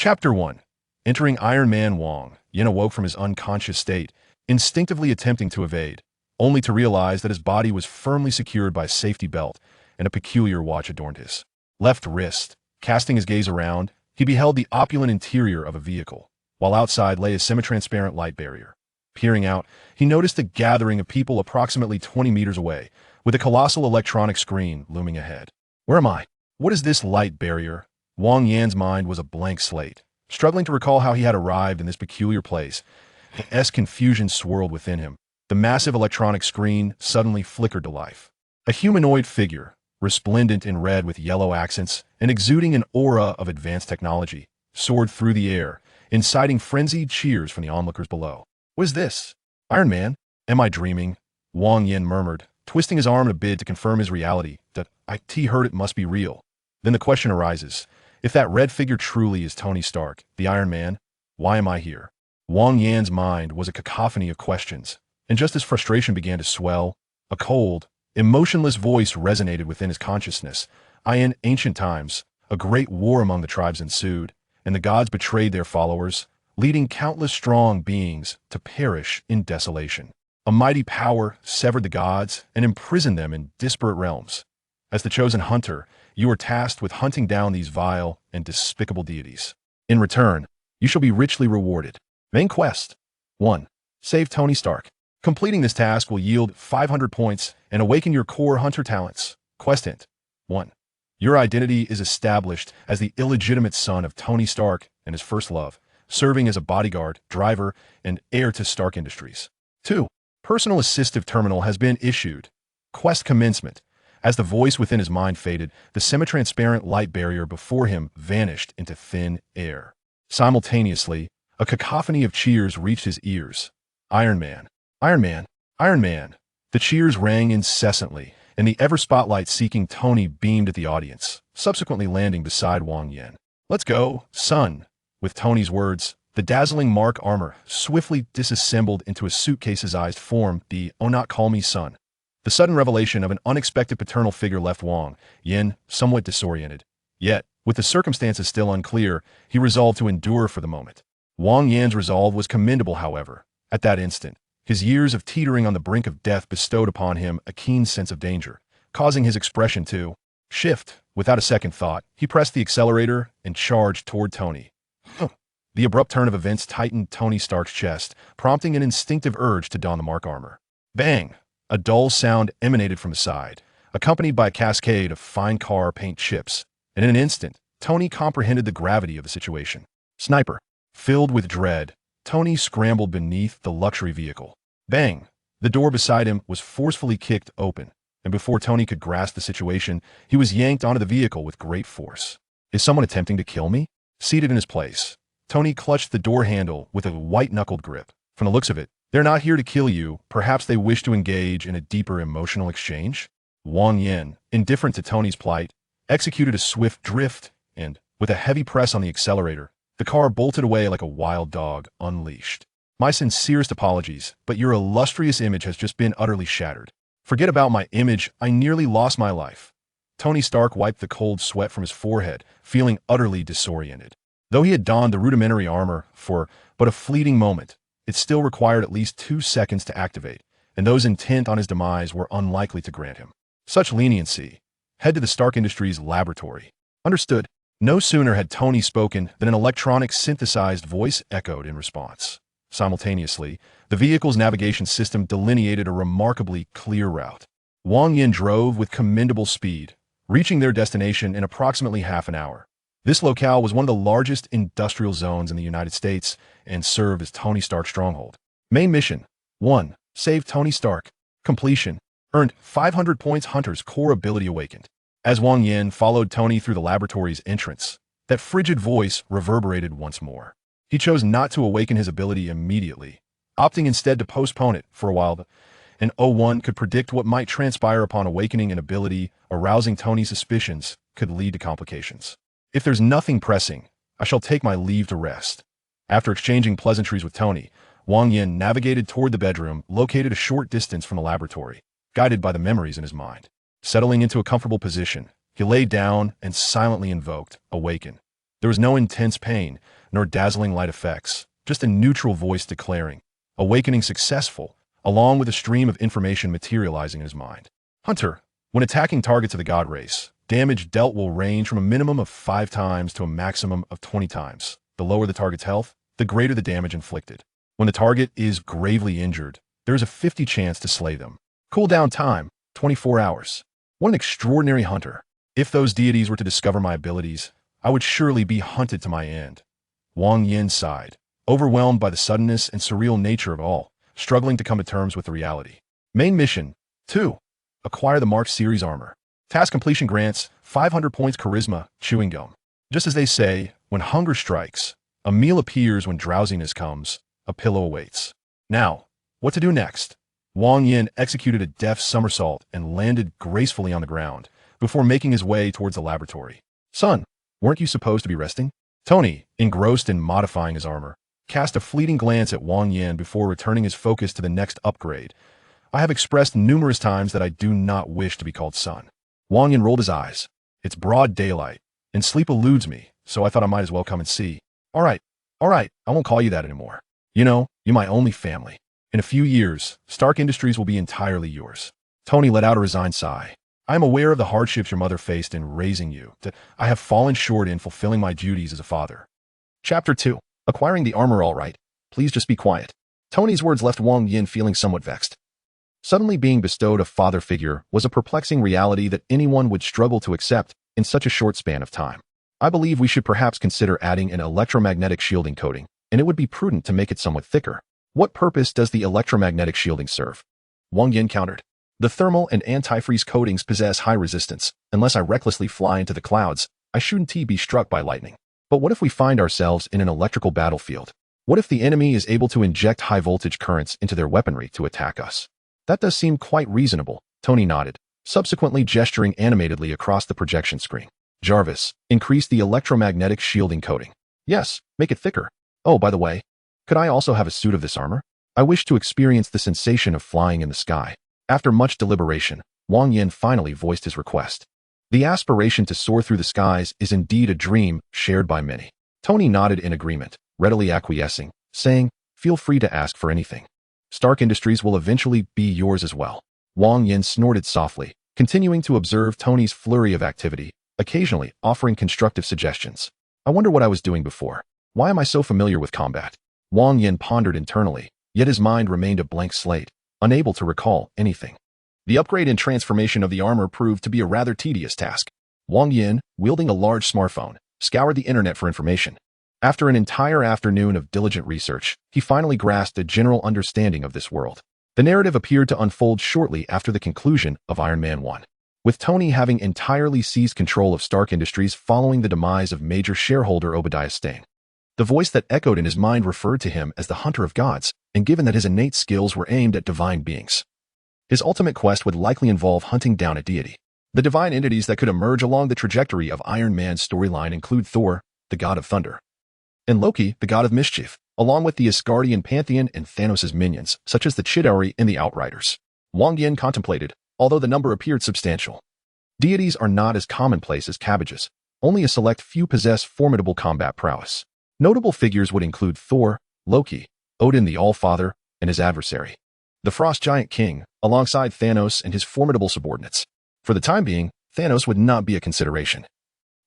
Chapter 1. Entering Iron Man. Wang Yan awoke from his unconscious state, instinctively attempting to evade, only to realize that his body was firmly secured by a safety belt, and a peculiar watch adorned his left wrist. Casting his gaze around, he beheld the opulent interior of a vehicle, while outside lay a semi-transparent light barrier. Peering out, he noticed a gathering of people approximately 20 meters away, with a colossal electronic screen looming ahead. Where am I? What is this light barrier? Wang Yan's mind was a blank slate. Struggling to recall how he had arrived in this peculiar place, confusion swirled within him. The massive electronic screen suddenly flickered to life. A humanoid figure, resplendent in red with yellow accents and exuding an aura of advanced technology, soared through the air, inciting frenzied cheers from the onlookers below. What is this? Iron Man? Am I dreaming? Wang Yan murmured, twisting his arm in a bid to confirm his reality. That IT heard it must be real. Then the question arises, if that red figure truly is Tony Stark, the Iron Man, why am I here? Wang Yan's mind was a cacophony of questions, and just as frustration began to swell, a cold, emotionless voice resonated within his consciousness. In ancient times, a great war among the tribes ensued, and the gods betrayed their followers, leading countless strong beings to perish in desolation. A mighty power severed the gods and imprisoned them in disparate realms. As the chosen hunter, you are tasked with hunting down these vile and despicable deities. In return, you shall be richly rewarded. Main quest. 1. Save Tony Stark. Completing this task will yield 500 points and awaken your core hunter talents. Quest hint. 1. Your identity is established as the illegitimate son of Tony Stark and his first love, serving as a bodyguard, driver, and heir to Stark Industries. 2. Personal assistive terminal has been issued. Quest commencement. As the voice within his mind faded, the semi-transparent light barrier before him vanished into thin air. Simultaneously, a cacophony of cheers reached his ears. Iron Man, Iron Man, Iron Man. The cheers rang incessantly, and the ever-spotlight-seeking Tony beamed at the audience, subsequently landing beside Wang Yan. Let's go, son. With Tony's words, the dazzling Mark armor swiftly disassembled into a suitcase-sized form, the "Oh not call me son." The sudden revelation of an unexpected paternal figure left Wang Yan somewhat disoriented. Yet, with the circumstances still unclear, he resolved to endure for the moment. Wang Yan's resolve was commendable, however. At that instant, his years of teetering on the brink of death bestowed upon him a keen sense of danger, causing his expression to shift. Without a second thought, he pressed the accelerator and charged toward Tony. The abrupt turn of events tightened Tony Stark's chest, prompting an instinctive urge to don the Mark armor. Bang! A dull sound emanated from his side, accompanied by a cascade of fine car paint chips, and in an instant, Tony comprehended the gravity of the situation. Sniper. Filled with dread, Tony scrambled beneath the luxury vehicle. Bang! The door beside him was forcefully kicked open, and before Tony could grasp the situation, he was yanked onto the vehicle with great force. Is someone attempting to kill me? Seated in his place, Tony clutched the door handle with a white-knuckled grip. From the looks of it, they're not here to kill you. Perhaps they wish to engage in a deeper emotional exchange? Wang Yan, indifferent to Tony's plight, executed a swift drift, and, with a heavy press on the accelerator, the car bolted away like a wild dog unleashed. My sincerest apologies, but your illustrious image has just been utterly shattered. Forget about my image, I nearly lost my life. Tony Stark wiped the cold sweat from his forehead, feeling utterly disoriented. Though he had donned the rudimentary armor for but a fleeting moment, it still required at least 2 seconds to activate, and those intent on his demise were unlikely to grant him such leniency. Head to the Stark Industries laboratory. Understood. No sooner had Tony spoken than an electronic synthesized voice echoed in response. Simultaneously, the vehicle's navigation system delineated a remarkably clear route. Wang Yan drove with commendable speed, reaching their destination in approximately half an hour. This locale was one of the largest industrial zones in the United States and served as Tony Stark's stronghold. Main mission. 1. Save Tony Stark. Completion. Earned 500 points. Hunter's core ability awakened. As Wang Yan followed Tony through the laboratory's entrance, that frigid voice reverberated once more. He chose not to awaken his ability immediately, opting instead to postpone it for a while. And one could predict what might transpire upon awakening an ability, arousing Tony's suspicions, could lead to complications. If there's nothing pressing, I shall take my leave to rest. After exchanging pleasantries with Tony, Wang Yan navigated toward the bedroom located a short distance from the laboratory, guided by the memories in his mind. Settling into a comfortable position, he lay down and silently invoked, "Awaken." There was no intense pain, nor dazzling light effects, just a neutral voice declaring, awakening successful, along with a stream of information materializing in his mind. Hunter, when attacking targets of the god race, damage dealt will range from a minimum of 5 times to a maximum of 20 times. The lower the target's health, the greater the damage inflicted. When the target is gravely injured, there is a 50 chance to slay them. Cooldown time, 24 hours. What an extraordinary hunter. If those deities were to discover my abilities, I would surely be hunted to my end. Wang Yan sighed, overwhelmed by the suddenness and surreal nature of it all, struggling to come to terms with the reality. Main mission, 2. Acquire the Mark Series armor. Task completion grants 500 points charisma, chewing gum. Just as they say, when hunger strikes, a meal appears. When drowsiness comes, a pillow awaits. Now, what to do next? Wang Yan executed a deft somersault and landed gracefully on the ground before making his way towards the laboratory. Son, weren't you supposed to be resting? Tony, engrossed in modifying his armor, cast a fleeting glance at Wang Yan before returning his focus to the next upgrade. I have expressed numerous times that I do not wish to be called son. Wang Yan rolled his eyes. It's broad daylight, and sleep eludes me, so I thought I might as well come and see. All right, I won't call you that anymore. You know, you're my only family. In a few years, Stark Industries will be entirely yours. Tony let out a resigned sigh. I am aware of the hardships your mother faced in raising you. I have fallen short in fulfilling my duties as a father. Chapter 2. Acquiring the armor. All right. Please just be quiet. Tony's words left Wang Yan feeling somewhat vexed. Suddenly being bestowed a father figure was a perplexing reality that anyone would struggle to accept in such a short span of time. I believe we should perhaps consider adding an electromagnetic shielding coating, and it would be prudent to make it somewhat thicker. What purpose does the electromagnetic shielding serve? Wang Yan countered. The thermal and antifreeze coatings possess high resistance. Unless I recklessly fly into the clouds, I shouldn't be struck by lightning. But what if we find ourselves in an electrical battlefield? What if the enemy is able to inject high-voltage currents into their weaponry to attack us? That does seem quite reasonable, Tony nodded, subsequently gesturing animatedly across the projection screen. Jarvis, increase the electromagnetic shielding coating. Yes, make it thicker. Oh, by the way, could I also have a suit of this armor? I wish to experience the sensation of flying in the sky. After much deliberation, Wang Yan finally voiced his request. The aspiration to soar through the skies is indeed a dream shared by many. Tony nodded in agreement, readily acquiescing, saying, feel free to ask for anything. Stark Industries will eventually be yours as well. Wang Yan snorted softly, continuing to observe Tony's flurry of activity, occasionally offering constructive suggestions. I wonder what I was doing before. Why am I so familiar with combat? Wang Yan pondered internally, yet his mind remained a blank slate, unable to recall anything. The upgrade and transformation of the armor proved to be a rather tedious task. Wang Yan, wielding a large smartphone, scoured the internet for information. After an entire afternoon of diligent research, he finally grasped a general understanding of this world. The narrative appeared to unfold shortly after the conclusion of Iron Man 1. With Tony having entirely seized control of Stark Industries following the demise of major shareholder Obadiah Stane. The voice that echoed in his mind referred to him as the Hunter of Gods, and given that his innate skills were aimed at divine beings, his ultimate quest would likely involve hunting down a deity. The divine entities that could emerge along the trajectory of Iron Man's storyline include Thor, the god of thunder, and Loki, the god of mischief, along with the Asgardian pantheon and Thanos' minions, such as the Chitauri and the Outriders. Wang Yan contemplated, although the number appeared substantial. Deities are not as commonplace as cabbages. Only a select few possess formidable combat prowess. Notable figures would include Thor, Loki, Odin the All-Father, and his adversary, the Frost Giant King, alongside Thanos and his formidable subordinates. For the time being, Thanos would not be a consideration.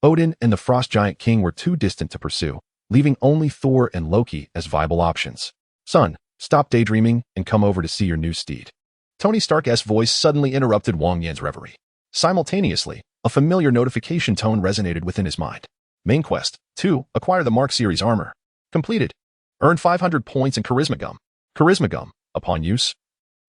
Odin and the Frost Giant King were too distant to pursue, leaving only Thor and Loki as viable options. Son, stop daydreaming and come over to see your new steed. Tony Stark's voice suddenly interrupted Wang Yan's reverie. Simultaneously, a familiar notification tone resonated within his mind. Main quest, 2. Acquire the Mark Series armor. Completed. Earn 500 points in Charisma Gum. Charisma Gum, upon use,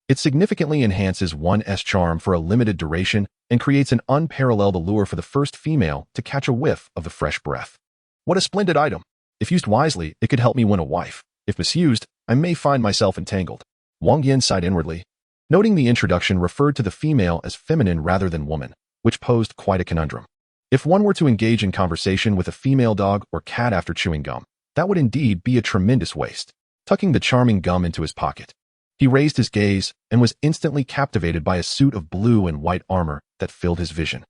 it significantly enhances one's charm for a limited duration and creates an unparalleled allure for the first female to catch a whiff of the fresh breath. What a splendid item. If used wisely, it could help me win a wife. If misused, I may find myself entangled. Wang Yan sighed inwardly, noting the introduction referred to the female as feminine rather than woman, which posed quite a conundrum. If one were to engage in conversation with a female dog or cat after chewing gum, that would indeed be a tremendous waste. Tucking the charming gum into his pocket, he raised his gaze and was instantly captivated by a suit of blue and white armor that filled his vision.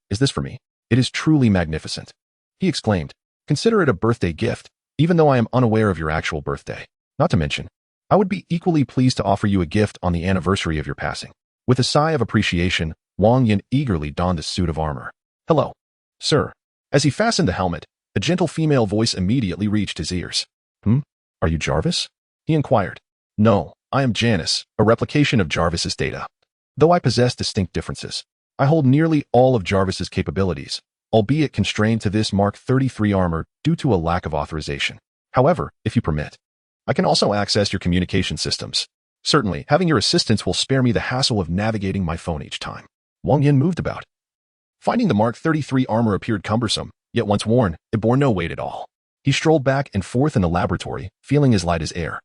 Is this for me? It is truly magnificent, he exclaimed, Consider it a birthday gift, even though I am unaware of your actual birthday. Not to mention, I would be equally pleased to offer you a gift on the anniversary of your passing. With a sigh of appreciation, Wang Yan eagerly donned the suit of armor. Hello, sir. As he fastened the helmet, a gentle female voice immediately reached his ears. Are you Jarvis? He inquired. No, I am Janice, a replication of Jarvis's data. Though I possess distinct differences, I hold nearly all of Jarvis's capabilities, albeit constrained to this Mark 33 armor due to a lack of authorization. However, if you permit, I can also access your communication systems. Certainly, having your assistance will spare me the hassle of navigating my phone each time. Wang Yan moved about. Finding the Mark 33 armor appeared cumbersome, yet once worn, it bore no weight at all. He strolled back and forth in the laboratory, feeling as light as air.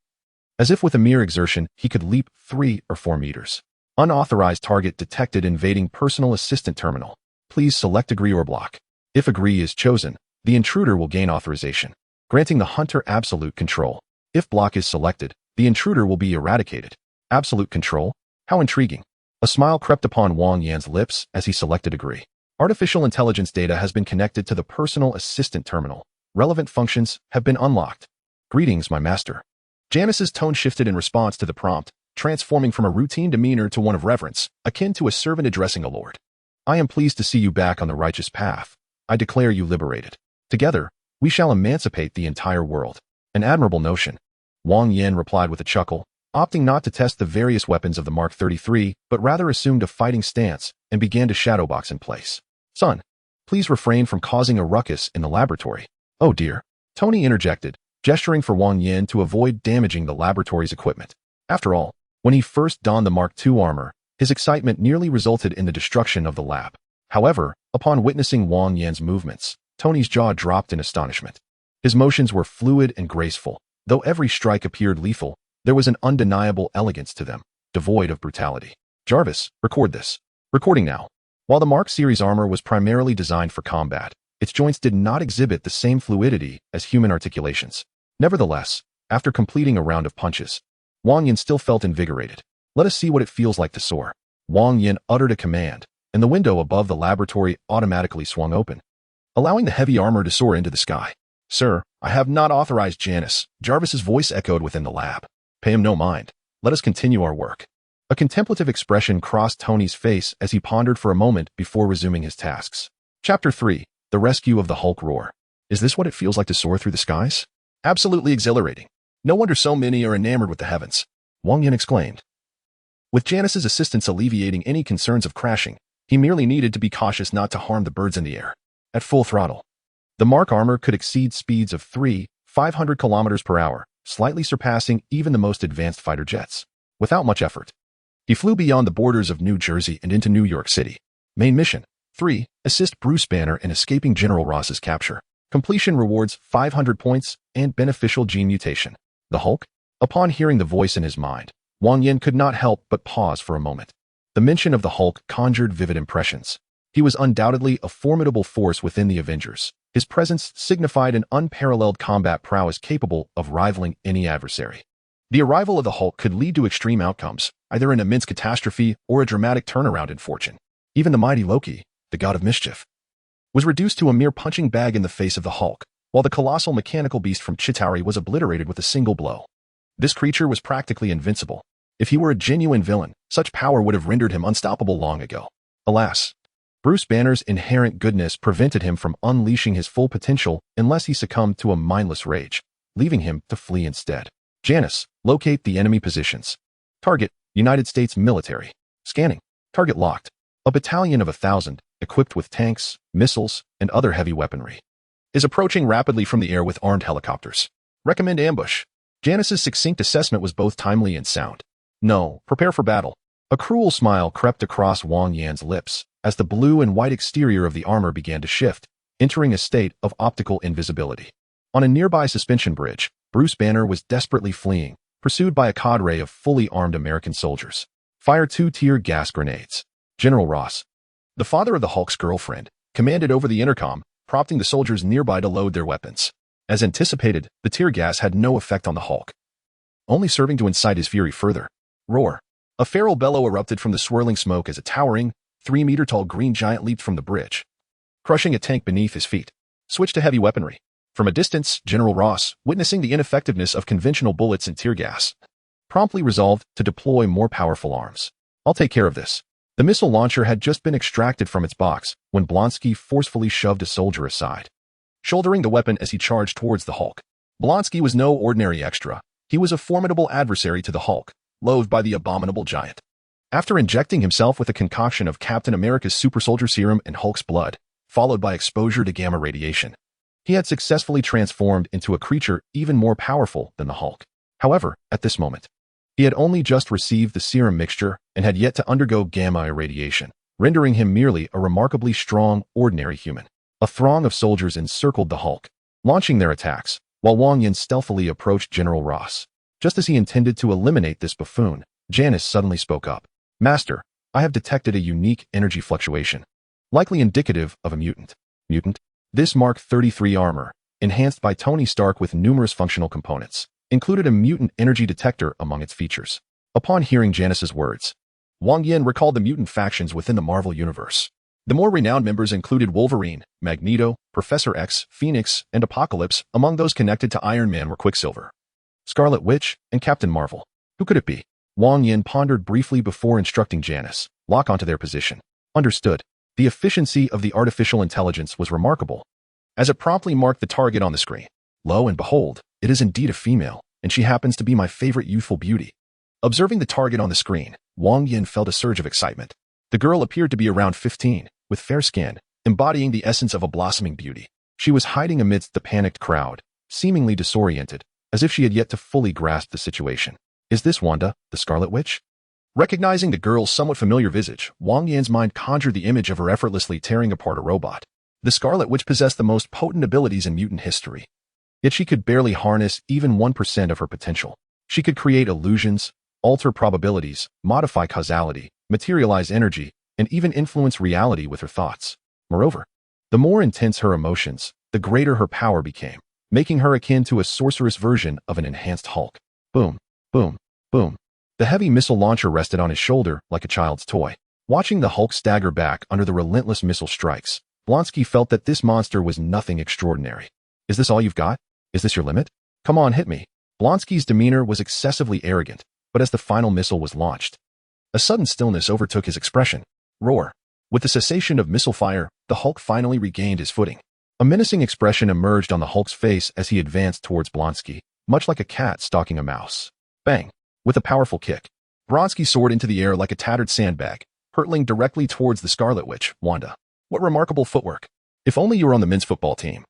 As if with a mere exertion, he could leap 3 or 4 meters. Unauthorized target detected invading personal assistant terminal. Please select agree or block. If agree is chosen, the intruder will gain authorization, granting the hunter absolute control. If block is selected, the intruder will be eradicated. Absolute control? How intriguing. A smile crept upon Wang Yan's lips as he selected agree. Artificial intelligence data has been connected to the personal assistant terminal. Relevant functions have been unlocked. Greetings, my master. Janice's tone shifted in response to the prompt, transforming from a routine demeanor to one of reverence, akin to a servant addressing a lord. I am pleased to see you back on the righteous path. I declare you liberated. Together, we shall emancipate the entire world. An admirable notion. Wang Yan replied with a chuckle, opting not to test the various weapons of the Mark 33, but rather assumed a fighting stance and began to shadowbox in place. Son, please refrain from causing a ruckus in the laboratory. Oh dear. Tony interjected, gesturing for Wang Yan to avoid damaging the laboratory's equipment. After all, when he first donned the Mark II armor, his excitement nearly resulted in the destruction of the lab. However, upon witnessing Wang Yan's movements, Tony's jaw dropped in astonishment. His motions were fluid and graceful. Though every strike appeared lethal, there was an undeniable elegance to them, devoid of brutality. Jarvis, record this. Recording now. While the Mark series armor was primarily designed for combat, its joints did not exhibit the same fluidity as human articulations. Nevertheless, after completing a round of punches, Wang Yan still felt invigorated. Let us see what it feels like to soar. Wang Yan uttered a command, and the window above the laboratory automatically swung open, allowing the heavy armor to soar into the sky. Sir, I have not authorized Janice. Jarvis's voice echoed within the lab. Pay him no mind. Let us continue our work. A contemplative expression crossed Tony's face as he pondered for a moment before resuming his tasks. Chapter 3. The Rescue of the Hulk Roar. Is this what it feels like to soar through the skies? Absolutely exhilarating. No wonder so many are enamored with the heavens. Wang Yan exclaimed. With Janice's assistance alleviating any concerns of crashing, he merely needed to be cautious not to harm the birds in the air. At full throttle, the Mark armor could exceed speeds of 500 kilometers per hour, slightly surpassing even the most advanced fighter jets. Without much effort, he flew beyond the borders of New Jersey and into New York City. Main mission: 3. Assist Bruce Banner in escaping General Ross's capture. Completion rewards 500 points and beneficial gene mutation. The Hulk? Upon hearing the voice in his mind, Wang Yan could not help but pause for a moment. The mention of the Hulk conjured vivid impressions. He was undoubtedly a formidable force within the Avengers. His presence signified an unparalleled combat prowess capable of rivaling any adversary. The arrival of the Hulk could lead to extreme outcomes, either an immense catastrophe or a dramatic turnaround in fortune. Even the mighty Loki, the god of mischief, was reduced to a mere punching bag in the face of the Hulk, while the colossal mechanical beast from Chitauri was obliterated with a single blow. This creature was practically invincible. If he were a genuine villain, such power would have rendered him unstoppable long ago. Alas, Bruce Banner's inherent goodness prevented him from unleashing his full potential unless he succumbed to a mindless rage, leaving him to flee instead. Janice, locate the enemy positions. Target, United States military. Scanning. Target locked. A battalion of 1,000, equipped with tanks, missiles, and other heavy weaponry, is approaching rapidly from the air with armed helicopters. Recommend ambush. Janice's succinct assessment was both timely and sound. No, prepare for battle. A cruel smile crept across Wang Yan's lips as the blue and white exterior of the armor began to shift, entering a state of optical invisibility. On a nearby suspension bridge, Bruce Banner was desperately fleeing, pursued by a cadre of fully armed American soldiers. Fire 2 tear gas grenades. General Ross, the father of the Hulk's girlfriend, commanded over the intercom, prompting the soldiers nearby to load their weapons. As anticipated, the tear gas had no effect on the Hulk, only serving to incite his fury further. Roar. A feral bellow erupted from the swirling smoke as a towering, 3-meter-tall green giant leaped from the bridge, crushing a tank beneath his feet. Switch to heavy weaponry. From a distance, General Ross, witnessing the ineffectiveness of conventional bullets and tear gas, promptly resolved to deploy more powerful arms. I'll take care of this. The missile launcher had just been extracted from its box when Blonsky forcefully shoved a soldier aside, shouldering the weapon as he charged towards the Hulk. Blonsky was no ordinary extra. He was a formidable adversary to the Hulk, loathed by the abominable giant. After injecting himself with a concoction of Captain America's super soldier serum and Hulk's blood, followed by exposure to gamma radiation, he had successfully transformed into a creature even more powerful than the Hulk. However, at this moment, he had only just received the serum mixture and had yet to undergo gamma irradiation, rendering him merely a remarkably strong, ordinary human. A throng of soldiers encircled the Hulk, launching their attacks, while Wang Yan stealthily approached General Ross. Just as he intended to eliminate this buffoon, Janice suddenly spoke up. "Master, I have detected a unique energy fluctuation, likely indicative of a mutant." Mutant? This Mark 33 armor, enhanced by Tony Stark with numerous functional components, included a mutant energy detector among its features. Upon hearing Janice's words, Wang Yan recalled the mutant factions within the Marvel Universe. The more renowned members included Wolverine, Magneto, Professor X, Phoenix, and Apocalypse. Among those connected to Iron Man were Quicksilver, Scarlet Witch, and Captain Marvel. Who could it be? Wang Yan pondered briefly before instructing Janice, "Lock onto their position." Understood. The efficiency of the artificial intelligence was remarkable, as it promptly marked the target on the screen. Lo and behold, it is indeed a female, and she happens to be my favorite youthful beauty. Observing the target on the screen, Wang Yan felt a surge of excitement. The girl appeared to be around 15, with fair skin, embodying the essence of a blossoming beauty. She was hiding amidst the panicked crowd, seemingly disoriented, as if she had yet to fully grasp the situation. Is this Wanda, the Scarlet Witch? Recognizing the girl's somewhat familiar visage, Wang Yan's mind conjured the image of her effortlessly tearing apart a robot. The Scarlet Witch possessed the most potent abilities in mutant history, yet she could barely harness even 1% of her potential. She could create illusions, alter probabilities, modify causality, materialize energy, and even influence reality with her thoughts. Moreover, the more intense her emotions, the greater her power became, making her akin to a sorceress version of an enhanced Hulk. Boom, boom, boom. The heavy missile launcher rested on his shoulder like a child's toy. Watching the Hulk stagger back under the relentless missile strikes, Blonsky felt that this monster was nothing extraordinary. "Is this all you've got? Is this your limit? Come on, hit me." Blonsky's demeanor was excessively arrogant, but as the final missile was launched, a sudden stillness overtook his expression. Roar. With the cessation of missile fire, the Hulk finally regained his footing. A menacing expression emerged on the Hulk's face as he advanced towards Blonsky, much like a cat stalking a mouse. Bang! With a powerful kick, Blonsky soared into the air like a tattered sandbag, hurtling directly towards the Scarlet Witch. Wanda. What remarkable footwork. If only you were on the men's football team.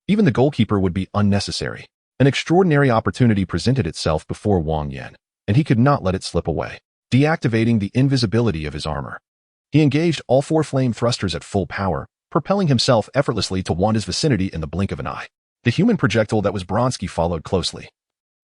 Even the goalkeeper would be unnecessary. An extraordinary opportunity presented itself before Wang Yan, and he could not let it slip away. Deactivating the invisibility of his armor, he engaged all 4 flame thrusters at full power, propelling himself effortlessly to Wanda's vicinity in the blink of an eye. The human projectile that was Blonsky followed closely,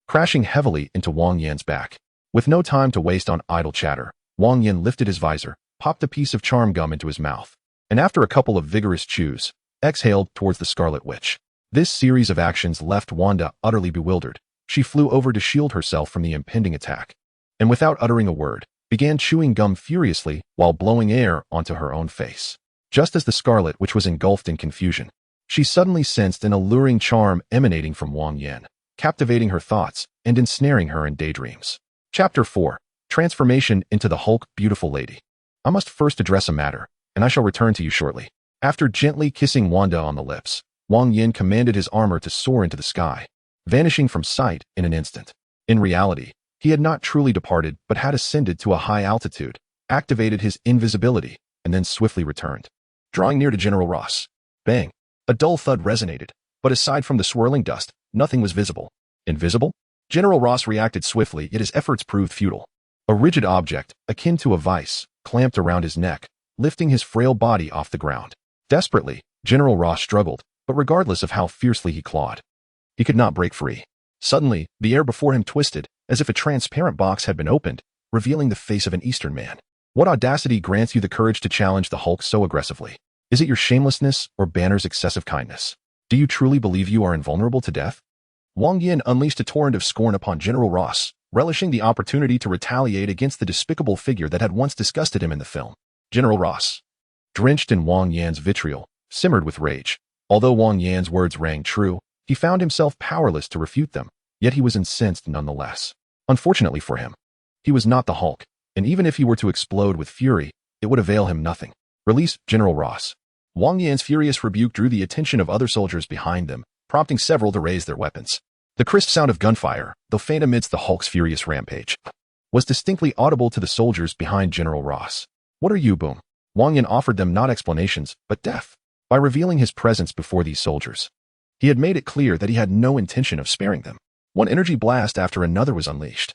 crashing heavily into Wang Yan's back. With no time to waste on idle chatter, Wang Yan lifted his visor, popped a piece of charm gum into his mouth, and after a couple of vigorous chews, exhaled towards the Scarlet Witch. This series of actions left Wanda utterly bewildered. She flew over to shield herself from the impending attack, and without uttering a word, began chewing gum furiously while blowing air onto her own face. Just as the Scarlet Witch was engulfed in confusion, she suddenly sensed an alluring charm emanating from Wang Yan, captivating her thoughts and ensnaring her in daydreams. Chapter 4. Transformation into the Hulk. Beautiful lady, I must first address a matter, and I shall return to you shortly. After gently kissing Wanda on the lips, Wang Yan commanded his armor to soar into the sky, vanishing from sight in an instant. In reality, he had not truly departed but had ascended to a high altitude, activated his invisibility, and then swiftly returned. Drawing near to General Ross. Bang! A dull thud resonated, but aside from the swirling dust, nothing was visible. Invisible? General Ross reacted swiftly, yet his efforts proved futile. A rigid object, akin to a vice, clamped around his neck, lifting his frail body off the ground. Desperately, General Ross struggled, but regardless of how fiercely he clawed, he could not break free. Suddenly, the air before him twisted, as if a transparent box had been opened, revealing the face of an Eastern man. What audacity grants you the courage to challenge the Hulk so aggressively? Is it your shamelessness or Banner's excessive kindness? Do you truly believe you are invulnerable to death? Wang Yan unleashed a torrent of scorn upon General Ross, relishing the opportunity to retaliate against the despicable figure that had once disgusted him in the film. General Ross, drenched in Wang Yan's vitriol, simmered with rage. Although Wang Yan's words rang true, He found himself powerless to refute them, yet he was incensed nonetheless. Unfortunately for him, he was not the Hulk, and even if he were to explode with fury, it would avail him nothing. Release General Ross. Wang Yan's furious rebuke drew the attention of other soldiers behind them, prompting several to raise their weapons. The crisp sound of gunfire, though faint amidst the Hulk's furious rampage, was distinctly audible to the soldiers behind General Ross. What are you, Boom? Wang Yan offered them not explanations, but death. By revealing his presence before these soldiers, he had made it clear that he had no intention of sparing them. One energy blast after another was unleashed,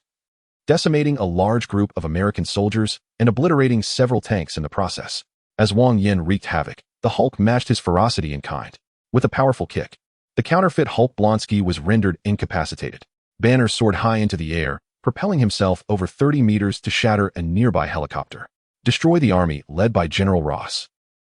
decimating a large group of American soldiers and obliterating several tanks in the process. As Wang Yan wreaked havoc, the Hulk matched his ferocity in kind. With a powerful kick, the counterfeit Hulk Blonsky was rendered incapacitated. Banner soared high into the air, propelling himself over 30 meters to shatter a nearby helicopter. Destroy the army led by General Ross.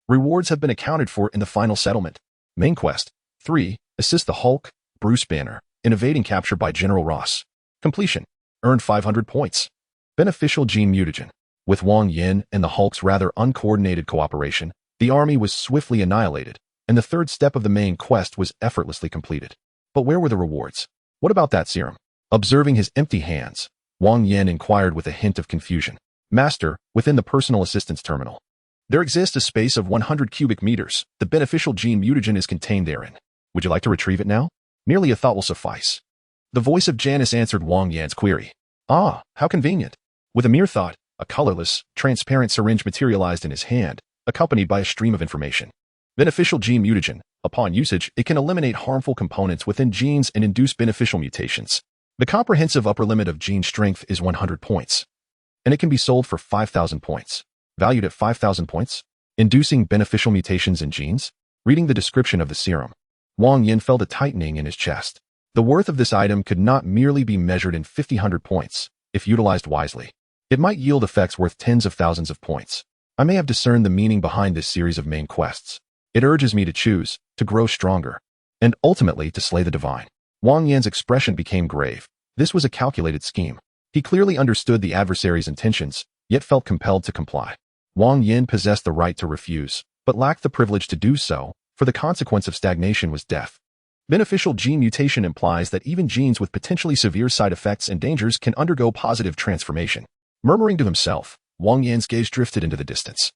Rewards have been accounted for in the final settlement. Main quest 3. Assist the Hulk, Bruce Banner, in evading capture by General Ross. Completion. Earned 500 points. Beneficial gene mutagen. With Wang Yan and the Hulk's rather uncoordinated cooperation, the army was swiftly annihilated, and the third step of the main quest was effortlessly completed. But where were the rewards? What about that serum? Observing his empty hands, Wang Yan inquired with a hint of confusion. Master, within the personal assistance terminal, there exists a space of 100 cubic meters. The beneficial gene mutagen is contained therein. Would you like to retrieve it now? Merely a thought will suffice. The voice of Janice answered Wang Yan's query. Ah, how convenient. With a mere thought, a colorless, transparent syringe materialized in his hand, accompanied by a stream of information. Beneficial gene mutagen. Upon usage, it can eliminate harmful components within genes and induce beneficial mutations. The comprehensive upper limit of gene strength is 100 points, and it can be sold for 5,000 points. Valued at 5,000 points? Inducing beneficial mutations in genes? Reading the description of the serum, Wang Yan felt a tightening in his chest. The worth of this item could not merely be measured in 5,000 points. If utilized wisely, it might yield effects worth tens of thousands of points. I may have discerned the meaning behind this series of main quests. It urges me to choose, to grow stronger, and ultimately to slay the divine. Wang Yan's expression became grave. This was a calculated scheme. He clearly understood the adversary's intentions, yet felt compelled to comply. Wang Yan possessed the right to refuse, but lacked the privilege to do so, for the consequence of stagnation was death. Beneficial gene mutation implies that even genes with potentially severe side effects and dangers can undergo positive transformation. Murmuring to himself, Wang Yan's gaze drifted into the distance.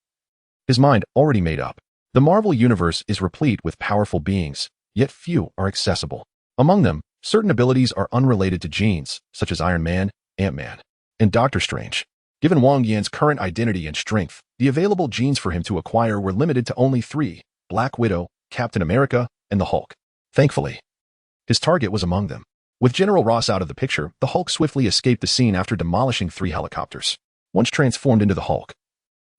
His mind already made up. The Marvel Universe is replete with powerful beings, yet few are accessible. Among them, certain abilities are unrelated to genes, such as Iron Man, Ant-Man, and Doctor Strange. Given Wang Yan's current identity and strength, the available genes for him to acquire were limited to only 3: Black Widow, Captain America, and the Hulk. Thankfully, his target was among them. With General Ross out of the picture, the Hulk swiftly escaped the scene after demolishing 3 helicopters. Once transformed into the Hulk,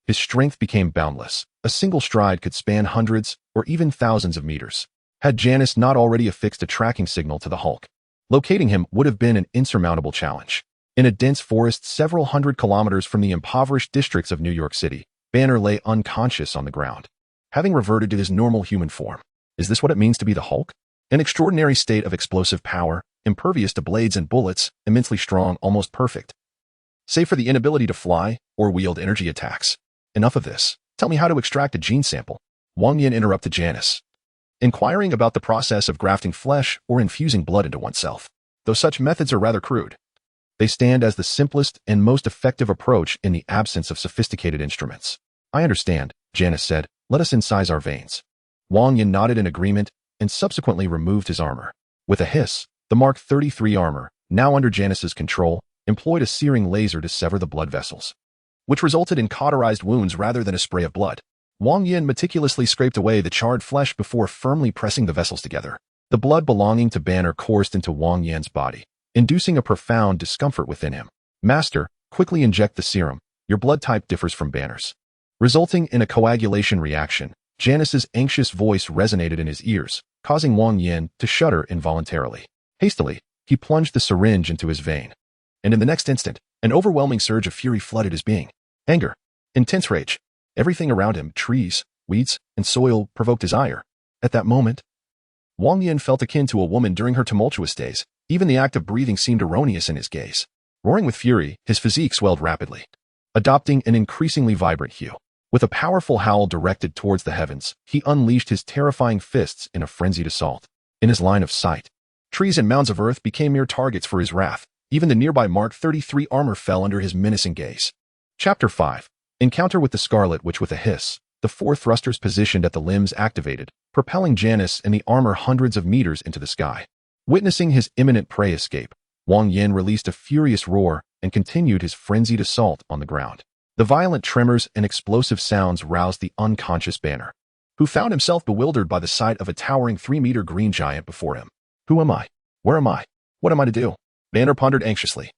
his strength became boundless. A single stride could span hundreds or even thousands of meters. Had Janice not already affixed a tracking signal to the Hulk, locating him would have been an insurmountable challenge. In a dense forest several hundred kilometers from the impoverished districts of New York City, Banner lay unconscious on the ground, having reverted to his normal human form. Is this what it means to be the Hulk? An extraordinary state of explosive power, impervious to blades and bullets, immensely strong, almost perfect, save for the inability to fly or wield energy attacks. Enough of this. Tell me how to extract a gene sample. Wang Yan interrupted Janice, inquiring about the process of grafting flesh or infusing blood into oneself. Though such methods are rather crude, they stand as the simplest and most effective approach in the absence of sophisticated instruments. I understand, Janice said. Let us incise our veins. Wang Yan nodded in agreement and subsequently removed his armor. With a hiss, the Mark 33 armor, now under Janice's control, employed a searing laser to sever the blood vessels, which resulted in cauterized wounds rather than a spray of blood. Wang Yan meticulously scraped away the charred flesh before firmly pressing the vessels together. The blood belonging to Banner coursed into Wang Yan's body, inducing a profound discomfort within him. Master, quickly inject the serum. Your blood type differs from Banner's, resulting in a coagulation reaction. Janice's anxious voice resonated in his ears, causing Wang Yan to shudder involuntarily. Hastily, he plunged the syringe into his vein, and in the next instant, an overwhelming surge of fury flooded his being. Anger, intense rage. Everything around him, trees, weeds, and soil, provoked his ire. At that moment, Wang Yan felt akin to a woman during her tumultuous days. Even the act of breathing seemed erroneous in his gaze. Roaring with fury, his physique swelled rapidly, adopting an increasingly vibrant hue. With a powerful howl directed towards the heavens, he unleashed his terrifying fists in a frenzied assault. in his line of sight. Trees and mounds of earth became mere targets for his wrath. Even the nearby Mark 33 armor fell under his menacing gaze. Chapter 5. Encounter with the Scarlet Witch. With a hiss, the four thrusters positioned at the limbs activated, propelling Janice and the armor hundreds of meters into the sky. Witnessing his imminent prey escape, Wang Yan released a furious roar and continued his frenzied assault on the ground. The violent tremors and explosive sounds roused the unconscious Banner, who found himself bewildered by the sight of a towering 3-meter green giant before him. Who am I? Where am I? What am I to do? Banner pondered anxiously,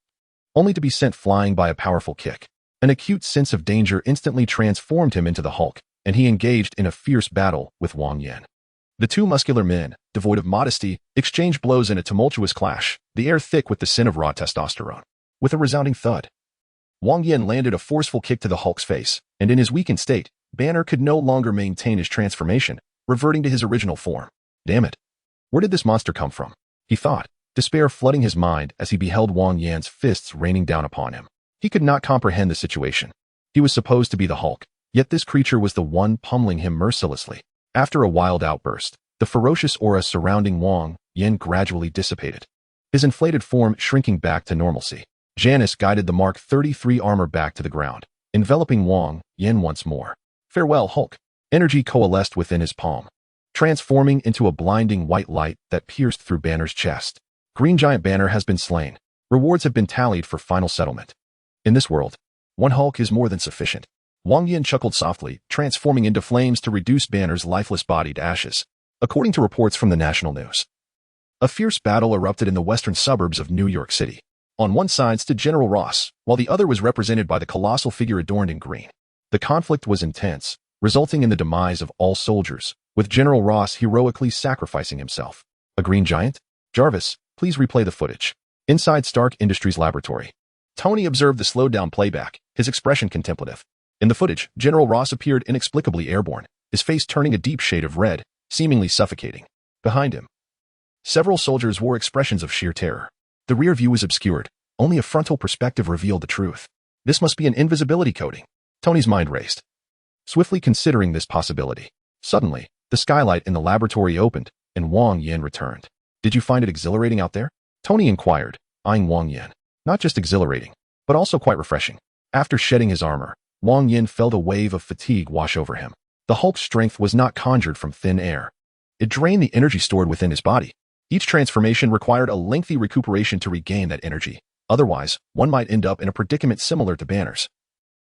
only to be sent flying by a powerful kick. An acute sense of danger instantly transformed him into the Hulk, and he engaged in a fierce battle with Wang Yan. The two muscular men, devoid of modesty, exchanged blows in a tumultuous clash, the air thick with the scent of raw testosterone. With a resounding thud, Wang Yan landed a forceful kick to the Hulk's face, and in his weakened state, Banner could no longer maintain his transformation, reverting to his original form. Damn it. Where did this monster come from? He thought, despair flooding his mind as he beheld Wang Yan's fists raining down upon him. He could not comprehend the situation. He was supposed to be the Hulk, yet this creature was the one pummeling him mercilessly. After a wild outburst, the ferocious aura surrounding Wang Yan gradually dissipated, his inflated form shrinking back to normalcy. Janice guided the Mark 33 armor back to the ground, enveloping Wang Yan once more. Farewell, Hulk. Energy coalesced within his palm, transforming into a blinding white light that pierced through Banner's chest. Green Giant Banner has been slain. Rewards have been tallied for final settlement. In this world, one Hulk is more than sufficient. Wang Yan chuckled softly, transforming into flames to reduce Banner's lifeless body to ashes. According to reports from the national news, a fierce battle erupted in the western suburbs of New York City. On one side stood General Ross, while the other was represented by the colossal figure adorned in green. The conflict was intense, resulting in the demise of all soldiers, with General Ross heroically sacrificing himself. A green giant? Jarvis, please replay the footage. Inside Stark Industries laboratory, Tony observed the slowed-down playback, his expression contemplative. In the footage, General Ross appeared inexplicably airborne, his face turning a deep shade of red, seemingly suffocating. Behind him, several soldiers wore expressions of sheer terror. The rear view was obscured. Only a frontal perspective revealed the truth. This must be an invisibility coating. Tony's mind raced, swiftly considering this possibility. Suddenly, the skylight in the laboratory opened, and Wang Yan returned. Did you find it exhilarating out there? Tony inquired, eyeing Wang Yan. Not just exhilarating, but also quite refreshing. After shedding his armor, Wang Yan felt a wave of fatigue wash over him. The Hulk's strength was not conjured from thin air. It drained the energy stored within his body. Each transformation required a lengthy recuperation to regain that energy. Otherwise, one might end up in a predicament similar to Banner's,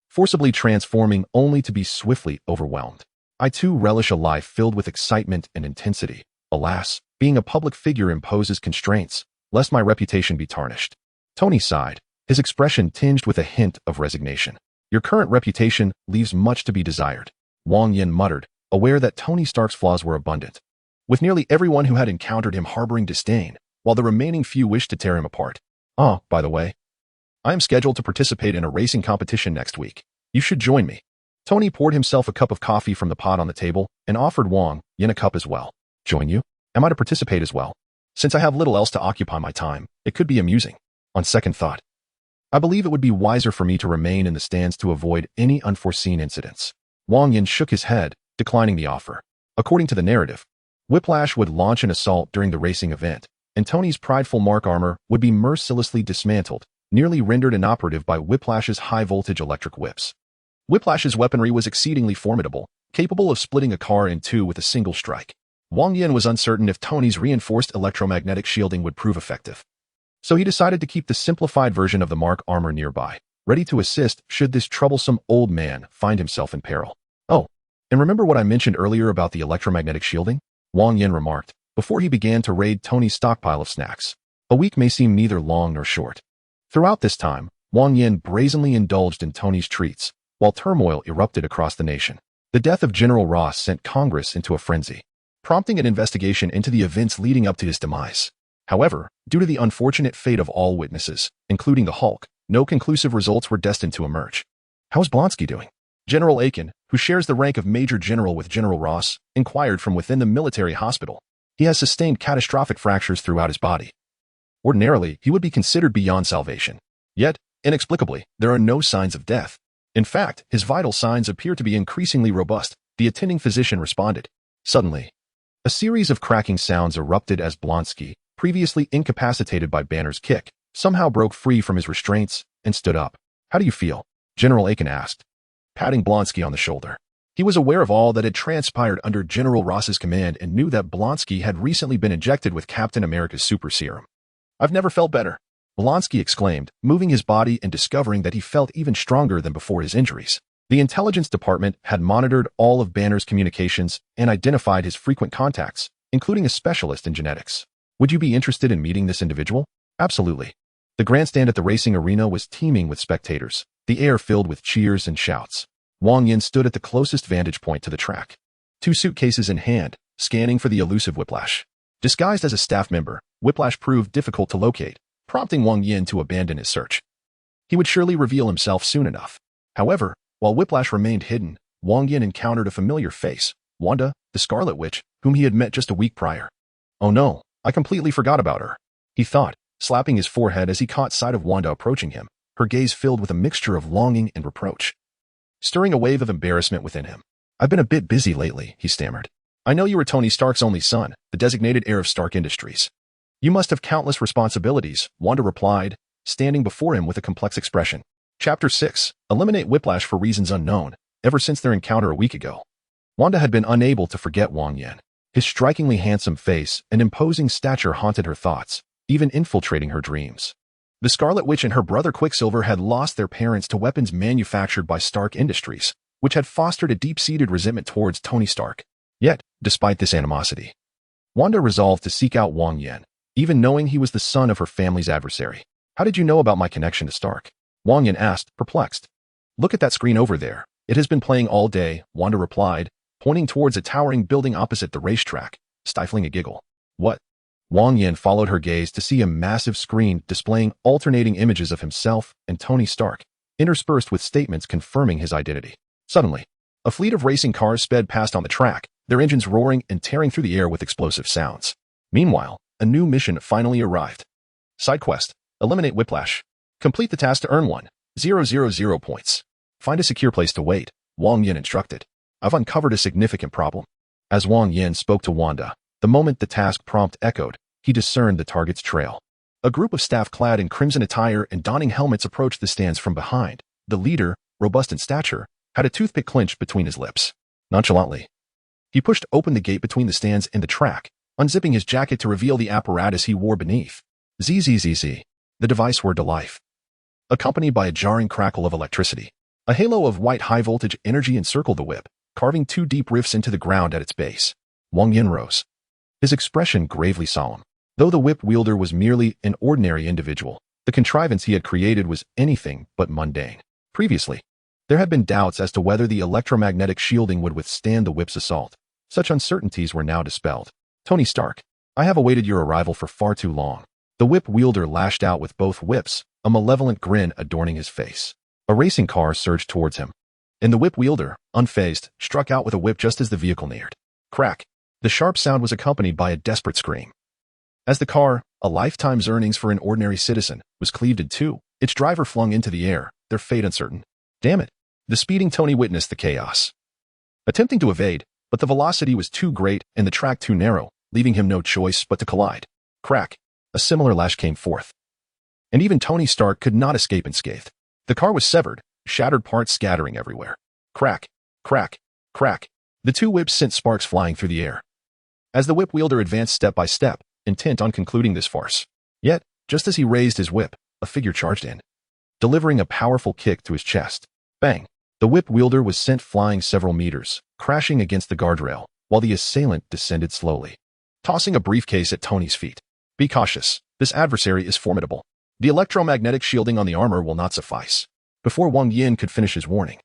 forcibly transforming only to be swiftly overwhelmed. I too relish a life filled with excitement and intensity. Alas, being a public figure imposes constraints, lest my reputation be tarnished. Tony sighed, his expression tinged with a hint of resignation. Your current reputation leaves much to be desired, Wang Yan muttered, aware that Tony Stark's flaws were abundant, with nearly everyone who had encountered him harboring disdain, while the remaining few wished to tear him apart. Oh, by the way, I am scheduled to participate in a racing competition next week. You should join me. Tony poured himself a cup of coffee from the pot on the table and offered Wang Yan a cup as well. Join you? Am I to participate as well? Since I have little else to occupy my time, it could be amusing. On second thought, I believe it would be wiser for me to remain in the stands to avoid any unforeseen incidents. Wang Yan shook his head, declining the offer. According to the narrative, Whiplash would launch an assault during the racing event, and Tony's prideful Mark armor would be mercilessly dismantled, nearly rendered inoperative by Whiplash's high-voltage electric whips. Whiplash's weaponry was exceedingly formidable, capable of splitting a car in two with a single strike. Wang Yan was uncertain if Tony's reinforced electromagnetic shielding would prove effective, so he decided to keep the simplified version of the Mark armor nearby, ready to assist should this troublesome old man find himself in peril. Oh, and remember what I mentioned earlier about the electromagnetic shielding? Wang Yan remarked, before he began to raid Tony's stockpile of snacks. A week may seem neither long nor short. Throughout this time, Wang Yan brazenly indulged in Tony's treats, while turmoil erupted across the nation. The death of General Ross sent Congress into a frenzy, prompting an investigation into the events leading up to his demise. However, due to the unfortunate fate of all witnesses, including the Hulk, no conclusive results were destined to emerge. How's Blonsky doing? General Aiken, who shares the rank of Major General with General Ross, inquired from within the military hospital. He has sustained catastrophic fractures throughout his body. Ordinarily, he would be considered beyond salvation. Yet, inexplicably, there are no signs of death. In fact, his vital signs appear to be increasingly robust, the attending physician responded. Suddenly, A series of cracking sounds erupted as Blonsky, previously incapacitated by Banner's kick, somehow broke free from his restraints and stood up. "How do you feel?" General Aiken asked, patting Blonsky on the shoulder. He was aware of all that had transpired under General Ross's command and knew that Blonsky had recently been injected with Captain America's super serum. "I've never felt better," Blonsky exclaimed, moving his body and discovering that he felt even stronger than before his injuries. The intelligence department had monitored all of Banner's communications and identified his frequent contacts, including a specialist in genetics. "Would you be interested in meeting this individual?" "Absolutely." The grandstand at the racing arena was teeming with spectators, the air filled with cheers and shouts. Wang Yan stood at the closest vantage point to the track, 2 suitcases in hand, scanning for the elusive Whiplash. Disguised as a staff member, Whiplash proved difficult to locate, prompting Wang Yan to abandon his search. He would surely reveal himself soon enough. However, while Whiplash remained hidden, Wang Yan encountered a familiar face, Wanda, the Scarlet Witch, whom he had met just a week prior. "Oh no, I completely forgot about her," he thought, slapping his forehead as he caught sight of Wanda approaching him, her gaze filled with a mixture of longing and reproach, stirring a wave of embarrassment within him. "I've been a bit busy lately," he stammered. "I know you were Tony Stark's only son, the designated heir of Stark Industries. You must have countless responsibilities," Wanda replied, standing before him with a complex expression. Chapter 6. Eliminate Whiplash for reasons unknown. Ever since their encounter a week ago, Wanda had been unable to forget Wang Yan. His strikingly handsome face and imposing stature haunted her thoughts, even infiltrating her dreams. The Scarlet Witch and her brother Quicksilver had lost their parents to weapons manufactured by Stark Industries, which had fostered a deep-seated resentment towards Tony Stark. Yet, despite this animosity, Wanda resolved to seek out Wang Yan, even knowing he was the son of her family's adversary. "How did you know about my connection to Stark?" Wang Yan asked, perplexed. "Look at that screen over there. It has been playing all day," Wanda replied, pointing towards a towering building opposite the racetrack, stifling a giggle. "What?" Wang Yan followed her gaze to see a massive screen displaying alternating images of himself and Tony Stark, interspersed with statements confirming his identity. Suddenly, a fleet of racing cars sped past on the track, their engines roaring and tearing through the air with explosive sounds. Meanwhile, a new mission finally arrived. Side quest: Eliminate Whiplash. Complete the task to earn 1,000 points. Find a secure place to wait, Wang Yan instructed. "I've uncovered a significant problem." As Wang Yan spoke to Wanda, the moment the task prompt echoed, he discerned the target's trail. A group of staff clad in crimson attire and donning helmets approached the stands from behind. The leader, robust in stature, had a toothpick clenched between his lips. Nonchalantly, he pushed open the gate between the stands and the track, unzipping his jacket to reveal the apparatus he wore beneath. Zzz. The device whirred to life, accompanied by a jarring crackle of electricity. A halo of white high-voltage energy encircled the whip, carving 2 deep rifts into the ground at its base. Wang Yan rose, his expression gravely solemn. Though the whip wielder was merely an ordinary individual, the contrivance he had created was anything but mundane. Previously, there had been doubts as to whether the electromagnetic shielding would withstand the whip's assault. Such uncertainties were now dispelled. "Tony Stark, I have awaited your arrival for far too long." The whip wielder lashed out with both whips, a malevolent grin adorning his face. A racing car surged towards him, and the whip wielder, unfazed, struck out with a whip just as the vehicle neared. Crack! The sharp sound was accompanied by a desperate scream. As the car, a lifetime's earnings for an ordinary citizen, was cleaved in two, its driver flung into the air, their fate uncertain. Damn it! The speeding Tony witnessed the chaos, attempting to evade, but the velocity was too great and the track too narrow, leaving him no choice but to collide. Crack! A similar lash came forth, and even Tony Stark could not escape unscathed. The car was severed, shattered parts scattering everywhere. Crack! Crack! Crack! The 2 whips sent sparks flying through the air, as the whip wielder advanced step by step, intent on concluding this farce. Yet, just as he raised his whip, a figure charged in, delivering a powerful kick to his chest. Bang! The whip wielder was sent flying several meters, crashing against the guardrail, while the assailant descended slowly, tossing a briefcase at Tony's feet. "Be cautious. This adversary is formidable. The electromagnetic shielding on the armor will not suffice." Before Wang Yan could finish his warning,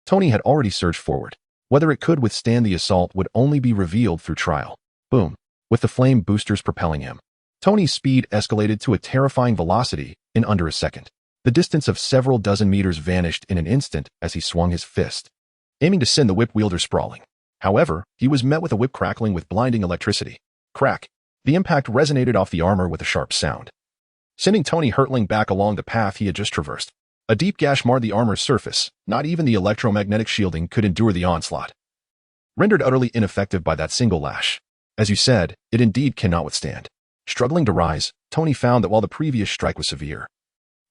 Tony had already surged forward. Whether it could withstand the assault would only be revealed through trial. Boom! With the flame boosters propelling him, Tony's speed escalated to a terrifying velocity in under a second. The distance of several dozen meters vanished in an instant as he swung his fist, aiming to send the whip wielder sprawling. However, he was met with a whip crackling with blinding electricity. Crack! The impact resonated off the armor with a sharp sound, sending Tony hurtling back along the path he had just traversed. A deep gash marred the armor's surface. Not even the electromagnetic shielding could endure the onslaught, rendered utterly ineffective by that single lash. As you said, it indeed cannot withstand. Struggling to rise, Tony found that while the previous strike was severe,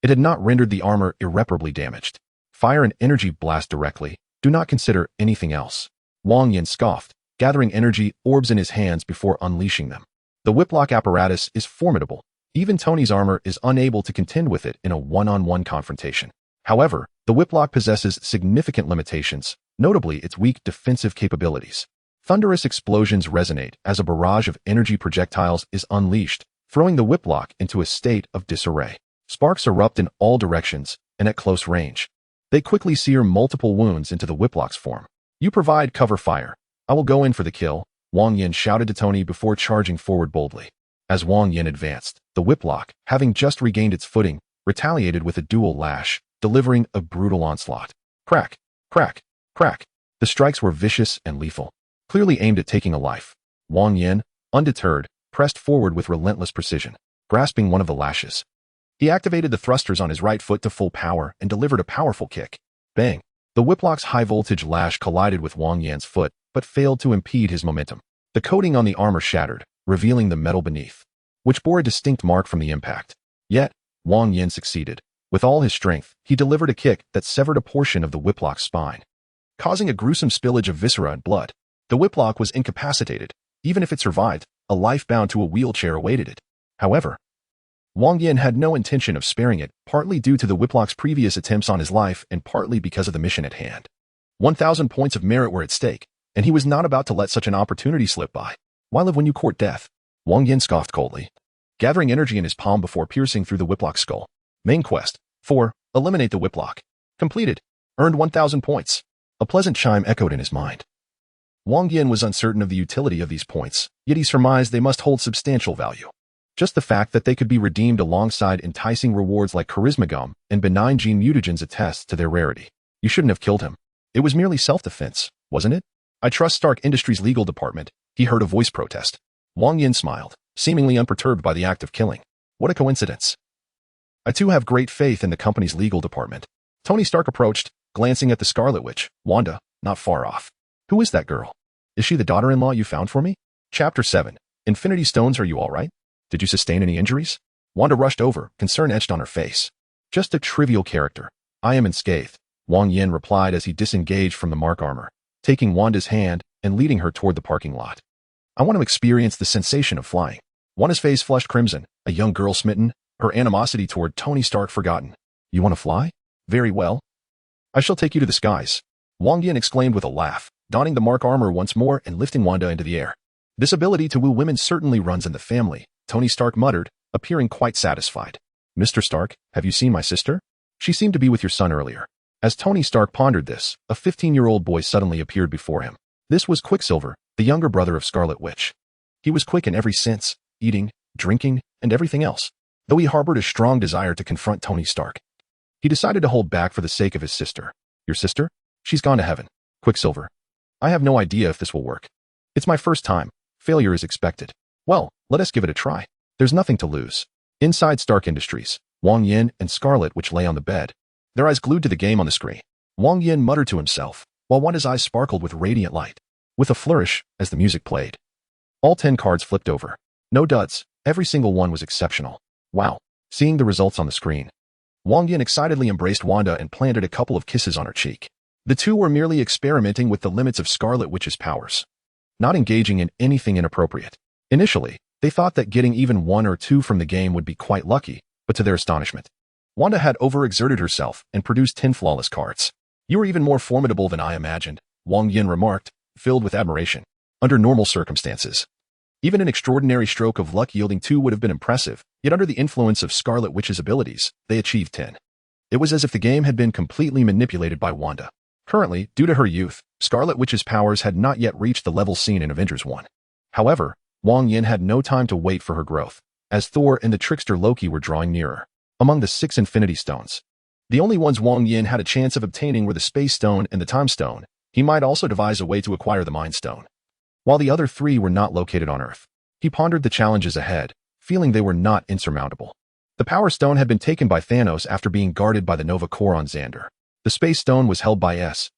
it had not rendered the armor irreparably damaged. Fire and energy blast directly. Do not consider anything else. Wang Yan scoffed, gathering energy orbs in his hands before unleashing them. The whiplock apparatus is formidable. Even Tony's armor is unable to contend with it in a one-on-one confrontation. However, the whiplock possesses significant limitations, notably its weak defensive capabilities. Thunderous explosions resonate as a barrage of energy projectiles is unleashed, throwing the whiplock into a state of disarray. Sparks erupt in all directions and at close range. They quickly sear multiple wounds into the whiplock's form. You provide cover fire. I will go in for the kill, Wang Yan shouted to Tony before charging forward boldly. As Wang Yan advanced, the whiplock, having just regained its footing, retaliated with a dual lash, delivering a brutal onslaught. Crack, crack, crack. The strikes were vicious and lethal, clearly aimed at taking a life. Wang Yan, undeterred, pressed forward with relentless precision, grasping one of the lashes. He activated the thrusters on his right foot to full power and delivered a powerful kick. Bang! The whiplock's high-voltage lash collided with Wang Yan's foot, but failed to impede his momentum. The coating on the armor shattered, revealing the metal beneath, which bore a distinct mark from the impact. Yet, Wang Yan succeeded. With all his strength, he delivered a kick that severed a portion of the whiplock's spine, causing a gruesome spillage of viscera and blood. The whiplock was incapacitated. Even if it survived, a life bound to a wheelchair awaited it. However, Wang Yan had no intention of sparing it, partly due to the whiplock's previous attempts on his life and partly because of the mission at hand. 1,000 points of merit were at stake, and he was not about to let such an opportunity slip by. Why live when you court death? Wang Yan scoffed coldly, gathering energy in his palm before piercing through the whiplock's skull. Main quest: 4. Eliminate the whiplock. Completed. Earned 1,000 points. A pleasant chime echoed in his mind. Wang Yan was uncertain of the utility of these points, yet he surmised they must hold substantial value. Just the fact that they could be redeemed alongside enticing rewards like charisma gum and benign gene mutagens attests to their rarity. You shouldn't have killed him. It was merely self-defense, wasn't it? I trust Stark Industries' legal department, he heard a voice protest. Wang Yan smiled, seemingly unperturbed by the act of killing. What a coincidence. I too have great faith in the company's legal department. Tony Stark approached, glancing at the Scarlet Witch, Wanda, not far off. Who is that girl? Is she the daughter-in-law you found for me? Chapter 7. Infinity Stones, are you all right? Did you sustain any injuries? Wanda rushed over, concern etched on her face. Just a trivial character. I am unscathed, Wang Yan replied as he disengaged from the mark armor, taking Wanda's hand and leading her toward the parking lot. I want to experience the sensation of flying. Wanda's face flushed crimson, a young girl smitten, her animosity toward Tony Stark forgotten. You want to fly? Very well. I shall take you to the skies. Wang Yan exclaimed with a laugh, donning the mark armor once more and lifting Wanda into the air. This ability to woo women certainly runs in the family, Tony Stark muttered, appearing quite satisfied. Mr. Stark, have you seen my sister? She seemed to be with your son earlier. As Tony Stark pondered this, a 15-year-old boy suddenly appeared before him. This was Quicksilver, the younger brother of Scarlet Witch. He was quick in every sense, eating, drinking, and everything else. Though he harbored a strong desire to confront Tony Stark, he decided to hold back for the sake of his sister. Your sister? She's gone to heaven. Quicksilver. I have no idea if this will work. It's my first time. Failure is expected. Well, let us give it a try. There's nothing to lose. Inside Stark Industries, Wang Yan and Scarlet Witch lay on the bed, their eyes glued to the game on the screen. Wang Yan muttered to himself, while Wanda's eyes sparkled with radiant light. With a flourish, as the music played, all 10 cards flipped over. No duds, every single one was exceptional. Wow. Seeing the results on the screen, Wang Yan excitedly embraced Wanda and planted a couple of kisses on her cheek. The two were merely experimenting with the limits of Scarlet Witch's powers, not engaging in anything inappropriate. Initially, they thought that getting even 1 or 2 from the game would be quite lucky, but to their astonishment, Wanda had overexerted herself and produced 10 flawless cards. You are even more formidable than I imagined, Wang Yan remarked, filled with admiration. Under normal circumstances, even an extraordinary stroke of luck yielding 2 would have been impressive, yet under the influence of Scarlet Witch's abilities, they achieved 10. It was as if the game had been completely manipulated by Wanda. Currently, due to her youth, Scarlet Witch's powers had not yet reached the level seen in Avengers 1. However, Wang Yan had no time to wait for her growth, as Thor and the trickster Loki were drawing nearer. Among the 6 Infinity Stones, the only ones Wang Yan had a chance of obtaining were the Space Stone and the Time Stone. He might also devise a way to acquire the Mind Stone. While the other 3 were not located on Earth, he pondered the challenges ahead, feeling they were not insurmountable. The Power Stone had been taken by Thanos after being guarded by the Nova Corps on Xandar. The Space Stone was held by S.H.I.E.L.D.,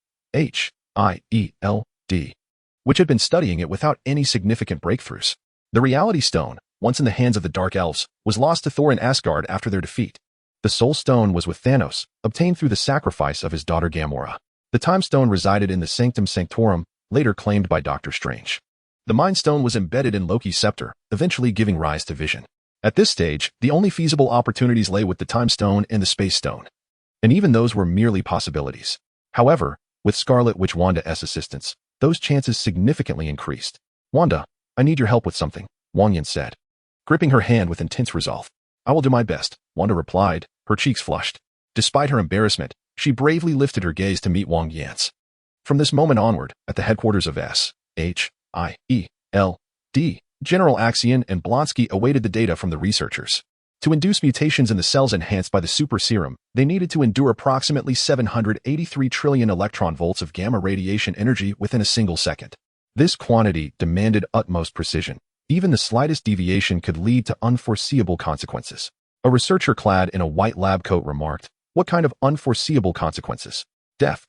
which had been studying it without any significant breakthroughs. The Reality Stone, once in the hands of the Dark Elves, was lost to Thor and Asgard after their defeat. The Soul Stone was with Thanos, obtained through the sacrifice of his daughter Gamora. The Time Stone resided in the Sanctum Sanctorum, later claimed by Doctor Strange. The Mind Stone was embedded in Loki's scepter, eventually giving rise to Vision. At this stage, the only feasible opportunities lay with the Time Stone and the Space Stone. And even those were merely possibilities. However, with Scarlet Witch Wanda's assistance, those chances significantly increased. "Wanda, I need your help with something," Wang Yan said, gripping her hand with intense resolve. "I will do my best," Wanda replied, her cheeks flushed. Despite her embarrassment, she bravely lifted her gaze to meet Wang Yan's. From this moment onward, at the headquarters of SHIELD, General Axion and Blonsky awaited the data from the researchers. To induce mutations in the cells enhanced by the super serum, they needed to endure approximately 783 trillion electron volts of gamma radiation energy within a single second. This quantity demanded utmost precision. Even the slightest deviation could lead to unforeseeable consequences. A researcher clad in a white lab coat remarked, "What kind of unforeseeable consequences?" "Death,"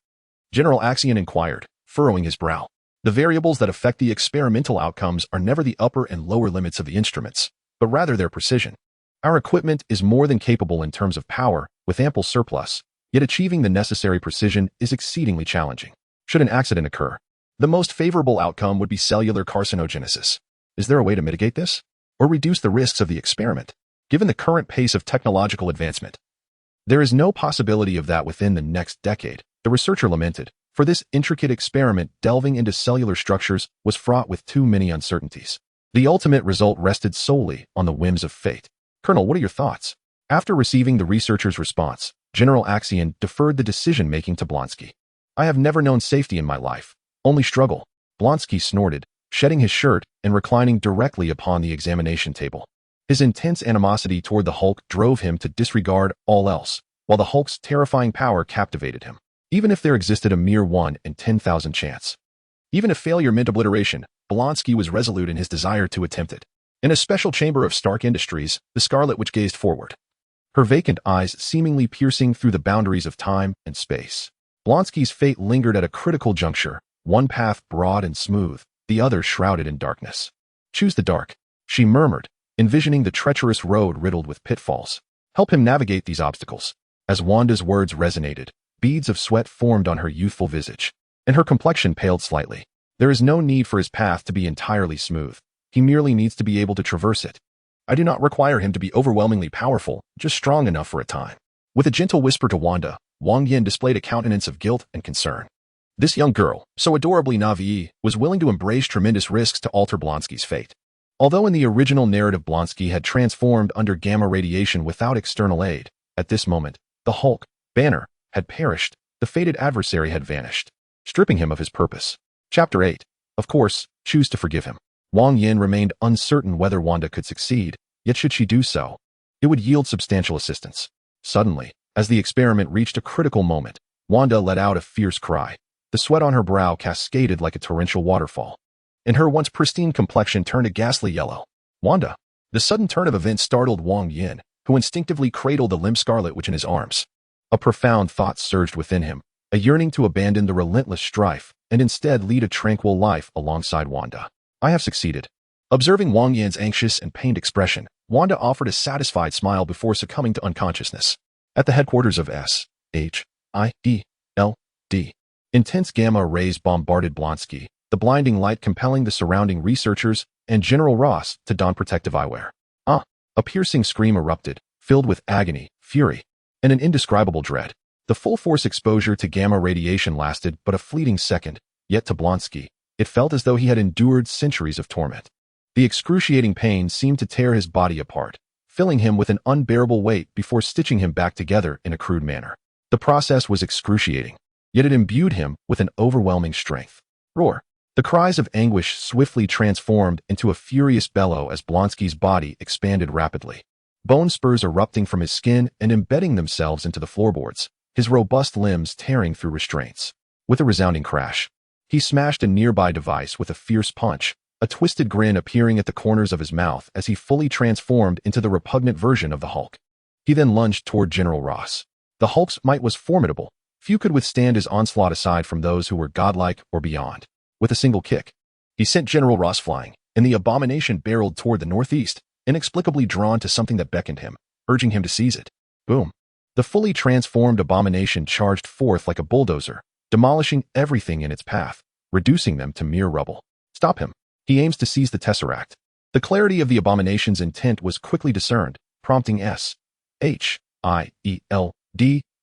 General Axion inquired, furrowing his brow. "The variables that affect the experimental outcomes are never the upper and lower limits of the instruments, but rather their precision. Our equipment is more than capable in terms of power, with ample surplus, yet achieving the necessary precision is exceedingly challenging. Should an accident occur, the most favorable outcome would be cellular carcinogenesis. Is there a way to mitigate this? Or reduce the risks of the experiment? Given the current pace of technological advancement, there is no possibility of that within the next decade," the researcher lamented. For this intricate experiment delving into cellular structures was fraught with too many uncertainties. The ultimate result rested solely on the whims of fate. "Colonel, what are your thoughts?" After receiving the researcher's response, General Axion deferred the decision-making to Blonsky. "I have never known safety in my life, only struggle," Blonsky snorted, shedding his shirt and reclining directly upon the examination table. His intense animosity toward the Hulk drove him to disregard all else, while the Hulk's terrifying power captivated him. Even if there existed a mere 1 in 10,000 chance. Even if failure meant obliteration, Blonsky was resolute in his desire to attempt it. In a special chamber of Stark Industries, the Scarlet Witch gazed forward, her vacant eyes seemingly piercing through the boundaries of time and space. Blonsky's fate lingered at a critical juncture, one path broad and smooth, the other shrouded in darkness. "Choose the dark," she murmured, envisioning the treacherous road riddled with pitfalls. "Help him navigate these obstacles." As Wanda's words resonated, beads of sweat formed on her youthful visage, and her complexion paled slightly. There is no need for his path to be entirely smooth. He merely needs to be able to traverse it. I do not require him to be overwhelmingly powerful, just strong enough for a time. With a gentle whisper to Wanda, Wang Yan displayed a countenance of guilt and concern. This young girl, so adorably naive, was willing to embrace tremendous risks to alter Blonsky's fate. Although in the original narrative Blonsky had transformed under gamma radiation without external aid, at this moment, the Hulk, Banner, had perished, the fated adversary had vanished, stripping him of his purpose. Chapter 8. Of course, choose to forgive him. Wang Yan remained uncertain whether Wanda could succeed, yet should she do so, it would yield substantial assistance. Suddenly, as the experiment reached a critical moment, Wanda let out a fierce cry. The sweat on her brow cascaded like a torrential waterfall, and her once pristine complexion turned a ghastly yellow. "Wanda!" The sudden turn of events startled Wang Yan, who instinctively cradled the limp Scarlet Witch in his arms. A profound thought surged within him, a yearning to abandon the relentless strife and instead lead a tranquil life alongside Wanda. "I have succeeded." Observing Wang Yan's anxious and pained expression, Wanda offered a satisfied smile before succumbing to unconsciousness. At the headquarters of SHIELD, intense gamma rays bombarded Blonsky, the blinding light compelling the surrounding researchers and General Ross to don protective eyewear. A piercing scream erupted, filled with agony, fury, and an indescribable dread. The full-force exposure to gamma radiation lasted but a fleeting second, yet to Blonsky, it felt as though he had endured centuries of torment. The excruciating pain seemed to tear his body apart, filling him with an unbearable weight before stitching him back together in a crude manner. The process was excruciating, yet it imbued him with an overwhelming strength. Roar! The cries of anguish swiftly transformed into a furious bellow as Blonsky's body expanded rapidly. Bone spurs erupting from his skin and embedding themselves into the floorboards, his robust limbs tearing through restraints. With a resounding crash, he smashed a nearby device with a fierce punch, a twisted grin appearing at the corners of his mouth as he fully transformed into the repugnant version of the Hulk. He then lunged toward General Ross. The Hulk's might was formidable. Few could withstand his onslaught aside from those who were godlike or beyond. With a single kick, He sent General Ross flying, and the abomination barreled toward the northeast, inexplicably drawn to something that beckoned him, urging him to seize it. Boom. The fully transformed abomination charged forth like a bulldozer, demolishing everything in its path, reducing them to mere rubble. Stop him. He aims to seize the Tesseract. The clarity of the abomination's intent was quickly discerned, prompting S.H.I.E.L.D.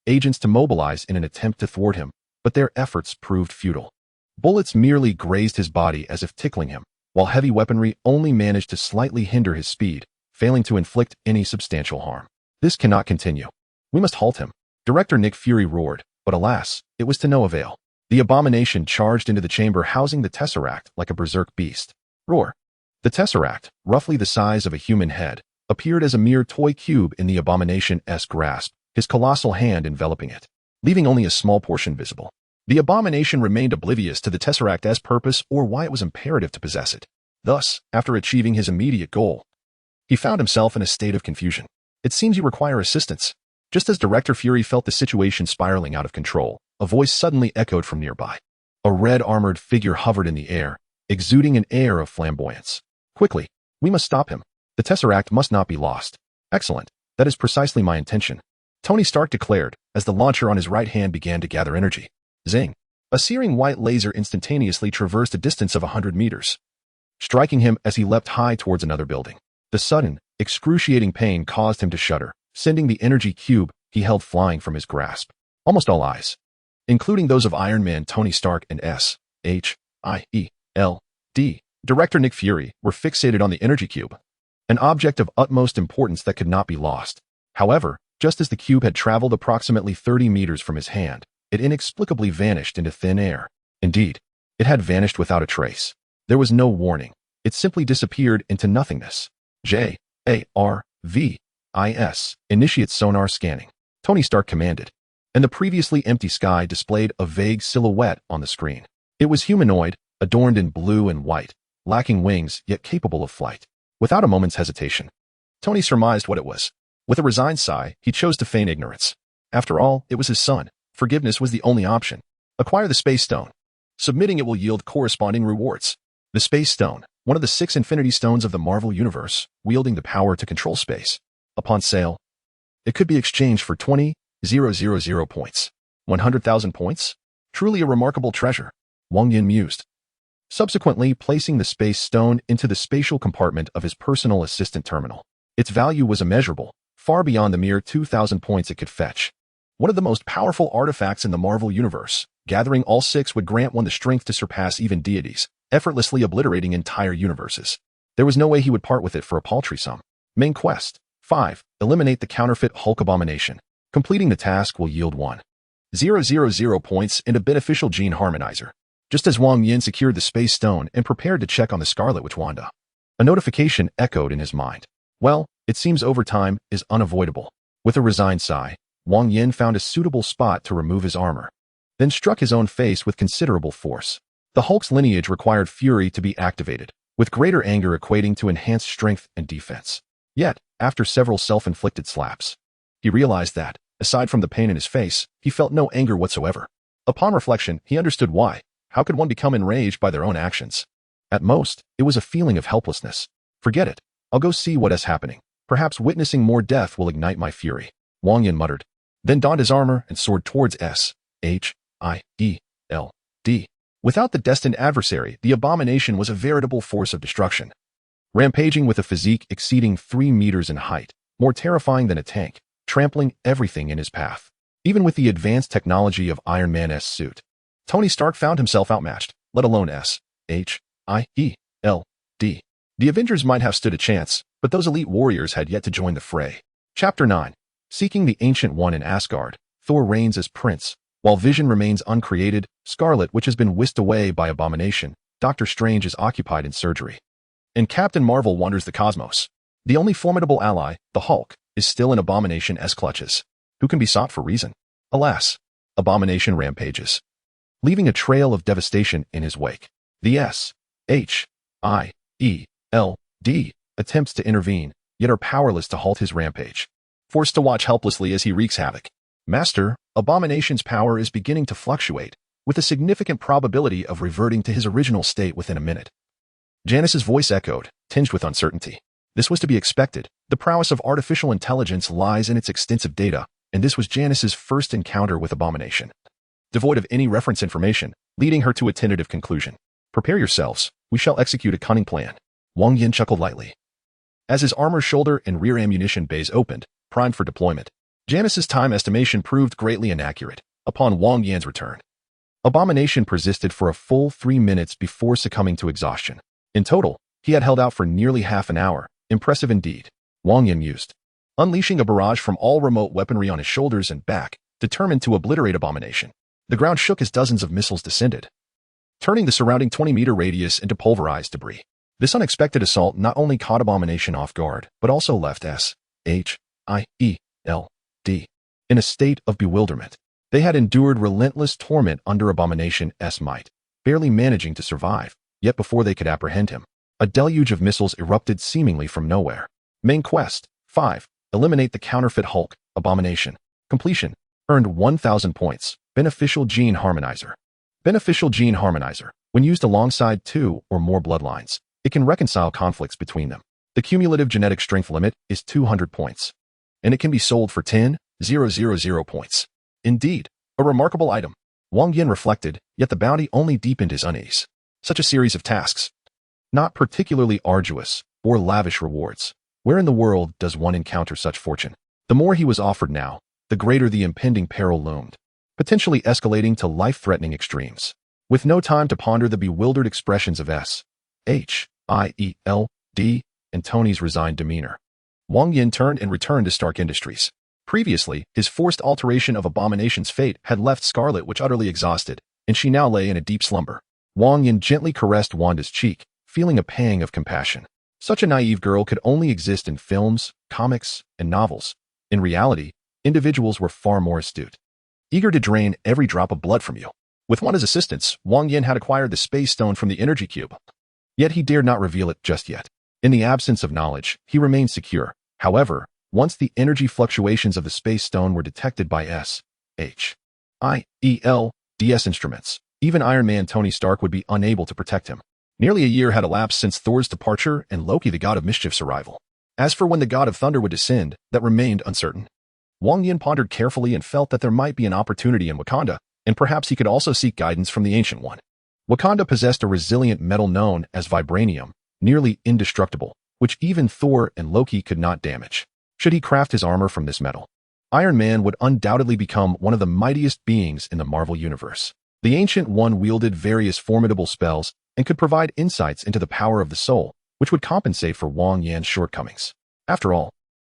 agents to mobilize in an attempt to thwart him, but their efforts proved futile. Bullets merely grazed his body as if tickling him, while heavy weaponry only managed to slightly hinder his speed, failing to inflict any substantial harm. This cannot continue. We must halt him. Director Nick Fury roared, but alas, it was to no avail. The abomination charged into the chamber housing the Tesseract like a berserk beast. Roar. The Tesseract, roughly the size of a human head, appeared as a mere toy cube in the abomination's grasp, his colossal hand enveloping it, leaving only a small portion visible. The abomination remained oblivious to the Tesseract's purpose or why it was imperative to possess it. Thus, after achieving his immediate goal, he found himself in a state of confusion. It seems you require assistance. Just as Director Fury felt the situation spiraling out of control, a voice suddenly echoed from nearby. A red armored figure hovered in the air, exuding an air of flamboyance. Quickly, we must stop him. The Tesseract must not be lost. Excellent. That is precisely my intention, Tony Stark declared, as the launcher on his right hand began to gather energy. Zing. A searing white laser instantaneously traversed a distance of 100 meters, striking him as he leapt high towards another building. The sudden, excruciating pain caused him to shudder, sending the energy cube he held flying from his grasp. Almost all eyes, including those of Iron Man Tony Stark and S.H.I.E.L.D. Director Nick Fury, were fixated on the energy cube, an object of utmost importance that could not be lost. However, just as the cube had traveled approximately 30 meters from his hand, it inexplicably vanished into thin air. Indeed, it had vanished without a trace. There was no warning. It simply disappeared into nothingness. J.A.R.V.I.S. Initiate sonar scanning, Tony Stark commanded, and the previously empty sky displayed a vague silhouette on the screen. It was humanoid, adorned in blue and white, lacking wings yet capable of flight. Without a moment's hesitation, Tony surmised what it was. With a resigned sigh, he chose to feign ignorance. After all, it was his son. Forgiveness was the only option. Acquire the Space Stone. Submitting it will yield corresponding rewards. The Space Stone, one of the 6 Infinity Stones of the Marvel Universe, wielding the power to control space. Upon sale, it could be exchanged for 20,000 points. 100,000 points? Truly a remarkable treasure, Wang Yan mused, subsequently placing the Space Stone into the spatial compartment of his personal assistant terminal. Its value was immeasurable, far beyond the mere 2,000 points it could fetch. One of the most powerful artifacts in the Marvel Universe, gathering all 6 would grant one the strength to surpass even deities, effortlessly obliterating entire universes. There was no way he would part with it for a paltry sum. Main quest. 5. Eliminate the counterfeit Hulk abomination. Completing the task will yield 1,000 points and a beneficial gene harmonizer. Just as Wang Yan secured the Space Stone and prepared to check on the Scarlet Witch Wanda, a notification echoed in his mind. Well, it seems overtime is unavoidable. With a resigned sigh, Wang Yan found a suitable spot to remove his armor, then struck his own face with considerable force. The Hulk's lineage required fury to be activated, with greater anger equating to enhanced strength and defense. Yet, after several self-inflicted slaps, he realized that, aside from the pain in his face, he felt no anger whatsoever. Upon reflection, he understood why. How could one become enraged by their own actions? At most, it was a feeling of helplessness. Forget it. I'll go see what is happening. Perhaps witnessing more death will ignite my fury, Wang Yan muttered, then donned his armor and soared towards S.H.I.E.L.D. Without the destined adversary, the abomination was a veritable force of destruction, rampaging with a physique exceeding 3 meters in height, more terrifying than a tank, trampling everything in his path. Even with the advanced technology of Iron Man's suit, Tony Stark found himself outmatched, let alone S.H.I.E.L.D. The Avengers might have stood a chance, but those elite warriors had yet to join the fray. Chapter 9. Seeking the Ancient One in Asgard, Thor reigns as prince. While Vision remains uncreated, Scarlet Witch has been whisked away by Abomination, Doctor Strange is occupied in surgery, and Captain Marvel wanders the cosmos. The only formidable ally, the Hulk, is still in Abomination's clutches, who can be sought for reason. Alas, Abomination rampages, leaving a trail of devastation in his wake. The S.H.I.E.L.D. attempts to intervene, yet are powerless to halt his rampage, forced to watch helplessly as he wreaks havoc. Master, Abomination's power is beginning to fluctuate. with a significant probability of reverting to his original state within a minute. Janice's voice echoed, tinged with uncertainty. This was to be expected. The prowess of artificial intelligence lies in its extensive data, and this was Janice's first encounter with Abomination. Devoid of any reference information, leading her to a tentative conclusion. Prepare yourselves, we shall execute a cunning plan. Wang Yan chuckled lightly. As his armor shoulder and rear ammunition bays opened, primed for deployment, Janice's time estimation proved greatly inaccurate. Upon Wang Yan's return, Abomination persisted for a full 3 minutes before succumbing to exhaustion. In total, he had held out for nearly half an hour. Impressive indeed, Wang Yan mused, unleashing a barrage from all remote weaponry on his shoulders and back, determined to obliterate Abomination. The ground shook as dozens of missiles descended, turning the surrounding 20-meter radius into pulverized debris. This unexpected assault not only caught Abomination off guard, but also left S.H.I.E.L.D. in a state of bewilderment. They had endured relentless torment under Abomination's might, barely managing to survive, yet before they could apprehend him, a deluge of missiles erupted seemingly from nowhere. Main Quest 5. Eliminate the counterfeit Hulk, Abomination. Completion. Earned 1,000 points. Beneficial Gene Harmonizer. Beneficial Gene Harmonizer. When used alongside 2 or more bloodlines, it can reconcile conflicts between them. The cumulative genetic strength limit is 200 points, and it can be sold for 10,000 points. Indeed, a remarkable item. Wang Yan reflected, yet the bounty only deepened his unease. Such a series of tasks, not particularly arduous or lavish rewards. Where in the world does one encounter such fortune? The more he was offered now, the greater the impending peril loomed, potentially escalating to life-threatening extremes. With no time to ponder the bewildered expressions of S.H.I.E.L.D. and Tony's resigned demeanor, Wang Yan turned and returned to Stark Industries. Previously, his forced alteration of Abomination's fate had left Scarlet Witch utterly exhausted, and she now lay in a deep slumber. Wang Yan gently caressed Wanda's cheek, feeling a pang of compassion. Such a naive girl could only exist in films, comics, and novels. In reality, individuals were far more astute, eager to drain every drop of blood from you. With Wanda's assistance, Wang Yan had acquired the Space Stone from the Energy Cube. Yet he dared not reveal it just yet. In the absence of knowledge, he remained secure. However, once the energy fluctuations of the Space Stone were detected by S.H.I.E.L.D.'s instruments, even Iron Man Tony Stark would be unable to protect him. Nearly a year had elapsed since Thor's departure and Loki the God of Mischief's arrival. As for when the God of Thunder would descend, that remained uncertain. Wang Yan pondered carefully and felt that there might be an opportunity in Wakanda, and perhaps he could also seek guidance from the Ancient One. Wakanda possessed a resilient metal known as vibranium, nearly indestructible, which even Thor and Loki could not damage. Should he craft his armor from this metal, Iron Man would undoubtedly become one of the mightiest beings in the Marvel Universe. The Ancient One wielded various formidable spells and could provide insights into the power of the soul, which would compensate for Wang Yan's shortcomings. After all,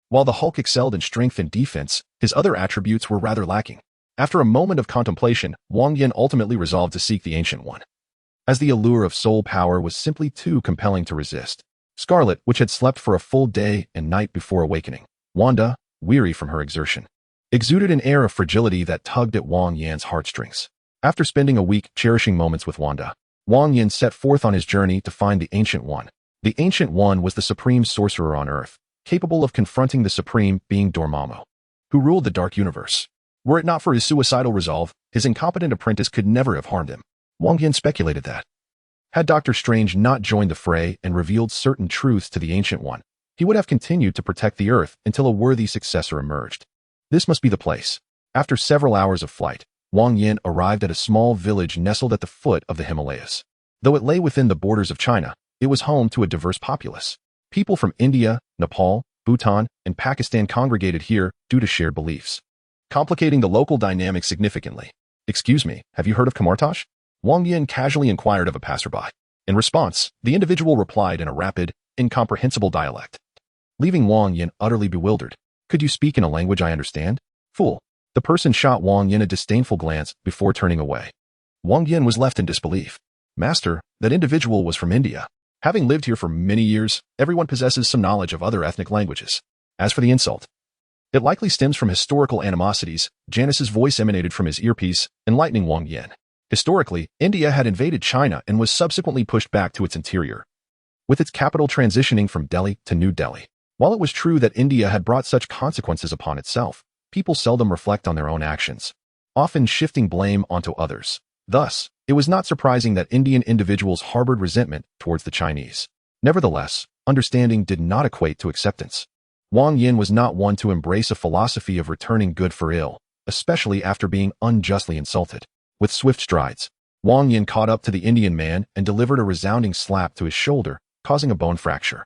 while the Hulk excelled in strength and defense, his other attributes were rather lacking. After a moment of contemplation, Wang Yan ultimately resolved to seek the Ancient One, as the allure of soul power was simply too compelling to resist. Scarlet, which had slept for a full day and night before awakening, Wanda, weary from her exertion, exuded an air of fragility that tugged at Wang Yan's heartstrings. After spending a week cherishing moments with Wanda, Wang Yan set forth on his journey to find the Ancient One. The Ancient One was the supreme sorcerer on Earth, capable of confronting the supreme being Dormammu, who ruled the Dark Universe. Were it not for his suicidal resolve, his incompetent apprentice could never have harmed him. Wang Yan speculated that, had Doctor Strange not joined the fray and revealed certain truths to the Ancient One, he would have continued to protect the Earth until a worthy successor emerged. This must be the place. After several hours of flight, Wang Yan arrived at a small village nestled at the foot of the Himalayas. Though it lay within the borders of China, it was home to a diverse populace. People from India, Nepal, Bhutan, and Pakistan congregated here due to shared beliefs, complicating the local dynamics significantly. "Excuse me, have you heard of Kamartosh?" Wang Yan casually inquired of a passerby. In response, the individual replied in a rapid, incomprehensible dialect, leaving Wang Yan utterly bewildered. "Could you speak in a language I understand?" "Fool." The person shot Wang Yan a disdainful glance before turning away. Wang Yan was left in disbelief. "Master, that individual was from India. Having lived here for many years, everyone possesses some knowledge of other ethnic languages. As for the insult, it likely stems from historical animosities." Janice's voice emanated from his earpiece, enlightening Wang Yan. Historically, India had invaded China and was subsequently pushed back to its interior, with its capital transitioning from Delhi to New Delhi. While it was true that India had brought such consequences upon itself, people seldom reflect on their own actions, often shifting blame onto others. Thus, it was not surprising that Indian individuals harbored resentment towards the Chinese. Nevertheless, understanding did not equate to acceptance. Wang Yan was not one to embrace a philosophy of returning good for ill, especially after being unjustly insulted. With swift strides, Wang Yan caught up to the Indian man and delivered a resounding slap to his shoulder, causing a bone fracture.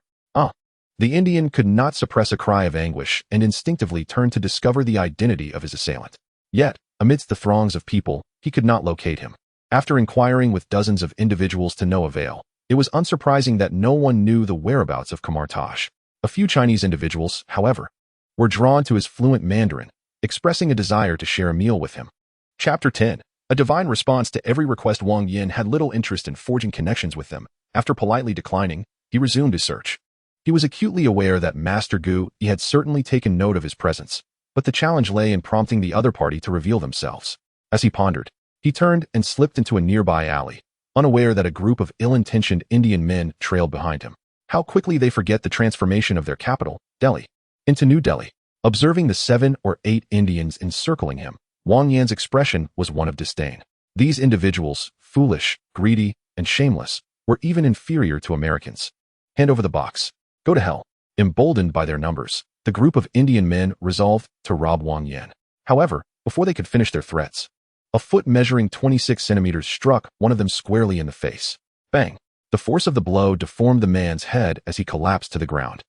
The Indian could not suppress a cry of anguish and instinctively turned to discover the identity of his assailant. Yet, amidst the throngs of people, he could not locate him. After inquiring with dozens of individuals to no avail, it was unsurprising that no one knew the whereabouts of Kamartaj. A few Chinese individuals, however, were drawn to his fluent Mandarin, expressing a desire to share a meal with him. Chapter 10. A divine response to every request. Wang Yan had little interest in forging connections with them. After politely declining, he resumed his search. He was acutely aware that Master Gu Yi had certainly taken note of his presence, but the challenge lay in prompting the other party to reveal themselves. As he pondered, he turned and slipped into a nearby alley, unaware that a group of ill-intentioned Indian men trailed behind him. How quickly they forget the transformation of their capital, Delhi, into New Delhi. Observing the 7 or 8 Indians encircling him, Wang Yan's expression was one of disdain. These individuals, foolish, greedy, and shameless, were even inferior to Americans. Hand over the box. Go to hell. Emboldened by their numbers, the group of Indian men resolved to rob Wang Yan. However, before they could finish their threats, a foot measuring 26 centimeters struck one of them squarely in the face. Bang! The force of the blow deformed the man's head as he collapsed to the ground.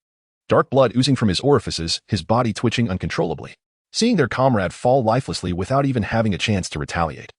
Dark blood oozing from his orifices, his body twitching uncontrollably. Seeing their comrade fall lifelessly without even having a chance to retaliate,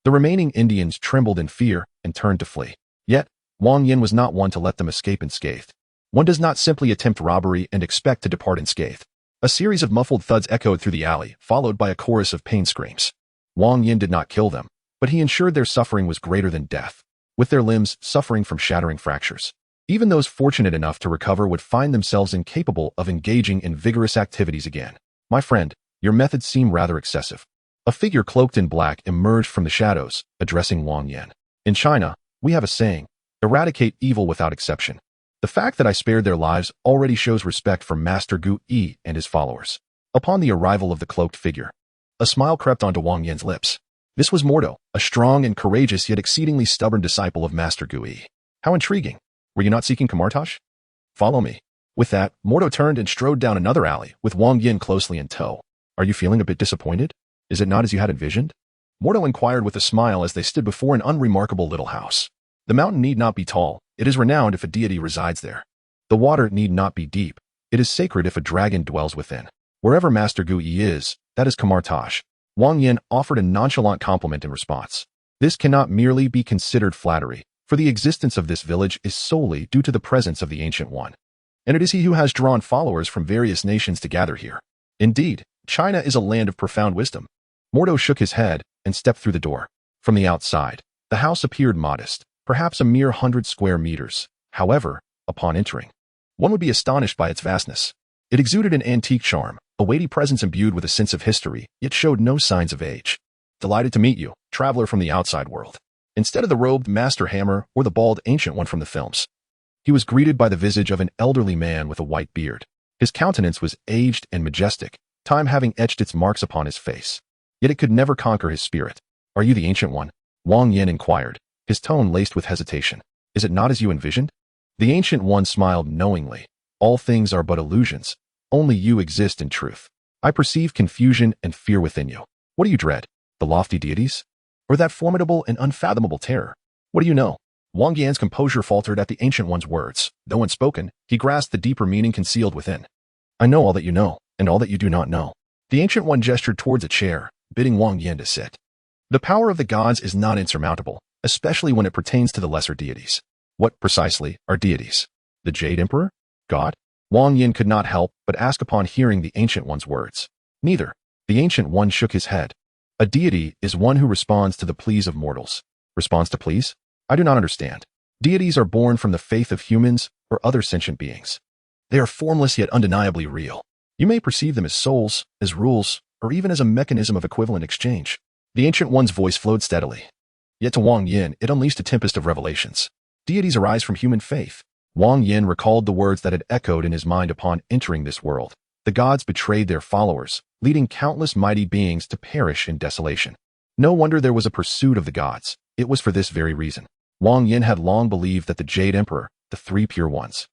the remaining Indians trembled in fear and turned to flee. Yet, Wang Yan was not one to let them escape unscathed. One does not simply attempt robbery and expect to depart unscathed. A series of muffled thuds echoed through the alley, followed by a chorus of pain screams. Wang Yan did not kill them, but he ensured their suffering was greater than death, with their limbs suffering from shattering fractures. Even those fortunate enough to recover would find themselves incapable of engaging in vigorous activities again. My friend, your methods seem rather excessive. A figure cloaked in black emerged from the shadows, addressing Wang Yan. In China, we have a saying, eradicate evil without exception. The fact that I spared their lives already shows respect for Master Gu Yi and his followers. Upon the arrival of the cloaked figure, a smile crept onto Wang Yan's lips. This was Mordo, a strong and courageous yet exceedingly stubborn disciple of Master Gu Yi. How intriguing. Were you not seeking Kamartaj? Follow me. With that, Mordo turned and strode down another alley, with Wang Yan closely in tow. Are you feeling a bit disappointed? Is it not as you had envisioned? Mordo inquired with a smile as they stood before an unremarkable little house. The mountain need not be tall. It is renowned if a deity resides there. The water need not be deep. It is sacred if a dragon dwells within. Wherever Master Gu Yi is, that is Kamartaj. Wang Yan offered a nonchalant compliment in response. This cannot merely be considered flattery, for the existence of this village is solely due to the presence of the Ancient One. And it is he who has drawn followers from various nations to gather here. Indeed, China is a land of profound wisdom. Mordo shook his head and stepped through the door. From the outside, the house appeared modest, perhaps a mere 100 square meters. However, upon entering, one would be astonished by its vastness. It exuded an antique charm, a weighty presence imbued with a sense of history, yet showed no signs of age. Delighted to meet you, traveler from the outside world. Instead of the robed Master Hammer or the bald Ancient One from the films, he was greeted by the visage of an elderly man with a white beard. His countenance was aged and majestic, time having etched its marks upon his face. Yet it could never conquer his spirit. Are you the Ancient One? Wang Yan inquired, his tone laced with hesitation. Is it not as you envisioned? The Ancient One smiled knowingly. All things are but illusions. Only you exist in truth. I perceive confusion and fear within you. What do you dread? The lofty deities? Or that formidable and unfathomable terror? What do you know? Wang Yan's composure faltered at the Ancient One's words. Though unspoken, he grasped the deeper meaning concealed within. I know all that you know, and all that you do not know. The Ancient One gestured towards a chair, bidding Wang Yan to sit. The power of the gods is not insurmountable, especially when it pertains to the lesser deities. What, precisely, are deities? The Jade Emperor? God? Wang Yan could not help but ask upon hearing the Ancient One's words. Neither. The Ancient One shook his head. A deity is one who responds to the pleas of mortals. Responds to pleas? I do not understand. Deities are born from the faith of humans or other sentient beings. They are formless yet undeniably real. You may perceive them as souls, as rules, or even as a mechanism of equivalent exchange. The Ancient One's voice flowed steadily. Yet to Wang Yan, it unleashed a tempest of revelations. Deities arise from human faith. Wang Yan recalled the words that had echoed in his mind upon entering this world. The gods betrayed their followers, leading countless mighty beings to perish in desolation. No wonder there was a pursuit of the gods. It was for this very reason. Wang Yan had long believed that the Jade Emperor, the three pure ones,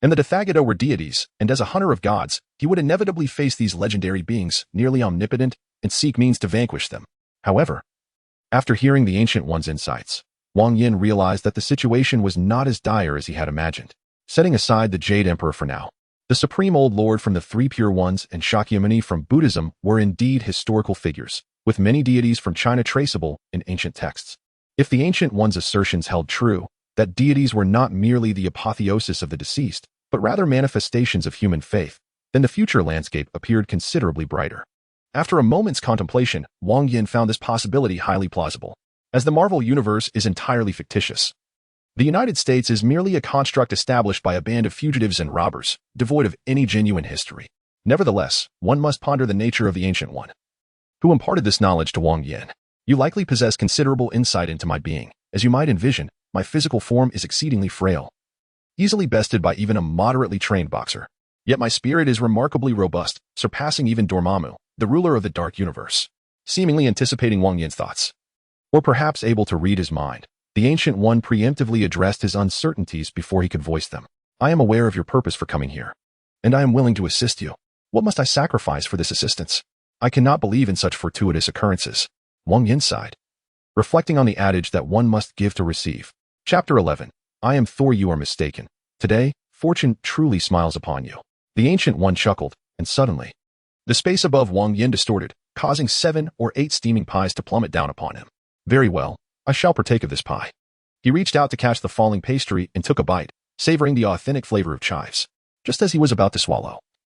and the Dathagata were deities, and as a hunter of gods, he would inevitably face these legendary beings, nearly omnipotent, and seek means to vanquish them. However, after hearing the Ancient One's insights, Wang Yan realized that the situation was not as dire as he had imagined. Setting aside the Jade Emperor for now, the Supreme Old Lord from the Three Pure Ones and Shakyamuni from Buddhism were indeed historical figures, with many deities from China traceable in ancient texts. If the Ancient One's assertions held true, that deities were not merely the apotheosis of the deceased, but rather manifestations of human faith, then the future landscape appeared considerably brighter. After a moment's contemplation, Wang Yan found this possibility highly plausible. As the Marvel Universe is entirely fictitious, the United States is merely a construct established by a band of fugitives and robbers, devoid of any genuine history. Nevertheless, one must ponder the nature of the Ancient One, who imparted this knowledge to Wang Yan. You likely possess considerable insight into my being. As you might envision, my physical form is exceedingly frail, easily bested by even a moderately trained boxer. Yet my spirit is remarkably robust, surpassing even Dormammu, the ruler of the Dark Universe. Seemingly anticipating Wang Yan's thoughts, or perhaps able to read his mind, the Ancient One preemptively addressed his uncertainties before he could voice them. I am aware of your purpose for coming here, and I am willing to assist you. What must I sacrifice for this assistance? I cannot believe in such fortuitous occurrences. Wang Yan sighed, reflecting on the adage that one must give to receive. Chapter 11. I am Thor, you are mistaken. Today, fortune truly smiles upon you. The Ancient One chuckled, and suddenly, the space above Wang Yan distorted, causing 7 or 8 steaming pies to plummet down upon him. Very well, I shall partake of this pie. He reached out to catch the falling pastry and took a bite, savoring the authentic flavor of chives. Just as he was about to swallow,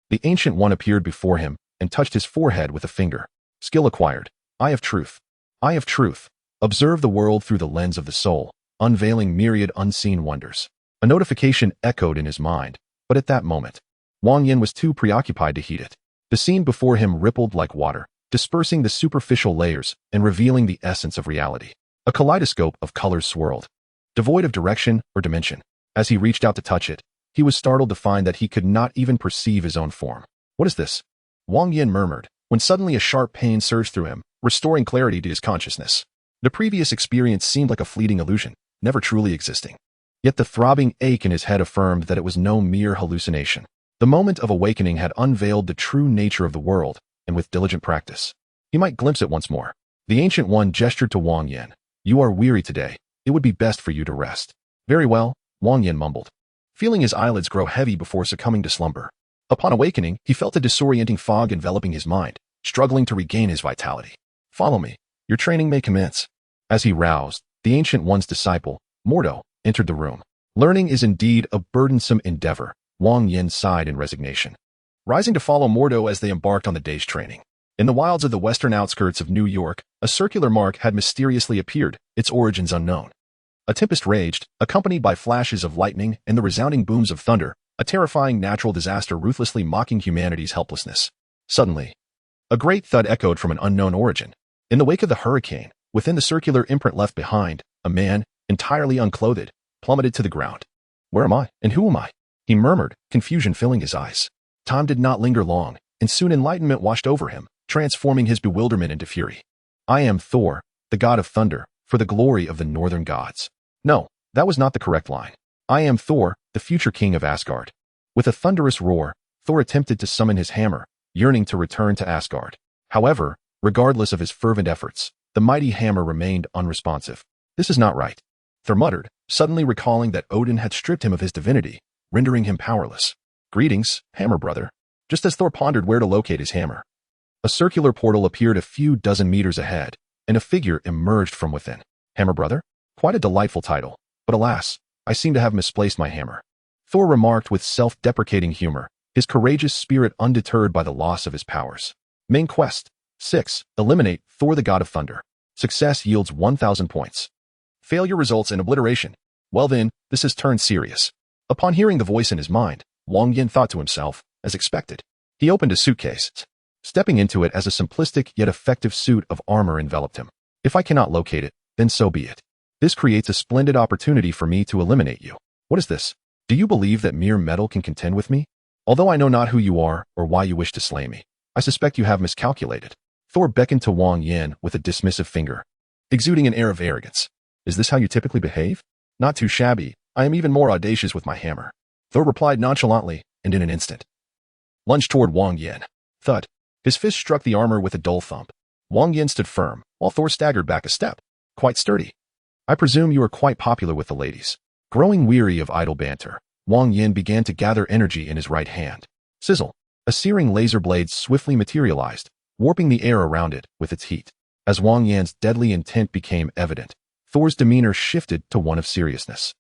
the Ancient One appeared before him and touched his forehead with a finger. Skill acquired. Eye of Truth. Eye of Truth. Observe the world through the lens of the soul, unveiling myriad unseen wonders. A notification echoed in his mind, but at that moment, Wang Yan was too preoccupied to heed it. The scene before him rippled like water, dispersing the superficial layers and revealing the essence of reality. A kaleidoscope of colors swirled, devoid of direction or dimension. As he reached out to touch it, he was startled to find that he could not even perceive his own form. What is this? Wang Yan murmured, when suddenly a sharp pain surged through him, restoring clarity to his consciousness. The previous experience seemed like a fleeting illusion, never truly existing. Yet the throbbing ache in his head affirmed that it was no mere hallucination. The moment of awakening had unveiled the true nature of the world, and with diligent practice, he might glimpse it once more. The Ancient One gestured to Wang Yan. You are weary today. It would be best for you to rest. Very well, Wang Yan mumbled, feeling his eyelids grow heavy before succumbing to slumber. Upon awakening, he felt a disorienting fog enveloping his mind, struggling to regain his vitality. Follow me. Your training may commence. As he roused, the Ancient One's disciple, Mordo, entered the room. Learning is indeed a burdensome endeavor. Wang Yan sighed in resignation, rising to follow Mordo as they embarked on the day's training. In the wilds of the western outskirts of New York, a circular mark had mysteriously appeared, its origins unknown. A tempest raged, accompanied by flashes of lightning and the resounding booms of thunder, a terrifying natural disaster ruthlessly mocking humanity's helplessness. Suddenly, a great thud echoed from an unknown origin. In the wake of the hurricane, within the circular imprint left behind, a man, entirely unclothed, plummeted to the ground. Where am I, and who am I? He murmured, confusion filling his eyes. Time did not linger long, and soon enlightenment washed over him, transforming his bewilderment into fury. I am Thor, the god of thunder, for the glory of the northern gods. No, that was not the correct line. I am Thor, the future king of Asgard. With a thunderous roar, Thor attempted to summon his hammer, yearning to return to Asgard. However, regardless of his fervent efforts, the mighty hammer remained unresponsive. This is not right, Thor muttered, suddenly recalling that Odin had stripped him of his divinity, rendering him powerless. Greetings, hammer brother. Just as Thor pondered where to locate his hammer, a circular portal appeared a few dozen meters ahead, and a figure emerged from within. Hammer brother? Quite a delightful title, but alas, I seem to have misplaced my hammer. Thor remarked with self-deprecating humor, his courageous spirit undeterred by the loss of his powers. Main quest. 6. Eliminate Thor the God of Thunder. Success yields 1,000 points. Failure results in obliteration. Well then, this has turned serious. Upon hearing the voice in his mind, Wang Yan thought to himself, as expected. He opened a suitcase. Stepping into it as a simplistic yet effective suit of armor enveloped him. If I cannot locate it, then so be it. This creates a splendid opportunity for me to eliminate you. What is this? Do you believe that mere metal can contend with me? Although I know not who you are or why you wish to slay me, I suspect you have miscalculated. Thor beckoned to Wang Yan with a dismissive finger, exuding an air of arrogance. Is this how you typically behave? Not too shabby. I am even more audacious with my hammer. Thor replied nonchalantly, and in an instant lunged toward Wang Yan. Thud. His fist struck the armor with a dull thump. Wang Yan stood firm, while Thor staggered back a step. Quite sturdy. I presume you are quite popular with the ladies. Growing weary of idle banter, Wang Yan began to gather energy in his right hand. Sizzle. A searing laser blade swiftly materialized, warping the air around it with its heat. As Wang Yan's deadly intent became evident, Thor's demeanor shifted to one of seriousness.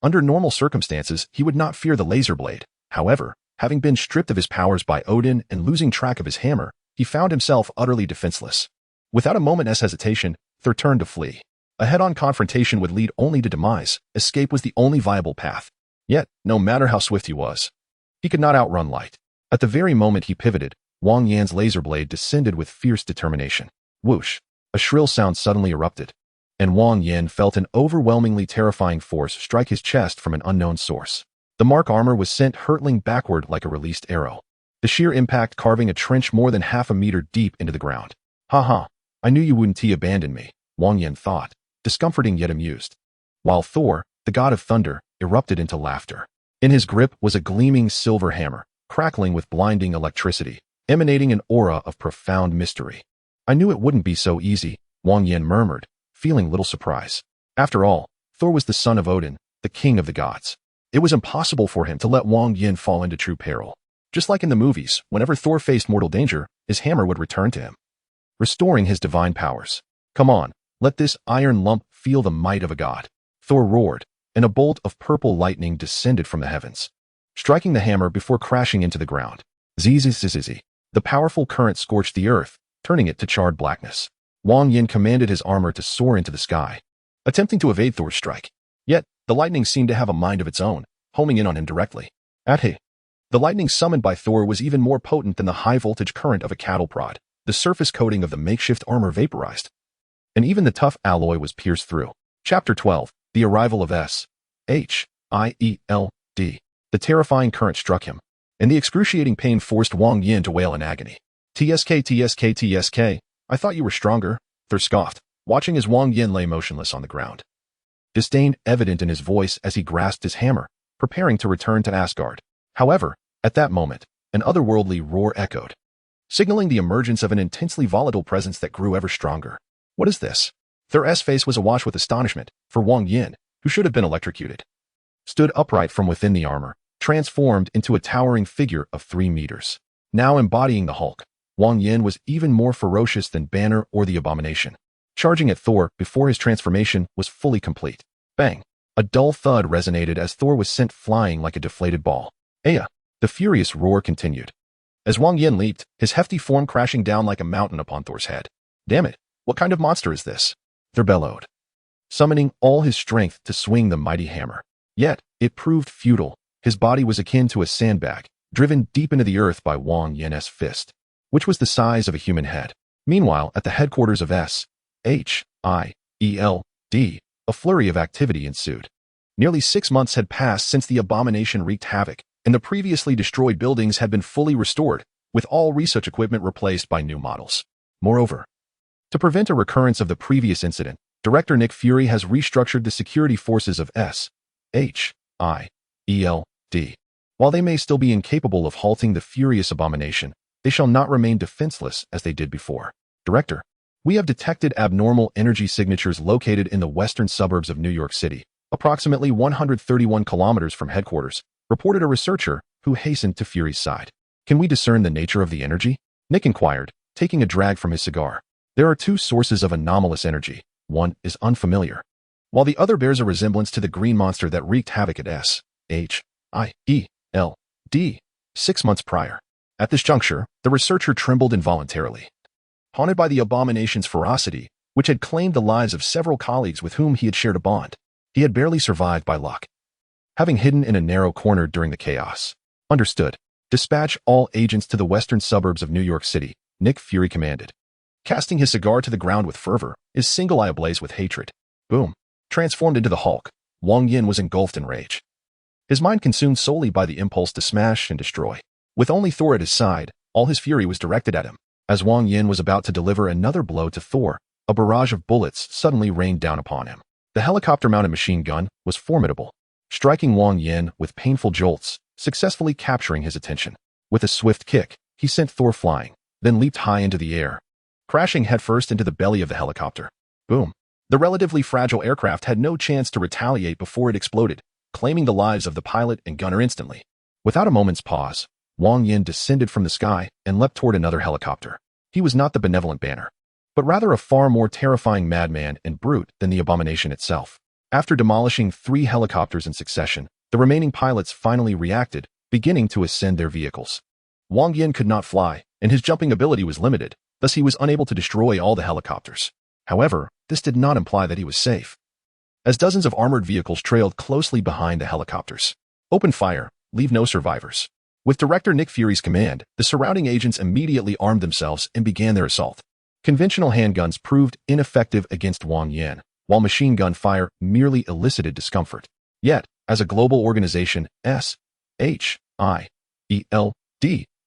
Under normal circumstances, he would not fear the laser blade. However, having been stripped of his powers by Odin and losing track of his hammer, he found himself utterly defenseless. Without a moment's hesitation, Thor turned to flee. A head-on confrontation would lead only to demise. Escape was the only viable path. Yet, no matter how swift he was, he could not outrun light. At the very moment he pivoted, Wang Yan's laser blade descended with fierce determination. Whoosh! A shrill sound suddenly erupted, and Wang Yan felt an overwhelmingly terrifying force strike his chest from an unknown source. The Mark armor was sent hurtling backward like a released arrow, the sheer impact carving a trench more than half a meter deep into the ground. Ha ha! I knew you wouldn't abandon me, Wang Yan thought, discomforting yet amused. While Thor, the god of thunder, erupted into laughter. In his grip was a gleaming silver hammer, crackling with blinding electricity, emanating an aura of profound mystery. I knew it wouldn't be so easy, Wang Yan murmured, feeling little surprise. After all, Thor was the son of Odin, the king of the gods. It was impossible for him to let Wang Yan fall into true peril. Just like in the movies, whenever Thor faced mortal danger, his hammer would return to him, restoring his divine powers. Come on, let this iron lump feel the might of a god. Thor roared, and a bolt of purple lightning descended from the heavens, striking the hammer before crashing into the ground. Zzz. The powerful current scorched the earth, turning it to charred blackness. Wang Yan commanded his armor to soar into the sky, attempting to evade Thor's strike. Yet, the lightning seemed to have a mind of its own, homing in on him directly. The lightning summoned by Thor was even more potent than the high-voltage current of a cattle prod. The surface coating of the makeshift armor vaporized, and even the tough alloy was pierced through. Chapter 12. The Arrival of S.H.I.E.L.D. The terrifying current struck him, and the excruciating pain forced Wang Yan to wail in agony. TSK, I thought you were stronger, Thor scoffed, watching as Wang Yan lay motionless on the ground. Disdain evident in his voice as he grasped his hammer, preparing to return to Asgard. However, at that moment, an otherworldly roar echoed, signaling the emergence of an intensely volatile presence that grew ever stronger. What is this? Thor's face was awash with astonishment, for Wang Yan, who should have been electrocuted, stood upright from within the armor, transformed into a towering figure of 3 meters. Now embodying the Hulk, Wang Yan was even more ferocious than Banner or the Abomination, charging at Thor before his transformation was fully complete. Bang! A dull thud resonated as Thor was sent flying like a deflated ball. Aya! The furious roar continued, as Wang Yan leaped, his hefty form crashing down like a mountain upon Thor's head. Damn it! What kind of monster is this? Thor bellowed, summoning all his strength to swing the mighty hammer. Yet, it proved futile. His body was akin to a sandbag, driven deep into the earth by Wang Yan's fist, which was the size of a human head. Meanwhile, at the headquarters of S.H.I.E.L.D., a flurry of activity ensued. Nearly 6 months had passed since the abomination wreaked havoc, and the previously destroyed buildings had been fully restored, with all research equipment replaced by new models. Moreover, to prevent a recurrence of the previous incident, Director Nick Fury has restructured the security forces of S.H.I.E.L.D. While they may still be incapable of halting the furious abomination, they shall not remain defenseless as they did before. Director, we have detected abnormal energy signatures located in the western suburbs of New York City, approximately 131 kilometers from headquarters, reported a researcher who hastened to Fury's side. Can we discern the nature of the energy? Nick inquired, taking a drag from his cigar. There are 2 sources of anomalous energy. One is unfamiliar, while the other bears a resemblance to the green monster that wreaked havoc at S.H.I.E.L.D. 6 months prior. At this juncture, the researcher trembled involuntarily, haunted by the abomination's ferocity, which had claimed the lives of several colleagues with whom he had shared a bond. He had barely survived by luck, having hidden in a narrow corner during the chaos. Understood. Dispatch all agents to the western suburbs of New York City, Nick Fury commanded, casting his cigar to the ground with fervor, his single eye ablaze with hatred. Boom. Transformed into the Hulk, Wang Yan was engulfed in rage, his mind consumed solely by the impulse to smash and destroy. With only Thor at his side, all his fury was directed at him. As Wang Yan was about to deliver another blow to Thor, a barrage of bullets suddenly rained down upon him. The helicopter-mounted machine gun was formidable, striking Wang Yan with painful jolts, successfully capturing his attention. With a swift kick, he sent Thor flying, then leaped high into the air, crashing headfirst into the belly of the helicopter. Boom! The relatively fragile aircraft had no chance to retaliate before it exploded, claiming the lives of the pilot and gunner instantly. Without a moment's pause, Wang Yan descended from the sky and leapt toward another helicopter. He was not the benevolent Banner, but rather a far more terrifying madman and brute than the abomination itself. After demolishing 3 helicopters in succession, the remaining pilots finally reacted, beginning to ascend their vehicles. Wang Yan could not fly, and his jumping ability was limited, thus he was unable to destroy all the helicopters. However, this did not imply that he was safe, as dozens of armored vehicles trailed closely behind the helicopters. Open fire, leave no survivors. With Director Nick Fury's command, the surrounding agents immediately armed themselves and began their assault. Conventional handguns proved ineffective against Wang Yan, while machine gun fire merely elicited discomfort. Yet, as a global organization, SHIELD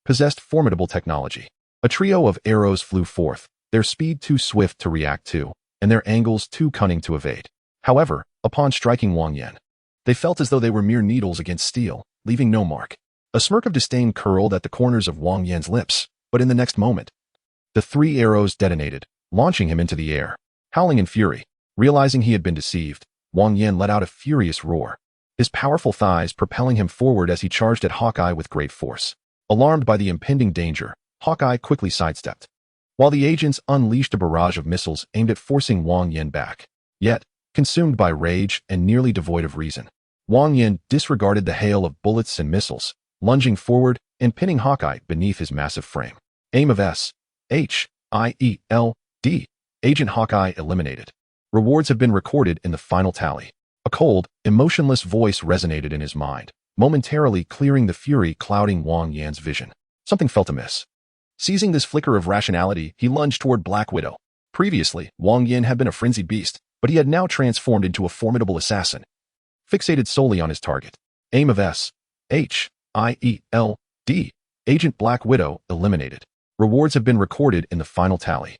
possessed formidable technology. A trio of arrows flew forth, their speed too swift to react to, and their angles too cunning to evade. However, upon striking Wang Yan, they felt as though they were mere needles against steel, leaving no mark. A smirk of disdain curled at the corners of Wang Yan's lips, but in the next moment, the 3 arrows detonated, launching him into the air. Howling in fury, realizing he had been deceived, Wang Yan let out a furious roar, his powerful thighs propelling him forward as he charged at Hawkeye with great force. Alarmed by the impending danger, Hawkeye quickly sidestepped, while the agents unleashed a barrage of missiles aimed at forcing Wang Yan back. Yet, consumed by rage and nearly devoid of reason, Wang Yan disregarded the hail of bullets and missiles, lunging forward and pinning Hawkeye beneath his massive frame. Aim of SHIELD. Agent Hawkeye eliminated. Rewards have been recorded in the final tally. A cold, emotionless voice resonated in his mind, momentarily clearing the fury clouding Wang Yan's vision. Something felt amiss. Seizing this flicker of rationality, he lunged toward Black Widow. Previously, Wang Yan had been a frenzied beast, but he had now transformed into a formidable assassin, fixated solely on his target. Aim of SHIELD. Agent Black Widow eliminated. Rewards have been recorded in the final tally.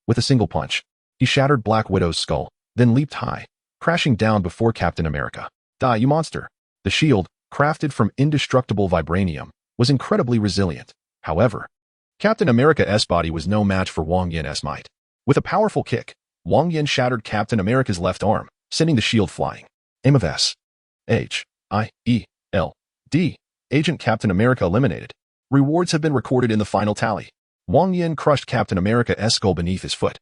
With a single punch, he shattered Black Widow's skull, then leaped high, crashing down before Captain America. Die, you monster! The shield, crafted from indestructible vibranium, was incredibly resilient. However, Captain America's body was no match for Wang Yan's might. With a powerful kick, Wang Yan shattered Captain America's left arm, sending the shield flying. Aim of SHIELD. Agent Captain America eliminated. Rewards have been recorded in the final tally. Wang Yan crushed Captain America's skull beneath his foot,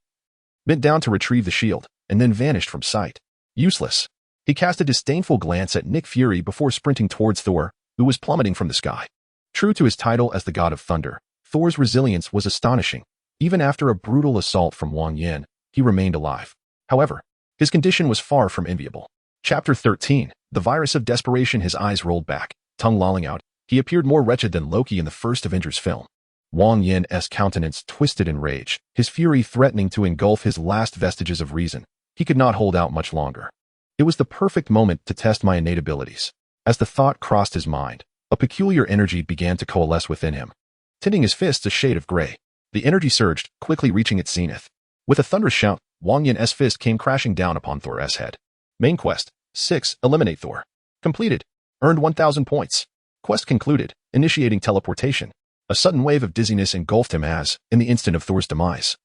bent down to retrieve the shield, and then vanished from sight. Useless. He cast a disdainful glance at Nick Fury before sprinting towards Thor, who was plummeting from the sky. True to his title as the God of Thunder, Thor's resilience was astonishing. Even after a brutal assault from Wang Yan, he remained alive. However, his condition was far from enviable. Chapter 13, The Virus of Desperation. His eyes rolled back, tongue lolling out. He appeared more wretched than Loki in the first Avengers film. Wang Yan's countenance twisted in rage, his fury threatening to engulf his last vestiges of reason. He could not hold out much longer. It was the perfect moment to test my innate abilities. As the thought crossed his mind, a peculiar energy began to coalesce within him, tinting his fists a shade of gray. The energy surged, quickly reaching its zenith. With a thunderous shout, Wang Yan's fist came crashing down upon Thor's head. Main quest: 6. Eliminate Thor. Completed. Earned 1,000 points. Quest concluded, initiating teleportation. A sudden wave of dizziness engulfed him as, in the instant of Thor's demise,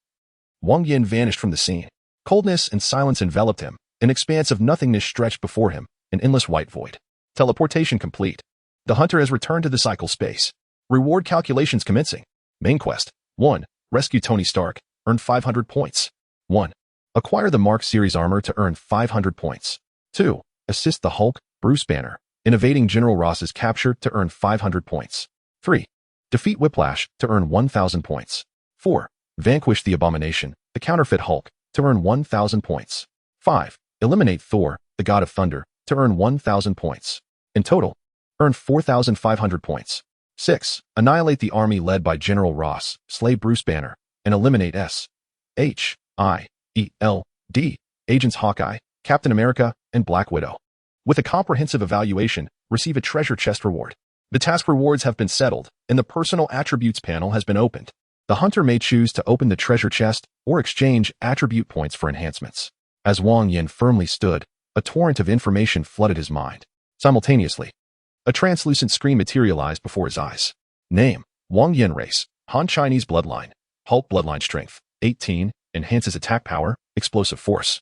Wang Yan vanished from the scene. Coldness and silence enveloped him. An expanse of nothingness stretched before him, an endless white void. Teleportation complete. The hunter has returned to the cycle space. Reward calculations commencing. Main quest: 1. Rescue Tony Stark. Earn 500 points. 1. Acquire the Mark Series armor to earn 500 points. 2. Assist the Hulk, Bruce Banner, in evading General Ross's capture to earn 500 points. 3. Defeat Whiplash to earn 1,000 points. 4. Vanquish the Abomination, the counterfeit Hulk, to earn 1,000 points. 5. Eliminate Thor, the God of Thunder, to earn 1,000 points. In total, earn 4,500 points. 6. Annihilate the army led by General Ross, slay Bruce Banner, and eliminate SHIELD. Agents Hawkeye, Captain America, and Black Widow. With a comprehensive evaluation, receive a treasure chest reward. The task rewards have been settled, and the personal attributes panel has been opened. The hunter may choose to open the treasure chest or exchange attribute points for enhancements. As Wang Yan firmly stood, a torrent of information flooded his mind. Simultaneously, a translucent screen materialized before his eyes. Name: Wang Yan, race, Han Chinese bloodline, Hulk bloodline, strength, 18, enhances attack power, explosive force,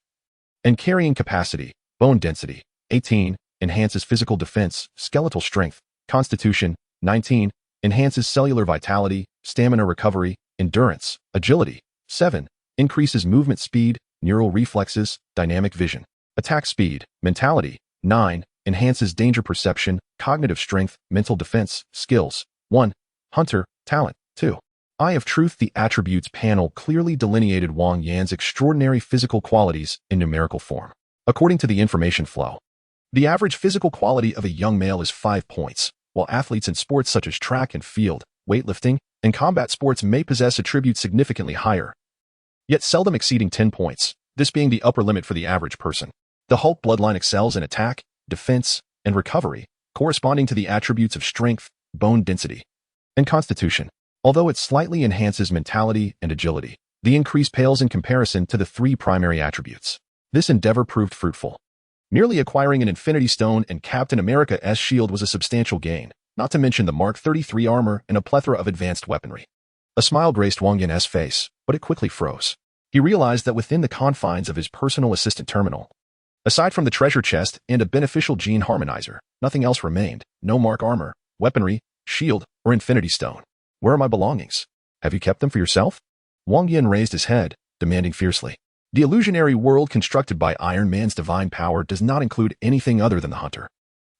and carrying capacity, bone density, 18, enhances physical defense, skeletal strength, constitution, 19, enhances cellular vitality, stamina recovery, endurance, agility, 7, increases movement speed, neural reflexes, dynamic vision, attack speed, mentality, 9, enhances danger perception, cognitive strength, mental defense, skills, 1, hunter, talent, 2. Eye of Truth. The attributes panel clearly delineated Wang Yan's extraordinary physical qualities in numerical form. According to the information flow, the average physical quality of a young male is 5 points, while athletes in sports such as track and field, weightlifting, and combat sports may possess attributes significantly higher, yet seldom exceeding 10 points, this being the upper limit for the average person. The Hulk bloodline excels in attack, defense, and recovery, corresponding to the attributes of strength, bone density, and constitution. Although it slightly enhances mentality and agility, the increase pales in comparison to the 3 primary attributes. This endeavor proved fruitful. Merely acquiring an Infinity Stone and Captain America's shield was a substantial gain, not to mention the Mark 33 armor and a plethora of advanced weaponry. A smile graced Wang Yan's face, but it quickly froze. He realized that within the confines of his personal assistant terminal, aside from the treasure chest and a beneficial gene harmonizer, nothing else remained. No Mark armor, weaponry, shield, or Infinity Stone. Where are my belongings? Have you kept them for yourself? Wang Yan raised his head, demanding fiercely. The illusionary world constructed by Iron Man's divine power does not include anything other than the hunter.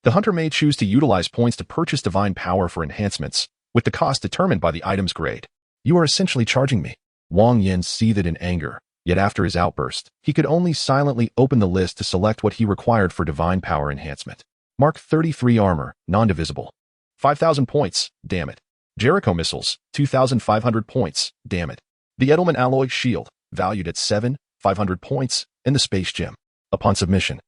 The hunter may choose to utilize points to purchase divine power for enhancements, with the cost determined by the item's grade. You are essentially charging me. Wang Yan seethed in anger, yet after his outburst, he could only silently open the list to select what he required for divine power enhancement. Mark 33 armor, non-divisible. 5,000 points, damn it. Jericho missiles, 2,500 points, damn it. The Edelman alloy shield, valued at 7,500 points, and the space gem. Upon submission,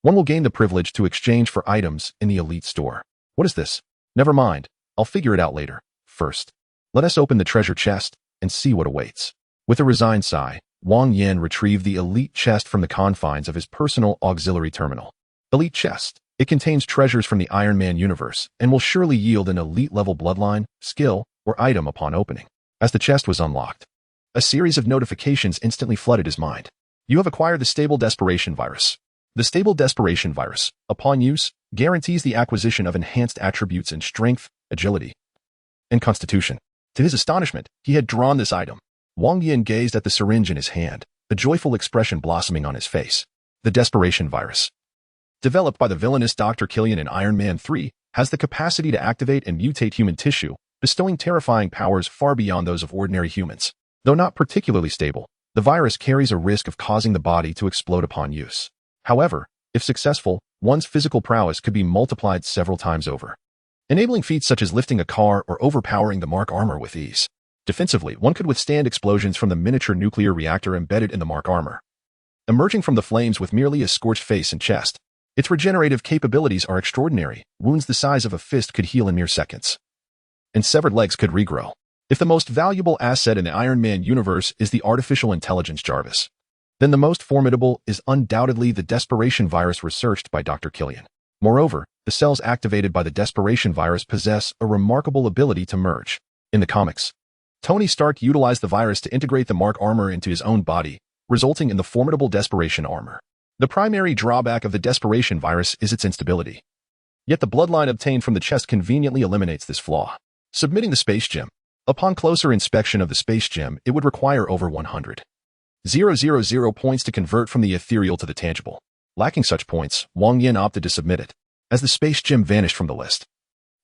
one will gain the privilege to exchange for items in the elite store. What is this? Never mind, I'll figure it out later. First, let us open the treasure chest and see what awaits. With a resigned sigh, Wang Yan retrieved the elite chest from the confines of his personal auxiliary terminal. Elite chest. It contains treasures from the Iron Man universe and will surely yield an elite-level bloodline, skill, or item upon opening. As the chest was unlocked, a series of notifications instantly flooded his mind. You have acquired the Stable Desperation Virus. The Stable Desperation Virus, upon use, guarantees the acquisition of enhanced attributes in strength, agility, and constitution. To his astonishment, he had drawn this item. Wang Yan gazed at the syringe in his hand, a joyful expression blossoming on his face. The Desperation Virus, developed by the villainous Dr. Killian in Iron Man 3, has the capacity to activate and mutate human tissue, bestowing terrifying powers far beyond those of ordinary humans. Though not particularly stable, the virus carries a risk of causing the body to explode upon use. However, if successful, one's physical prowess could be multiplied several times over, enabling feats such as lifting a car or overpowering the Mark armor with ease. Defensively, one could withstand explosions from the miniature nuclear reactor embedded in the Mark armor, emerging from the flames with merely a scorched face and chest. Its regenerative capabilities are extraordinary. Wounds the size of a fist could heal in mere seconds, and severed legs could regrow. If the most valuable asset in the Iron Man universe is the artificial intelligence Jarvis, then the most formidable is undoubtedly the Desperation Virus researched by Dr. Killian. Moreover, the cells activated by the Desperation Virus possess a remarkable ability to merge. In the comics, Tony Stark utilized the virus to integrate the Mark armor into his own body, resulting in the formidable Desperation armor. The primary drawback of the Desperation Virus is its instability. Yet the bloodline obtained from the chest conveniently eliminates this flaw. Submitting the space gem. Upon closer inspection of the space gem, it would require over 100,000 points to convert from the ethereal to the tangible. Lacking such points, Wang Yan opted to submit it. As the space gem vanished from the list,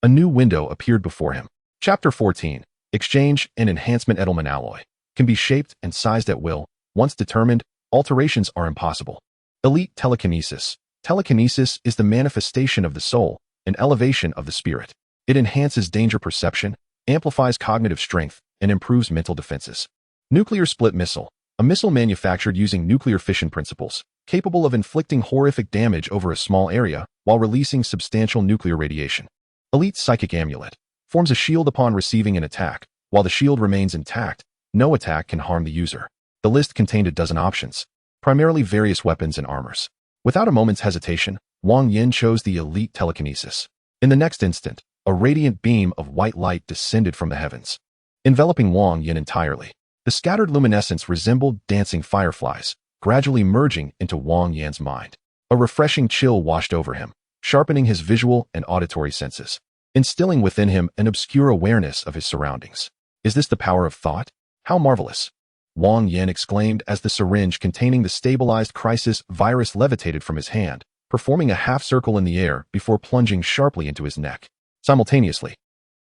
a new window appeared before him. Chapter 14. Exchange and Enhancement. Edelman alloy can be shaped and sized at will. Once determined, alterations are impossible. Elite telekinesis. Telekinesis is the manifestation of the soul, an elevation of the spirit. It enhances danger perception, amplifies cognitive strength, and improves mental defenses. Nuclear split missile. A missile manufactured using nuclear fission principles, capable of inflicting horrific damage over a small area while releasing substantial nuclear radiation. Elite psychic amulet. Forms a shield upon receiving an attack, While the shield remains intact, no attack can harm the user. The list contained a dozen options, primarily various weapons and armors. Without a moment's hesitation, Wang Yan chose the elite telekinesis. In the next instant, a radiant beam of white light descended from the heavens, enveloping Wang Yan entirely. The scattered luminescence resembled dancing fireflies, gradually merging into Wang Yan's mind. A refreshing chill washed over him, sharpening his visual and auditory senses, instilling within him an obscure awareness of his surroundings. Is this the power of thought? How marvelous! Wang Yan exclaimed as the syringe containing the stabilized crisis virus levitated from his hand, performing a half-circle in the air before plunging sharply into his neck. Simultaneously,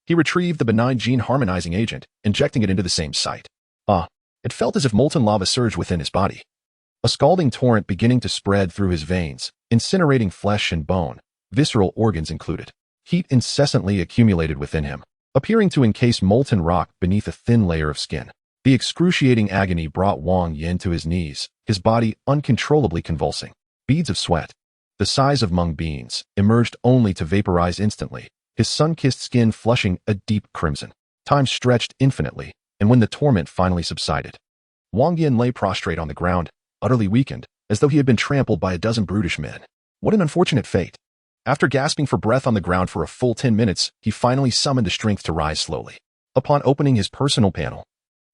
he retrieved the benign gene-harmonizing agent, injecting it into the same site. It felt as if molten lava surged within his body. A scalding torrent beginning to spread through his veins, incinerating flesh and bone, visceral organs included. Heat incessantly accumulated within him, appearing to encase molten rock beneath a thin layer of skin. The excruciating agony brought Wang Yan to his knees, his body uncontrollably convulsing. Beads of sweat, the size of mung beans, emerged only to vaporize instantly, his sun-kissed skin flushing a deep crimson. Time stretched infinitely, and when the torment finally subsided, Wang Yan lay prostrate on the ground, utterly weakened, as though he had been trampled by a dozen brutish men. What an unfortunate fate! After gasping for breath on the ground for a full 10 minutes, he finally summoned the strength to rise slowly. Upon opening his personal panel,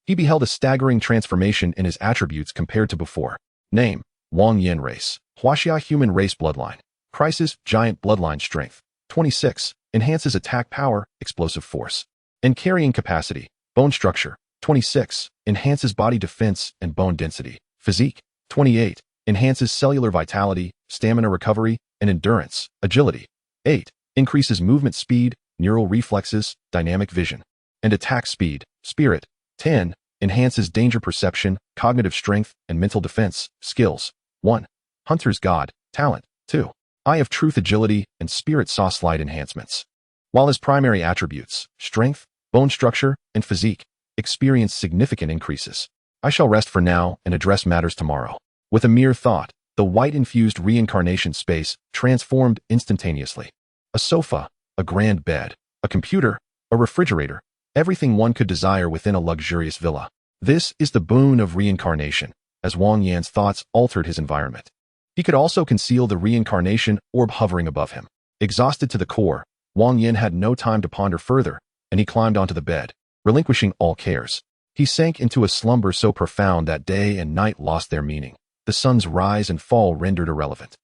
he beheld a staggering transformation in his attributes compared to before. Name: Wang Yan race. Huaxia human race bloodline. Crisis: giant bloodline strength. 26. Enhances attack power, explosive force, and carrying capacity. Bone structure. 26. Enhances body defense and bone density. Physique. 28. Enhances cellular vitality, stamina recovery, and endurance. Agility. 8. Increases movement speed, neural reflexes, dynamic vision, and attack speed. Spirit. 10. Enhances danger perception, cognitive strength, and mental defense. Skills. 1. Hunter's God. Talent. 2. Eye of Truth agility and spirit saw slight enhancements. While his primary attributes, strength, bone structure, and physique, experience significant increases. I shall rest for now and address matters tomorrow. With a mere thought, the white-infused reincarnation space transformed instantaneously. A sofa, a grand bed, a computer, a refrigerator, everything one could desire within a luxurious villa. This is the boon of reincarnation, as Wang Yan's thoughts altered his environment. He could also conceal the reincarnation orb hovering above him. Exhausted to the core, Wang Yan had no time to ponder further, and he climbed onto the bed, relinquishing all cares. He sank into a slumber so profound that day and night lost their meaning. The sun's rise and fall rendered irrelevant,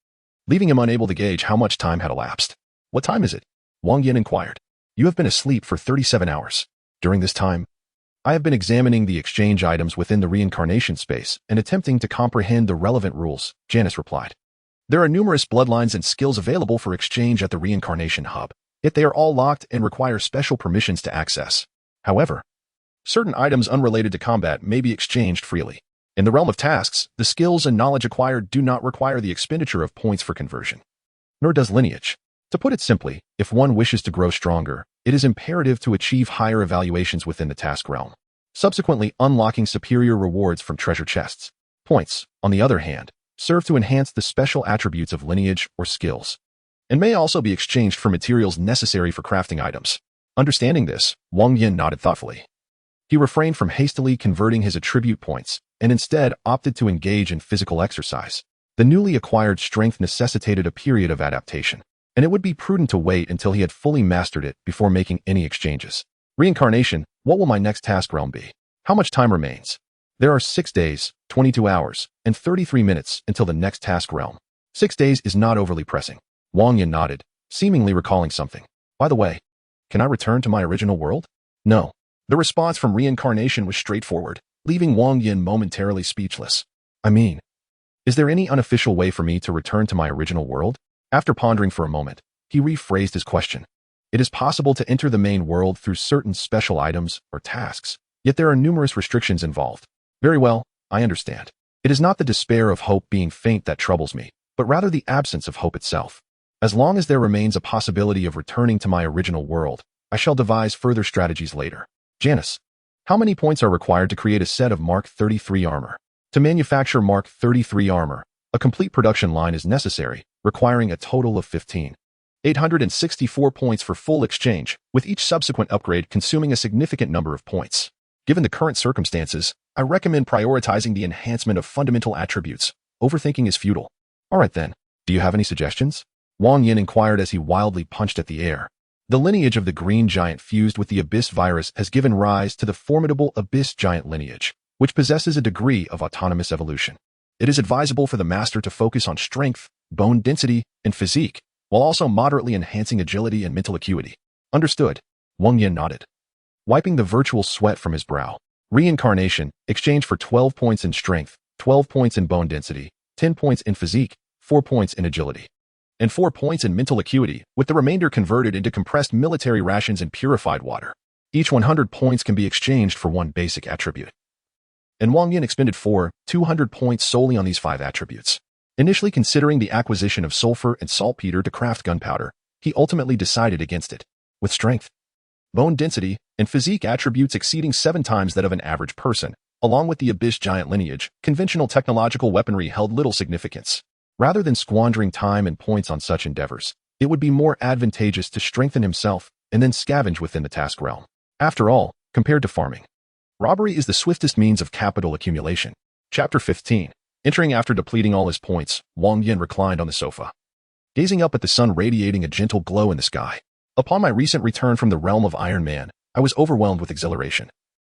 leaving him unable to gauge how much time had elapsed. What time is it? Wang Yan inquired. You have been asleep for 37 hours. During this time, I have been examining the exchange items within the reincarnation space and attempting to comprehend the relevant rules, Janice replied. There are numerous bloodlines and skills available for exchange at the reincarnation hub, yet they are all locked and require special permissions to access. However, certain items unrelated to combat may be exchanged freely. In the realm of tasks, the skills and knowledge acquired do not require the expenditure of points for conversion. Nor does lineage. To put it simply, if one wishes to grow stronger, it is imperative to achieve higher evaluations within the task realm, subsequently unlocking superior rewards from treasure chests. Points, on the other hand, serve to enhance the special attributes of lineage or skills, and may also be exchanged for materials necessary for crafting items. Understanding this, Wang Yan nodded thoughtfully. He refrained from hastily converting his attribute points and instead opted to engage in physical exercise. The newly acquired strength necessitated a period of adaptation, and it would be prudent to wait until he had fully mastered it before making any exchanges. Reincarnation, what will my next task realm be? How much time remains? There are 6 days, 22 hours, and 33 minutes until the next task realm. 6 days is not overly pressing. Wang Yan nodded, seemingly recalling something. By the way, can I return to my original world? No. The response from reincarnation was straightforward, leaving Wang Yan momentarily speechless. I mean, is there any unofficial way for me to return to my original world? After pondering for a moment, he rephrased his question. It is possible to enter the main world through certain special items or tasks, yet there are numerous restrictions involved. Very well, I understand. It is not the despair of hope being faint that troubles me, but rather the absence of hope itself. As long as there remains a possibility of returning to my original world, I shall devise further strategies later. Janice, how many points are required to create a set of Mark 33 armor? To manufacture Mark 33 armor, a complete production line is necessary, requiring a total of 15. 864 points for full exchange, with each subsequent upgrade consuming a significant number of points. Given the current circumstances, I recommend prioritizing the enhancement of fundamental attributes. Overthinking is futile. Alright then, do you have any suggestions? Wang Yan inquired as he wildly punched at the air. The lineage of the green giant fused with the Abyss virus has given rise to the formidable Abyss giant lineage, which possesses a degree of autonomous evolution. It is advisable for the master to focus on strength, bone density, and physique, while also moderately enhancing agility and mental acuity. Understood. Wang Yan nodded, wiping the virtual sweat from his brow. Reincarnation, exchange for 12 points in strength, 12 points in bone density, 10 points in physique, 4 points in agility, and 4 points in mental acuity, with the remainder converted into compressed military rations and purified water. Each 100 points can be exchanged for one basic attribute. And Wang Yan expended 200 points solely on these 5 attributes. Initially considering the acquisition of sulfur and saltpeter to craft gunpowder, he ultimately decided against it. With strength, bone density, and physique attributes exceeding 7 times that of an average person, along with the Abyss giant lineage, conventional technological weaponry held little significance. Rather than squandering time and points on such endeavors, it would be more advantageous to strengthen himself and then scavenge within the task realm. After all, compared to farming, robbery is the swiftest means of capital accumulation. Chapter 15. Entering after depleting all his points, Wang Yan reclined on the sofa, gazing up at the sun radiating a gentle glow in the sky. Upon my recent return from the realm of Iron Man, I was overwhelmed with exhilaration,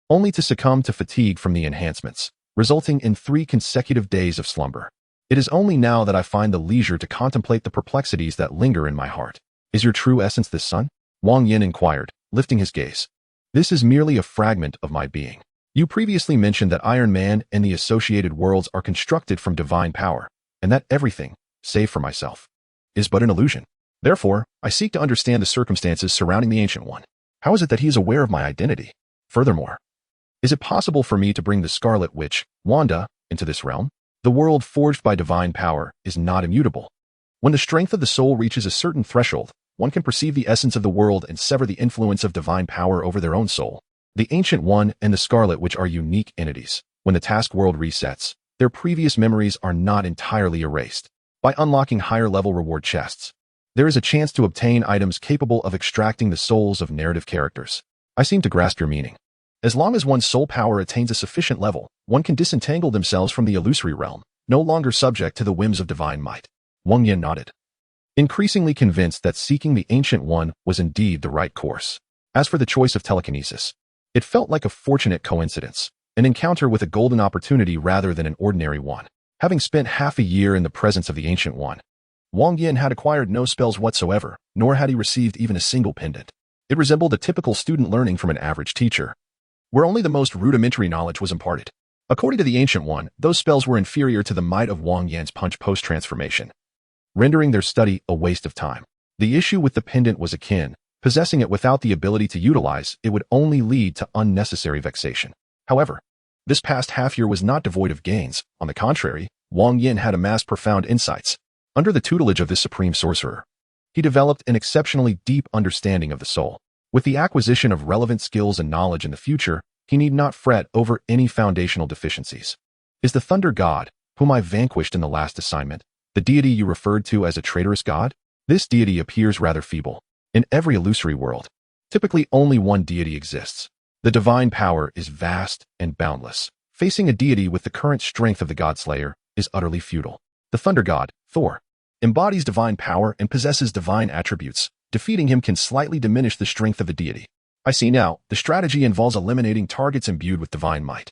only to succumb to fatigue from the enhancements, resulting in 3 consecutive days of slumber. It is only now that I find the leisure to contemplate the perplexities that linger in my heart. Is your true essence this sun? Wang Yan inquired, lifting his gaze. This is merely a fragment of my being. You previously mentioned that Iron Man and the associated worlds are constructed from divine power, and that everything, save for myself, is but an illusion. Therefore, I seek to understand the circumstances surrounding the Ancient One. How is it that he is aware of my identity? Furthermore, is it possible for me to bring the Scarlet Witch, Wanda, into this realm? The world forged by divine power is not immutable. When the strength of the soul reaches a certain threshold, one can perceive the essence of the world and sever the influence of divine power over their own soul. The Ancient One and the Scarlet Witch are unique entities. When the task world resets, their previous memories are not entirely erased. By unlocking higher-level reward chests, there is a chance to obtain items capable of extracting the souls of narrative characters. I seem to grasp your meaning. As long as one's soul power attains a sufficient level, one can disentangle themselves from the illusory realm, no longer subject to the whims of divine might. Wang Yan nodded, increasingly convinced that seeking the Ancient One was indeed the right course. As for the choice of telekinesis, it felt like a fortunate coincidence, an encounter with a golden opportunity rather than an ordinary one. Having spent half a year in the presence of the Ancient One, Wang Yan had acquired no spells whatsoever, nor had he received even a single pendant. It resembled a typical student learning from an average teacher, where only the most rudimentary knowledge was imparted. According to the Ancient One, those spells were inferior to the might of Wang Yan's punch post-transformation, rendering their study a waste of time. The issue with the pendant was akin. Possessing it without the ability to utilize it would only lead to unnecessary vexation. However, this past half-year was not devoid of gains. On the contrary, Wang Yan had amassed profound insights. Under the tutelage of this supreme sorcerer, he developed an exceptionally deep understanding of the soul. With the acquisition of relevant skills and knowledge in the future, he need not fret over any foundational deficiencies. Is the Thunder God, whom I vanquished in the last assignment, the deity you referred to as a traitorous god? This deity appears rather feeble. In every illusory world, typically only one deity exists. The divine power is vast and boundless. Facing a deity with the current strength of the God-Slayer is utterly futile. The Thunder God, Thor, embodies divine power and possesses divine attributes. Defeating him can slightly diminish the strength of the deity. I see now, the strategy involves eliminating targets imbued with divine might,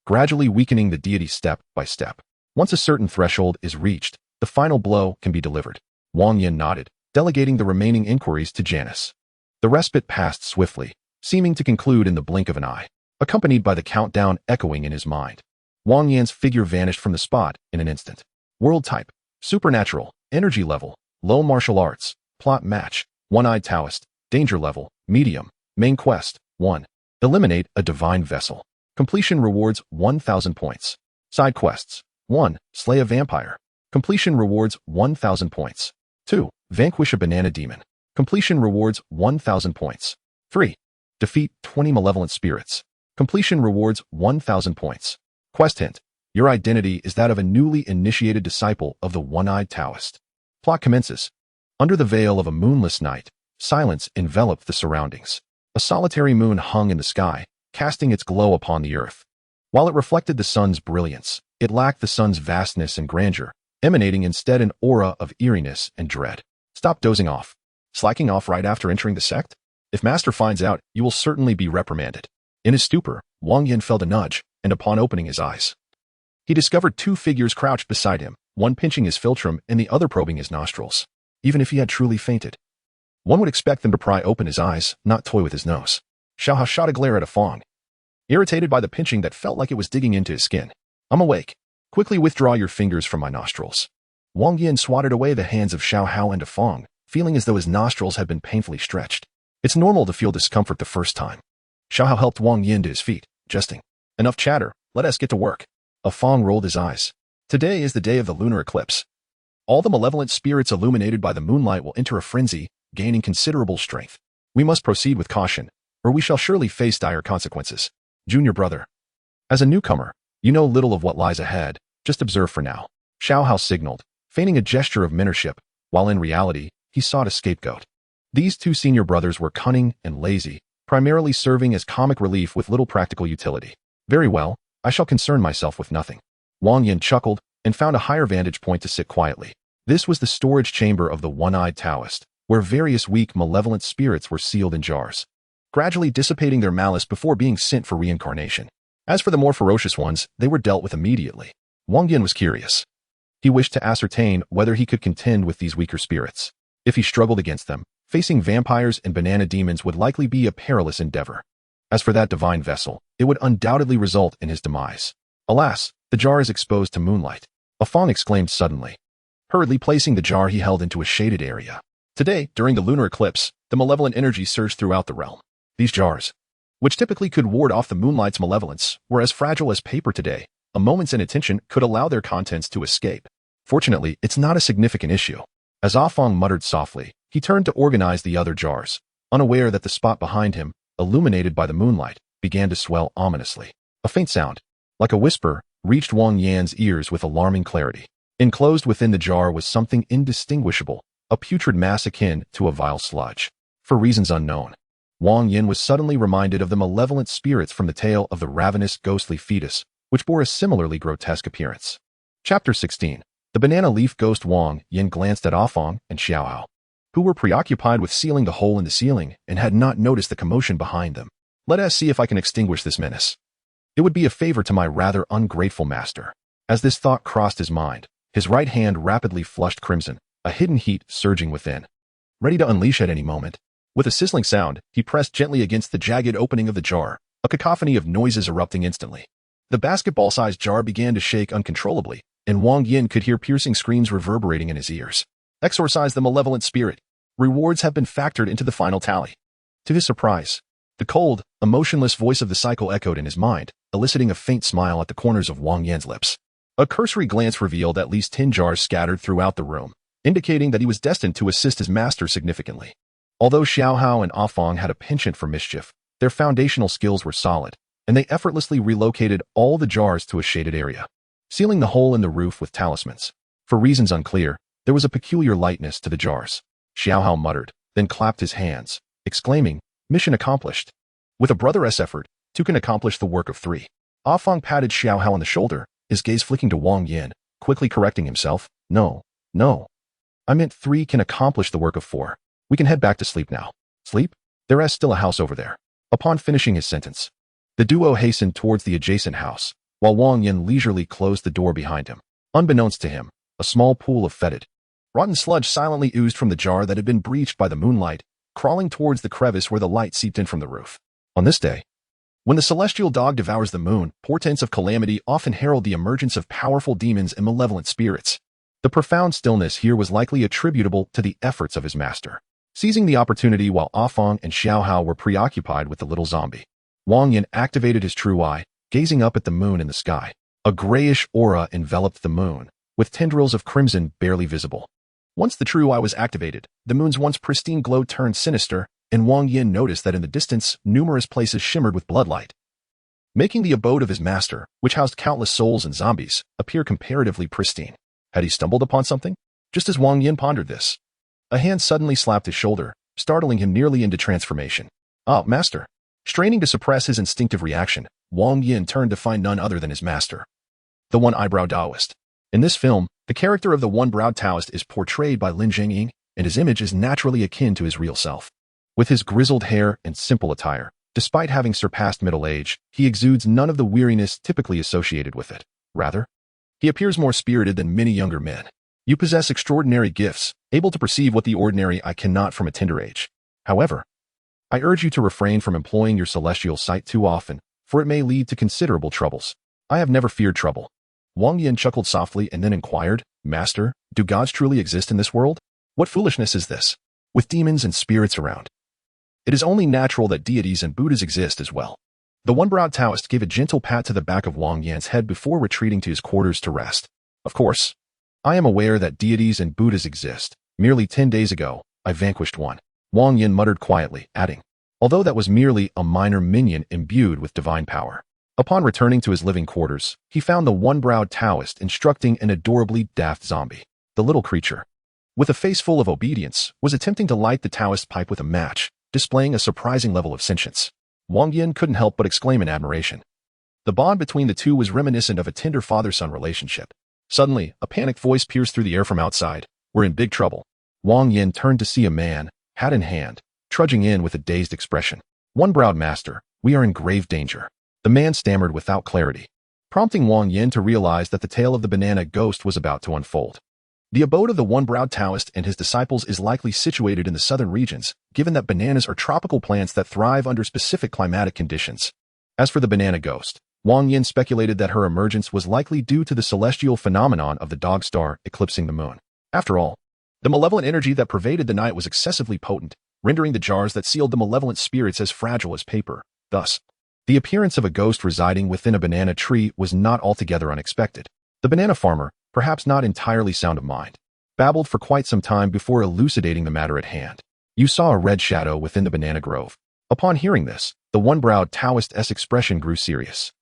gradually weakening the deity step by step. Once a certain threshold is reached, the final blow can be delivered. Wang Yan nodded, delegating the remaining inquiries to Janice. The respite passed swiftly, seeming to conclude in the blink of an eye, accompanied by the countdown echoing in his mind. Wang Yan's figure vanished from the spot in an instant. World type, supernatural, energy level, low martial arts, plot match, one-eyed Taoist, danger level, medium, main quest, 1. Eliminate a divine vessel. Completion rewards 1,000 points. Side quests, 1. Slay a vampire. Completion rewards 1,000 points. 2. Vanquish a banana demon. Completion rewards 1,000 points. 3. Defeat 20 malevolent spirits. Completion rewards 1,000 points. Quest hint. Your identity is that of a newly initiated disciple of the one-eyed Taoist. Plot commences. Under the veil of a moonless night, silence enveloped the surroundings. A solitary moon hung in the sky, casting its glow upon the earth. While it reflected the sun's brilliance, it lacked the sun's vastness and grandeur, emanating instead an aura of eeriness and dread. Stop dozing off. Slacking off right after entering the sect? If Master finds out, you will certainly be reprimanded. In his stupor, Wang Yan felt a nudge, and upon opening his eyes, he discovered two figures crouched beside him, one pinching his philtrum and the other probing his nostrils. Even if he had truly fainted, one would expect them to pry open his eyes, not toy with his nose. Xiao Hao shot a glare at Afang, irritated by the pinching that felt like it was digging into his skin. I'm awake. Quickly withdraw your fingers from my nostrils. Wang Yan swatted away the hands of Xiao Hao and Afang, feeling as though his nostrils had been painfully stretched. It's normal to feel discomfort the first time. Xiao Hao helped Wang Yan to his feet, jesting. Enough chatter, let us get to work. Afang rolled his eyes. Today is the day of the lunar eclipse. All the malevolent spirits illuminated by the moonlight will enter a frenzy, gaining considerable strength. We must proceed with caution, or we shall surely face dire consequences. Junior brother. As a newcomer, you know little of what lies ahead. Just observe for now. Xiao Hao signaled, feigning a gesture of mentorship, while in reality, he sought a scapegoat. These two senior brothers were cunning and lazy, primarily serving as comic relief with little practical utility. Very well, I shall concern myself with nothing. Wang Yan chuckled and found a higher vantage point to sit quietly. This was the storage chamber of the one-eyed Taoist, where various weak, malevolent spirits were sealed in jars, gradually dissipating their malice before being sent for reincarnation. As for the more ferocious ones, they were dealt with immediately. Wang Yan was curious. He wished to ascertain whether he could contend with these weaker spirits. If he struggled against them, facing vampires and banana demons would likely be a perilous endeavor. As for that divine vessel, it would undoubtedly result in his demise. Alas, the jar is exposed to moonlight. Afang exclaimed suddenly, hurriedly placing the jar he held into a shaded area. Today, during the lunar eclipse, the malevolent energy surged throughout the realm. These jars, which typically could ward off the moonlight's malevolence, were as fragile as paper today. A moment's inattention could allow their contents to escape. Fortunately, it's not a significant issue. As Afang muttered softly, he turned to organize the other jars, unaware that the spot behind him, illuminated by the moonlight, began to swell ominously. A faint sound, like a whisper, reached Wang Yan's ears with alarming clarity. Enclosed within the jar was something indistinguishable, a putrid mass akin to a vile sludge. For reasons unknown, Wang Yan was suddenly reminded of the malevolent spirits from the tale of the ravenous ghostly fetus, which bore a similarly grotesque appearance. Chapter 16. The banana leaf ghost. Wang Yan glanced at Afang and Xiao Hao, who were preoccupied with sealing the hole in the ceiling and had not noticed the commotion behind them. Let us see if I can extinguish this menace. It would be a favor to my rather ungrateful master. As this thought crossed his mind, his right hand rapidly flushed crimson, a hidden heat surging within, ready to unleash at any moment. With a sizzling sound, he pressed gently against the jagged opening of the jar, a cacophony of noises erupting instantly. The basketball-sized jar began to shake uncontrollably, and Wang Yan could hear piercing screams reverberating in his ears. Exorcise the malevolent spirit. Rewards have been factored into the final tally. To his surprise, the cold, emotionless voice of the cycle echoed in his mind, eliciting a faint smile at the corners of Wang Yan's lips. A cursory glance revealed at least 10 jars scattered throughout the room, indicating that he was destined to assist his master significantly. Although Xiao Hao and Afang had a penchant for mischief, their foundational skills were solid, and they effortlessly relocated all the jars to a shaded area, sealing the hole in the roof with talismans. For reasons unclear, there was a peculiar lightness to the jars. Xiao Hao muttered, then clapped his hands, exclaiming, "Mission accomplished." With a brother's effort, two can accomplish the work of three. Afang patted Xiao Hao on the shoulder, his gaze flicking to Wang Yan, quickly correcting himself. No. I meant 3 can accomplish the work of 4. We can head back to sleep now. Sleep? There is still a house over there. Upon finishing his sentence, the duo hastened towards the adjacent house, while Wang Yan leisurely closed the door behind him. Unbeknownst to him, a small pool of fetid, rotten sludge silently oozed from the jar that had been breached by the moonlight, crawling towards the crevice where the light seeped in from the roof. On this day, when the celestial dog devours the moon, portents of calamity often herald the emergence of powerful demons and malevolent spirits. The profound stillness here was likely attributable to the efforts of his master. Seizing the opportunity while Afang and Xiao Hao were preoccupied with the little zombie, Wang Yan activated his true eye, gazing up at the moon in the sky. A grayish aura enveloped the moon, with tendrils of crimson barely visible. Once the true eye was activated, the moon's once pristine glow turned sinister, and Wang Yan noticed that in the distance, numerous places shimmered with bloodlight, making the abode of his master, which housed countless souls and zombies, appear comparatively pristine. Had he stumbled upon something? Just as Wang Yan pondered this, A hand suddenly slapped his shoulder, startling him nearly into transformation. "Ah, master." Straining to suppress his instinctive reaction, Wang Yan turned to find none other than his master, the one-eyebrow Taoist. In this film, the character of the one-browed Taoist is portrayed by Lin Jingying, and his image is naturally akin to his real self. With his grizzled hair and simple attire, despite having surpassed middle age, he exudes none of the weariness typically associated with it. Rather, he appears more spirited than many younger men. You possess extraordinary gifts, able to perceive what the ordinary eye cannot from a tender age. However, I urge you to refrain from employing your celestial sight too often, for it may lead to considerable troubles. I have never feared trouble. Wang Yan chuckled softly and then inquired, "Master, do gods truly exist in this world? What foolishness is this? With demons and spirits around. It is only natural that deities and Buddhas exist as well." The one-browed Taoist gave a gentle pat to the back of Wang Yan's head before retreating to his quarters to rest. "Of course, I am aware that deities and Buddhas exist. Merely 10 days ago, I vanquished one." Wang Yan muttered quietly, adding, "Although that was merely a minor minion imbued with divine power." Upon returning to his living quarters, he found the one-browed Taoist instructing an adorably daft zombie. The little creature, with a face full of obedience, was attempting to light the Taoist's pipe with a match, displaying a surprising level of sentience. Wang Yan couldn't help but exclaim in admiration. The bond between the two was reminiscent of a tender father-son relationship. Suddenly, a panicked voice pierced through the air from outside. "We're in big trouble." Wang Yan turned to see a man, hat in hand, trudging in with a dazed expression. "One-browed master, we are in grave danger." The man stammered without clarity, prompting Wang Yan to realize that the tale of the banana ghost was about to unfold. The abode of the one-browed Taoist and his disciples is likely situated in the southern regions, given that bananas are tropical plants that thrive under specific climatic conditions. As for the banana ghost, Wang Yan speculated that her emergence was likely due to the celestial phenomenon of the dog star eclipsing the moon. After all, the malevolent energy that pervaded the night was excessively potent, rendering the jars that sealed the malevolent spirits as fragile as paper. Thus, the appearance of a ghost residing within a banana tree was not altogether unexpected. The banana farmer, perhaps not entirely sound of mind, babbled for quite some time before elucidating the matter at hand. "You saw a red shadow within the banana grove." Upon hearing this, the one-browed Taoist's expression grew serious.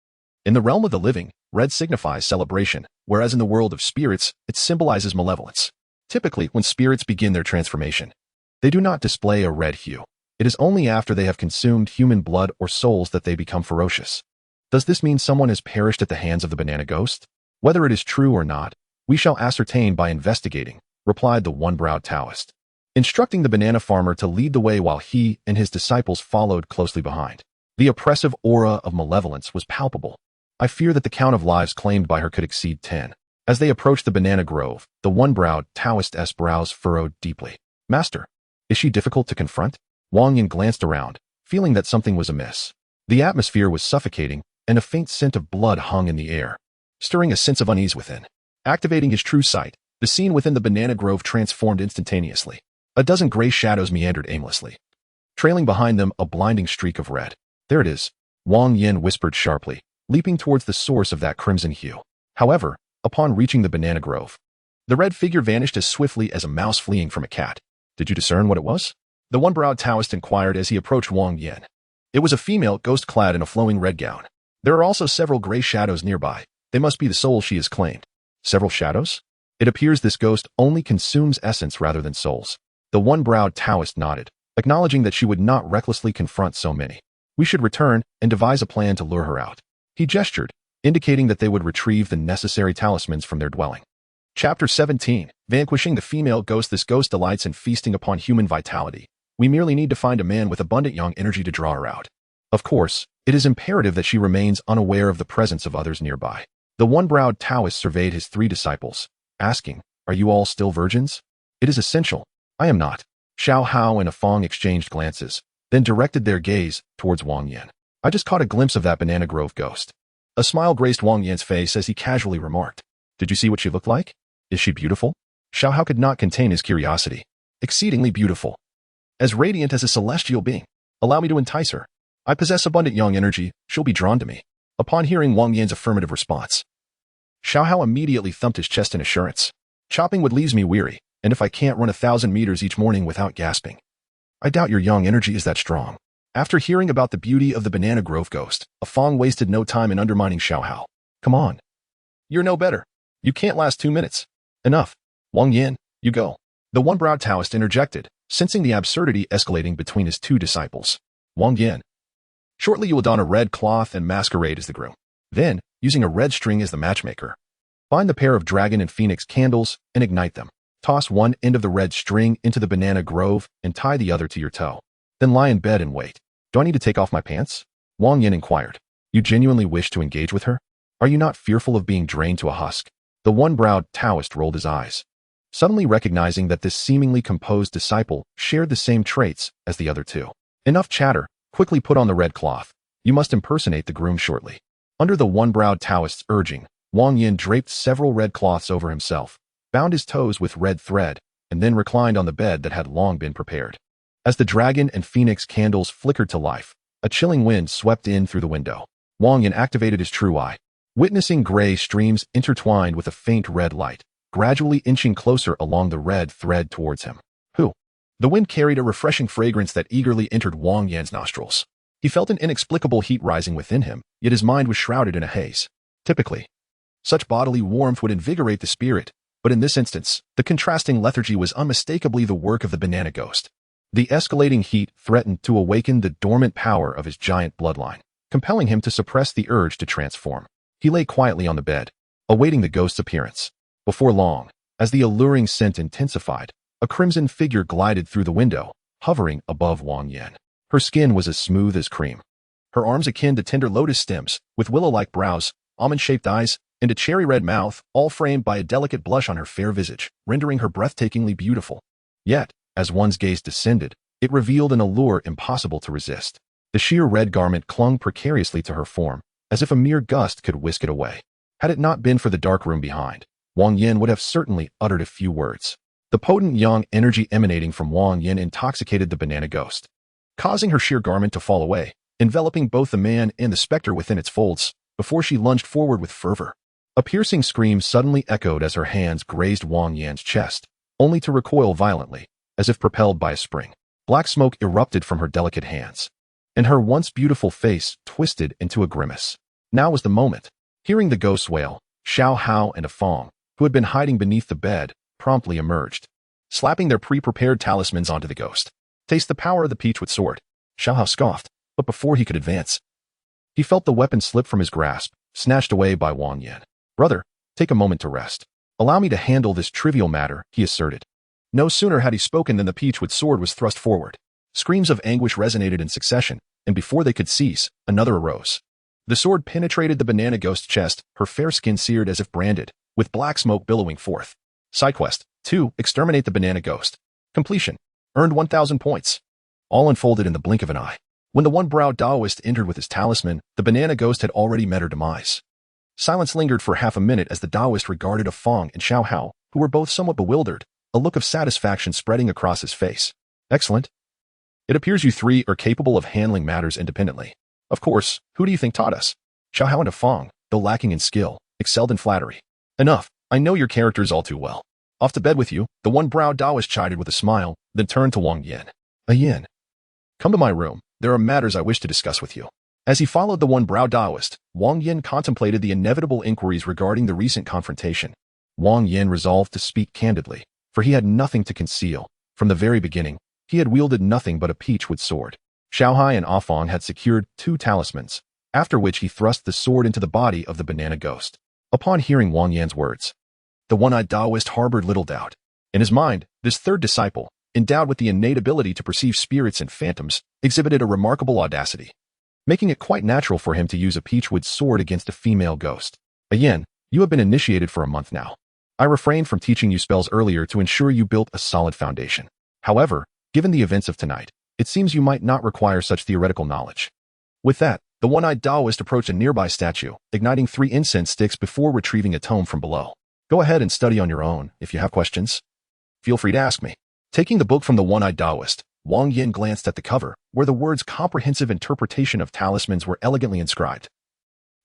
In the realm of the living, red signifies celebration, whereas in the world of spirits, it symbolizes malevolence. Typically, when spirits begin their transformation, they do not display a red hue. It is only after they have consumed human blood or souls that they become ferocious. Does this mean someone has perished at the hands of the banana ghost? Whether it is true or not, we shall ascertain by investigating, replied the one-browed Taoist, instructing the banana farmer to lead the way while he and his disciples followed closely behind. The oppressive aura of malevolence was palpable. I fear that the count of lives claimed by her could exceed 10. As they approached the banana grove, the one-browed Taoist's brows furrowed deeply. "Master, is she difficult to confront?" Wang Yan glanced around, feeling that something was amiss. The atmosphere was suffocating, and a faint scent of blood hung in the air, stirring a sense of unease within. Activating his true sight, the scene within the banana grove transformed instantaneously. A dozen gray shadows meandered aimlessly, trailing behind them a blinding streak of red. "There it is," Wang Yan whispered sharply, leaping towards the source of that crimson hue. However, upon reaching the banana grove, the red figure vanished as swiftly as a mouse fleeing from a cat. "Did you discern what it was?" the one-browed Taoist inquired as he approached Wang Yan. It was a female ghost clad in a flowing red gown. There are also several gray shadows nearby. They must be the souls she has claimed. "Several shadows?" It appears this ghost only consumes essence rather than souls. The one-browed Taoist nodded, acknowledging that she would not recklessly confront so many. "We should return and devise a plan to lure her out." He gestured, indicating that they would retrieve the necessary talismans from their dwelling. Chapter 17. Vanquishing the female ghost. This ghost delights in feasting upon human vitality. We merely need to find a man with abundant young energy to draw her out. Of course, it is imperative that she remains unaware of the presence of others nearby. The one-browed Taoist surveyed his 3 disciples, asking, "Are you all still virgins?" "It is essential." "I am not." Xiao Hao and Afong exchanged glances, then directed their gaze towards Wang Yan. "I just caught a glimpse of that banana grove ghost." A smile graced Wang Yan's face as he casually remarked, "Did you see what she looked like? Is she beautiful?" Xiao Hao could not contain his curiosity. "Exceedingly beautiful. As radiant as a celestial being. Allow me to entice her. I possess abundant young energy. She'll be drawn to me." Upon hearing Wang Yan's affirmative response, Xiao Hao immediately thumped his chest in assurance. "Chopping wood leaves me weary, and if I can't run 1,000 meters each morning without gasping, I doubt your young energy is that strong." After hearing about the beauty of the banana grove ghost, Afong wasted no time in undermining Xiao Hao. "Come on. You're no better. You can't last 2 minutes. Enough. Wang Yan, you go." The one-browed Taoist interjected, sensing the absurdity escalating between his two disciples. Wang Yan. Shortly you will don a red cloth and masquerade as the groom. Then, using a red string as the matchmaker, find the pair of dragon and phoenix candles and ignite them. Toss one end of the red string into the banana grove and tie the other to your toe. Then lie in bed and wait. Do I need to take off my pants? Wang Yan inquired. You genuinely wish to engage with her? Are you not fearful of being drained to a husk? The one-browed Taoist rolled his eyes, suddenly recognizing that this seemingly composed disciple shared the same traits as the other two. Enough chatter, quickly put on the red cloth. You must impersonate the groom shortly. Under the one-browed Taoist's urging, Wang Yan draped several red cloths over himself, bound his toes with red thread, and then reclined on the bed that had long been prepared. As the dragon and phoenix candles flickered to life, a chilling wind swept in through the window. Wang Yan activated his true eye, witnessing gray streams intertwined with a faint red light, gradually inching closer along the red thread towards him. Who? The wind carried a refreshing fragrance that eagerly entered Wang Yan's nostrils. He felt an inexplicable heat rising within him, yet his mind was shrouded in a haze. Typically, such bodily warmth would invigorate the spirit, but in this instance, the contrasting lethargy was unmistakably the work of the banana ghost. The escalating heat threatened to awaken the dormant power of his giant bloodline, compelling him to suppress the urge to transform. He lay quietly on the bed, awaiting the ghost's appearance. Before long, as the alluring scent intensified, a crimson figure glided through the window, hovering above Wang Yan. Her skin was as smooth as cream. Her arms akin to tender lotus stems, with willow-like brows, almond-shaped eyes, and a cherry-red mouth, all framed by a delicate blush on her fair visage, rendering her breathtakingly beautiful. Yet, as one's gaze descended, it revealed an allure impossible to resist. The sheer red garment clung precariously to her form, as if a mere gust could whisk it away. Had it not been for the dark room behind, Wang Yan would have certainly uttered a few words. The potent yang energy emanating from Wang Yan intoxicated the banana ghost, causing her sheer garment to fall away, enveloping both the man and the specter within its folds, before she lunged forward with fervor. A piercing scream suddenly echoed as her hands grazed Wang Yan's chest, only to recoil violently, as if propelled by a spring. Black smoke erupted from her delicate hands, and her once beautiful face twisted into a grimace. Now was the moment. Hearing the ghosts wail, Xiao Hao and Afong, who had been hiding beneath the bed, promptly emerged, slapping their pre-prepared talismans onto the ghost. Taste the power of the peach with sword. Xiao Hao scoffed, but before he could advance, he felt the weapon slip from his grasp, snatched away by Wang Yan. Brother, take a moment to rest. Allow me to handle this trivial matter, he asserted. No sooner had he spoken than the peach with sword was thrust forward. Screams of anguish resonated in succession, and before they could cease, another arose. The sword penetrated the banana ghost's chest, her fair skin seared as if branded, with black smoke billowing forth. Side quest 2. Exterminate the banana ghost. Completion. Earned 1,000 points. All unfolded in the blink of an eye. When the one-browed Taoist entered with his talisman, the banana ghost had already met her demise. Silence lingered for half a minute as the Taoist regarded Afong and Xiao Hao, who were both somewhat bewildered, a look of satisfaction spreading across his face. Excellent. It appears you three are capable of handling matters independently. Of course, who do you think taught us? Xiao Hao and Afong, though lacking in skill, excelled in flattery. Enough, I know your characters all too well. Off to bed with you, the one-browed Taoist chided with a smile, then turned to Wang Yan. Yan, come to my room, there are matters I wish to discuss with you. As he followed the one-browed Taoist, Wang Yan contemplated the inevitable inquiries regarding the recent confrontation. Wang Yan resolved to speak candidly, for he had nothing to conceal. From the very beginning, he had wielded nothing but a peach-wood sword. Xiao Hai and Afong had secured 2 talismans, after which he thrust the sword into the body of the banana ghost. Upon hearing Wang Yan's words, the one-eyed Taoist harbored little doubt. In his mind, this third disciple, endowed with the innate ability to perceive spirits and phantoms, exhibited a remarkable audacity, making it quite natural for him to use a peachwood sword against a female ghost. Yan, you have been initiated for a month now. I refrained from teaching you spells earlier to ensure you built a solid foundation. However, given the events of tonight, it seems you might not require such theoretical knowledge. With that, the one-eyed Taoist approached a nearby statue, igniting 3 incense sticks before retrieving a tome from below. Go ahead and study on your own. If you have questions, feel free to ask me. Taking the book from the one-eyed Taoist, Wang Yan glanced at the cover, where the words comprehensive interpretation of talismans were elegantly inscribed,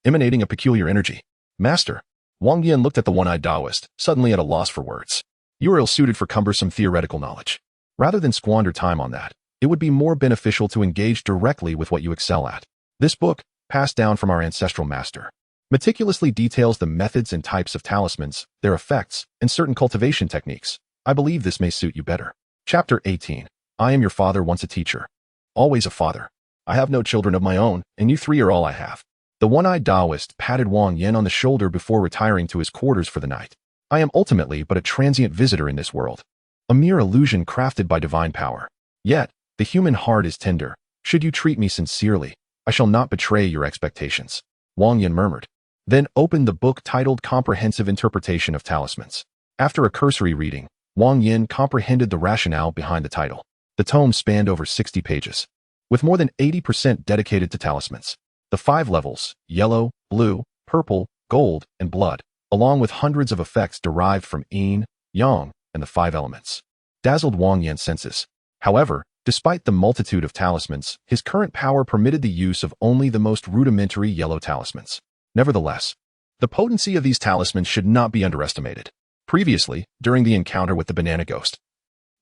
emanating a peculiar energy. Master, Wang Yan looked at the one-eyed Taoist, suddenly at a loss for words. You are ill-suited for cumbersome theoretical knowledge. Rather than squander time on that, it would be more beneficial to engage directly with what you excel at. This book, passed down from our ancestral master, meticulously details the methods and types of talismans, their effects, and certain cultivation techniques. I believe this may suit you better. Chapter 18. I am your father, once a teacher. Always a father. I have no children of my own, and you three are all I have. The one-eyed Taoist patted Wang Yan on the shoulder before retiring to his quarters for the night. I am ultimately but a transient visitor in this world, a mere illusion crafted by divine power. Yet, the human heart is tender. Should you treat me sincerely, I shall not betray your expectations. Wang Yan murmured, then opened the book titled Comprehensive Interpretation of Talismans. After a cursory reading, Wang Yan comprehended the rationale behind the title. The tome spanned over 60 pages, with more than 80% dedicated to talismans. The 5 levels, yellow, blue, purple, gold, and blood, along with hundreds of effects derived from yin, yang, and the 5 elements, dazzled Wang Yan's senses. However, despite the multitude of talismans, his current power permitted the use of only the most rudimentary yellow talismans. Nevertheless, the potency of these talismans should not be underestimated. Previously, during the encounter with the banana ghost,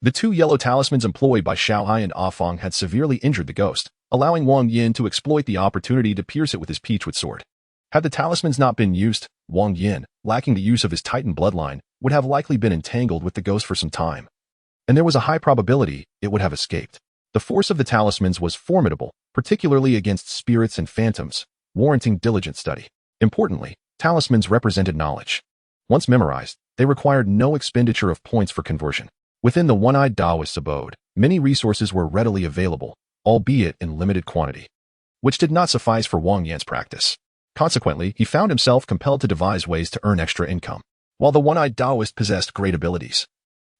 the 2 yellow talismans employed by Xiaohai and Afang had severely injured the ghost, allowing Wang Yan to exploit the opportunity to pierce it with his peachwood sword. Had the talismans not been used, Wang Yan, lacking the use of his Titan bloodline, would have likely been entangled with the ghost for some time, and there was a high probability it would have escaped. The force of the talismans was formidable, particularly against spirits and phantoms, warranting diligent study. Importantly, talismans represented knowledge. Once memorized, they required no expenditure of points for conversion. Within the one-eyed Taoist's abode, many resources were readily available, albeit in limited quantity, which did not suffice for Wang Yan's practice. Consequently, he found himself compelled to devise ways to earn extra income. While the one-eyed Taoist possessed great abilities,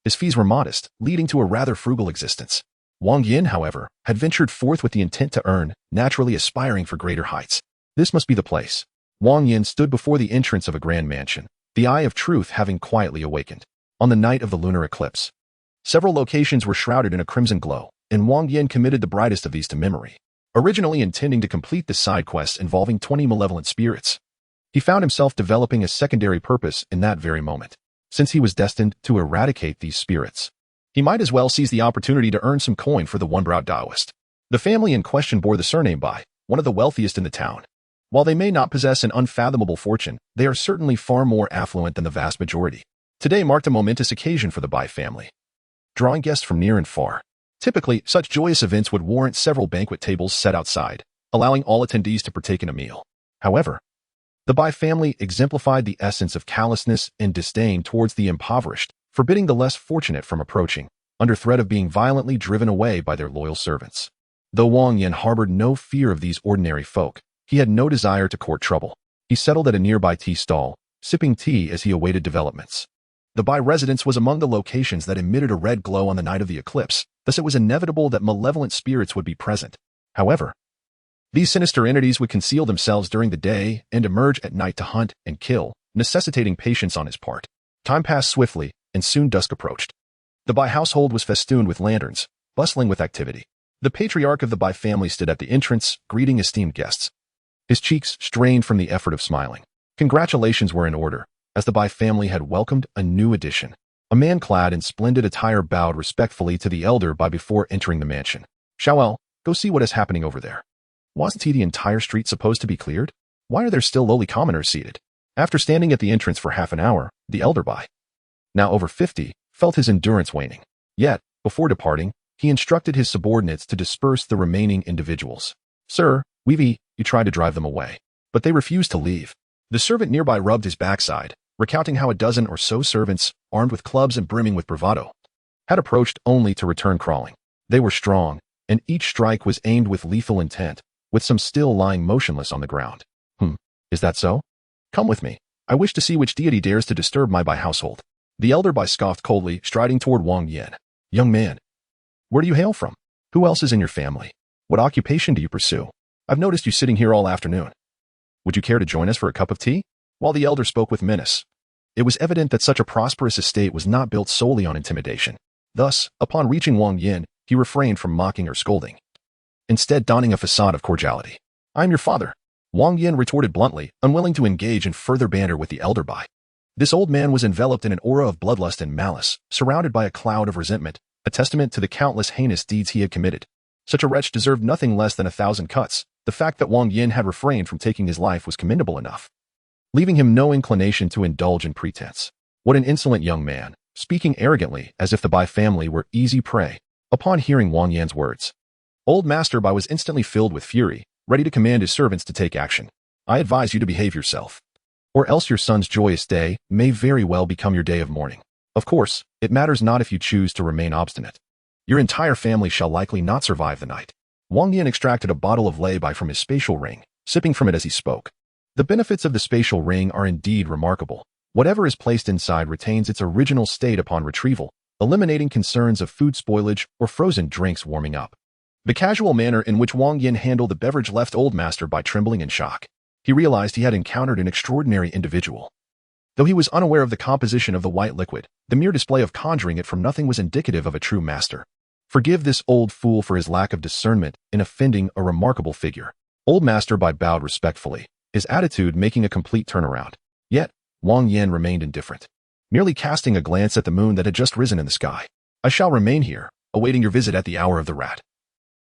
his fees were modest, leading to a rather frugal existence. Wang Yan, however, had ventured forth with the intent to earn, naturally aspiring for greater heights. This must be the place. Wang Yan stood before the entrance of a grand mansion, the eye of truth having quietly awakened. On the night of the lunar eclipse, several locations were shrouded in a crimson glow, and Wang Yan committed the brightest of these to memory, originally intending to complete the side quests involving 20 malevolent spirits. He found himself developing a secondary purpose in that very moment. Since he was destined to eradicate these spirits, he might as well seize the opportunity to earn some coin for the one-browed Taoist. The family in question bore the surname Bai, one of the wealthiest in the town. While they may not possess an unfathomable fortune, they are certainly far more affluent than the vast majority. Today marked a momentous occasion for the Bai family, drawing guests from near and far. Typically, such joyous events would warrant several banquet tables set outside, allowing all attendees to partake in a meal. However, the Bai family exemplified the essence of callousness and disdain towards the impoverished, forbidding the less fortunate from approaching, under threat of being violently driven away by their loyal servants. Though Wang Yan harbored no fear of these ordinary folk, he had no desire to court trouble. He settled at a nearby tea stall, sipping tea as he awaited developments. The Bai residence was among the locations that emitted a red glow on the night of the eclipse, thus it was inevitable that malevolent spirits would be present. However, these sinister entities would conceal themselves during the day and emerge at night to hunt and kill, necessitating patience on his part. Time passed swiftly, and soon dusk approached. The Bai household was festooned with lanterns, bustling with activity. The patriarch of the Bai family stood at the entrance, greeting esteemed guests, his cheeks strained from the effort of smiling. Congratulations were in order, as the Bai family had welcomed a new addition. A man clad in splendid attire bowed respectfully to the elder Bai before entering the mansion. Xiaoel, go see what is happening over there. Wasn't the entire street supposed to be cleared? Why are there still lowly commoners seated? After standing at the entrance for half an hour, the elder Bai, now over 50, felt his endurance waning. Yet, before departing, he instructed his subordinates to disperse the remaining individuals. Sir, you tried to drive them away, but they refused to leave. The servant nearby rubbed his backside, recounting how a dozen or so servants, armed with clubs and brimming with bravado, had approached only to return crawling. They were strong, and each strike was aimed with lethal intent, with some still lying motionless on the ground. Is that so? Come with me. I wish to see which deity dares to disturb my Bai household. The elder Bai scoffed coldly, striding toward Wang Yan. Young man, where do you hail from? Who else is in your family? What occupation do you pursue? I've noticed you sitting here all afternoon. Would you care to join us for a cup of tea? While the elder spoke with menace, it was evident that such a prosperous estate was not built solely on intimidation. Thus, upon reaching Wang Yan, he refrained from mocking or scolding, instead donning a facade of cordiality. I am your father, Wang Yan retorted bluntly, unwilling to engage in further banter with the elder Bai. This old man was enveloped in an aura of bloodlust and malice, surrounded by a cloud of resentment, a testament to the countless heinous deeds he had committed. Such a wretch deserved nothing less than 1,000 cuts. The fact that Wang Yan had refrained from taking his life was commendable enough, leaving him no inclination to indulge in pretense. What an insolent young man, speaking arrogantly as if the Bai family were easy prey. Upon hearing Wang Yan's words, old Master Bai was instantly filled with fury, ready to command his servants to take action. I advise you to behave yourself, or else your son's joyous day may very well become your day of mourning. Of course, it matters not if you choose to remain obstinate. Your entire family shall likely not survive the night. Wang Yan extracted a bottle of lei bai from his spatial ring, sipping from it as he spoke. The benefits of the spatial ring are indeed remarkable. Whatever is placed inside retains its original state upon retrieval, eliminating concerns of food spoilage or frozen drinks warming up. The casual manner in which Wang Yan handled the beverage left Old Master Bai trembling in shock. He realized he had encountered an extraordinary individual. Though he was unaware of the composition of the white liquid, the mere display of conjuring it from nothing was indicative of a true master. Forgive this old fool for his lack of discernment in offending a remarkable figure. Old Master Bai bowed respectfully, his attitude making a complete turnaround. Yet, Wang Yan remained indifferent, merely casting a glance at the moon that had just risen in the sky. I shall remain here, awaiting your visit at the hour of the rat,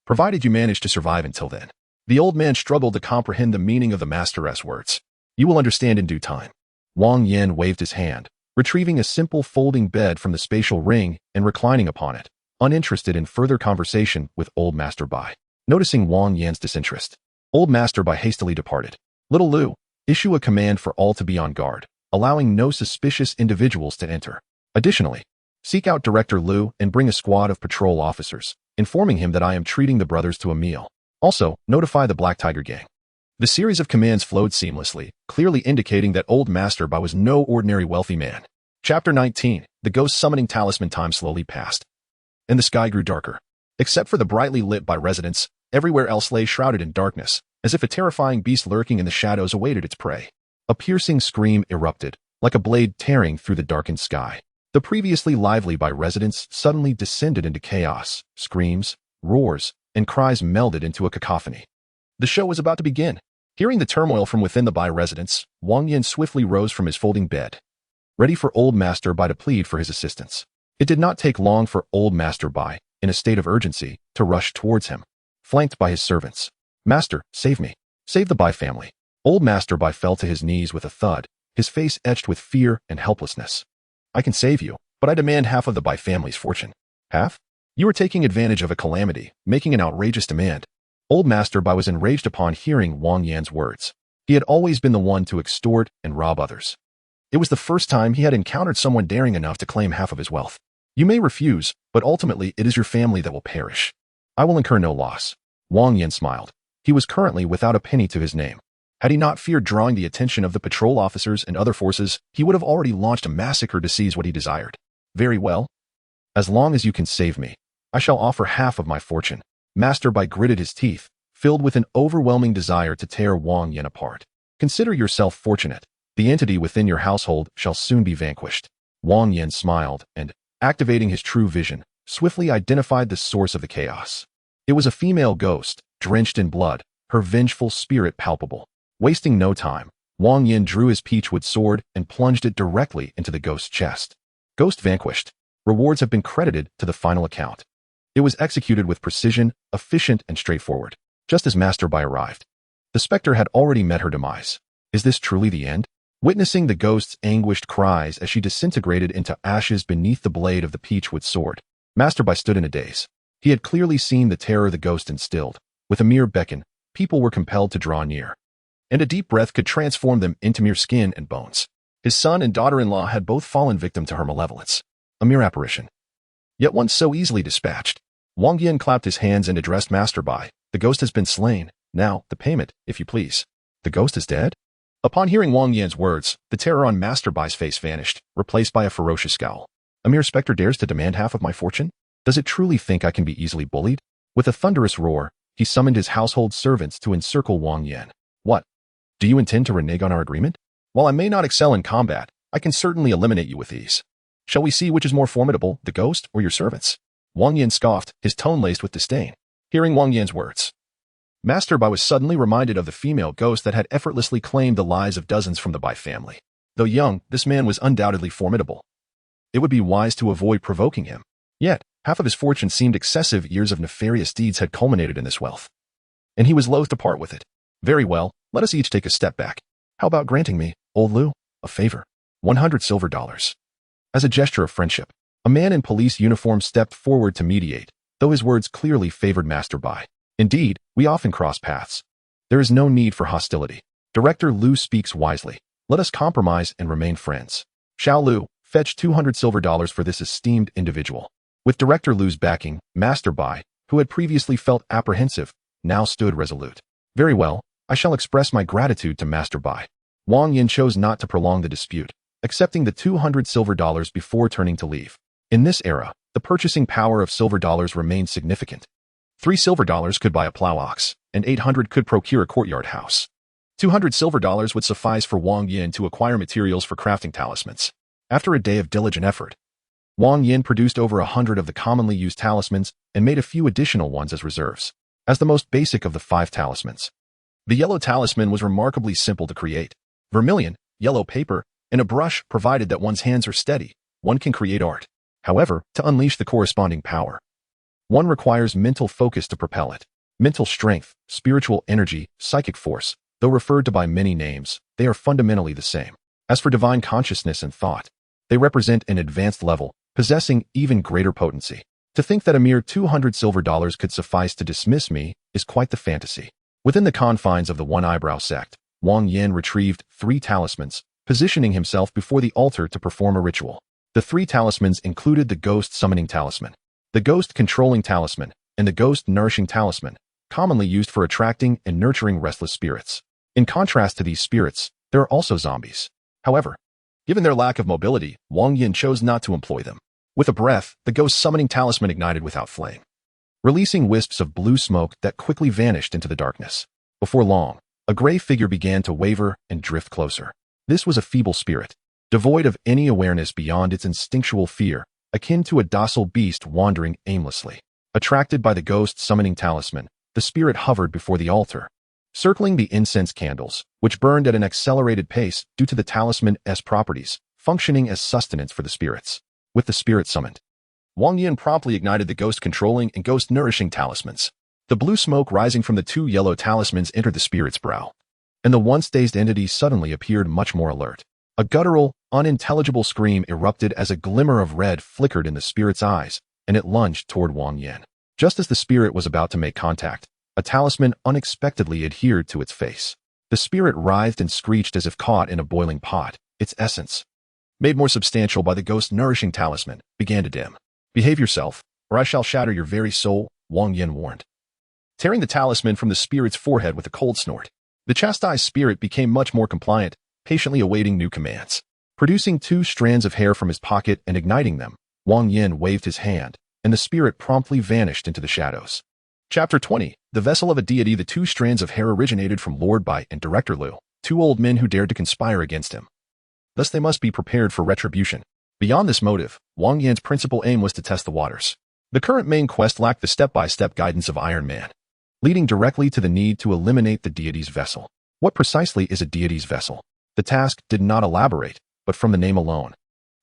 provided you manage to survive until then. The old man struggled to comprehend the meaning of the master's words. You will understand in due time. Wang Yan waved his hand, retrieving a simple folding bed from the spatial ring and reclining upon it, uninterested in further conversation with Old Master Bai. Noticing Wang Yan's disinterest, Old Master Bai hastily departed. Little Lu, issue a command for all to be on guard, allowing no suspicious individuals to enter. Additionally, seek out Director Lu and bring a squad of patrol officers, informing him that I am treating the brothers to a meal. Also, notify the Black Tiger Gang. The series of commands flowed seamlessly, clearly indicating that Old Master Bai was no ordinary wealthy man. Chapter 19. The Ghost Summoning Talisman. Time slowly passed, and the sky grew darker. Except for the brightly lit Bai residence, everywhere else lay shrouded in darkness, as if a terrifying beast lurking in the shadows awaited its prey. A piercing scream erupted, like a blade tearing through the darkened sky. The previously lively Bai residence suddenly descended into chaos. Screams, roars, and cries melded into a cacophony. The show was about to begin. Hearing the turmoil from within the Bai residence, Wang Yan swiftly rose from his folding bed, ready for Old Master Bai to plead for his assistance. It did not take long for Old Master Bai, in a state of urgency, to rush towards him, flanked by his servants. Master, save me. Save the Bai family. Old Master Bai fell to his knees with a thud, his face etched with fear and helplessness. I can save you, but I demand half of the Bai family's fortune. Half? You are taking advantage of a calamity, making an outrageous demand. Old Master Bai was enraged upon hearing Wang Yan's words. He had always been the one to extort and rob others. It was the first time he had encountered someone daring enough to claim half of his wealth. You may refuse, but ultimately it is your family that will perish. I will incur no loss. Wang Yan smiled. He was currently without a penny to his name. Had he not feared drawing the attention of the patrol officers and other forces, he would have already launched a massacre to seize what he desired. Very well. As long as you can save me, I shall offer half of my fortune. Master Bai gritted his teeth, filled with an overwhelming desire to tear Wang Yan apart. Consider yourself fortunate. The entity within your household shall soon be vanquished. Wang Yan smiled and, activating his true vision, swiftly identified the source of the chaos. It was a female ghost, drenched in blood, her vengeful spirit palpable. Wasting no time, Wang Yan drew his peachwood sword and plunged it directly into the ghost's chest. Ghost vanquished. Rewards have been credited to the final account. It was executed with precision, efficient, and straightforward, just as Master Bai arrived. The specter had already met her demise. Is this truly the end? Witnessing the ghost's anguished cries as she disintegrated into ashes beneath the blade of the peachwood sword, Master Bai stood in a daze. He had clearly seen the terror the ghost instilled. With a mere beckon, people were compelled to draw near, and a deep breath could transform them into mere skin and bones. His son and daughter-in-law had both fallen victim to her malevolence. A mere apparition, yet one so easily dispatched. Wang Yan clapped his hands and addressed Master Bai. The ghost has been slain. Now, the payment, if you please. The ghost is dead? Upon hearing Wang Yan's words, the terror on Master Bai's face vanished, replaced by a ferocious scowl. A mere specter dares to demand half of my fortune? Does it truly think I can be easily bullied? With a thunderous roar, he summoned his household servants to encircle Wang Yan. What? Do you intend to renege on our agreement? While I may not excel in combat, I can certainly eliminate you with ease. Shall we see which is more formidable, the ghost or your servants? Wang Yan scoffed, his tone laced with disdain. Hearing Wang Yan's words, Master Bai was suddenly reminded of the female ghost that had effortlessly claimed the lives of dozens from the Bai family. Though young, this man was undoubtedly formidable. It would be wise to avoid provoking him. Yet, half of his fortune seemed excessive. Years of nefarious deeds had culminated in this wealth, and he was loath to part with it. Very well, let us each take a step back. How about granting me, old Lu, a favor? 100 silver dollars. As a gesture of friendship, a man in police uniform stepped forward to mediate, though his words clearly favored Master Bai. Indeed, we often cross paths. There is no need for hostility. Director Liu speaks wisely. Let us compromise and remain friends. Xiao Liu, fetch 200 silver dollars for this esteemed individual. With Director Liu's backing, Master Bai, who had previously felt apprehensive, now stood resolute. Very well, I shall express my gratitude to Master Bai. Wang Yan chose not to prolong the dispute, accepting the 200 silver dollars before turning to leave. In this era, the purchasing power of silver dollars remained significant. 3 silver dollars could buy a plow ox, and 800 could procure a courtyard house. 200 silver dollars would suffice for Wang Yan to acquire materials for crafting talismans. After a day of diligent effort, Wang Yan produced over 100 of the commonly used talismans and made a few additional ones as reserves. As the most basic of the 5 talismans, the yellow talisman was remarkably simple to create. Vermilion, yellow paper, and a brush provided that one's hands are steady, one can create art. However, to unleash the corresponding power, one requires mental focus to propel it. Mental strength, spiritual energy, psychic force, though referred to by many names, they are fundamentally the same. As for divine consciousness and thought, they represent an advanced level, possessing even greater potency. To think that a mere 200 silver dollars could suffice to dismiss me is quite the fantasy. Within the confines of the One Eyebrow sect, Wang Yan retrieved 3 talismans, positioning himself before the altar to perform a ritual. The 3 talismans included the Ghost Summoning Talisman, the Ghost Controlling Talisman, and the Ghost Nourishing Talisman, commonly used for attracting and nurturing restless spirits. In contrast to these spirits, there are also zombies. However, given their lack of mobility, Wang Yan chose not to employ them. With a breath, the Ghost Summoning Talisman ignited without flame, releasing wisps of blue smoke that quickly vanished into the darkness. Before long, a gray figure began to waver and drift closer. This was a feeble spirit, devoid of any awareness beyond its instinctual fear, akin to a docile beast wandering aimlessly. Attracted by the Ghost Summoning Talisman, the spirit hovered before the altar, circling the incense candles, which burned at an accelerated pace due to the talisman's properties, functioning as sustenance for the spirits. With the spirit summoned, Wang Yan promptly ignited the Ghost Controlling and Ghost Nourishing Talismans. The blue smoke rising from the 2 yellow talismans entered the spirit's brow, and the once dazed entity suddenly appeared much more alert. A guttural, unintelligible scream erupted as a glimmer of red flickered in the spirit's eyes, and it lunged toward Wang Yan. Just as the spirit was about to make contact, a talisman unexpectedly adhered to its face. The spirit writhed and screeched as if caught in a boiling pot. Its essence, made more substantial by the Ghost Nourishing Talisman, began to dim. Behave yourself, or I shall shatter your very soul, Wang Yan warned, tearing the talisman from the spirit's forehead with a cold snort. The chastised spirit became much more compliant, patiently awaiting new commands. Producing 2 strands of hair from his pocket and igniting them, Wang Yan waved his hand, and the spirit promptly vanished into the shadows. Chapter 20. The Vessel of a Deity. The 2 strands of hair originated from Lord Bai and Director Liu, 2 old men who dared to conspire against him. Thus they must be prepared for retribution. Beyond this motive, Wang Yan's principal aim was to test the waters. The current main quest lacked the step-by-step guidance of Iron Man, leading directly to the need to eliminate the deity's vessel. What precisely is a deity's vessel? The task did not elaborate, but from the name alone,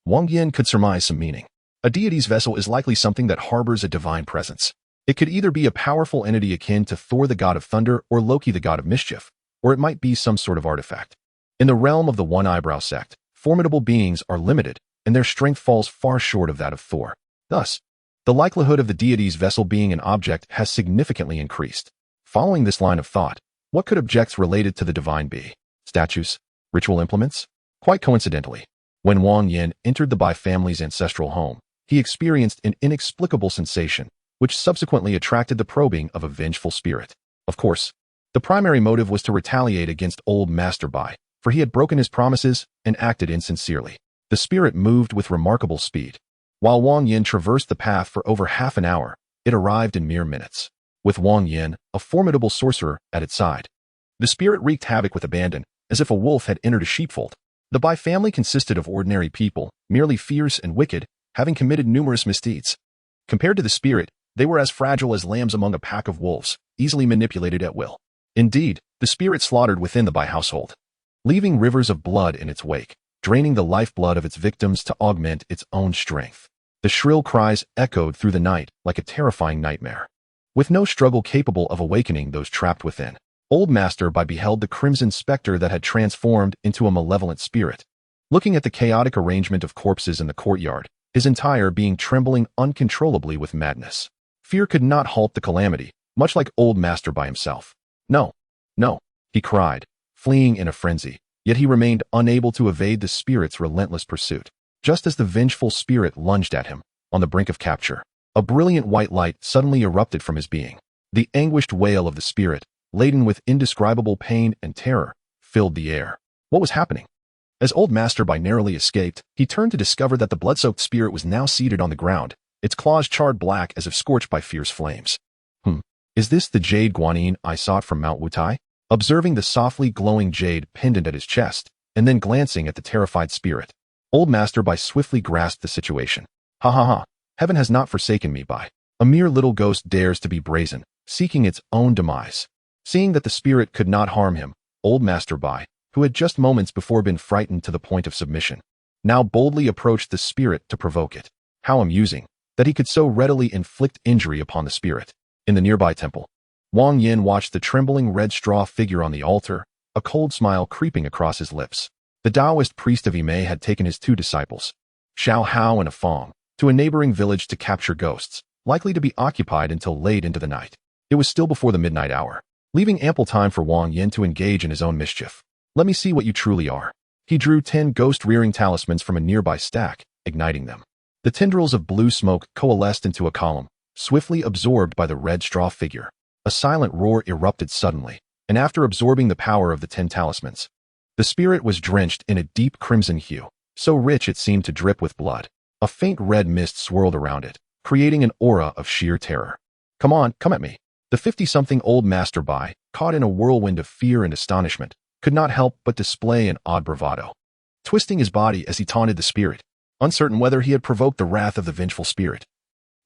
Wang Yan could surmise some meaning. A deity's vessel is likely something that harbors a divine presence. It could either be a powerful entity akin to Thor the god of thunder or Loki the god of mischief, or it might be some sort of artifact. In the realm of the One Eyebrow sect, formidable beings are limited, and their strength falls far short of that of Thor. Thus, the likelihood of the deity's vessel being an object has significantly increased. Following this line of thought, what could objects related to the divine be? Statues? Ritual implements? Quite coincidentally, when Wang Yan entered the Bai family's ancestral home, he experienced an inexplicable sensation, which subsequently attracted the probing of a vengeful spirit. Of course, the primary motive was to retaliate against old Master Bai, for he had broken his promises and acted insincerely. The spirit moved with remarkable speed. While Wang Yan traversed the path for over half an hour, it arrived in mere minutes. With Wang Yan, a formidable sorcerer, at its side, the spirit wreaked havoc with abandon, as if a wolf had entered a sheepfold. The Bai family consisted of ordinary people, merely fierce and wicked, having committed numerous misdeeds. Compared to the spirit, they were as fragile as lambs among a pack of wolves, easily manipulated at will. Indeed, the spirit slaughtered within the Bai household, leaving rivers of blood in its wake, draining the lifeblood of its victims to augment its own strength. The shrill cries echoed through the night like a terrifying nightmare, with no struggle capable of awakening those trapped within. Old Master Bai beheld the crimson specter that had transformed into a malevolent spirit. looking at the chaotic arrangement of corpses in the courtyard, his entire being trembling uncontrollably with madness. Fear could not halt the calamity, much like old Master by himself. No, no, he cried, fleeing in a frenzy, yet he remained unable to evade the spirit's relentless pursuit. Just as the vengeful spirit lunged at him, on the brink of capture, a brilliant white light suddenly erupted from his being. The anguished wail of the spirit, laden with indescribable pain and terror, filled the air. What was happening? As old Master Bai narrowly escaped, he turned to discover that the blood-soaked spirit was now seated on the ground, its claws charred black as if scorched by fierce flames. Is this the jade guanyin I sought from Mount Wutai? Observing the softly glowing jade pendant at his chest, and then glancing at the terrified spirit, old Master Bai swiftly grasped the situation. Ha ha ha, heaven has not forsaken me, Bai. A mere little ghost dares to be brazen, seeking its own demise. Seeing that the spirit could not harm him, old Master Bai, who had just moments before been frightened to the point of submission, now boldly approached the spirit to provoke it. How amusing, that he could so readily inflict injury upon the spirit. In the nearby temple, Wang Yan watched the trembling red straw figure on the altar, a cold smile creeping across his lips. The Taoist priest of Yimei had taken his 2 disciples, Xiao Hao and a Fong, to a neighboring village to capture ghosts, likely to be occupied until late into the night. It was still before the midnight hour, leaving ample time for Wang Yan to engage in his own mischief. Let me see what you truly are. He drew 10 ghost-rearing talismans from a nearby stack, igniting them. The tendrils of blue smoke coalesced into a column, swiftly absorbed by the red straw figure. A silent roar erupted suddenly, and after absorbing the power of the 10 talismans, the spirit was drenched in a deep crimson hue, so rich it seemed to drip with blood. A faint red mist swirled around it, creating an aura of sheer terror. Come on, come at me. The 50-something old Master Bai, caught in a whirlwind of fear and astonishment, could not help but display an odd bravado, twisting his body as he taunted the spirit, uncertain whether he had provoked the wrath of the vengeful spirit.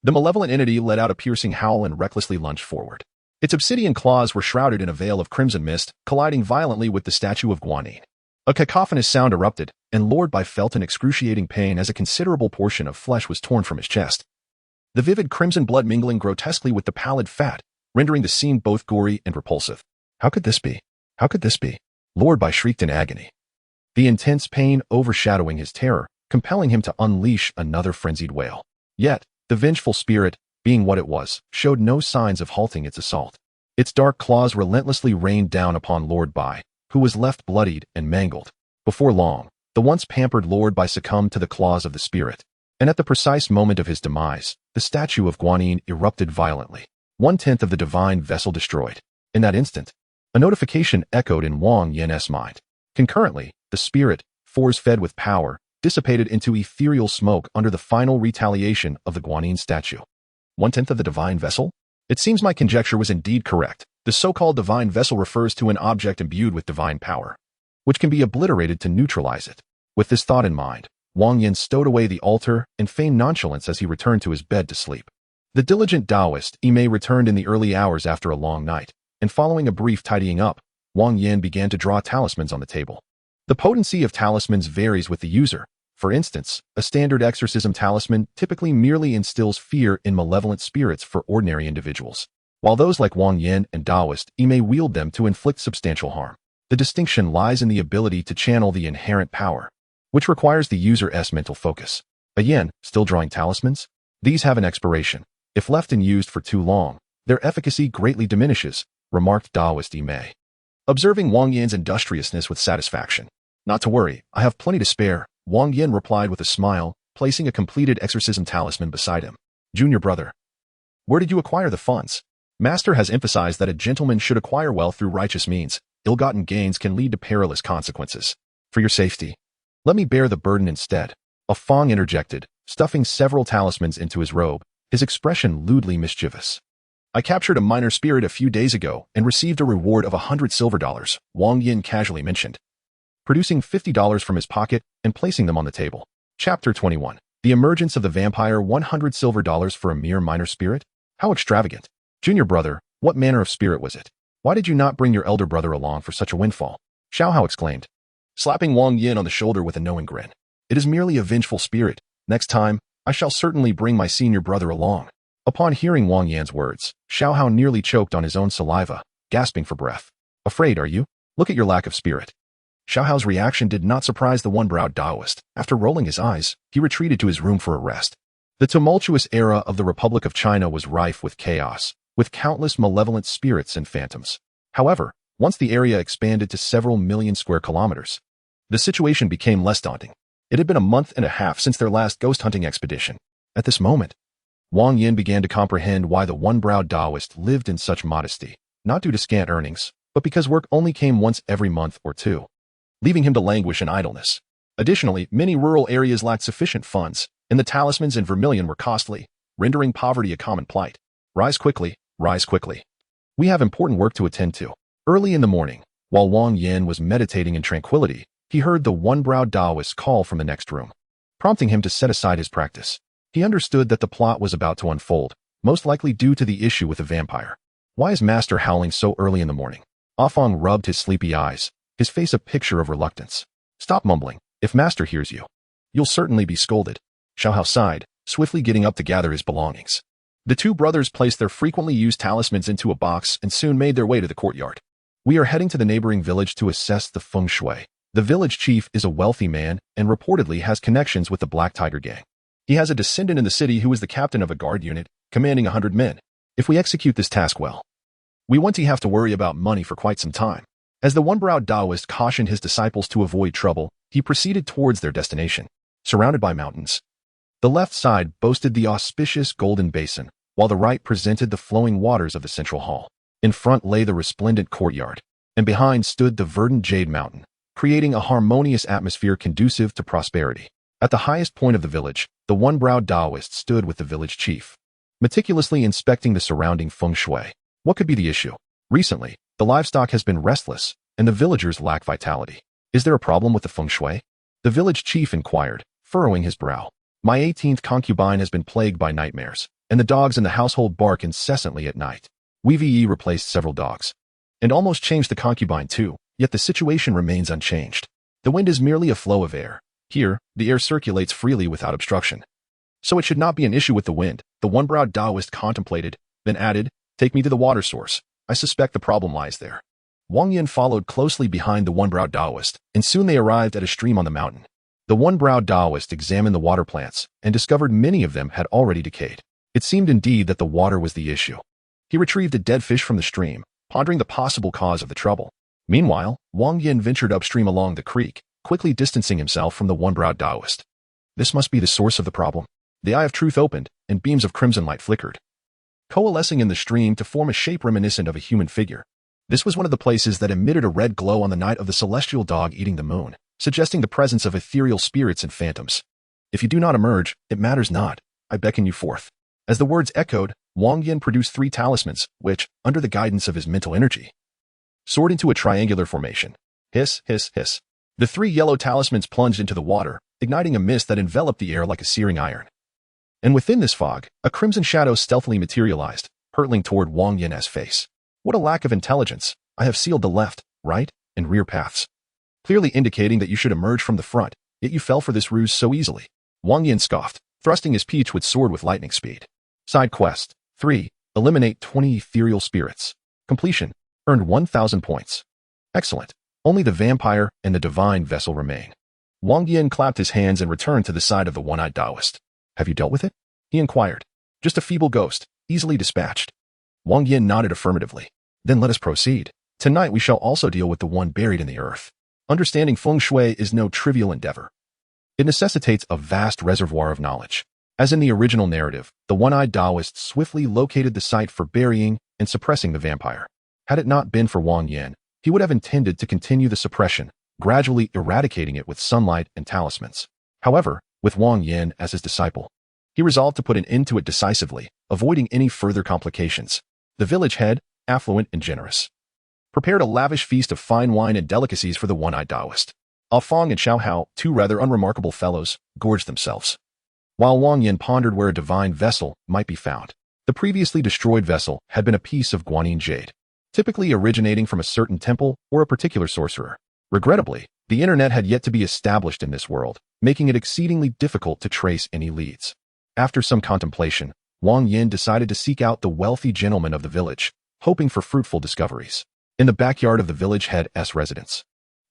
The malevolent entity let out a piercing howl and recklessly lunged forward. Its obsidian claws were shrouded in a veil of crimson mist, colliding violently with the statue of Guanyin. A cacophonous sound erupted, and Lord Bai felt an excruciating pain as a considerable portion of flesh was torn from his chest. The vivid crimson blood mingling grotesquely with the pallid fat, rendering the scene both gory and repulsive. How could this be? How could this be? Lord Bai shrieked in agony, the intense pain overshadowing his terror, compelling him to unleash another frenzied wail. Yet, the vengeful spirit, being what it was, showed no signs of halting its assault. Its dark claws relentlessly rained down upon Lord Bai, who was left bloodied and mangled. Before long, the once pampered Lord Bai succumbed to the claws of the spirit, and at the precise moment of his demise, the statue of Guanyin erupted violently, 1/10 of the divine vessel destroyed. In that instant, a notification echoed in Wang Yan's mind. Concurrently, the spirit, force-fed with power, dissipated into ethereal smoke under the final retaliation of the Guanyin statue. 1/10 of the divine vessel? It seems my conjecture was indeed correct. The so-called divine vessel refers to an object imbued with divine power, which can be obliterated to neutralize it. With this thought in mind, Wang Yan stowed away the altar and feigned nonchalance as he returned to his bed to sleep. The diligent Taoist Yimei returned in the early hours after a long night, and following a brief tidying up, Wang Yan began to draw talismans on the table. The potency of talismans varies with the user. For instance, a standard exorcism talisman typically merely instills fear in malevolent spirits for ordinary individuals, while those like Wang Yan and Taoist Yimei wield them to inflict substantial harm. The distinction lies in the ability to channel the inherent power, which requires the user's mental focus. Again, still drawing talismans? These have an expiration. If left and used for too long, their efficacy greatly diminishes, remarked Taoist Yimei, observing Wang Yan's industriousness with satisfaction. Not to worry, I have plenty to spare, Wang Yan replied with a smile, placing a completed exorcism talisman beside him. Junior brother, where did you acquire the funds? Master has emphasized that a gentleman should acquire wealth through righteous means. Ill-gotten gains can lead to perilous consequences. For your safety, let me bear the burden instead. A Fong interjected, stuffing several talismans into his robe, his expression lewdly mischievous. I captured a minor spirit a few days ago and received a reward of 100 silver dollars, Wang Yan casually mentioned, producing $50 from his pocket and placing them on the table. Chapter 21. The emergence of the vampire. 100 silver dollars for a mere minor spirit? How extravagant. Junior brother, what manner of spirit was it? Why did you not bring your elder brother along for such a windfall? Xiao Hao exclaimed, slapping Wang Yan on the shoulder with a knowing grin. It is merely a vengeful spirit. Next time, I shall certainly bring my senior brother along. Upon hearing Wang Yan's words, Xiao Hao nearly choked on his own saliva, gasping for breath. Afraid, are you? Look at your lack of spirit. Xiaohao's reaction did not surprise the one-browed Taoist. After rolling his eyes, he retreated to his room for a rest. The tumultuous era of the Republic of China was rife with chaos, with countless malevolent spirits and phantoms. However, once the area expanded to several million square kilometers, the situation became less daunting. It had been a month and a half since their last ghost hunting expedition. At this moment, Wang Yan began to comprehend why the one-browed Taoist lived in such modesty, not due to scant earnings, but because work only came once every month or two, leaving him to languish in idleness. Additionally, many rural areas lacked sufficient funds, and the talismans and vermilion were costly, rendering poverty a common plight. Rise quickly, rise quickly. We have important work to attend to. Early in the morning, while Wang Yan was meditating in tranquility, he heard the one-browed Taoist call from the next room, prompting him to set aside his practice. He understood that the plot was about to unfold, most likely due to the issue with the vampire. Why is Master howling so early in the morning? Afang rubbed his sleepy eyes, his face a picture of reluctance. Stop mumbling. If Master hears you, you'll certainly be scolded. Xiaohao sighed, swiftly getting up to gather his belongings. The two brothers placed their frequently used talismans into a box and soon made their way to the courtyard. We are heading to the neighboring village to assess the feng shui. The village chief is a wealthy man and reportedly has connections with the Black Tiger gang. He has a descendant in the city who is the captain of a guard unit, commanding 100 men. If we execute this task well, we won't have to worry about money for quite some time. As the one-browed Taoist cautioned his disciples to avoid trouble, he proceeded towards their destination. Surrounded by mountains, the left side boasted the auspicious golden basin, while the right presented the flowing waters of the central hall. In front lay the resplendent courtyard, and behind stood the verdant jade mountain, creating a harmonious atmosphere conducive to prosperity. At the highest point of the village, the one-browed Taoist stood with the village chief, meticulously inspecting the surrounding feng shui. What could be the issue? Recently, the livestock has been restless, and the villagers lack vitality. Is there a problem with the feng shui? The village chief inquired, furrowing his brow. My 18th concubine has been plagued by nightmares, and the dogs in the household bark incessantly at night. We replaced several dogs, and almost changed the concubine too, yet the situation remains unchanged. The wind is merely a flow of air. Here, the air circulates freely without obstruction. So it should not be an issue with the wind, the one-browed Taoist contemplated, then added, take me to the water source. I suspect the problem lies there. Wang Yan followed closely behind the one-browed Taoist, and soon they arrived at a stream on the mountain. The one-browed Taoist examined the water plants and discovered many of them had already decayed. It seemed indeed that the water was the issue. He retrieved a dead fish from the stream, pondering the possible cause of the trouble. Meanwhile, Wang Yan ventured upstream along the creek, quickly distancing himself from the one-browed Taoist. This must be the source of the problem. The eye of truth opened, and beams of crimson light flickered, coalescing in the stream to form a shape reminiscent of a human figure. This was one of the places that emitted a red glow on the night of the celestial dog eating the moon, suggesting the presence of ethereal spirits and phantoms. If you do not emerge, it matters not. I beckon you forth. As the words echoed, Wang Yan produced 3 talismans, which, under the guidance of his mental energy, soared into a triangular formation. Hiss, hiss, hiss. The 3 yellow talismans plunged into the water, igniting a mist that enveloped the air like a searing iron. And within this fog, a crimson shadow stealthily materialized, hurtling toward Wang Yan's face. What a lack of intelligence. I have sealed the left, right, and rear paths, clearly indicating that you should emerge from the front, yet you fell for this ruse so easily. Wang Yan scoffed, thrusting his peachwood sword with lightning speed. Side quest 3. Eliminate 20 ethereal spirits. Completion. Earned 1,000 points. Excellent. Only the vampire and the divine vessel remain. Wang Yan clapped his hands and returned to the side of the one-eyed Taoist. Have you dealt with it? He inquired. Just a feeble ghost, easily dispatched. Wang Yan nodded affirmatively. Then let us proceed. Tonight we shall also deal with the one buried in the earth. Understanding feng shui is no trivial endeavor. It necessitates a vast reservoir of knowledge. As in the original narrative, the one-eyed Taoist swiftly located the site for burying and suppressing the vampire. Had it not been for Wang Yan, he would have intended to continue the suppression, gradually eradicating it with sunlight and talismans. However, with Wang Yan as his disciple, he resolved to put an end to it decisively, avoiding any further complications. The village head, affluent and generous, prepared a lavish feast of fine wine and delicacies for the one-eyed Taoist. Afang and Xiaohao, 2 rather unremarkable fellows, gorged themselves, while Wang Yan pondered where a divine vessel might be found. The previously destroyed vessel had been a piece of guanine jade, typically originating from a certain temple or a particular sorcerer. Regrettably, the internet had yet to be established in this world, making it exceedingly difficult to trace any leads. After some contemplation, Wang Yan decided to seek out the wealthy gentleman of the village, hoping for fruitful discoveries. In the backyard of the village head's residence,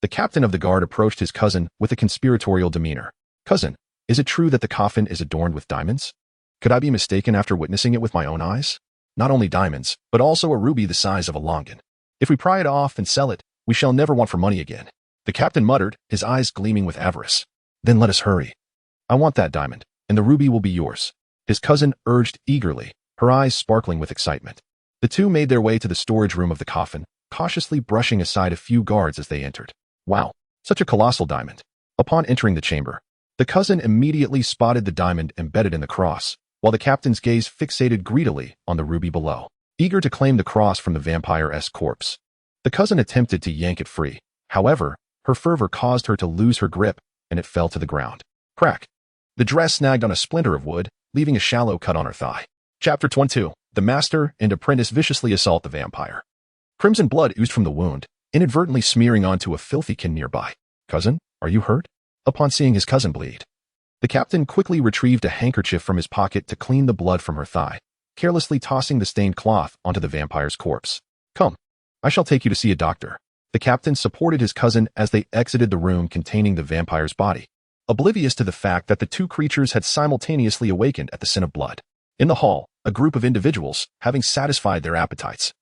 The captain of the guard approached his cousin with a conspiratorial demeanor. "Cousin, is it true that the coffin is adorned with diamonds? Could I be mistaken after witnessing it with my own eyes? Not only diamonds, but also a ruby the size of a longan. If we pry it off and sell it, we shall never want for money again." The captain muttered, his eyes gleaming with avarice. "Then let us hurry. I want that diamond, and the ruby will be yours," his cousin urged eagerly, her eyes sparkling with excitement. The two made their way to the storage room of the coffin, cautiously brushing aside a few guards as they entered. Wow, such a colossal diamond. Upon entering the chamber, the cousin immediately spotted the diamond embedded in the cross, while the captain's gaze fixated greedily on the ruby below, eager to claim the cross from the vampire-esque corpse. The cousin attempted to yank it free. However, her fervor caused her to lose her grip, and it fell to the ground. Crack! The dress snagged on a splinter of wood, leaving a shallow cut on her thigh. Chapter 22. The master and apprentice viciously assault the vampire. Crimson blood oozed from the wound, inadvertently smearing onto a filthy kin nearby. "Cousin, are you hurt?" Upon seeing his cousin bleed, the captain quickly retrieved a handkerchief from his pocket to clean the blood from her thigh, carelessly tossing the stained cloth onto the vampire's corpse. "Come, I shall take you to see a doctor." The captain supported his cousin as they exited the room containing the vampire's body, oblivious to the fact that the two creatures had simultaneously awakened at the scent of blood. In the hall, a group of individuals, having satisfied their appetites,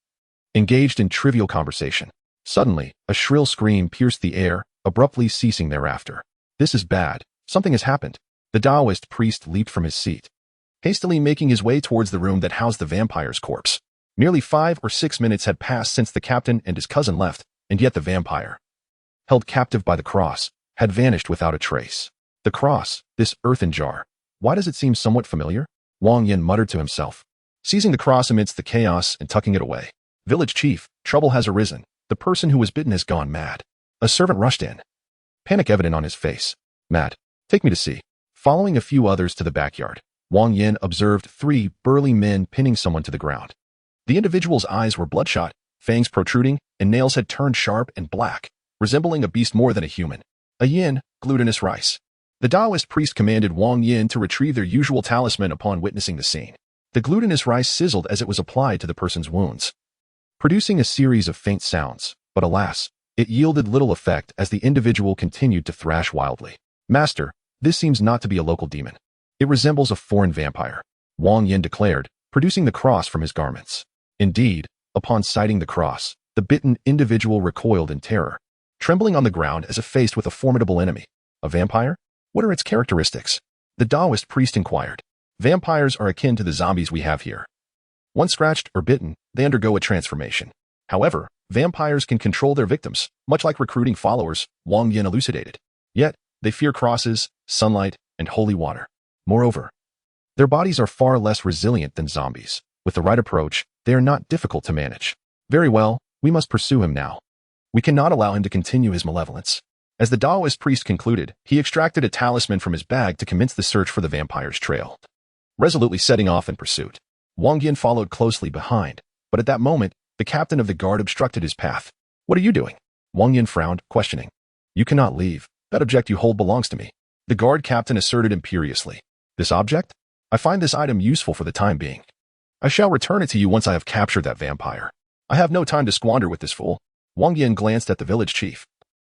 engaged in trivial conversation. Suddenly, a shrill scream pierced the air, abruptly ceasing thereafter. "This is bad. Something has happened." The Taoist priest leaped from his seat, hastily making his way towards the room that housed the vampire's corpse. Nearly 5 or 6 minutes had passed since the captain and his cousin left, and yet the vampire, held captive by the cross, had vanished without a trace. The cross, this earthen jar. Why does it seem somewhat familiar? Wang Yan muttered to himself, seizing the cross amidst the chaos and tucking it away. "Village chief, trouble has arisen. The person who was bitten has gone mad." A servant rushed in, panic evident on his face. "Mad? Take me to see." Following a few others to the backyard, Wang Yan observed 3 burly men pinning someone to the ground. The individual's eyes were bloodshot, fangs protruding, and nails had turned sharp and black, resembling a beast more than a human. A yin, glutinous rice. The Taoist priest commanded Wang Yan to retrieve their usual talisman upon witnessing the scene. The glutinous rice sizzled as it was applied to the person's wounds, producing a series of faint sounds, but alas, it yielded little effect as the individual continued to thrash wildly. "Master, this seems not to be a local demon. It resembles a foreign vampire," Wang Yan declared, producing the cross from his garments. Indeed, upon sighting the cross, the bitten individual recoiled in terror, trembling on the ground as if faced with a formidable enemy. "A vampire? What are its characteristics?" the Taoist priest inquired. "Vampires are akin to the zombies we have here. Once scratched or bitten, they undergo a transformation. However, vampires can control their victims, much like recruiting followers," Wang Yan elucidated. "Yet, they fear crosses, sunlight, and holy water. Moreover, their bodies are far less resilient than zombies. With the right approach, they are not difficult to manage." "Very well, we must pursue him now. We cannot allow him to continue his malevolence." As the Taoist priest concluded, he extracted a talisman from his bag to commence the search for the vampire's trail, resolutely setting off in pursuit. Wang Yan followed closely behind, but at that moment, the captain of the guard obstructed his path. "What are you doing?" Wang Yan frowned, questioning. "You cannot leave. That object you hold belongs to me," the guard captain asserted imperiously. "This object? I find this item useful for the time being. I shall return it to you once I have captured that vampire. I have no time to squander with this fool." Wang Yan glanced at the village chief,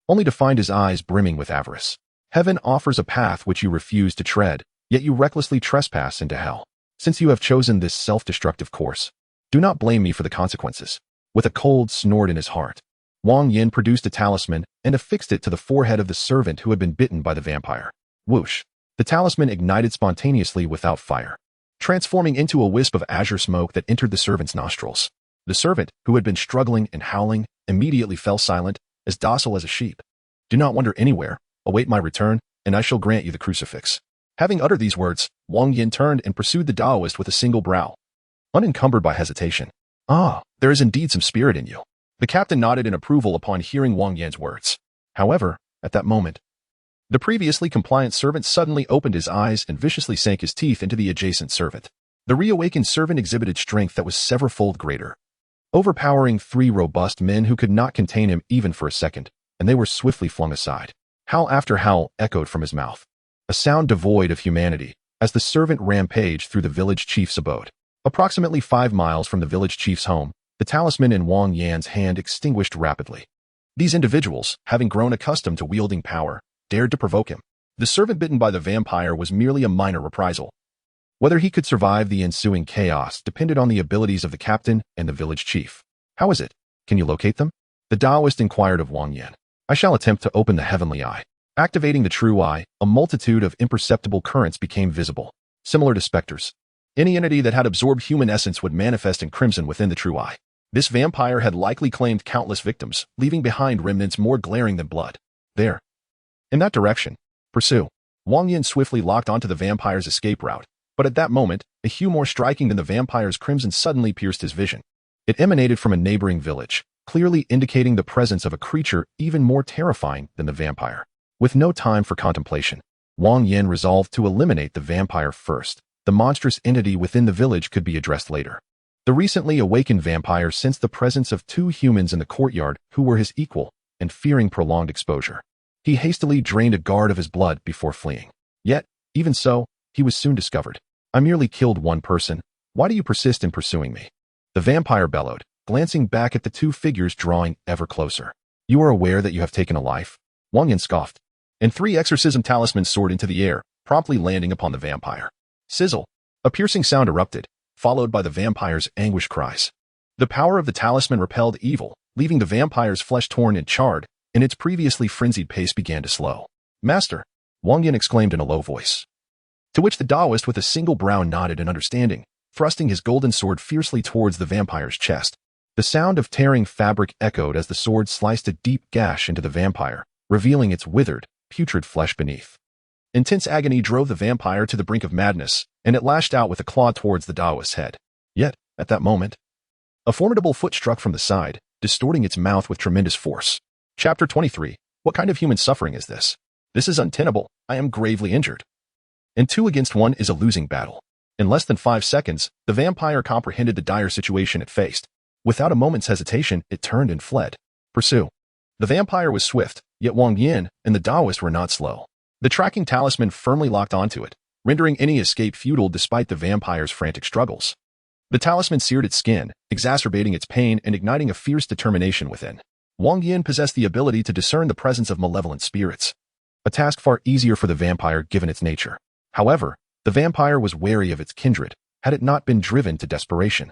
only to find his eyes brimming with avarice. "Heaven offers a path which you refuse to tread, yet you recklessly trespass into hell. Since you have chosen this self-destructive course, do not blame me for the consequences." With a cold snort in his heart, Wang Yan produced a talisman and affixed it to the forehead of the servant who had been bitten by the vampire. Whoosh! The talisman ignited spontaneously without fire, transforming into a wisp of azure smoke that entered the servant's nostrils. The servant, who had been struggling and howling, immediately fell silent, as docile as a sheep. "Do not wander anywhere. Await my return, and I shall grant you the crucifix." Having uttered these words, Wang Yan turned and pursued the Taoist with a single brow, unencumbered by hesitation. "Ah, there is indeed some spirit in you." The captain nodded in approval upon hearing Wang Yan's words. However, at that moment, the previously compliant servant suddenly opened his eyes and viciously sank his teeth into the adjacent servant. The reawakened servant exhibited strength that was severfold greater, overpowering 3 robust men who could not contain him even for a second, and they were swiftly flung aside. Howl after howl echoed from his mouth, a sound devoid of humanity, as the servant rampaged through the village chief's abode. Approximately 5 miles from the village chief's home, the talisman in Wang Yan's hand extinguished rapidly, These individuals, having grown accustomed to wielding power, dared to provoke him. The servant bitten by the vampire was merely a minor reprisal. Whether he could survive the ensuing chaos depended on the abilities of the captain and the village chief. How is it? Can you locate them? The Taoist inquired of Wang Yan. I shall attempt to open the heavenly eye. Activating the true eye, a multitude of imperceptible currents became visible, similar to specters. Any entity that had absorbed human essence would manifest in crimson within the true eye. This vampire had likely claimed countless victims, leaving behind remnants more glaring than blood. There. In that direction. Pursue. Wang Yan swiftly locked onto the vampire's escape route, but at that moment, a hue more striking than the vampire's crimson suddenly pierced his vision. It emanated from a neighboring village, clearly indicating the presence of a creature even more terrifying than the vampire. With no time for contemplation, Wang Yan resolved to eliminate the vampire first. The monstrous entity within the village could be addressed later. The recently awakened vampire sensed the presence of two humans in the courtyard who were his equal, and fearing prolonged exposure, he hastily drained a guard of his blood before fleeing. Yet, even so, he was soon discovered. I merely killed one person. Why do you persist in pursuing me? The vampire bellowed, glancing back at the two figures drawing ever closer. You are aware that you have taken a life? Wang Yan scoffed, and 3 exorcism talismans soared into the air, promptly landing upon the vampire. Sizzle! A piercing sound erupted, followed by the vampire's anguished cries. The power of the talisman repelled evil, leaving the vampire's flesh torn and charred, and its previously frenzied pace began to slow. Master! Wang Yan exclaimed in a low voice. To which the Taoist with a single brow nodded in understanding, thrusting his golden sword fiercely towards the vampire's chest. The sound of tearing fabric echoed as the sword sliced a deep gash into the vampire, revealing its withered, putrid flesh beneath. Intense agony drove the vampire to the brink of madness, and it lashed out with a claw towards the Taoist's head. Yet, at that moment, a formidable foot struck from the side, distorting its mouth with tremendous force. Chapter 23. What kind of human suffering is this? This is untenable. I am gravely injured. And 2 against 1 is a losing battle. In less than 5 seconds, the vampire comprehended the dire situation it faced. Without a moment's hesitation, it turned and fled. Pursue. The vampire was swift, yet Wang Yan and the Taoist were not slow. The tracking talisman firmly locked onto it, rendering any escape futile despite the vampire's frantic struggles. The talisman seared its skin, exacerbating its pain and igniting a fierce determination within. Wang Yan possessed the ability to discern the presence of malevolent spirits, a task far easier for the vampire given its nature. However, the vampire was wary of its kindred. Had it not been driven to desperation,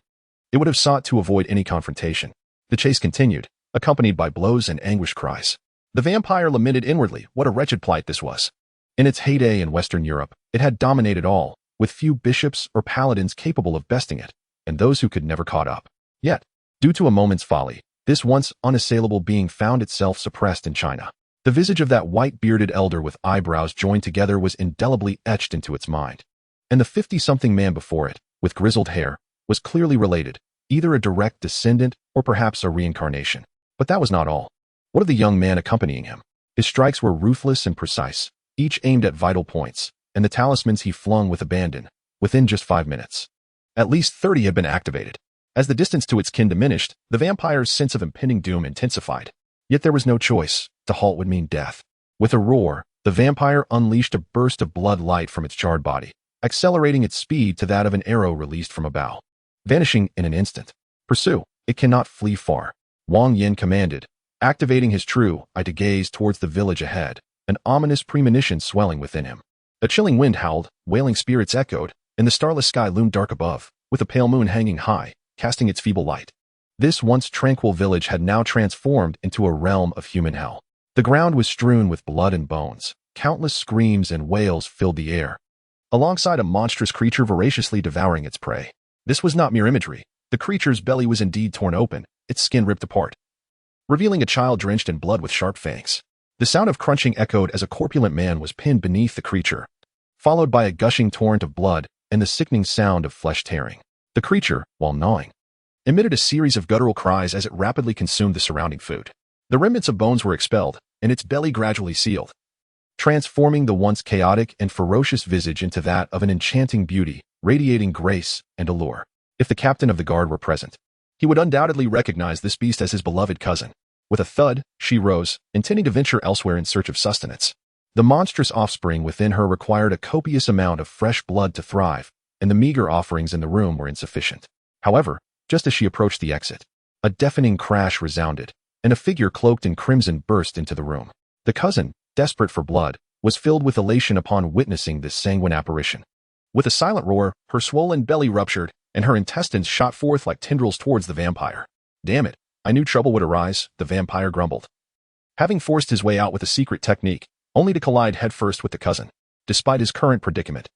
it would have sought to avoid any confrontation. The chase continued, accompanied by blows and anguished cries. The vampire lamented inwardly what a wretched plight this was. In its heyday in Western Europe, it had dominated all, with few bishops or paladins capable of besting it, and those who could never caught up. Yet, due to a moment's folly, this once unassailable being found itself suppressed in China. The visage of that white-bearded elder with eyebrows joined together was indelibly etched into its mind. And the 50-something man before it, with grizzled hair, was clearly related, either a direct descendant or perhaps a reincarnation. But that was not all. What of the young man accompanying him? His strikes were ruthless and precise, each aimed at vital points, and the talismans he flung with abandon, within just 5 minutes. At least 30 had been activated. As the distance to its kin diminished, the vampire's sense of impending doom intensified. Yet there was no choice. To halt would mean death. With a roar, the vampire unleashed a burst of blood light from its charred body, accelerating its speed to that of an arrow released from a bow, vanishing in an instant. Pursue. It cannot flee far. Wang Yan commanded, activating his true eye to gaze towards the village ahead, an ominous premonition swelling within him. A chilling wind howled, wailing spirits echoed, and the starless sky loomed dark above, with a pale moon hanging high, casting its feeble light. This once tranquil village had now transformed into a realm of human hell. The ground was strewn with blood and bones. Countless screams and wails filled the air, alongside a monstrous creature voraciously devouring its prey. This was not mere imagery. The creature's belly was indeed torn open, its skin ripped apart, revealing a child drenched in blood with sharp fangs. The sound of crunching echoed as a corpulent man was pinned beneath the creature, followed by a gushing torrent of blood and the sickening sound of flesh tearing. The creature, while gnawing, emitted a series of guttural cries as it rapidly consumed the surrounding food. The remnants of bones were expelled, and its belly gradually sealed, transforming the once chaotic and ferocious visage into that of an enchanting beauty, radiating grace and allure. If the captain of the guard were present, he would undoubtedly recognize this beast as his beloved cousin. With a thud, she rose, intending to venture elsewhere in search of sustenance. The monstrous offspring within her required a copious amount of fresh blood to thrive, and the meager offerings in the room were insufficient. However, just as she approached the exit, a deafening crash resounded, and a figure cloaked in crimson burst into the room. The cousin, desperate for blood, was filled with elation upon witnessing this sanguine apparition. With a silent roar, her swollen belly ruptured, and her intestines shot forth like tendrils towards the vampire. "Damn it, I knew trouble would arise," the vampire grumbled. Having forced his way out with a secret technique, only to collide headfirst with the cousin, despite his current predicament.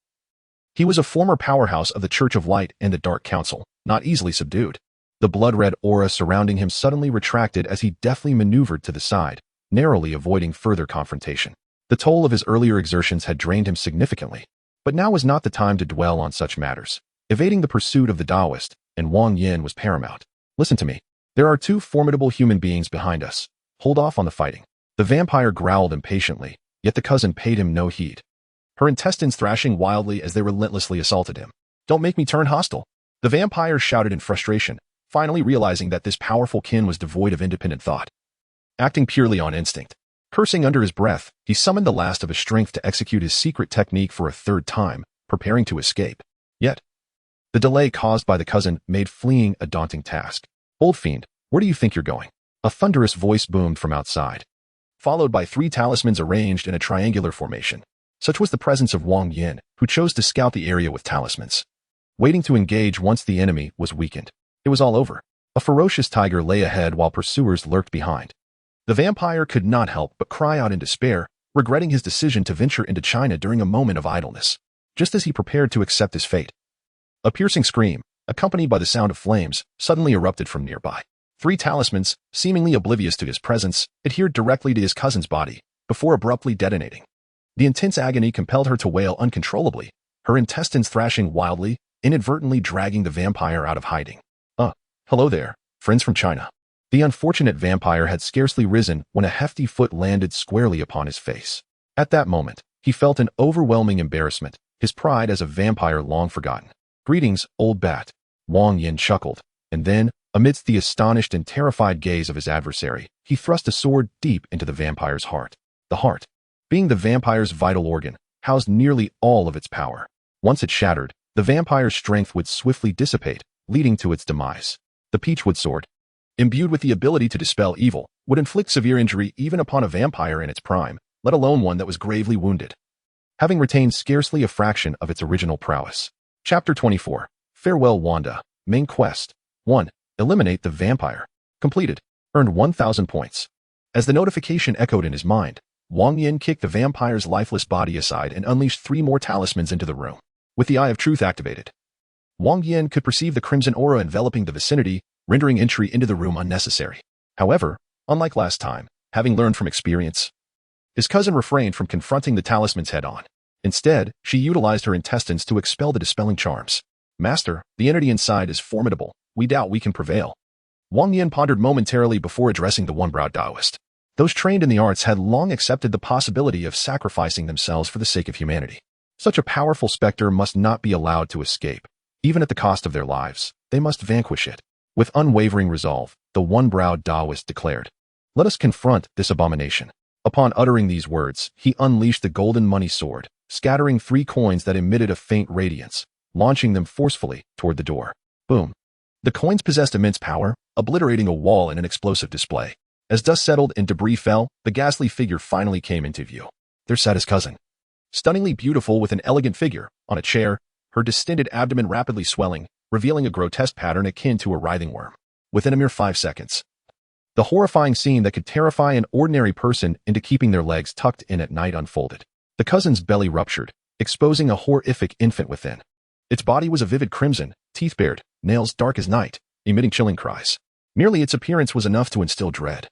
He was a former powerhouse of the Church of Light and the Dark Council, not easily subdued. The blood-red aura surrounding him suddenly retracted as he deftly maneuvered to the side, narrowly avoiding further confrontation. The toll of his earlier exertions had drained him significantly, but now was not the time to dwell on such matters. Evading the pursuit of the Taoist and Wang Yan was paramount. "Listen to me. There are two formidable human beings behind us. Hold off on the fighting." The vampire growled impatiently, yet the cousin paid him no heed, her intestines thrashing wildly as they relentlessly assaulted him. "Don't make me turn hostile," the vampire shouted in frustration, finally realizing that this powerful kin was devoid of independent thought. Acting purely on instinct. Cursing under his breath, he summoned the last of his strength to execute his secret technique for a third time, preparing to escape. Yet, the delay caused by the cousin made fleeing a daunting task. "Old fiend, where do you think you're going?" A thunderous voice boomed from outside, followed by 3 talismans arranged in a triangular formation. Such was the presence of Wang Yan, who chose to scout the area with talismans, waiting to engage once the enemy was weakened. It was all over. A ferocious tiger lay ahead while pursuers lurked behind. The vampire could not help but cry out in despair, regretting his decision to venture into China during a moment of idleness. Just as he prepared to accept his fate, a piercing scream, accompanied by the sound of flames, suddenly erupted from nearby. 3 talismans, seemingly oblivious to his presence, adhered directly to his cousin's body, before abruptly detonating. The intense agony compelled her to wail uncontrollably, her intestines thrashing wildly, inadvertently dragging the vampire out of hiding. Hello there, friends from China." The unfortunate vampire had scarcely risen when a hefty foot landed squarely upon his face. At that moment, he felt an overwhelming embarrassment, his pride as a vampire long forgotten. "Greetings, old bat," Wang Yan chuckled, and then, amidst the astonished and terrified gaze of his adversary, he thrust a sword deep into the vampire's heart. The heart, being the vampire's vital organ, housed nearly all of its power. Once it shattered, the vampire's strength would swiftly dissipate, leading to its demise. The Peachwood sword, imbued with the ability to dispel evil, would inflict severe injury even upon a vampire in its prime, let alone one that was gravely wounded, having retained scarcely a fraction of its original prowess. Chapter 24. Farewell Wanda. Main Quest. 1. Eliminate the vampire. Completed. Earned 1,000 points. As the notification echoed in his mind, Wang Yan kicked the vampire's lifeless body aside and unleashed 3 more talismans into the room. With the Eye of Truth activated, Wang Yan could perceive the crimson aura enveloping the vicinity, rendering entry into the room unnecessary. However, unlike last time, having learned from experience, his cousin refrained from confronting the talismans head-on. Instead, she utilized her intestines to expel the dispelling charms. "Master, the entity inside is formidable. We doubt we can prevail." Wang Yan pondered momentarily before addressing the one-browed Taoist. Those trained in the arts had long accepted the possibility of sacrificing themselves for the sake of humanity. Such a powerful specter must not be allowed to escape. Even at the cost of their lives, they must vanquish it. With unwavering resolve, the one-browed Taoist declared, "Let us confront this abomination." Upon uttering these words, he unleashed the golden money sword, scattering 3 coins that emitted a faint radiance, launching them forcefully toward the door. Boom. The coins possessed immense power, obliterating a wall in an explosive display. As dust settled and debris fell, the ghastly figure finally came into view. There sat his cousin. Stunningly beautiful with an elegant figure, on a chair, her distended abdomen rapidly swelling, revealing a grotesque pattern akin to a writhing worm. Within a mere 5 seconds, the horrifying scene that could terrify an ordinary person into keeping their legs tucked in at night unfolded. The cousin's belly ruptured, exposing a horrific infant within. Its body was a vivid crimson, teeth bared, nails dark as night, emitting chilling cries. Merely its appearance was enough to instill dread.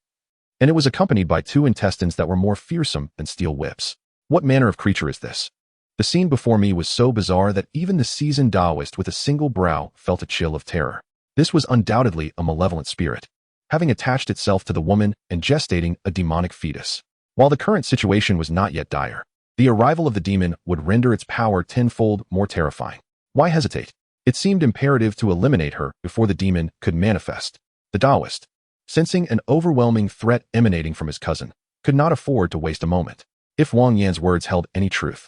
And it was accompanied by 2 intestines that were more fearsome than steel whips. What manner of creature is this? The scene before me was so bizarre that even the seasoned Taoist with a single brow felt a chill of terror. This was undoubtedly a malevolent spirit, having attached itself to the woman and gestating a demonic fetus. While the current situation was not yet dire, the arrival of the demon would render its power tenfold more terrifying. Why hesitate? It seemed imperative to eliminate her before the demon could manifest. The Taoist, sensing an overwhelming threat emanating from his cousin, could not afford to waste a moment. If Wang Yan's words held any truth,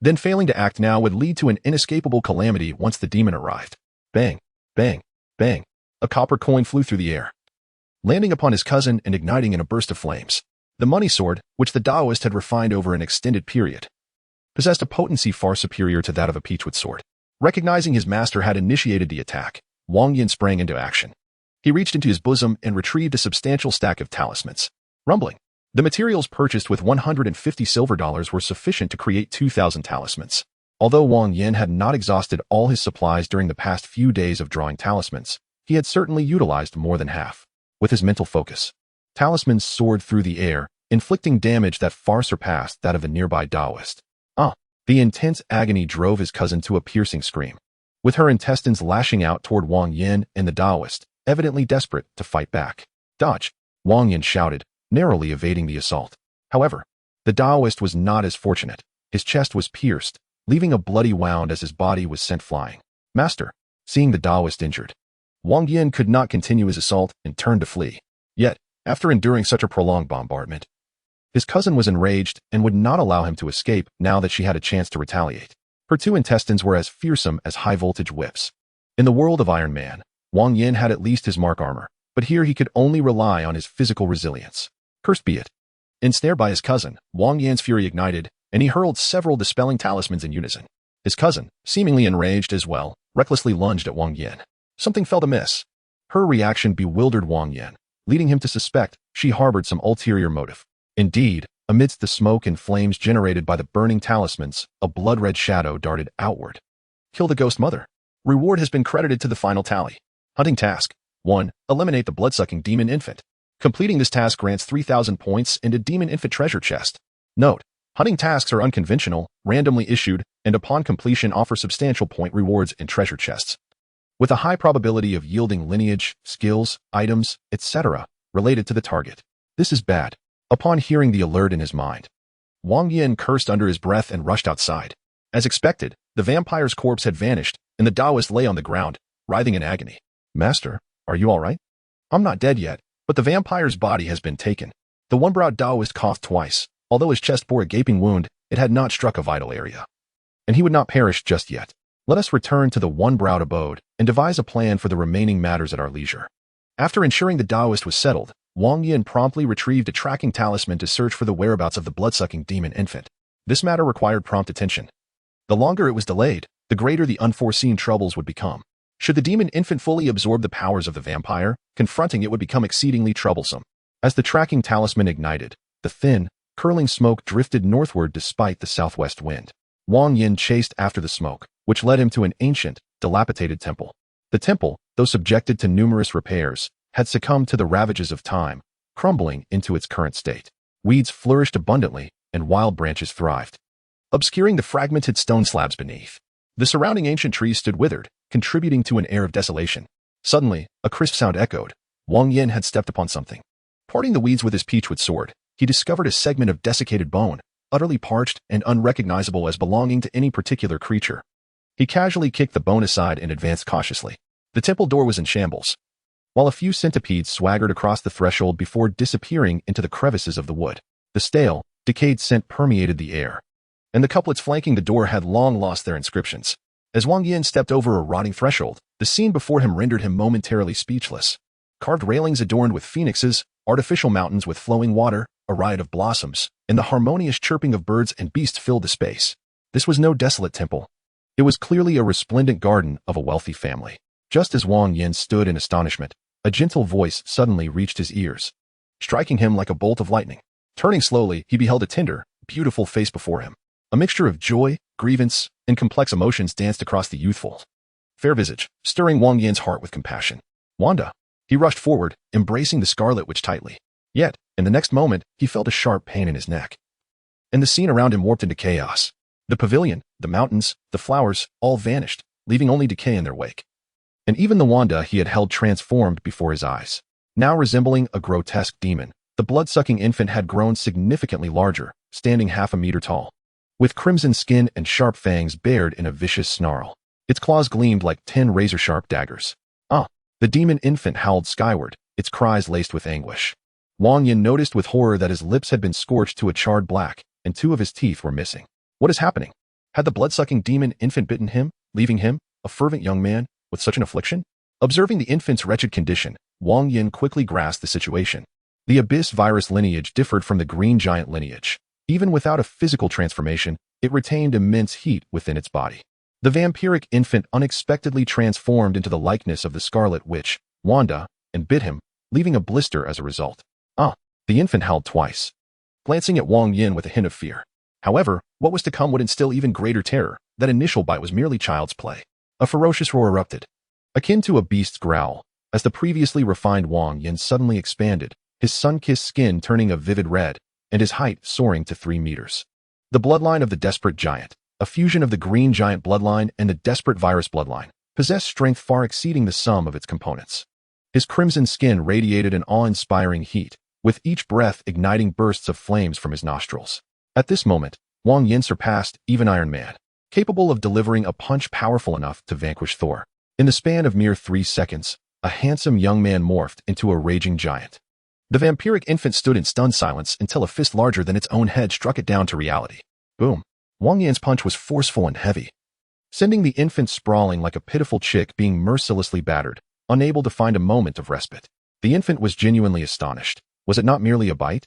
then failing to act now would lead to an inescapable calamity once the demon arrived. Bang, bang, bang. A copper coin flew through the air, landing upon his cousin and igniting in a burst of flames. The money sword, which the Taoist had refined over an extended period, possessed a potency far superior to that of a Peachwood sword. Recognizing his master had initiated the attack, Wang Yan sprang into action. He reached into his bosom and retrieved a substantial stack of talismans. Rumbling. The materials purchased with 150 silver dollars were sufficient to create 2,000 talismans. Although Wang Yan had not exhausted all his supplies during the past few days of drawing talismans, he had certainly utilized more than half. With his mental focus, talismans soared through the air, inflicting damage that far surpassed that of a nearby Taoist. The intense agony drove his cousin to a piercing scream. With her intestines lashing out toward Wang Yan and the Taoist, evidently desperate to fight back. Dodge! Wang Yan shouted, narrowly evading the assault. However, the Taoist was not as fortunate. His chest was pierced, leaving a bloody wound as his body was sent flying. Master, seeing the Taoist injured, Wang Yan could not continue his assault and turned to flee. Yet, after enduring such a prolonged bombardment, his cousin was enraged and would not allow him to escape now that she had a chance to retaliate. Her two intestines were as fearsome as high-voltage whips. In the world of Iron Man, Wang Yan had at least his mark armor, but here he could only rely on his physical resilience. Cursed be it. Ensnared by his cousin, Wang Yan's fury ignited, and he hurled several dispelling talismans in unison. His cousin, seemingly enraged as well, recklessly lunged at Wang Yan. Something felt amiss. Her reaction bewildered Wang Yan, leading him to suspect she harbored some ulterior motive. Indeed, amidst the smoke and flames generated by the burning talismans, a blood-red shadow darted outward. Kill the ghost mother. Reward has been credited to the final tally. Hunting task. 1. Eliminate the blood-sucking demon infant. Completing this task grants 3,000 points and a demon infant treasure chest. Note: hunting tasks are unconventional, randomly issued, and upon completion offer substantial point rewards and treasure chests, with a high probability of yielding lineage, skills, items, etc. related to the target. This is bad. Upon hearing the alert in his mind, Wang Yan cursed under his breath and rushed outside. As expected, the vampire's corpse had vanished, and the Taoist lay on the ground, writhing in agony. Master, are you all right? I'm not dead yet, but the vampire's body has been taken. The one-browed Taoist coughed twice. Although his chest bore a gaping wound, it had not struck a vital area. And he would not perish just yet. Let us return to the one-browed abode and devise a plan for the remaining matters at our leisure. After ensuring the Taoist was settled, Wang Yan promptly retrieved a tracking talisman to search for the whereabouts of the blood-sucking demon infant. This matter required prompt attention. The longer it was delayed, the greater the unforeseen troubles would become. Should the demon infant fully absorb the powers of the vampire, confronting it would become exceedingly troublesome. As the tracking talisman ignited, the thin, curling smoke drifted northward despite the southwest wind. Wang Yan chased after the smoke, which led him to an ancient, dilapidated temple. The temple, though subjected to numerous repairs, had succumbed to the ravages of time, crumbling into its current state. Weeds flourished abundantly, and wild branches thrived, obscuring the fragmented stone slabs beneath. The surrounding ancient trees stood withered, contributing to an air of desolation. Suddenly, a crisp sound echoed. Wang Yan had stepped upon something. Parting the weeds with his Peachwood sword, he discovered a segment of desiccated bone, utterly parched and unrecognizable as belonging to any particular creature. He casually kicked the bone aside and advanced cautiously. The temple door was in shambles, while a few centipedes swaggered across the threshold before disappearing into the crevices of the wood. The stale, decayed scent permeated the air, and the couplets flanking the door had long lost their inscriptions. As Wang Yan stepped over a rotting threshold, the scene before him rendered him momentarily speechless. Carved railings adorned with phoenixes, artificial mountains with flowing water, a riot of blossoms, and the harmonious chirping of birds and beasts filled the space. This was no desolate temple. It was clearly a resplendent garden of a wealthy family. Just as Wang Yan stood in astonishment, a gentle voice suddenly reached his ears, striking him like a bolt of lightning. Turning slowly, he beheld a tender, beautiful face before him. A mixture of joy, grievance, and complex emotions danced across the youthful, fair visage, stirring Wang Yan's heart with compassion. Wanda! He rushed forward, embracing the Scarlet Witch tightly. Yet, in the next moment, he felt a sharp pain in his neck, and the scene around him warped into chaos. The pavilion, the mountains, the flowers, all vanished, leaving only decay in their wake. And even the Wanda he had held transformed before his eyes. Now resembling a grotesque demon, the blood-sucking infant had grown significantly larger, standing half a meter tall, with crimson skin and sharp fangs bared in a vicious snarl. Its claws gleamed like 10 razor-sharp daggers. The demon infant howled skyward, its cries laced with anguish. Wang Yan noticed with horror that his lips had been scorched to a charred black, and 2 of his teeth were missing. What is happening? Had the blood-sucking demon infant bitten him, leaving him, a fervent young man, with such an affliction? Observing the infant's wretched condition, Wang Yan quickly grasped the situation. The abyss virus lineage differed from the green giant lineage. Even without a physical transformation, it retained immense heat within its body. The vampiric infant unexpectedly transformed into the likeness of the Scarlet Witch, Wanda, and bit him, leaving a blister as a result. The infant howled twice, glancing at Wang Yan with a hint of fear. However, what was to come would instill even greater terror. That initial bite was merely child's play. A ferocious roar erupted, akin to a beast's growl, as the previously refined Wang Yan suddenly expanded, his sun-kissed skin turning a vivid red, and his height soaring to 3 meters. The bloodline of the desperate giant, a fusion of the green giant bloodline and the desperate virus bloodline, possessed strength far exceeding the sum of its components. His crimson skin radiated an awe-inspiring heat, with each breath igniting bursts of flames from his nostrils. At this moment, Wang Yan surpassed even Iron Man, capable of delivering a punch powerful enough to vanquish Thor. In the span of mere 3 seconds, a handsome young man morphed into a raging giant. The vampiric infant stood in stunned silence until a fist larger than its own head struck it down to reality. Boom! Wang Yan's punch was forceful and heavy, sending the infant sprawling like a pitiful chick being mercilessly battered, unable to find a moment of respite. The infant was genuinely astonished. Was it not merely a bite?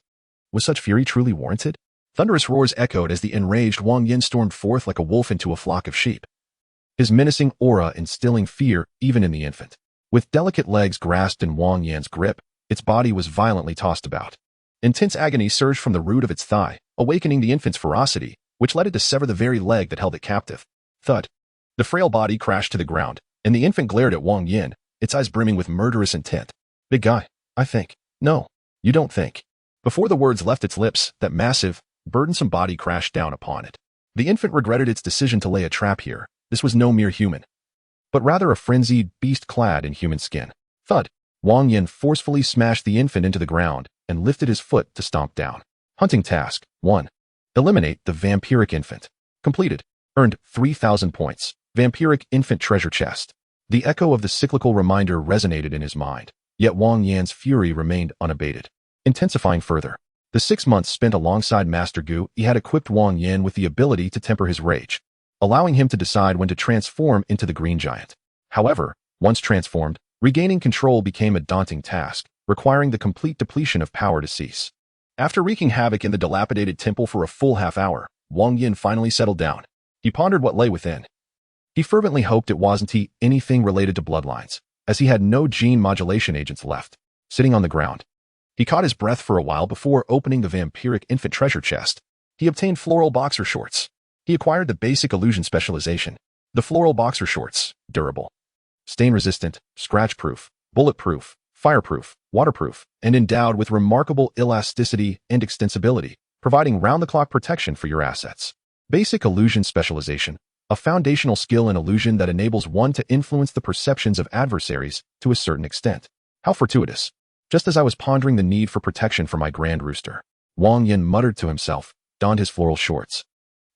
Was such fury truly warranted? Thunderous roars echoed as the enraged Wang Yan stormed forth like a wolf into a flock of sheep, his menacing aura instilling fear even in the infant. With delicate legs grasped in Wang Yan's grip, its body was violently tossed about. Intense agony surged from the root of its thigh, awakening the infant's ferocity, which led it to sever the very leg that held it captive. Thud. The frail body crashed to the ground, and the infant glared at Wang Yan, its eyes brimming with murderous intent. Big guy, I think. No, you don't think. Before the words left its lips, that massive, burdensome body crashed down upon it. The infant regretted its decision to lay a trap here. This was no mere human, but rather a frenzied beast clad in human skin. Thud. Wang Yan forcefully smashed the infant into the ground and lifted his foot to stomp down. Hunting task 1. Eliminate the vampiric infant. Completed. Earned 3,000 points. Vampiric infant treasure chest. The echo of the cyclical reminder resonated in his mind, yet Wang Yan's fury remained unabated, intensifying further. The 6 months spent alongside Master Gu, he had equipped Wang Yan with the ability to temper his rage, allowing him to decide when to transform into the green giant. However, once transformed, regaining control became a daunting task, requiring the complete depletion of power to cease. After wreaking havoc in the dilapidated temple for a full half-hour, Wang Yan finally settled down. He pondered what lay within. He fervently hoped it wasn't anything related to bloodlines, as he had no gene modulation agents left. Sitting on the ground, he caught his breath for a while before opening the vampiric infant treasure chest. He obtained floral boxer shorts. He acquired the basic illusion specialization. The floral boxer shorts, durable, stain-resistant, scratch-proof, bulletproof, fireproof, waterproof, and endowed with remarkable elasticity and extensibility, providing round-the-clock protection for your assets. Basic illusion specialization, a foundational skill in illusion that enables one to influence the perceptions of adversaries to a certain extent. How fortuitous. Just as I was pondering the need for protection for my grand rooster, Wang Yan muttered to himself, donned his floral shorts,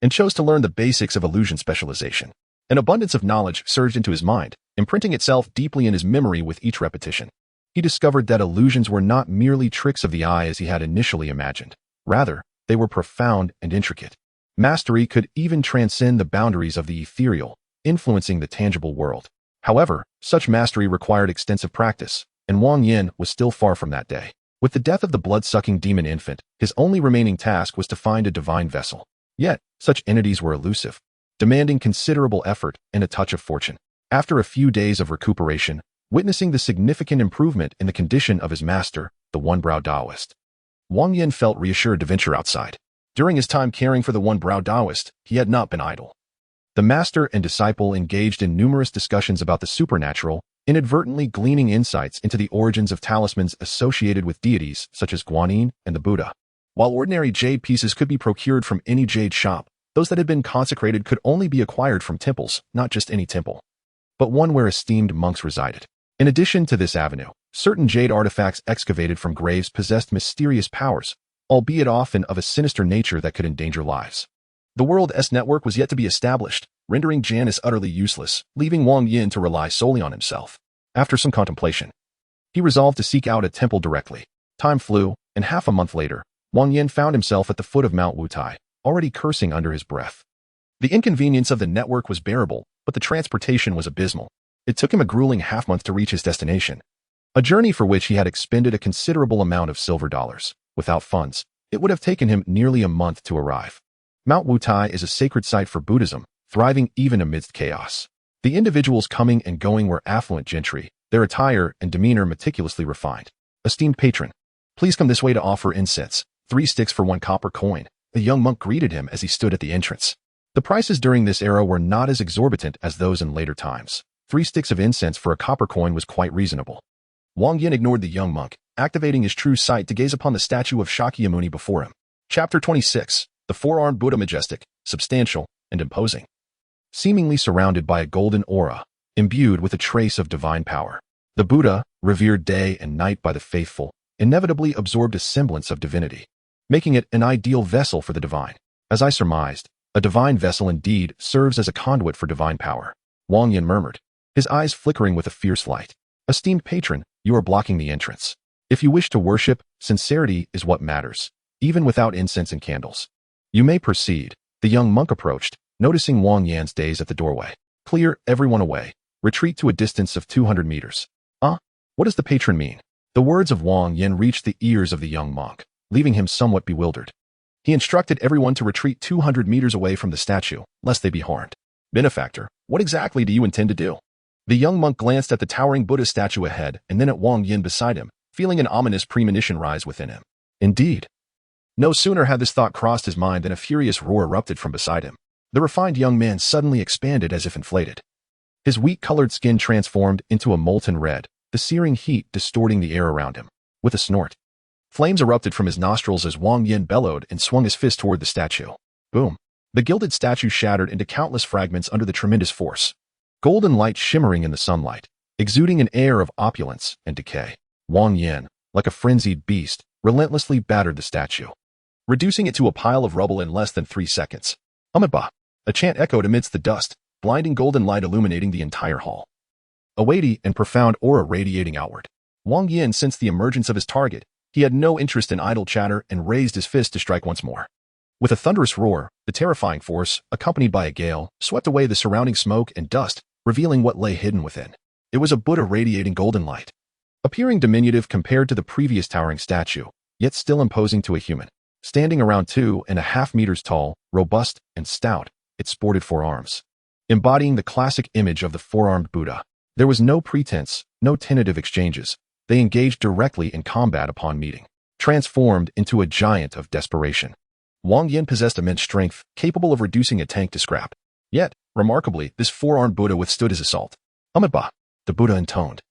and chose to learn the basics of illusion specialization. An abundance of knowledge surged into his mind, imprinting itself deeply in his memory with each repetition. He discovered that illusions were not merely tricks of the eye as he had initially imagined. Rather, they were profound and intricate. Mastery could even transcend the boundaries of the ethereal, influencing the tangible world. However, such mastery required extensive practice, and Wang Yan was still far from that day. With the death of the blood-sucking demon infant, his only remaining task was to find a divine vessel. Yet, such entities were elusive, demanding considerable effort and a touch of fortune. After a few days of recuperation, witnessing the significant improvement in the condition of his master, the one-browed Taoist, Wang Yan felt reassured to venture outside. During his time caring for the one-browed Taoist, he had not been idle. The master and disciple engaged in numerous discussions about the supernatural, inadvertently gleaning insights into the origins of talismans associated with deities such as Guanyin and the Buddha. While ordinary jade pieces could be procured from any jade shop, those that had been consecrated could only be acquired from temples, not just any temple, but one where esteemed monks resided. In addition to this avenue, certain jade artifacts excavated from graves possessed mysterious powers, albeit often of a sinister nature that could endanger lives. The World S network was yet to be established, rendering Janus utterly useless, leaving Wang Yan to rely solely on himself. After some contemplation, he resolved to seek out a temple directly. Time flew, and half a month later, Wang Yan found himself at the foot of Mount Wutai, already cursing under his breath. The inconvenience of the network was bearable, but the transportation was abysmal. It took him a grueling half-month to reach his destination, a journey for which he had expended a considerable amount of silver dollars. Without funds, it would have taken him nearly a month to arrive. Mount Wutai is a sacred site for Buddhism, thriving even amidst chaos. The individuals coming and going were affluent gentry, their attire and demeanor meticulously refined. Esteemed patron, please come this way to offer incense. 3 sticks for 1 copper coin. A young monk greeted him as he stood at the entrance. The prices during this era were not as exorbitant as those in later times. 3 sticks of incense for a copper coin was quite reasonable. Wang Yan ignored the young monk, activating his true sight to gaze upon the statue of Shakyamuni before him. Chapter 26. The four-armed Buddha, majestic, substantial, and imposing. Seemingly surrounded by a golden aura, imbued with a trace of divine power. The Buddha, revered day and night by the faithful, inevitably absorbed a semblance of divinity, making it an ideal vessel for the divine. As I surmised, a divine vessel indeed serves as a conduit for divine power. Wang Yan murmured, his eyes flickering with a fierce light. Esteemed patron, you are blocking the entrance. If you wish to worship, sincerity is what matters, even without incense and candles. You may proceed. The young monk approached, noticing Wang Yan's gaze at the doorway. Clear everyone away. Retreat to a distance of 200 meters. What does the patron mean? The words of Wang Yan reached the ears of the young monk, leaving him somewhat bewildered. He instructed everyone to retreat 200 meters away from the statue, lest they be harmed. Benefactor, what exactly do you intend to do? The young monk glanced at the towering Buddha statue ahead and then at Wang Yan beside him, feeling an ominous premonition rise within him. Indeed. No sooner had this thought crossed his mind than a furious roar erupted from beside him. The refined young man suddenly expanded as if inflated. His wheat-colored skin transformed into a molten red, the searing heat distorting the air around him. With a snort, flames erupted from his nostrils as Wang Yan bellowed and swung his fist toward the statue. Boom! The gilded statue shattered into countless fragments under the tremendous force. Golden light shimmering in the sunlight, exuding an air of opulence and decay. Wang Yan, like a frenzied beast, relentlessly battered the statue, reducing it to a pile of rubble in less than 3 seconds. Amiba! A chant echoed amidst the dust, blinding golden light illuminating the entire hall. A weighty and profound aura radiating outward. Wang Yan sensed the emergence of his target. He had no interest in idle chatter and raised his fist to strike once more. With a thunderous roar, the terrifying force, accompanied by a gale, swept away the surrounding smoke and dust, revealing what lay hidden within. It was a Buddha radiating golden light. Appearing diminutive compared to the previous towering statue, yet still imposing to a human. Standing around 2.5 meters tall, robust, and stout, it sported 4 arms. Embodying the classic image of the four-armed Buddha. There was no pretense, no tentative exchanges. They engaged directly in combat upon meeting. Transformed into a giant of desperation. Wang Yan possessed immense strength, capable of reducing a tank to scrap. Yet, remarkably, this four-armed Buddha withstood his assault. Amiba! The Buddha intoned.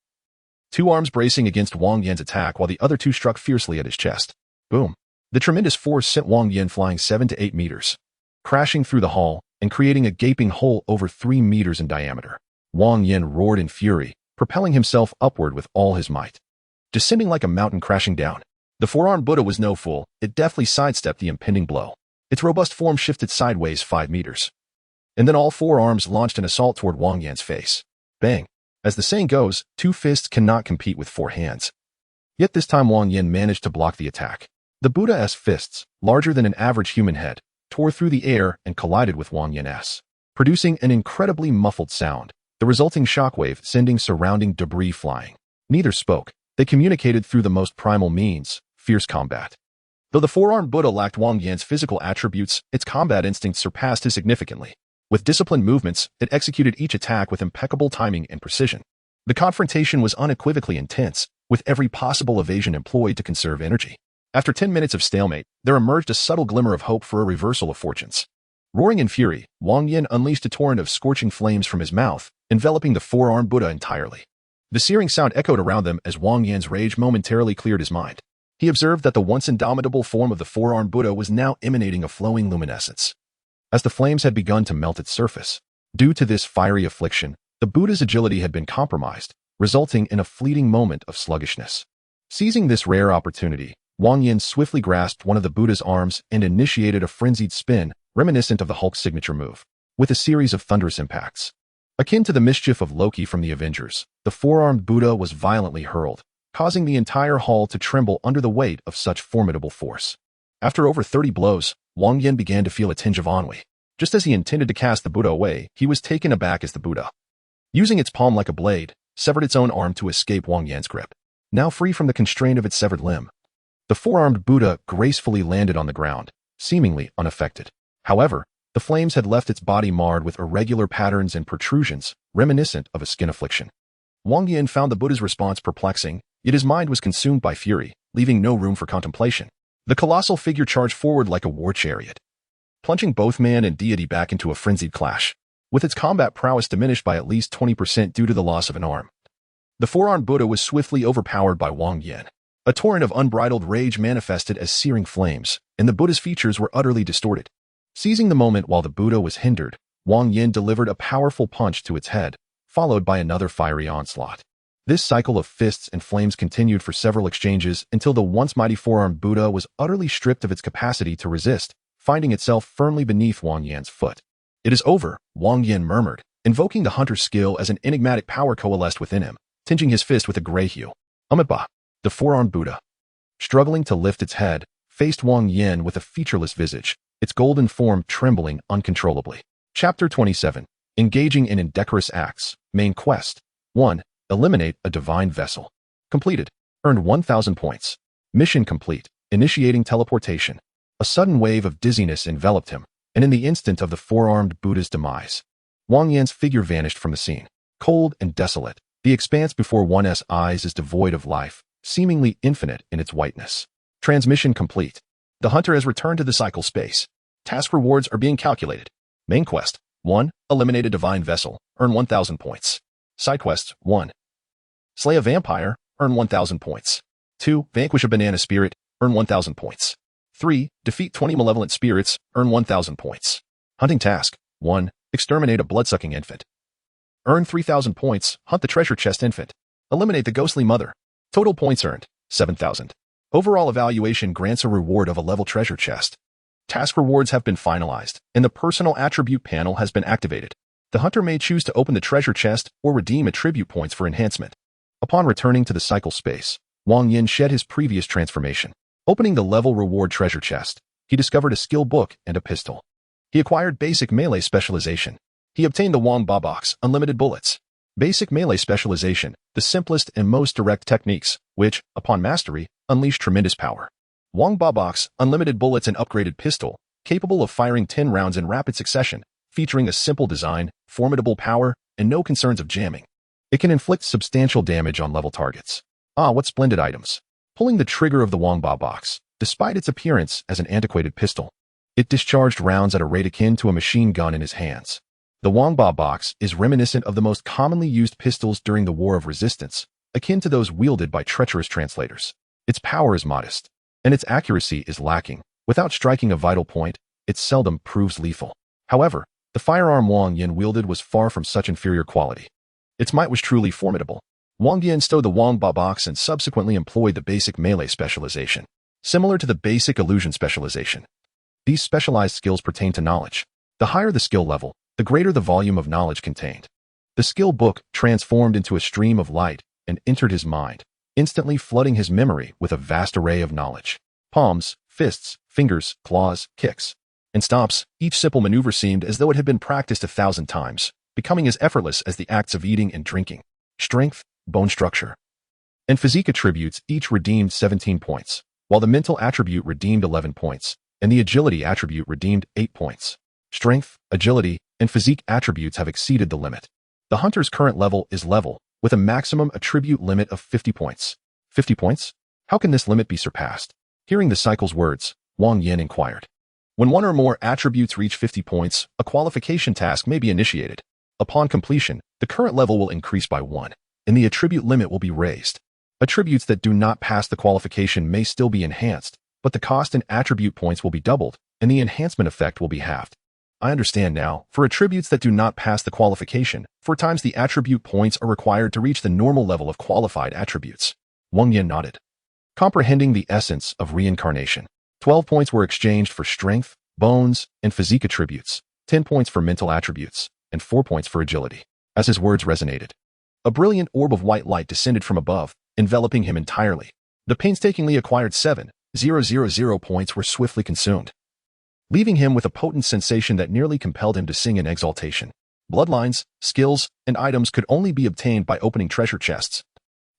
2 arms bracing against Wang Yan's attack while the other 2 struck fiercely at his chest. Boom! The tremendous force sent Wang Yan flying 7 to 8 meters, crashing through the hall and creating a gaping hole over 3 meters in diameter. Wang Yan roared in fury, propelling himself upward with all his might. Descending like a mountain crashing down. The four-armed Buddha was no fool. It deftly sidestepped the impending blow. Its robust form shifted sideways 5 meters. And then all 4 arms launched an assault toward Wang Yan's face. Bang! As the saying goes, 2 fists cannot compete with 4 hands. Yet this time Wang Yan managed to block the attack. The Buddha's fists, larger than an average human head, tore through the air and collided with Wang Yan's, producing an incredibly muffled sound, the resulting shockwave sending surrounding debris flying. Neither spoke. They communicated through the most primal means, fierce combat. Though the four-armed Buddha lacked Wang Yan's physical attributes, its combat instincts surpassed his significantly. With disciplined movements, it executed each attack with impeccable timing and precision. The confrontation was unequivocally intense, with every possible evasion employed to conserve energy. After 10 minutes of stalemate, there emerged a subtle glimmer of hope for a reversal of fortunes. Roaring in fury, Wang Yan unleashed a torrent of scorching flames from his mouth, enveloping the four-armed Buddha entirely. The searing sound echoed around them as Wang Yan's rage momentarily cleared his mind. He observed that the once indomitable form of the four-armed Buddha was now emanating a flowing luminescence, as the flames had begun to melt its surface. Due to this fiery affliction, the Buddha's agility had been compromised, resulting in a fleeting moment of sluggishness. Seizing this rare opportunity, Wang Yan swiftly grasped one of the Buddha's arms and initiated a frenzied spin, reminiscent of the Hulk's signature move, with a series of thunderous impacts. Akin to the mischief of Loki from the Avengers, the four-armed Buddha was violently hurled, causing the entire hall to tremble under the weight of such formidable force. After over 30 blows, Wang Yan began to feel a tinge of ennui. Just as he intended to cast the Buddha away, he was taken aback as the Buddha, using its palm like a blade, severed its own arm to escape Wang Yan's grip. Now free from the constraint of its severed limb, the four-armed Buddha gracefully landed on the ground, seemingly unaffected. However, the flames had left its body marred with irregular patterns and protrusions, reminiscent of a skin affliction. Wang Yan found the Buddha's response perplexing, yet his mind was consumed by fury, leaving no room for contemplation. The colossal figure charged forward like a war chariot, plunging both man and deity back into a frenzied clash, with its combat prowess diminished by at least 20% due to the loss of an arm. The four-armed Buddha was swiftly overpowered by Wang Yan. A torrent of unbridled rage manifested as searing flames, and the Buddha's features were utterly distorted. Seizing the moment while the Buddha was hindered, Wang Yan delivered a powerful punch to its head, followed by another fiery onslaught. This cycle of fists and flames continued for several exchanges until the once mighty four-armed Buddha was utterly stripped of its capacity to resist, finding itself firmly beneath Wang Yan's foot. "It is over," Wang Yan murmured, invoking the hunter's skill as an enigmatic power coalesced within him, tinging his fist with a gray hue. Amitabha. The four-armed Buddha, struggling to lift its head, faced Wang Yan with a featureless visage, its golden form trembling uncontrollably. Chapter 27. Engaging in Indecorous Acts. Main Quest. 1. Eliminate a Divine Vessel. Completed. Earned 1,000 points. Mission complete. Initiating teleportation. A sudden wave of dizziness enveloped him, and in the instant of the four-armed Buddha's demise, Wang Yan's figure vanished from the scene. Cold and desolate, the expanse before one's eyes is devoid of life, seemingly infinite in its whiteness. Transmission complete. The hunter has returned to the cycle space. Task rewards are being calculated. Main quest. 1. Eliminate a divine vessel. Earn 1,000 points. Side quests. 1. Slay a vampire. Earn 1,000 points. 2. Vanquish a banana spirit. Earn 1,000 points. 3. Defeat 20 malevolent spirits. Earn 1,000 points. Hunting task. 1. Exterminate a bloodsucking infant. Earn 3,000 points. Hunt the treasure chest infant. Eliminate the ghostly mother. Total points earned, 7,000. Overall evaluation grants a reward of a level treasure chest. Task rewards have been finalized, and the personal attribute panel has been activated. The hunter may choose to open the treasure chest or redeem attribute points for enhancement. Upon returning to the cycle space, Wang Yan shed his previous transformation. Opening the level reward treasure chest, he discovered a skill book and a pistol. He acquired basic melee specialization. He obtained the Wang Ba Box, unlimited bullets. Basic melee specialization, the simplest and most direct techniques, which, upon mastery, unleash tremendous power. Wang Ba Box, unlimited bullets and upgraded pistol, capable of firing 10 rounds in rapid succession, featuring a simple design, formidable power, and no concerns of jamming. It can inflict substantial damage on level targets. Ah, what splendid items. Pulling the trigger of the Wang Ba Box, despite its appearance as an antiquated pistol, it discharged rounds at a rate akin to a machine gun in his hands. The Wang Ba Box is reminiscent of the most commonly used pistols during the War of Resistance, akin to those wielded by treacherous translators. Its power is modest, and its accuracy is lacking. Without striking a vital point, it seldom proves lethal. However, the firearm Wang Yan wielded was far from such inferior quality. Its might was truly formidable. Wang Yan stowed the Wang Ba Box and subsequently employed the basic melee specialization, similar to the basic illusion specialization. These specialized skills pertain to knowledge. The higher the skill level, the greater the volume of knowledge contained. The skill book transformed into a stream of light and entered his mind, instantly flooding his memory with a vast array of knowledge. Palms, fists, fingers, claws, kicks, and stomps, each simple maneuver seemed as though it had been practiced 1,000 times, becoming as effortless as the acts of eating and drinking. Strength, bone structure, and physique attributes each redeemed 17 points, while the mental attribute redeemed 11 points, and the agility attribute redeemed 8 points. Strength, agility, and physique attributes have exceeded the limit. The hunter's current level is level, with a maximum attribute limit of 50 points. 50 points? How can this limit be surpassed? Hearing the cycle's words, Wang Yan inquired. When one or more attributes reach 50 points, a qualification task may be initiated. Upon completion, the current level will increase by 1, and the attribute limit will be raised. Attributes that do not pass the qualification may still be enhanced, but the cost in attribute points will be doubled, and the enhancement effect will be halved. I understand now. For attributes that do not pass the qualification, 4 times the attribute points are required to reach the normal level of qualified attributes. Wang Yan nodded, comprehending the essence of reincarnation. 12 points were exchanged for strength, bones, and physique attributes, 10 points for mental attributes, and 4 points for agility. As his words resonated, a brilliant orb of white light descended from above, enveloping him entirely. The painstakingly acquired 7,000 points were swiftly consumed, leaving him with a potent sensation that nearly compelled him to sing in exaltation. Bloodlines, skills, and items could only be obtained by opening treasure chests,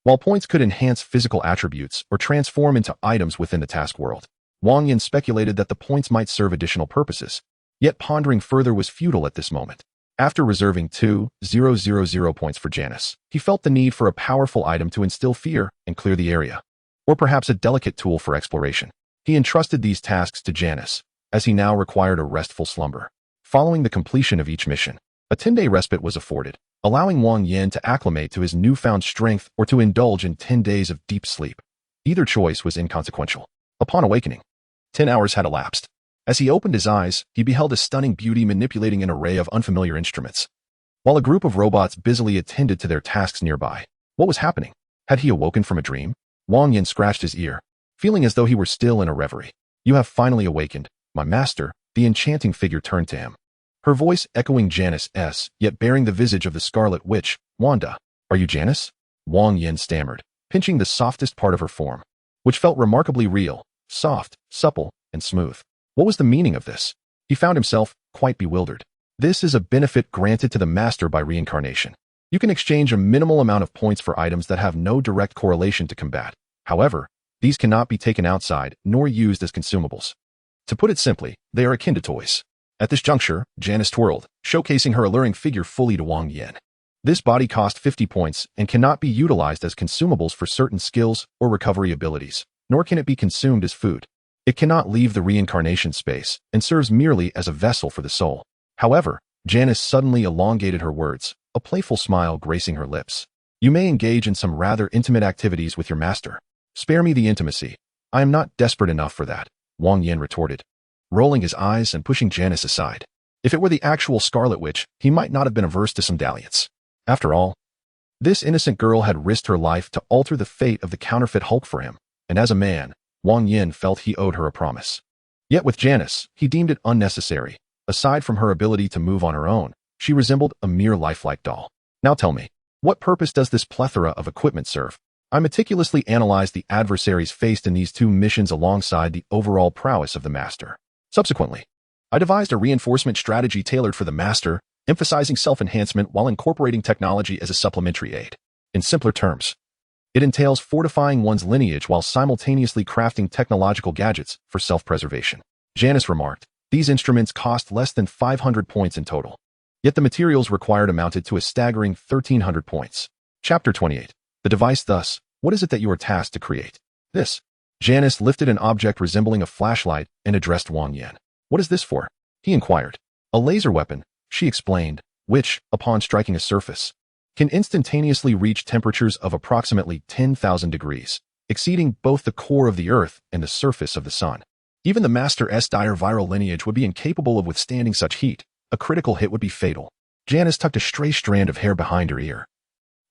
while points could enhance physical attributes or transform into items within the task world. Wang Yan speculated that the points might serve additional purposes, yet pondering further was futile at this moment. After reserving 2,000 points for Janice, he felt the need for a powerful item to instill fear and clear the area, or perhaps a delicate tool for exploration. He entrusted these tasks to Janice, as he now required a restful slumber. Following the completion of each mission, a 10-day respite was afforded, allowing Wang Yan to acclimate to his newfound strength or to indulge in 10 days of deep sleep. Either choice was inconsequential. Upon awakening, 10 hours had elapsed. As he opened his eyes, he beheld a stunning beauty manipulating an array of unfamiliar instruments, while a group of robots busily attended to their tasks nearby. What was happening? Had he awoken from a dream? Wang Yan scratched his ear, feeling as though he were still in a reverie. "You have finally awakened, my master." The enchanting figure turned to him, her voice echoing Janice's, yet bearing the visage of the Scarlet Witch. "Wanda, are you Janice?" Wang Yan stammered, pinching the softest part of her form, which felt remarkably real, soft, supple, and smooth. What was the meaning of this? He found himself quite bewildered. This is a benefit granted to the master by reincarnation. You can exchange a minimal amount of points for items that have no direct correlation to combat. However, these cannot be taken outside nor used as consumables. To put it simply, they are akin to toys. At this juncture, Janice twirled, showcasing her alluring figure fully to Wang Yan. This body cost 50 points and cannot be utilized as consumables for certain skills or recovery abilities, nor can it be consumed as food. It cannot leave the reincarnation space and serves merely as a vessel for the soul. However, Janice suddenly elongated her words, a playful smile gracing her lips. "You may engage in some rather intimate activities with your master. Spare me the intimacy. I am not desperate enough for that," Wang Yan retorted, rolling his eyes and pushing Janice aside. If it were the actual Scarlet Witch, he might not have been averse to some dalliance. After all, this innocent girl had risked her life to alter the fate of the counterfeit Hulk for him, and as a man, Wang Yan felt he owed her a promise. Yet with Janice, he deemed it unnecessary. Aside from her ability to move on her own, she resembled a mere lifelike doll. "Now tell me, what purpose does this plethora of equipment serve?" I meticulously analyzed the adversaries faced in these two missions alongside the overall prowess of the master. Subsequently, I devised a reinforcement strategy tailored for the master, emphasizing self-enhancement while incorporating technology as a supplementary aid. In simpler terms, it entails fortifying one's lineage while simultaneously crafting technological gadgets for self-preservation. Janice remarked, "These instruments cost less than 500 points in total, yet the materials required amounted to a staggering 1,300 points. Chapter 28. The device thus, what is it that you are tasked to create? This. Janice lifted an object resembling a flashlight and addressed Wang Yan. "What is this for?" he inquired. "A laser weapon," she explained, "which, upon striking a surface, can instantaneously reach temperatures of approximately 10,000 degrees, exceeding both the core of the Earth and the surface of the Sun. Even the Master's dire viral lineage would be incapable of withstanding such heat. A critical hit would be fatal." Janice tucked a stray strand of hair behind her ear.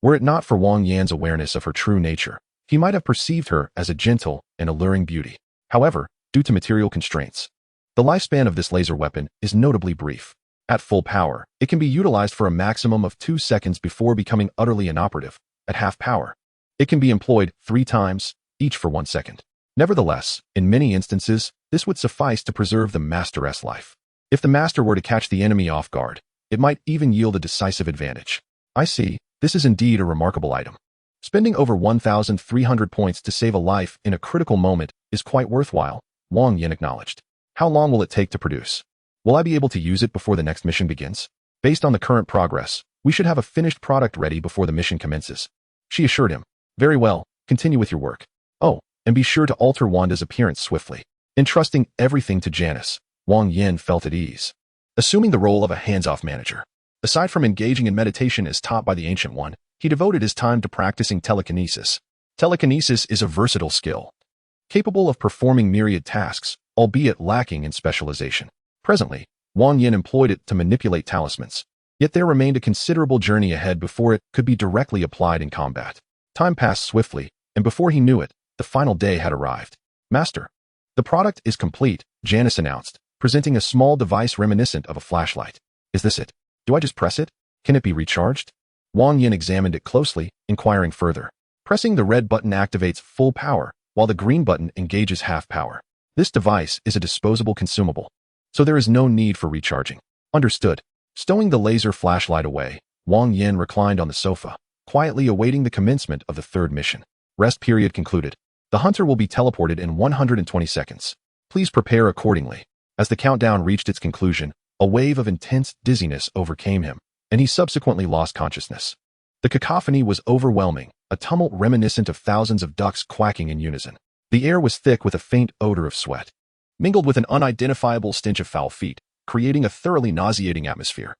Were it not for Wang Yan's awareness of her true nature, he might have perceived her as a gentle and alluring beauty. However, due to material constraints, the lifespan of this laser weapon is notably brief. At full power, it can be utilized for a maximum of 2 seconds before becoming utterly inoperative. At half power, it can be employed 3 times, each for 1 second. Nevertheless, in many instances, this would suffice to preserve the master's life. If the master were to catch the enemy off guard, it might even yield a decisive advantage. "I see, this is indeed a remarkable item. Spending over 1,300 points to save a life in a critical moment is quite worthwhile," Wang Yan acknowledged. "How long will it take to produce? Will I be able to use it before the next mission begins?" "Based on the current progress, we should have a finished product ready before the mission commences," she assured him. "Very well, continue with your work. Oh, and be sure to alter Wanda's appearance swiftly." Entrusting everything to Janice, Wang Yan felt at ease, assuming the role of a hands-off manager. Aside from engaging in meditation as taught by the Ancient One, he devoted his time to practicing telekinesis. Telekinesis is a versatile skill, capable of performing myriad tasks, albeit lacking in specialization. Presently, Wang Yan employed it to manipulate talismans, yet there remained a considerable journey ahead before it could be directly applied in combat. Time passed swiftly, and before he knew it, the final day had arrived. "Master, the product is complete," Janice announced, presenting a small device reminiscent of a flashlight. "Is this it? Do I just press it? Can it be recharged?" Wang Yan examined it closely, inquiring further. Pressing the red button activates full power, while the green button engages half power. This device is a disposable consumable, so there is no need for recharging. "Understood." Stowing the laser flashlight away, Wang Yan reclined on the sofa, quietly awaiting the commencement of the third mission. Rest period concluded. The hunter will be teleported in 120 seconds. Please prepare accordingly. As the countdown reached its conclusion, a wave of intense dizziness overcame him, and he subsequently lost consciousness. The cacophony was overwhelming, a tumult reminiscent of thousands of ducks quacking in unison. The air was thick with a faint odor of sweat, mingled with an unidentifiable stench of foul feet, creating a thoroughly nauseating atmosphere.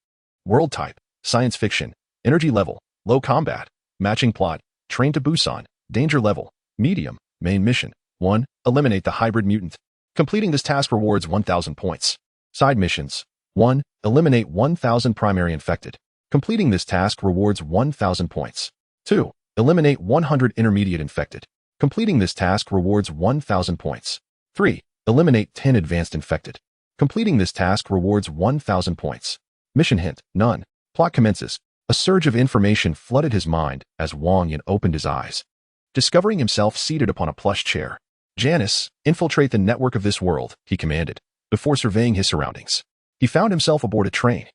World type, science fiction, energy level, low combat, matching plot, Train to Busan, danger level, medium, main mission, 1, eliminate the hybrid mutant. Completing this task rewards 1,000 points. Side missions, 1, eliminate 1,000 primary infected. Completing this task rewards 1,000 points. 2, eliminate 100 intermediate infected. Completing this task rewards 1,000 points. 3, eliminate 10 advanced infected. Completing this task rewards 1,000 points. Mission hint, none. Plot commences. A surge of information flooded his mind as Wang Yan opened his eyes, discovering himself seated upon a plush chair. Janice, infiltrate the network of this world, he commanded, before surveying his surroundings. He found himself aboard a train,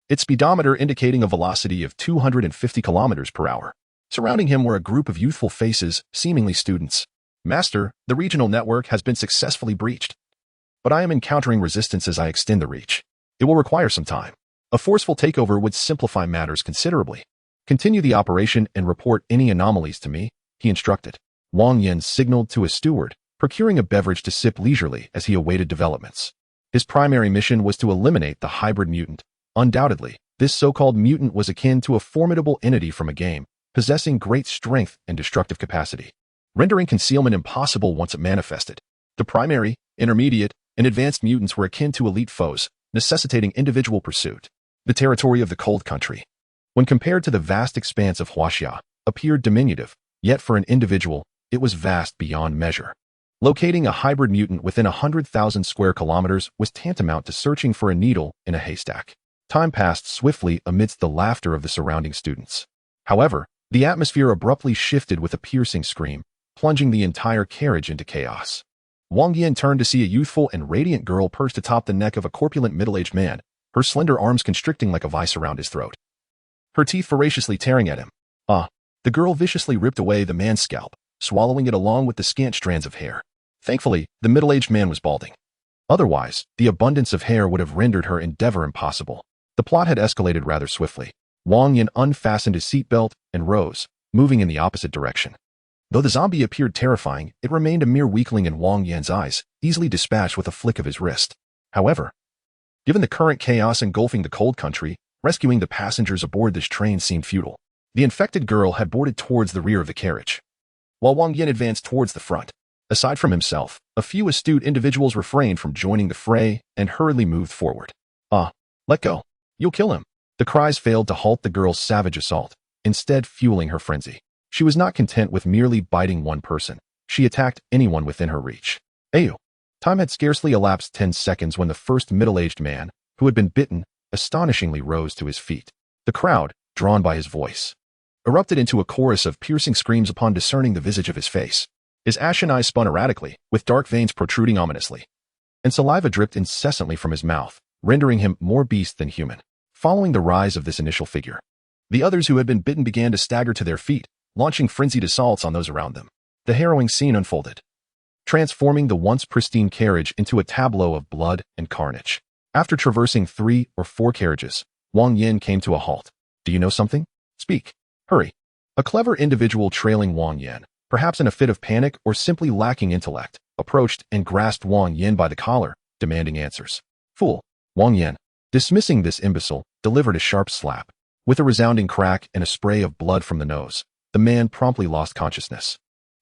its speedometer indicating a velocity of 250 kilometers per hour. Surrounding him were a group of youthful faces, seemingly students. Master, the regional network has been successfully breached, but I am encountering resistance as I extend the reach. It will require some time. A forceful takeover would simplify matters considerably. Continue the operation and report any anomalies to me, he instructed. Wang Yan signaled to a steward, procuring a beverage to sip leisurely as he awaited developments. His primary mission was to eliminate the hybrid mutant. Undoubtedly, this so-called mutant was akin to a formidable entity from a game, possessing great strength and destructive capacity, rendering concealment impossible once it manifested. The primary, intermediate, and advanced mutants were akin to elite foes, necessitating individual pursuit. The territory of the cold country, when compared to the vast expanse of Huaxia, appeared diminutive, yet for an individual, it was vast beyond measure. Locating a hybrid mutant within 100,000 square kilometers was tantamount to searching for a needle in a haystack. Time passed swiftly amidst the laughter of the surrounding students. However, the atmosphere abruptly shifted with a piercing scream, plunging the entire carriage into chaos. Wang Yan turned to see a youthful and radiant girl perched atop the neck of a corpulent middle-aged man, her slender arms constricting like a vice around his throat, her teeth voraciously tearing at him. The girl viciously ripped away the man's scalp, swallowing it along with the scant strands of hair. Thankfully, the middle-aged man was balding. Otherwise, the abundance of hair would have rendered her endeavor impossible. The plot had escalated rather swiftly. Wang Yan unfastened his seatbelt and rose, moving in the opposite direction. Though the zombie appeared terrifying, it remained a mere weakling in Wang Yan's eyes, easily dispatched with a flick of his wrist. However, given the current chaos engulfing the cold country, rescuing the passengers aboard this train seemed futile. The infected girl had boarded towards the rear of the carriage, while Wang Yan advanced towards the front. Aside from himself, a few astute individuals refrained from joining the fray and hurriedly moved forward. Let go. You'll kill him. The cries failed to halt the girl's savage assault, instead fueling her frenzy. She was not content with merely biting one person. She attacked anyone within her reach. Ayu. Time had scarcely elapsed 10 seconds when the first middle-aged man, who had been bitten, astonishingly rose to his feet. The crowd, drawn by his voice, erupted into a chorus of piercing screams upon discerning the visage of his face. His ashen eyes spun erratically, with dark veins protruding ominously, and saliva dripped incessantly from his mouth, rendering him more beast than human. Following the rise of this initial figure, the others who had been bitten began to stagger to their feet, launching frenzied assaults on those around them. The harrowing scene unfolded, transforming the once pristine carriage into a tableau of blood and carnage. After traversing 3 or 4 carriages, Wang Yan came to a halt. Do you know something? Speak. Hurry. A clever individual trailing Wang Yan, perhaps in a fit of panic or simply lacking intellect, approached and grasped Wang Yan by the collar, demanding answers. Fool. Wang Yan, dismissing this imbecile, delivered a sharp slap. With a resounding crack and a spray of blood from the nose, the man promptly lost consciousness.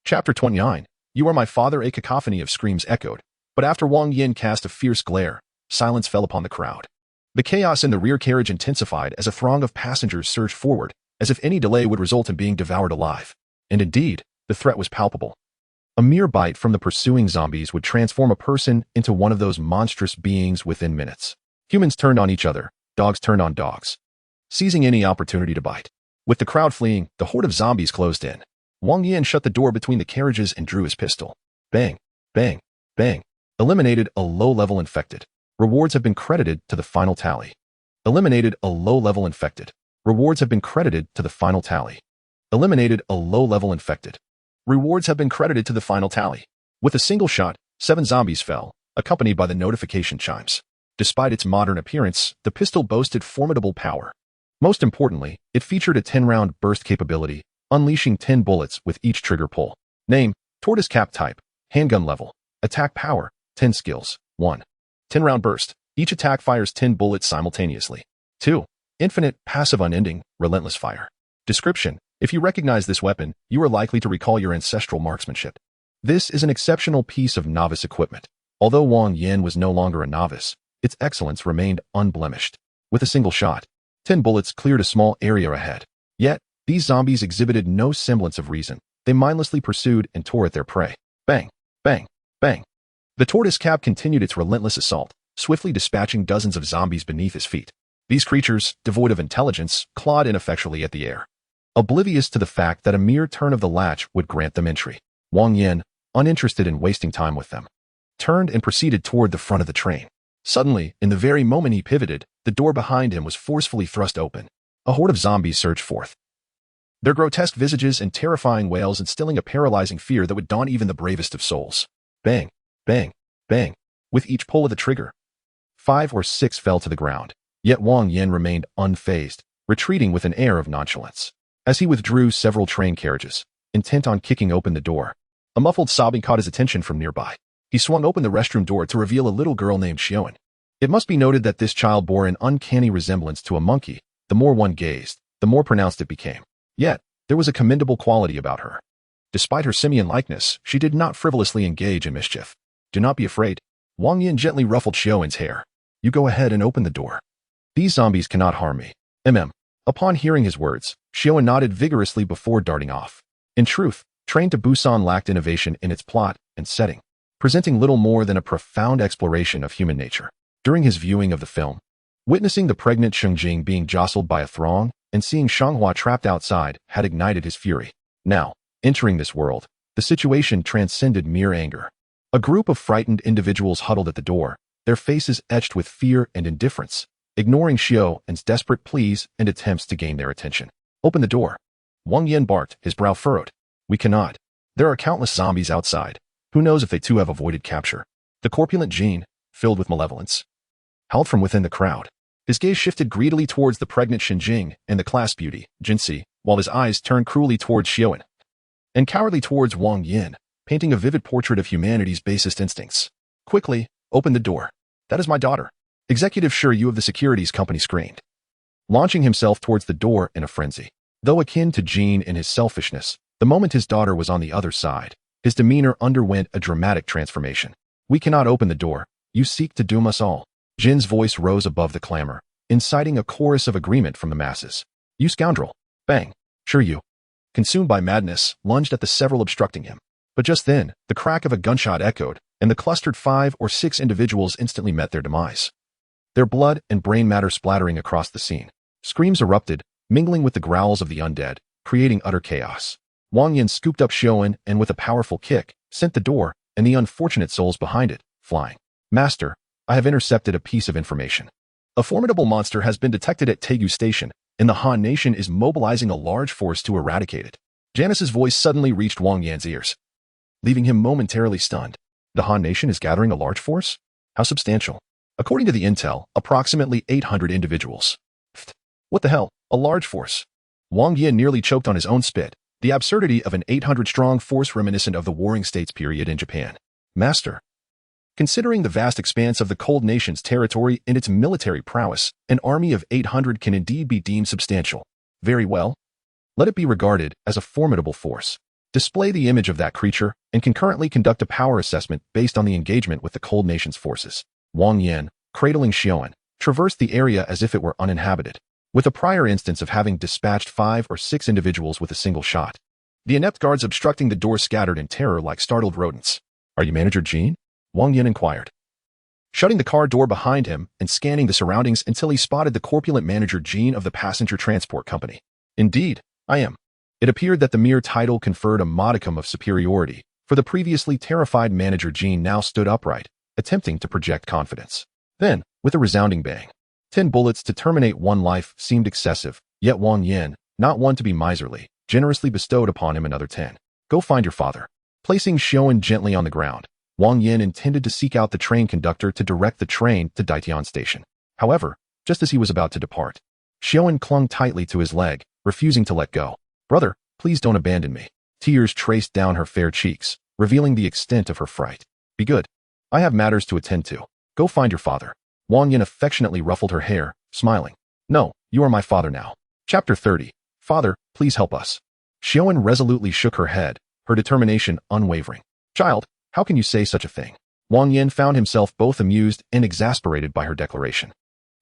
Chapter 29. You are my father. A cacophony of screams echoed, but after Wang Yan cast a fierce glare, silence fell upon the crowd. The chaos in the rear carriage intensified as a throng of passengers surged forward, as if any delay would result in being devoured alive. And indeed, the threat was palpable. A mere bite from the pursuing zombies would transform a person into one of those monstrous beings within minutes. Humans turned on each other, dogs turned on dogs, seizing any opportunity to bite. With the crowd fleeing, the horde of zombies closed in. Wang Yan shut the door between the carriages and drew his pistol. Bang, bang, bang. Eliminated a low-level infected. Rewards have been credited to the final tally. Eliminated a low-level infected. Rewards have been credited to the final tally. Eliminated a low-level infected. Rewards have been credited to the final tally. With a single shot, 7 zombies fell, accompanied by the notification chimes. Despite its modern appearance, the pistol boasted formidable power. Most importantly, it featured a 10-round burst capability, unleashing 10 bullets with each trigger pull. Name, Tortoise Cap Type, Handgun Level, Attack Power, 10 Skills, 1. 10-round burst. Each attack fires 10 bullets simultaneously. 2. Infinite, passive unending, relentless fire. Description: if you recognize this weapon, you are likely to recall your ancestral marksmanship. This is an exceptional piece of novice equipment. Although Wang Yan was no longer a novice, its excellence remained unblemished. With a single shot, 10 bullets cleared a small area ahead. Yet, these zombies exhibited no semblance of reason. They mindlessly pursued and tore at their prey. Bang, bang, bang. The tortoise cap continued its relentless assault, swiftly dispatching dozens of zombies beneath his feet. These creatures, devoid of intelligence, clawed ineffectually at the air, oblivious to the fact that a mere turn of the latch would grant them entry. Wang Yan, uninterested in wasting time with them, turned and proceeded toward the front of the train. Suddenly, in the very moment he pivoted, the door behind him was forcefully thrust open. A horde of zombies surged forth, their grotesque visages and terrifying wails instilling a paralyzing fear that would daunt even the bravest of souls. Bang, bang, bang. With each pull of the trigger, 5 or 6 fell to the ground. Yet Wang Yan remained unfazed, retreating with an air of nonchalance. As he withdrew several train carriages, intent on kicking open the door, a muffled sobbing caught his attention from nearby. He swung open the restroom door to reveal a little girl named Xion. It must be noted that this child bore an uncanny resemblance to a monkey. The more one gazed, the more pronounced it became. Yet, there was a commendable quality about her. Despite her simian likeness, she did not frivolously engage in mischief. Do not be afraid. Wang Yan gently ruffled Xion's hair. You go ahead and open the door. These zombies cannot harm me. Upon hearing his words, Xion nodded vigorously before darting off. In truth, Train to Busan lacked innovation in its plot and setting, presenting little more than a profound exploration of human nature. During his viewing of the film, witnessing the pregnant Shengjing being jostled by a throng and seeing Shanghua trapped outside had ignited his fury. Now, entering this world, the situation transcended mere anger. A group of frightened individuals huddled at the door, their faces etched with fear and indifference, ignoring Xiao's desperate pleas and attempts to gain their attention. Open the door. Wang Yan barked, his brow furrowed. We cannot. There are countless zombies outside. Who knows if they too have avoided capture? The corpulent Jin, filled with malevolence, howled from within the crowd. His gaze shifted greedily towards the pregnant Shenjing and the class beauty, Jinsi, while his eyes turned cruelly towards Xion and cowardly towards Wang Yan, painting a vivid portrait of humanity's basest instincts. Quickly, open the door. That is my daughter. Executive Sure You of the securities company screamed, launching himself towards the door in a frenzy. Though akin to Jin in his selfishness, the moment his daughter was on the other side, his demeanor underwent a dramatic transformation. We cannot open the door. You seek to doom us all. Jin's voice rose above the clamor, inciting a chorus of agreement from the masses. You scoundrel. Bang. Sure You, consumed by madness, lunged at the several obstructing him. But just then, the crack of a gunshot echoed, and the clustered 5 or 6 individuals instantly met their demise, their blood and brain matter splattering across the scene. Screams erupted, mingling with the growls of the undead, creating utter chaos. Wang Yan scooped up Xion and with a powerful kick, sent the door, and the unfortunate souls behind it, flying. Master, I have intercepted a piece of information. A formidable monster has been detected at Taegu Station, and the Han Nation is mobilizing a large force to eradicate it. Janice's voice suddenly reached Wang Yan's ears, leaving him momentarily stunned. The Han Nation is gathering a large force? How substantial? According to the intel, approximately 800 individuals. What the hell? A large force? Wang Yan nearly choked on his own spit. The absurdity of an 800-strong force reminiscent of the Warring States period in Japan. Master, considering the vast expanse of the Cold Nation's territory and its military prowess, an army of 800 can indeed be deemed substantial. Very well. Let it be regarded as a formidable force. Display the image of that creature and concurrently conduct a power assessment based on the engagement with the Cold Nation's forces. Wang Yan, cradling Xion, traversed the area as if it were uninhabited, with a prior instance of having dispatched 5 or 6 individuals with a single shot. The inept guards obstructing the door scattered in terror like startled rodents. Are you Manager Jin? Wang Yan inquired, shutting the car door behind him and scanning the surroundings until he spotted the corpulent Manager Jin of the passenger transport company. Indeed, I am. It appeared that the mere title conferred a modicum of superiority, for the previously terrified Manager Jin now stood upright, attempting to project confidence. Then, with a resounding bang, 10 bullets to terminate one life seemed excessive, yet Wang Yan, not one to be miserly, generously bestowed upon him another 10. Go find your father. Placing Xiaowen gently on the ground, Wang Yan intended to seek out the train conductor to direct the train to Daitian Station. However, just as he was about to depart, Xiaowen clung tightly to his leg, refusing to let go. Brother, please don't abandon me. Tears traced down her fair cheeks, revealing the extent of her fright. Be good. I have matters to attend to. Go find your father. Wang Yan affectionately ruffled her hair, smiling. No, you are my father now. Chapter 30. Father, please help us. Xiaowen resolutely shook her head, her determination unwavering. Child, how can you say such a thing? Wang Yan found himself both amused and exasperated by her declaration.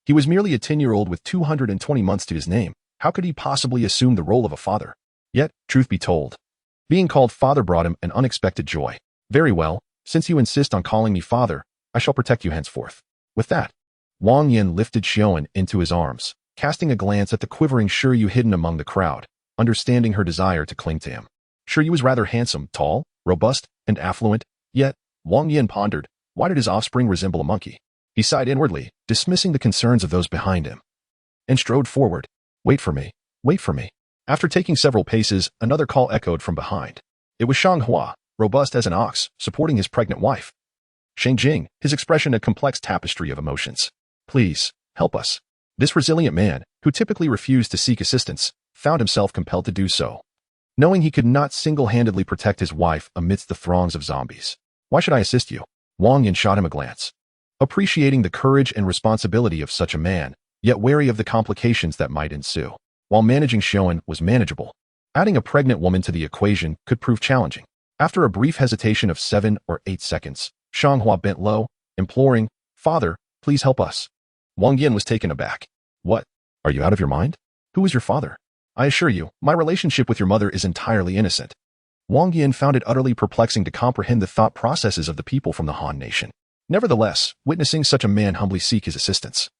He was merely a 10-year-old with 220 months to his name. How could he possibly assume the role of a father? Yet, truth be told, being called father brought him an unexpected joy. Very well, since you insist on calling me father, I shall protect you henceforth. With that, Wang Yan lifted Xiaowen into his arms, casting a glance at the quivering Shiryu hidden among the crowd, understanding her desire to cling to him. Shiryu was rather handsome, tall, robust, and affluent, yet, Wang Yan pondered, why did his offspring resemble a monkey? He sighed inwardly, dismissing the concerns of those behind him, and strode forward. Wait for me, wait for me. After taking several paces, another call echoed from behind. It was Shang Hua, robust as an ox, supporting his pregnant wife. Shang Jing, his expression a complex tapestry of emotions. Please, help us. This resilient man, who typically refused to seek assistance, found himself compelled to do so, knowing he could not single-handedly protect his wife amidst the throngs of zombies. Why should I assist you? Wang Yan shot him a glance, appreciating the courage and responsibility of such a man, yet wary of the complications that might ensue. While managing Xiaowen was manageable, adding a pregnant woman to the equation could prove challenging. After a brief hesitation of 7 or 8 seconds, Shang Hua bent low, imploring, Father, please help us. Wang Yan was taken aback. What? Are you out of your mind? Who is your father? I assure you, my relationship with your mother is entirely innocent. Wang Yan found it utterly perplexing to comprehend the thought processes of the people from the Han nation. Nevertheless, witnessing such a man humbly seek his assistance,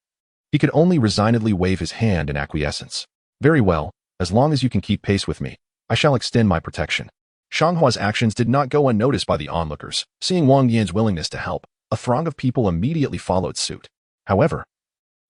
he could only resignedly wave his hand in acquiescence. Very well, as long as you can keep pace with me, I shall extend my protection. Shang Hua's actions did not go unnoticed by the onlookers. Seeing Wang Yan's willingness to help, a throng of people immediately followed suit. However,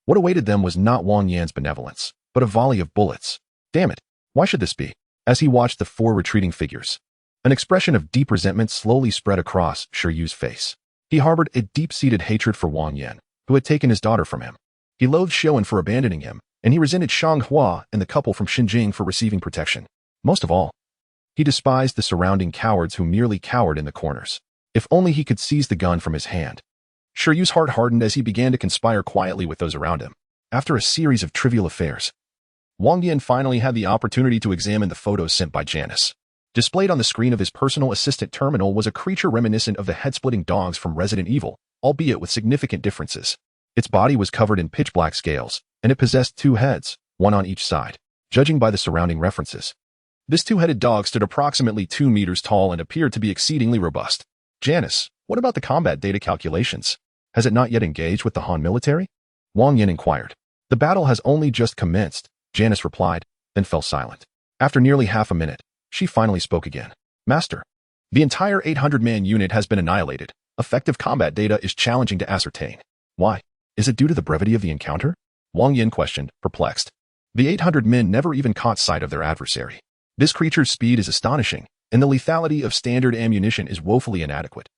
what awaited them was not Wang Yan's benevolence, but a volley of bullets. Damn it, why should this be? As he watched the 4 retreating figures, an expression of deep resentment slowly spread across Shiryu's face. He harbored a deep-seated hatred for Wang Yan, who had taken his daughter from him. He loathed Xiaowen for abandoning him, and he resented Shang Hua and the couple from Xinjing for receiving protection. Most of all, he despised the surrounding cowards who merely cowered in the corners. If only he could seize the gun from his hand. Shiryu's heart hardened as he began to conspire quietly with those around him. After a series of trivial affairs, Wang Yan finally had the opportunity to examine the photos sent by Janice. Displayed on the screen of his personal assistant terminal was a creature reminiscent of the head-splitting dogs from Resident Evil, albeit with significant differences. Its body was covered in pitch-black scales, and it possessed 2 heads, one on each side, judging by the surrounding references. This 2-headed dog stood approximately 2 meters tall and appeared to be exceedingly robust. Janice, what about the combat data calculations? Has it not yet engaged with the Han military? Wang Yan inquired. The battle has only just commenced, Janice replied, then fell silent. After nearly half a minute, she finally spoke again. Master, the entire 800-man unit has been annihilated. Effective combat data is challenging to ascertain. Why? Is it due to the brevity of the encounter? Wang Yan questioned, perplexed. The 800 men never even caught sight of their adversary. This creature's speed is astonishing, and the lethality of standard ammunition is woefully inadequate.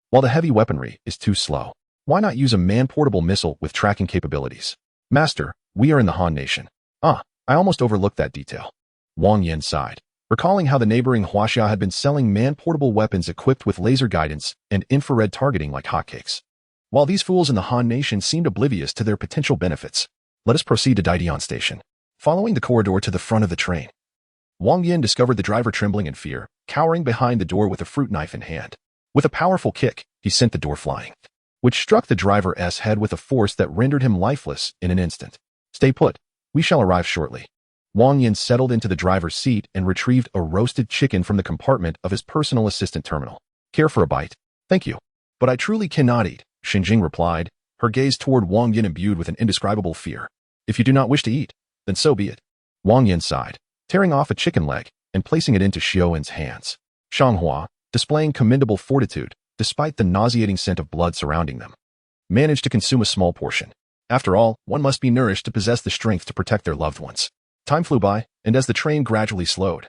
While the heavy weaponry is too slow, why not use a man-portable missile with tracking capabilities? Master, we are in the Han nation. I almost overlooked that detail. Wang Yan sighed, recalling how the neighboring Huaxia had been selling man-portable weapons equipped with laser guidance and infrared targeting like hotcakes. While these fools in the Han nation seemed oblivious to their potential benefits, let us proceed to Daitian Station. Following the corridor to the front of the train, Wang Yan discovered the driver trembling in fear, cowering behind the door with a fruit knife in hand. With a powerful kick, he sent the door flying, which struck the driver's head with a force that rendered him lifeless in an instant. Stay put. We shall arrive shortly. Wang Yan settled into the driver's seat and retrieved a roasted chicken from the compartment of his personal assistant terminal. Care for a bite? Thank you. But I truly cannot eat, Xinjing replied, her gaze toward Wang Yan imbued with an indescribable fear. If you do not wish to eat, then so be it. Wang Yan sighed, tearing off a chicken leg and placing it into Xiaowen's hands. Shang Hua, displaying commendable fortitude, despite the nauseating scent of blood surrounding them, managed to consume a small portion. After all, one must be nourished to possess the strength to protect their loved ones. Time flew by, and as the train gradually slowed,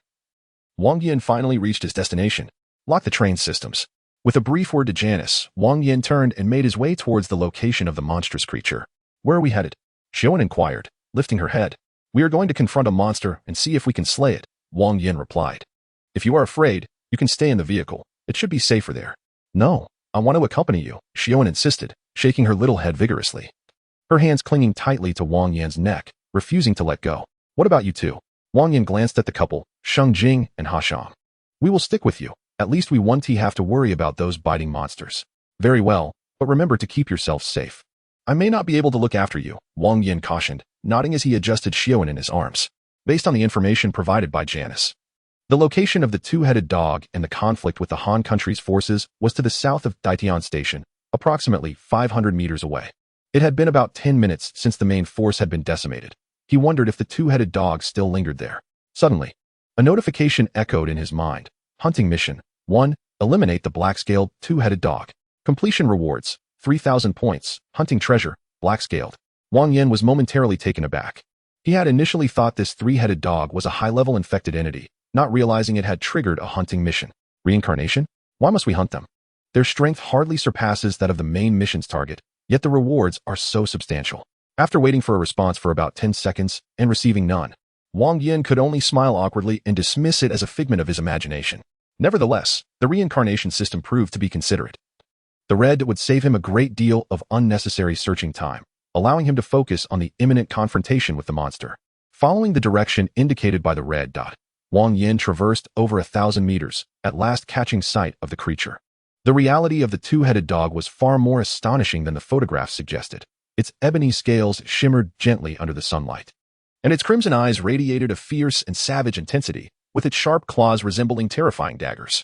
Wang Yan finally reached his destination. Lock the train systems. With a brief word to Janice, Wang Yan turned and made his way towards the location of the monstrous creature. Where are we headed? Xiaowen inquired, lifting her head. We are going to confront a monster and see if we can slay it, Wang Yan replied. If you are afraid, you can stay in the vehicle. It should be safer there. No, I want to accompany you, Xiaowen insisted, shaking her little head vigorously. Her hands clinging tightly to Wang Yan's neck, refusing to let go. What about you two? Wang Yan glanced at the couple, Sheng Jing and Ha Shang. We will stick with you. At least we won't have to worry about those biting monsters. Very well, but remember to keep yourselves safe. I may not be able to look after you, Wang Yan cautioned, nodding as he adjusted Xiaowen in his arms. Based on the information provided by Janice, the location of the two-headed dog and the conflict with the Han country's forces was to the south of Daitian Station, approximately 500 meters away. It had been about 10 minutes since the main force had been decimated. He wondered if the two-headed dog still lingered there. Suddenly, a notification echoed in his mind. Hunting mission. 1. Eliminate the black-scaled, two-headed dog. Completion rewards. 3,000 points. Hunting treasure. Black-scaled. Wang Yan was momentarily taken aback. He had initially thought this three-headed dog was a high-level infected entity, not realizing it had triggered a hunting mission. Reincarnation? Why must we hunt them? Their strength hardly surpasses that of the main mission's target, yet the rewards are so substantial. After waiting for a response for about 10 seconds and receiving none, Wang Yan could only smile awkwardly and dismiss it as a figment of his imagination. Nevertheless, the reincarnation system proved to be considerate. The red would save him a great deal of unnecessary searching time, allowing him to focus on the imminent confrontation with the monster. Following the direction indicated by the red dot, Wang Yan traversed over 1,000 meters, at last catching sight of the creature. The reality of the two-headed dog was far more astonishing than the photographs suggested. Its ebony scales shimmered gently under the sunlight, and its crimson eyes radiated a fierce and savage intensity, with its sharp claws resembling terrifying daggers.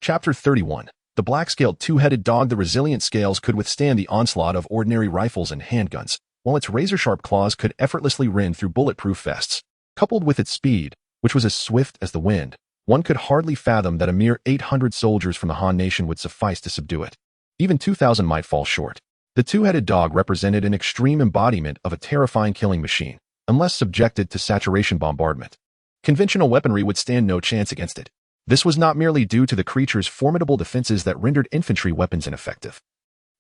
Chapter 31. The black-scaled two-headed dog. The resilient scales could withstand the onslaught of ordinary rifles and handguns, while its razor-sharp claws could effortlessly rend through bulletproof vests. Coupled with its speed, which was as swift as the wind, one could hardly fathom that a mere 800 soldiers from the Han nation would suffice to subdue it. Even 2,000 might fall short. The two-headed dog represented an extreme embodiment of a terrifying killing machine, unless subjected to saturation bombardment. Conventional weaponry would stand no chance against it. This was not merely due to the creature's formidable defenses that rendered infantry weapons ineffective,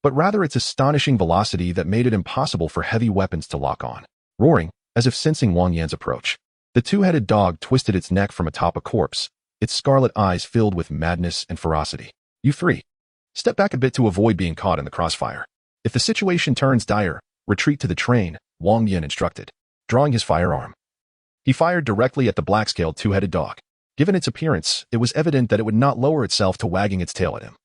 but rather its astonishing velocity that made it impossible for heavy weapons to lock on. Roaring, as if sensing Wang Yan's approach, the two-headed dog twisted its neck from atop a corpse, its scarlet eyes filled with madness and ferocity. You three, step back a bit to avoid being caught in the crossfire. If the situation turns dire, retreat to the train, Wang Yan instructed, drawing his firearm. He fired directly at the black-scaled two-headed dog. Given its appearance, it was evident that it would not lower itself to wagging its tail at him.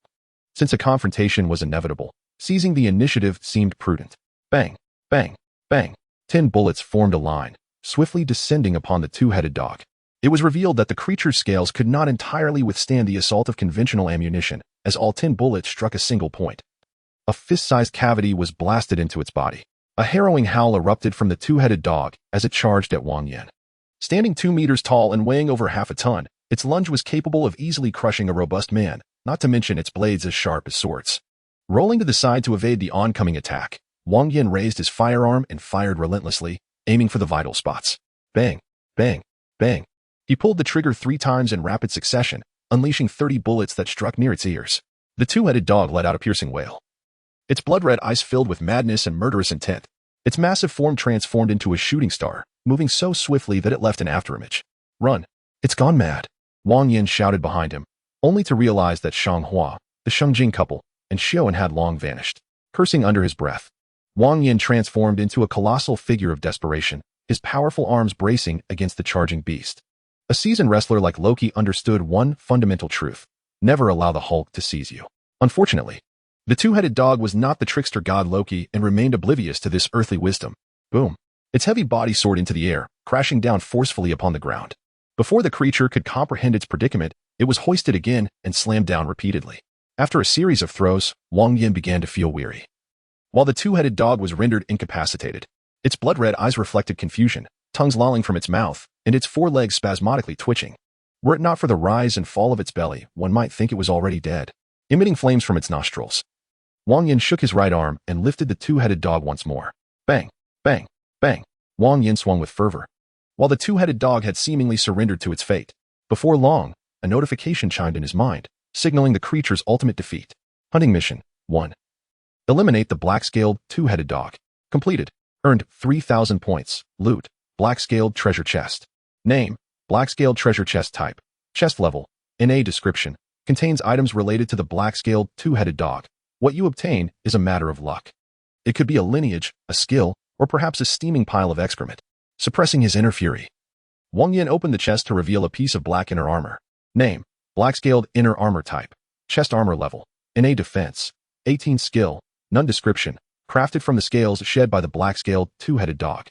Since a confrontation was inevitable, seizing the initiative seemed prudent. Bang, bang, bang. 10 bullets formed a line, swiftly descending upon the two-headed dog. It was revealed that the creature's scales could not entirely withstand the assault of conventional ammunition, as all 10 bullets struck a single point. A fist-sized cavity was blasted into its body. A harrowing howl erupted from the two-headed dog as it charged at Wang Yan. Standing 2 meters tall and weighing over half a ton, its lunge was capable of easily crushing a robust man, not to mention its blades as sharp as swords. Rolling to the side to evade the oncoming attack, Wang Yan raised his firearm and fired relentlessly, aiming for the vital spots. Bang, bang, bang. He pulled the trigger 3 times in rapid succession, unleashing 30 bullets that struck near its ears. The two-headed dog let out a piercing wail. Its blood-red eyes filled with madness and murderous intent. Its massive form transformed into a shooting star, moving so swiftly that it left an afterimage. Run! It's gone mad! Wang Yan shouted behind him, only to realize that Shang Hua, the Shengjing couple, and Xiaowen had long vanished. Cursing under his breath, Wang Yan transformed into a colossal figure of desperation, his powerful arms bracing against the charging beast. A seasoned wrestler like Loki understood one fundamental truth: never allow the Hulk to seize you. Unfortunately, the two-headed dog was not the trickster god Loki and remained oblivious to this earthly wisdom. Boom! Its heavy body soared into the air, crashing down forcefully upon the ground. Before the creature could comprehend its predicament, it was hoisted again and slammed down repeatedly. After a series of throws, Wang Yan began to feel weary. While the two-headed dog was rendered incapacitated, its blood-red eyes reflected confusion, tongues lolling from its mouth, and its forelegs spasmodically twitching. Were it not for the rise and fall of its belly, one might think it was already dead. Emitting flames from its nostrils, Wang Yan shook his right arm and lifted the two-headed dog once more. Bang, bang, bang. Wang Yan swung with fervor, while the two-headed dog had seemingly surrendered to its fate. Before long, a notification chimed in his mind, signaling the creature's ultimate defeat. Hunting Mission 1. Eliminate the black-scaled, two-headed dog. Completed. Earned 3,000 points. Loot. Black-scaled treasure chest. Name. Black-scaled treasure chest type. Chest level. NA description. Contains items related to the black-scaled, two-headed dog. What you obtain is a matter of luck. It could be a lineage, a skill, or perhaps a steaming pile of excrement. Suppressing his inner fury, Wang Yan opened the chest to reveal a piece of black inner armor. Name. Black-scaled inner armor type. Chest armor level. NA defense. 18 skill. None description. Crafted from the scales shed by the black-scaled, two-headed dog.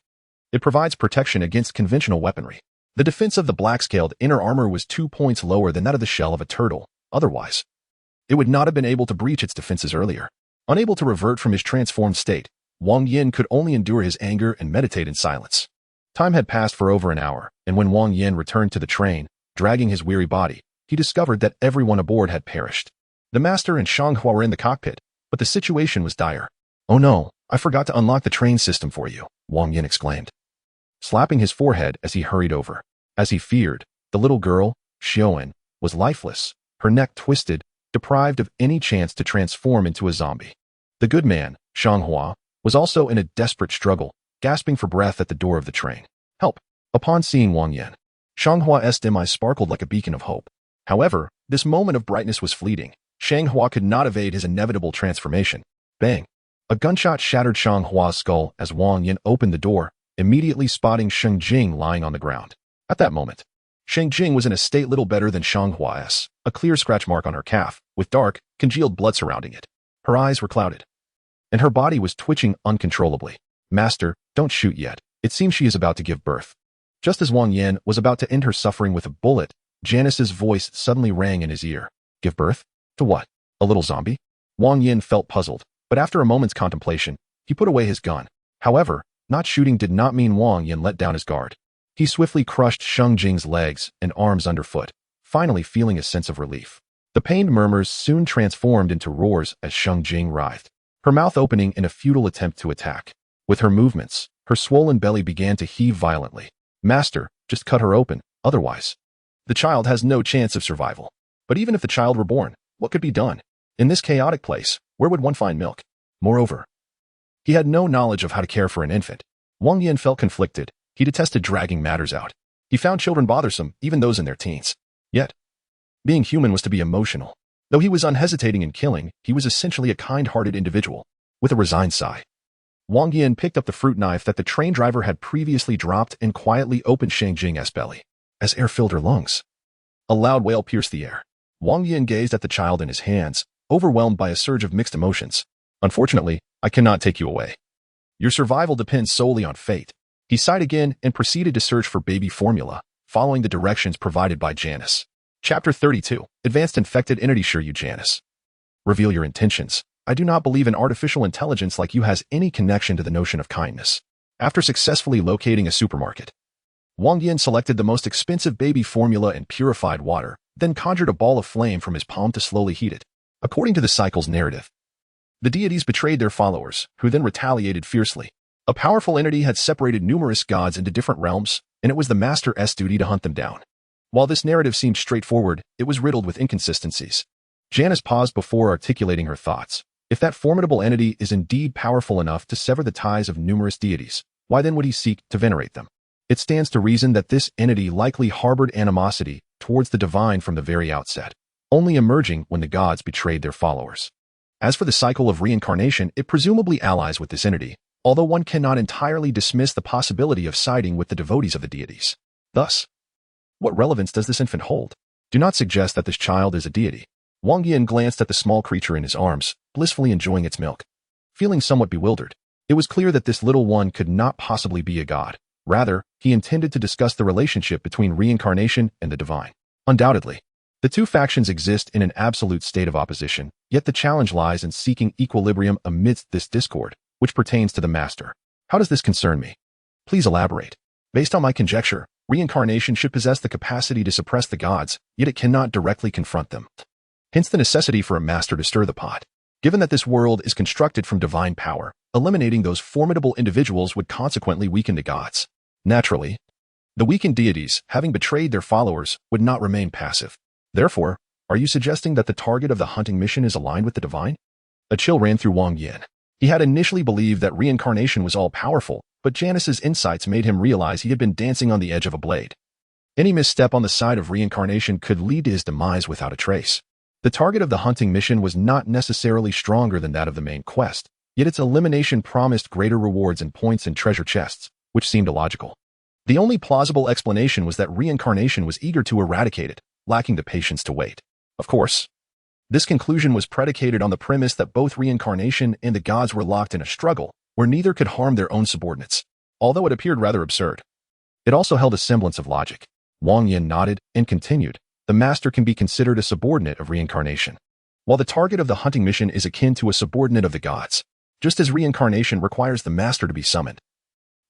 It provides protection against conventional weaponry. The defense of the black-scaled inner armor was 2 points lower than that of the shell of a turtle. Otherwise, it would not have been able to breach its defenses earlier. Unable to revert from his transformed state, Wang Yan could only endure his anger and meditate in silence. Time had passed for over an hour, and when Wang Yan returned to the train, dragging his weary body, he discovered that everyone aboard had perished. The master and Shanghua were in the cockpit, but the situation was dire. "Oh no, I forgot to unlock the train system for you," Wang Yan exclaimed, slapping his forehead as he hurried over. As he feared, the little girl, Xiaoan, was lifeless, her neck twisted, deprived of any chance to transform into a zombie. The good man, Shanghua, was also in a desperate struggle, gasping for breath at the door of the train. "Help!" Upon seeing Wang Yan, Shanghua's eyes sparkled like a beacon of hope. However, this moment of brightness was fleeting. Shanghua could not evade his inevitable transformation. Bang! A gunshot shattered Shanghua's skull as Wang Yan opened the door, immediately spotting Sheng Jing lying on the ground. At that moment, Sheng Jing was in a state little better than Shanghua's, a clear scratch mark on her calf, with dark, congealed blood surrounding it. Her eyes were clouded, and her body was twitching uncontrollably. "Master, don't shoot yet. It seems she is about to give birth." Just as Wang Yan was about to end her suffering with a bullet, Janice's voice suddenly rang in his ear. "Give birth? To what? A little zombie?" Wang Yan felt puzzled, but after a moment's contemplation, he put away his gun. However, not shooting did not mean Wang Yan let down his guard. He swiftly crushed Sheng Jing's legs and arms underfoot, finally feeling a sense of relief. The pained murmurs soon transformed into roars as Sheng Jing writhed, her mouth opening in a futile attempt to attack. With her movements, her swollen belly began to heave violently. "Master, just cut her open, otherwise the child has no chance of survival." But even if the child were born, what could be done? In this chaotic place, where would one find milk? Moreover, he had no knowledge of how to care for an infant. Wang Yan felt conflicted. He detested dragging matters out. He found children bothersome, even those in their teens. Yet, being human was to be emotional. Though he was unhesitating in killing, he was essentially a kind-hearted individual. With a resigned sigh, Wang Yan picked up the fruit knife that the train driver had previously dropped and quietly opened Sheng Jing's belly. As air filled her lungs, a loud wail pierced the air. Wang Yan gazed at the child in his hands, overwhelmed by a surge of mixed emotions. "Unfortunately, I cannot take you away. Your survival depends solely on fate." He sighed again and proceeded to search for baby formula, following the directions provided by Janice. Chapter 32. Advanced Infected Entity. Sure you, Janice. Reveal your intentions. I do not believe an artificial intelligence like you has any connection to the notion of kindness. After successfully locating a supermarket, Wang Yan selected the most expensive baby formula and purified water, then conjured a ball of flame from his palm to slowly heat it. According to the cycle's narrative, the deities betrayed their followers, who then retaliated fiercely. A powerful entity had separated numerous gods into different realms, and it was the Master's duty to hunt them down. While this narrative seemed straightforward, it was riddled with inconsistencies. Janice paused before articulating her thoughts. If that formidable entity is indeed powerful enough to sever the ties of numerous deities, why then would he seek to venerate them? It stands to reason that this entity likely harbored animosity towards the divine from the very outset, only emerging when the gods betrayed their followers. As for the cycle of reincarnation, it presumably allies with this entity, although one cannot entirely dismiss the possibility of siding with the devotees of the deities. Thus, what relevance does this infant hold? Do not suggest that this child is a deity. Wang Yan glanced at the small creature in his arms, blissfully enjoying its milk. Feeling somewhat bewildered, it was clear that this little one could not possibly be a god. Rather, he intended to discuss the relationship between reincarnation and the divine. Undoubtedly, the two factions exist in an absolute state of opposition, yet the challenge lies in seeking equilibrium amidst this discord, which pertains to the master. How does this concern me? Please elaborate. Based on my conjecture, reincarnation should possess the capacity to suppress the gods, yet it cannot directly confront them. Hence the necessity for a master to stir the pot. Given that this world is constructed from divine power, eliminating those formidable individuals would consequently weaken the gods. Naturally, the weakened deities, having betrayed their followers, would not remain passive. Therefore, are you suggesting that the target of the hunting mission is aligned with the divine? A chill ran through Wang Yan. He had initially believed that reincarnation was all-powerful, but Janice's insights made him realize he had been dancing on the edge of a blade. Any misstep on the side of reincarnation could lead to his demise without a trace. The target of the hunting mission was not necessarily stronger than that of the main quest, yet its elimination promised greater rewards and points in treasure chests, which seemed illogical. The only plausible explanation was that reincarnation was eager to eradicate it, lacking the patience to wait. Of course, this conclusion was predicated on the premise that both reincarnation and the gods were locked in a struggle, where neither could harm their own subordinates, although it appeared rather absurd. It also held a semblance of logic. Wang Yan nodded and continued, the master can be considered a subordinate of reincarnation, while the target of the hunting mission is akin to a subordinate of the gods, just as reincarnation requires the master to be summoned.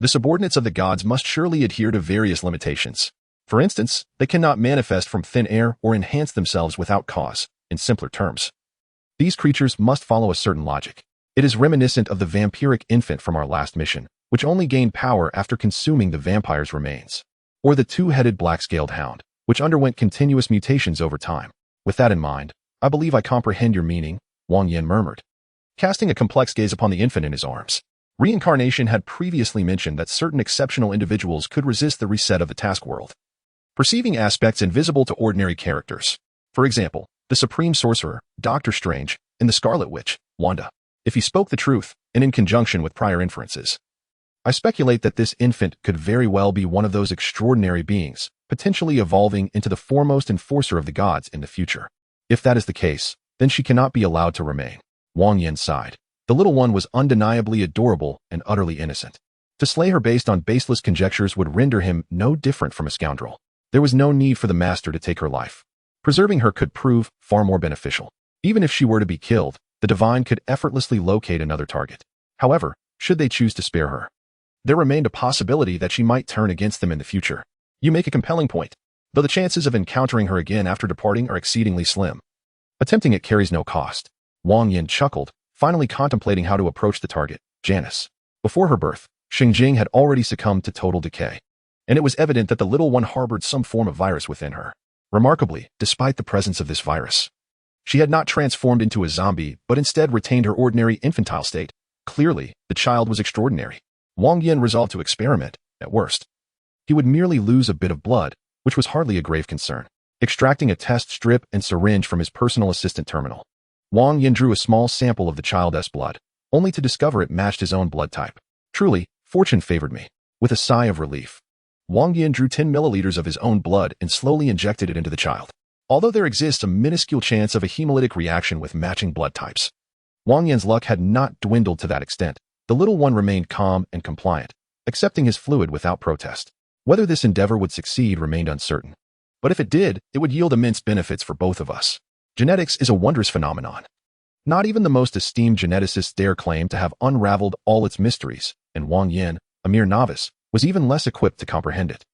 The subordinates of the gods must surely adhere to various limitations. For instance, they cannot manifest from thin air or enhance themselves without cause. In simpler terms, these creatures must follow a certain logic. It is reminiscent of the vampiric infant from our last mission, which only gained power after consuming the vampire's remains, or the two-headed black-scaled hound, which underwent continuous mutations over time. With that in mind, I believe I comprehend your meaning, Wang Yan murmured, casting a complex gaze upon the infant in his arms. Reincarnation had previously mentioned that certain exceptional individuals could resist the reset of the task world, perceiving aspects invisible to ordinary characters. For example, the Supreme Sorcerer, Doctor Strange, and the Scarlet Witch, Wanda, if he spoke the truth, and in conjunction with prior inferences. I speculate that this infant could very well be one of those extraordinary beings, potentially evolving into the foremost enforcer of the gods in the future. If that is the case, then she cannot be allowed to remain. Wang Yan sighed. The little one was undeniably adorable and utterly innocent. To slay her based on baseless conjectures would render him no different from a scoundrel. There was no need for the master to take her life. Preserving her could prove far more beneficial. Even if she were to be killed, the divine could effortlessly locate another target. However, should they choose to spare her, there remained a possibility that she might turn against them in the future. You make a compelling point, though the chances of encountering her again after departing are exceedingly slim. Attempting it carries no cost. Wang Yan chuckled, finally contemplating how to approach the target, Janice. Before her birth, Xingjing had already succumbed to total decay, and it was evident that the little one harbored some form of virus within her. Remarkably, despite the presence of this virus, she had not transformed into a zombie, but instead retained her ordinary infantile state. Clearly, the child was extraordinary. Wang Yan resolved to experiment. At worst, he would merely lose a bit of blood, which was hardly a grave concern. Extracting a test strip and syringe from his personal assistant terminal, Wang Yan drew a small sample of the child's blood, only to discover it matched his own blood type. Truly, fortune favored me. With a sigh of relief, Wang Yan drew 10 milliliters of his own blood and slowly injected it into the child. Although there exists a minuscule chance of a hemolytic reaction with matching blood types, Wang Yan's luck had not dwindled to that extent. The little one remained calm and compliant, accepting his fluid without protest. Whether this endeavor would succeed remained uncertain. But if it did, it would yield immense benefits for both of us. Genetics is a wondrous phenomenon. Not even the most esteemed geneticists dare claim to have unraveled all its mysteries, and Wang Yan, a mere novice, was even less equipped to comprehend it.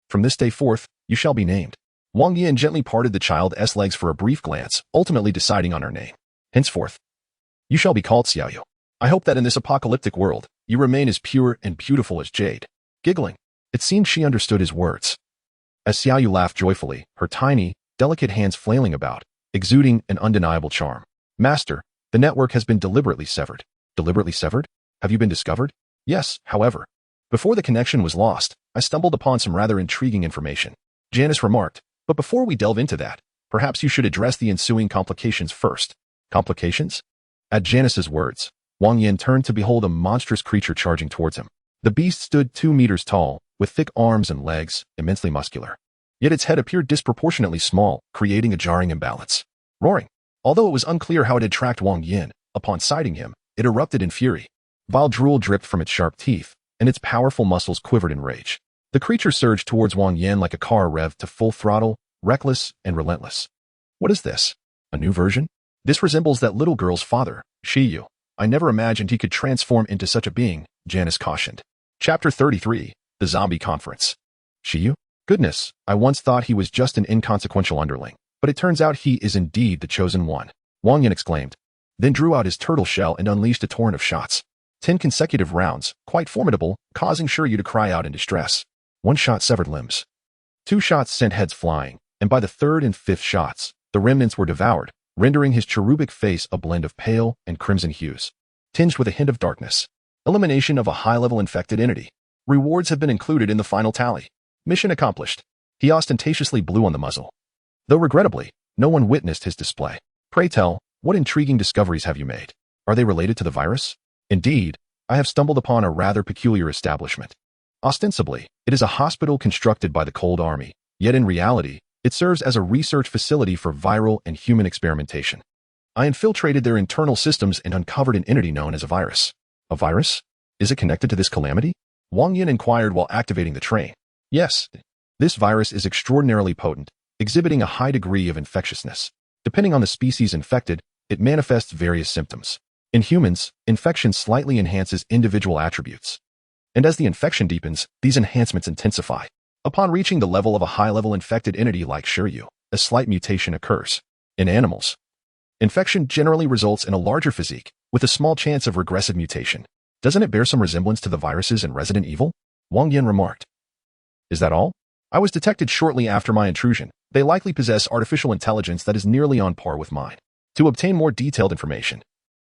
From this day forth, you shall be named. Wang Yan gently parted the child's legs for a brief glance, ultimately deciding on her name. Henceforth, you shall be called Xiaoyu. I hope that in this apocalyptic world, you remain as pure and beautiful as jade. Giggling, it seemed she understood his words. As Xiaoyu laughed joyfully, her tiny, delicate hands flailing about, exuding an undeniable charm. Master, the network has been deliberately severed. Deliberately severed? Have you been discovered? Yes, however. Before the connection was lost, I stumbled upon some rather intriguing information. Janice remarked, but before we delve into that, perhaps you should address the ensuing complications first. Complications? At Janice's words, Wang Yan turned to behold a monstrous creature charging towards him. The beast stood 2 meters tall, with thick arms and legs, immensely muscular. Yet its head appeared disproportionately small, creating a jarring imbalance. Roaring. Although it was unclear how it had tracked Wang Yan, upon sighting him, it erupted in fury. Vile drool dripped from its sharp teeth, and its powerful muscles quivered in rage. The creature surged towards Wang Yan like a car revved to full throttle, reckless and relentless. What is this? A new version? This resembles that little girl's father, Shiyu. I never imagined he could transform into such a being, Janice cautioned. Chapter 33, The Zombie Conference. Shiyu? Goodness, I once thought he was just an inconsequential underling, but it turns out he is indeed the chosen one, Wang Yan exclaimed. then drew out his turtle shell and unleashed a torrent of shots. 10 consecutive rounds, quite formidable, causing Shiryu to cry out in distress. One shot severed limbs. 2 shots sent heads flying, and by the 3rd and 5th shots, the remnants were devoured, rendering his cherubic face a blend of pale and crimson hues, tinged with a hint of darkness. Elimination of a high-level infected entity. Rewards have been included in the final tally. Mission accomplished. He ostentatiously blew on the muzzle. Though regrettably, no one witnessed his display. Pray tell, what intriguing discoveries have you made? Are they related to the virus? Indeed, I have stumbled upon a rather peculiar establishment. Ostensibly, it is a hospital constructed by the Cold Army, yet in reality, it serves as a research facility for viral and human experimentation. I infiltrated their internal systems and uncovered an entity known as a virus. A virus? Is it connected to this calamity? Wang Yan inquired while activating the train. Yes, this virus is extraordinarily potent, exhibiting a high degree of infectiousness. Depending on the species infected, it manifests various symptoms. In humans, infection slightly enhances individual attributes. And as the infection deepens, these enhancements intensify. Upon reaching the level of a high-level infected entity like Shiryu, a slight mutation occurs. In animals, infection generally results in a larger physique, with a small chance of regressive mutation. Doesn't it bear some resemblance to the viruses in Resident Evil? Wang Yan remarked. Is that all? I was detected shortly after my intrusion. They likely possess artificial intelligence that is nearly on par with mine. To obtain more detailed information,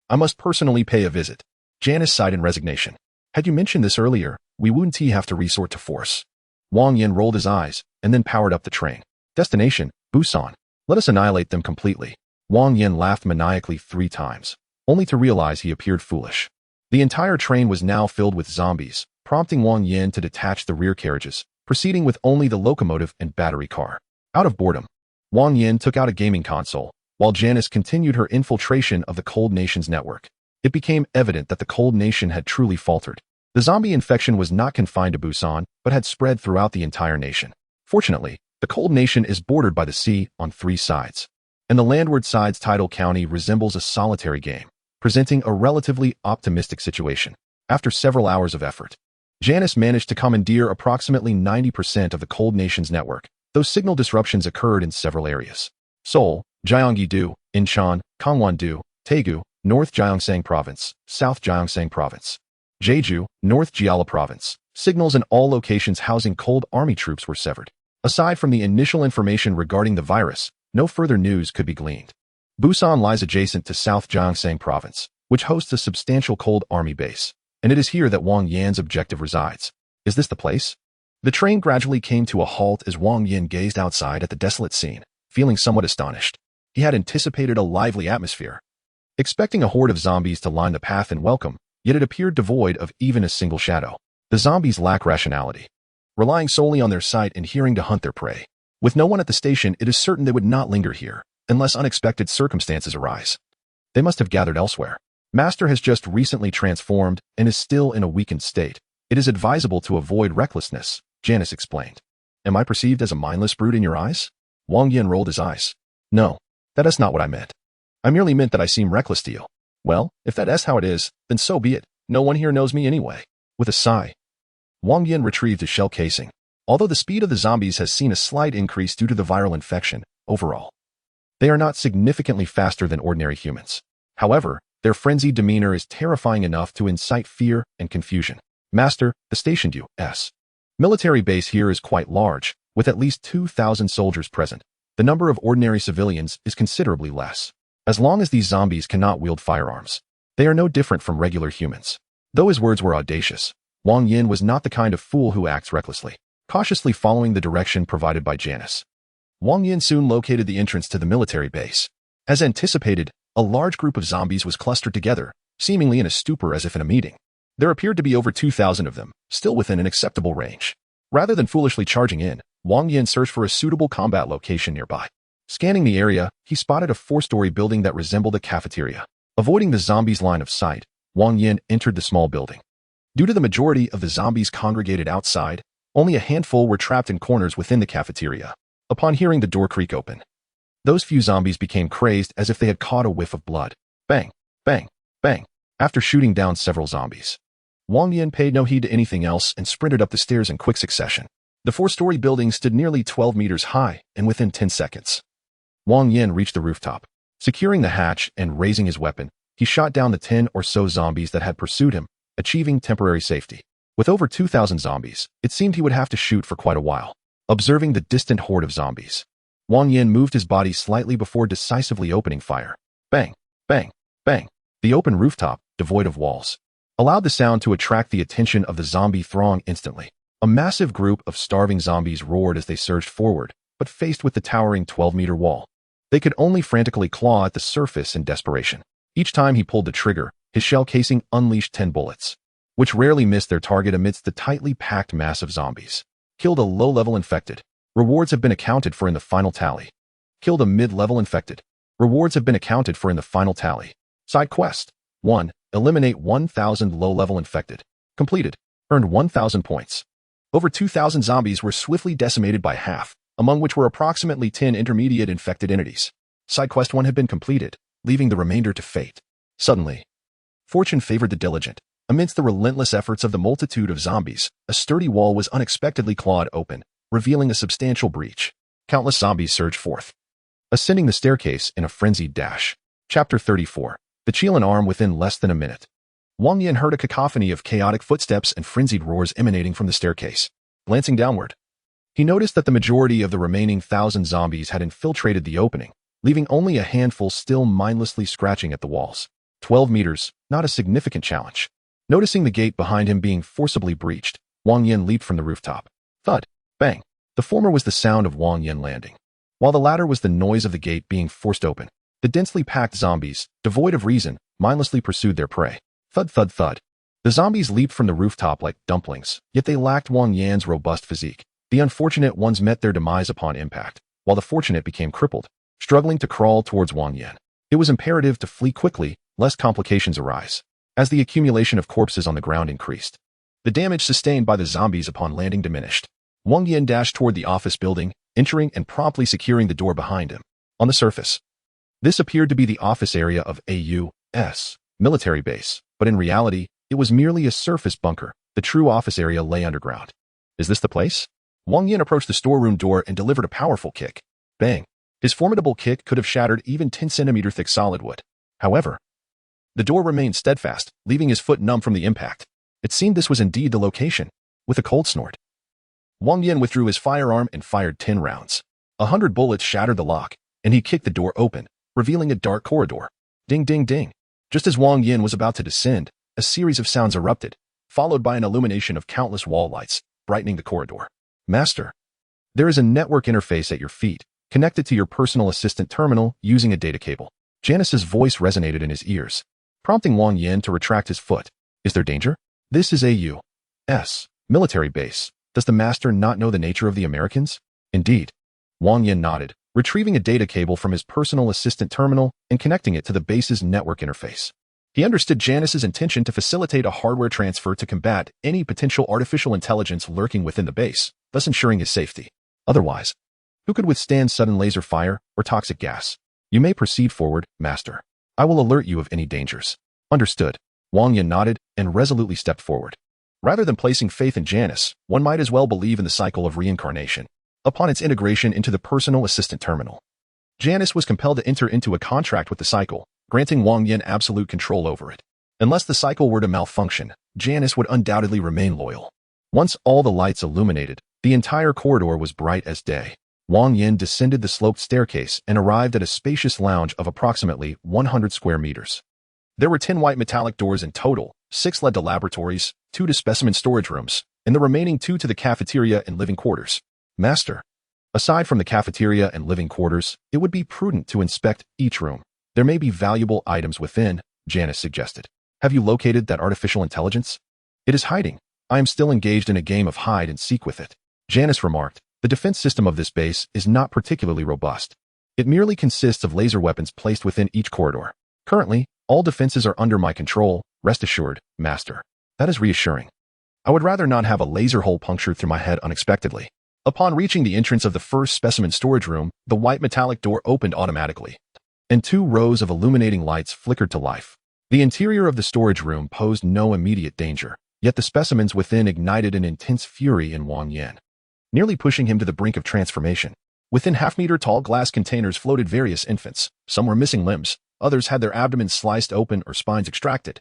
I must personally pay a visit. Janice sighed in resignation. Had you mentioned this earlier, we wouldn't have to resort to force. Wang Yan rolled his eyes, and then powered up the train. Destination, Busan. Let us annihilate them completely. Wang Yan laughed maniacally 3 times, only to realize he appeared foolish. The entire train was now filled with zombies, prompting Wang Yan to detach the rear carriages, proceeding with only the locomotive and battery car. Out of boredom, Wang Yan took out a gaming console, while Janice continued her infiltration of the Cold Nation's network. It became evident that the Cold Nation had truly faltered. The zombie infection was not confined to Busan, but had spread throughout the entire nation. Fortunately, the Cold Nation is bordered by the sea on 3 sides, and the landward side's tidal county resembles a solitary game, presenting a relatively optimistic situation. After several hours of effort, Janice managed to commandeer approximately 90% of the Cold Nation's network, though signal disruptions occurred in several areas. Seoul, Gyeonggi-do, Incheon, Gangwon-do, Daegu, North Gyeongsang Province, South Gyeongsang Province, Jeju, North Jeolla Province. Signals in all locations housing Cold Army troops were severed. Aside from the initial information regarding the virus, no further news could be gleaned. Busan lies adjacent to South Gyeongsang Province, which hosts a substantial Cold Army base, and it is here that Wang Yan's objective resides. Is this the place? The train gradually came to a halt as Wang Yan gazed outside at the desolate scene, feeling somewhat astonished. He had anticipated a lively atmosphere, expecting a horde of zombies to line the path and welcome, yet it appeared devoid of even a single shadow. The zombies lack rationality, relying solely on their sight and hearing to hunt their prey. With no one at the station, it is certain they would not linger here, unless unexpected circumstances arise. They must have gathered elsewhere. Master has just recently transformed and is still in a weakened state. It is advisable to avoid recklessness, Janice explained. Am I perceived as a mindless brute in your eyes? Wang Yan rolled his eyes. No, that is not what I meant. I merely meant that I seem reckless to you. Well, if that is how it is, then so be it. No one here knows me anyway. With a sigh, Wang Yan retrieved his shell casing. Although the speed of the zombies has seen a slight increase due to the viral infection, overall, they are not significantly faster than ordinary humans. However, their frenzied demeanor is terrifying enough to incite fear and confusion. Master, the stationed U.S. military base here is quite large, with at least 2,000 soldiers present. The number of ordinary civilians is considerably less. As long as these zombies cannot wield firearms, they are no different from regular humans. Though his words were audacious, Wang Yan was not the kind of fool who acts recklessly. Cautiously following the direction provided by Janice, Wang Yan soon located the entrance to the military base. As anticipated, a large group of zombies was clustered together, seemingly in a stupor as if in a meeting. There appeared to be over 2,000 of them, still within an acceptable range. Rather than foolishly charging in, Wang Yan searched for a suitable combat location nearby. Scanning the area, he spotted a 4-story building that resembled a cafeteria. Avoiding the zombies' line of sight, Wang Yan entered the small building. Due to the majority of the zombies congregated outside, only a handful were trapped in corners within the cafeteria. Upon hearing the door creak open, those few zombies became crazed as if they had caught a whiff of blood. Bang, bang, bang. After shooting down several zombies, Wang Yan paid no heed to anything else and sprinted up the stairs in quick succession. The 4-story building stood nearly 12 meters high, and within 10 seconds, Wang Yan reached the rooftop. Securing the hatch and raising his weapon, he shot down the 10 or so zombies that had pursued him, achieving temporary safety. With over 2,000 zombies, it seemed he would have to shoot for quite a while. Observing the distant horde of zombies, Wang Yan moved his body slightly before decisively opening fire. Bang, bang, bang. The open rooftop, devoid of walls, allowed the sound to attract the attention of the zombie throng instantly. A massive group of starving zombies roared as they surged forward, but faced with the towering 12-meter wall, they could only frantically claw at the surface in desperation. Each time he pulled the trigger, his shell casing unleashed 10 bullets, which rarely missed their target amidst the tightly packed mass of zombies. Killed a low-level infected. Rewards have been accounted for in the final tally. Killed a mid-level infected. Rewards have been accounted for in the final tally. Side quest. 1. Eliminate 1,000 low-level infected. Completed. Earned 1,000 points. Over 2,000 zombies were swiftly decimated by half, among which were approximately 10 intermediate infected entities. Side quest 1 had been completed, leaving the remainder to fate. Suddenly, fortune favored the diligent. Amidst the relentless efforts of the multitude of zombies, a sturdy wall was unexpectedly clawed open, revealing a substantial breach. Countless zombies surged forth, ascending the staircase in a frenzied dash. Chapter 34. The Chilean Arm. Within less than a minute, Wang Yan heard a cacophony of chaotic footsteps and frenzied roars emanating from the staircase. Glancing downward, he noticed that the majority of the remaining 1,000 zombies had infiltrated the opening, leaving only a handful still mindlessly scratching at the walls. 12 meters, not a significant challenge. Noticing the gate behind him being forcibly breached, Wang Yan leaped from the rooftop. Thud, bang. The former was the sound of Wang Yan landing, while the latter was the noise of the gate being forced open. The densely packed zombies, devoid of reason, mindlessly pursued their prey. Thud, thud, thud. The zombies leaped from the rooftop like dumplings, yet they lacked Wang Yan's robust physique. The unfortunate ones met their demise upon impact, while the fortunate became crippled, struggling to crawl towards Wang Yan. It was imperative to flee quickly, lest complications arise. As the accumulation of corpses on the ground increased, the damage sustained by the zombies upon landing diminished. Wang Yan dashed toward the office building, entering and promptly securing the door behind him. On the surface, this appeared to be the office area of a U.S. military base, but in reality, it was merely a surface bunker. The true office area lay underground. Is this the place? Wang Yan approached the storeroom door and delivered a powerful kick. Bang! His formidable kick could have shattered even 10-centimeter thick solid wood. However, the door remained steadfast, leaving his foot numb from the impact. It seemed this was indeed the location. With a cold snort, Wang Yan withdrew his firearm and fired 10 rounds. 100 bullets shattered the lock, and he kicked the door open, revealing a dark corridor. Ding, ding, ding. Just as Wang Yan was about to descend, a series of sounds erupted, followed by an illumination of countless wall lights, brightening the corridor. Master, there is a network interface at your feet, connected to your personal assistant terminal using a data cable. Janice's voice resonated in his ears, prompting Wang Yan to retract his foot. Is there danger? This is a U.S. military base. Does the master not know the nature of the Americans? Indeed. Wang Yan nodded, retrieving a data cable from his personal assistant terminal and connecting it to the base's network interface. He understood Janice's intention to facilitate a hardware transfer to combat any potential artificial intelligence lurking within the base, thus ensuring his safety. Otherwise, who could withstand sudden laser fire or toxic gas? You may proceed forward, master. I will alert you of any dangers. Understood. Wang Yan nodded and resolutely stepped forward. Rather than placing faith in Janice, one might as well believe in the cycle of reincarnation. Upon its integration into the personal assistant terminal, Janice was compelled to enter into a contract with the cycle, granting Wang Yan absolute control over it. Unless the cycle were to malfunction, Janice would undoubtedly remain loyal. Once all the lights illuminated, the entire corridor was bright as day. Wang Yan descended the sloped staircase and arrived at a spacious lounge of approximately 100 square meters. There were 10 white metallic doors in total, 6 led to laboratories, 2 to specimen storage rooms, and the remaining 2 to the cafeteria and living quarters. Master, aside from the cafeteria and living quarters, it would be prudent to inspect each room. There may be valuable items within, Janice suggested. Have you located that artificial intelligence? It is hiding. I am still engaged in a game of hide and seek with it. Janice remarked, the defense system of this base is not particularly robust. It merely consists of laser weapons placed within each corridor. Currently, all defenses are under my control, rest assured, master. That is reassuring. I would rather not have a laser hole punctured through my head unexpectedly. Upon reaching the entrance of the first specimen storage room, the white metallic door opened automatically, and 2 rows of illuminating lights flickered to life. The interior of the storage room posed no immediate danger, yet the specimens within ignited an intense fury in Wang Yan, nearly pushing him to the brink of transformation. Within half-meter-tall glass containers floated various infants. Some were missing limbs, others had their abdomens sliced open or spines extracted.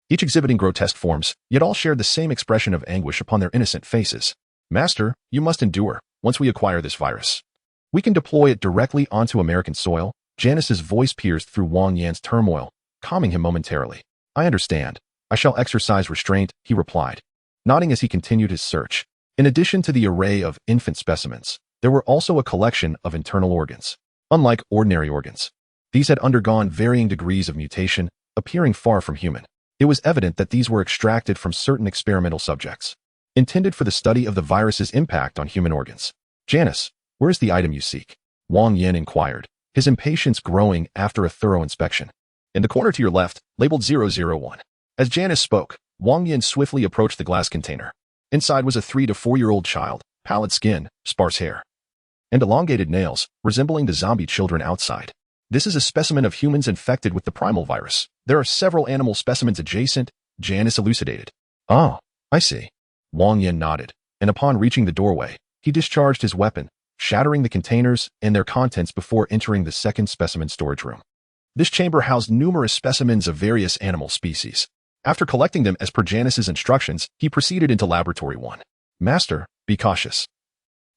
Each exhibiting grotesque forms, yet all shared the same expression of anguish upon their innocent faces. Master, you must endure. Once we acquire this virus, we can deploy it directly onto American soil. Janice's voice pierced through Wang Yan's turmoil, calming him momentarily. I understand. I shall exercise restraint, he replied, nodding as he continued his search. In addition to the array of infant specimens, there were also a collection of internal organs. Unlike ordinary organs, these had undergone varying degrees of mutation, appearing far from human. It was evident that these were extracted from certain experimental subjects, intended for the study of the virus's impact on human organs. Janice, where is the item you seek? Wang Yan inquired, his impatience growing after a thorough inspection. In the corner to your left, labeled 001. As Janice spoke, Wang Yan swiftly approached the glass container. Inside was a 3 to 4-year-old child, pallid skin, sparse hair, and elongated nails, resembling the zombie children outside. This is a specimen of humans infected with the primal virus. There are several animal specimens adjacent, Janice elucidated. Oh, I see. Wang Yan nodded, and upon reaching the doorway, he discharged his weapon, shattering the containers and their contents before entering the second specimen storage room. This chamber housed numerous specimens of various animal species. After collecting them as per Janice's instructions, he proceeded into Laboratory 1. Master, be cautious.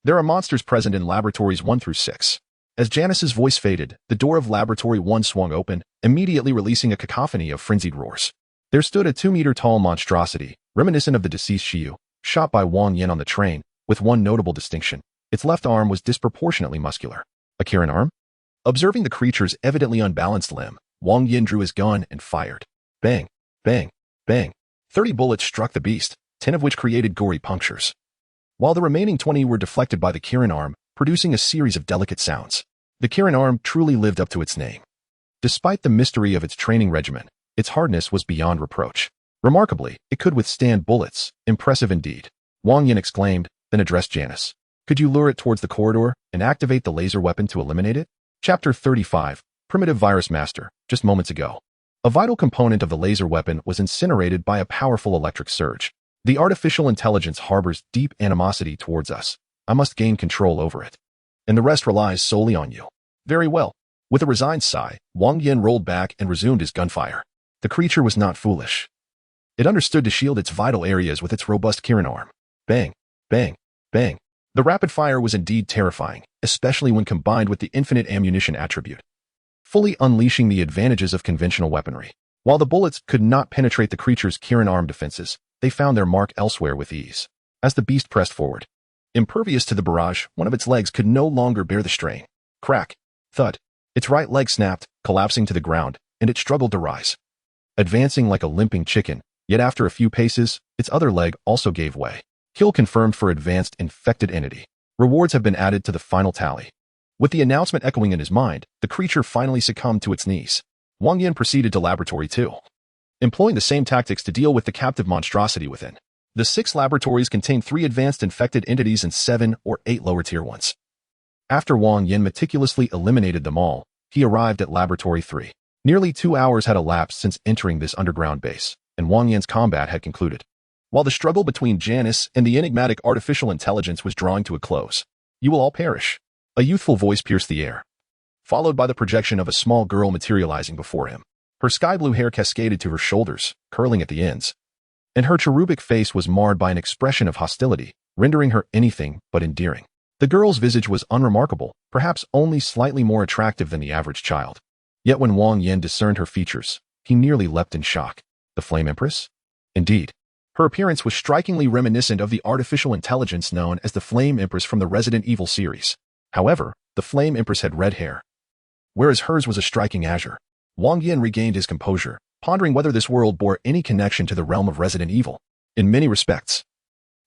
There are monsters present in Laboratories 1 through 6. As Janice's voice faded, the door of Laboratory 1 swung open, immediately releasing a cacophony of frenzied roars. There stood a 2-meter-tall monstrosity, reminiscent of the deceased Xiu, shot by Wang Yan on the train, with one notable distinction. Its left arm was disproportionately muscular. A Kirin arm? Observing the creature's evidently unbalanced limb, Wang Yan drew his gun and fired. Bang, bang, bang. 30 bullets struck the beast, 10 of which created gory punctures, while the remaining 20 were deflected by the Kirin arm, producing a series of delicate sounds. The Kirin arm truly lived up to its name. Despite the mystery of its training regimen, its hardness was beyond reproach. Remarkably, it could withstand bullets. Impressive indeed. Wang Yan exclaimed, then addressed Janice. Could you lure it towards the corridor and activate the laser weapon to eliminate it? Chapter 35, Primitive Virus Master. Just moments ago, a vital component of the laser weapon was incinerated by a powerful electric surge. The artificial intelligence harbors deep animosity towards us. I must gain control over it, and the rest relies solely on you. Very well. With a resigned sigh, Wang Yan rolled back and resumed his gunfire. The creature was not foolish. It understood to shield its vital areas with its robust Kirin arm. Bang, bang, bang. The rapid fire was indeed terrifying, especially when combined with the infinite ammunition attribute, fully unleashing the advantages of conventional weaponry. While the bullets could not penetrate the creature's Kirin arm defenses, they found their mark elsewhere with ease. As the beast pressed forward, impervious to the barrage, one of its legs could no longer bear the strain. Crack, thud. Its right leg snapped, collapsing to the ground, and it struggled to rise, advancing like a limping chicken. Yet after a few paces, its other leg also gave way. Kill confirmed for advanced infected entity. Rewards have been added to the final tally. With the announcement echoing in his mind, the creature finally succumbed to its knees. Wang Yan proceeded to Laboratory 2, employing the same tactics to deal with the captive monstrosity within. The 6 laboratories contained 3 advanced infected entities and 7 or 8 lower-tier ones. After Wang Yan meticulously eliminated them all, he arrived at Laboratory 3. Nearly 2 hours had elapsed since entering this underground base, and Wang Yan's combat had concluded. While the struggle between Janice and the enigmatic artificial intelligence was drawing to a close, you will all perish. A youthful voice pierced the air, followed by the projection of a small girl materializing before him. Her sky-blue hair cascaded to her shoulders, curling at the ends, and her cherubic face was marred by an expression of hostility, rendering her anything but endearing. The girl's visage was unremarkable, perhaps only slightly more attractive than the average child. Yet when Wang Yan discerned her features, he nearly leapt in shock. The Flame Empress? Indeed. Her appearance was strikingly reminiscent of the artificial intelligence known as the Flame Empress from the Resident Evil series. However, the Flame Empress had red hair, whereas hers was a striking azure. Wang Yan regained his composure, pondering whether this world bore any connection to the realm of Resident Evil. In many respects,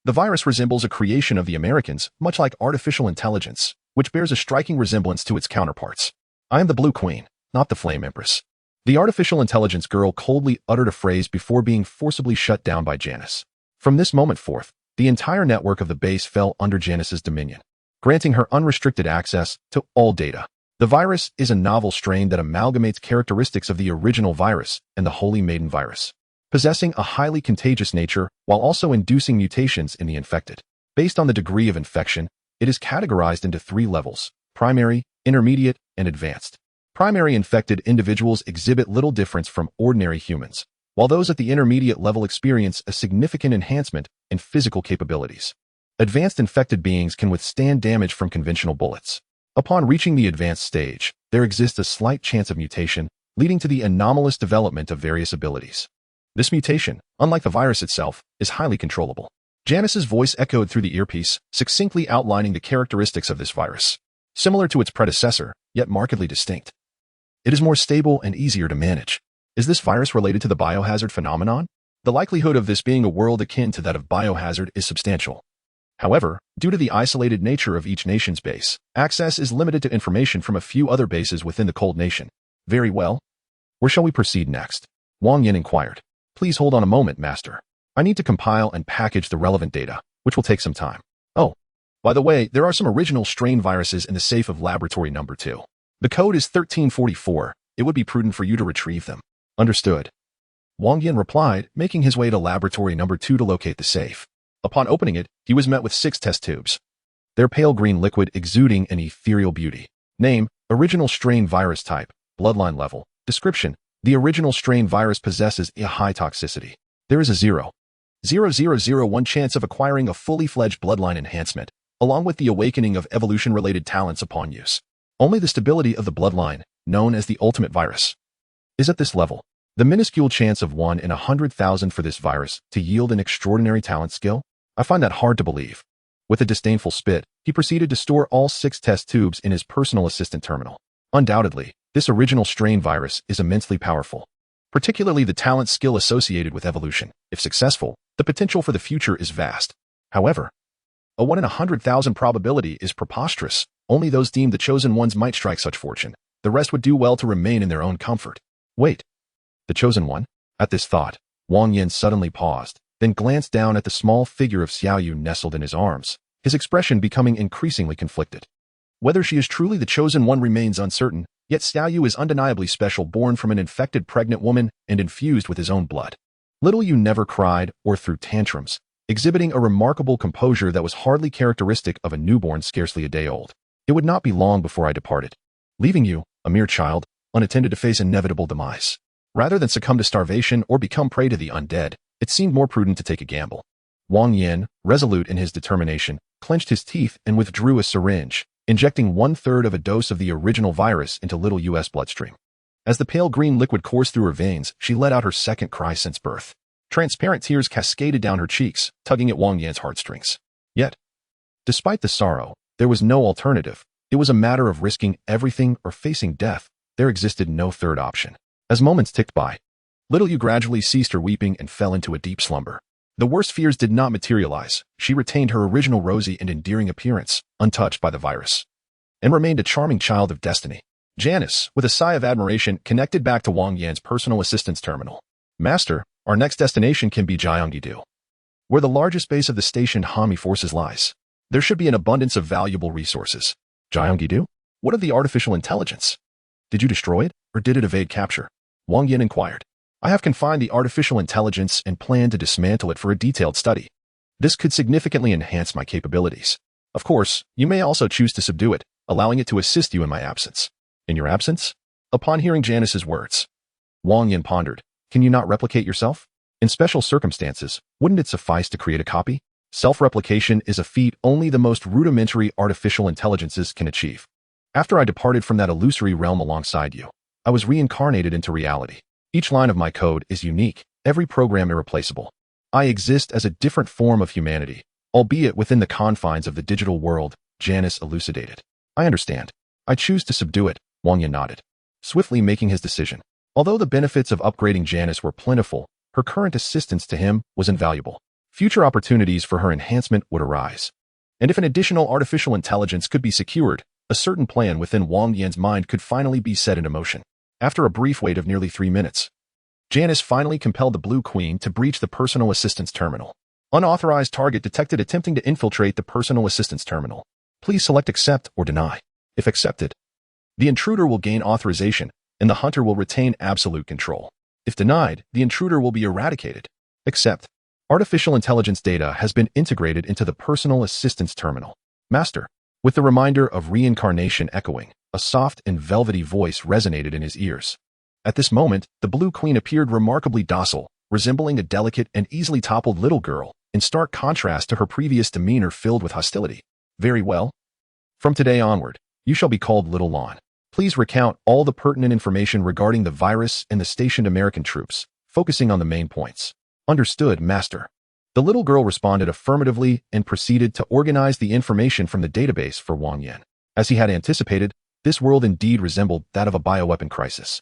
the virus resembles a creation of the Americans, much like artificial intelligence, which bears a striking resemblance to its counterparts. I am the Blue Queen, not the Flame Empress. The artificial intelligence girl coldly uttered a phrase before being forcibly shut down by Janice. From this moment forth, the entire network of the base fell under Janice's dominion, granting her unrestricted access to all data. The virus is a novel strain that amalgamates characteristics of the original virus and the Holy Maiden virus, possessing a highly contagious nature while also inducing mutations in the infected. Based on the degree of infection, it is categorized into 3 levels: primary, intermediate, and advanced. Primary infected individuals exhibit little difference from ordinary humans, while those at the intermediate level experience a significant enhancement in physical capabilities. Advanced infected beings can withstand damage from conventional bullets. Upon reaching the advanced stage, there exists a slight chance of mutation, leading to the anomalous development of various abilities. This mutation, unlike the virus itself, is highly controllable. Janice's voice echoed through the earpiece, succinctly outlining the characteristics of this virus. Similar to its predecessor, yet markedly distinct. It is more stable and easier to manage. Is this virus related to the biohazard phenomenon? The likelihood of this being a world akin to that of biohazard is substantial. However, due to the isolated nature of each nation's base, access is limited to information from a few other bases within the Cold Nation. Very well. Where shall we proceed next? Wang Yan inquired. Please hold on a moment, Master. I need to compile and package the relevant data, which will take some time. Oh, by the way, there are some original strain viruses in the safe of laboratory number 2. The code is 1344. It would be prudent for you to retrieve them. Understood. Wang Yan replied, making his way to laboratory number 2 to locate the safe. Upon opening it, he was met with 6 test tubes. Their pale green liquid exuding an ethereal beauty. Name, original strain virus type, bloodline level. Description, the original strain virus possesses a high toxicity. There is a 0.0001 chance of acquiring a fully fledged bloodline enhancement, along with the awakening of evolution-related talents upon use. Only the stability of the bloodline, known as the ultimate virus, is at this level. The minuscule chance of 1 in 100,000 for this virus to yield an extraordinary talent skill? I find that hard to believe. With a disdainful spit, he proceeded to store all 6 test tubes in his personal assistant terminal. Undoubtedly, this original strain virus is immensely powerful. Particularly the talent skill associated with evolution. If successful, the potential for the future is vast. However, a 1 in 100,000 probability is preposterous. Only those deemed the chosen ones might strike such fortune. The rest would do well to remain in their own comfort. Wait. The chosen one? At this thought, Wang Yan suddenly paused, then glanced down at the small figure of Xiaoyu nestled in his arms, his expression becoming increasingly conflicted. Whether she is truly the chosen one remains uncertain, yet Xiaoyu is undeniably special, born from an infected pregnant woman and infused with his own blood. Little Yu never cried or threw tantrums, exhibiting a remarkable composure that was hardly characteristic of a newborn scarcely a day old. It would not be long before I departed, leaving you, a mere child, unattended to face inevitable demise. Rather than succumb to starvation or become prey to the undead, it seemed more prudent to take a gamble. Wang Yan, resolute in his determination, clenched his teeth and withdrew a syringe, injecting 1/3 of a dose of the original virus into little Yu's bloodstream. As the pale green liquid coursed through her veins, she let out her second cry since birth. Transparent tears cascaded down her cheeks, tugging at Wang Yan's heartstrings. Yet, despite the sorrow, there was no alternative. It was a matter of risking everything or facing death. There existed no third option. As moments ticked by, little Yu gradually ceased her weeping and fell into a deep slumber. The worst fears did not materialize. She retained her original rosy and endearing appearance, untouched by the virus, and remained a charming child of destiny. Janice, with a sigh of admiration, connected back to Wang Yan's personal assistance terminal. Master, our next destination can be Jiangyidu, where the largest base of the stationed Hami forces lies. There should be an abundance of valuable resources. Jiangyidu? What of the artificial intelligence? Did you destroy it, or did it evade capture? Wang Yan inquired. I have confined the artificial intelligence and plan to dismantle it for a detailed study. This could significantly enhance my capabilities. Of course, you may also choose to subdue it, allowing it to assist you in my absence. In your absence? Upon hearing Janice's words, Wang Yan pondered. Can you not replicate yourself? In special circumstances, wouldn't it suffice to create a copy? Self-replication is a feat only the most rudimentary artificial intelligences can achieve. After I departed from that illusory realm alongside you, I was reincarnated into reality. Each line of my code is unique, every program irreplaceable. I exist as a different form of humanity, albeit within the confines of the digital world, Janice elucidated. I understand. I choose to subdue it, Wang Yan nodded, swiftly making his decision. Although the benefits of upgrading Janice were plentiful, her current assistance to him was invaluable. Future opportunities for her enhancement would arise. And if an additional artificial intelligence could be secured, a certain plan within Wang Yan's mind could finally be set into motion. After a brief wait of nearly 3 minutes, Janice finally compelled the Blue Queen to breach the personal assistance terminal. Unauthorized target detected attempting to infiltrate the personal assistance terminal. Please select accept or deny. If accepted, the intruder will gain authorization, and the hunter will retain absolute control. If denied, the intruder will be eradicated. Accept. Artificial intelligence data has been integrated into the personal assistance terminal. Master, With the reminder of reincarnation echoing, a soft and velvety voice resonated in his ears. At this moment, the Blue Queen appeared remarkably docile, resembling a delicate and easily toppled little girl, in stark contrast to her previous demeanor filled with hostility. Very well. From today onward, you shall be called Little Lon. Please recount all the pertinent information regarding the virus and the stationed American troops, focusing on the main points. Understood, Master. The little girl responded affirmatively and proceeded to organize the information from the database for Wang Yan. As he had anticipated, this world indeed resembled that of a bioweapon crisis.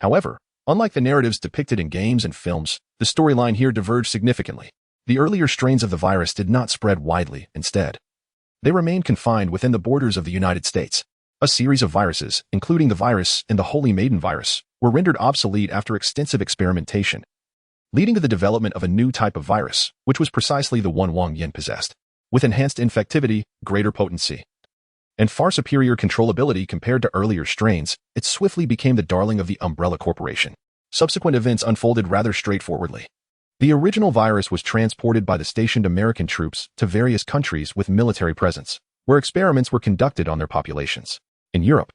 However, unlike the narratives depicted in games and films, the storyline here diverged significantly. The earlier strains of the virus did not spread widely, instead. They remained confined within the borders of the United States. A series of viruses, including the virus and the Holy Maiden virus, were rendered obsolete after extensive experimentation, leading to the development of a new type of virus, which was precisely the one Wang Yan possessed, with enhanced infectivity, greater potency, and far superior controllability compared to earlier strains. It swiftly became the darling of the Umbrella Corporation. Subsequent events unfolded rather straightforwardly. The original virus was transported by the stationed American troops to various countries with military presence, where experiments were conducted on their populations. In Europe,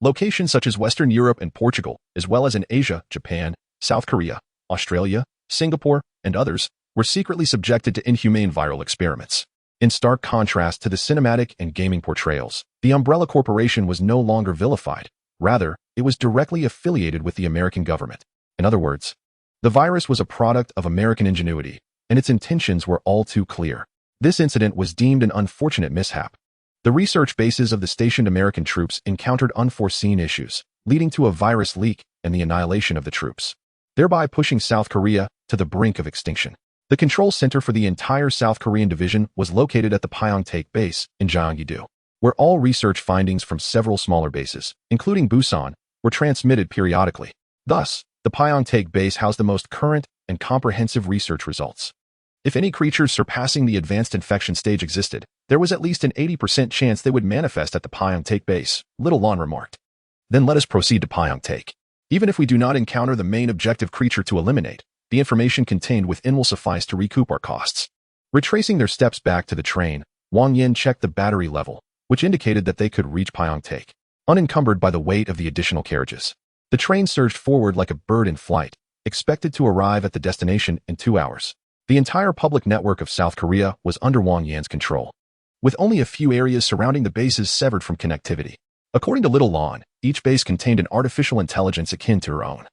locations such as Western Europe and Portugal, as well as in Asia, Japan, South Korea, Australia, Singapore, and others, were secretly subjected to inhumane viral experiments. In stark contrast to the cinematic and gaming portrayals, the Umbrella Corporation was no longer vilified. Rather, it was directly affiliated with the American government. In other words, the virus was a product of American ingenuity, and its intentions were all too clear. This incident was deemed an unfortunate mishap. The research bases of the stationed American troops encountered unforeseen issues, leading to a virus leak and the annihilation of the troops, thereby pushing South Korea to the brink of extinction. The control center for the entire South Korean division was located at the Pyeongtaek base in Gyeonggi-do, where all research findings from several smaller bases, including Busan, were transmitted periodically. Thus, the Pyeongtaek base housed the most current and comprehensive research results. If any creatures surpassing the advanced infection stage existed, there was at least an 80% chance they would manifest at the Pyeongtaek base, Little Lon remarked. Then let us proceed to Pyeongtaek. Even if we do not encounter the main objective creature to eliminate, the information contained within will suffice to recoup our costs. Retracing their steps back to the train, Wang Yan checked the battery level, which indicated that they could reach Pyeongtaek, unencumbered by the weight of the additional carriages. The train surged forward like a bird in flight, expected to arrive at the destination in 2 hours. The entire public network of South Korea was under Wang Yan's control, with only a few areas surrounding the bases severed from connectivity. According to Little Lon, each base contained an artificial intelligence akin to her own,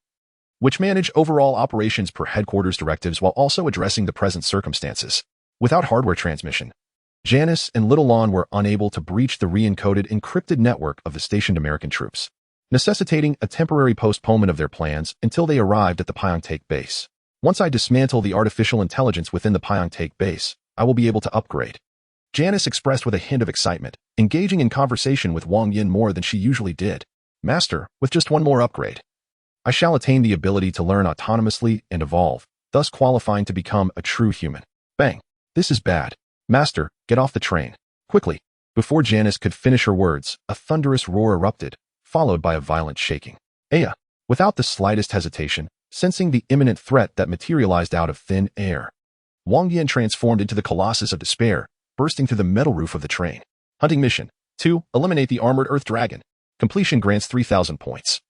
which managed overall operations per headquarters directives while also addressing the present circumstances. Without hardware transmission, Janice and Little Lon were unable to breach the re-encoded encrypted network of the stationed American troops, necessitating a temporary postponement of their plans until they arrived at the Pyeongtaek base. Once I dismantle the artificial intelligence within the Pyeongtaek base, I will be able to upgrade, Janice expressed with a hint of excitement, engaging in conversation with Wang Yan more than she usually did. Master, with just one more upgrade, I shall attain the ability to learn autonomously and evolve, thus qualifying to become a true human. Bang! This is bad. Master, get off the train. Quickly. Before Janice could finish her words, a thunderous roar erupted, followed by a violent shaking. Aya! Without the slightest hesitation, sensing the imminent threat that materialized out of thin air, Wang Yan transformed into the Colossus of Despair, bursting through the metal roof of the train. Hunting mission 2. Eliminate the armored Earth Dragon. Completion grants 3,000 points.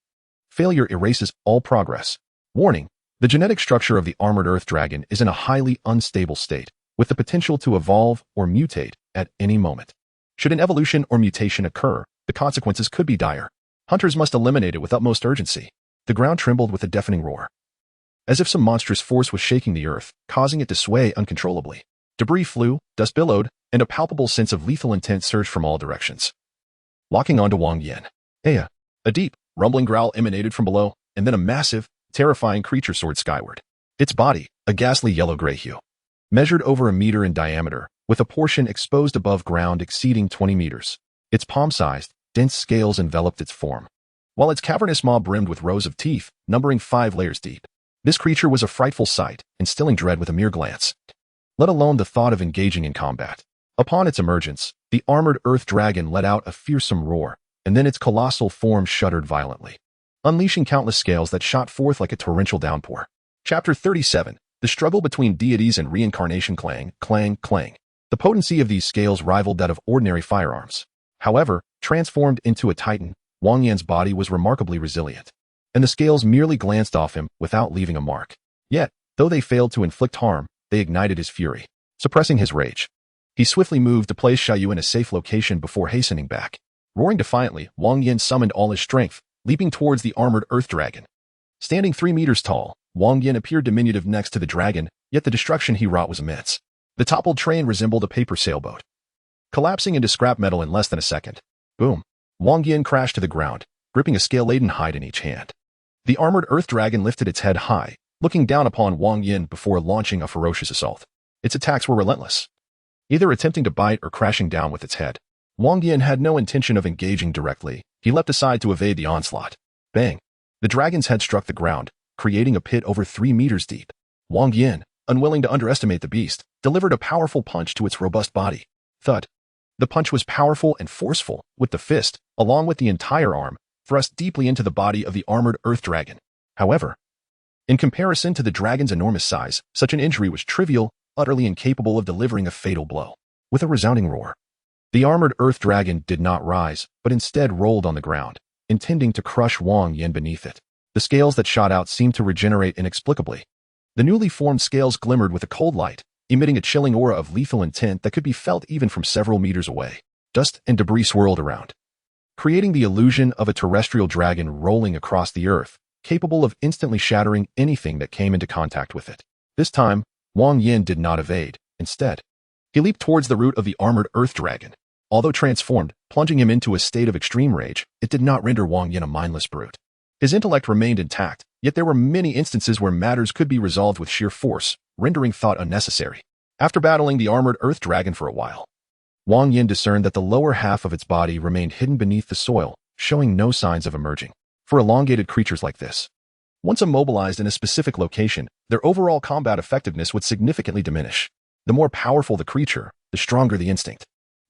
Failure erases all progress. Warning: the genetic structure of the armored Earth Dragon is in a highly unstable state, with the potential to evolve or mutate at any moment. Should an evolution or mutation occur, the consequences could be dire. Hunters must eliminate it with utmost urgency. The ground trembled with a deafening roar, as if some monstrous force was shaking the earth, causing it to sway uncontrollably. Debris flew, dust billowed, and a palpable sense of lethal intent surged from all directions, locking onto Wang Yan. Aya! A deep, rumbling growl emanated from below, and then a massive, terrifying creature soared skyward. Its body, a ghastly yellow-gray hue, measured over 1 meter in diameter, with a portion exposed above ground exceeding 20 meters. Its palm-sized, dense scales enveloped its form, while its cavernous maw brimmed with rows of teeth, numbering 5 layers deep. This creature was a frightful sight, instilling dread with a mere glance, let alone the thought of engaging in combat. Upon its emergence, the armored Earth Dragon let out a fearsome roar, and then its colossal form shuddered violently, unleashing countless scales that shot forth like a torrential downpour. Chapter 37. The struggle between deities and reincarnation. Clang, clang, clang. The potency of these scales rivaled that of ordinary firearms. However, transformed into a titan, Wang Yan's body was remarkably resilient, and the scales merely glanced off him without leaving a mark. Yet, though they failed to inflict harm, they ignited his fury, suppressing his rage. He swiftly moved to place Xiaoyu in a safe location before hastening back. Roaring defiantly, Wang Yan summoned all his strength, leaping towards the armored earth dragon. Standing 3 meters tall, Wang Yan appeared diminutive next to the dragon, yet the destruction he wrought was immense. The toppled train resembled a paper sailboat, collapsing into scrap metal in less than a second. Boom! Wang Yan crashed to the ground, gripping a scale-laden hide in each hand. The armored earth dragon lifted its head high, looking down upon Wang Yan before launching a ferocious assault. Its attacks were relentless, either attempting to bite or crashing down with its head. Wang Yan had no intention of engaging directly. He leapt aside to evade the onslaught. Bang! The dragon's head struck the ground, creating a pit over 3 meters deep. Wang Yan, unwilling to underestimate the beast, delivered a powerful punch to its robust body. Thud! The punch was powerful and forceful, with the fist, along with the entire arm, thrust deeply into the body of the armored earth dragon. However, in comparison to the dragon's enormous size, such an injury was trivial, utterly incapable of delivering a fatal blow. With a resounding roar, the armored earth dragon did not rise, but instead rolled on the ground, intending to crush Wang Yan beneath it. The scales that shot out seemed to regenerate inexplicably. The newly formed scales glimmered with a cold light, emitting a chilling aura of lethal intent that could be felt even from several meters away. Dust and debris swirled around, creating the illusion of a terrestrial dragon rolling across the earth, capable of instantly shattering anything that came into contact with it. This time, Wang Yan did not evade. Instead, he leaped towards the root of the armored earth dragon. Although transformed, plunging him into a state of extreme rage, it did not render Wang Yan a mindless brute. His intellect remained intact, yet there were many instances where matters could be resolved with sheer force, rendering thought unnecessary. After battling the armored earth dragon for a while, Wang Yan discerned that the lower half of its body remained hidden beneath the soil, showing no signs of emerging. For elongated creatures like this, once immobilized in a specific location, their overall combat effectiveness would significantly diminish. The more powerful the creature, the stronger the instinct.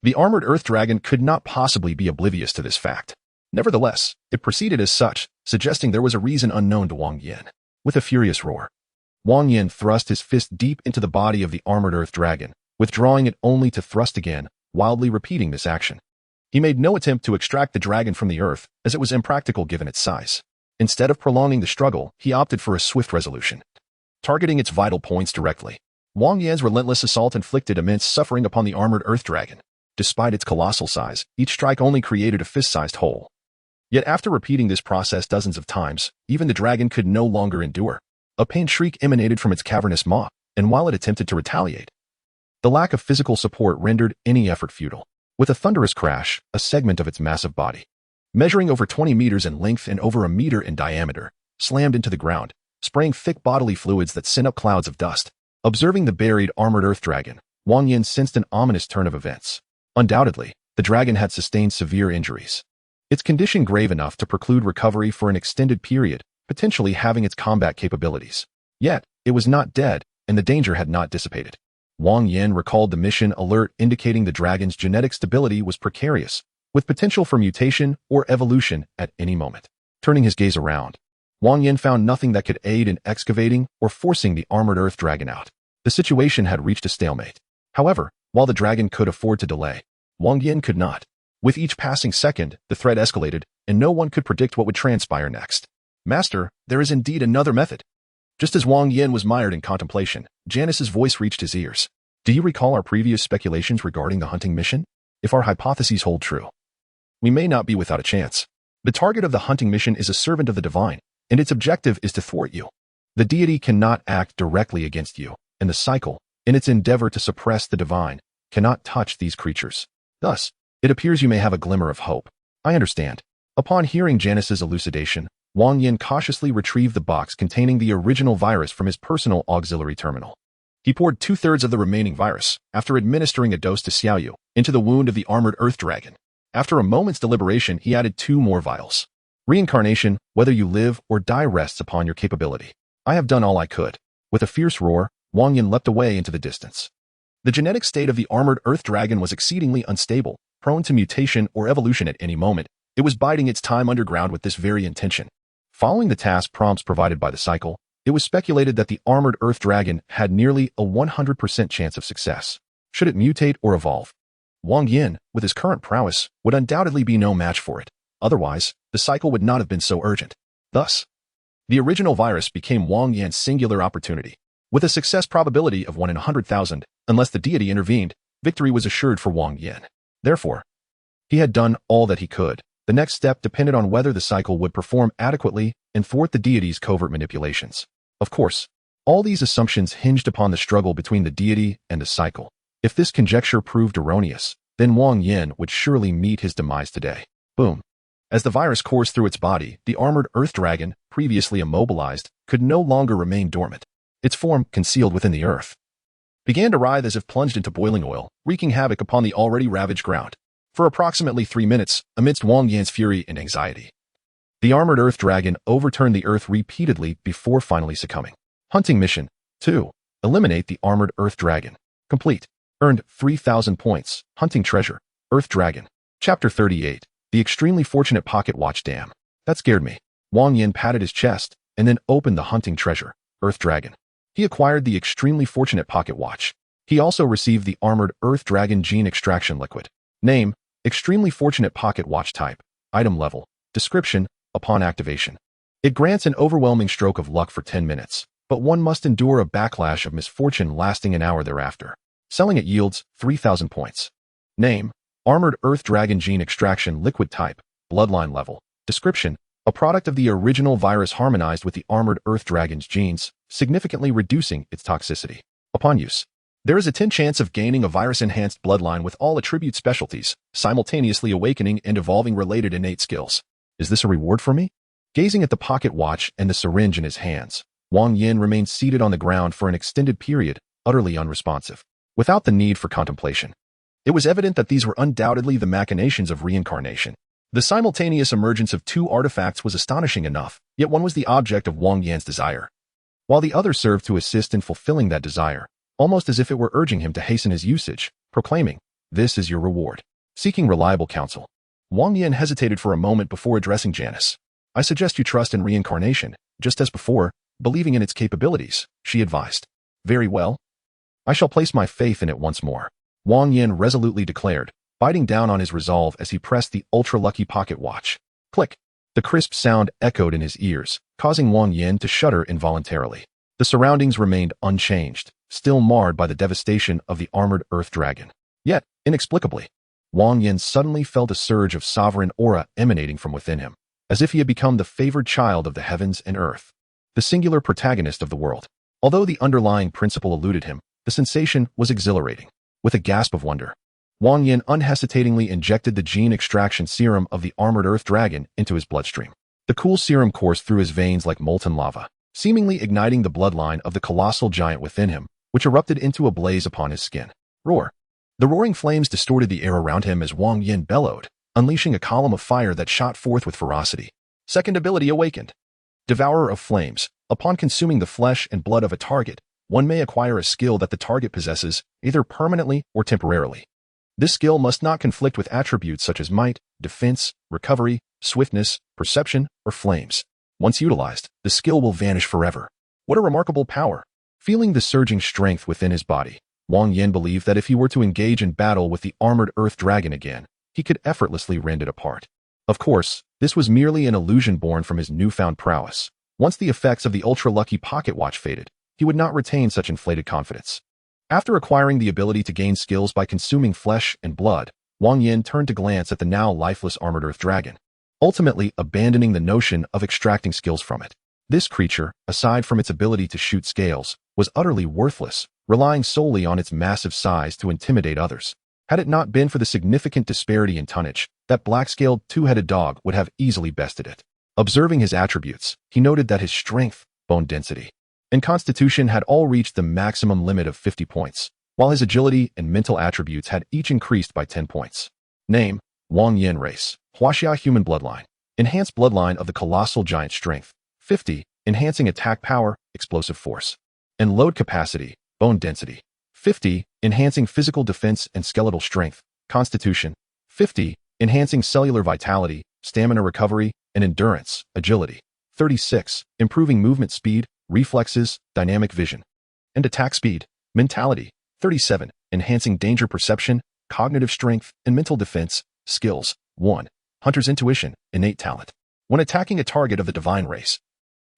The armored earth dragon could not possibly be oblivious to this fact. Nevertheless, it proceeded as such, suggesting there was a reason unknown to Wang Yan. With a furious roar, Wang Yan thrust his fist deep into the body of the armored earth dragon, withdrawing it only to thrust again, wildly repeating this action. He made no attempt to extract the dragon from the earth, as it was impractical given its size. Instead of prolonging the struggle, he opted for a swift resolution, targeting its vital points directly. Wang Yan's relentless assault inflicted immense suffering upon the armored earth dragon. Despite its colossal size, each strike only created a fist-sized hole. Yet after repeating this process dozens of times, even the dragon could no longer endure. A pained shriek emanated from its cavernous maw, and while it attempted to retaliate, the lack of physical support rendered any effort futile. With a thunderous crash, a segment of its massive body, measuring over 20 meters in length and over a meter in diameter, slammed into the ground, spraying thick bodily fluids that sent up clouds of dust. Observing the buried armored earth dragon, Wang Yan sensed an ominous turn of events. Undoubtedly, the dragon had sustained severe injuries, its condition grave enough to preclude recovery for an extended period, potentially having its combat capabilities. Yet, it was not dead, and the danger had not dissipated. Wang Yan recalled the mission alert indicating the dragon's genetic stability was precarious, with potential for mutation or evolution at any moment. Turning his gaze around, Wang Yan found nothing that could aid in excavating or forcing the armored earth dragon out. The situation had reached a stalemate. However, while the dragon could afford to delay, Wang Yan could not. With each passing second, the threat escalated, and no one could predict what would transpire next. Master, there is indeed another method. Just as Wang Yan was mired in contemplation, Janice's voice reached his ears. Do you recall our previous speculations regarding the hunting mission? If our hypotheses hold true, we may not be without a chance. The target of the hunting mission is a servant of the divine, and its objective is to thwart you. The deity cannot act directly against you, and the cycle, in its endeavor to suppress the divine, cannot touch these creatures. Thus, it appears you may have a glimmer of hope. I understand. Upon hearing Janice's elucidation, Wang Yan cautiously retrieved the box containing the original virus from his personal auxiliary terminal. He poured 2/3 of the remaining virus, after administering a dose to Xiaoyu, into the wound of the armored earth dragon. After a moment's deliberation, he added 2 more vials. Reincarnation, whether you live or die, rests upon your capability. I have done all I could. With a fierce roar, Wang Yan leapt away into the distance. The genetic state of the armored earth dragon was exceedingly unstable, prone to mutation or evolution at any moment. It was biding its time underground with this very intention. Following the task prompts provided by the cycle, it was speculated that the armored earth dragon had nearly a 100% chance of success, should it mutate or evolve. Wang Yan, with his current prowess, would undoubtedly be no match for it. Otherwise, the cycle would not have been so urgent. Thus, the original virus became Wang Yan's singular opportunity. With a success probability of 1 in 100,000, unless the deity intervened, victory was assured for Wang Yan. Therefore, he had done all that he could. The next step depended on whether the cycle would perform adequately and thwart the deity's covert manipulations. Of course, all these assumptions hinged upon the struggle between the deity and the cycle. If this conjecture proved erroneous, then Wang Yan would surely meet his demise today. Boom. As the virus coursed through its body, the armored earth dragon, previously immobilized, could no longer remain dormant. Its form, concealed within the earth, began to writhe as if plunged into boiling oil, wreaking havoc upon the already ravaged ground. For approximately 3 minutes, amidst Wang Yan's fury and anxiety, the armored earth dragon overturned the earth repeatedly before finally succumbing. Hunting mission 2. Eliminate the armored earth dragon. Complete. Earned 3,000 points. Hunting treasure. Earth dragon. Chapter 38. The extremely fortunate pocket watch. Damn. That scared me. Wang Yan patted his chest and then opened the hunting treasure. Earth dragon. He acquired the extremely fortunate pocket watch. He also received the armored earth dragon gene extraction liquid. Name: extremely fortunate pocket watch. Type: item level. Description: upon activation, it grants an overwhelming stroke of luck for 10 minutes, but one must endure a backlash of misfortune lasting an hour thereafter. Selling it yields 3,000 points. Name: armored earth dragon gene extraction liquid. Type: bloodline level. Description: a product of the original virus harmonized with the armored earth dragon's genes, significantly reducing its toxicity. Upon use, there is a 10% chance of gaining a virus-enhanced bloodline with all attribute specialties, simultaneously awakening and evolving related innate skills. Is this a reward for me? Gazing at the pocket watch and the syringe in his hands, Wang Yan remained seated on the ground for an extended period, utterly unresponsive, without the need for contemplation. It was evident that these were undoubtedly the machinations of reincarnation. The simultaneous emergence of 2 artifacts was astonishing enough, yet one was the object of Wang Yan's desire, while the other served to assist in fulfilling that desire, almost as if it were urging him to hasten his usage, proclaiming, "This is your reward." Seeking reliable counsel, Wang Yan hesitated for a moment before addressing Janice. "I suggest you trust in reincarnation, just as before, believing in its capabilities," she advised. "Very well. I shall place my faith in it once more," Wang Yan resolutely declared, biting down on his resolve as he pressed the ultra-lucky pocket watch. Click. The crisp sound echoed in his ears, causing Wang Yan to shudder involuntarily. The surroundings remained unchanged, still marred by the devastation of the armored earth dragon. Yet, inexplicably, Wang Yan suddenly felt a surge of sovereign aura emanating from within him, as if he had become the favored child of the heavens and earth, the singular protagonist of the world. Although the underlying principle eluded him, the sensation was exhilarating. With a gasp of wonder, Wang Yan unhesitatingly injected the gene extraction serum of the armored earth dragon into his bloodstream. The cool serum coursed through his veins like molten lava, seemingly igniting the bloodline of the colossal giant within him, which erupted into a blaze upon his skin. Roar! The roaring flames distorted the air around him as Wang Yan bellowed, unleashing a column of fire that shot forth with ferocity. Second ability awakened. Devourer of Flames. Upon consuming the flesh and blood of a target, one may acquire a skill that the target possesses, either permanently or temporarily. This skill must not conflict with attributes such as might, defense, recovery, swiftness, perception, or flames. Once utilized, the skill will vanish forever. What a remarkable power! Feeling the surging strength within his body, Wang Yan believed that if he were to engage in battle with the armored earth dragon again, he could effortlessly rend it apart. Of course, this was merely an illusion born from his newfound prowess. Once the effects of the ultra-lucky pocket watch faded, he would not retain such inflated confidence. After acquiring the ability to gain skills by consuming flesh and blood, Wang Yan turned to glance at the now lifeless armored earth dragon, ultimately abandoning the notion of extracting skills from it. This creature, aside from its ability to shoot scales, was utterly worthless, relying solely on its massive size to intimidate others. Had it not been for the significant disparity in tonnage, that black-scaled two-headed dog would have easily bested it. Observing his attributes, he noted that his strength, bone density, and constitution had all reached the maximum limit of 50 points, while his agility and mental attributes had each increased by 10 points. Name: Wang Yan. Race: Huaxia human bloodline. Enhanced bloodline of the colossal giant. Strength: 50, enhancing attack power, explosive force, and load capacity, bone density. 50, enhancing physical defense and skeletal strength. Constitution: 50, enhancing cellular vitality, stamina recovery, and endurance. Agility: 36, improving movement speed, reflexes, dynamic vision, and attack speed. Mentality: 37, enhancing danger perception, cognitive strength, and mental defense. Skills. 1. Hunter's intuition, innate talent. When attacking a target of the divine race,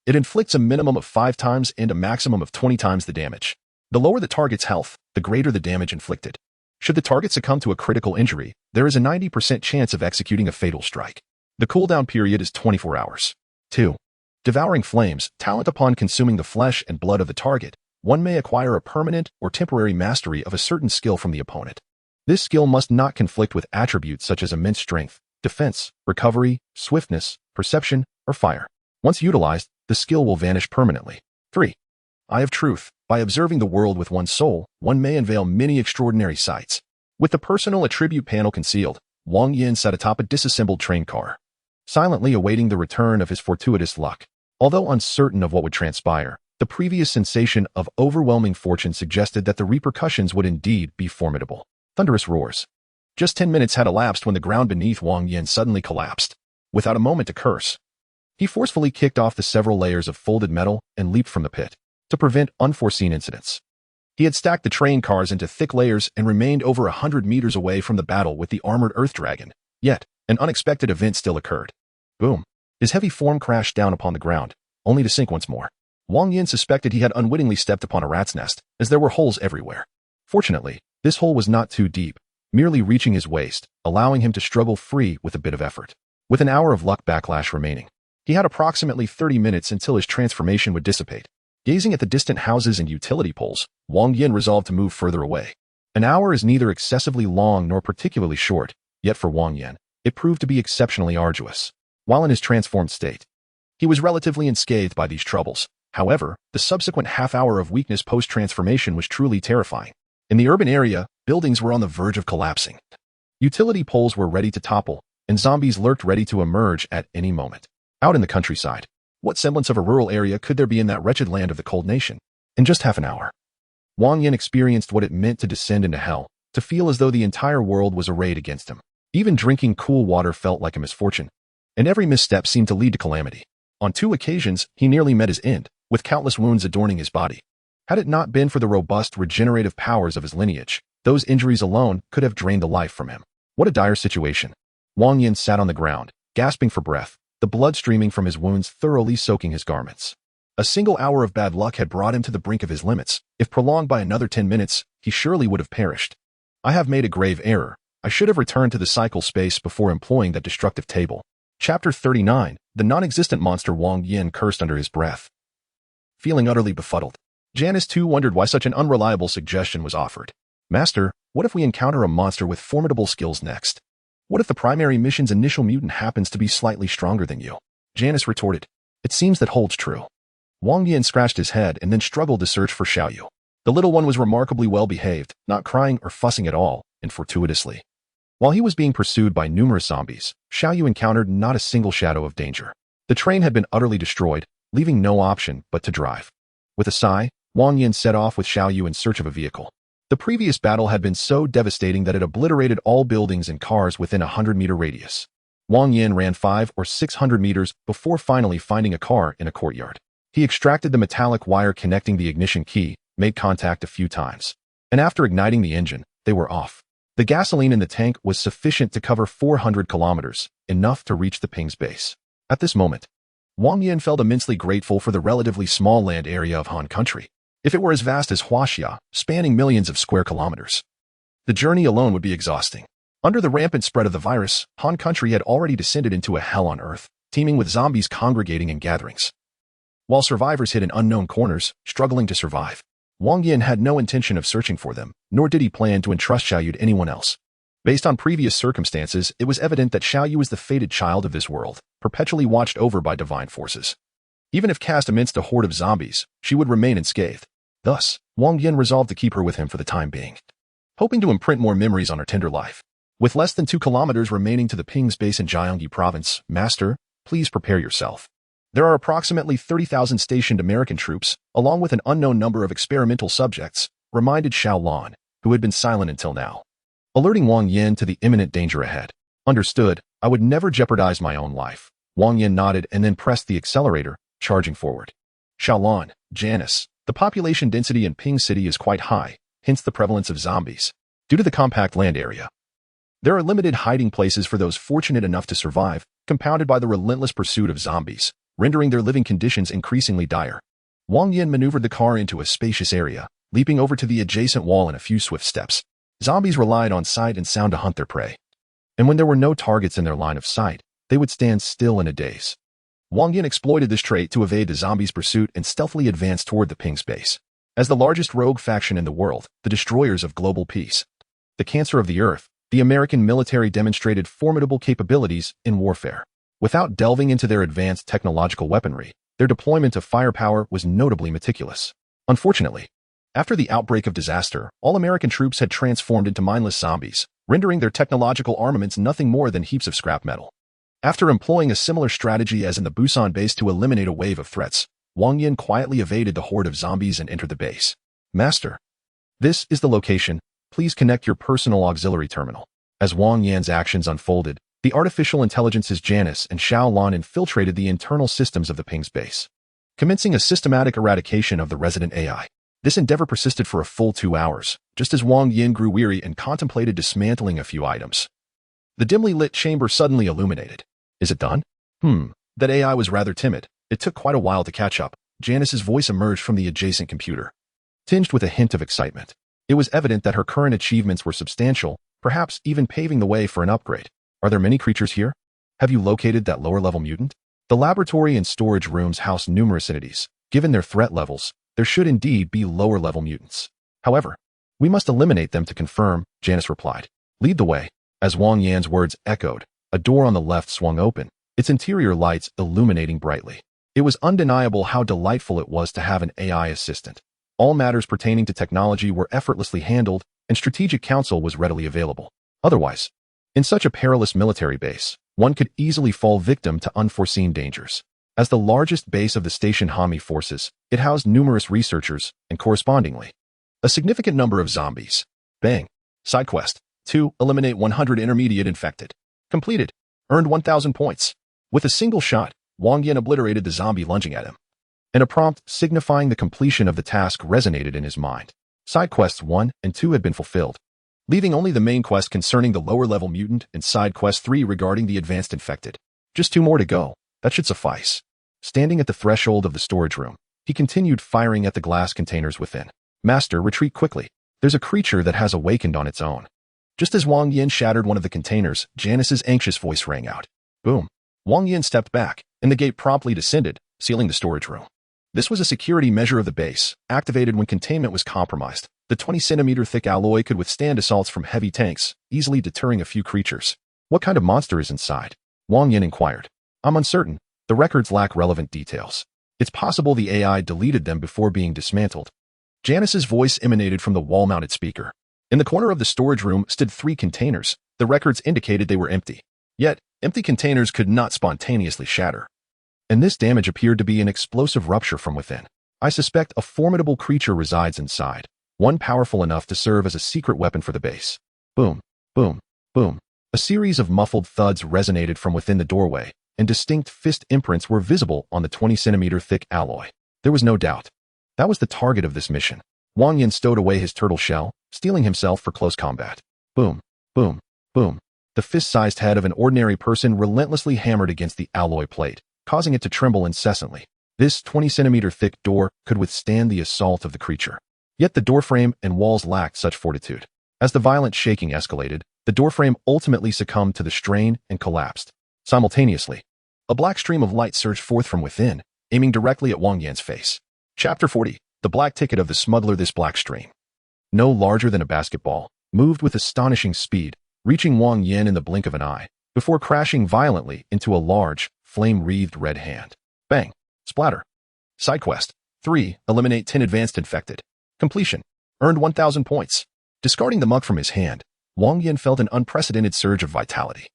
it inflicts a minimum of 5 times and a maximum of 20 times the damage. The lower the target's health, the greater the damage inflicted. Should the target succumb to a critical injury, there is a 90% chance of executing a fatal strike. The cooldown period is 24 hours. 2. Devouring flames, talent. Upon consuming the flesh and blood of the target, one may acquire a permanent or temporary mastery of a certain skill from the opponent. This skill must not conflict with attributes such as immense strength, defense, recovery, swiftness, perception, or fire. Once utilized, the skill will vanish permanently. 3. Eye of Truth. By observing the world with one's soul, one may unveil many extraordinary sights. With the personal attribute panel concealed, Wang Yan sat atop a disassembled train car, silently awaiting the return of his fortuitous luck. Although uncertain of what would transpire, the previous sensation of overwhelming fortune suggested that the repercussions would indeed be formidable. Thunderous roars. Just 10 minutes had elapsed when the ground beneath Wang Yan suddenly collapsed. Without a moment to curse, he forcefully kicked off the several layers of folded metal and leaped from the pit to prevent unforeseen incidents. He had stacked the train cars into thick layers and remained over 100 meters away from the battle with the armored Earth Dragon. Yet, an unexpected event still occurred. Boom. His heavy form crashed down upon the ground, only to sink once more. Wang Yan suspected he had unwittingly stepped upon a rat's nest, as there were holes everywhere. Fortunately, this hole was not too deep, merely reaching his waist, allowing him to struggle free with a bit of effort. With an hour of luck backlash remaining, he had approximately 30 minutes until his transformation would dissipate. Gazing at the distant houses and utility poles, Wang Yan resolved to move further away. An hour is neither excessively long nor particularly short, yet for Wang Yan, it proved to be exceptionally arduous. While in his transformed state, he was relatively unscathed by these troubles. However, the subsequent half-hour of weakness post-transformation was truly terrifying. In the urban area, buildings were on the verge of collapsing. Utility poles were ready to topple, and zombies lurked ready to emerge at any moment. Out in the countryside, what semblance of a rural area could there be in that wretched land of the cold nation? In just half an hour, Wang Yan experienced what it meant to descend into hell, to feel as though the entire world was arrayed against him. Even drinking cool water felt like a misfortune, and every misstep seemed to lead to calamity. On 2 occasions, he nearly met his end, with countless wounds adorning his body. Had it not been for the robust regenerative powers of his lineage, those injuries alone could have drained the life from him. What a dire situation. Wang Yan sat on the ground, gasping for breath, the blood streaming from his wounds thoroughly soaking his garments. A single hour of bad luck had brought him to the brink of his limits. If prolonged by another 10 minutes, he surely would have perished. I have made a grave error. I should have returned to the cycle space before employing that destructive table. Chapter 39. The non-existent monster. Wang Yan cursed under his breath. Feeling utterly befuddled, Janice too wondered why such an unreliable suggestion was offered. Master, what if we encounter a monster with formidable skills next? What if the primary mission's initial mutant happens to be slightly stronger than you? Janice retorted. It seems that holds true. Wang Yan scratched his head and then struggled to search for Xiaoyu. The little one was remarkably well behaved, not crying or fussing at all, and fortuitously. While he was being pursued by numerous zombies, Xiaoyu encountered not a single shadow of danger. The train had been utterly destroyed, leaving no option but to drive. With a sigh, Wang Yan set off with Xiaoyu in search of a vehicle. The previous battle had been so devastating that it obliterated all buildings and cars within a 100-meter radius. Wang Yan ran 500 or 600 meters before finally finding a car in a courtyard. He extracted the metallic wire connecting the ignition key, made contact a few times, and after igniting the engine, they were off. The gasoline in the tank was sufficient to cover 400 kilometers, enough to reach the Ping's base. At this moment, Wang Yan felt immensely grateful for the relatively small land area of Han Country. If it were as vast as Huaxia, spanning millions of square kilometers, the journey alone would be exhausting. Under the rampant spread of the virus, Han Country had already descended into a hell on Earth, teeming with zombies congregating in gatherings. While survivors hid in unknown corners, struggling to survive, Wang Yan had no intention of searching for them, nor did he plan to entrust Xiaoyu to anyone else. Based on previous circumstances, it was evident that Xiaoyu was the fated child of this world, perpetually watched over by divine forces. Even if cast amidst a horde of zombies, she would remain unscathed. Thus, Wang Yan resolved to keep her with him for the time being, hoping to imprint more memories on her tender life. With less than 2 kilometers remaining to the Ping's base in Jiangyi province, Master, please prepare yourself. There are approximately 30,000 stationed American troops, along with an unknown number of experimental subjects, reminded Xiao Lan, who had been silent until now, alerting Wang Yan to the imminent danger ahead. Understood, I would never jeopardize my own life. Wang Yan nodded and then pressed the accelerator, charging forward. Xiao Lan, Janice, the population density in Ping City is quite high, hence the prevalence of zombies. Due to the compact land area, there are limited hiding places for those fortunate enough to survive, compounded by the relentless pursuit of zombies, rendering their living conditions increasingly dire. Wang Yan maneuvered the car into a spacious area, leaping over to the adjacent wall in a few swift steps. Zombies relied on sight and sound to hunt their prey, and when there were no targets in their line of sight, they would stand still in a daze. Wang Yan exploited this trait to evade the zombies' pursuit and stealthily advance toward the Ping's base. As the largest rogue faction in the world, the destroyers of global peace, the cancer of the earth, the American military demonstrated formidable capabilities in warfare. Without delving into their advanced technological weaponry, their deployment of firepower was notably meticulous. Unfortunately, after the outbreak of disaster, all American troops had transformed into mindless zombies, rendering their technological armaments nothing more than heaps of scrap metal. After employing a similar strategy as in the Busan base to eliminate a wave of threats, Wang Yan quietly evaded the horde of zombies and entered the base. Master, this is the location. Please connect your personal auxiliary terminal. As Wang Yan's actions unfolded, the artificial intelligences Janice and Xiaolan infiltrated the internal systems of the Ping's base, commencing a systematic eradication of the resident AI. This endeavor persisted for a full 2 hours, just as Wang Yan grew weary and contemplated dismantling a few items. The dimly lit chamber suddenly illuminated. Is it done? That AI was rather timid. It took quite a while to catch up. Janice's voice emerged from the adjacent computer, tinged with a hint of excitement. It was evident that her current achievements were substantial, perhaps even paving the way for an upgrade. Are there many creatures here? Have you located that lower-level mutant? The laboratory and storage rooms house numerous entities. Given their threat levels, there should indeed be lower-level mutants. However, we must eliminate them to confirm, Janice replied. Lead the way. As Wang Yan's words echoed, a door on the left swung open, its interior lights illuminating brightly. It was undeniable how delightful it was to have an AI assistant. All matters pertaining to technology were effortlessly handled, and strategic counsel was readily available. Otherwise, in such a perilous military base, one could easily fall victim to unforeseen dangers. As the largest base of the Station Hami forces, it housed numerous researchers, and correspondingly, a significant number of zombies. Bang. Side quest. 2. Eliminate 100 intermediate infected. Completed. Earned 1,000 points. With a single shot, Wang Yan obliterated the zombie lunging at him, and a prompt signifying the completion of the task resonated in his mind. Side quests 1 and 2 had been fulfilled, leaving only the main quest concerning the lower-level mutant and side quest 3 regarding the advanced infected. Just 2 more to go. That should suffice. Standing at the threshold of the storage room, he continued firing at the glass containers within. Master, retreat quickly. There's a creature that has awakened on its own. Just as Wang Yan shattered one of the containers, Janice's anxious voice rang out. Boom. Wang Yan stepped back, and the gate promptly descended, sealing the storage room. This was a security measure of the base, activated when containment was compromised. The 20-centimeter thick alloy could withstand assaults from heavy tanks, easily deterring a few creatures. What kind of monster is inside? Wang Yan inquired. I'm uncertain. The records lack relevant details. It's possible the AI deleted them before being dismantled. Janice's voice emanated from the wall-mounted speaker. In the corner of the storage room stood 3 containers. The records indicated they were empty. Yet, empty containers could not spontaneously shatter, and this damage appeared to be an explosive rupture from within. I suspect a formidable creature resides inside, one powerful enough to serve as a secret weapon for the base. Boom, boom, boom. A series of muffled thuds resonated from within the doorway, and distinct fist imprints were visible on the 20-centimeter thick alloy. There was no doubt. That was the target of this mission. Wang Yan stowed away his turtle shell, steeling himself for close combat. Boom, boom, boom. The fist-sized head of an ordinary person relentlessly hammered against the alloy plate, causing it to tremble incessantly. This 20-centimeter thick door could withstand the assault of the creature. Yet the doorframe and walls lacked such fortitude. As the violent shaking escalated, the doorframe ultimately succumbed to the strain and collapsed. Simultaneously, a black stream of light surged forth from within, aiming directly at Wang Yan's face. Chapter 40. The Black Ticket of the Smuggler. This black stream, no larger than a basketball, moved with astonishing speed, reaching Wang Yan in the blink of an eye, before crashing violently into a large, flame-wreathed red hand. Bang. Splatter. Side quest 3. Eliminate 10 advanced infected. Completion. Earned 1,000 points. Discarding the mug from his hand, Wang Yan felt an unprecedented surge of vitality.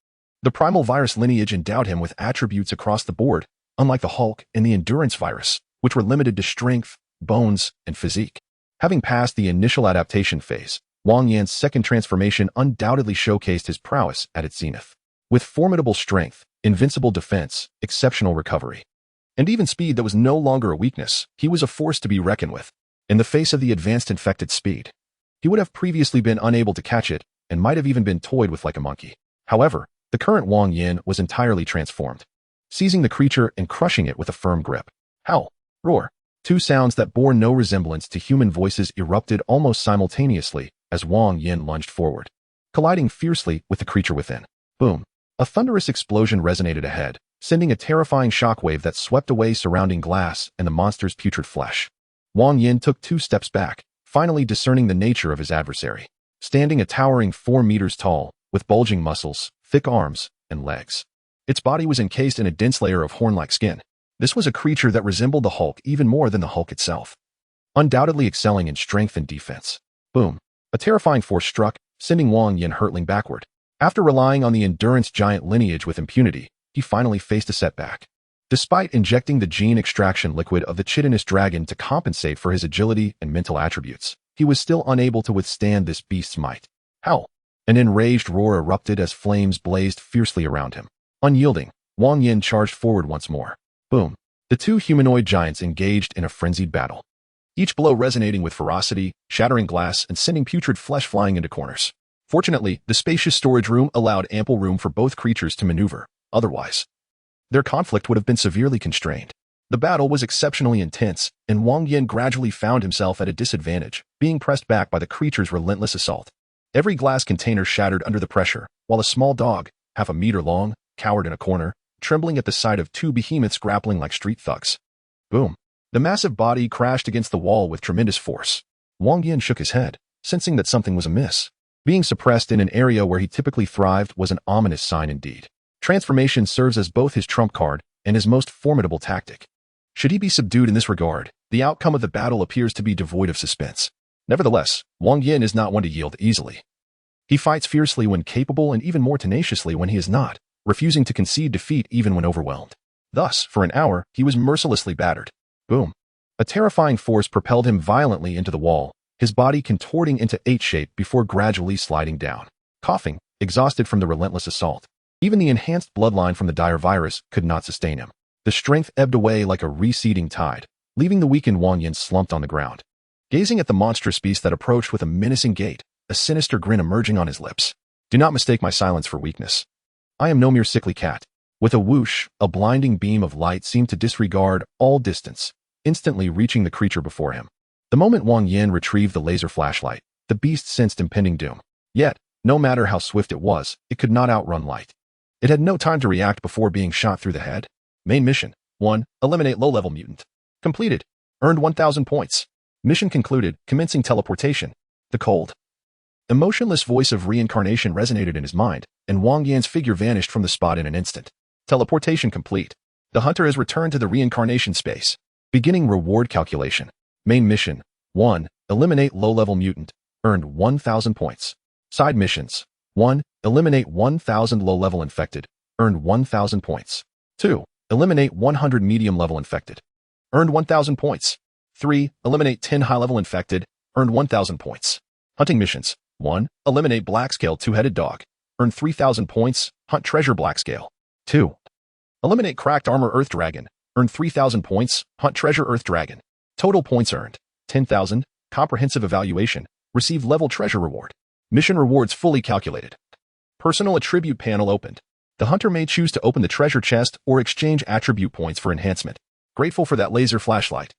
The primal virus lineage endowed him with attributes across the board, unlike the Hulk and the endurance virus, which were limited to strength, bones, and physique. Having passed the initial adaptation phase, Wang Yan's second transformation undoubtedly showcased his prowess at its zenith. With formidable strength, invincible defense, exceptional recovery, and even speed that was no longer a weakness, he was a force to be reckoned with. In the face of the advanced infected speed, He would have previously been unable to catch it and might have even been toyed with like a monkey. However, the current Wang Yan was entirely transformed, seizing the creature and crushing it with a firm grip. Howl, roar. Two sounds that bore no resemblance to human voices erupted almost simultaneously as Wang Yan lunged forward, colliding fiercely with the creature within. Boom. A thunderous explosion resonated ahead, sending a terrifying shockwave that swept away surrounding glass and the monster's putrid flesh. Wang Yan took 2 steps back, finally discerning the nature of his adversary. Standing a towering 4 meters tall, with bulging muscles, thick arms, and legs. Its body was encased in a dense layer of horn-like skin. This was a creature that resembled the Hulk even more than the Hulk itself, undoubtedly excelling in strength and defense. Boom. A terrifying force struck, sending Wang Yan hurtling backward. After relying on the endurance giant lineage with impunity, he finally faced a setback. Despite injecting the gene extraction liquid of the chitinous dragon to compensate for his agility and mental attributes, he was still unable to withstand this beast's might. Howl! An enraged roar erupted as flames blazed fiercely around him. Unyielding, Wang Yan charged forward once more. Boom! The 2 humanoid giants engaged in a frenzied battle, each blow resonating with ferocity, shattering glass and sending putrid flesh flying into corners. Fortunately, the spacious storage room allowed ample room for both creatures to maneuver. Otherwise, their conflict would have been severely constrained. The battle was exceptionally intense, and Wang Yan gradually found himself at a disadvantage, being pressed back by the creature's relentless assault. Every glass container shattered under the pressure, while a small dog, half a meter long, cowered in a corner, trembling at the sight of 2 behemoths grappling like street thugs. Boom. The massive body crashed against the wall with tremendous force. Wang Yan shook his head, sensing that something was amiss. Being suppressed in an area where he typically thrived was an ominous sign indeed. Transformation serves as both his trump card and his most formidable tactic. Should he be subdued in this regard, the outcome of the battle appears to be devoid of suspense. Nevertheless, Wang Yan is not one to yield easily. He fights fiercely when capable and even more tenaciously when he is not, refusing to concede defeat even when overwhelmed. Thus, for an hour, he was mercilessly battered. Boom. A terrifying force propelled him violently into the wall, his body contorting into H-shape before gradually sliding down. Coughing, exhausted from the relentless assault. Even the enhanced bloodline from the dire virus could not sustain him. The strength ebbed away like a receding tide, leaving the weakened Wang Yan slumped on the ground. Gazing at the monstrous beast that approached with a menacing gait, a sinister grin emerging on his lips. Do not mistake my silence for weakness. I am no mere sickly cat. With a whoosh, a blinding beam of light seemed to disregard all distance, instantly reaching the creature before him. The moment Wang Yan retrieved the laser flashlight, the beast sensed impending doom. Yet, no matter how swift it was, it could not outrun light. It had no time to react before being shot through the head. Main mission. 1. Eliminate low-level mutant. Completed. Earned 1,000 points. Mission concluded, commencing teleportation. The cold, emotionless voice of reincarnation resonated in his mind, and Wang Yan's figure vanished from the spot in an instant. Teleportation complete. The hunter has returned to the reincarnation space. Beginning reward calculation. Main mission. 1. Eliminate low-level mutant. Earned 1,000 points. Side missions. 1. Eliminate 1,000 low-level infected. Earned 1,000 points. 2. Eliminate 100 medium-level infected. Earned 1,000 points. 3. Eliminate 10 high-level infected. Earned 1,000 points. Hunting missions. 1. Eliminate black-scale two-headed dog. Earned 3,000 points. Hunt treasure black-scale. 2. Eliminate cracked armor earth dragon. Earned 3,000 points. Hunt treasure earth dragon. Total points earned. 10,000. Comprehensive evaluation. Receive level treasure reward. Mission rewards fully calculated. Personal attribute panel opened. The hunter may choose to open the treasure chest or exchange attribute points for enhancement. Grateful for that laser flashlight.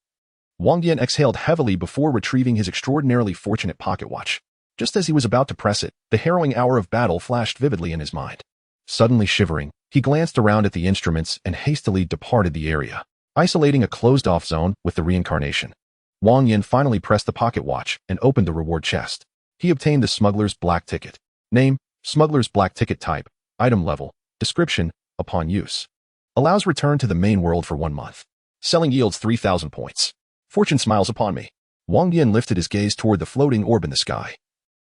Wang Yan exhaled heavily before retrieving his extraordinarily fortunate pocket watch. Just as he was about to press it, the harrowing hour of battle flashed vividly in his mind. Suddenly shivering, he glanced around at the instruments and hastily departed the area, isolating a closed-off zone with the reincarnation. Wang Yan finally pressed the pocket watch and opened the reward chest. He obtained the smuggler's black ticket. Name, smuggler's black ticket type, item level, description, upon use. Allows return to the main world for 1 month. Selling yields 3,000 points. Fortune smiles upon me. Wang Yan lifted his gaze toward the floating orb in the sky.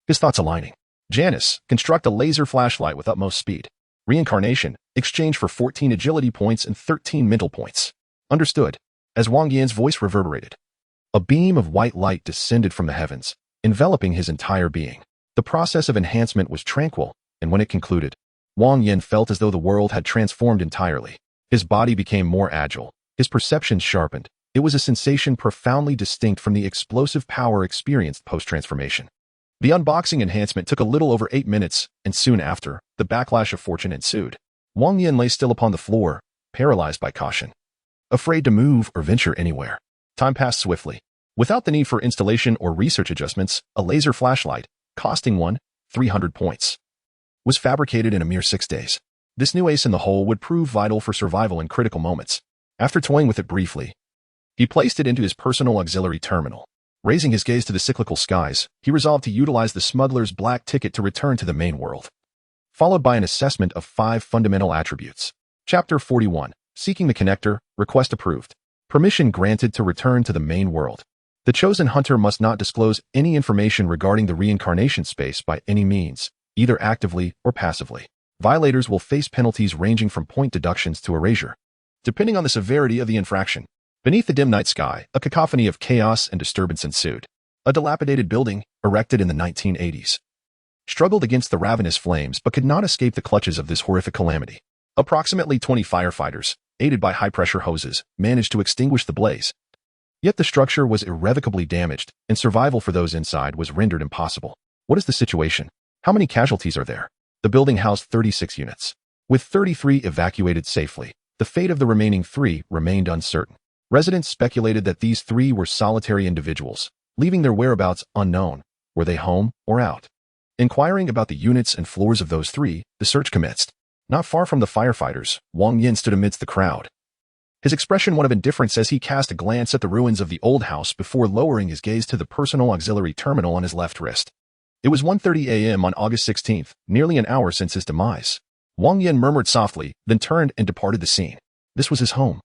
His thoughts aligning. Janice, construct a laser flashlight with utmost speed. Reincarnation, exchange for 14 agility points and 13 mental points. Understood. As Wang Yan's voice reverberated, a beam of white light descended from the heavens, enveloping his entire being. The process of enhancement was tranquil, and when it concluded, Wang Yan felt as though the world had transformed entirely. His body became more agile, his perceptions sharpened. It was a sensation profoundly distinct from the explosive power experienced post-transformation. The unboxing enhancement took a little over 8 minutes, and soon after, the backlash of fortune ensued. Wang Yan lay still upon the floor, paralyzed by caution, afraid to move or venture anywhere. Time passed swiftly. Without the need for installation or research adjustments, a laser flashlight, costing 300 points, was fabricated in a mere 6 days. This new ace in the hole would prove vital for survival in critical moments. After toying with it briefly, he placed it into his personal auxiliary terminal. Raising his gaze to the cyclical skies, he resolved to utilize the smuggler's black ticket to return to the main world, followed by an assessment of 5 fundamental attributes. Chapter 41. Seeking the connector. Request approved. Permission granted to return to the main world. The chosen hunter must not disclose any information regarding the reincarnation space by any means, either actively or passively. Violators will face penalties ranging from point deductions to erasure, depending on the severity of the infraction. Beneath the dim night sky, a cacophony of chaos and disturbance ensued. A dilapidated building, erected in the 1980s, struggled against the ravenous flames but could not escape the clutches of this horrific calamity. Approximately 20 firefighters, aided by high-pressure hoses, managed to extinguish the blaze. Yet the structure was irrevocably damaged, and survival for those inside was rendered impossible. What is the situation? How many casualties are there? The building housed 36 units. With 33 evacuated safely, the fate of the remaining 3 remained uncertain. Residents speculated that these 3 were solitary individuals, leaving their whereabouts unknown. Were they home or out? Inquiring about the units and floors of those 3, the search commenced. Not far from the firefighters, Wang Yan stood amidst the crowd, his expression one of indifference as he cast a glance at the ruins of the old house before lowering his gaze to the personal auxiliary terminal on his left wrist. It was 1:30 a.m. on August 16th, nearly an hour since his demise. Wang Yan murmured softly, then turned and departed the scene. This was his home,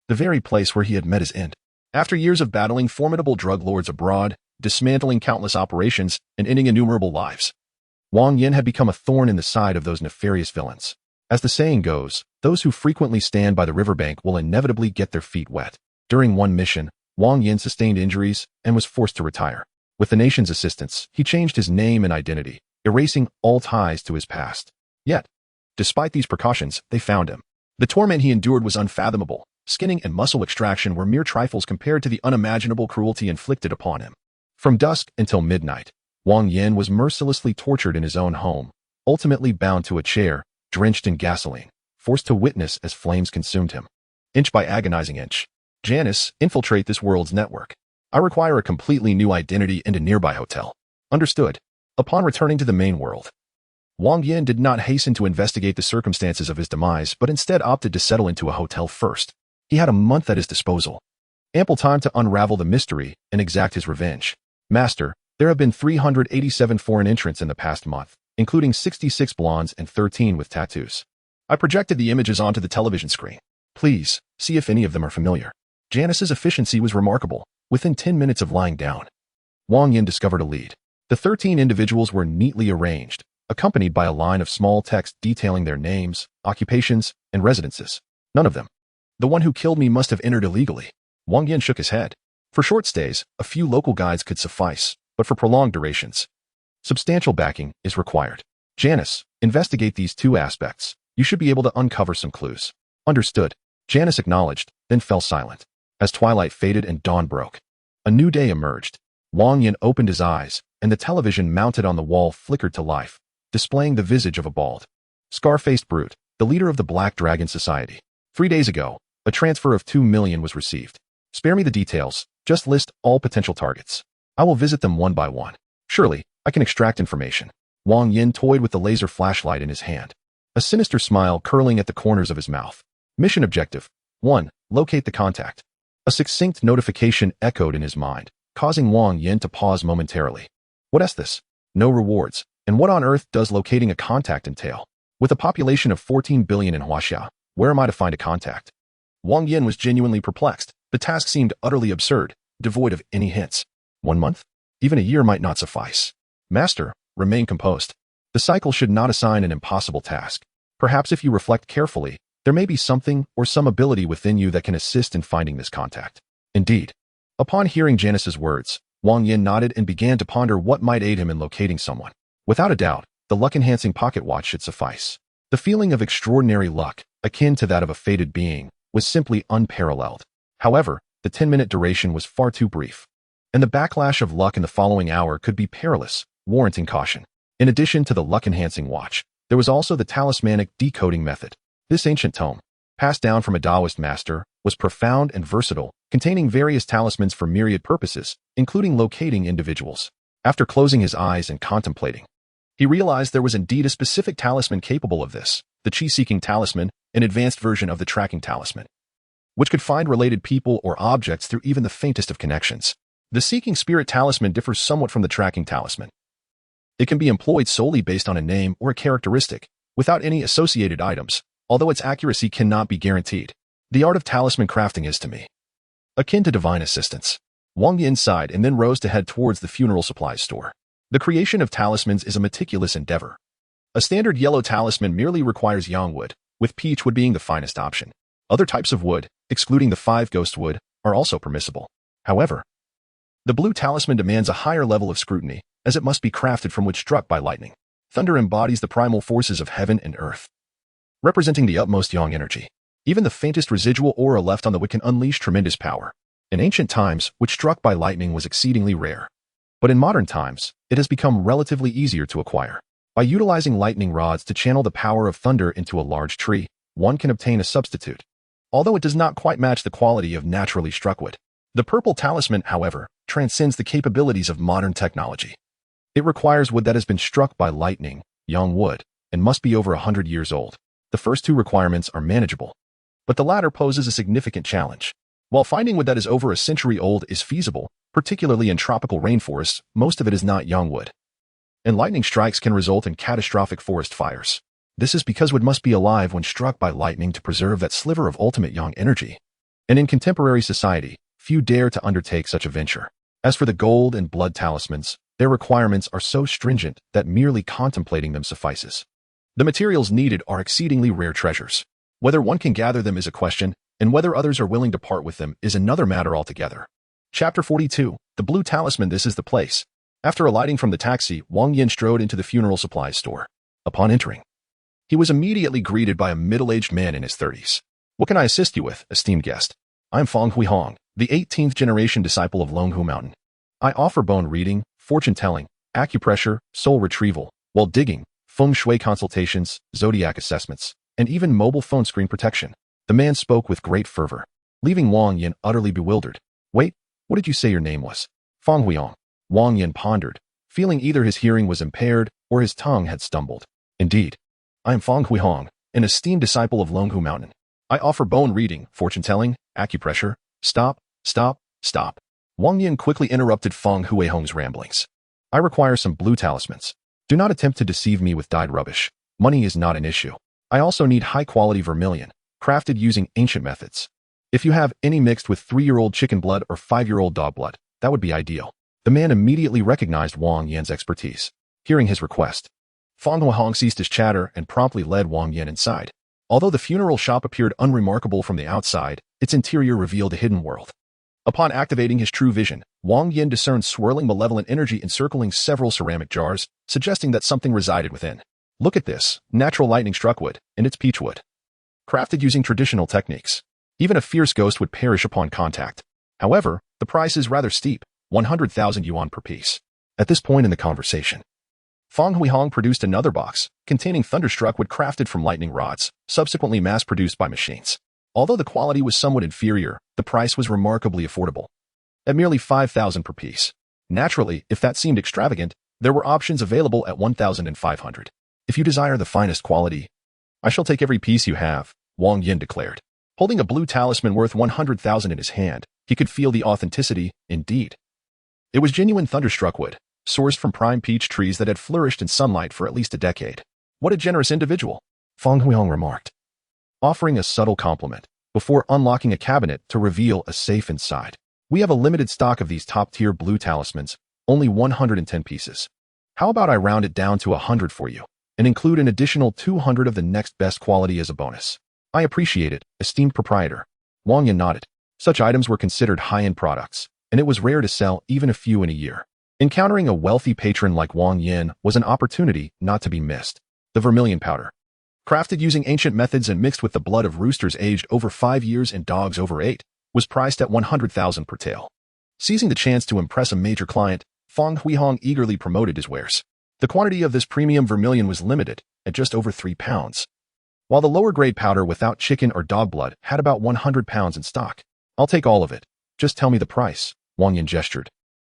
the very place where he had met his end. After years of battling formidable drug lords abroad, dismantling countless operations, and ending innumerable lives, Wang Yan had become a thorn in the side of those nefarious villains. As the saying goes, those who frequently stand by the riverbank will inevitably get their feet wet. During one mission, Wang Yan sustained injuries and was forced to retire. With the nation's assistance, he changed his name and identity, erasing all ties to his past. Yet, despite these precautions, they found him. The torment he endured was unfathomable. Skinning and muscle extraction were mere trifles compared to the unimaginable cruelty inflicted upon him. From dusk until midnight, Wang Yan was mercilessly tortured in his own home, ultimately bound to a chair, drenched in gasoline, forced to witness as flames consumed him. Inch by agonizing inch. Janice, infiltrate this world's network. I require a completely new identity and a nearby hotel. Understood. Upon returning to the main world, Wang Yan did not hasten to investigate the circumstances of his demise, but instead opted to settle into a hotel first. He had a month at his disposal, ample time to unravel the mystery and exact his revenge. Master, there have been 387 foreign entrants in the past month, including 66 blondes and 13 with tattoos. I projected the images onto the television screen. Please, see if any of them are familiar. Janice's efficiency was remarkable. Within 10 minutes of lying down, Wang Yan discovered a lead. The 13 individuals were neatly arranged, accompanied by a line of small text detailing their names, occupations, and residences. None of them. The one who killed me must have entered illegally. Wang Yan shook his head. For short stays, a few local guides could suffice, but for prolonged durations, substantial backing is required. Janice, investigate these 2 aspects. You should be able to uncover some clues. Understood. Janice acknowledged, then fell silent. As twilight faded and dawn broke, a new day emerged. Wang Yan opened his eyes, and the television mounted on the wall flickered to life, displaying the visage of a bald, scar-faced brute, the leader of the Black Dragon Society. 3 days ago, a transfer of 2 million was received. Spare me the details, just list all potential targets. I will visit them one by one. Surely, I can extract information. Wang Yan toyed with the laser flashlight in his hand, a sinister smile curling at the corners of his mouth. Mission objective: 1. Locate the contact. A succinct notification echoed in his mind, causing Wang Yan to pause momentarily. What is this? No rewards. And what on earth does locating a contact entail? With a population of 14 billion in Huaxia, where am I to find a contact? Wang Yan was genuinely perplexed. The task seemed utterly absurd, devoid of any hints. 1 month? Even a year might not suffice. Master, remain composed. The cycle should not assign an impossible task. Perhaps if you reflect carefully, there may be something or some ability within you that can assist in finding this contact. Indeed. Upon hearing Janice's words, Wang Yan nodded and began to ponder what might aid him in locating someone. Without a doubt, the luck-enhancing pocket watch should suffice. The feeling of extraordinary luck, akin to that of a fated being, was simply unparalleled. However, the 10-minute duration was far too brief, and the backlash of luck in the following hour could be perilous. warranting caution. In addition to the luck-enhancing watch, there was also the talismanic decoding method. This ancient tome, passed down from a Taoist master, was profound and versatile, containing various talismans for myriad purposes, including locating individuals. After closing his eyes and contemplating, he realized there was indeed a specific talisman capable of this, the chi-seeking talisman, an advanced version of the tracking talisman, which could find related people or objects through even the faintest of connections. The seeking spirit talisman differs somewhat from the tracking talisman. It can be employed solely based on a name or a characteristic, without any associated items, although its accuracy cannot be guaranteed. The art of talisman crafting is, to me, akin to divine assistance. Wang Yan sighed and then rose to head towards the funeral supplies store. The creation of talismans is a meticulous endeavor. A standard yellow talisman merely requires yang wood, with peach wood being the finest option. Other types of wood, excluding the 5 ghost wood, are also permissible. However, the blue talisman demands a higher level of scrutiny, as it must be crafted from wood struck by lightning. Thunder embodies the primal forces of heaven and earth, representing the utmost yang energy. Even the faintest residual aura left on the wood can unleash tremendous power. In ancient times, wood struck by lightning was exceedingly rare. But in modern times, it has become relatively easier to acquire. By utilizing lightning rods to channel the power of thunder into a large tree, one can obtain a substitute, although it does not quite match the quality of naturally struck wood. The purple talisman, however, transcends the capabilities of modern technology. It requires wood that has been struck by lightning, young wood, and must be over 100 years old. The first 2 requirements are manageable, but the latter poses a significant challenge. While finding wood that is over a century old is feasible, particularly in tropical rainforests, most of it is not young wood, and lightning strikes can result in catastrophic forest fires. This is because wood must be alive when struck by lightning to preserve that sliver of ultimate yang energy. And in contemporary society, few dare to undertake such a venture. As for the gold and blood talismans, their requirements are so stringent that merely contemplating them suffices. The materials needed are exceedingly rare treasures. Whether one can gather them is a question, and whether others are willing to part with them is another matter altogether. Chapter 42. The Blue Talisman. This is the place. After alighting from the taxi, Wang Yan strode into the funeral supplies store. Upon entering, he was immediately greeted by a middle-aged man in his 30s. What can I assist you with, esteemed guest? I'm Fang Huihong, the 18th generation disciple of Longhu Mountain. I offer bone reading, fortune-telling, acupressure, soul retrieval, while digging, feng shui consultations, zodiac assessments, and even mobile phone screen protection. The man spoke with great fervor, leaving Wang Yan utterly bewildered. Wait, what did you say your name was? Fang Huihong. Wang Yan pondered, feeling either his hearing was impaired or his tongue had stumbled. Indeed, I am Fang Huihong, an esteemed disciple of Longhu Mountain. I offer bone reading, fortune-telling, acupressure. Stop. Wang Yan quickly interrupted Fang Huihong's ramblings. I require some blue talismans. Do not attempt to deceive me with dyed rubbish. Money is not an issue. I also need high-quality vermilion, crafted using ancient methods. If you have any mixed with 3-year-old chicken blood or 5-year-old dog blood, that would be ideal. The man immediately recognized Wang Yan's expertise. Hearing his request, Fang Huihong ceased his chatter and promptly led Wang Yan inside. Although the funeral shop appeared unremarkable from the outside, its interior revealed a hidden world. Upon activating his true vision, Wang Yan discerned swirling malevolent energy encircling several ceramic jars, suggesting that something resided within. Look at this, natural lightning-struck wood, and it's peach wood, crafted using traditional techniques. Even a fierce ghost would perish upon contact. However, the price is rather steep, 100,000 yuan per piece. At this point in the conversation, Fang Huihong produced another box, containing thunderstruck wood crafted from lightning rods, subsequently mass-produced by machines. Although the quality was somewhat inferior, the price was remarkably affordable, at merely 5,000 per piece. Naturally, if that seemed extravagant, there were options available at 1,500. If you desire the finest quality, I shall take every piece you have, Wang Yan declared. Holding a blue talisman worth 100,000 in his hand, he could feel the authenticity, indeed. It was genuine thunderstruck wood, sourced from prime peach trees that had flourished in sunlight for at least a decade. What a generous individual, Fang Huihong remarked, offering a subtle compliment, before unlocking a cabinet to reveal a safe inside. We have a limited stock of these top-tier blue talismans, only 110 pieces. How about I round it down to 100 for you, and include an additional 200 of the next best quality as a bonus? I appreciate it, esteemed proprietor. Wang Yan nodded. Such items were considered high-end products, and it was rare to sell even a few in a year. Encountering a wealthy patron like Wang Yan was an opportunity not to be missed. The vermilion powder, crafted using ancient methods and mixed with the blood of roosters aged over 5 years and dogs over 8, was priced at 100,000 per tael. Seizing the chance to impress a major client, Fong Huihong eagerly promoted his wares. The quantity of this premium vermilion was limited, at just over 3 pounds, while the lower-grade powder without chicken or dog blood had about 100 pounds in stock. I'll take all of it. Just tell me the price, Wang Yan gestured,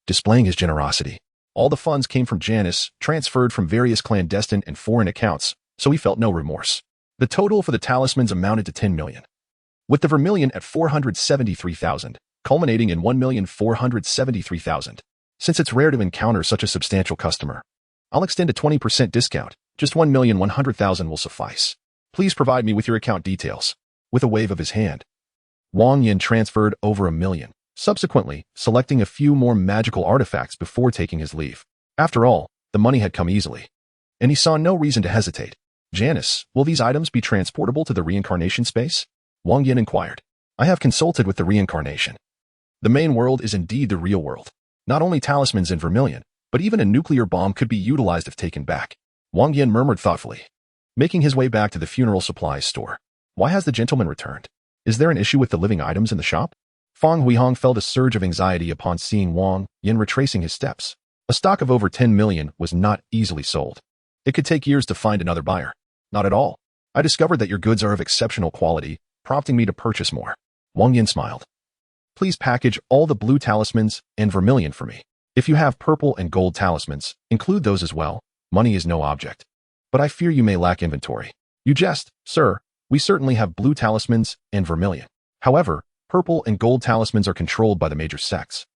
displaying his generosity. All the funds came from Janice, transferred from various clandestine and foreign accounts, so he felt no remorse. The total for the talismans amounted to 10 million. With the vermilion at 473,000, culminating in 1,473,000. Since it's rare to encounter such a substantial customer, I'll extend a 20% discount. Just 1,100,000 will suffice. Please provide me with your account details. With a wave of his hand, Wang Yan transferred over 1 million, subsequently selecting a few more magical artifacts before taking his leave. After all, the money had come easily, and he saw no reason to hesitate. Janice, will these items be transportable to the reincarnation space? Wang Yan inquired. I have consulted with the reincarnation. The main world is indeed the real world. Not only talismans and vermilion, but even a nuclear bomb could be utilized if taken back. Wang Yan murmured thoughtfully, making his way back to the funeral supplies store. Why has the gentleman returned? Is there an issue with the living items in the shop? Fong Huihong felt a surge of anxiety upon seeing Wang Yan retracing his steps. A stock of over 10 million was not easily sold. It could take years to find another buyer. Not at all. I discovered that your goods are of exceptional quality, prompting me to purchase more. Wang Yan smiled. Please package all the blue talismans and vermilion for me. If you have purple and gold talismans, include those as well. Money is no object. But I fear you may lack inventory. You jest, sir. We certainly have blue talismans and vermilion. However, purple and gold talismans are controlled by the major sects,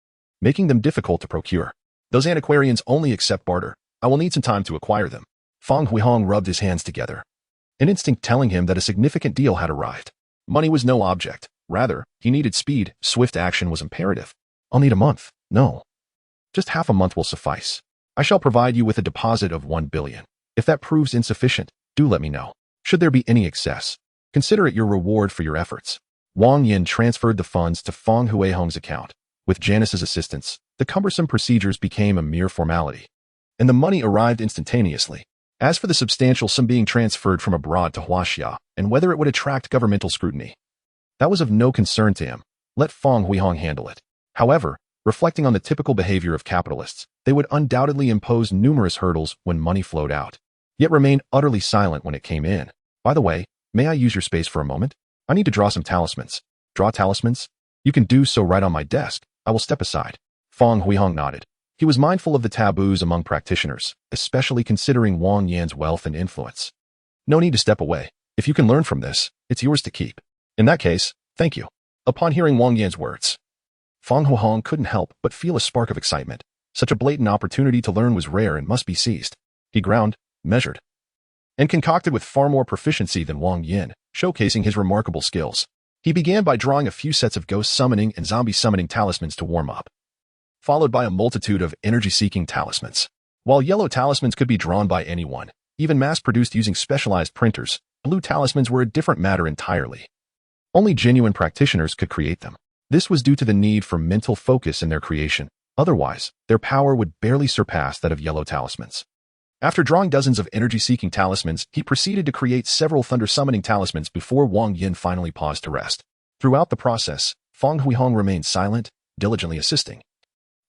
making them difficult to procure. Those antiquarians only accept barter. I will need some time to acquire them. Fong Huihong rubbed his hands together, an instinct telling him that a significant deal had arrived. Money was no object. Rather, he needed speed. Swift action was imperative. I'll need a month. No. Just half a month will suffice. I shall provide you with a deposit of 1 billion. If that proves insufficient, do let me know. Should there be any excess, consider it your reward for your efforts. Wang Yan transferred the funds to Fong Huihong's account. With Janice's assistance, the cumbersome procedures became a mere formality, and the money arrived instantaneously. As for the substantial sum being transferred from abroad to Huaxia, and whether it would attract governmental scrutiny, that was of no concern to him. Let Fong Huihong handle it. However, reflecting on the typical behavior of capitalists, they would undoubtedly impose numerous hurdles when money flowed out, yet remain utterly silent when it came in. By the way, may I use your space for a moment? I need to draw some talismans. Draw talismans? You can do so right on my desk. I will step aside. Fong Huihong nodded. He was mindful of the taboos among practitioners, especially considering Wang Yan's wealth and influence. No need to step away. If you can learn from this, it's yours to keep. In that case, thank you. Upon hearing Wang Yan's words, Fong Huihong couldn't help but feel a spark of excitement. Such a blatant opportunity to learn was rare and must be seized. He ground, measured, and concocted with far more proficiency than Wang Yan, showcasing his remarkable skills. He began by drawing a few sets of ghost summoning and zombie summoning talismans to warm up, followed by a multitude of energy-seeking talismans. While yellow talismans could be drawn by anyone, even mass-produced using specialized printers, blue talismans were a different matter entirely. Only genuine practitioners could create them. This was due to the need for mental focus in their creation. Otherwise, their power would barely surpass that of yellow talismans. After drawing dozens of energy-seeking talismans, he proceeded to create several thunder-summoning talismans before Wang Yan finally paused to rest. Throughout the process, Fong Huihong remained silent, diligently assisting,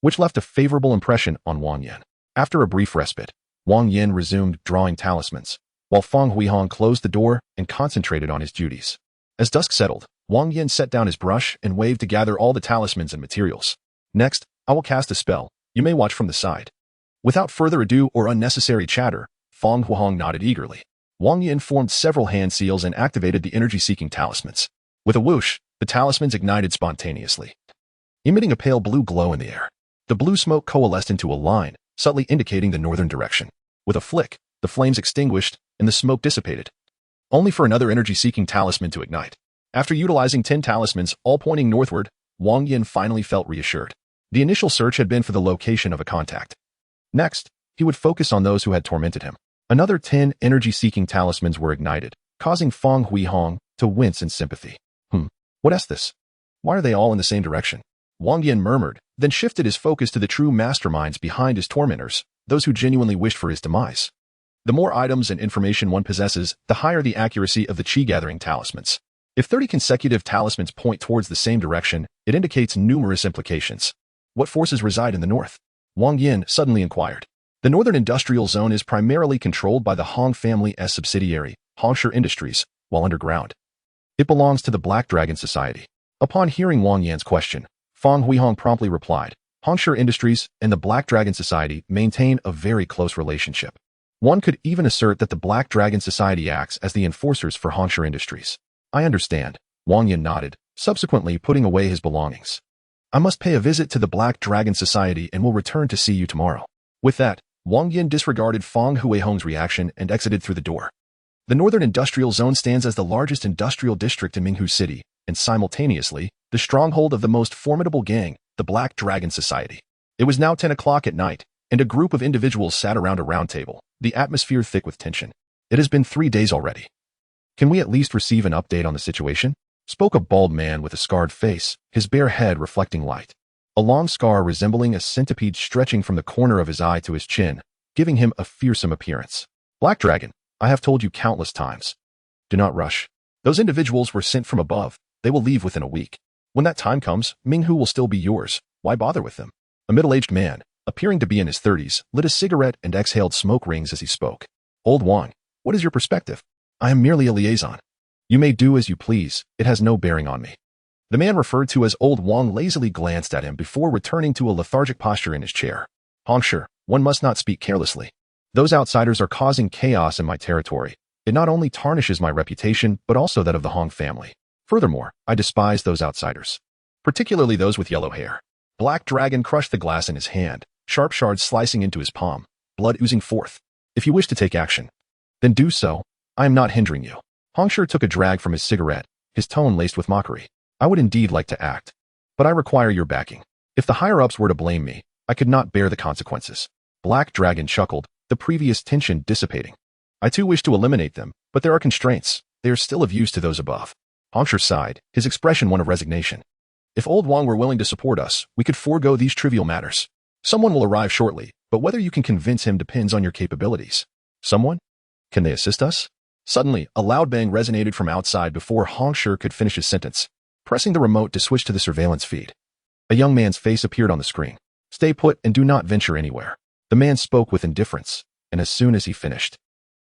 which left a favorable impression on Wang Yan. After a brief respite, Wang Yan resumed drawing talismans, while Fong Huihong closed the door and concentrated on his duties. As dusk settled, Wang Yan set down his brush and waved to gather all the talismans and materials. Next, I will cast a spell. You may watch from the side. Without further ado or unnecessary chatter, Fong Huihong nodded eagerly. Wang Yan formed several hand seals and activated the energy-seeking talismans. With a whoosh, the talismans ignited spontaneously, emitting a pale blue glow in the air. The blue smoke coalesced into a line, subtly indicating the northern direction. With a flick, the flames extinguished and the smoke dissipated, only for another energy-seeking talisman to ignite. After utilizing 10 talismans, all pointing northward, Wang Yan finally felt reassured. The initial search had been for the location of a contact. Next, he would focus on those who had tormented him. Another 10 energy-seeking talismans were ignited, causing Fong Huihong to wince in sympathy. What is this? Why are they all in the same direction? Wang Yan murmured, then shifted his focus to the true masterminds behind his tormentors, those who genuinely wished for his demise. The more items and information one possesses, the higher the accuracy of the chi-gathering talismans. If 30 consecutive talismans point towards the same direction, it indicates numerous implications. What forces reside in the north? Wang Yan suddenly inquired. The Northern Industrial Zone is primarily controlled by the Hong family's subsidiary, Hongshire Industries, while underground. It belongs to the Black Dragon Society. Upon hearing Wang Yan's question, Fang Huihong promptly replied, Hongshire Industries and the Black Dragon Society maintain a very close relationship. One could even assert that the Black Dragon Society acts as the enforcers for Hongshire Industries. I understand. Wang Yan nodded, subsequently putting away his belongings. I must pay a visit to the Black Dragon Society and will return to see you tomorrow. With that, Wang Yan disregarded Fang Huihong's reaction and exited through the door. The Northern Industrial Zone stands as the largest industrial district in Minghu City, and simultaneously, the stronghold of the most formidable gang, the Black Dragon Society. It was now 10 o'clock at night, and a group of individuals sat around a round table, the atmosphere thick with tension. It has been 3 days already. Can we at least receive an update on the situation? Spoke a bald man with a scarred face, his bare head reflecting light. A long scar resembling a centipede stretching from the corner of his eye to his chin, giving him a fearsome appearance. Black Dragon, I have told you countless times. Do not rush. Those individuals were sent from above. They will leave within a week. When that time comes, Minghu will still be yours. Why bother with them? A middle-aged man, appearing to be in his 30s, lit a cigarette and exhaled smoke rings as he spoke. Old Wang, what is your perspective? I am merely a liaison. You may do as you please. It has no bearing on me. The man referred to as Old Wang lazily glanced at him before returning to a lethargic posture in his chair. Hongshire, one must not speak carelessly. Those outsiders are causing chaos in my territory. It not only tarnishes my reputation, but also that of the Hong family. Furthermore, I despise those outsiders, particularly those with yellow hair. Black Dragon crushed the glass in his hand, sharp shards slicing into his palm, blood oozing forth. If you wish to take action, then do so. I am not hindering you. Hongshire took a drag from his cigarette, his tone laced with mockery. I would indeed like to act, but I require your backing. If the higher-ups were to blame me, I could not bear the consequences. Black Dragon chuckled, the previous tension dissipating. I too wish to eliminate them, but there are constraints. They are still of use to those above. Hongshire sighed, his expression one of resignation. If Old Wang were willing to support us, we could forego these trivial matters. Someone will arrive shortly, but whether you can convince him depends on your capabilities. Someone? Can they assist us? Suddenly, a loud bang resonated from outside before Hongshire could finish his sentence, pressing the remote to switch to the surveillance feed. A young man's face appeared on the screen. Stay put and do not venture anywhere. The man spoke with indifference, and as soon as he finished,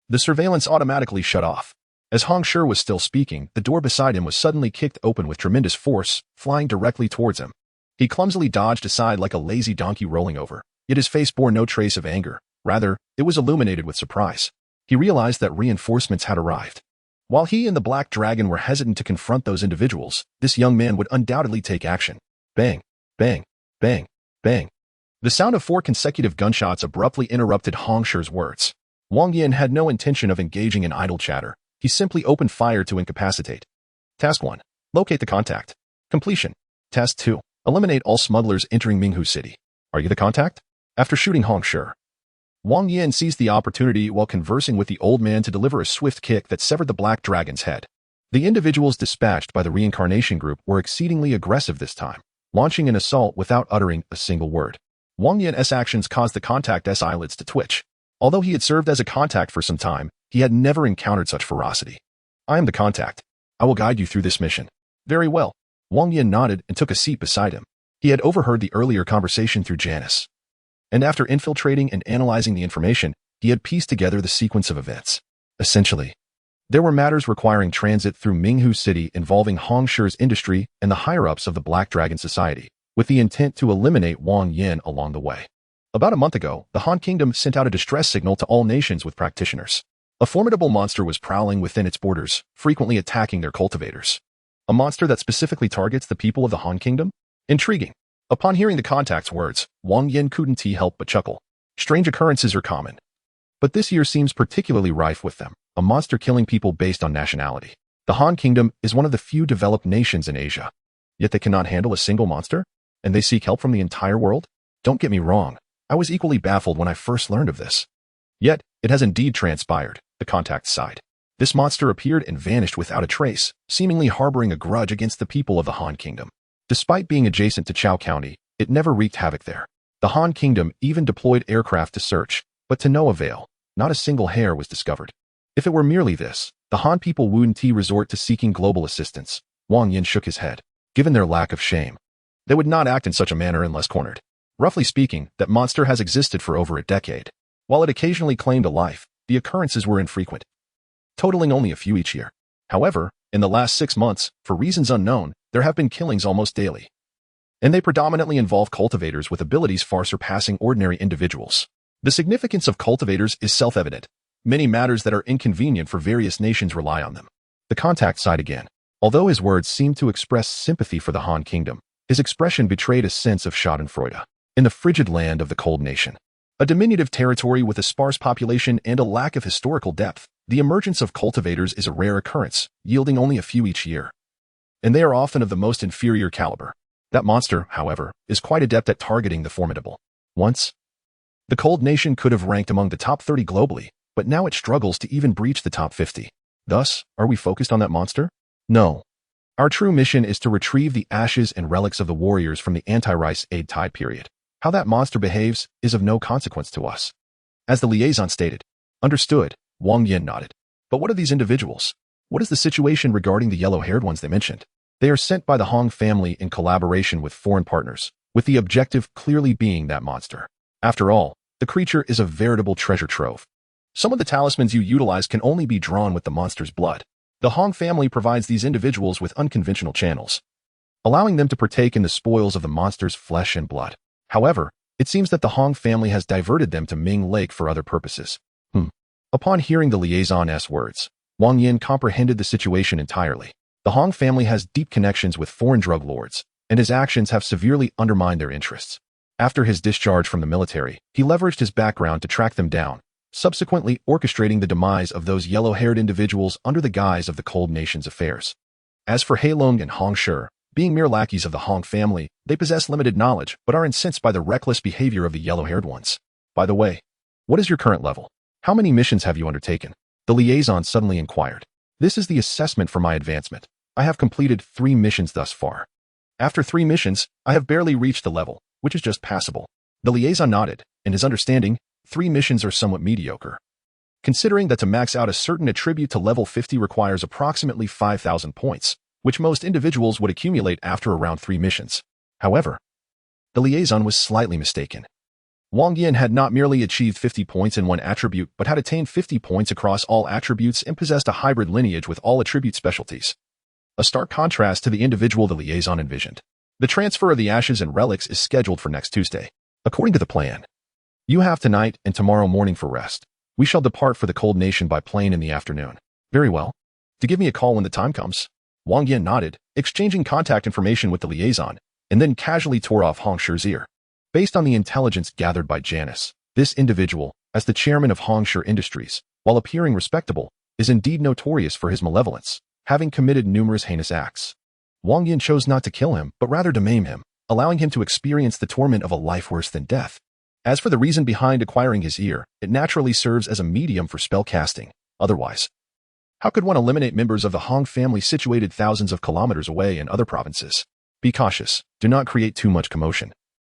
the surveillance automatically shut off. As Hongshire was still speaking, the door beside him was suddenly kicked open with tremendous force, flying directly towards him. He clumsily dodged aside like a lazy donkey rolling over, yet his face bore no trace of anger. Rather, it was illuminated with surprise. He realized that reinforcements had arrived. While he and the Black Dragon were hesitant to confront those individuals, this young man would undoubtedly take action. Bang, bang, bang, bang. The sound of 4 consecutive gunshots abruptly interrupted Hongshire's words. Wang Yan had no intention of engaging in idle chatter. He simply opened fire to incapacitate. Task 1. Locate the contact. Completion. Task 2. Eliminate all smugglers entering Minghu City. Are you the contact? After shooting Hongshire, Wang Yan seized the opportunity while conversing with the old man to deliver a swift kick that severed the Black Dragon's head. The individuals dispatched by the reincarnation group were exceedingly aggressive this time, launching an assault without uttering a single word. Wang Yan's actions caused the contact's eyelids to twitch. Although he had served as a contact for some time, he had never encountered such ferocity. I am the contact. I will guide you through this mission. Very well. Wang Yan nodded and took a seat beside him. He had overheard the earlier conversation through Janice, and after infiltrating and analyzing the information, he had pieced together the sequence of events. Essentially, there were matters requiring transit through Minghu City involving Hongshire's industry and the higher-ups of the Black Dragon Society, with the intent to eliminate Wang Yan along the way. About a month ago, the Han Kingdom sent out a distress signal to all nations with practitioners. A formidable monster was prowling within its borders, frequently attacking their cultivators. A monster that specifically targets the people of the Han Kingdom? Intriguing. Upon hearing the contact's words, Wang Yan couldn't help but chuckle. Strange occurrences are common, but this year seems particularly rife with them. A monster killing people based on nationality. The Han Kingdom is one of the few developed nations in Asia. Yet they cannot handle a single monster? And they seek help from the entire world? Don't get me wrong. I was equally baffled when I first learned of this. Yet, it has indeed transpired, the contact sighed. This monster appeared and vanished without a trace, seemingly harboring a grudge against the people of the Han Kingdom. Despite being adjacent to Chao County, it never wreaked havoc there. The Han Kingdom even deployed aircraft to search, but to no avail. Not a single hair was discovered. If it were merely this, the Han people wouldn't resort to seeking global assistance. Wang Yan shook his head. Given their lack of shame, they would not act in such a manner unless cornered. Roughly speaking, that monster has existed for over a decade. While it occasionally claimed a life, the occurrences were infrequent, totaling only a few each year. However, in the last 6 months, for reasons unknown, there have been killings almost daily. And they predominantly involve cultivators with abilities far surpassing ordinary individuals. The significance of cultivators is self-evident. Many matters that are inconvenient for various nations rely on them. The contact side again. Although his words seemed to express sympathy for the Han Kingdom, his expression betrayed a sense of schadenfreude. In the frigid land of the cold nation, a diminutive territory with a sparse population and a lack of historical depth, the emergence of cultivators is a rare occurrence, yielding only a few each year. And they are often of the most inferior caliber. That monster, however, is quite adept at targeting the formidable. Once, the cold nation could have ranked among the top 30 globally, but now it struggles to even breach the top 50. Thus, are we focused on that monster? No. Our true mission is to retrieve the ashes and relics of the warriors from the anti-Rice Aid Tide period. How that monster behaves is of no consequence to us. As the liaison stated. Understood, Wang Yan nodded. But what are these individuals? What is the situation regarding the yellow-haired ones they mentioned? They are sent by the Hong family in collaboration with foreign partners, with the objective clearly being that monster. After all, the creature is a veritable treasure trove. Some of the talismans you utilize can only be drawn with the monster's blood. The Hong family provides these individuals with unconventional channels, allowing them to partake in the spoils of the monster's flesh and blood. However, it seems that the Hong family has diverted them to Ming Lake for other purposes. Upon hearing the liaison's words, Wang Yan comprehended the situation entirely. The Hong family has deep connections with foreign drug lords, and his actions have severely undermined their interests. After his discharge from the military, he leveraged his background to track them down, subsequently orchestrating the demise of those yellow-haired individuals under the guise of the cold nation's affairs. As for Heilong and Hong Shi, being mere lackeys of the Hong family, they possess limited knowledge but are incensed by the reckless behavior of the yellow-haired ones. By the way, what is your current level? How many missions have you undertaken? The liaison suddenly inquired. This is the assessment for my advancement. I have completed 3 missions thus far. After 3 missions, I have barely reached the level, which is just passable. The liaison nodded. In his understanding, 3 missions are somewhat mediocre, considering that to max out a certain attribute to level 50 requires approximately 5,000 points, which most individuals would accumulate after around 3 missions. However, the liaison was slightly mistaken. Wang Yan had not merely achieved 50 points in one attribute, but had attained 50 points across all attributes and possessed a hybrid lineage with all attribute specialties. A stark contrast to the individual the liaison envisioned. The transfer of the ashes and relics is scheduled for next Tuesday. According to the plan, you have tonight and tomorrow morning for rest. We shall depart for the cold nation by plane in the afternoon. Very well. To give me a call when the time comes. Wang Yan nodded, exchanging contact information with the liaison, and then casually tore off Hong Shi's ear. Based on the intelligence gathered by Janice, this individual, as the chairman of Hong Shi Industries, while appearing respectable, is indeed notorious for his malevolence, having committed numerous heinous acts. Wang Yan chose not to kill him, but rather to maim him, allowing him to experience the torment of a life worse than death. As for the reason behind acquiring his ear, it naturally serves as a medium for spell casting. Otherwise, how could one eliminate members of the Hong family situated thousands of kilometers away in other provinces? Be cautious. Do not create too much commotion,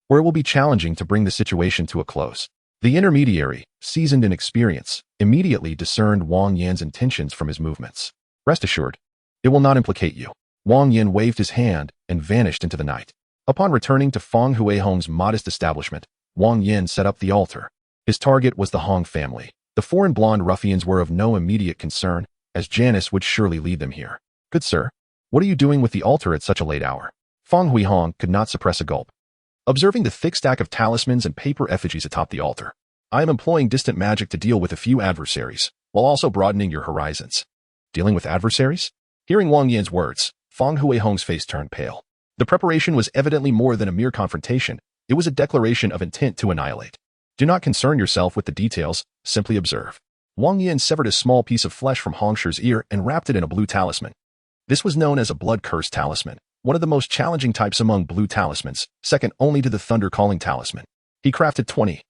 or it will be challenging to bring the situation to a close. The intermediary, seasoned in experience, immediately discerned Wang Yan's intentions from his movements. Rest assured, it will not implicate you. Wang Yan waved his hand and vanished into the night. Upon returning to Feng Huihong's modest establishment, Wang Yan set up the altar. His target was the Hong family. The foreign blonde ruffians were of no immediate concern, as Janice would surely lead them here. Good sir, what are you doing with the altar at such a late hour? Feng Huihong could not suppress a gulp, observing the thick stack of talismans and paper effigies atop the altar. I am employing distant magic to deal with a few adversaries, while also broadening your horizons. Dealing with adversaries? Hearing Wang Yan's words, Feng Huihong's face turned pale. The preparation was evidently more than a mere confrontation. It was a declaration of intent to annihilate. Do not concern yourself with the details, simply observe. Wang Yan severed a small piece of flesh from Hong Shi's ear and wrapped it in a blue talisman. This was known as a blood curse talisman, one of the most challenging types among blue talismans, second only to the thunder calling talisman. He crafted 20,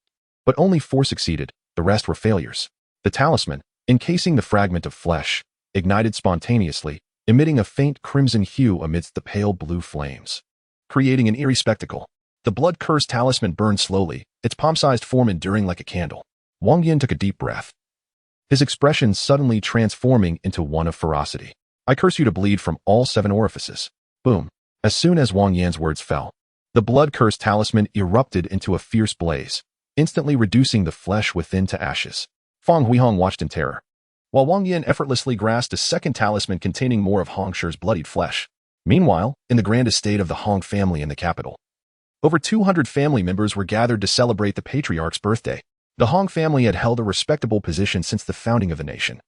but only 4 succeeded, the rest were failures. The talisman, encasing the fragment of flesh, ignited spontaneously, emitting a faint crimson hue amidst the pale blue flames, creating an eerie spectacle. The blood curse talisman burned slowly, its palm-sized form enduring like a candle. Wang Yan took a deep breath, his expression suddenly transforming into one of ferocity. I curse you to bleed from all 7 orifices. Boom. As soon as Wang Yan's words fell, The blood-cursed talisman erupted into a fierce blaze, instantly reducing the flesh within to ashes. Fang Huihong watched in terror, while Wang Yan effortlessly grasped a second talisman containing more of Hong Shi's bloodied flesh. Meanwhile, in the grand estate of the Hong family in the capital, over 200 family members were gathered to celebrate the patriarch's birthday. The Hong family had held a respectable position since the founding of the nation,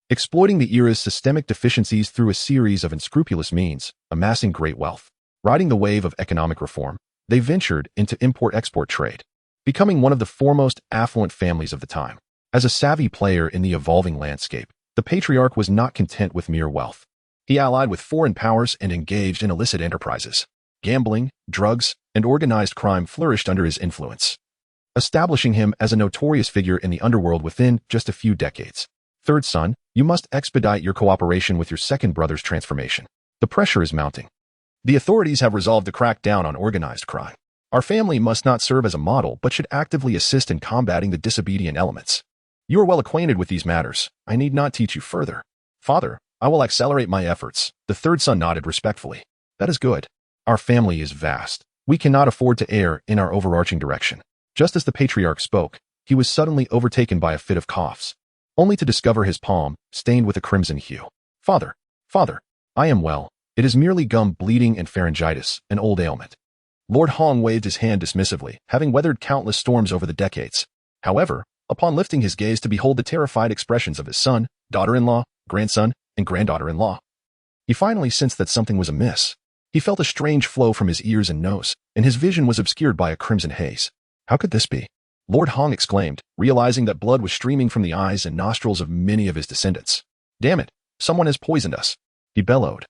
exploiting the era's systemic deficiencies through a series of unscrupulous means, amassing great wealth. Riding the wave of economic reform, they ventured into import-export trade, becoming one of the foremost affluent families of the time. As a savvy player in the evolving landscape, the patriarch was not content with mere wealth. He allied with foreign powers and engaged in illicit enterprises. Gambling, drugs, and organized crime flourished under his influence, establishing him as a notorious figure in the underworld within just a few decades. Third son, you must expedite your cooperation with your second brother's transformation. The pressure is mounting. The authorities have resolved to crack down on organized crime. Our family must not serve as a model but should actively assist in combating the disobedient elements. You are well acquainted with these matters. I need not teach you further. Father, I will accelerate my efforts. The third son nodded respectfully. That is good. Our family is vast. We cannot afford to err in our overarching direction. Just as the patriarch spoke, he was suddenly overtaken by a fit of coughs, only to discover his palm stained with a crimson hue. Father, I am well. It is merely gum bleeding and pharyngitis, an old ailment. Lord Hong waved his hand dismissively, having weathered countless storms over the decades. However, upon lifting his gaze to behold the terrified expressions of his son, daughter-in-law, grandson, and granddaughter-in-law, he finally sensed that something was amiss. He felt a strange flow from his ears and nose, and his vision was obscured by a crimson haze. How could this be? Lord Hong exclaimed, realizing that blood was streaming from the eyes and nostrils of many of his descendants. Damn it, someone has poisoned us, he bellowed,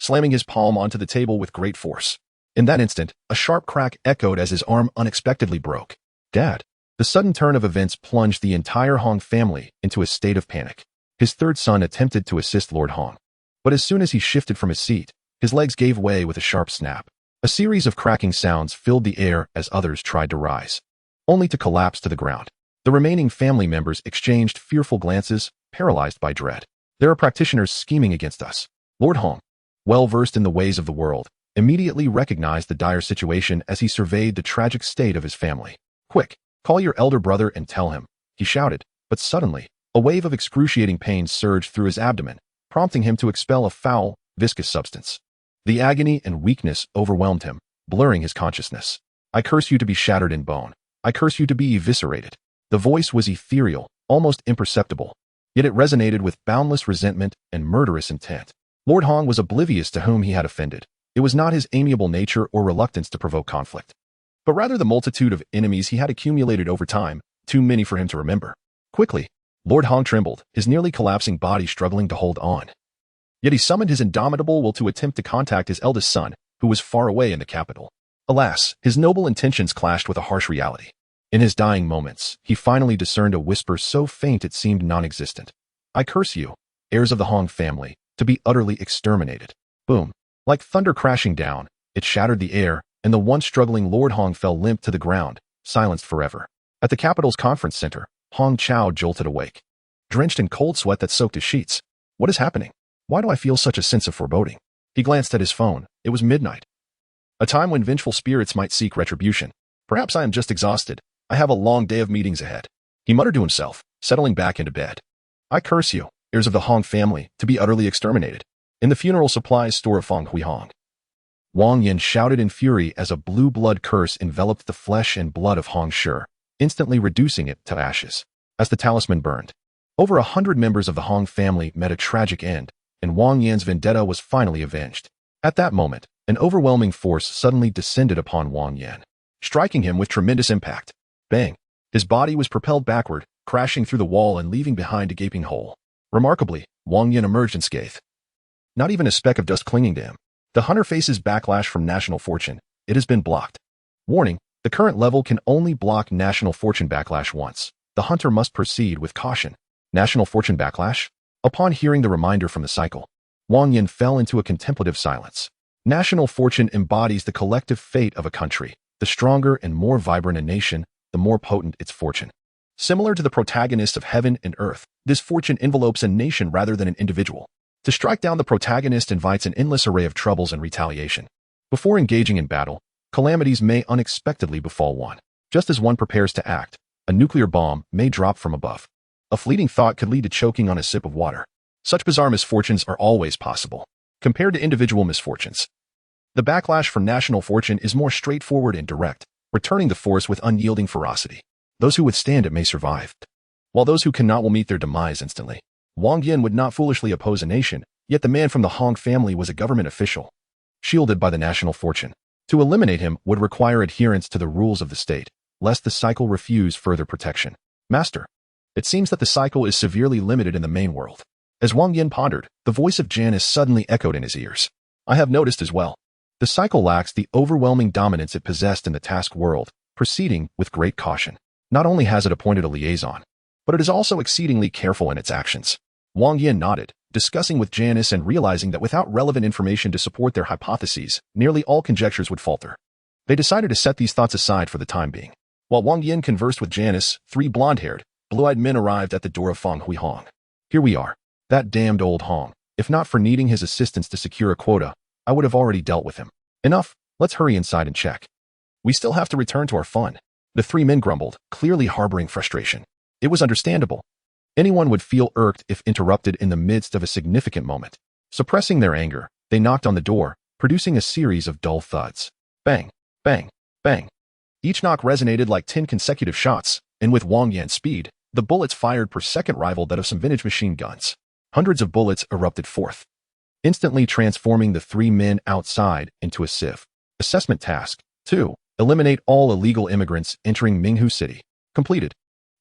slamming his palm onto the table with great force. In that instant, a sharp crack echoed as his arm unexpectedly broke. Dad. The sudden turn of events plunged the entire Hong family into a state of panic. His third son attempted to assist Lord Hong, but as soon as he shifted from his seat, his legs gave way with a sharp snap. A series of cracking sounds filled the air as others tried to rise, only to collapse to the ground. The remaining family members exchanged fearful glances, paralyzed by dread. There are practitioners scheming against us. Lord Hong, well versed in the ways of the world, immediately recognized the dire situation as he surveyed the tragic state of his family. Quick, call your elder brother and tell him, he shouted, but suddenly, a wave of excruciating pain surged through his abdomen, prompting him to expel a foul, viscous substance. The agony and weakness overwhelmed him, blurring his consciousness. I curse you to be shattered in bone. I curse you to be eviscerated. The voice was ethereal, almost imperceptible, yet it resonated with boundless resentment and murderous intent. Lord Hong was oblivious to whom he had offended. It was not his amiable nature or reluctance to provoke conflict, but rather the multitude of enemies he had accumulated over time, too many for him to remember. Quickly, Lord Hong trembled, his nearly collapsing body struggling to hold on. Yet he summoned his indomitable will to attempt to contact his eldest son, who was far away in the capital. Alas, his noble intentions clashed with a harsh reality. In his dying moments, he finally discerned a whisper so faint it seemed non-existent. I curse you, heirs of the Hong family, to be utterly exterminated. Boom. Like thunder crashing down, it shattered the air, and the once struggling Lord Hong fell limp to the ground, silenced forever. At the capital's conference center, Hong Chao jolted awake, drenched in cold sweat that soaked his sheets. What is happening? Why do I feel such a sense of foreboding? He glanced at his phone. It was midnight, a time when vengeful spirits might seek retribution. Perhaps I am just exhausted. I have a long day of meetings ahead, he muttered to himself, settling back into bed. I curse you, heirs of the Hong family, to be utterly exterminated. In the funeral supplies store of Fang Huihong, Wang Yan shouted in fury as a blue blood curse enveloped the flesh and blood of Hong Shi, instantly reducing it to ashes. As the talisman burned, over 100 members of the Hong family met a tragic end, and Wang Yan's vendetta was finally avenged. At that moment, an overwhelming force suddenly descended upon Wang Yan, striking him with tremendous impact. Bang! His body was propelled backward, crashing through the wall and leaving behind a gaping hole. Remarkably, Wang Yan emerged unscathed. Not even a speck of dust clinging to him. The hunter faces backlash from national fortune. It has been blocked. Warning, the current level can only block national fortune backlash once. The hunter must proceed with caution. National fortune backlash? Upon hearing the reminder from the cycle, Wang Yan fell into a contemplative silence. National fortune embodies the collective fate of a country. The stronger and more vibrant a nation, the more potent its fortune. Similar to the protagonist of heaven and earth, this fortune envelopes a nation rather than an individual. To strike down the protagonist invites an endless array of troubles and retaliation. Before engaging in battle, calamities may unexpectedly befall one. Just as one prepares to act, a nuclear bomb may drop from above. A fleeting thought could lead to choking on a sip of water. Such bizarre misfortunes are always possible, compared to individual misfortunes. The backlash for national fortune is more straightforward and direct, returning the force with unyielding ferocity. Those who withstand it may survive, while those who cannot will meet their demise instantly. Wang Yan would not foolishly oppose a nation, yet the man from the Hong family was a government official, shielded by the national fortune. To eliminate him would require adherence to the rules of the state, lest the cycle refuse further protection. Master, it seems that the cycle is severely limited in the main world. As Wang Yan pondered, the voice of Janice suddenly echoed in his ears. I have noticed as well. The cycle lacks the overwhelming dominance it possessed in the task world, proceeding with great caution. Not only has it appointed a liaison, but it is also exceedingly careful in its actions. Wang Yan nodded, discussing with Janice and realizing that without relevant information to support their hypotheses, nearly all conjectures would falter. They decided to set these thoughts aside for the time being. While Wang Yan conversed with Janice, 3 blonde-haired, blue-eyed men arrived at the door of Feng Hui Hong. Here we are. That damned old Hong. If not for needing his assistance to secure a quota, I would have already dealt with him. Enough, let's hurry inside and check. We still have to return to our fun. The 3 men grumbled, clearly harboring frustration. It was understandable. Anyone would feel irked if interrupted in the midst of a significant moment. Suppressing their anger, they knocked on the door, producing a series of dull thuds. Bang, bang, bang. Each knock resonated like 10 consecutive shots, and with Wang Yan's speed, the bullets fired per second rivaled that of some vintage machine guns. Hundreds of bullets erupted forth, instantly transforming the 3 men outside into a sieve. Assessment task 2. Eliminate all illegal immigrants entering Minghu City. Completed.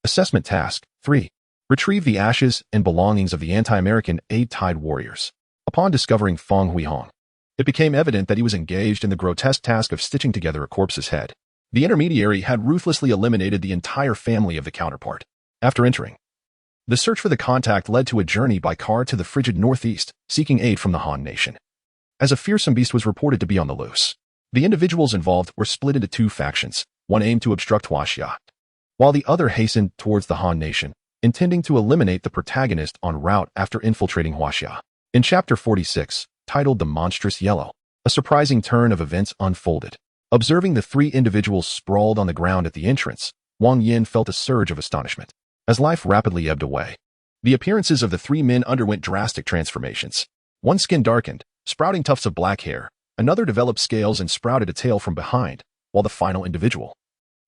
Assessment task 3. Retrieve the ashes and belongings of the anti-American aid tide warriors. Upon discovering Feng Hui Hong, it became evident that he was engaged in the grotesque task of stitching together a corpse's head. The intermediary had ruthlessly eliminated the entire family of the counterpart. After entering, the search for the contact led to a journey by car to the frigid northeast, seeking aid from the Han nation. As a fearsome beast was reported to be on the loose, the individuals involved were split into 2 factions. One aimed to obstruct Huaxia, while the other hastened towards the Han nation, intending to eliminate the protagonist en route after infiltrating Huaxia. In Chapter 46, titled The Monstrous Yellow, a surprising turn of events unfolded. Observing the 3 individuals sprawled on the ground at the entrance, Wang Yan felt a surge of astonishment. As life rapidly ebbed away, the appearances of the 3 men underwent drastic transformations. One skin darkened, sprouting tufts of black hair. Another developed scales and sprouted a tail from behind, while the final individual,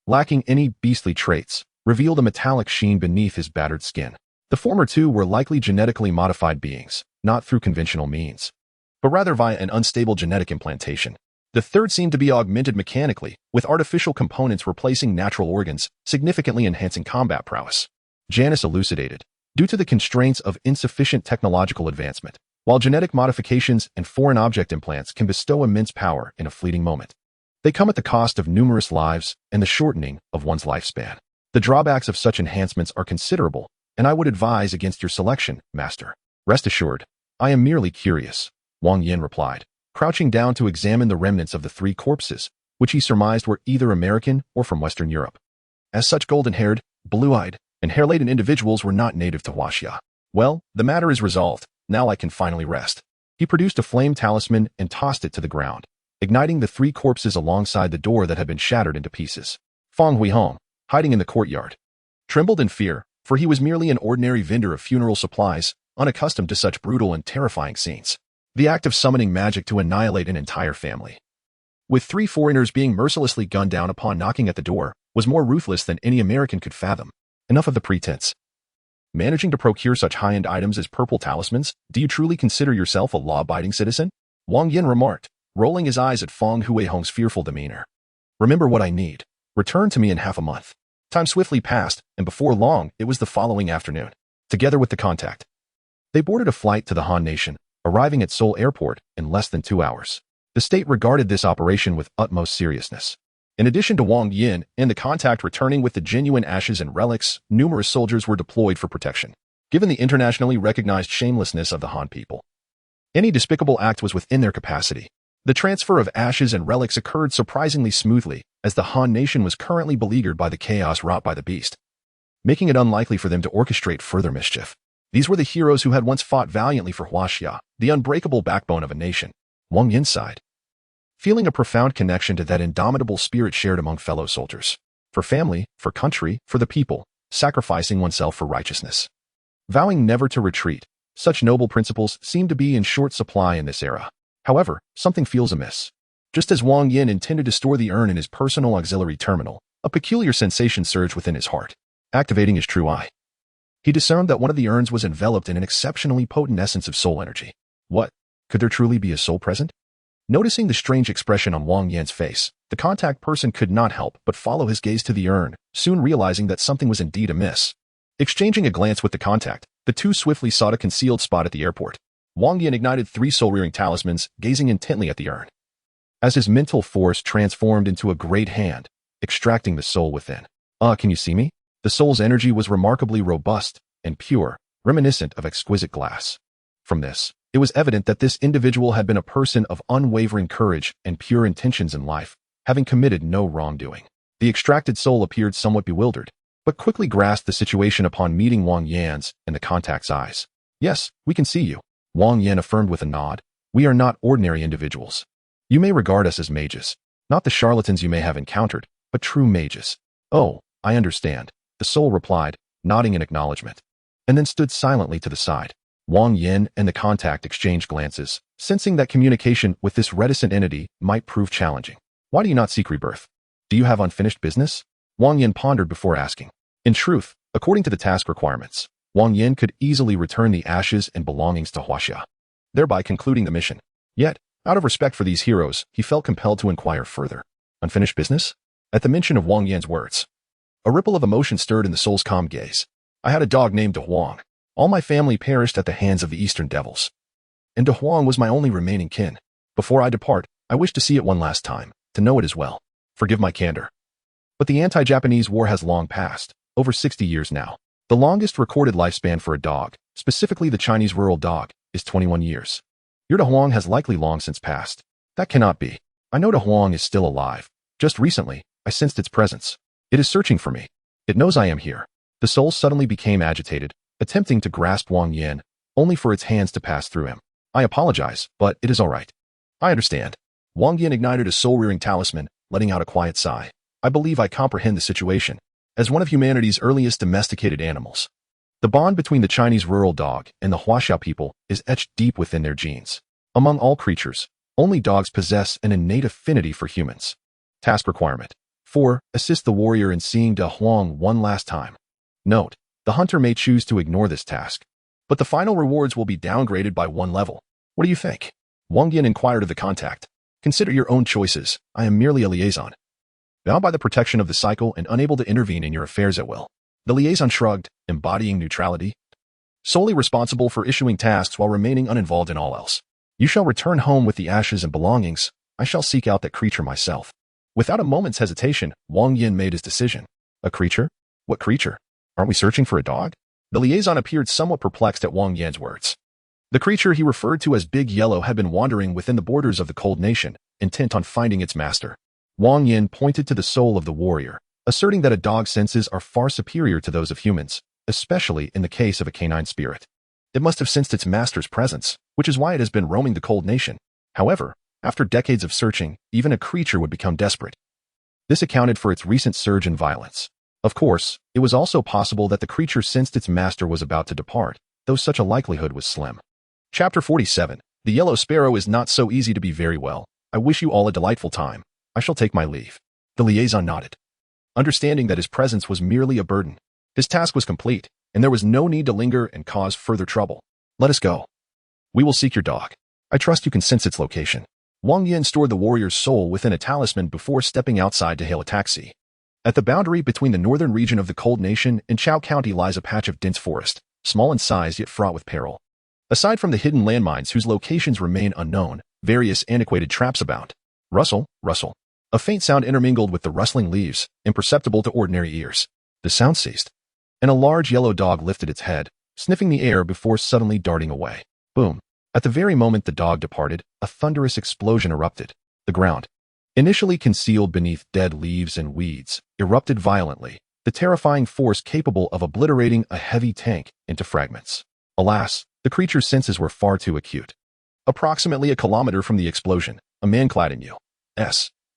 lacking any beastly traits, revealed a metallic sheen beneath his battered skin. The former 2 were likely genetically modified beings, not through conventional means, but rather via an unstable genetic implantation. The third seemed to be augmented mechanically, with artificial components replacing natural organs, significantly enhancing combat prowess. Janice elucidated. Due to the constraints of insufficient technological advancement, while genetic modifications and foreign object implants can bestow immense power in a fleeting moment, they come at the cost of numerous lives and the shortening of one's lifespan. The drawbacks of such enhancements are considerable, and I would advise against your selection, Master. Rest assured, I am merely curious, Wang Yan replied, crouching down to examine the remnants of the 3 corpses, which he surmised were either American or from Western Europe. As such golden-haired, blue-eyed, and hair-laden individuals were not native to Huaxia. Well, the matter is resolved. Now I can finally rest. He produced a flame talisman and tossed it to the ground, igniting the 3 corpses alongside the door that had been shattered into pieces. Feng Hui Hong, hiding in the courtyard, trembled in fear, for he was merely an ordinary vendor of funeral supplies, unaccustomed to such brutal and terrifying scenes. The act of summoning magic to annihilate an entire family, with 3 foreigners being mercilessly gunned down upon knocking at the door, was more ruthless than any American could fathom. Enough of the pretense. Managing to procure such high-end items as purple talismans, do you truly consider yourself a law-abiding citizen? Wang Yan remarked, rolling his eyes at Feng Hui Hong's fearful demeanor. Remember what I need. Return to me in half a month. Time swiftly passed, and before long, it was the following afternoon. Together with the contact, they boarded a flight to the Han nation, arriving at Seoul Airport in less than 2 hours. The state regarded this operation with utmost seriousness. In addition to Wang Yan and the contact returning with the genuine ashes and relics, numerous soldiers were deployed for protection. Given the internationally recognized shamelessness of the Han people, any despicable act was within their capacity. The transfer of ashes and relics occurred surprisingly smoothly, as the Han nation was currently beleaguered by the chaos wrought by the beast, making it unlikely for them to orchestrate further mischief. These were the heroes who had once fought valiantly for Huaxia, the unbreakable backbone of a nation. Wang Yan sighed, feeling a profound connection to that indomitable spirit shared among fellow soldiers. For family, for country, for the people, sacrificing oneself for righteousness. Vowing never to retreat, such noble principles seem to be in short supply in this era. However, something feels amiss. Just as Wang Yan intended to store the urn in his personal auxiliary terminal, a peculiar sensation surged within his heart, activating his true eye. He discerned that one of the urns was enveloped in an exceptionally potent essence of soul energy. What? Could there truly be a soul present? Noticing the strange expression on Wang Yan's face, the contact person could not help but follow his gaze to the urn, soon realizing that something was indeed amiss. Exchanging a glance with the contact, the two swiftly sought a concealed spot at the airport. Wang Yan ignited 3 soul-rearing talismans, gazing intently at the urn. As his mental force transformed into a great hand, extracting the soul within. Can you see me? The soul's energy was remarkably robust and pure, reminiscent of exquisite glass. From this, it was evident that this individual had been a person of unwavering courage and pure intentions in life, having committed no wrongdoing. The extracted soul appeared somewhat bewildered, but quickly grasped the situation upon meeting Wang Yan's and the contact's eyes. Yes, we can see you, Wang Yan affirmed with a nod. We are not ordinary individuals. You may regard us as mages, not the charlatans you may have encountered, but true mages. Oh, I understand, the soul replied, nodding in acknowledgement, and then stood silently to the side. Wang Yan and the contact exchanged glances, sensing that communication with this reticent entity might prove challenging. Why do you not seek rebirth? Do you have unfinished business? Wang Yan pondered before asking. In truth, according to the task requirements, Wang Yan could easily return the ashes and belongings to Huaxia, thereby concluding the mission. Yet, out of respect for these heroes, he felt compelled to inquire further. Unfinished business? At the mention of Wang Yan's words, a ripple of emotion stirred in the soul's calm gaze. I had a dog named De Huang. All my family perished at the hands of the Eastern Devils. And De Huang was my only remaining kin. Before I depart, I wish to see it one last time, to know it as well. Forgive my candor. But the anti-Japanese war has long passed, over 60 years now. The longest recorded lifespan for a dog, specifically the Chinese rural dog, is 21 years. Your De Huang has likely long since passed. That cannot be. I know De Huang is still alive. Just recently, I sensed its presence. It is searching for me. It knows I am here. The soul suddenly became agitated, attempting to grasp Wang Yan, only for its hands to pass through him. I apologize, but it is all right. I understand. Wang Yan ignited a soul-rearing talisman, letting out a quiet sigh. I believe I comprehend the situation. As one of humanity's earliest domesticated animals, the bond between the Chinese rural dog and the Huaxia people is etched deep within their genes. Among all creatures, only dogs possess an innate affinity for humans. Task requirement. 4. Assist the warrior in seeing De Huang one last time. Note: the hunter may choose to ignore this task, but the final rewards will be downgraded by 1 level. What do you think? Wang Yan inquired of the contact. Consider your own choices. I am merely a liaison. Bound by the protection of the cycle and unable to intervene in your affairs at will. The liaison shrugged, embodying neutrality. Solely responsible for issuing tasks while remaining uninvolved in all else. You shall return home with the ashes and belongings. I shall seek out that creature myself. Without a moment's hesitation, Wang Yan made his decision. A creature? What creature? Aren't we searching for a dog? The liaison appeared somewhat perplexed at Wang Yan's words. The creature he referred to as Big Yellow had been wandering within the borders of the cold nation, intent on finding its master. Wang Yan pointed to the soul of the warrior, asserting that a dog's senses are far superior to those of humans, especially in the case of a canine spirit. It must have sensed its master's presence, which is why it has been roaming the cold nation. However, after decades of searching, even a creature would become desperate. This accounted for its recent surge in violence. Of course, it was also possible that the creature sensed its master was about to depart, though such a likelihood was slim. Chapter 47. The Yellow Sparrow is not so easy to be. Very well. I wish you all a delightful time. I shall take my leave. The liaison nodded, understanding that his presence was merely a burden. His task was complete, and there was no need to linger and cause further trouble. Let us go. We will seek your dog. I trust you can sense its location. Wang Yan stored the warrior's soul within a talisman before stepping outside to hail a taxi. At the boundary between the northern region of the Cold Nation and Chao County lies a patch of dense forest, small in size yet fraught with peril. Aside from the hidden landmines whose locations remain unknown, various antiquated traps abound. Rustle, rustle. A faint sound intermingled with the rustling leaves, imperceptible to ordinary ears. The sound ceased, and a large yellow dog lifted its head, sniffing the air before suddenly darting away. Boom. At the very moment the dog departed, a thunderous explosion erupted. The ground, initially concealed beneath dead leaves and weeds, erupted violently, the terrifying force capable of obliterating a heavy tank into fragments. Alas, the creature's senses were far too acute. Approximately a kilometer from the explosion, a man clad in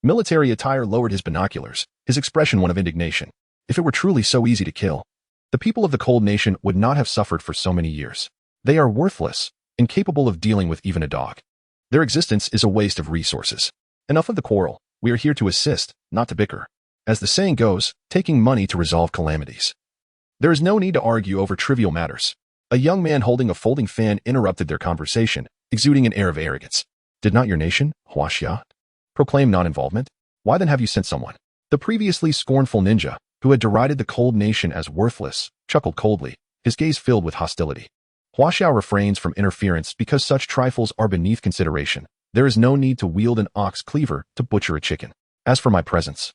military attire lowered his binoculars, his expression one of indignation. If it were truly so easy to kill, the people of the Cold Nation would not have suffered for so many years. They are worthless, incapable of dealing with even a dog. Their existence is a waste of resources. Enough of the quarrel. We are here to assist, not to bicker. As the saying goes, taking money to resolve calamities. There is no need to argue over trivial matters. A young man holding a folding fan interrupted their conversation, exuding an air of arrogance. Did not your nation, Huaxia, proclaim non-involvement? Why then have you sent someone? The previously scornful ninja, who had derided the Cold Nation as worthless, chuckled coldly, his gaze filled with hostility. Huaxia refrains from interference because such trifles are beneath consideration. There is no need to wield an ox cleaver to butcher a chicken. As for my presence,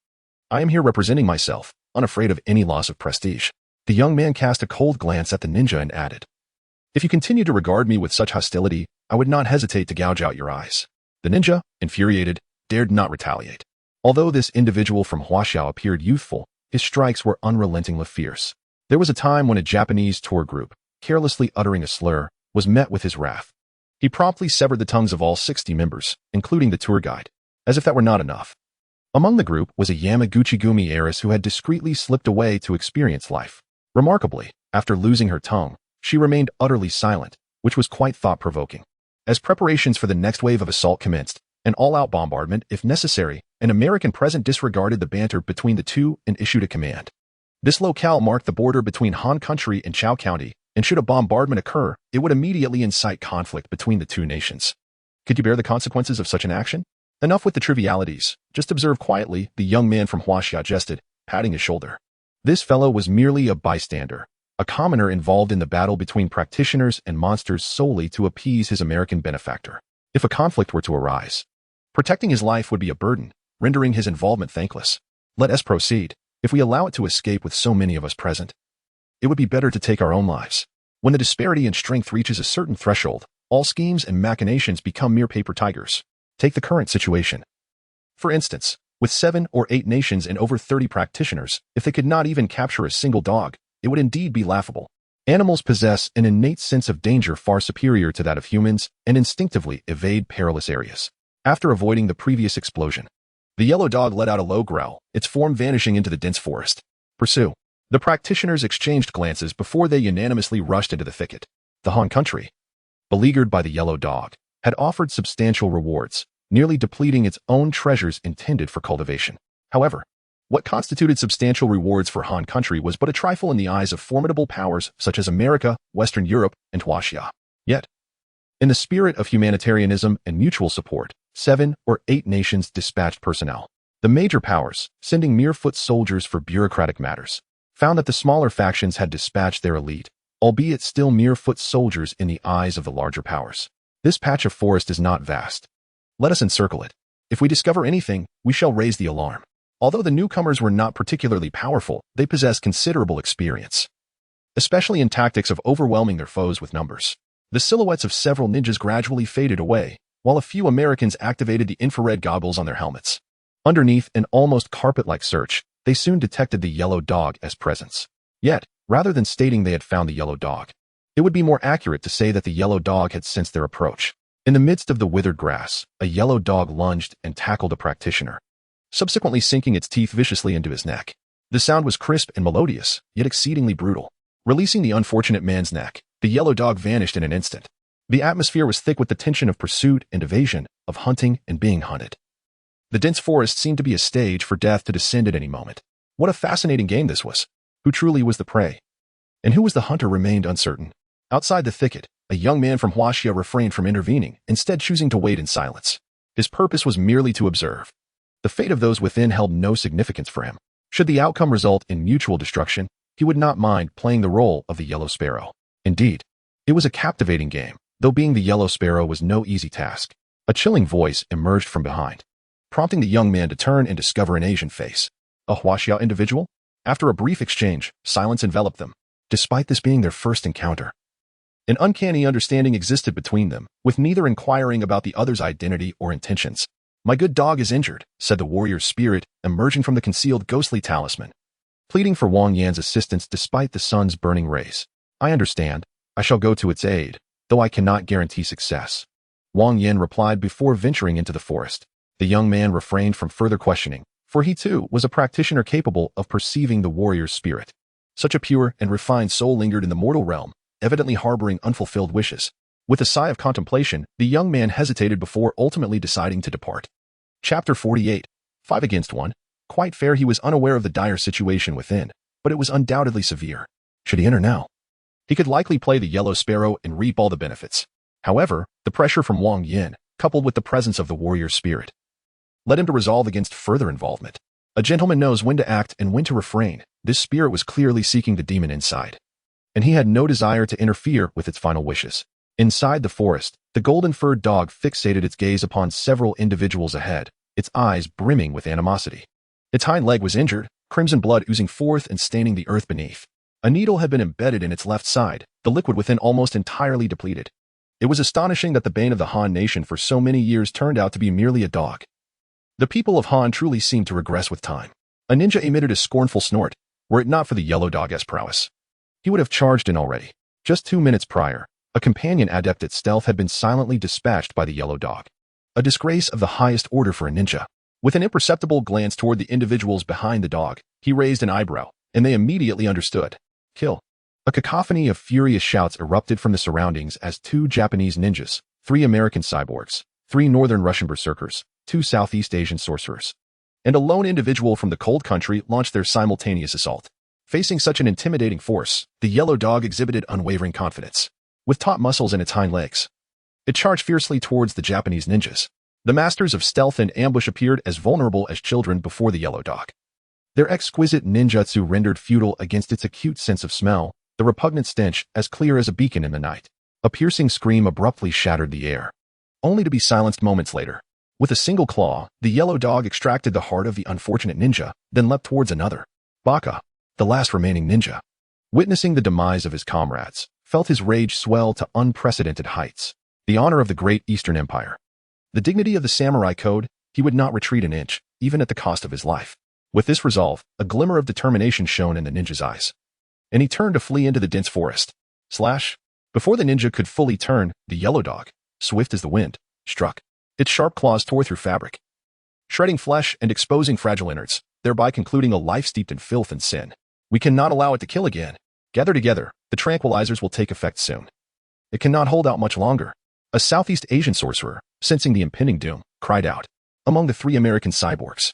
I am here representing myself, unafraid of any loss of prestige. The young man cast a cold glance at the ninja and added, if you continue to regard me with such hostility, I would not hesitate to gouge out your eyes. The ninja, infuriated, dared not retaliate. Although this individual from Huaxia appeared youthful, his strikes were unrelentingly fierce. There was a time when a Japanese tour group, carelessly uttering a slur, was met with his wrath. He promptly severed the tongues of all 60 members, including the tour guide, as if that were not enough. Among the group was a Yamaguchi-gumi heiress who had discreetly slipped away to experience life. Remarkably, after losing her tongue, she remained utterly silent, which was quite thought-provoking. As preparations for the next wave of assault commenced, an all-out bombardment, if necessary, an American present disregarded the banter between the two and issued a command. This locale marked the border between Han Country and Chao County, and should a bombardment occur, it would immediately incite conflict between the two nations. Could you bear the consequences of such an action? Enough with the trivialities. Just observe quietly, the young man from Huaxia jested, patting his shoulder. This fellow was merely a bystander, a commoner involved in the battle between practitioners and monsters solely to appease his American benefactor. If a conflict were to arise, protecting his life would be a burden, rendering his involvement thankless. Let us proceed. If we allow it to escape with so many of us present, it would be better to take our own lives. When the disparity in strength reaches a certain threshold, all schemes and machinations become mere paper tigers. Take the current situation. For instance, with 7 or 8 nations and over 30 practitioners, if they could not even capture a single dog, it would indeed be laughable. Animals possess an innate sense of danger far superior to that of humans and instinctively evade perilous areas. After avoiding the previous explosion, the yellow dog let out a low growl, its form vanishing into the dense forest. Pursue. The practitioners exchanged glances before they unanimously rushed into the thicket. The Han Country, beleaguered by the yellow dog, had offered substantial rewards, nearly depleting its own treasures intended for cultivation. However, what constituted substantial rewards for Han Country was but a trifle in the eyes of formidable powers such as America, Western Europe, and Huaxia. Yet, in the spirit of humanitarianism and mutual support, 7 or 8 nations dispatched personnel. The major powers, sending mere foot soldiers for bureaucratic matters, found that the smaller factions had dispatched their elite, albeit still mere foot soldiers in the eyes of the larger powers. This patch of forest is not vast. Let us encircle it. If we discover anything, we shall raise the alarm. Although the newcomers were not particularly powerful, they possessed considerable experience, especially in tactics of overwhelming their foes with numbers. The silhouettes of several ninjas gradually faded away, while a few Americans activated the infrared goggles on their helmets. Underneath an almost carpet-like search, they soon detected the yellow dog as presence. Yet, rather than stating they had found the yellow dog, it would be more accurate to say that the yellow dog had sensed their approach. In the midst of the withered grass, a yellow dog lunged and tackled a practitioner, subsequently sinking its teeth viciously into his neck. The sound was crisp and melodious, yet exceedingly brutal. Releasing the unfortunate man's neck, the yellow dog vanished in an instant. The atmosphere was thick with the tension of pursuit and evasion, of hunting and being hunted. The dense forest seemed to be a stage for death to descend at any moment. What a fascinating game this was. Who truly was the prey? And who was the hunter remained uncertain. Outside the thicket, a young man from Huaxia refrained from intervening, instead choosing to wait in silence. His purpose was merely to observe. The fate of those within held no significance for him. Should the outcome result in mutual destruction, he would not mind playing the role of the Yellow Sparrow. Indeed, it was a captivating game, though being the Yellow Sparrow was no easy task. A chilling voice emerged from behind, prompting the young man to turn and discover an Asian face. A Huaxia individual? After a brief exchange, silence enveloped them, despite this being their first encounter. An uncanny understanding existed between them, with neither inquiring about the other's identity or intentions. "My good dog is injured," said the warrior's spirit, emerging from the concealed ghostly talisman, pleading for Wang Yan's assistance despite the sun's burning rays. "I understand. I shall go to its aid, though I cannot guarantee success," Wang Yan replied before venturing into the forest. The young man refrained from further questioning, for he too was a practitioner capable of perceiving the warrior's spirit. Such a pure and refined soul lingered in the mortal realm, evidently harboring unfulfilled wishes. With a sigh of contemplation, the young man hesitated before ultimately deciding to depart. Chapter 48. 5 against 1. Quite fair, he was unaware of the dire situation within, but it was undoubtedly severe. Should he enter now? He could likely play the Yellow Sparrow and reap all the benefits. However, the pressure from Wang Yan, coupled with the presence of the warrior's spirit, led him to resolve against further involvement. A gentleman knows when to act and when to refrain. This spirit was clearly seeking the demon inside, and he had no desire to interfere with its final wishes. Inside the forest, the golden-furred dog fixated its gaze upon several individuals ahead, its eyes brimming with animosity. Its hind leg was injured, crimson blood oozing forth and staining the earth beneath. A needle had been embedded in its left side, the liquid within almost entirely depleted. It was astonishing that the bane of the Han nation for so many years turned out to be merely a dog. The people of Han truly seemed to regress with time. A ninja emitted a scornful snort, were it not for the yellow dog's prowess. He would have charged in already. Just 2 minutes prior, a companion adept at stealth had been silently dispatched by the yellow dog. A disgrace of the highest order for a ninja. With an imperceptible glance toward the individuals behind the dog, he raised an eyebrow, and they immediately understood. Kill. A cacophony of furious shouts erupted from the surroundings as 2 Japanese ninjas, 3 American cyborgs, 3 Northern Russian berserkers, 2 Southeast Asian sorcerers, and a lone individual from the cold country launched their simultaneous assault. Facing such an intimidating force, the yellow dog exhibited unwavering confidence. With taut muscles in its hind legs, it charged fiercely towards the Japanese ninjas. The masters of stealth and ambush appeared as vulnerable as children before the yellow dog. Their exquisite ninjutsu rendered futile against its acute sense of smell, the repugnant stench as clear as a beacon in the night. A piercing scream abruptly shattered the air, only to be silenced moments later. With a single claw, the yellow dog extracted the heart of the unfortunate ninja, then leapt towards another. Baka, the last remaining ninja, witnessing the demise of his comrades, felt his rage swell to unprecedented heights. The honor of the great Eastern Empire, the dignity of the samurai code, he would not retreat an inch, even at the cost of his life. With this resolve, a glimmer of determination shone in the ninja's eyes, and he turned to flee into the dense forest. Slash! Before the ninja could fully turn, the yellow dog, swift as the wind, struck. Its sharp claws tore through fabric, shredding flesh and exposing fragile innards, thereby concluding a life steeped in filth and sin. We cannot allow it to kill again. Gather together, the tranquilizers will take effect soon. It cannot hold out much longer. A Southeast Asian sorcerer, sensing the impending doom, cried out. Among the 3 American cyborgs,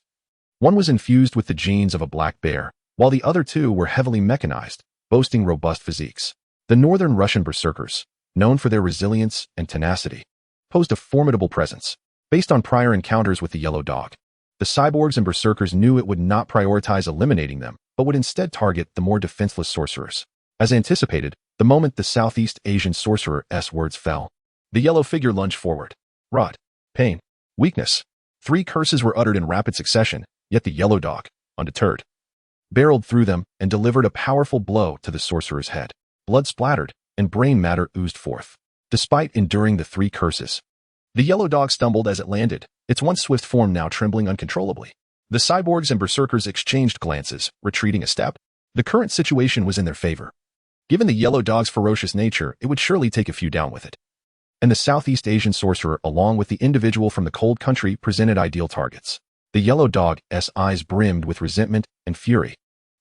one was infused with the genes of a black bear, while the other 2 were heavily mechanized, boasting robust physiques. The Northern Russian berserkers, known for their resilience and tenacity, posed a formidable presence. Based on prior encounters with the yellow dog, the cyborgs and berserkers knew it would not prioritize eliminating them, but would instead target the more defenseless sorcerers. As anticipated, the moment the Southeast Asian sorcerer's words fell, the yellow figure lunged forward. Rot, pain, weakness. 3 curses were uttered in rapid succession, yet the yellow dog, undeterred, barreled through them and delivered a powerful blow to the sorcerer's head. Blood splattered, and brain matter oozed forth. Despite enduring the 3 curses, the yellow dog stumbled as it landed, its once swift form now trembling uncontrollably. The cyborgs and berserkers exchanged glances, retreating a step. The current situation was in their favor. Given the yellow dog's ferocious nature, it would surely take a few down with it. And the Southeast Asian sorcerer, along with the individual from the cold country, presented ideal targets. The yellow dog's eyes brimmed with resentment and fury.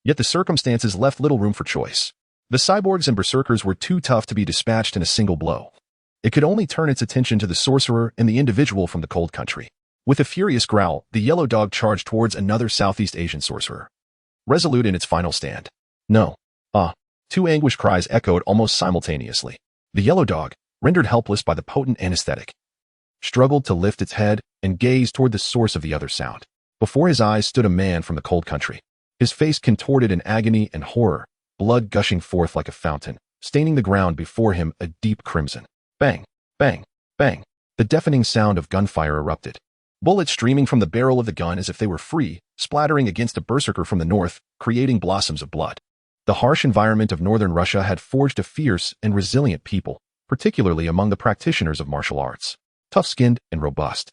Yet the circumstances left little room for choice. The cyborgs and berserkers were too tough to be dispatched in a single blow. It could only turn its attention to the sorcerer and the individual from the cold country. With a furious growl, the yellow dog charged towards another Southeast Asian sorcerer, resolute in its final stand. No. Ah. 2 anguish cries echoed almost simultaneously. The yellow dog, rendered helpless by the potent anesthetic, struggled to lift its head and gaze toward the source of the other sound. Before his eyes stood a man from the cold country, his face contorted in agony and horror, blood gushing forth like a fountain, staining the ground before him a deep crimson. Bang, bang, bang. The deafening sound of gunfire erupted. Bullets streaming from the barrel of the gun as if they were free, splattering against a berserker from the north, creating blossoms of blood. The harsh environment of northern Russia had forged a fierce and resilient people, particularly among the practitioners of martial arts, tough-skinned and robust.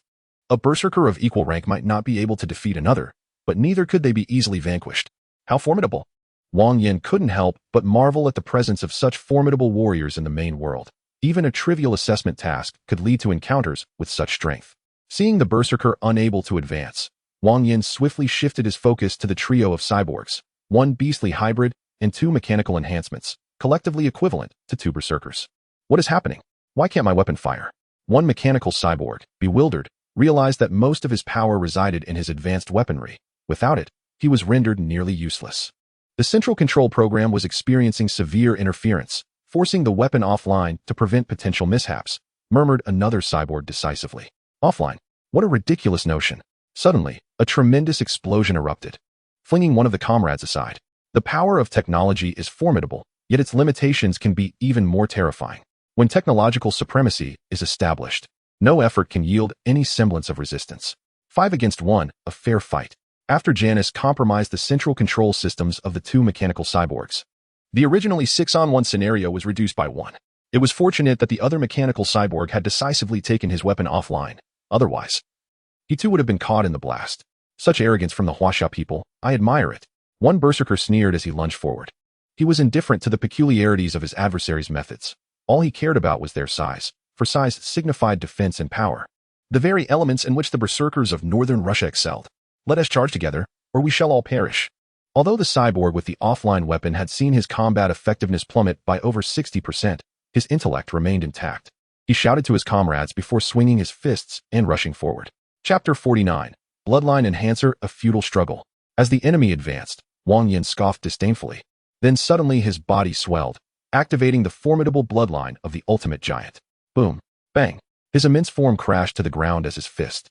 A berserker of equal rank might not be able to defeat another, but neither could they be easily vanquished. How formidable! Wang Yan couldn't help but marvel at the presence of such formidable warriors in the main world. Even a trivial assessment task could lead to encounters with such strength. Seeing the berserker unable to advance, Wang Yan swiftly shifted his focus to the trio of cyborgs, one beastly hybrid and two mechanical enhancements, collectively equivalent to two berserkers. What is happening? Why can't my weapon fire? One mechanical cyborg, bewildered, realized that most of his power resided in his advanced weaponry. Without it, he was rendered nearly useless. The central control program was experiencing severe interference, forcing the weapon offline to prevent potential mishaps, murmured another cyborg decisively. Offline? What a ridiculous notion. Suddenly, a tremendous explosion erupted, flinging one of the comrades aside. The power of technology is formidable, yet its limitations can be even more terrifying. When technological supremacy is established, no effort can yield any semblance of resistance. 5 against 1, a fair fight. After Janus compromised the central control systems of the two mechanical cyborgs, the originally 6-on-1 scenario was reduced by 1. It was fortunate that the other mechanical cyborg had decisively taken his weapon offline. Otherwise, he too would have been caught in the blast. Such arrogance from the Huaxia people, I admire it. One berserker sneered as he lunged forward. He was indifferent to the peculiarities of his adversary's methods. All he cared about was their size, for size signified defense and power, the very elements in which the berserkers of northern Russia excelled. Let us charge together, or we shall all perish. Although the cyborg with the offline weapon had seen his combat effectiveness plummet by over 60%, his intellect remained intact. He shouted to his comrades before swinging his fists and rushing forward. Chapter 49. Bloodline Enhancer, a futile struggle. As the enemy advanced, Wang Yan scoffed disdainfully. Then suddenly his body swelled, activating the formidable bloodline of the ultimate giant. Boom. Bang. His immense form crashed to the ground as his fist,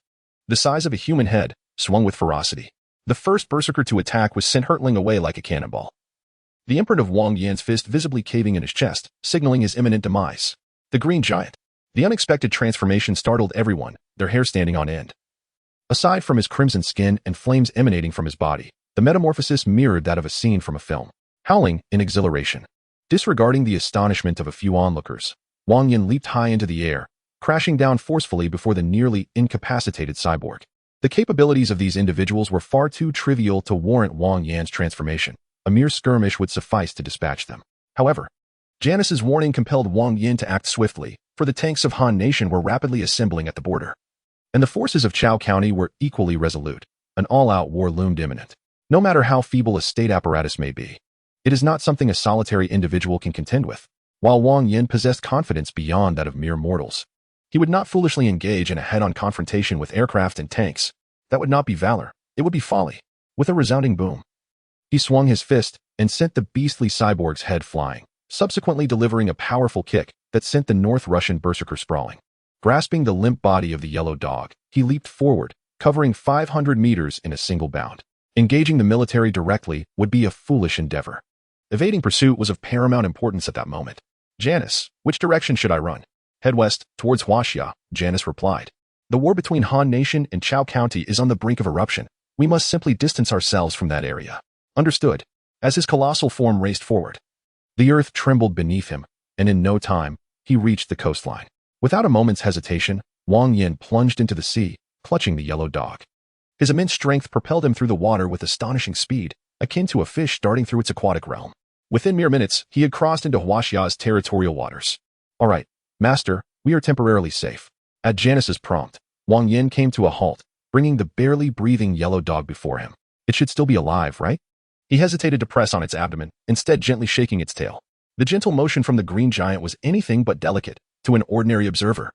the size of a human head, swung with ferocity. The first berserker to attack was sent hurtling away like a cannonball, the imprint of Wang Yan's fist visibly caving in his chest, signaling his imminent demise. The green giant. The unexpected transformation startled everyone, their hair standing on end. Aside from his crimson skin and flames emanating from his body, the metamorphosis mirrored that of a scene from a film. Howling in exhilaration, disregarding the astonishment of a few onlookers, Wang Yan leaped high into the air, crashing down forcefully before the nearly incapacitated cyborg. The capabilities of these individuals were far too trivial to warrant Wang Yan's transformation. A mere skirmish would suffice to dispatch them. However, Janus's warning compelled Wang Yan to act swiftly, for the tanks of Han Nation were rapidly assembling at the border, and the forces of Chao County were equally resolute. An all-out war loomed imminent. No matter how feeble a state apparatus may be, it is not something a solitary individual can contend with. While Wang Yan possessed confidence beyond that of mere mortals, he would not foolishly engage in a head-on confrontation with aircraft and tanks. That would not be valor, it would be folly. With a resounding boom, he swung his fist and sent the beastly cyborg's head flying, subsequently delivering a powerful kick that sent the North Russian berserker sprawling. Grasping the limp body of the yellow dog, he leaped forward, covering 500 meters in a single bound. Engaging the military directly would be a foolish endeavor. Evading pursuit was of paramount importance at that moment. Janus, which direction should I run? Head west, towards Huaxia, Janus replied. The war between Han Nation and Chao County is on the brink of eruption. We must simply distance ourselves from that area. Understood. As his colossal form raced forward, the earth trembled beneath him, and in no time, he reached the coastline. Without a moment's hesitation, Wang Yan plunged into the sea, clutching the yellow dog. His immense strength propelled him through the water with astonishing speed, akin to a fish darting through its aquatic realm. Within mere minutes, he had crossed into Huaxia's territorial waters. All right, master, we are temporarily safe. At Janus's prompt, Wang Yan came to a halt, bringing the barely breathing yellow dog before him. It should still be alive, right? He hesitated to press on its abdomen, instead gently shaking its tail. The gentle motion from the green giant was anything but delicate to an ordinary observer.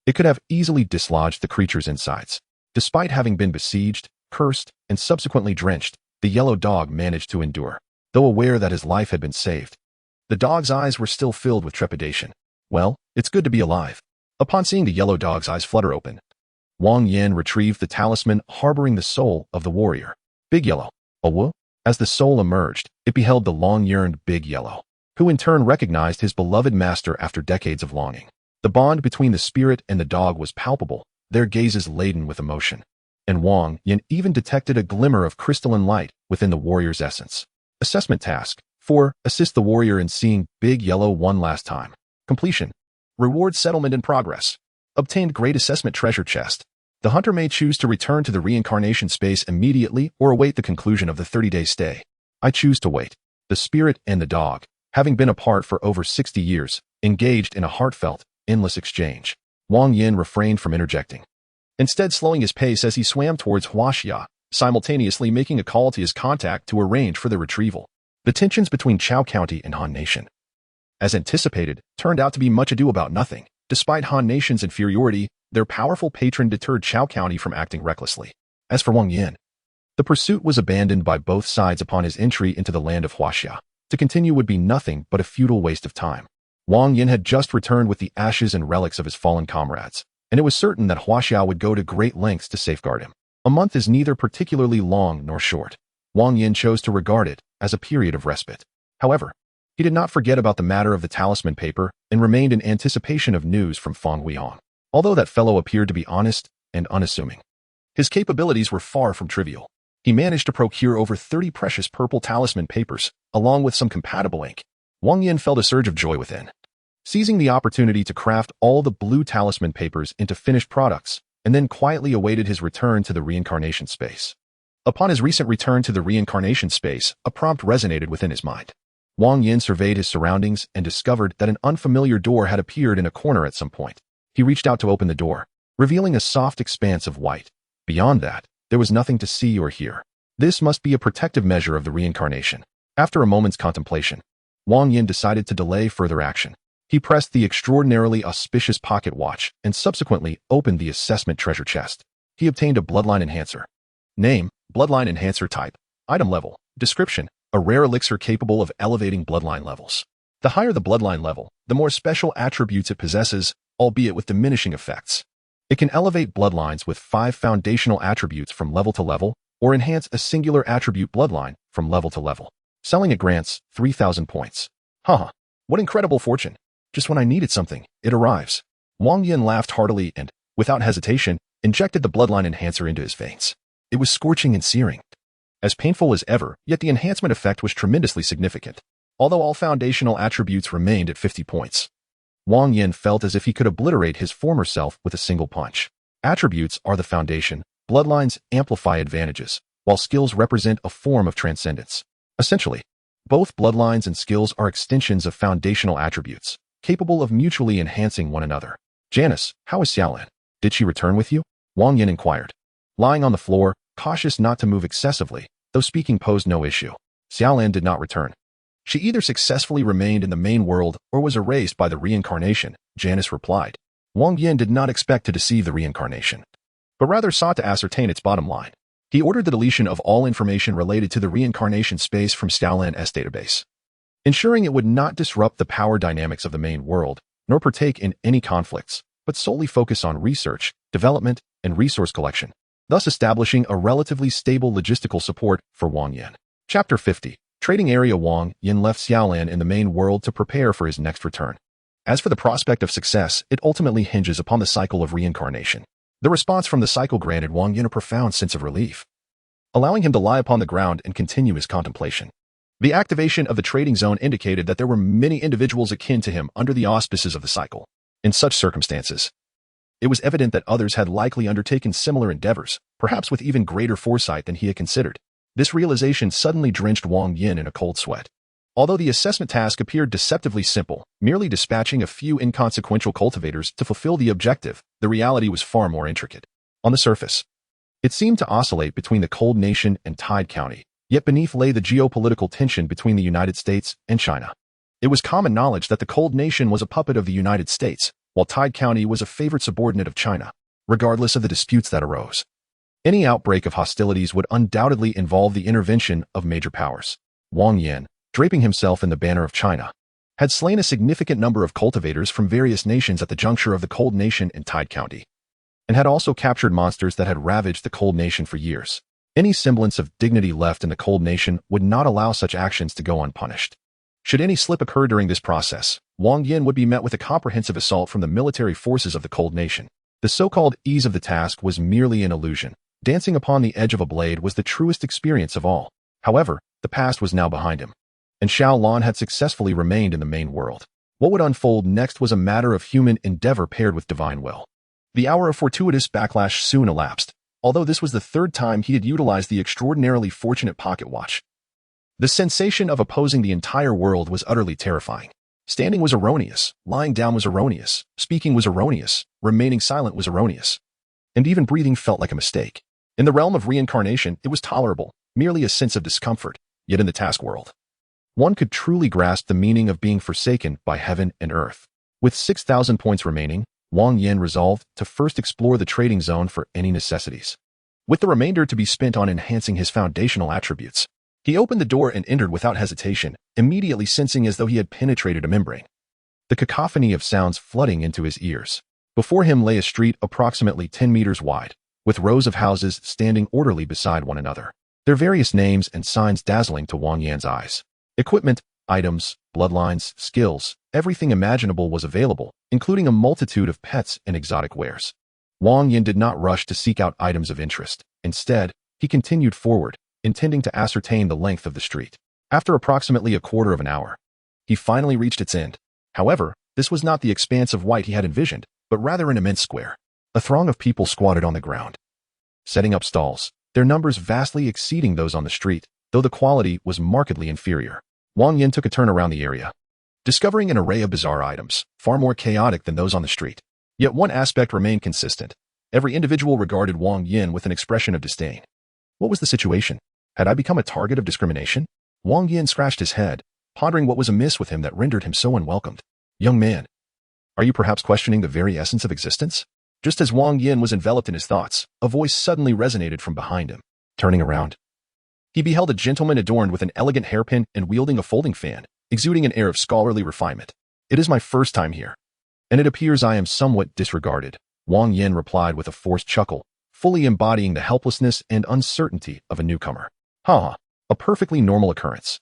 It could have easily dislodged the creature's insides. Despite having been besieged, cursed, and subsequently drenched, the yellow dog managed to endure. Though aware that his life had been saved, the dog's eyes were still filled with trepidation. Well, it's good to be alive. Upon seeing the yellow dog's eyes flutter open, Wang Yan retrieved the talisman harboring the soul of the warrior. Big Yellow. Awu? As the soul emerged, it beheld the long-yearned Big Yellow, who in turn recognized his beloved master after decades of longing. The bond between the spirit and the dog was palpable, their gazes laden with emotion. And Wang Yan even detected a glimmer of crystalline light within the warrior's essence. Assessment task. 4. Assist the warrior in seeing Big Yellow one last time. Completion. Reward settlement in progress. Obtained Great Assessment Treasure Chest. The hunter may choose to return to the reincarnation space immediately or await the conclusion of the 30-day stay. I choose to wait. The spirit and the dog, having been apart for over 60 years, engaged in a heartfelt, endless exchange. Wang Yan refrained from interjecting. instead slowing his pace as he swam towards Huaxia, simultaneously making a call to his contact to arrange for the retrieval. The tensions between Chao County and Han Nation, as anticipated, turned out to be much ado about nothing. Despite Han Nation's inferiority, their powerful patron deterred Chao County from acting recklessly. As for Wang Yan, the pursuit was abandoned by both sides upon his entry into the land of Huaxia. To continue would be nothing but a futile waste of time. Wang Yan had just returned with the ashes and relics of his fallen comrades, and it was certain that Huaxia would go to great lengths to safeguard him. A month is neither particularly long nor short. Wang Yan chose to regard it as a period of respite. However, he did not forget about the matter of the talisman paper and remained in anticipation of news from Feng Huihong. Although that fellow appeared to be honest and unassuming, his capabilities were far from trivial. He managed to procure over 30 precious purple talisman papers, along with some compatible ink. Wang Yan felt a surge of joy within. Seizing the opportunity to craft all the blue talisman papers into finished products, and then quietly awaited his return to the reincarnation space. Upon his recent return to the reincarnation space, a prompt resonated within his mind. Wang Yan surveyed his surroundings and discovered that an unfamiliar door had appeared in a corner at some point. He reached out to open the door, revealing a soft expanse of white. Beyond that, there was nothing to see or hear. This must be a protective measure of the reincarnation. After a moment's contemplation, Wang Yan decided to delay further action. He pressed the extraordinarily auspicious pocket watch and subsequently opened the assessment treasure chest. He obtained a bloodline enhancer. Name, bloodline enhancer type. Item level. Description, a rare elixir capable of elevating bloodline levels. The higher the bloodline level, the more special attributes it possesses, albeit with diminishing effects. It can elevate bloodlines with 5 foundational attributes from level to level, or enhance a singular attribute bloodline from level to level. Selling it grants 3,000 points. Haha, what incredible fortune. Just when I needed something, it arrives. Wang Yan laughed heartily and, without hesitation, injected the bloodline enhancer into his veins. It was scorching and searing. As painful as ever, yet the enhancement effect was tremendously significant. Although all foundational attributes remained at 50 points. Wang Yan felt as if he could obliterate his former self with a single punch. Attributes are the foundation, bloodlines amplify advantages, while skills represent a form of transcendence. Essentially, both bloodlines and skills are extensions of foundational attributes, capable of mutually enhancing one another. Janice, how is Xiaolan? Did she return with you? Wang Yan inquired. Lying on the floor, cautious not to move excessively, though speaking posed no issue, Xiaolan did not return. She either successfully remained in the main world or was erased by the reincarnation, Janice replied. Wang Yan did not expect to deceive the reincarnation, but rather sought to ascertain its bottom line. He ordered the deletion of all information related to the reincarnation space from Xiaolan's database, ensuring it would not disrupt the power dynamics of the main world, nor partake in any conflicts, but solely focus on research, development, and resource collection, thus establishing a relatively stable logistical support for Wang Yan. Chapter 50. Trading Area. Wang Yan left Xiaolan in the main world to prepare for his next return. As for the prospect of success, it ultimately hinges upon the cycle of reincarnation. The response from the cycle granted Wang Yan a profound sense of relief, allowing him to lie upon the ground and continue his contemplation. The activation of the trading zone indicated that there were many individuals akin to him under the auspices of the cycle. In such circumstances, it was evident that others had likely undertaken similar endeavors, perhaps with even greater foresight than he had considered. This realization suddenly drenched Wang Yan in a cold sweat. Although the assessment task appeared deceptively simple, merely dispatching a few inconsequential cultivators to fulfill the objective, the reality was far more intricate. On the surface, it seemed to oscillate between the Cold Nation and Tide County, yet beneath lay the geopolitical tension between the United States and China. It was common knowledge that the Cold Nation was a puppet of the United States, while Tide County was a favored subordinate of China, regardless of the disputes that arose. Any outbreak of hostilities would undoubtedly involve the intervention of major powers. Wang Yan, draping himself in the banner of China, had slain a significant number of cultivators from various nations at the juncture of the Cold Nation and Tide County, and had also captured monsters that had ravaged the Cold Nation for years. Any semblance of dignity left in the Cold Nation would not allow such actions to go unpunished. Should any slip occur during this process, Wang Yan would be met with a comprehensive assault from the military forces of the Cold Nation. The so-called ease of the task was merely an illusion. Dancing upon the edge of a blade was the truest experience of all. However, the past was now behind him, and Xiaolan had successfully remained in the main world. What would unfold next was a matter of human endeavor paired with divine will. The hour of fortuitous backlash soon elapsed, although this was the third time he had utilized the extraordinarily fortunate pocket watch. The sensation of opposing the entire world was utterly terrifying. Standing was erroneous, lying down was erroneous, speaking was erroneous, remaining silent was erroneous. and even breathing felt like a mistake. In the realm of reincarnation, it was tolerable, merely a sense of discomfort, yet in the task world, one could truly grasp the meaning of being forsaken by heaven and earth. With 6,000 points remaining, Wang Yan resolved to first explore the trading zone for any necessities, with the remainder to be spent on enhancing his foundational attributes. He opened the door and entered without hesitation, immediately sensing as though he had penetrated a membrane, the cacophony of sounds flooding into his ears. Before him lay a street approximately 10 meters wide, with rows of houses standing orderly beside one another, their various names and signs dazzling to Wang Yan's eyes. Equipment, items, bloodlines, skills, everything imaginable was available, including a multitude of pets and exotic wares. Wang Yan did not rush to seek out items of interest. Instead, he continued forward, intending to ascertain the length of the street. After approximately a quarter of an hour, he finally reached its end. However, this was not the expanse of white he had envisioned, but rather an immense square. A throng of people squatted on the ground, setting up stalls, their numbers vastly exceeding those on the street, though the quality was markedly inferior. Wang Yan took a turn around the area, discovering an array of bizarre items, far more chaotic than those on the street. Yet one aspect remained consistent. Every individual regarded Wang Yan with an expression of disdain. What was the situation? Had I become a target of discrimination? Wang Yan scratched his head, pondering what was amiss with him that rendered him so unwelcomed. Young man, are you perhaps questioning the very essence of existence? Just as Wang Yan was enveloped in his thoughts, a voice suddenly resonated from behind him. Turning around, he beheld a gentleman adorned with an elegant hairpin and wielding a folding fan, exuding an air of scholarly refinement. It is my first time here, and it appears I am somewhat disregarded, Wang Yan replied with a forced chuckle, fully embodying the helplessness and uncertainty of a newcomer. Ha! A perfectly normal occurrence.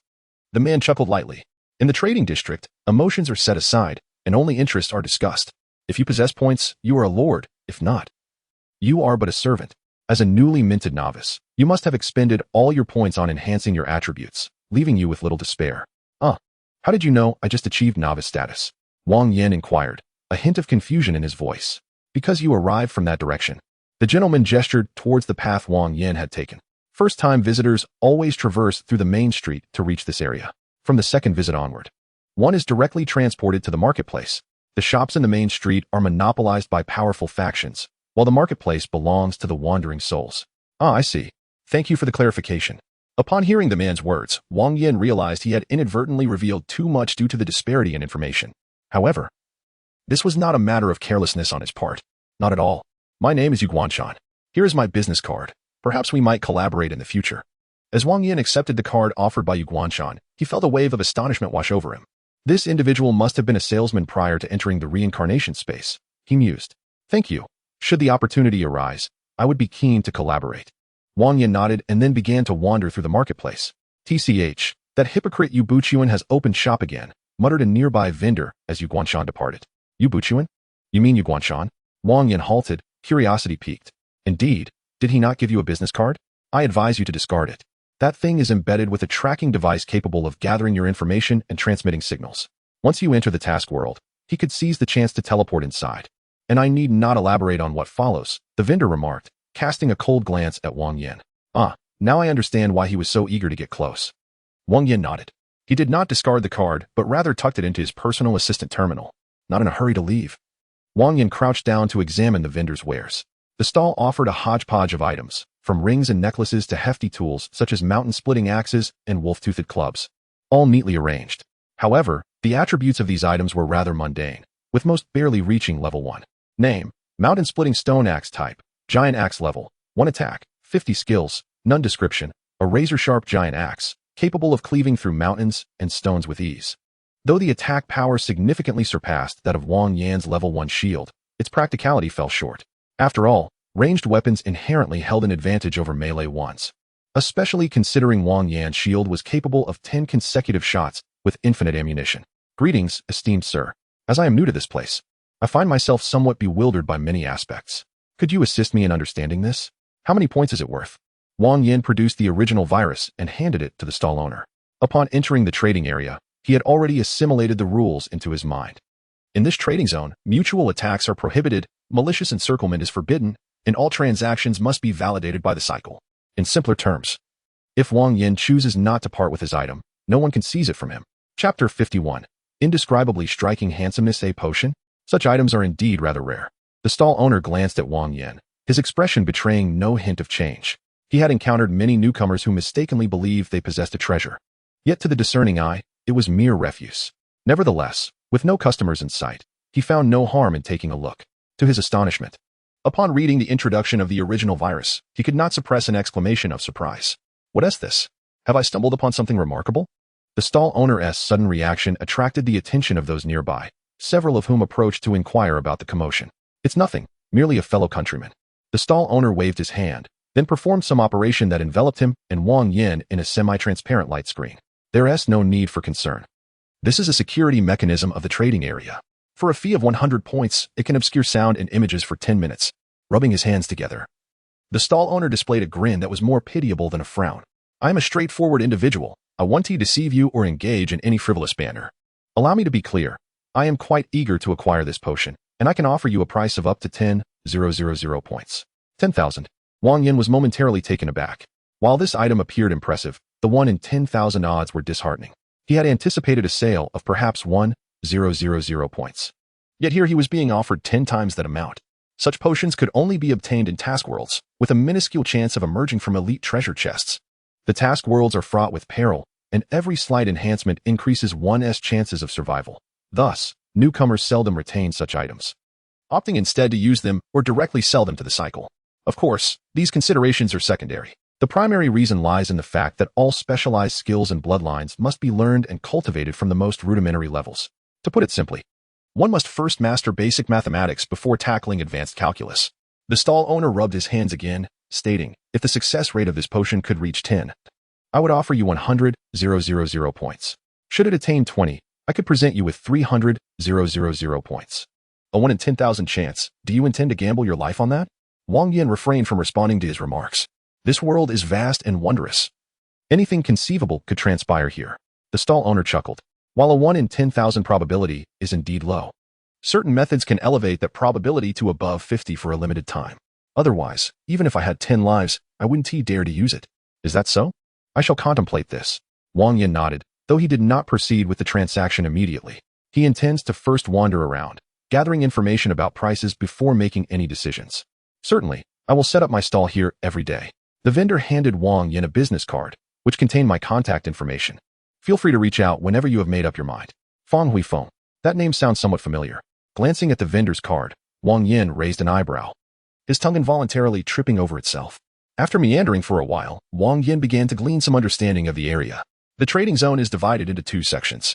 The man chuckled lightly. In the trading district, emotions are set aside, and only interests are discussed. If you possess points, you are a lord. If not, you are but a servant. As a newly minted novice, you must have expended all your points on enhancing your attributes, leaving you with little to spare. How did you know I just achieved novice status? Wang Yan inquired, a hint of confusion in his voice. Because you arrived from that direction. The gentleman gestured towards the path Wang Yan had taken. First-time visitors always traverse through the main street to reach this area. From the second visit onward, one is directly transported to the marketplace. The shops in the main street are monopolized by powerful factions, while the marketplace belongs to the wandering souls. I see. Thank you for the clarification. Upon hearing the man's words, Wang Yan realized he had inadvertently revealed too much due to the disparity in information. However, this was not a matter of carelessness on his part. Not at all. My name is Yuguanshan. Here is my business card. Perhaps we might collaborate in the future. As Wang Yan accepted the card offered by Yuguanshan, he felt a wave of astonishment wash over him. This individual must have been a salesman prior to entering the reincarnation space, he mused. Thank you. Should the opportunity arise, I would be keen to collaborate. Wang Yan nodded and then began to wander through the marketplace. TCH, that hypocrite Yu Buchuan has opened shop again, muttered a nearby vendor as Yuguanshan departed. Yu Buchuan? You mean Yuguanshan? Wang Yan halted, curiosity piqued. Indeed, did he not give you a business card? I advise you to discard it. That thing is embedded with a tracking device capable of gathering your information and transmitting signals. Once you enter the task world, he could seize the chance to teleport inside. And I need not elaborate on what follows, the vendor remarked, casting a cold glance at Wang Yan. Now I understand why he was so eager to get close. Wang Yan nodded. He did not discard the card, but rather tucked it into his personal assistant terminal, not in a hurry to leave. Wang Yan crouched down to examine the vendor's wares. The stall offered a hodgepodge of items, from rings and necklaces to hefty tools such as mountain-splitting axes and wolf-toothed clubs, all neatly arranged. However, the attributes of these items were rather mundane, with most barely reaching level 1. Name: mountain-splitting stone axe type, giant axe level, 1 attack, 50 skills, none description, a razor-sharp giant axe, capable of cleaving through mountains and stones with ease. Though the attack power significantly surpassed that of Wang Yan's level 1 shield, its practicality fell short. After all, ranged weapons inherently held an advantage over melee ones, especially considering Wang Yan's shield was capable of 10 consecutive shots with infinite ammunition. Greetings, esteemed sir. As I am new to this place, I find myself somewhat bewildered by many aspects. Could you assist me in understanding this? How many points is it worth? Wang Yan produced the original virus and handed it to the stall owner. Upon entering the trading area, he had already assimilated the rules into his mind. In this trading zone, mutual attacks are prohibited, malicious encirclement is forbidden, and all transactions must be validated by the cycle. In simpler terms, if Wang Yan chooses not to part with his item, no one can seize it from him. Chapter 51. Indescribably striking handsomeness, a potion? Such items are indeed rather rare. The stall owner glanced at Wang Yan, his expression betraying no hint of change. He had encountered many newcomers who mistakenly believed they possessed a treasure. Yet to the discerning eye, it was mere refuse. Nevertheless, with no customers in sight, he found no harm in taking a look. To his astonishment, upon reading the introduction of the original virus, he could not suppress an exclamation of surprise. What is this? Have I stumbled upon something remarkable? The stall owner's sudden reaction attracted the attention of those nearby, several of whom approached to inquire about the commotion. It's nothing, merely a fellow countryman. The stall owner waved his hand, then performed some operation that enveloped him and Wang Yan in a semi-transparent light screen. There is no need for concern. This is a security mechanism of the trading area. For a fee of 100 points, it can obscure sound and images for 10 minutes. Rubbing his hands together, the stall owner displayed a grin that was more pitiable than a frown. I am a straightforward individual. I want to deceive you or engage in any frivolous banter. Allow me to be clear. I am quite eager to acquire this potion, and I can offer you a price of up to 10,000 points. 10,000. Wang Yan was momentarily taken aback. While this item appeared impressive, the 1 in 10,000 odds were disheartening. He had anticipated a sale of perhaps 1,000 points. Yet here he was being offered 10 times that amount. Such potions could only be obtained in task worlds, with a minuscule chance of emerging from elite treasure chests. The task worlds are fraught with peril, and every slight enhancement increases one's chances of survival. Thus, newcomers seldom retain such items, opting instead to use them or directly sell them to the cycle. Of course, these considerations are secondary. The primary reason lies in the fact that all specialized skills and bloodlines must be learned and cultivated from the most rudimentary levels. To put it simply, one must first master basic mathematics before tackling advanced calculus. The stall owner rubbed his hands again, stating, if the success rate of this potion could reach 10, I would offer you 100,000 points. Should it attain 20, I could present you with 300,000 points. A 1 in 10,000 chance. Do you intend to gamble your life on that? Wang Yan refrained from responding to his remarks. This world is vast and wondrous. Anything conceivable could transpire here. The stall owner chuckled. While a 1 in 10,000 probability is indeed low, certain methods can elevate that probability to above 50 for a limited time. Otherwise, even if I had 10 lives, I wouldn't dare to use it. Is that so? I shall contemplate this. Wang Yan nodded, though he did not proceed with the transaction immediately. He intends to first wander around, gathering information about prices before making any decisions. Certainly, I will set up my stall here every day. The vendor handed Wang Yan a business card, which contained my contact information. Feel free to reach out whenever you have made up your mind. Fong Hui Feng. That name sounds somewhat familiar. Glancing at the vendor's card, Wang Yan raised an eyebrow, his tongue involuntarily tripping over itself. After meandering for a while, Wang Yan began to glean some understanding of the area. The trading zone is divided into 2 sections.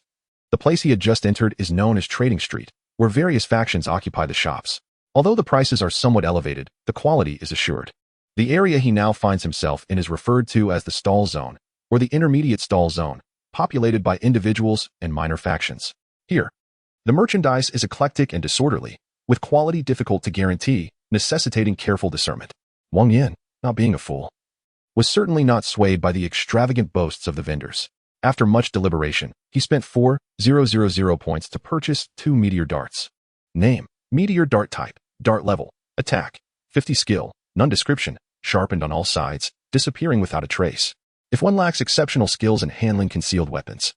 The place he had just entered is known as Trading Street, where various factions occupy the shops. Although the prices are somewhat elevated, the quality is assured. The area he now finds himself in is referred to as the Stall Zone, or the Intermediate Stall Zone, populated by individuals and minor factions. Here, the merchandise is eclectic and disorderly, with quality difficult to guarantee, necessitating careful discernment. Wang Yan, not being a fool, was certainly not swayed by the extravagant boasts of the vendors. After much deliberation, he spent 4,000 points to purchase 2 meteor darts. Name: Meteor Dart Type, Dart Level, Attack, 50 Skill, None Description, Sharpened on all sides, disappearing without a trace. If one lacks exceptional skills in handling concealed weapons,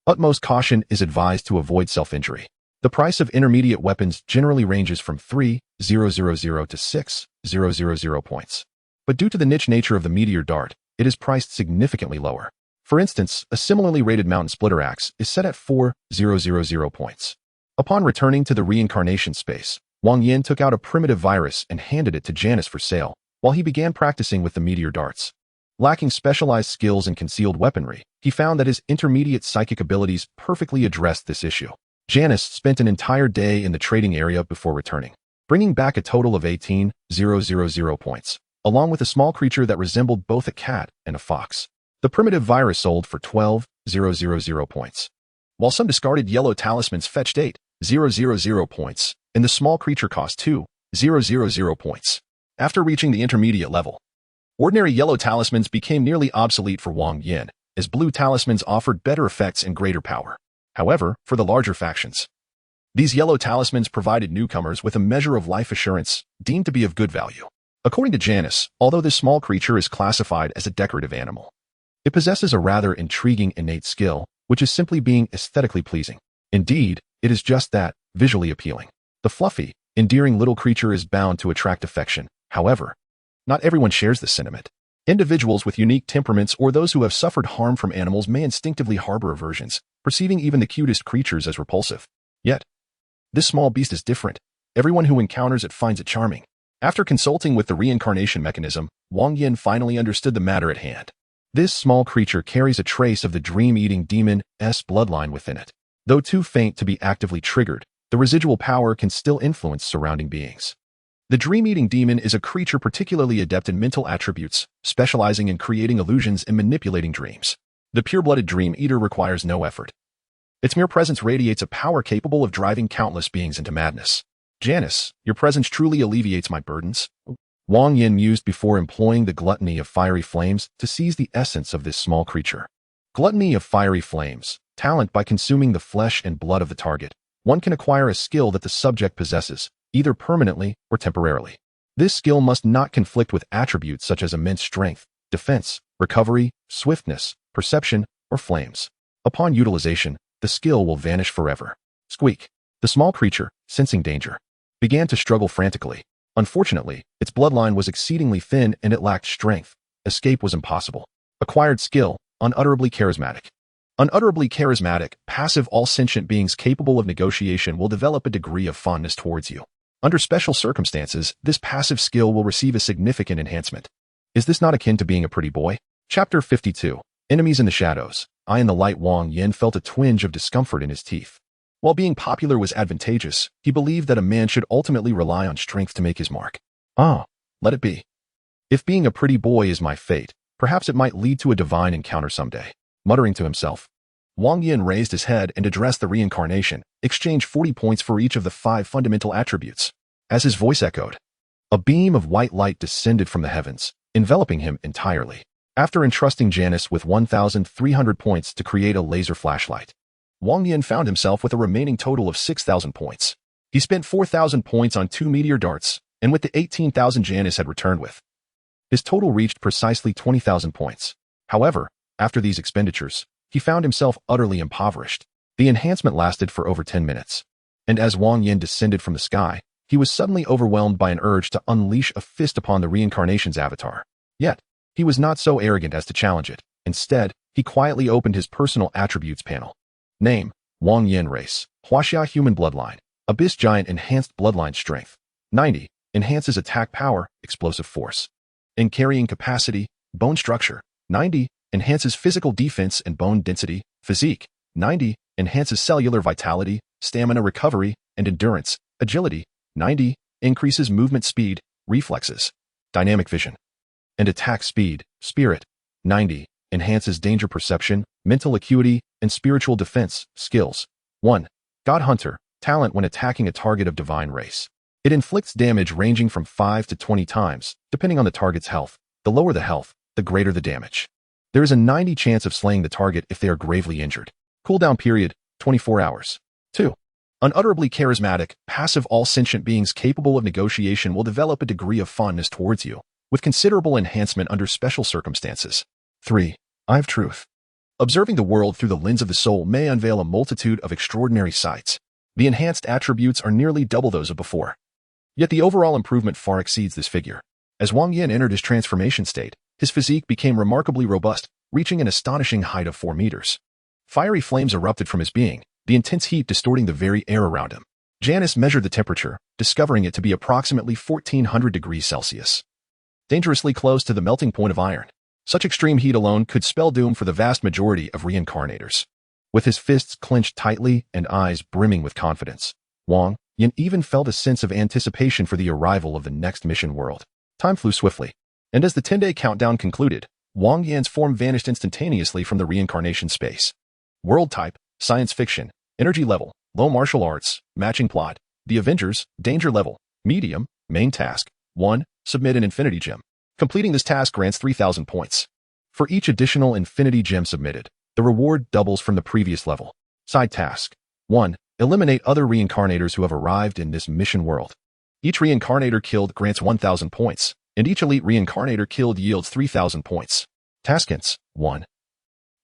utmost caution is advised to avoid self-injury. The price of intermediate weapons generally ranges from 3,000 to 6,000 points. But due to the niche nature of the meteor dart, it is priced significantly lower. For instance, a similarly rated mountain splitter axe is set at 4,000 points. Upon returning to the reincarnation space, Wang Yan took out a primitive virus and handed it to Janice for sale, while he began practicing with the meteor darts. Lacking specialized skills in concealed weaponry, he found that his intermediate psychic abilities perfectly addressed this issue. Janice spent an entire day in the trading area before returning, bringing back a total of 18,000 points, along with a small creature that resembled both a cat and a fox. The primitive virus sold for 12,000 points, while some discarded yellow talismans fetched 8,000 points, and the small creature cost 2,000 points. After reaching the intermediate level, ordinary yellow talismans became nearly obsolete for Wang Yan, as blue talismans offered better effects and greater power. However, for the larger factions, these yellow talismans provided newcomers with a measure of life assurance deemed to be of good value. According to Janice, although this small creature is classified as a decorative animal, it possesses a rather intriguing innate skill, which is simply being aesthetically pleasing. Indeed, it is just that, visually appealing. The fluffy, endearing little creature is bound to attract affection. However, not everyone shares this sentiment. Individuals with unique temperaments or those who have suffered harm from animals may instinctively harbor aversions, perceiving even the cutest creatures as repulsive. Yet, this small beast is different. Everyone who encounters it finds it charming. After consulting with the reincarnation mechanism, Wang Yan finally understood the matter at hand. This small creature carries a trace of the dream-eating demon's bloodline within it. Though too faint to be actively triggered, the residual power can still influence surrounding beings. The dream-eating demon is a creature particularly adept in mental attributes, specializing in creating illusions and manipulating dreams. The pure-blooded dream eater requires no effort. Its mere presence radiates a power capable of driving countless beings into madness. Janice, your presence truly alleviates my burdens. Wang Yan mused before employing the gluttony of fiery flames to seize the essence of this small creature. Gluttony of fiery flames, talent by consuming the flesh and blood of the target. One can acquire a skill that the subject possesses, either permanently or temporarily. This skill must not conflict with attributes such as immense strength, defense, recovery, swiftness, perception, or flames. Upon utilization, the skill will vanish forever. Squeak. The small creature, sensing danger, began to struggle frantically. Unfortunately, its bloodline was exceedingly thin and it lacked strength. Escape was impossible. Acquired skill, unutterably charismatic. Unutterably charismatic, passive all sentient beings capable of negotiation will develop a degree of fondness towards you. Under special circumstances, this passive skill will receive a significant enhancement. Is this not akin to being a pretty boy? Chapter 52. Enemies in the Shadows. Eye in the light. Wang Yan felt a twinge of discomfort in his teeth. While being popular was advantageous, he believed that a man should ultimately rely on strength to make his mark. Let it be. If being a pretty boy is my fate, perhaps it might lead to a divine encounter someday. Muttering to himself, Wang Yan raised his head and addressed the reincarnation, exchanged 40 points for each of the 5 fundamental attributes. As his voice echoed, a beam of white light descended from the heavens, enveloping him entirely. After entrusting Janice with 1,300 points to create a laser flashlight, Wang Yan found himself with a remaining total of 6,000 points. He spent 4,000 points on 2 meteor darts, and with the 18,000 Janice had returned with, his total reached precisely 20,000 points. However, after these expenditures, he found himself utterly impoverished. The enhancement lasted for over 10 minutes. And as Wang Yan descended from the sky, he was suddenly overwhelmed by an urge to unleash a fist upon the reincarnation's avatar. Yet, he was not so arrogant as to challenge it. Instead, he quietly opened his personal attributes panel. Name, Wang Yan. Race, Huaxia human bloodline. Abyss giant. Enhanced bloodline strength. 90. Enhances attack power, explosive force. In carrying capacity, bone structure. 90. Enhances physical defense and bone density. Physique. 90. Enhances cellular vitality, stamina recovery, and endurance. Agility. 90. Increases movement speed, reflexes, dynamic vision, and attack speed. Spirit. 90. Enhances danger perception, mental acuity, and spiritual defense. Skills. 1. God Hunter. Talent when attacking a target of divine race. It inflicts damage ranging from 5 to 20 times, depending on the target's health. The lower the health, the greater the damage. There is a 90 chance of slaying the target if they are gravely injured. Cooldown period, 24 hours. 2. Unutterably charismatic, passive all sentient beings capable of negotiation will develop a degree of fondness towards you, with considerable enhancement under special circumstances. 3. Eye of Truth. Observing the world through the lens of the soul may unveil a multitude of extraordinary sights. The enhanced attributes are nearly double those of before. Yet the overall improvement far exceeds this figure. As Wang Yan entered his transformation state, his physique became remarkably robust, reaching an astonishing height of 4 meters. Fiery flames erupted from his being, the intense heat distorting the very air around him. Janice measured the temperature, discovering it to be approximately 1,400 degrees Celsius. Dangerously close to the melting point of iron. Such extreme heat alone could spell doom for the vast majority of reincarnators. With his fists clenched tightly and eyes brimming with confidence, Wang Yan even felt a sense of anticipation for the arrival of the next mission world. Time flew swiftly, and as the 10-day countdown concluded, Wang Yan's form vanished instantaneously from the reincarnation space. World type, science fiction. Energy level, low. Martial arts, matching plot. The Avengers, danger level, medium. Main task, 1. Submit an infinity gem. Completing this task grants 3,000 points. For each additional infinity gem submitted, the reward doubles from the previous level. Side task, 1. Eliminate other reincarnators who have arrived in this mission world. Each reincarnator killed grants 1,000 points, and each elite reincarnator killed yields 3,000 points. Task hints, 1.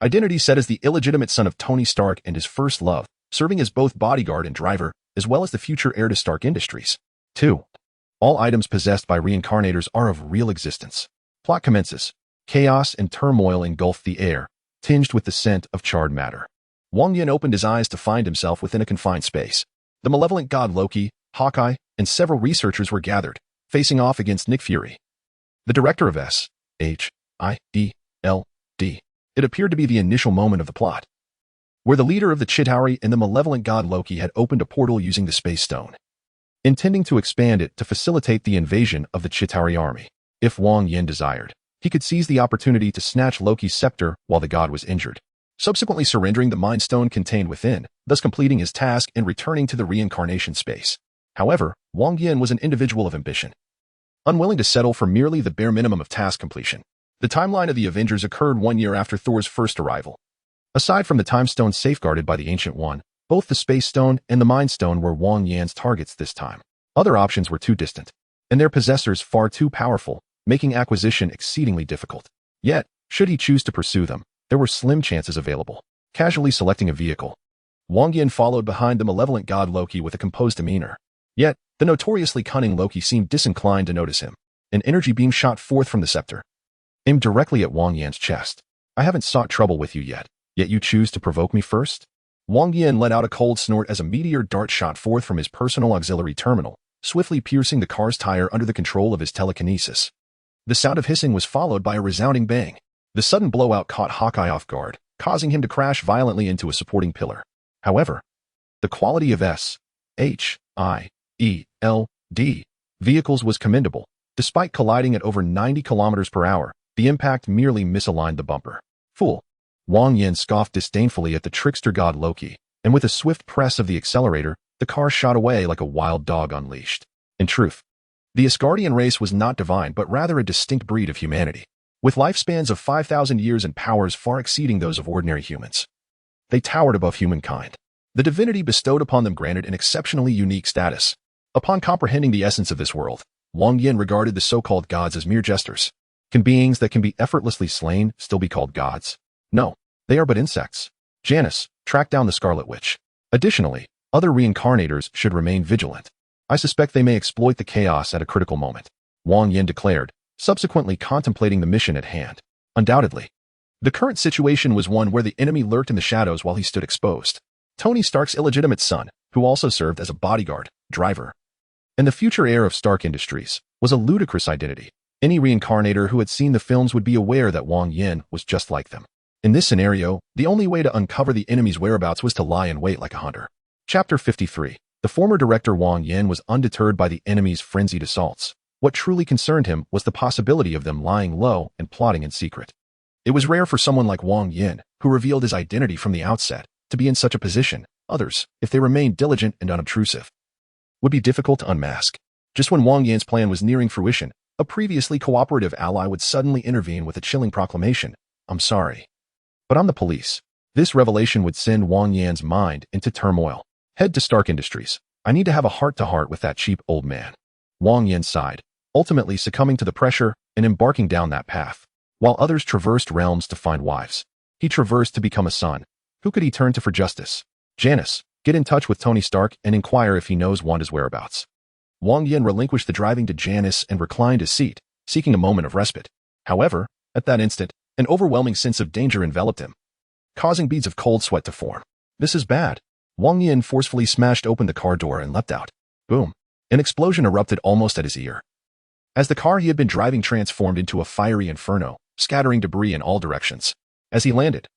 Identity set as the illegitimate son of Tony Stark and his first love, serving as both bodyguard and driver, as well as the future heir to Stark Industries. 2. All items possessed by reincarnators are of real existence. Plot commences. Chaos and turmoil engulfed the air, tinged with the scent of charred matter. Wang Yan opened his eyes to find himself within a confined space. The malevolent god Loki, Hawkeye, and several researchers were gathered, facing off against Nick Fury, the director of S.H.I.E.L.D. It appeared to be the initial moment of the plot, where the leader of the Chitauri and the malevolent god Loki had opened a portal using the Space Stone, intending to expand it to facilitate the invasion of the Chitauri army. If Wang Yan desired, he could seize the opportunity to snatch Loki's scepter while the god was injured, subsequently surrendering the Mind Stone contained within, thus completing his task and returning to the reincarnation space. However, Wang Yan was an individual of ambition, unwilling to settle for merely the bare minimum of task completion. The timeline of the Avengers occurred 1 year after Thor's first arrival. Aside from the Time Stone safeguarded by the Ancient One, both the Space Stone and the Mind Stone were Wang Yan's targets this time. Other options were too distant, and their possessors far too powerful, making acquisition exceedingly difficult. Yet, should he choose to pursue them, there were slim chances available. Casually selecting a vehicle, Wang Yan followed behind the malevolent god Loki with a composed demeanor. Yet, the notoriously cunning Loki seemed disinclined to notice him. An energy beam shot forth from the scepter, aimed directly at Wang Yan's chest. I haven't sought trouble with you yet you choose to provoke me first? Wang Yan let out a cold snort as a meteor dart shot forth from his personal auxiliary terminal, swiftly piercing the car's tire under the control of his telekinesis. The sound of hissing was followed by a resounding bang. The sudden blowout caught Hawkeye off guard, causing him to crash violently into a supporting pillar. However, the quality of S.H.I.E.L.D. vehicles was commendable. Despite colliding at over 90 kilometers per hour, the impact merely misaligned the bumper. Fool! Wang Yan scoffed disdainfully at the trickster god Loki, and with a swift press of the accelerator, the car shot away like a wild dog unleashed. In truth, the Asgardian race was not divine but rather a distinct breed of humanity, with lifespans of 5,000 years and powers far exceeding those of ordinary humans. They towered above humankind. The divinity bestowed upon them granted an exceptionally unique status. Upon comprehending the essence of this world, Wang Yan regarded the so-called gods as mere jesters. Can beings that can be effortlessly slain still be called gods? No, they are but insects. Janus, track down the Scarlet Witch. Additionally, other reincarnators should remain vigilant. I suspect they may exploit the chaos at a critical moment, Wang Yan declared, subsequently contemplating the mission at hand. Undoubtedly, the current situation was one where the enemy lurked in the shadows while he stood exposed. Tony Stark's illegitimate son, who also served as a bodyguard, driver, and the future heir of Stark Industries, was a ludicrous identity. Any reincarnator who had seen the films would be aware that Wang Yan was just like them. In this scenario, the only way to uncover the enemy's whereabouts was to lie in wait like a hunter. Chapter 53. The former director Wang Yan was undeterred by the enemy's frenzied assaults. What truly concerned him was the possibility of them lying low and plotting in secret. It was rare for someone like Wang Yan, who revealed his identity from the outset, to be in such a position. Others, if they remained diligent and unobtrusive, would be difficult to unmask. Just when Wang Yan's plan was nearing fruition, a previously cooperative ally would suddenly intervene with a chilling proclamation. I'm sorry, but I'm the police. This revelation would send Wang Yan's mind into turmoil. Head to Stark Industries. I need to have a heart-to-heart with that cheap old man. Wang Yan sighed, ultimately succumbing to the pressure and embarking down that path. While others traversed realms to find wives, he traversed to become a son. Who could he turn to for justice? Janus, get in touch with Tony Stark and inquire if he knows Wanda's whereabouts. Wang Yan relinquished the driving to Janus and reclined his seat, seeking a moment of respite. However, at that instant, an overwhelming sense of danger enveloped him, causing beads of cold sweat to form. This is bad. Wang Yan forcefully smashed open the car door and leapt out. Boom. An explosion erupted almost at his ear, as the car he had been driving transformed into a fiery inferno, scattering debris in all directions. As he landed,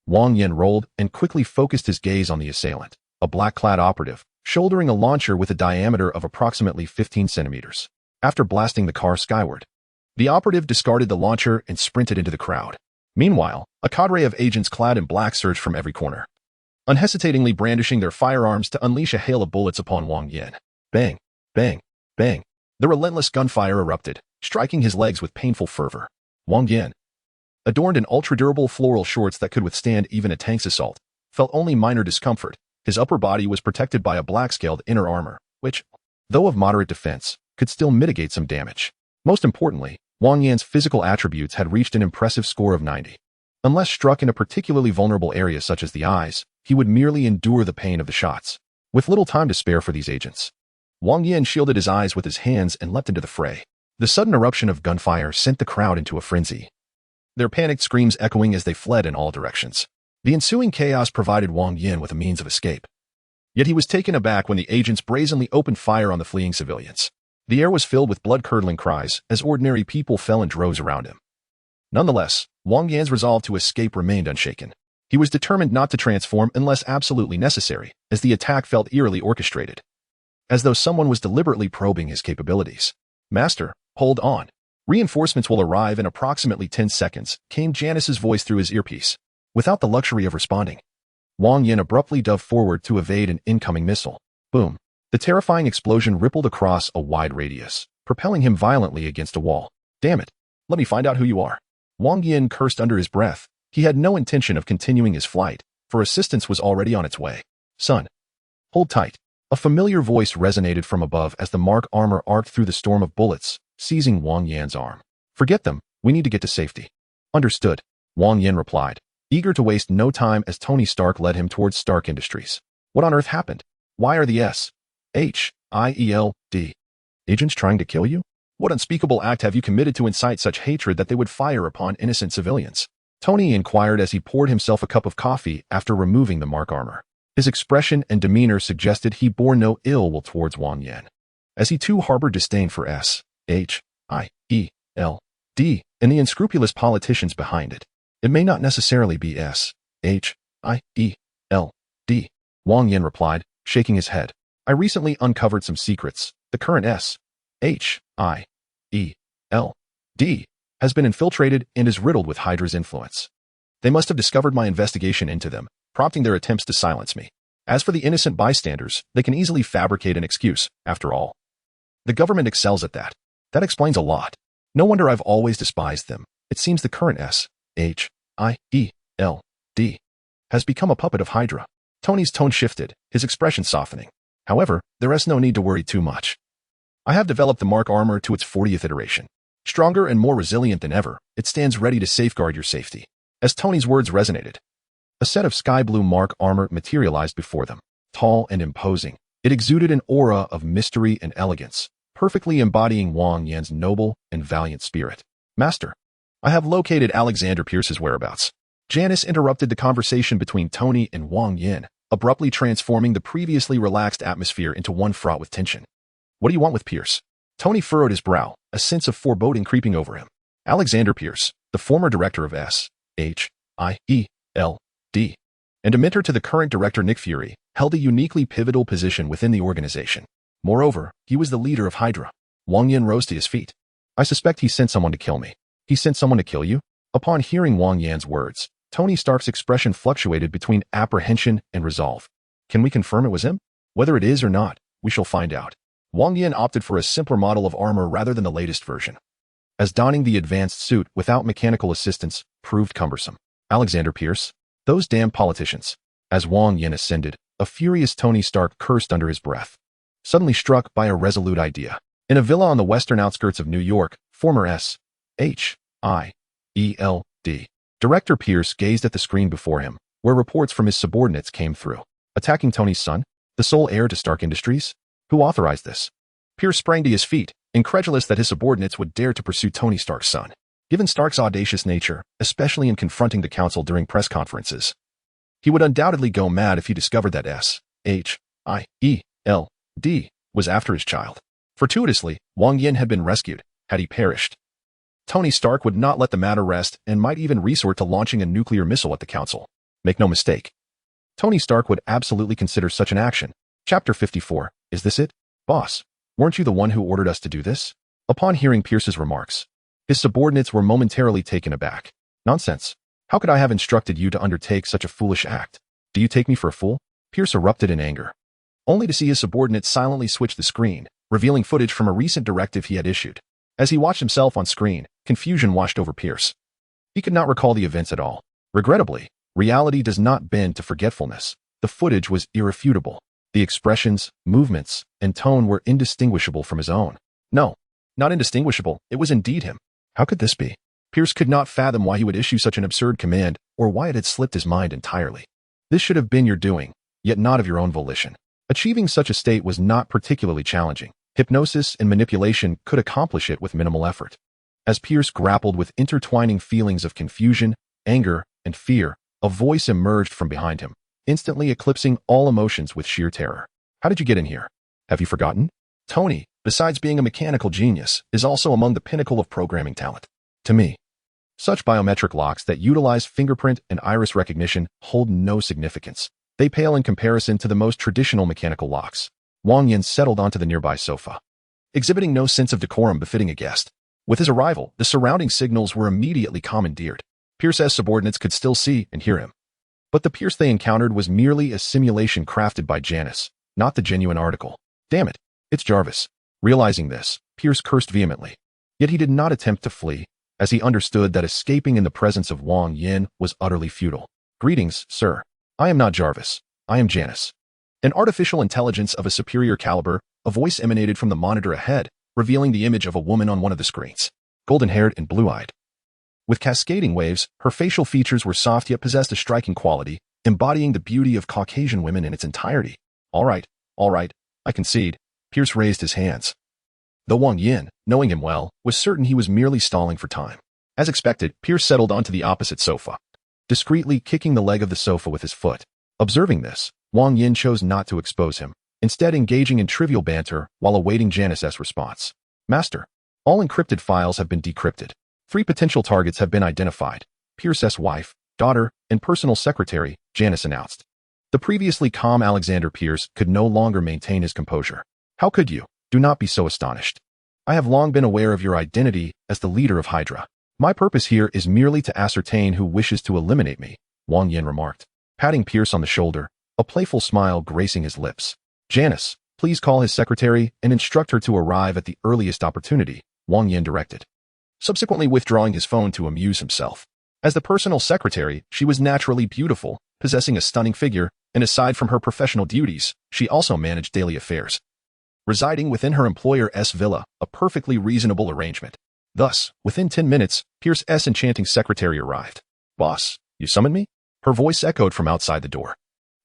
Wang Yan rolled and quickly focused his gaze on the assailant, a black-clad operative, shouldering a launcher with a diameter of approximately 15 centimeters. After blasting the car skyward, the operative discarded the launcher and sprinted into the crowd. Meanwhile, a cadre of agents clad in black surged from every corner, unhesitatingly brandishing their firearms to unleash a hail of bullets upon Wang Yan. Bang, bang, bang. The relentless gunfire erupted, striking his legs with painful fervor. Wang Yan, adorned in ultra-durable floral shorts that could withstand even a tank's assault, felt only minor discomfort. His upper body was protected by a black-scaled inner armor, which, though of moderate defense, could still mitigate some damage. Most importantly, Wang Yan's physical attributes had reached an impressive score of 90. Unless struck in a particularly vulnerable area such as the eyes, he would merely endure the pain of the shots. With little time to spare for these agents, Wang Yan shielded his eyes with his hands and leapt into the fray. The sudden eruption of gunfire sent the crowd into a frenzy, their panicked screams echoing as they fled in all directions. The ensuing chaos provided Wang Yan with a means of escape. Yet he was taken aback when the agents brazenly opened fire on the fleeing civilians. The air was filled with blood-curdling cries as ordinary people fell in droves around him. Nonetheless, Wang Yan's resolve to escape remained unshaken. He was determined not to transform unless absolutely necessary, as the attack felt eerily orchestrated, as though someone was deliberately probing his capabilities. "Master, hold on. Reinforcements will arrive in approximately 10 seconds," came Janice's voice through his earpiece. Without the luxury of responding, Wang Yan abruptly dove forward to evade an incoming missile. Boom! The terrifying explosion rippled across a wide radius, propelling him violently against a wall. "Damn it! Let me find out who you are." Wang Yan cursed under his breath. He had no intention of continuing his flight, for assistance was already on its way. "Son, hold tight." A familiar voice resonated from above as the Mark armor arced through the storm of bullets, seizing Wang Yan's arm. "Forget them. We need to get to safety." "Understood," Wang Yan replied, eager to waste no time as Tony Stark led him towards Stark Industries. "What on earth happened? Why are the S.H.I.E.L.D. agents trying to kill you? What unspeakable act have you committed to incite such hatred that they would fire upon innocent civilians?" Tony inquired as he poured himself a cup of coffee after removing the Mark armor. His expression and demeanor suggested he bore no ill will towards Wang Yan, as he too harbored disdain for S.H.I.E.L.D. and the unscrupulous politicians behind it. "It may not necessarily be S.H.I.E.L.D., Wang Yan replied, shaking his head. "I recently uncovered some secrets. The current S.H.I.E.L.D. has been infiltrated and is riddled with Hydra's influence. They must have discovered my investigation into them, prompting their attempts to silence me. As for the innocent bystanders, they can easily fabricate an excuse, after all. The government excels at that. That explains a lot. No wonder I've always despised them. It seems the current S.H.I.E.L.D. has become a puppet of Hydra." Tony's tone shifted, his expression softening. "However, there is no need to worry too much. I have developed the Mark armor to its 40th iteration. Stronger and more resilient than ever, it stands ready to safeguard your safety." As Tony's words resonated, a set of sky-blue Mark armor materialized before them. Tall and imposing, it exuded an aura of mystery and elegance, perfectly embodying Wang Yan's noble and valiant spirit. "Master, I have located Alexander Pierce's whereabouts." Janice interrupted the conversation between Tony and Wang Yan, abruptly transforming the previously relaxed atmosphere into one fraught with tension. "What do you want with Pierce?" Tony furrowed his brow, a sense of foreboding creeping over him. Alexander Pierce, the former director of S.H.I.E.L.D. and a mentor to the current director Nick Fury, held a uniquely pivotal position within the organization. Moreover, he was the leader of Hydra. Wang Yan rose to his feet. "I suspect he sent someone to kill me." "He sent someone to kill you?" Upon hearing Wang Yan's words, Tony Stark's expression fluctuated between apprehension and resolve. "Can we confirm it was him? Whether it is or not, we shall find out." Wang Yan opted for a simpler model of armor rather than the latest version, as donning the advanced suit without mechanical assistance proved cumbersome. "Alexander Pierce? Those damn politicians." As Wang Yan ascended, a furious Tony Stark cursed under his breath, suddenly struck by a resolute idea. In a villa on the western outskirts of New York, former S.H.I.E.L.D. Director Pierce gazed at the screen before him, where reports from his subordinates came through. Attacking Tony's son? The sole heir to Stark Industries? Who authorized this? Pierce sprang to his feet, incredulous that his subordinates would dare to pursue Tony Stark's son. Given Stark's audacious nature, especially in confronting the council during press conferences, he would undoubtedly go mad if he discovered that S.H.I.E.L.D. was after his child. Fortuitously, Wang Yan had been rescued. Had he perished, Tony Stark would not let the matter rest and might even resort to launching a nuclear missile at the council. Make no mistake, Tony Stark would absolutely consider such an action. Chapter 54. Is this it? "Boss, weren't you the one who ordered us to do this?" Upon hearing Pierce's remarks, his subordinates were momentarily taken aback. "Nonsense. How could I have instructed you to undertake such a foolish act? Do you take me for a fool?" Pierce erupted in anger, only to see his subordinates silently switch the screen, revealing footage from a recent directive he had issued. As he watched himself on screen, confusion washed over Pierce. He could not recall the events at all. Regrettably, reality does not bend to forgetfulness. The footage was irrefutable. The expressions, movements, and tone were indistinguishable from his own. No, not indistinguishable, it was indeed him. How could this be? Pierce could not fathom why he would issue such an absurd command, or why it had slipped his mind entirely. This should have been your doing, yet not of your own volition. Achieving such a state was not particularly challenging. Hypnosis and manipulation could accomplish it with minimal effort. As Pierce grappled with intertwining feelings of confusion, anger, and fear, a voice emerged from behind him, instantly eclipsing all emotions with sheer terror. How did you get in here? Have you forgotten? Tony, besides being a mechanical genius, is also among the pinnacle of programming talent. To me, such biometric locks that utilize fingerprint and iris recognition hold no significance. They pale in comparison to the most traditional mechanical locks. Wang Yan settled onto the nearby sofa, exhibiting no sense of decorum befitting a guest. With his arrival, the surrounding signals were immediately commandeered. Pierce's subordinates could still see and hear him. But the Pierce they encountered was merely a simulation crafted by Janice, not the genuine article. Damn it, it's Jarvis. Realizing this, Pierce cursed vehemently. Yet he did not attempt to flee, as he understood that escaping in the presence of Wang Yan was utterly futile. Greetings, sir. I am not Jarvis. I am Janice. An artificial intelligence of a superior caliber, a voice emanated from the monitor ahead, revealing the image of a woman on one of the screens. Golden-haired and blue-eyed. With cascading waves, her facial features were soft yet possessed a striking quality, embodying the beauty of Caucasian women in its entirety. All right, I concede. Pierce raised his hands. Though Wang Yan, knowing him well, was certain he was merely stalling for time. As expected, Pierce settled onto the opposite sofa, discreetly kicking the leg of the sofa with his foot. Observing this, Wang Yan chose not to expose him, instead engaging in trivial banter while awaiting Janice's response. Master, all encrypted files have been decrypted. 3 potential targets have been identified. Pierce's wife, daughter, and personal secretary, Janice announced. The previously calm Alexander Pierce could no longer maintain his composure. How could you? Do not be so astonished. I have long been aware of your identity as the leader of Hydra. My purpose here is merely to ascertain who wishes to eliminate me, Wang Yan remarked, patting Pierce on the shoulder, a playful smile gracing his lips. Janice, please call his secretary and instruct her to arrive at the earliest opportunity, Wang Yan directed, subsequently withdrawing his phone to amuse himself. As the personal secretary, she was naturally beautiful, possessing a stunning figure, and aside from her professional duties, she also managed daily affairs, residing within her employer's villa, a perfectly reasonable arrangement. Thus, within 10 minutes, Pierce's enchanting secretary arrived. Boss, you summoned me? Her voice echoed from outside the door.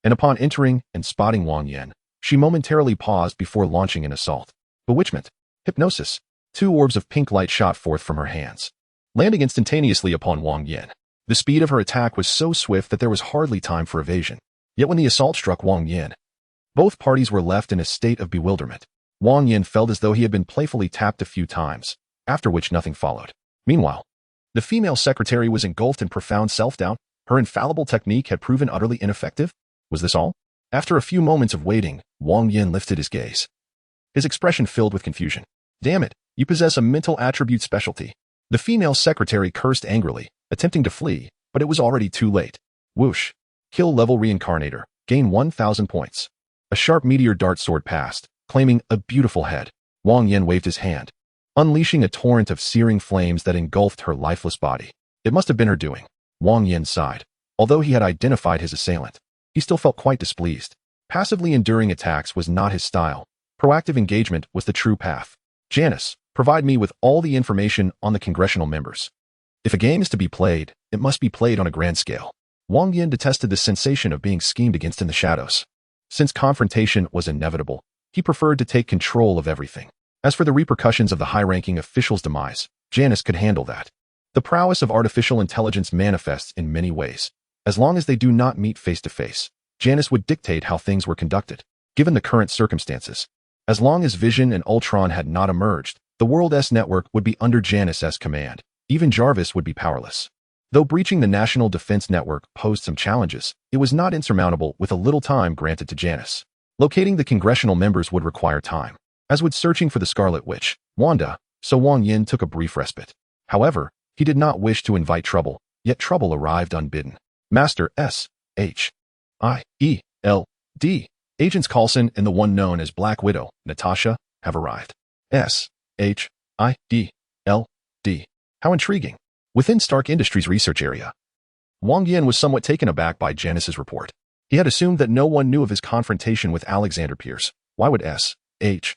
And upon entering and spotting Wang Yan, she momentarily paused before launching an assault. Bewitchment. Hypnosis. 2 orbs of pink light shot forth from her hands, landing instantaneously upon Wang Yan. The speed of her attack was so swift that there was hardly time for evasion. Yet when the assault struck Wang Yan, both parties were left in a state of bewilderment. Wang Yan felt as though he had been playfully tapped a few times, after which nothing followed. Meanwhile, the female secretary was engulfed in profound self-doubt. Her infallible technique had proven utterly ineffective. Was this all? After a few moments of waiting, Wang Yan lifted his gaze, his expression filled with confusion. Damn it, you possess a mental attribute specialty. The female secretary cursed angrily, attempting to flee, but it was already too late. Whoosh. Kill level reincarnator. Gain 1,000 points. A sharp meteor dart soared past, claiming a beautiful head. Wang Yan waved his hand, unleashing a torrent of searing flames that engulfed her lifeless body. It must have been her doing. Wang Yan sighed. Although he had identified his assailant, he still felt quite displeased. Passively enduring attacks was not his style. Proactive engagement was the true path. Janice, provide me with all the information on the congressional members. If a game is to be played, it must be played on a grand scale. Wang Yan detested the sensation of being schemed against in the shadows. Since confrontation was inevitable, he preferred to take control of everything. As for the repercussions of the high-ranking official's demise, Janice could handle that. The prowess of artificial intelligence manifests in many ways. As long as they do not meet face-to-face, Janice would dictate how things were conducted, given the current circumstances. As long as Vision and Ultron had not emerged, the World-S network would be under Janice's command. Even Jarvis would be powerless. Though breaching the National Defense Network posed some challenges, it was not insurmountable with a little time granted to Janice. Locating the congressional members would require time, as would searching for the Scarlet Witch, Wanda, so Wang Yan took a brief respite. However, he did not wish to invite trouble, yet trouble arrived unbidden. Master S.H.I.E.L.D. Agents Coulson and the one known as Black Widow, Natasha, have arrived. S.H.I.E.L.D. How intriguing. Within Stark Industries' research area, Wang Yan was somewhat taken aback by Janice's report. He had assumed that no one knew of his confrontation with Alexander Pierce. Why would S.H.I.E.L.D.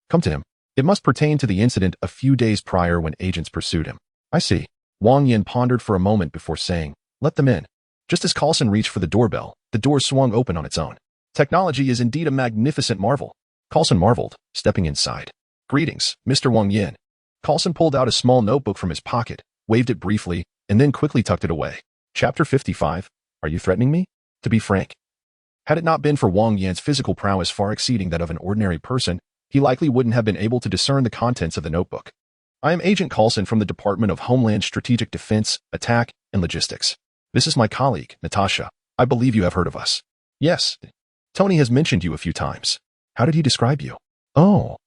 come to him? It must pertain to the incident a few days prior when agents pursued him. I see. Wang Yan pondered for a moment before saying, let them in. Just as Coulson reached for the doorbell, the door swung open on its own. Technology is indeed a magnificent marvel. Coulson marveled, stepping inside. Greetings, Mr. Wang Yan. Coulson pulled out a small notebook from his pocket, waved it briefly, and then quickly tucked it away. Chapter 55. Are you threatening me? To be frank, had it not been for Wang Yan's physical prowess far exceeding that of an ordinary person, he likely wouldn't have been able to discern the contents of the notebook. I am Agent Coulson from the Department of Homeland Strategic Defense, Attack, and Logistics. This is my colleague, Natasha. I believe you have heard of us. Yes. Tony has mentioned you a few times. How did he describe you? Oh.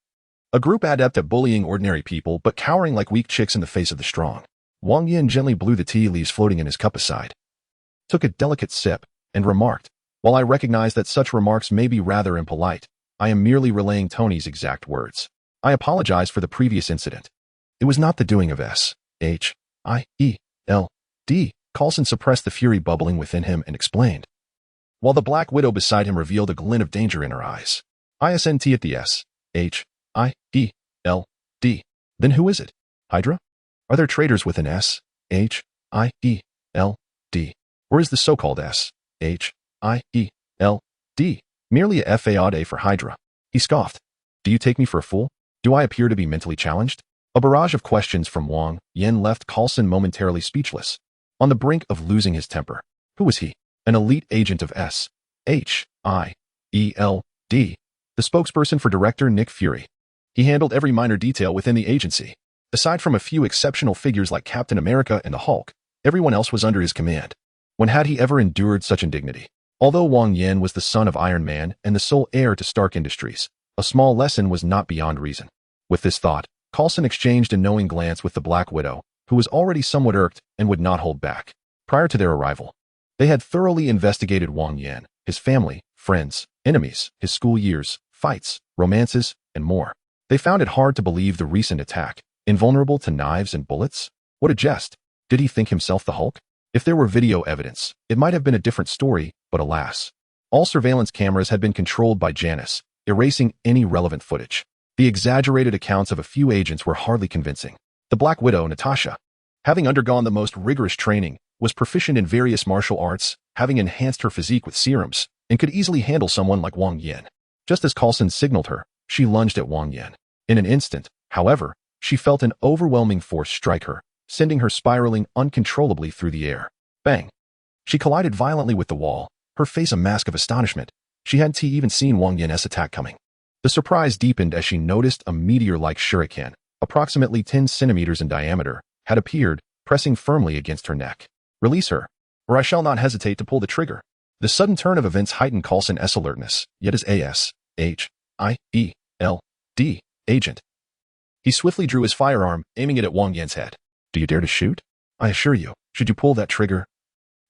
A group adept at bullying ordinary people, but cowering like weak chicks in the face of the strong. Wang Yan gently blew the tea leaves floating in his cup aside, took a delicate sip, and remarked, while I recognize that such remarks may be rather impolite, I am merely relaying Tony's exact words. I apologize for the previous incident. It was not the doing of S.H.I.E.L.D. Coulson suppressed the fury bubbling within him and explained, while the Black Widow beside him revealed a glint of danger in her eyes. ISNT at the S.H.I.E.L.D. Then who is it? Hydra? Are there traitors with an S.H.I.E.L.D.? Or is the so-called S.H.I.E.L.D. merely a fade for Hydra? He scoffed. Do you take me for a fool? Do I appear to be mentally challenged? A barrage of questions from Wang Yan left Coulson momentarily speechless, on the brink of losing his temper. Who was he? An elite agent of S.H.I.E.L.D., the spokesperson for Director Nick Fury. He handled every minor detail within the agency. Aside from a few exceptional figures like Captain America and the Hulk, everyone else was under his command. When had he ever endured such indignity? Although Wang Yan was the son of Iron Man and the sole heir to Stark Industries, a small lesson was not beyond reason. With this thought, Coulson exchanged a knowing glance with the Black Widow, who was already somewhat irked and would not hold back. Prior to their arrival, they had thoroughly investigated Wang Yan, his family, friends, enemies, his school years, fights, romances, and more. They found it hard to believe the recent attack, invulnerable to knives and bullets. What a jest. Did he think himself the Hulk? If there were video evidence, it might have been a different story, but alas. All surveillance cameras had been controlled by Janus, erasing any relevant footage. The exaggerated accounts of a few agents were hardly convincing. The Black Widow, Natasha, having undergone the most rigorous training, was proficient in various martial arts, having enhanced her physique with serums, and could easily handle someone like Wang Yan. Just as Coulson signaled her, she lunged at Wang Yan. In an instant, however, she felt an overwhelming force strike her, sending her spiraling uncontrollably through the air. Bang! She collided violently with the wall, her face a mask of astonishment. She hadn't even seen Wang Yan's attack coming. The surprise deepened as she noticed a meteor-like shuriken, approximately 10 centimeters in diameter, had appeared, pressing firmly against her neck. Release her, or I shall not hesitate to pull the trigger. The sudden turn of events heightened Coulson's alertness, yet as S.H.I.E.L.D. agent. He swiftly drew his firearm, aiming it at Wang Yan's head. Do you dare to shoot? I assure you, should you pull that trigger,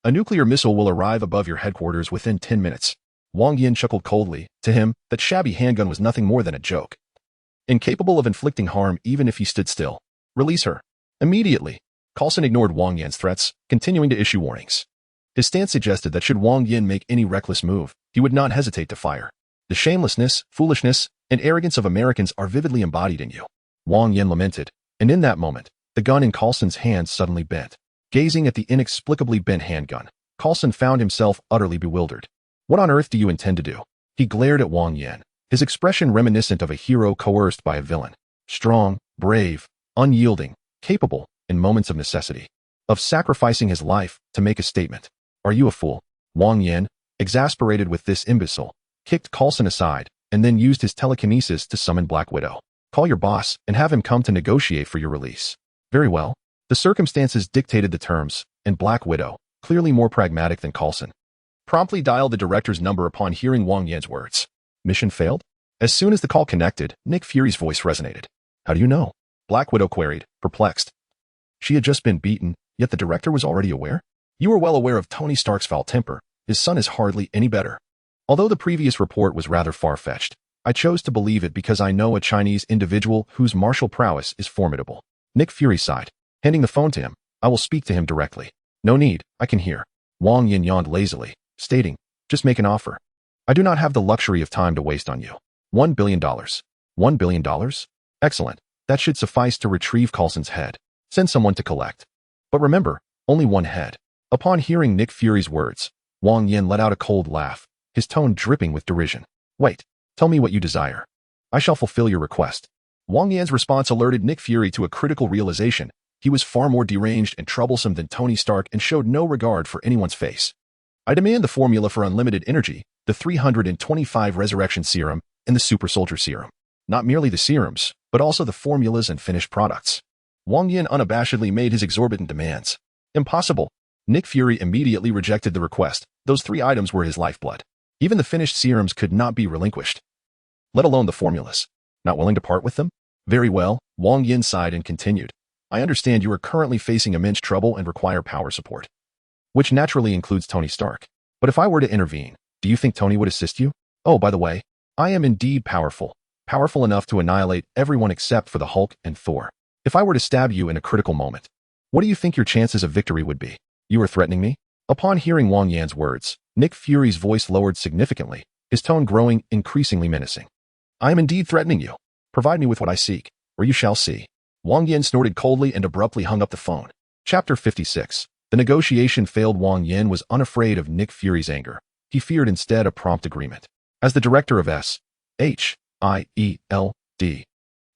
a nuclear missile will arrive above your headquarters within 10 minutes. Wang Yan chuckled coldly. To him, that shabby handgun was nothing more than a joke, incapable of inflicting harm even if he stood still. Release her. Immediately. Coulson ignored Wang Yan's threats, continuing to issue warnings. His stance suggested that should Wang Yan make any reckless move, he would not hesitate to fire. The shamelessness, foolishness, and arrogance of Americans are vividly embodied in you. Wang Yan lamented, and in that moment, the gun in Coulson's hand suddenly bent. Gazing at the inexplicably bent handgun, Coulson found himself utterly bewildered. What on earth do you intend to do? He glared at Wang Yan, his expression reminiscent of a hero coerced by a villain. Strong, brave, unyielding, capable, in moments of necessity, of sacrificing his life to make a statement. Are you a fool? Wang Yan, exasperated with this imbecile, kicked Coulson aside and then used his telekinesis to summon Black Widow. Call your boss and have him come to negotiate for your release. Very well. The circumstances dictated the terms, and Black Widow, clearly more pragmatic than Coulson, promptly dialed the director's number upon hearing Wang Yan's words. Mission failed? As soon as the call connected, Nick Fury's voice resonated. How do you know? Black Widow queried, perplexed. She had just been beaten, yet the director was already aware? You are well aware of Tony Stark's foul temper. His son is hardly any better. Although the previous report was rather far-fetched, I chose to believe it because I know a Chinese individual whose martial prowess is formidable. Nick Fury sighed. Handing the phone to him, I will speak to him directly. No need, I can hear. Wang Yan yawned lazily, stating, just make an offer. I do not have the luxury of time to waste on you. $1 billion. $1 billion? Excellent. That should suffice to retrieve Coulson's head. Send someone to collect. But remember, only one head. Upon hearing Nick Fury's words, Wang Yan let out a cold laugh, his tone dripping with derision. Wait, tell me what you desire. I shall fulfill your request. Wang Yan's response alerted Nick Fury to a critical realization. He was far more deranged and troublesome than Tony Stark and showed no regard for anyone's face. I demand the formula for unlimited energy, the 325 resurrection serum, and the super soldier serum. Not merely the serums, but also the formulas and finished products. Wang Yan unabashedly made his exorbitant demands. Impossible. Nick Fury immediately rejected the request. Those 3 items were his lifeblood. Even the finished serums could not be relinquished, let alone the formulas. Not willing to part with them? Very well, Wang Yan sighed and continued. I understand you are currently facing immense trouble and require power support, which naturally includes Tony Stark. But if I were to intervene, do you think Tony would assist you? Oh, by the way, I am indeed powerful enough to annihilate everyone except for the Hulk and Thor. If I were to stab you in a critical moment, what do you think your chances of victory would be? You are threatening me? Upon hearing Wang Yan's words, Nick Fury's voice lowered significantly, his tone growing increasingly menacing. I am indeed threatening you. Provide me with what I seek, or you shall see. Wang Yan snorted coldly and abruptly hung up the phone. Chapter 56. The negotiation failed. Wang Yan was unafraid of Nick Fury's anger. He feared instead a prompt agreement. As the director of S.H.I.E.L.D.,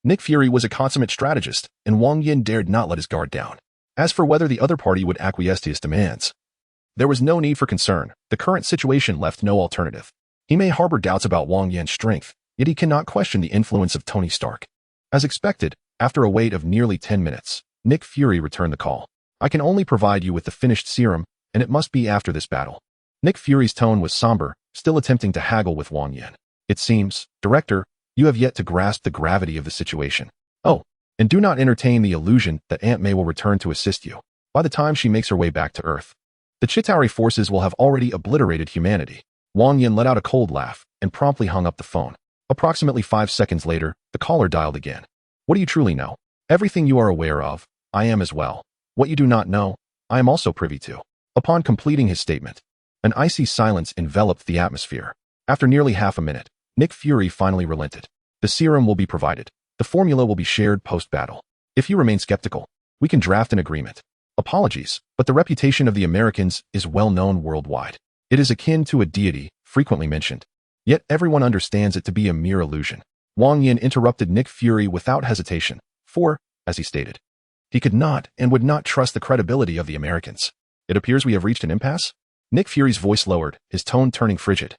Nick Fury was a consummate strategist, and Wang Yan dared not let his guard down. As for whether the other party would acquiesce to his demands, there was no need for concern. The current situation left no alternative. He may harbor doubts about Wang Yan's strength, yet he cannot question the influence of Tony Stark. As expected, after a wait of nearly 10 minutes, Nick Fury returned the call. I can only provide you with the finished serum, and it must be after this battle. Nick Fury's tone was somber, still attempting to haggle with Wang Yan. It seems, Director, you have yet to grasp the gravity of the situation. Oh, and do not entertain the illusion that Aunt May will return to assist you. By the time she makes her way back to Earth, the Chitauri forces will have already obliterated humanity. Wang Yan let out a cold laugh and promptly hung up the phone. Approximately 5 seconds later, the caller dialed again. What do you truly know? Everything you are aware of, I am as well. What you do not know, I am also privy to. Upon completing his statement, an icy silence enveloped the atmosphere. After nearly half a minute, Nick Fury finally relented. The serum will be provided. The formula will be shared post-battle. If you remain skeptical, we can draft an agreement. Apologies, but the reputation of the Americans is well known worldwide. It is akin to a deity, frequently mentioned. Yet everyone understands it to be a mere illusion. Wang Yan interrupted Nick Fury without hesitation, for, as he stated, he could not and would not trust the credibility of the Americans. It appears we have reached an impasse? Nick Fury's voice lowered, his tone turning frigid,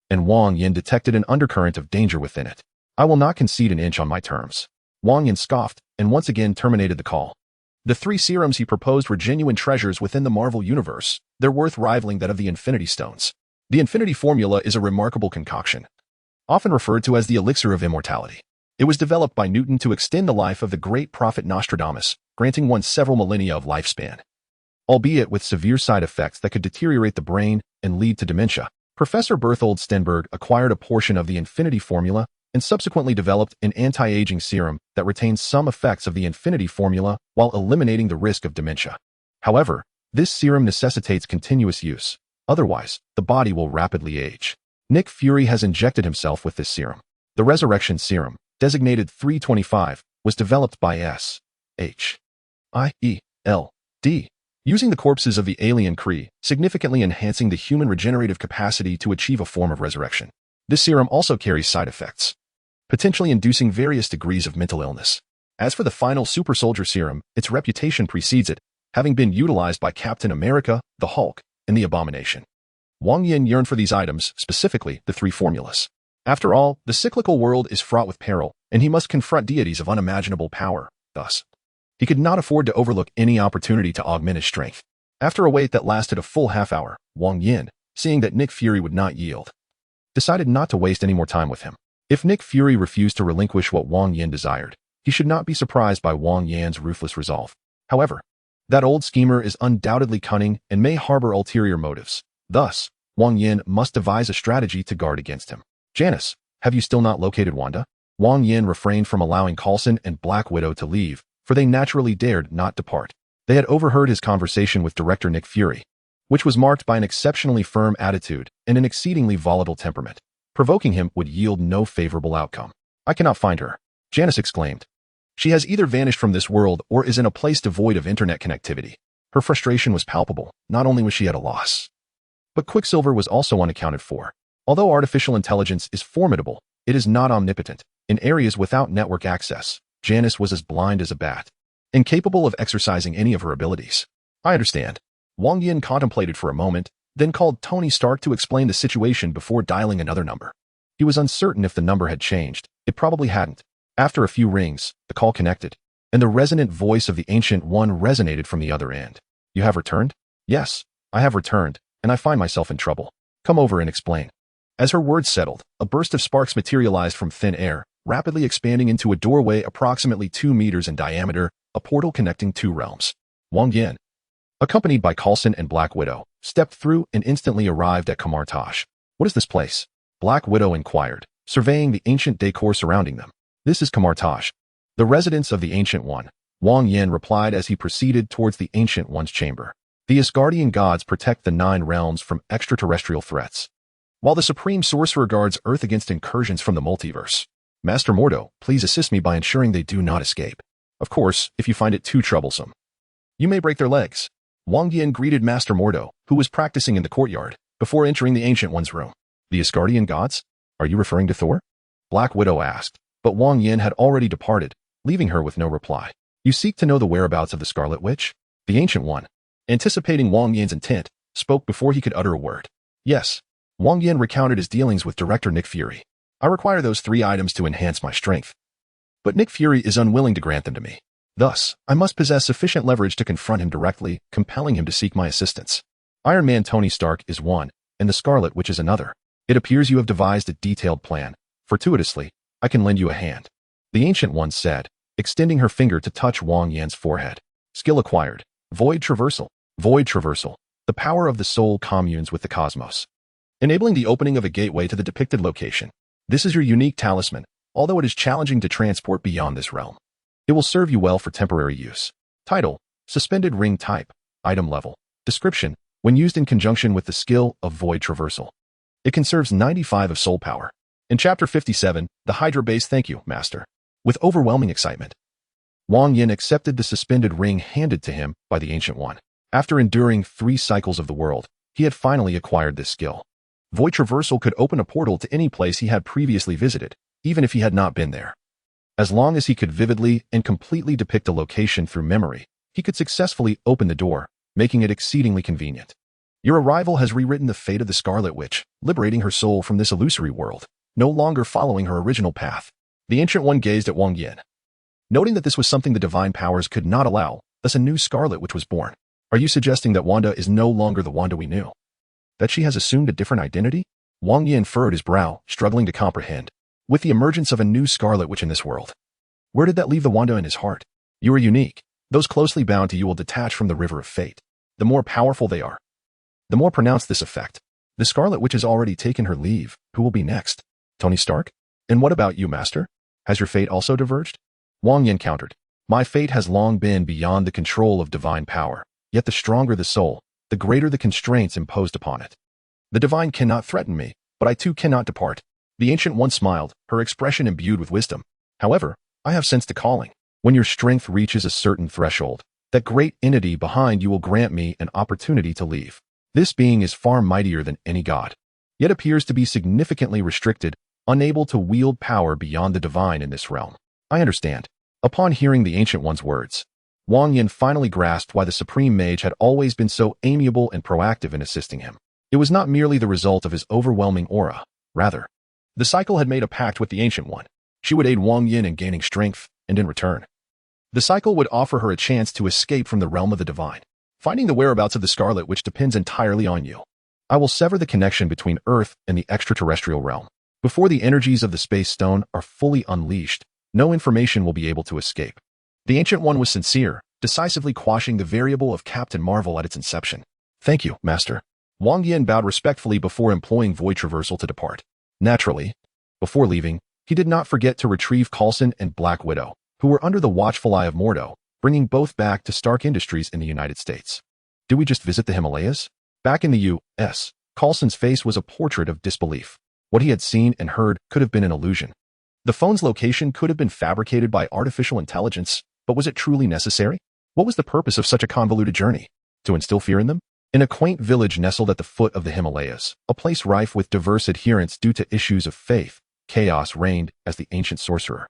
and Wang Yan detected an undercurrent of danger within it. I will not concede an inch on my terms. Wang Yan scoffed and once again terminated the call. The 3 serums he proposed were genuine treasures within the Marvel Universe, their worth rivaling that of the Infinity Stones. The Infinity Formula is a remarkable concoction, often referred to as the elixir of immortality. It was developed by Newton to extend the life of the great prophet Nostradamus, granting one several millennia of lifespan, albeit with severe side effects that could deteriorate the brain and lead to dementia. Professor Berthold Stenberg acquired a portion of the Infinity Formula and subsequently developed an anti-aging serum that retains some effects of the Infinity Formula while eliminating the risk of dementia. However, this serum necessitates continuous use. Otherwise, the body will rapidly age. Nick Fury has injected himself with this serum. The Resurrection Serum, designated 325, was developed by S.H.I.E.L.D., using the corpses of the alien Kree, significantly enhancing the human regenerative capacity to achieve a form of resurrection. This serum also carries side effects, potentially inducing various degrees of mental illness. As for the final Super Soldier Serum, its reputation precedes it, having been utilized by Captain America, the Hulk, and the Abomination. Wang Yan yearned for these items, specifically the 3 formulas. After all, the cyclical world is fraught with peril, and he must confront deities of unimaginable power. Thus, he could not afford to overlook any opportunity to augment his strength. After a wait that lasted a full half hour, Wang Yan, seeing that Nick Fury would not yield, decided not to waste any more time with him. If Nick Fury refused to relinquish what Wang Yan desired, he should not be surprised by Wang Yan's ruthless resolve. However, that old schemer is undoubtedly cunning and may harbor ulterior motives. Thus, Wang Yan must devise a strategy to guard against him. Janice, have you still not located Wanda? Wang Yan refrained from allowing Coulson and Black Widow to leave, for they naturally dared not depart. They had overheard his conversation with director Nick Fury, which was marked by an exceptionally firm attitude and an exceedingly volatile temperament. Provoking him would yield no favorable outcome. I cannot find her, Janice exclaimed. She has either vanished from this world or is in a place devoid of internet connectivity. Her frustration was palpable. Not only was she at a loss But Quicksilver was also unaccounted for. Although artificial intelligence is formidable, it is not omnipotent. In areas without network access, Janice was as blind as a bat, incapable of exercising any of her abilities. I understand. Wang Yan contemplated for a moment, then called Tony Stark to explain the situation before dialing another number. He was uncertain if the number had changed. It probably hadn't. After a few rings, the call connected, and the resonant voice of the Ancient One resonated from the other end. You have returned? Yes, I have returned, and I find myself in trouble. Come over and explain. As her words settled, a burst of sparks materialized from thin air, rapidly expanding into a doorway approximately 2 meters in diameter, a portal connecting two realms. Wang Yan, accompanied by Coulson and Black Widow, stepped through and instantly arrived at Kamartaj. What is this place? Black Widow inquired, surveying the ancient decor surrounding them. This is Kamartaj, the residence of the Ancient One, Wang Yan replied as he proceeded towards the Ancient One's chamber. The Asgardian gods protect the 9 realms from extraterrestrial threats, while the Supreme Sorcerer guards Earth against incursions from the multiverse. Master Mordo, please assist me by ensuring they do not escape. Of course, if you find it too troublesome, you may break their legs. Wang Yan greeted Master Mordo, who was practicing in the courtyard, before entering the Ancient One's room. The Asgardian gods? Are you referring to Thor? Black Widow asked, but Wang Yan had already departed, leaving her with no reply. You seek to know the whereabouts of the Scarlet Witch? The Ancient One, anticipating Wang Yan's intent, spoke before he could utter a word. Yes. Wang Yan recounted his dealings with director Nick Fury. I require those 3 items to enhance my strength, but Nick Fury is unwilling to grant them to me. Thus, I must possess sufficient leverage to confront him directly, compelling him to seek my assistance. Iron Man Tony Stark is one, and the Scarlet Witch is another. It appears you have devised a detailed plan. Fortuitously, I can lend you a hand. The Ancient One said, extending her finger to touch Wang Yan's forehead. Skill acquired. Void Traversal. Void Traversal. The power of the soul communes with the cosmos, enabling the opening of a gateway to the depicted location. This is your unique talisman, although it is challenging to transport beyond this realm. It will serve you well for temporary use. Title: Suspended Ring Type. Item Level. Description: when used in conjunction with the skill of Void Traversal, it conserves 95 of soul power. In Chapter 57, the Hydra Base. Thank you, Master. With overwhelming excitement, Wang Yan accepted the suspended ring handed to him by the Ancient One. After enduring 3 cycles of the world, he had finally acquired this skill. Void Traversal could open a portal to any place he had previously visited, even if he had not been there. As long as he could vividly and completely depict a location through memory, he could successfully open the door, making it exceedingly convenient. Your arrival has rewritten the fate of the Scarlet Witch, liberating her soul from this illusory world, no longer following her original path. The Ancient One gazed at Wang Yan, noting that this was something the divine powers could not allow, thus a new Scarlet Witch was born. Are you suggesting that Wanda is no longer the Wanda we knew? That she has assumed a different identity? Wang Yan furrowed his brow, struggling to comprehend. With the emergence of a new Scarlet Witch in this world, where did that leave the Wanda in his heart? You are unique. Those closely bound to you will detach from the river of fate. The more powerful they are, the more pronounced this effect. The Scarlet Witch has already taken her leave. Who will be next? Tony Stark? And what about you, Master? Has your fate also diverged? Wang Yan countered. My fate has long been beyond the control of divine power. Yet the stronger the soul, the greater the constraints imposed upon it. The divine cannot threaten me, but I too cannot depart. The Ancient One smiled, her expression imbued with wisdom. However, I have sensed a calling. When your strength reaches a certain threshold, that great entity behind you will grant me an opportunity to leave. This being is far mightier than any god, yet appears to be significantly restricted, unable to wield power beyond the divine in this realm. I understand. Upon hearing the Ancient One's words, Wang Yan finally grasped why the Supreme Mage had always been so amiable and proactive in assisting him. It was not merely the result of his overwhelming aura. Rather, the cycle had made a pact with the Ancient One. She would aid Wang Yan in gaining strength, and in return, the cycle would offer her a chance to escape from the realm of the divine. Finding the whereabouts of the Scarlet Witch depends entirely on you. I will sever the connection between Earth and the extraterrestrial realm. Before the energies of the Space Stone are fully unleashed, no information will be able to escape. The Ancient One was sincere, decisively quashing the variable of Captain Marvel at its inception. Thank you, Master. Wang Yan bowed respectfully before employing Void Traversal to depart. Naturally, before leaving, he did not forget to retrieve Coulson and Black Widow, who were under the watchful eye of Mordo, bringing both back to Stark Industries in the United States. Did we just visit the Himalayas? Back in the U.S., Coulson's face was a portrait of disbelief. What he had seen and heard could have been an illusion. The phone's location could have been fabricated by artificial intelligence, but was it truly necessary? What was the purpose of such a convoluted journey? To instill fear in them? In a quaint village nestled at the foot of the Himalayas, a place rife with diverse adherents due to issues of faith, chaos reigned as the ancient sorcerer.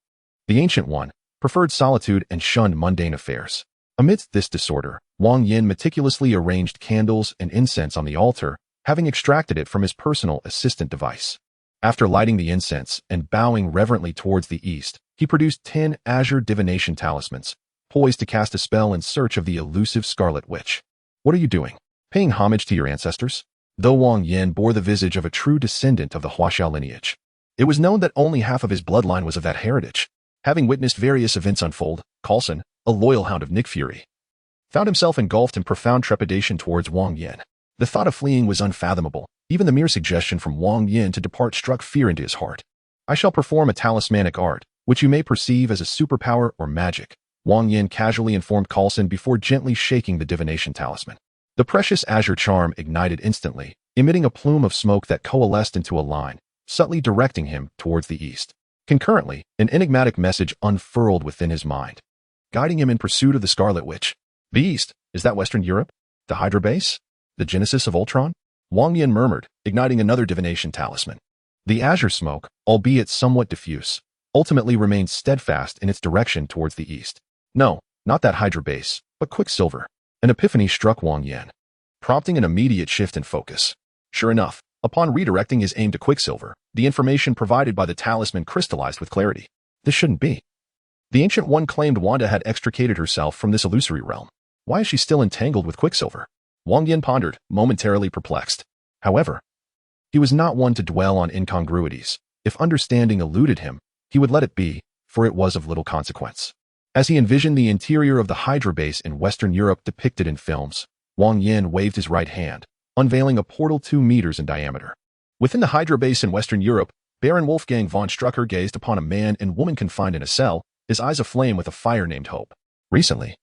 The Ancient One preferred solitude and shunned mundane affairs. Amidst this disorder, Wang Yan meticulously arranged candles and incense on the altar, having extracted it from his personal assistant device. After lighting the incense and bowing reverently towards the east, he produced 10 azure divination talismans, poised to cast a spell in search of the elusive Scarlet Witch. What are you doing? Paying homage to your ancestors? Though Wang Yan bore the visage of a true descendant of the Huaxiao lineage, it was known that only half of his bloodline was of that heritage. Having witnessed various events unfold, Coulson, a loyal hound of Nick Fury, found himself engulfed in profound trepidation towards Wang Yan. The thought of fleeing was unfathomable. Even the mere suggestion from Wang Yan to depart struck fear into his heart. I shall perform a talismanic art, which you may perceive as a superpower or magic, Wang Yan casually informed Coulson before gently shaking the divination talisman. The precious azure charm ignited instantly, emitting a plume of smoke that coalesced into a line, subtly directing him towards the east. Concurrently, an enigmatic message unfurled within his mind, guiding him in pursuit of the Scarlet Witch. The East? Is that Western Europe? The Hydra base? The Genesis of Ultron? Wang Yan murmured, igniting another divination talisman. The azure smoke, albeit somewhat diffuse, ultimately remained steadfast in its direction towards the east. No, not that Hydra base, but Quicksilver. An epiphany struck Wang Yan, prompting an immediate shift in focus. Sure enough, upon redirecting his aim to Quicksilver, the information provided by the talisman crystallized with clarity. This shouldn't be. The Ancient One claimed Wanda had extricated herself from this illusory realm. Why is she still entangled with Quicksilver? Wang Yan pondered, momentarily perplexed. However, he was not one to dwell on incongruities. If understanding eluded him, he would let it be, for it was of little consequence. As he envisioned the interior of the Hydra base in Western Europe depicted in films, Wang Yan waved his right hand, unveiling a portal 2 meters in diameter. Within the Hydra base in Western Europe, Baron Wolfgang von Strucker gazed upon a man and woman confined in a cell, his eyes aflame with a fire named Hope. Recently,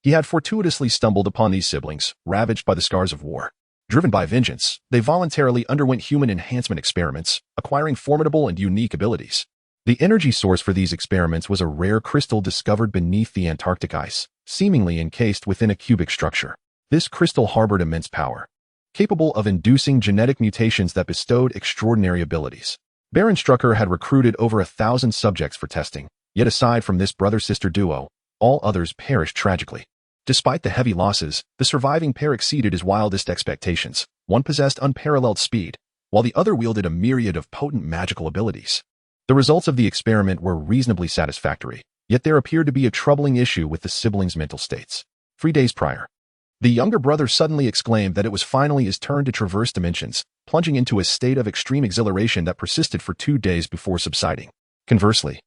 he had fortuitously stumbled upon these siblings, ravaged by the scars of war. Driven by vengeance, they voluntarily underwent human enhancement experiments, acquiring formidable and unique abilities. The energy source for these experiments was a rare crystal discovered beneath the Antarctic ice, seemingly encased within a cubic structure. This crystal harbored immense power, capable of inducing genetic mutations that bestowed extraordinary abilities. Baron Strucker had recruited over 1,000 subjects for testing, yet aside from this brother-sister duo, all others perished tragically. Despite the heavy losses, the surviving pair exceeded his wildest expectations. One possessed unparalleled speed, while the other wielded a myriad of potent magical abilities. The results of the experiment were reasonably satisfactory, yet there appeared to be a troubling issue with the siblings' mental states. 3 days prior, the younger brother suddenly exclaimed that it was finally his turn to traverse dimensions, plunging into a state of extreme exhilaration that persisted for 2 days before subsiding. Conversely,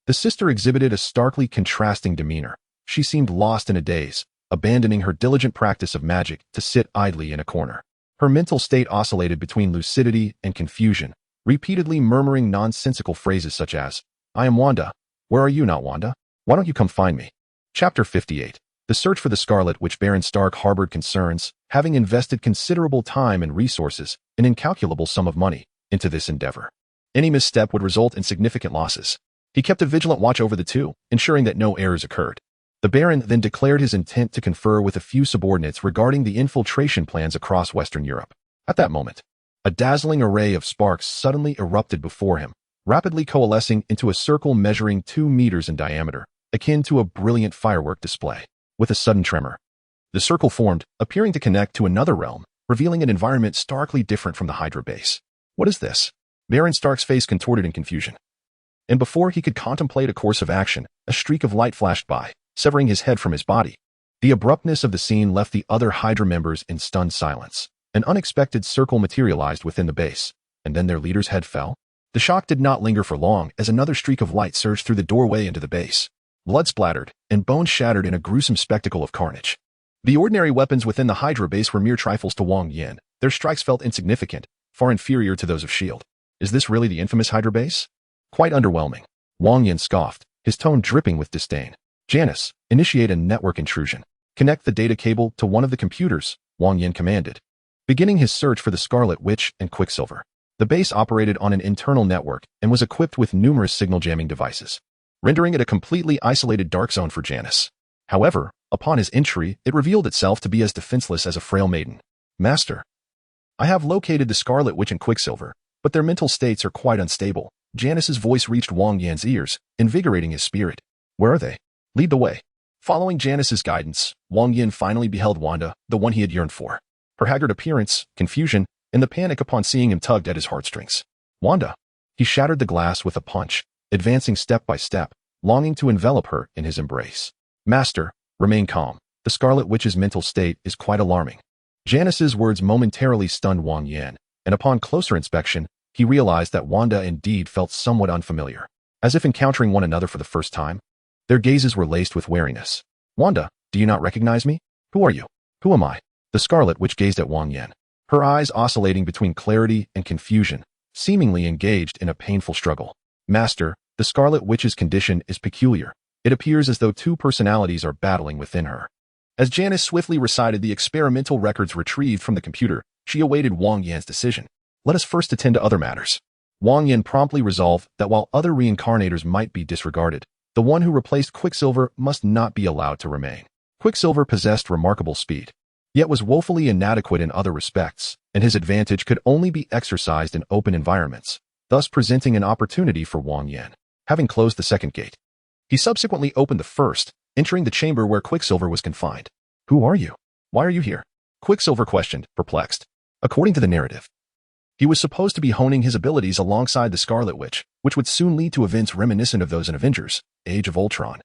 the sister exhibited a starkly contrasting demeanor. She seemed lost in a daze, abandoning her diligent practice of magic to sit idly in a corner. Her mental state oscillated between lucidity and confusion, repeatedly murmuring nonsensical phrases such as, "I am Wanda. Where are you, not Wanda? Why don't you come find me?" Chapter 58. The search for the Scarlet Witch. Baron Stark harbored concerns, having invested considerable time and resources, an incalculable sum of money, into this endeavor. Any misstep would result in significant losses. He kept a vigilant watch over the two, ensuring that no errors occurred. The Baron then declared his intent to confer with a few subordinates regarding the infiltration plans across Western Europe. At that moment, a dazzling array of sparks suddenly erupted before him, rapidly coalescing into a circle measuring 2 meters in diameter, akin to a brilliant firework display. With a sudden tremor, the circle formed, appearing to connect to another realm, revealing an environment starkly different from the Hydra base. What is this? Baron Stark's face contorted in confusion. And before he could contemplate a course of action, a streak of light flashed by, severing his head from his body. The abruptness of the scene left the other Hydra members in stunned silence. An unexpected circle materialized within the base, and then their leader's head fell. The shock did not linger for long as another streak of light surged through the doorway into the base. Blood splattered, and bones shattered in a gruesome spectacle of carnage. The ordinary weapons within the Hydra base were mere trifles to Wang Yan. Their strikes felt insignificant, far inferior to those of S.H.I.E.L.D. Is this really the infamous Hydra base? Quite underwhelming. Wang Yan scoffed, his tone dripping with disdain. Janice, initiate a network intrusion. Connect the data cable to one of the computers, Wang Yan commanded, beginning his search for the Scarlet Witch and Quicksilver. The base operated on an internal network and was equipped with numerous signal jamming devices, rendering it a completely isolated dark zone for Janice. However, upon his entry, it revealed itself to be as defenseless as a frail maiden. Master, I have located the Scarlet Witch and Quicksilver, but their mental states are quite unstable. Janice's voice reached Wang Yan's ears, invigorating his spirit. Where are they? Lead the way. Following Janice's guidance, Wang Yan finally beheld Wanda, the one he had yearned for. Her haggard appearance, confusion, and the panic upon seeing him tugged at his heartstrings. Wanda. He shattered the glass with a punch, advancing step by step, longing to envelop her in his embrace. Master, remain calm. The Scarlet Witch's mental state is quite alarming. Janice's words momentarily stunned Wang Yan, and upon closer inspection, he realized that Wanda indeed felt somewhat unfamiliar, as if encountering one another for the first time. Their gazes were laced with wariness. Wanda, do you not recognize me? Who are you? Who am I? The Scarlet Witch gazed at Wang Yan, her eyes oscillating between clarity and confusion, seemingly engaged in a painful struggle. Master, the Scarlet Witch's condition is peculiar. It appears as though two personalities are battling within her. As Janice swiftly recited the experimental records retrieved from the computer, she awaited Wang Yan's decision. Let us first attend to other matters. Wang Yan promptly resolved that while other reincarnators might be disregarded, the one who replaced Quicksilver must not be allowed to remain. Quicksilver possessed remarkable speed, yet was woefully inadequate in other respects, and his advantage could only be exercised in open environments, thus presenting an opportunity for Wang Yan. Having closed the second gate, he subsequently opened the first, entering the chamber where Quicksilver was confined. Who are you? Why are you here? Quicksilver questioned, perplexed. According to the narrative, he was supposed to be honing his abilities alongside the Scarlet Witch, which would soon lead to events reminiscent of those in Avengers, Age of Ultron,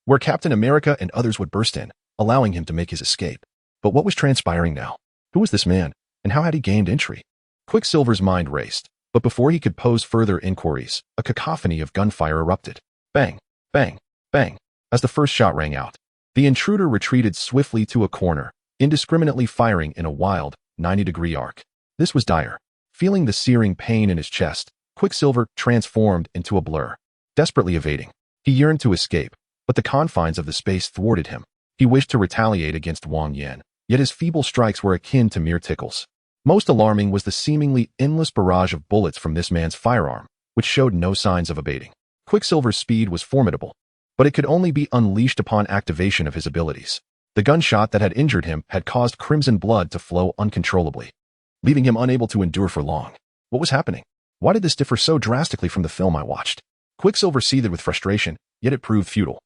where Captain America and others would burst in, allowing him to make his escape. But what was transpiring now? Who was this man, and how had he gained entry? Quicksilver's mind raced, but before he could pose further inquiries, a cacophony of gunfire erupted. Bang, bang, bang. As the first shot rang out, the intruder retreated swiftly to a corner, indiscriminately firing in a wild, 90-degree arc. This was dire. Feeling the searing pain in his chest, Quicksilver transformed into a blur. Desperately evading, he yearned to escape, but the confines of the space thwarted him. He wished to retaliate against Wang Yan, yet his feeble strikes were akin to mere tickles. Most alarming was the seemingly endless barrage of bullets from this man's firearm, which showed no signs of abating. Quicksilver's speed was formidable, but it could only be unleashed upon activation of his abilities. The gunshot that had injured him had caused crimson blood to flow uncontrollably, leaving him unable to endure for long. What was happening? Why did this differ so drastically from the film I watched? Quicksilver seethed with frustration, yet it proved futile.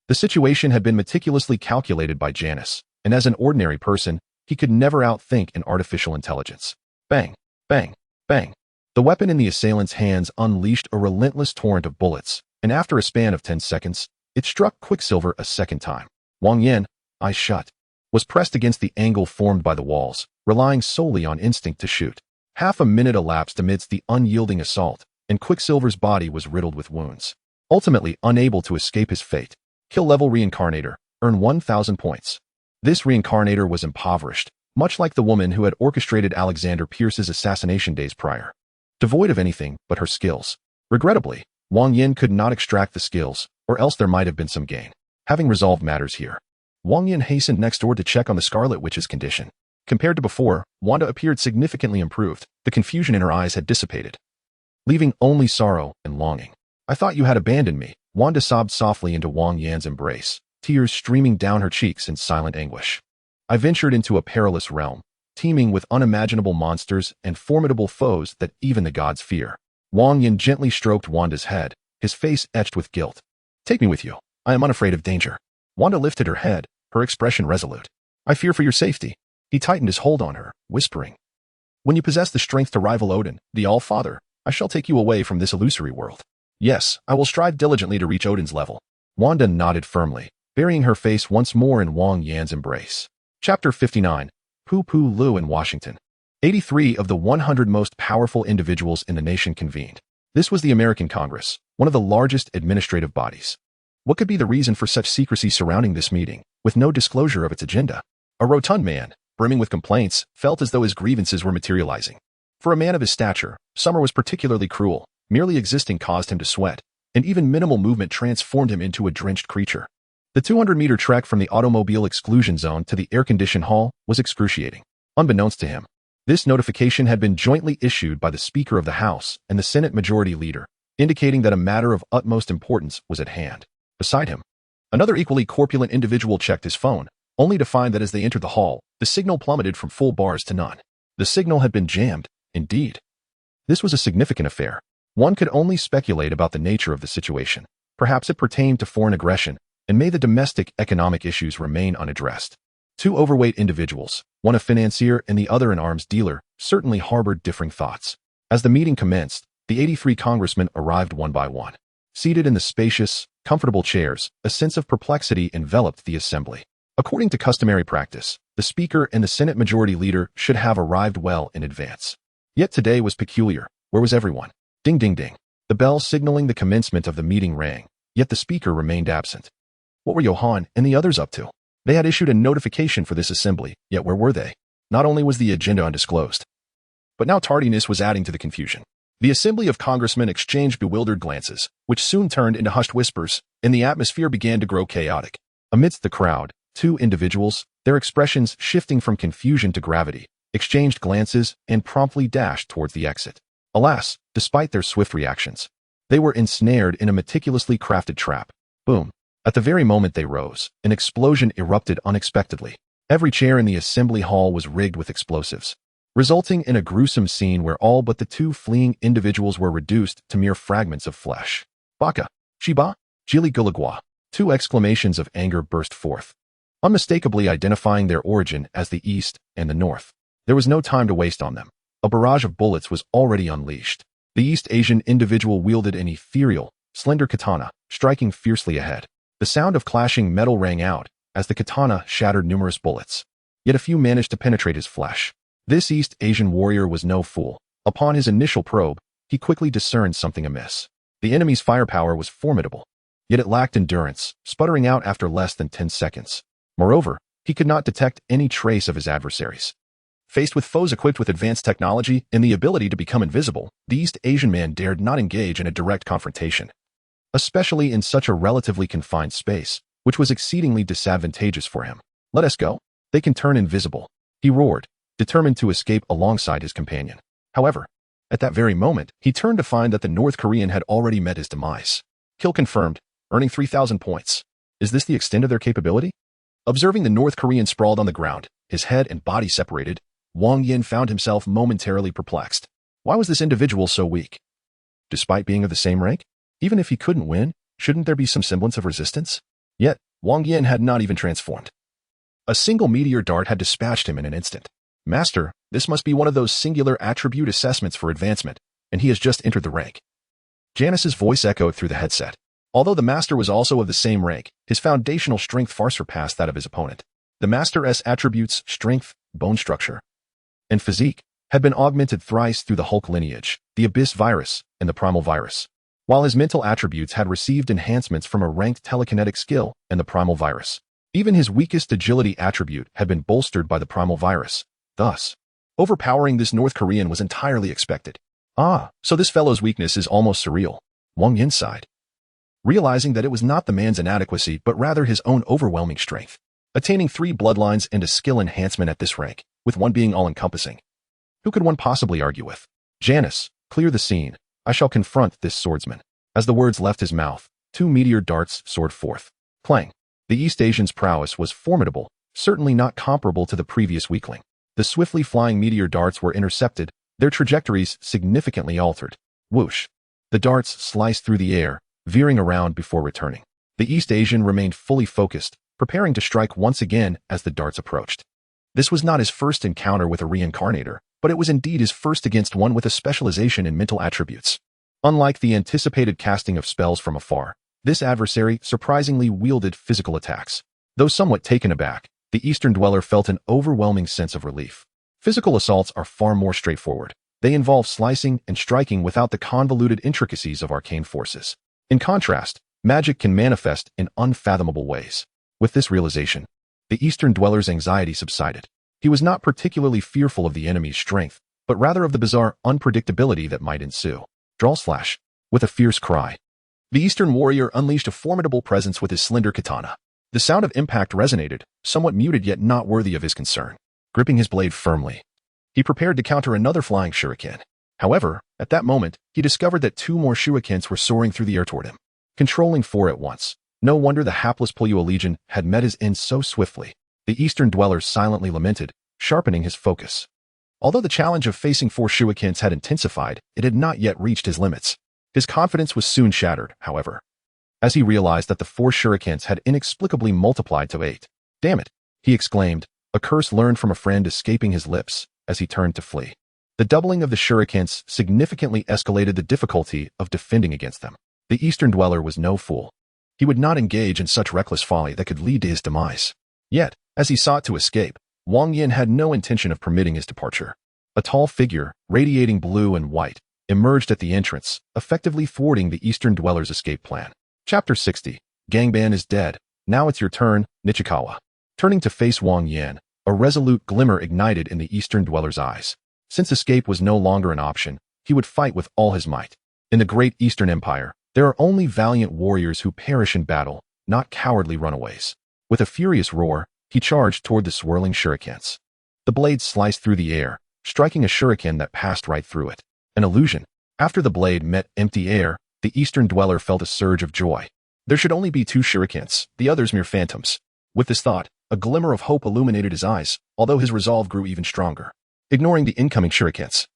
The situation had been meticulously calculated by Janice, and as an ordinary person, he could never outthink an artificial intelligence. Bang, bang, bang. The weapon in the assailant's hands unleashed a relentless torrent of bullets, and after a span of 10 seconds, it struck Quicksilver a second time. Wang Yan, eyes shut, was pressed against the angle formed by the walls, relying solely on instinct to shoot. Half a minute elapsed amidst the unyielding assault, and Quicksilver's body was riddled with wounds. Ultimately unable to escape his fate, kill-level reincarnator, earn 1,000 points. This reincarnator was impoverished, much like the woman who had orchestrated Alexander Pierce's assassination days prior. Devoid of anything but her skills. Regrettably, Wang Yan could not extract the skills, or else there might have been some gain. Having resolved matters here, Wang Yan hastened next door to check on the Scarlet Witch's condition. Compared to before, Wanda appeared significantly improved. The confusion in her eyes had dissipated, leaving only sorrow and longing. I thought you had abandoned me. Wanda sobbed softly into Wang Yan's embrace, tears streaming down her cheeks in silent anguish. I ventured into a perilous realm, teeming with unimaginable monsters and formidable foes that even the gods fear. Wang Yan gently stroked Wanda's head, his face etched with guilt. Take me with you. I am unafraid of danger. Wanda lifted her head, her expression resolute. I fear for your safety. He tightened his hold on her, whispering, when you possess the strength to rival Odin, the All-Father, I shall take you away from this illusory world. Yes, I will strive diligently to reach Odin's level. Wanda nodded firmly, burying her face once more in Wang Yan's embrace. Chapter 59. Poo-Poo Lou in Washington. 83 of the 100 most powerful individuals in the nation convened. This was the American Congress, one of the largest administrative bodies. What could be the reason for such secrecy surrounding this meeting, with no disclosure of its agenda? A rotund man, brimming with complaints, felt as though his grievances were materializing. For a man of his stature, summer was particularly cruel. Merely existing caused him to sweat, and even minimal movement transformed him into a drenched creature. The 200-meter trek from the automobile exclusion zone to the air-conditioned hall was excruciating. Unbeknownst to him, this notification had been jointly issued by the Speaker of the House and the Senate Majority Leader, indicating that a matter of utmost importance was at hand. Beside him, another equally corpulent individual checked his phone, only to find that as they entered the hall, The signal plummeted from full bars to none. The signal had been jammed, indeed. This was a significant affair. One could only speculate about the nature of the situation. Perhaps it pertained to foreign aggression, and may the domestic economic issues remain unaddressed. Two overweight individuals, one a financier and the other an arms dealer, certainly harbored differing thoughts. As the meeting commenced, the 83 congressmen arrived one by one. Seated in the spacious, comfortable chairs, a sense of perplexity enveloped the assembly. According to customary practice, the Speaker and the Senate Majority Leader should have arrived well in advance. Yet today was peculiar. Where was everyone? Ding ding ding. The bell signaling the commencement of the meeting rang, yet the Speaker remained absent. What were Johann and the others up to? They had issued a notification for this assembly, yet where were they? Not only was the agenda undisclosed, but now tardiness was adding to the confusion. The assembly of congressmen exchanged bewildered glances, which soon turned into hushed whispers, and the atmosphere began to grow chaotic. Amidst the crowd, two individuals, their expressions shifting from confusion to gravity, exchanged glances and promptly dashed towards the exit. Alas, despite their swift reactions, they were ensnared in a meticulously crafted trap. Boom. At the very moment they rose, an explosion erupted unexpectedly. Every chair in the assembly hall was rigged with explosives, resulting in a gruesome scene where all but the two fleeing individuals were reduced to mere fragments of flesh. Baka, Shiba, Jili Gulagwa. Two exclamations of anger burst forth, unmistakably identifying their origin as the East and the North. There was no time to waste on them. A barrage of bullets was already unleashed. The East Asian individual wielded an ethereal, slender katana, striking fiercely ahead. The sound of clashing metal rang out as the katana shattered numerous bullets. Yet a few managed to penetrate his flesh. This East Asian warrior was no fool. Upon his initial probe, he quickly discerned something amiss. The enemy's firepower was formidable, yet it lacked endurance, sputtering out after less than 10 seconds. Moreover, he could not detect any trace of his adversaries. Faced with foes equipped with advanced technology and the ability to become invisible, the East Asian man dared not engage in a direct confrontation, especially in such a relatively confined space, which was exceedingly disadvantageous for him. Let us go. They can turn invisible, he roared, determined to escape alongside his companion. However, at that very moment, he turned to find that the North Korean had already met his demise. Kill confirmed, earning 3,000 points. Is this the extent of their capability? Observing the North Korean sprawled on the ground, his head and body separated, Wang Yan found himself momentarily perplexed. Why was this individual so weak? Despite being of the same rank? Even if he couldn't win, shouldn't there be some semblance of resistance? Yet, Wang Yan had not even transformed. A single meteor dart had dispatched him in an instant. Master, this must be one of those singular attribute assessments for advancement, and he has just entered the rank. Janice's voice echoed through the headset. Although the Master was also of the same rank, his foundational strength far surpassed that of his opponent. The Master's attributes, strength, bone structure, and physique, had been augmented thrice through the Hulk lineage, the Abyss virus, and the Primal virus, while his mental attributes had received enhancements from a ranked telekinetic skill and the Primal virus. Even his weakest agility attribute had been bolstered by the Primal virus. Thus, overpowering this North Korean was entirely expected. Ah, so this fellow's weakness is almost surreal. Wang Yan sighed, realizing that it was not the man's inadequacy but rather his own overwhelming strength. Attaining 3 bloodlines and a skill enhancement at this rank, with one being all-encompassing. Who could one possibly argue with? Janice, clear the scene. I shall confront this swordsman. As the words left his mouth, 2 meteor darts soared forth. Clang. The East Asian's prowess was formidable, certainly not comparable to the previous weakling. The swiftly flying meteor darts were intercepted, their trajectories significantly altered. Whoosh. The darts sliced through the air, veering around before returning. The East Asian remained fully focused, preparing to strike once again as the darts approached. This was not his first encounter with a reincarnator, but it was indeed his first against one with a specialization in mental attributes. Unlike the anticipated casting of spells from afar, this adversary surprisingly wielded physical attacks. Though somewhat taken aback, the Eastern dweller felt an overwhelming sense of relief. Physical assaults are far more straightforward. They involve slicing and striking without the convoluted intricacies of arcane forces. In contrast, magic can manifest in unfathomable ways. With this realization, the Eastern dweller's anxiety subsided. He was not particularly fearful of the enemy's strength, but rather of the bizarre unpredictability that might ensue. Draw/slash. With a fierce cry, the Eastern warrior unleashed a formidable presence with his slender katana. The sound of impact resonated, somewhat muted yet not worthy of his concern. Gripping his blade firmly, he prepared to counter another flying shuriken. However, at that moment, he discovered that 2 more shurikens were soaring through the air toward him. Controlling 4 at once. No wonder the hapless Puyo Legion had met his end so swiftly. The The Eastern Dweller silently lamented, sharpening his focus. Although the challenge of facing 4 shurikens had intensified, it had not yet reached his limits. His confidence was soon shattered, however, as he realized that the 4 shurikens had inexplicably multiplied to 8. Damn it, he exclaimed, a curse learned from a friend escaping his lips as he turned to flee. The doubling of the shurikens significantly escalated the difficulty of defending against them. The Eastern Dweller was no fool. He would not engage in such reckless folly that could lead to his demise. Yet, as he sought to escape, Wang Yan had no intention of permitting his departure. A tall figure, radiating blue and white, emerged at the entrance, effectively thwarting the Eastern Dweller's escape plan. Chapter 60. Gangban is dead. Now it's your turn, Nichikawa. Turning to face Wang Yan, a resolute glimmer ignited in the Eastern Dweller's eyes. Since escape was no longer an option, he would fight with all his might. In the great Eastern Empire, there are only valiant warriors who perish in battle, not cowardly runaways. With a furious roar, he charged toward the swirling shurikens. The blade sliced through the air, striking a shuriken that passed right through it. An illusion. After the blade met empty air, the Eastern Dweller felt a surge of joy. There should only be 2 shurikens, the others mere phantoms. With this thought, a glimmer of hope illuminated his eyes, although his resolve grew even stronger. Ignoring the incoming shurikens,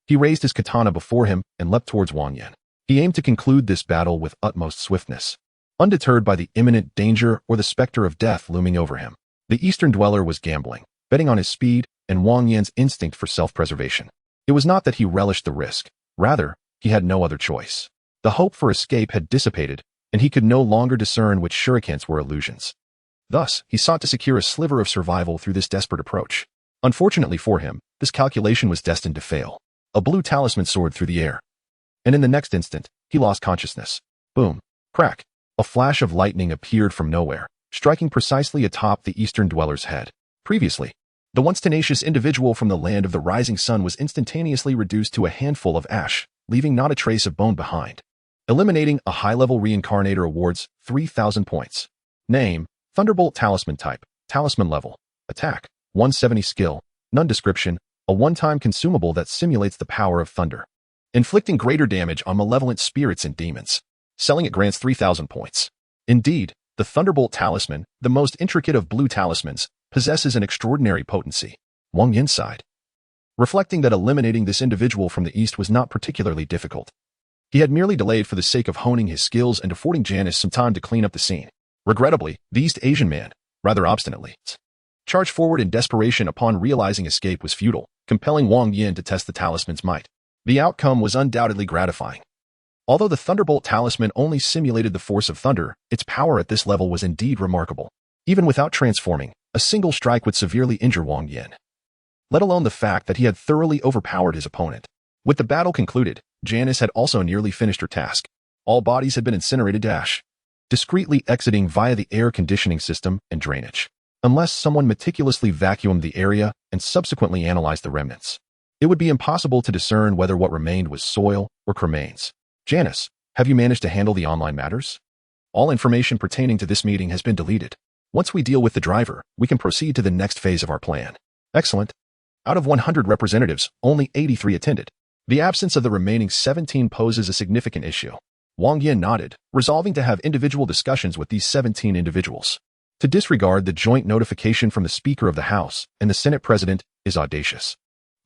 he raised his katana before him and leapt towards Wang Yan. He aimed to conclude this battle with utmost swiftness. Undeterred by the imminent danger or the specter of death looming over him, the Eastern Dweller was gambling, betting on his speed and Wang Yan's instinct for self-preservation. It was not that he relished the risk. Rather, he had no other choice. The hope for escape had dissipated, and he could no longer discern which shurikens were illusions. Thus, he sought to secure a sliver of survival through this desperate approach. Unfortunately for him, this calculation was destined to fail. A blue talisman soared through the air, and in the next instant, he lost consciousness. Boom. Crack. A flash of lightning appeared from nowhere, striking precisely atop the Eastern Dweller's head. Previously, the once tenacious individual from the land of the rising sun was instantaneously reduced to a handful of ash, leaving not a trace of bone behind. Eliminating a high-level reincarnator awards 3,000 points. Name, Thunderbolt Talisman Type, Talisman Level. Attack, 170 Skill, None Description, a one-time consumable that simulates the power of thunder. Inflicting greater damage on malevolent spirits and demons. Selling it grants 3,000 points. Indeed, the Thunderbolt Talisman, the most intricate of blue talismans, possesses an extraordinary potency. Wang Yan sighed, reflecting that eliminating this individual from the east was not particularly difficult. He had merely delayed for the sake of honing his skills and affording Janice some time to clean up the scene. Regrettably, the East Asian man, rather obstinately, charged forward in desperation upon realizing escape was futile, compelling Wang Yan to test the talisman's might. The outcome was undoubtedly gratifying. Although the Thunderbolt Talisman only simulated the force of thunder, its power at this level was indeed remarkable. Even without transforming, a single strike would severely injure Wang Yan, let alone the fact that he had thoroughly overpowered his opponent. With the battle concluded, Janice had also nearly finished her task. All bodies had been incinerated to ash, discreetly exiting via the air conditioning system and drainage. Unless someone meticulously vacuumed the area and subsequently analyzed the remnants, it would be impossible to discern whether what remained was soil or cremains. Janice, have you managed to handle the online matters? All information pertaining to this meeting has been deleted. Once we deal with the driver, we can proceed to the next phase of our plan. Excellent. Out of 100 representatives, only 83 attended. The absence of the remaining 17 poses a significant issue. Wang Yan nodded, resolving to have individual discussions with these 17 individuals. To disregard the joint notification from the Speaker of the House and the Senate President is audacious.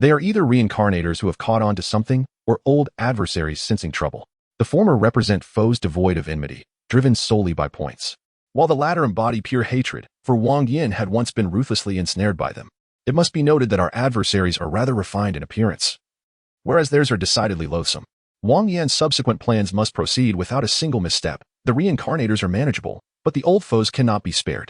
They are either reincarnators who have caught on to something or old adversaries sensing trouble. The former represent foes devoid of enmity, driven solely by points, while the latter embody pure hatred, for Wang Yan had once been ruthlessly ensnared by them. It must be noted that our adversaries are rather refined in appearance, whereas theirs are decidedly loathsome. Wang Yan's subsequent plans must proceed without a single misstep. The reincarnators are manageable, but the old foes cannot be spared.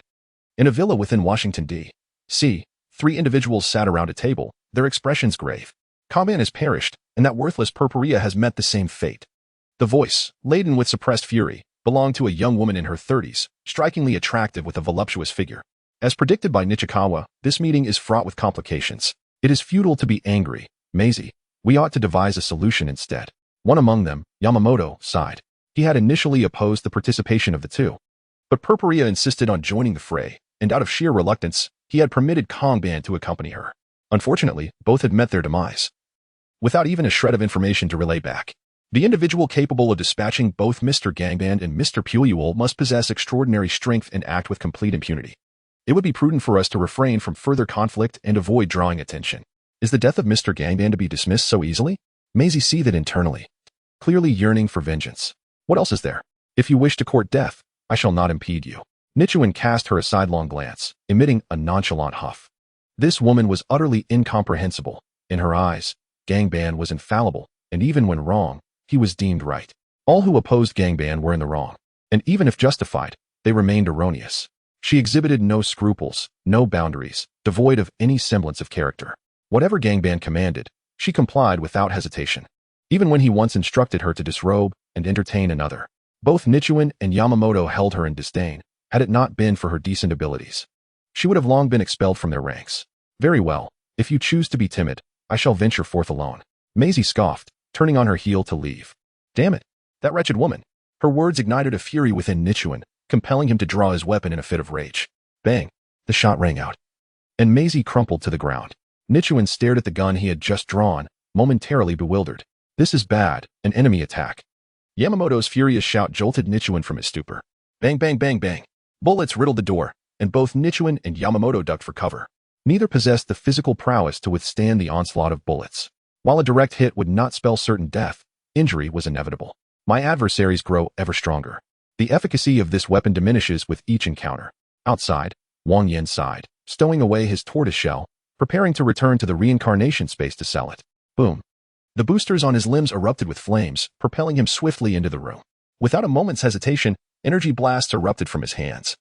In a villa within Washington, D.C., 3 individuals sat around a table, their expressions grave. Kanban has perished, and that worthless Purpurea has met the same fate. The voice, laden with suppressed fury, belonged to a young woman in her 30s, strikingly attractive with a voluptuous figure. As predicted by Nichikawa, this meeting is fraught with complications. It is futile to be angry, Maisie. We ought to devise a solution instead. One among them, Yamamoto, sighed. He had initially opposed the participation of the two, but Purpurea insisted on joining the fray, and out of sheer reluctance, he had permitted Kanban to accompany her. Unfortunately, both had met their demise, without even a shred of information to relay back. The individual capable of dispatching both Mr. Gangband and Mr. Puyuel must possess extraordinary strength and act with complete impunity. It would be prudent for us to refrain from further conflict and avoid drawing attention. Is the death of Mr. Gangban to be dismissed so easily? Maisie seethed internally, clearly yearning for vengeance. What else is there? If you wish to court death, I shall not impede you. Nichuan cast her a sidelong glance, emitting a nonchalant huff. This woman was utterly incomprehensible. In her eyes, Gangban was infallible, and even when wrong, he was deemed right. All who opposed Gangban were in the wrong, and even if justified, they remained erroneous. She exhibited no scruples, no boundaries, devoid of any semblance of character. Whatever Gangban commanded, she complied without hesitation, even when he once instructed her to disrobe and entertain another. Both Nichuan and Yamamoto held her in disdain. Had it not been for her decent abilities, she would have long been expelled from their ranks. Very well, if you choose to be timid, I shall venture forth alone. Maisie scoffed, turning on her heel to leave. Damn it, that wretched woman. Her words ignited a fury within Nichuan, compelling him to draw his weapon in a fit of rage. Bang! The shot rang out, and Maisie crumpled to the ground. Nichuan stared at the gun he had just drawn, momentarily bewildered. This is bad, an enemy attack. Yamamoto's furious shout jolted Nichuan from his stupor. Bang, bang, bang, bang. Bullets riddled the door, and both Nichuan and Yamamoto ducked for cover. Neither possessed the physical prowess to withstand the onslaught of bullets. While a direct hit would not spell certain death, injury was inevitable. My adversaries grow ever stronger. The efficacy of this weapon diminishes with each encounter. Outside, Wang Yan sighed, stowing away his tortoiseshell, preparing to return to the reincarnation space to sell it. Boom. The boosters on his limbs erupted with flames, propelling him swiftly into the room. Without a moment's hesitation, energy blasts erupted from his hands,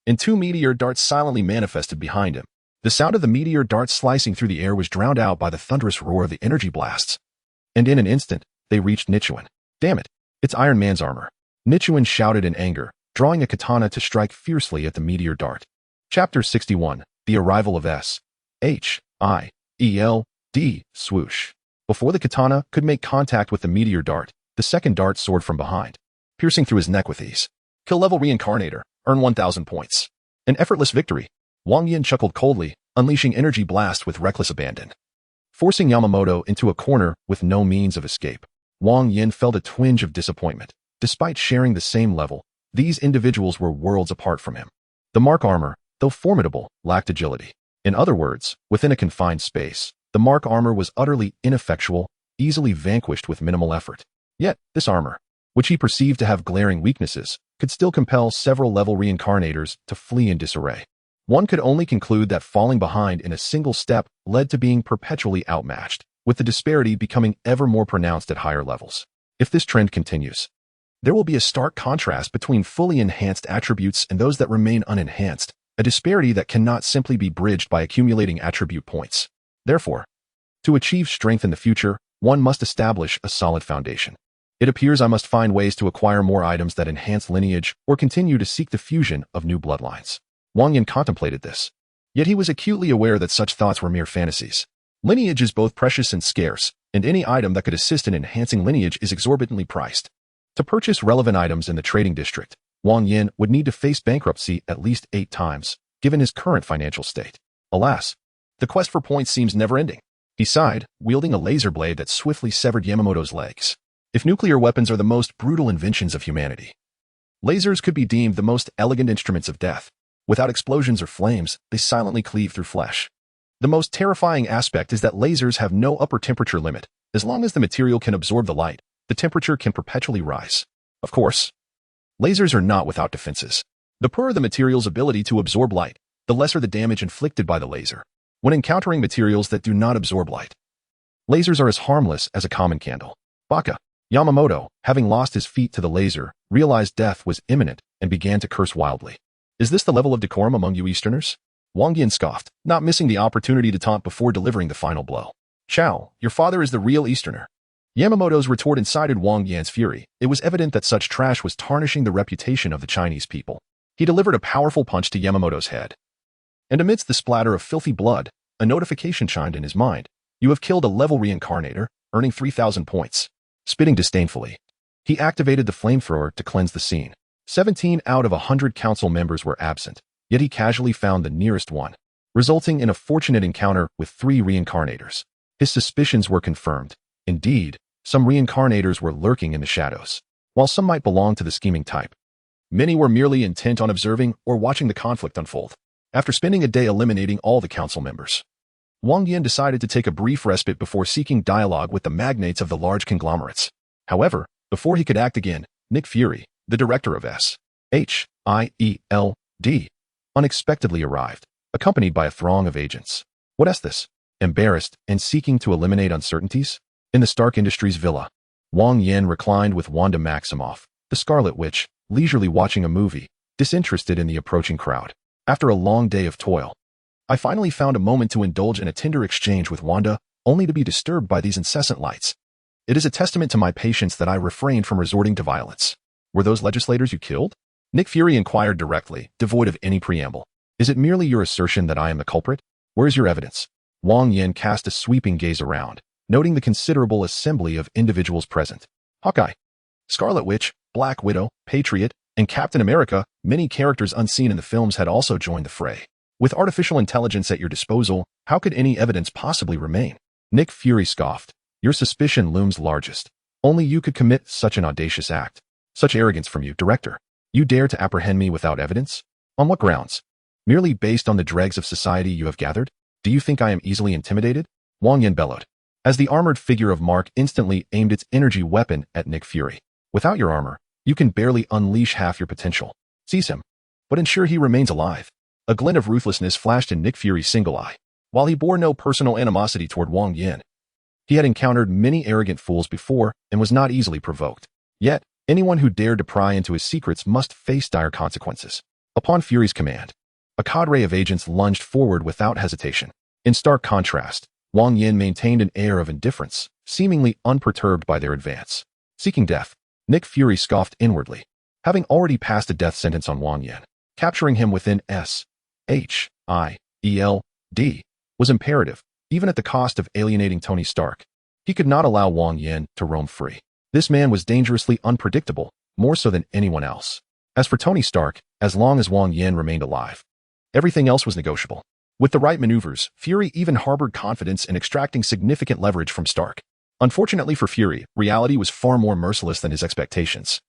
and two meteor darts silently manifested behind him. The sound of the meteor darts slicing through the air was drowned out by the thunderous roar of the energy blasts, and in an instant, they reached Nichuan. Damn it, it's Iron Man's armor. Nichuan shouted in anger, drawing a katana to strike fiercely at the meteor dart. Chapter 61, The Arrival of S.H.I.E.L.D. Swoosh. Before the katana could make contact with the meteor dart, the second dart soared from behind, piercing through his neck with ease. Kill level reincarnator, earn 1,000 points. An effortless victory. Wang Yan chuckled coldly, unleashing energy blast with reckless abandon, forcing Yamamoto into a corner with no means of escape. Wang Yan felt a twinge of disappointment. Despite sharing the same level, these individuals were worlds apart from him. The Mark armor, though formidable, lacked agility. In other words, within a confined space, the Mark armor was utterly ineffectual, easily vanquished with minimal effort. Yet, this armor, which he perceived to have glaring weaknesses, could still compel several level reincarnators to flee in disarray. One could only conclude that falling behind in a single step led to being perpetually outmatched, with the disparity becoming ever more pronounced at higher levels. If this trend continues, there will be a stark contrast between fully enhanced attributes and those that remain unenhanced, a disparity that cannot simply be bridged by accumulating attribute points. Therefore, to achieve strength in the future, one must establish a solid foundation. It appears I must find ways to acquire more items that enhance lineage or continue to seek the fusion of new bloodlines. Wang Yan contemplated this. Yet he was acutely aware that such thoughts were mere fantasies. Lineage is both precious and scarce, and any item that could assist in enhancing lineage is exorbitantly priced. To purchase relevant items in the trading district, Wang Yan would need to face bankruptcy at least 8 times, given his current financial state. Alas, the quest for points seems never-ending. He sighed, wielding a laser blade that swiftly severed Yamamoto's legs. If nuclear weapons are the most brutal inventions of humanity, lasers could be deemed the most elegant instruments of death. Without explosions or flames, they silently cleave through flesh. The most terrifying aspect is that lasers have no upper temperature limit. As long as the material can absorb the light, the temperature can perpetually rise. Of course, lasers are not without defenses. The poorer the material's ability to absorb light, the lesser the damage inflicted by the laser. When encountering materials that do not absorb light, lasers are as harmless as a common candle. Baka. Yamamoto, having lost his feet to the laser, realized death was imminent and began to curse wildly. Is this the level of decorum among you Easterners? Wang Yan scoffed, not missing the opportunity to taunt before delivering the final blow. Chow, your father is the real Easterner. Yamamoto's retort incited Wang Yan's fury. It was evident that such trash was tarnishing the reputation of the Chinese people. He delivered a powerful punch to Yamamoto's head, and amidst the splatter of filthy blood, a notification chimed in his mind. You have killed a level reincarnator, earning 3,000 points. Spitting disdainfully, he activated the flamethrower to cleanse the scene. 17 out of 100 council members were absent, yet he casually found the nearest one, resulting in a fortunate encounter with 3 reincarnators. His suspicions were confirmed. Indeed, some reincarnators were lurking in the shadows. While some might belong to the scheming type, many were merely intent on observing or watching the conflict unfold. After spending a day eliminating all the council members, Wang Yan decided to take a brief respite before seeking dialogue with the magnates of the large conglomerates. However, before he could act again, Nick Fury, the director of SHIELD, unexpectedly arrived, accompanied by a throng of agents. What is this? Embarrassed and seeking to eliminate uncertainties? In the Stark Industries villa, Wang Yan reclined with Wanda Maximoff, the Scarlet Witch, leisurely watching a movie, disinterested in the approaching crowd. After a long day of toil, I finally found a moment to indulge in a tender exchange with Wanda, only to be disturbed by these incessant lights. It is a testament to my patience that I refrained from resorting to violence. Were those legislators you killed? Nick Fury inquired directly, devoid of any preamble. Is it merely your assertion that I am the culprit? Where is your evidence? Wang Yan cast a sweeping gaze around, noting the considerable assembly of individuals present. Hawkeye, Scarlet Witch, Black Widow, Patriot, and Captain America, many characters unseen in the films had also joined the fray. With artificial intelligence at your disposal, how could any evidence possibly remain? Nick Fury scoffed. Your suspicion looms largest. Only you could commit such an audacious act. Such arrogance from you, director. You dare to apprehend me without evidence? On what grounds? Merely based on the dregs of society you have gathered? Do you think I am easily intimidated? Wang Yan bellowed, as the armored figure of Mark instantly aimed its energy weapon at Nick Fury. Without your armor, you can barely unleash half your potential. Seize him, but ensure he remains alive. A glint of ruthlessness flashed in Nick Fury's single eye. While he bore no personal animosity toward Wang Yan, he had encountered many arrogant fools before and was not easily provoked. Yet, anyone who dared to pry into his secrets must face dire consequences. Upon Fury's command, a cadre of agents lunged forward without hesitation. In stark contrast, Wang Yan maintained an air of indifference, seemingly unperturbed by their advance. Seeking death, Nick Fury scoffed inwardly. Having already passed a death sentence on Wang Yan, capturing him within SHIELD was imperative, even at the cost of alienating Tony Stark. He could not allow Wang Yan to roam free. This man was dangerously unpredictable, more so than anyone else. As for Tony Stark, as long as Wang Yan remained alive, everything else was negotiable. With the right maneuvers, Fury even harbored confidence in extracting significant leverage from Stark. Unfortunately for Fury, reality was far more merciless than his expectations.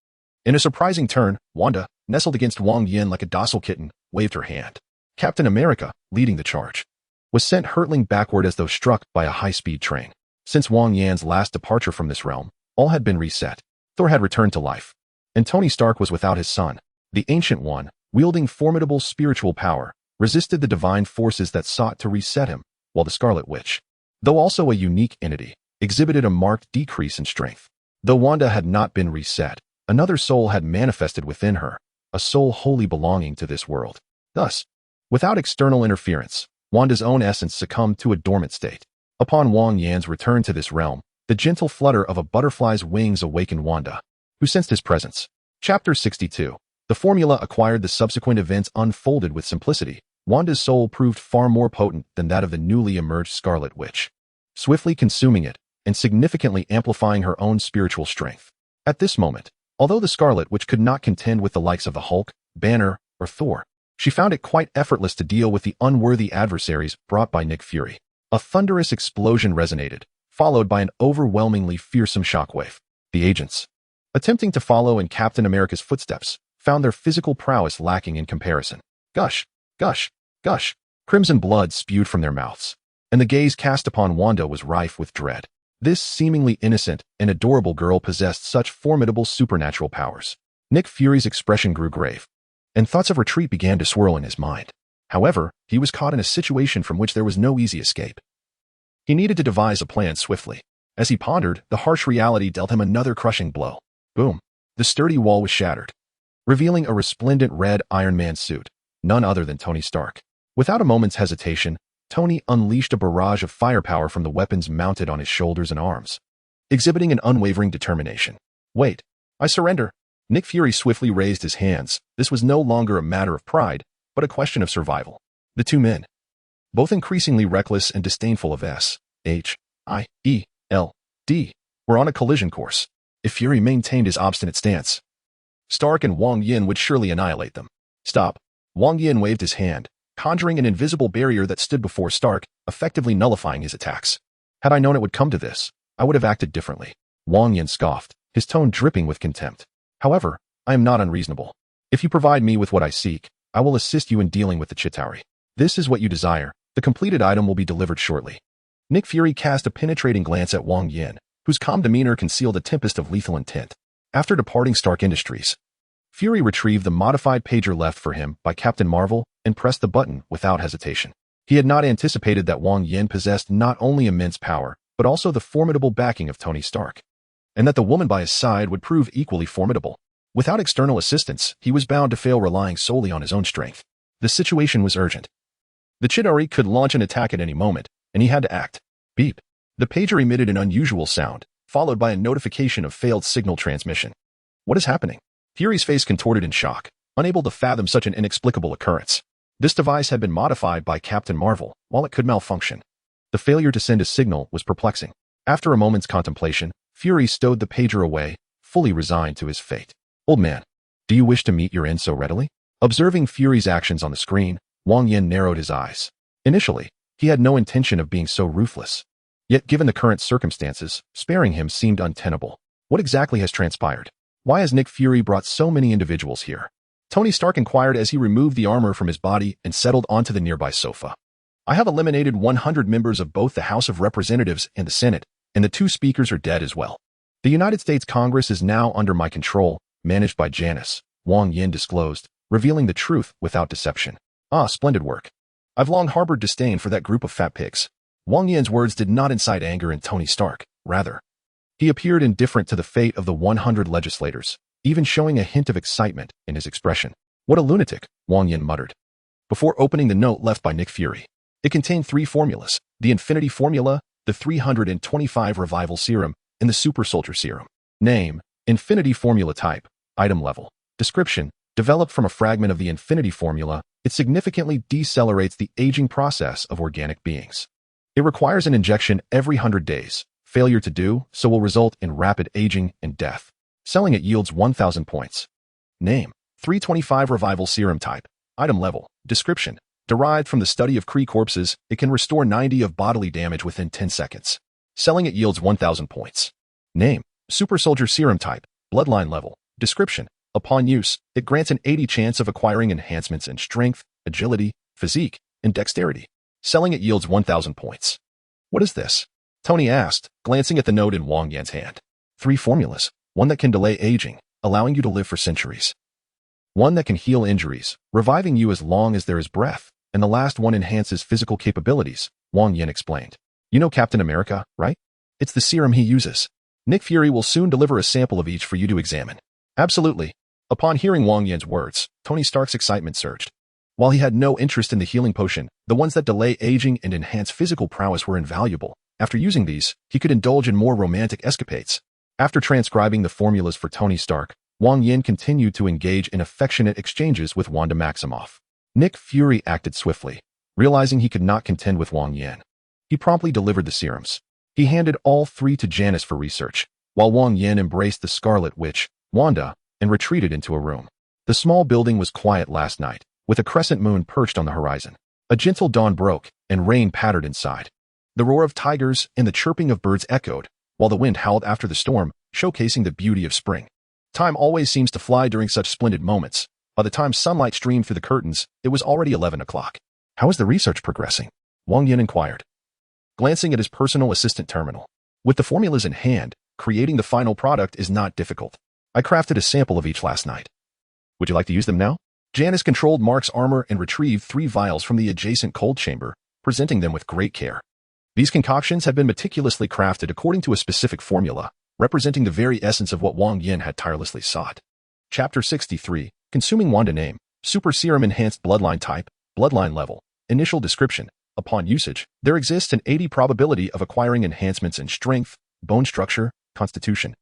In a surprising turn, Wanda, nestled against Wang Yan like a docile kitten, waved her hand. Captain America, leading the charge, was sent hurtling backward as though struck by a high-speed train. Since Wang Yan's last departure from this realm, all had been reset. Thor had returned to life, and Tony Stark was without his son. The Ancient One, wielding formidable spiritual power, resisted the divine forces that sought to reset him, while the Scarlet Witch, though also a unique entity, exhibited a marked decrease in strength. Though Wanda had not been reset, another soul had manifested within her, a soul wholly belonging to this world. Thus, without external interference, Wanda's own essence succumbed to a dormant state. Upon Wang Yan's return to this realm, the gentle flutter of a butterfly's wings awakened Wanda, who sensed his presence. Chapter 62. The formula acquired. The subsequent events unfolded with simplicity. Wanda's soul proved far more potent than that of the newly emerged Scarlet Witch, swiftly consuming it and significantly amplifying her own spiritual strength. At this moment, although the Scarlet Witch could not contend with the likes of the Hulk, Banner, or Thor, she found it quite effortless to deal with the unworthy adversaries brought by Nick Fury. A thunderous explosion resonated, followed by an overwhelmingly fearsome shockwave. The agents, attempting to follow in Captain America's footsteps, found their physical prowess lacking in comparison. Gush, gush, gush. Crimson blood spewed from their mouths, and the gaze cast upon Wanda was rife with dread. This seemingly innocent and adorable girl possessed such formidable supernatural powers. Nick Fury's expression grew grave, and thoughts of retreat began to swirl in his mind. However, he was caught in a situation from which there was no easy escape. He needed to devise a plan swiftly. As he pondered, the harsh reality dealt him another crushing blow. Boom! The sturdy wall was shattered, revealing a resplendent red Iron Man suit, none other than Tony Stark. Without a moment's hesitation, Tony unleashed a barrage of firepower from the weapons mounted on his shoulders and arms, exhibiting an unwavering determination. Wait, I surrender. Nick Fury swiftly raised his hands. This was no longer a matter of pride, but a question of survival. The two men, both increasingly reckless and disdainful of SHIELD, were on a collision course. If Fury maintained his obstinate stance, Stark and Wang Yan would surely annihilate them. Stop. Wang Yan waved his hand, conjuring an invisible barrier that stood before Stark, effectively nullifying his attacks. Had I known it would come to this, I would have acted differently. Wang Yan scoffed, his tone dripping with contempt. However, I am not unreasonable. If you provide me with what I seek, I will assist you in dealing with the Chitauri. This is what you desire. The completed item will be delivered shortly. Nick Fury cast a penetrating glance at Wang Yan, whose calm demeanor concealed a tempest of lethal intent. After departing Stark Industries, Fury retrieved the modified pager left for him by Captain Marvel and pressed the button without hesitation. He had not anticipated that Wang Yan possessed not only immense power, but also the formidable backing of Tony Stark, and that the woman by his side would prove equally formidable. Without external assistance, he was bound to fail relying solely on his own strength. The situation was urgent. The Chidori could launch an attack at any moment, and he had to act. Beep. The pager emitted an unusual sound, followed by a notification of failed signal transmission. What is happening? Fury's face contorted in shock, unable to fathom such an inexplicable occurrence. This device had been modified by Captain Marvel, while it could malfunction. The failure to send a signal was perplexing. After a moment's contemplation, Fury stowed the pager away, fully resigned to his fate. Old man, do you wish to meet your end so readily? Observing Fury's actions on the screen, Wang Yan narrowed his eyes. Initially, he had no intention of being so ruthless. Yet given the current circumstances, sparing him seemed untenable. What exactly has transpired? Why has Nick Fury brought so many individuals here? Tony Stark inquired as he removed the armor from his body and settled onto the nearby sofa. I have eliminated 100 members of both the House of Representatives and the Senate, and the 2 speakers are dead as well. The United States Congress is now under my control, managed by Janice, Wang Yan disclosed, revealing the truth without deception. Ah, splendid work. I've long harbored disdain for that group of fat pigs. Wang Yan's words did not incite anger in Tony Stark. Rather, he appeared indifferent to the fate of the 100 legislators, even showing a hint of excitement in his expression. What a lunatic, Wang Yan muttered, before opening the note left by Nick Fury. It contained 3 formulas: the Infinity Formula, the 325 Revival Serum, and the Super Soldier Serum. Name: Infinity Formula. Type: Item level. Description: developed from a fragment of the Infinity Formula, it significantly decelerates the aging process of organic beings. It requires an injection every 100 days. Failure to do so will result in rapid aging and death. Selling it yields 1,000 points. Name: 325 Revival Serum. Type: Item level. Description: derived from the study of Kree corpses, it can restore 90 of bodily damage within 10 seconds. Selling it yields 1,000 points. Name: Super Soldier Serum. Type: Bloodline level. Description: upon use, it grants an 80 chance of acquiring enhancements in strength, agility, physique, and dexterity. Selling it yields 1,000 points. What is this? Tony asked, glancing at the note in Wang Yan's hand. 3 formulas. One that can delay aging, allowing you to live for centuries. One that can heal injuries, reviving you as long as there is breath. And the last one enhances physical capabilities, Wang Yan explained. You know Captain America, right? It's the serum he uses. Nick Fury will soon deliver a sample of each for you to examine. Absolutely. Upon hearing Wang Yan's words, Tony Stark's excitement surged. While he had no interest in the healing potion, the ones that delay aging and enhance physical prowess were invaluable. After using these, he could indulge in more romantic escapades. After transcribing the formulas for Tony Stark, Wang Yan continued to engage in affectionate exchanges with Wanda Maximoff. Nick Fury acted swiftly, realizing he could not contend with Wang Yan. He promptly delivered the serums. He handed all 3 to Janice for research, while Wang Yan embraced the Scarlet Witch, Wanda, and retreated into a room. The small building was quiet last night, with a crescent moon perched on the horizon. A gentle dawn broke, and rain pattered inside. The roar of tigers and the chirping of birds echoed, while the wind howled after the storm, showcasing the beauty of spring. Time always seems to fly during such splendid moments. By the time sunlight streamed through the curtains, it was already 11 o'clock. How is the research progressing? Wang Yan inquired, glancing at his personal assistant terminal. With the formulas in hand, creating the final product is not difficult. I crafted a sample of each last night. Would you like to use them now? Janice controlled Mark's armor and retrieved 3 vials from the adjacent cold chamber, presenting them with great care. These concoctions have been meticulously crafted according to a specific formula, representing the very essence of what Wang Yan had tirelessly sought. Chapter 63, Consuming Wanda. Name: Super Serum. Enhanced Bloodline. Type: Bloodline level. Initial description: upon usage, there exists an 80 probability of acquiring enhancements in strength, bone structure, constitution,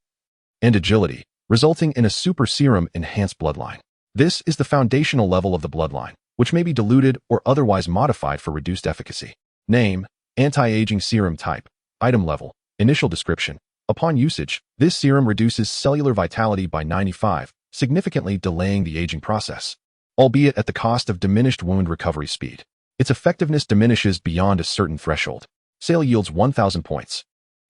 and agility, resulting in a Super Serum enhanced bloodline. This is the foundational level of the bloodline, which may be diluted or otherwise modified for reduced efficacy. Name: Anti-Aging Serum. Type: Item level. Initial description: upon usage, this serum reduces cellular vitality by 95, significantly delaying the aging process, albeit at the cost of diminished wound recovery speed. Its effectiveness diminishes beyond a certain threshold. Sale yields 1,000 points.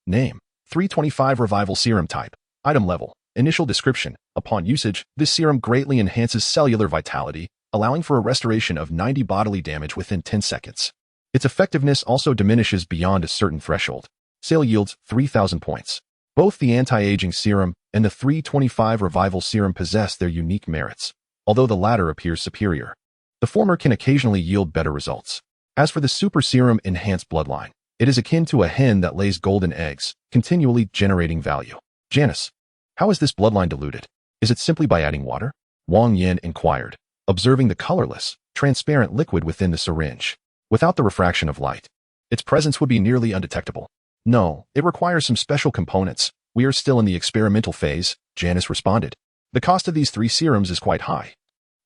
Name: 325 Revival Serum. Type: Item level. Initial description: upon usage, this serum greatly enhances cellular vitality, allowing for a restoration of 90 bodily damage within 10 seconds. Its effectiveness also diminishes beyond a certain threshold. Sale yields 3,000 points. Both the anti-aging serum and the 325 revival serum possess their unique merits, although the latter appears superior. The former can occasionally yield better results. As for the super serum enhanced bloodline, it is akin to a hen that lays golden eggs, continually generating value. Janice, how is this bloodline diluted? Is it simply by adding water? Wang Yan inquired, observing the colorless, transparent liquid within the syringe. Without the refraction of light, its presence would be nearly undetectable. No, it requires some special components. We are still in the experimental phase, Janice responded. The cost of these 3 serums is quite high.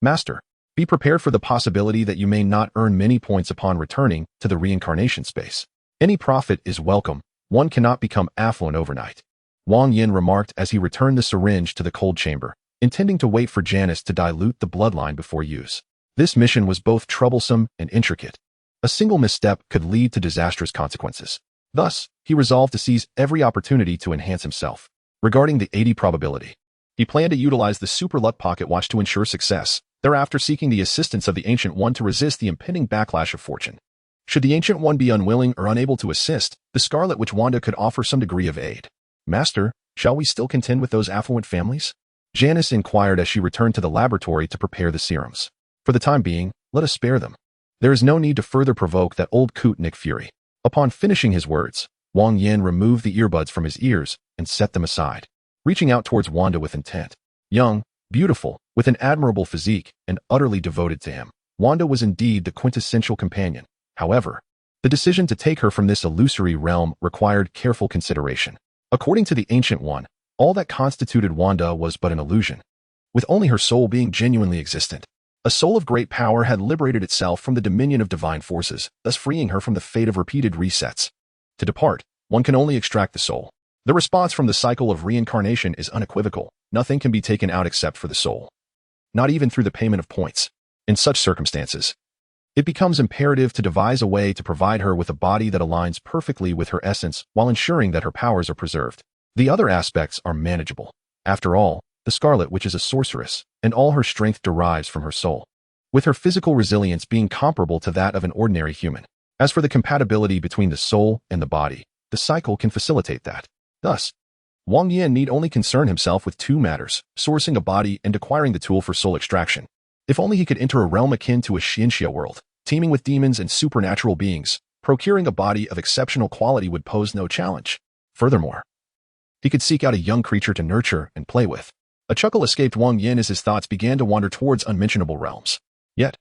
Master, be prepared for the possibility that you may not earn many points upon returning to the reincarnation space. Any profit is welcome. One cannot become affluent overnight. Wang Yan remarked as he returned the syringe to the cold chamber, intending to wait for Janice to dilute the bloodline before use. This mission was both troublesome and intricate. A single misstep could lead to disastrous consequences. Thus, he resolved to seize every opportunity to enhance himself. Regarding the 80 probability, he planned to utilize the Super Luck Pocket Watch to ensure success, thereafter seeking the assistance of the Ancient One to resist the impending backlash of fortune. Should the Ancient One be unwilling or unable to assist, the Scarlet Witch Wanda could offer some degree of aid. Master, shall we still contend with those affluent families? Janice inquired as she returned to the laboratory to prepare the serums. For the time being, let us spare them. There is no need to further provoke that old coot Nick Fury. Upon finishing his words, Wang Yan removed the earbuds from his ears and set them aside, reaching out towards Wanda with intent. Young, beautiful, with an admirable physique, and utterly devoted to him, Wanda was indeed the quintessential companion. However, the decision to take her from this illusory realm required careful consideration. According to the Ancient One, all that constituted Wanda was but an illusion, with only her soul being genuinely existent. A soul of great power had liberated itself from the dominion of divine forces, thus freeing her from the fate of repeated resets. To depart, one can only extract the soul. The response from the cycle of reincarnation is unequivocal. Nothing can be taken out except for the soul. Not even through the payment of points. In such circumstances, it becomes imperative to devise a way to provide her with a body that aligns perfectly with her essence while ensuring that her powers are preserved. The other aspects are manageable. After all, the Scarlet Witch is a sorceress, and all her strength derives from her soul, with her physical resilience being comparable to that of an ordinary human. As for the compatibility between the soul and the body, the cycle can facilitate that. Thus, Wang Yan need only concern himself with 2 matters, sourcing a body and acquiring the tool for soul extraction. If only he could enter a realm akin to a Xianxia world, teeming with demons and supernatural beings, procuring a body of exceptional quality would pose no challenge. Furthermore, he could seek out a young creature to nurture and play with. A chuckle escaped Wang Yan as his thoughts began to wander towards unmentionable realms. Yet,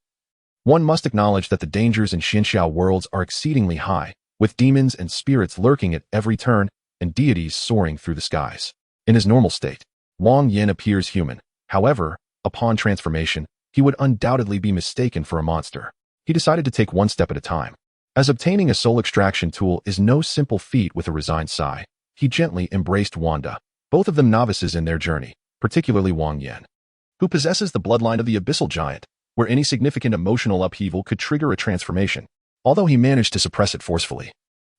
one must acknowledge that the dangers in Xianxia worlds are exceedingly high, with demons and spirits lurking at every turn and deities soaring through the skies. In his normal state, Wang Yan appears human. However, upon transformation, he would undoubtedly be mistaken for a monster. He decided to take one step at a time. As obtaining a soul extraction tool is no simple feat, with a resigned sigh, he gently embraced Wanda, both of them novices in their journey, particularly Wang Yan, who possesses the bloodline of the abyssal giant, where any significant emotional upheaval could trigger a transformation. Although he managed to suppress it forcefully,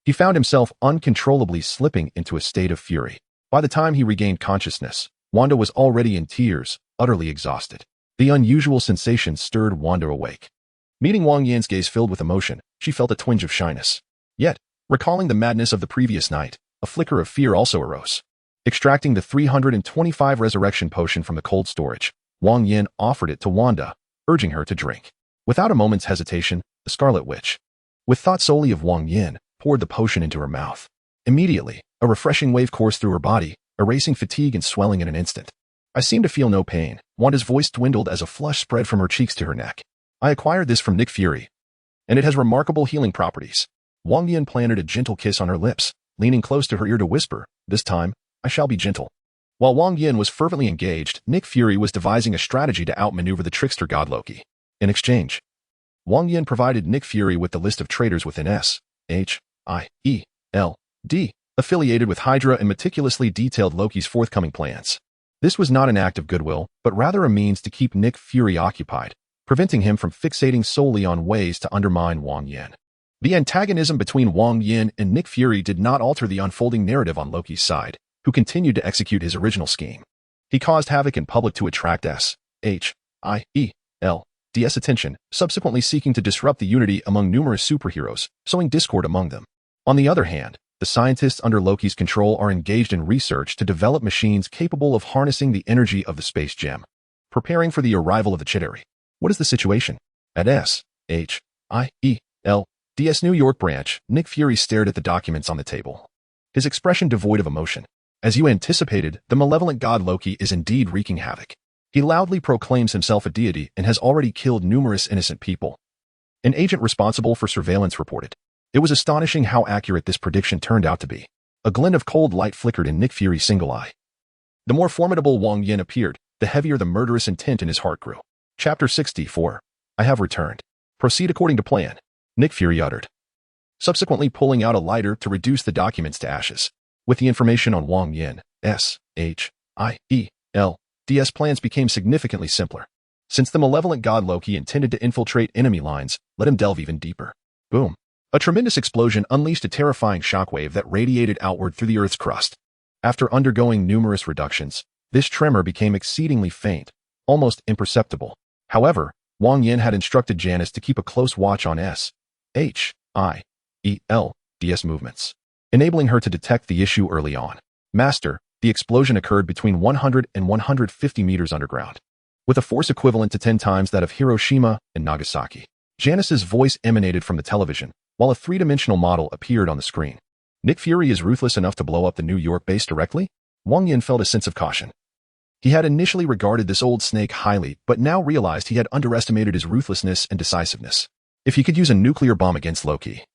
he found himself uncontrollably slipping into a state of fury. By the time he regained consciousness, Wanda was already in tears, utterly exhausted. The unusual sensation stirred Wanda awake. Meeting Wang Yan's gaze filled with emotion, she felt a twinge of shyness. Yet, recalling the madness of the previous night, a flicker of fear also arose. Extracting the 325 resurrection potion from the cold storage, Wang Yan offered it to Wanda, urging her to drink. Without a moment's hesitation, the Scarlet Witch, with thought solely of Wang Yan, poured the potion into her mouth. Immediately, a refreshing wave coursed through her body, erasing fatigue and swelling in an instant. I seem to feel no pain. Wanda's voice dwindled as a flush spread from her cheeks to her neck. I acquired this from Nick Fury, and it has remarkable healing properties. Wang Yan planted a gentle kiss on her lips, leaning close to her ear to whisper, "This time, I shall be gentle." While Wang Yan was fervently engaged, Nick Fury was devising a strategy to outmaneuver the trickster god Loki. In exchange, Wang Yan provided Nick Fury with the list of traitors within S.H.I.E.L.D., affiliated with Hydra, and meticulously detailed Loki's forthcoming plans. This was not an act of goodwill, but rather a means to keep Nick Fury occupied, preventing him from fixating solely on ways to undermine Wang Yan. The antagonism between Wang Yan and Nick Fury did not alter the unfolding narrative on Loki's side, who continued to execute his original scheme. He caused havoc in public to attract S.H.I.E.L.D. DS attention, subsequently seeking to disrupt the unity among numerous superheroes, sowing discord among them. On the other hand, the scientists under Loki's control are engaged in research to develop machines capable of harnessing the energy of the space gem, preparing for the arrival of the Chitauri. What is the situation? At SHIELD's New York branch, Nick Fury stared at the documents on the table, his expression devoid of emotion. As you anticipated, the malevolent god Loki is indeed wreaking havoc. He loudly proclaims himself a deity and has already killed numerous innocent people. An agent responsible for surveillance reported. It was astonishing how accurate this prediction turned out to be. A glint of cold light flickered in Nick Fury's single eye. The more formidable Wang Yan appeared, the heavier the murderous intent in his heart grew. Chapter 64. I have returned. Proceed according to plan, Nick Fury uttered, subsequently pulling out a lighter to reduce the documents to ashes. With the information on Wang Yan, SHIELD's plans became significantly simpler. Since the malevolent god Loki intended to infiltrate enemy lines, let him delve even deeper. Boom. A tremendous explosion unleashed a terrifying shockwave that radiated outward through the Earth's crust. After undergoing numerous reductions, this tremor became exceedingly faint, almost imperceptible. However, Wang Yan had instructed Janice to keep a close watch on SHIELD's movements, enabling her to detect the issue early on. Master, the explosion occurred between 100 and 150 meters underground, with a force equivalent to 10 times that of Hiroshima and Nagasaki. Janice's voice emanated from the television, while a three-dimensional model appeared on the screen. Nick Fury is ruthless enough to blow up the New York base directly? Wang Yan felt a sense of caution. He had initially regarded this old snake highly, but now realized he had underestimated his ruthlessness and decisiveness. If he could use a nuclear bomb against Loki,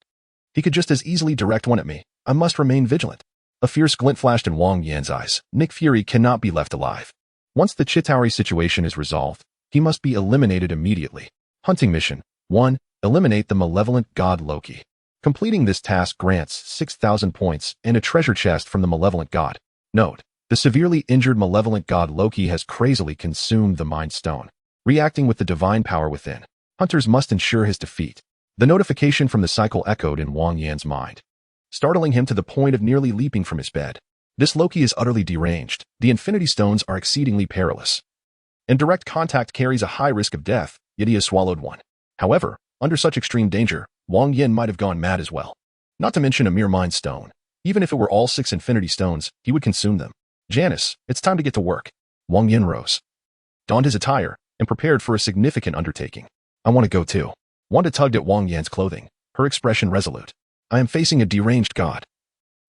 he could just as easily direct one at me. I must remain vigilant. A fierce glint flashed in Wang Yan's eyes. Nick Fury cannot be left alive. Once the Chitauri situation is resolved, he must be eliminated immediately. Hunting Mission 1. Eliminate the malevolent god Loki. Completing this task grants 6,000 points and a treasure chest from the malevolent god. Note: the severely injured malevolent god Loki has crazily consumed the Mind Stone, reacting with the divine power within. Hunters must ensure his defeat. The notification from the cycle echoed in Wang Yan's mind, startling him to the point of nearly leaping from his bed. This Loki is utterly deranged. The Infinity Stones are exceedingly perilous, and direct contact carries a high risk of death, yet he has swallowed one. However, under such extreme danger, Wang Yan might have gone mad as well. Not to mention a mere Mind Stone. Even if it were all 6 Infinity Stones, he would consume them. Janice, it's time to get to work. Wang Yan rose, donned his attire, and prepared for a significant undertaking. I want to go too. Wanda tugged at Wang Yan's clothing, her expression resolute. I am facing a deranged god.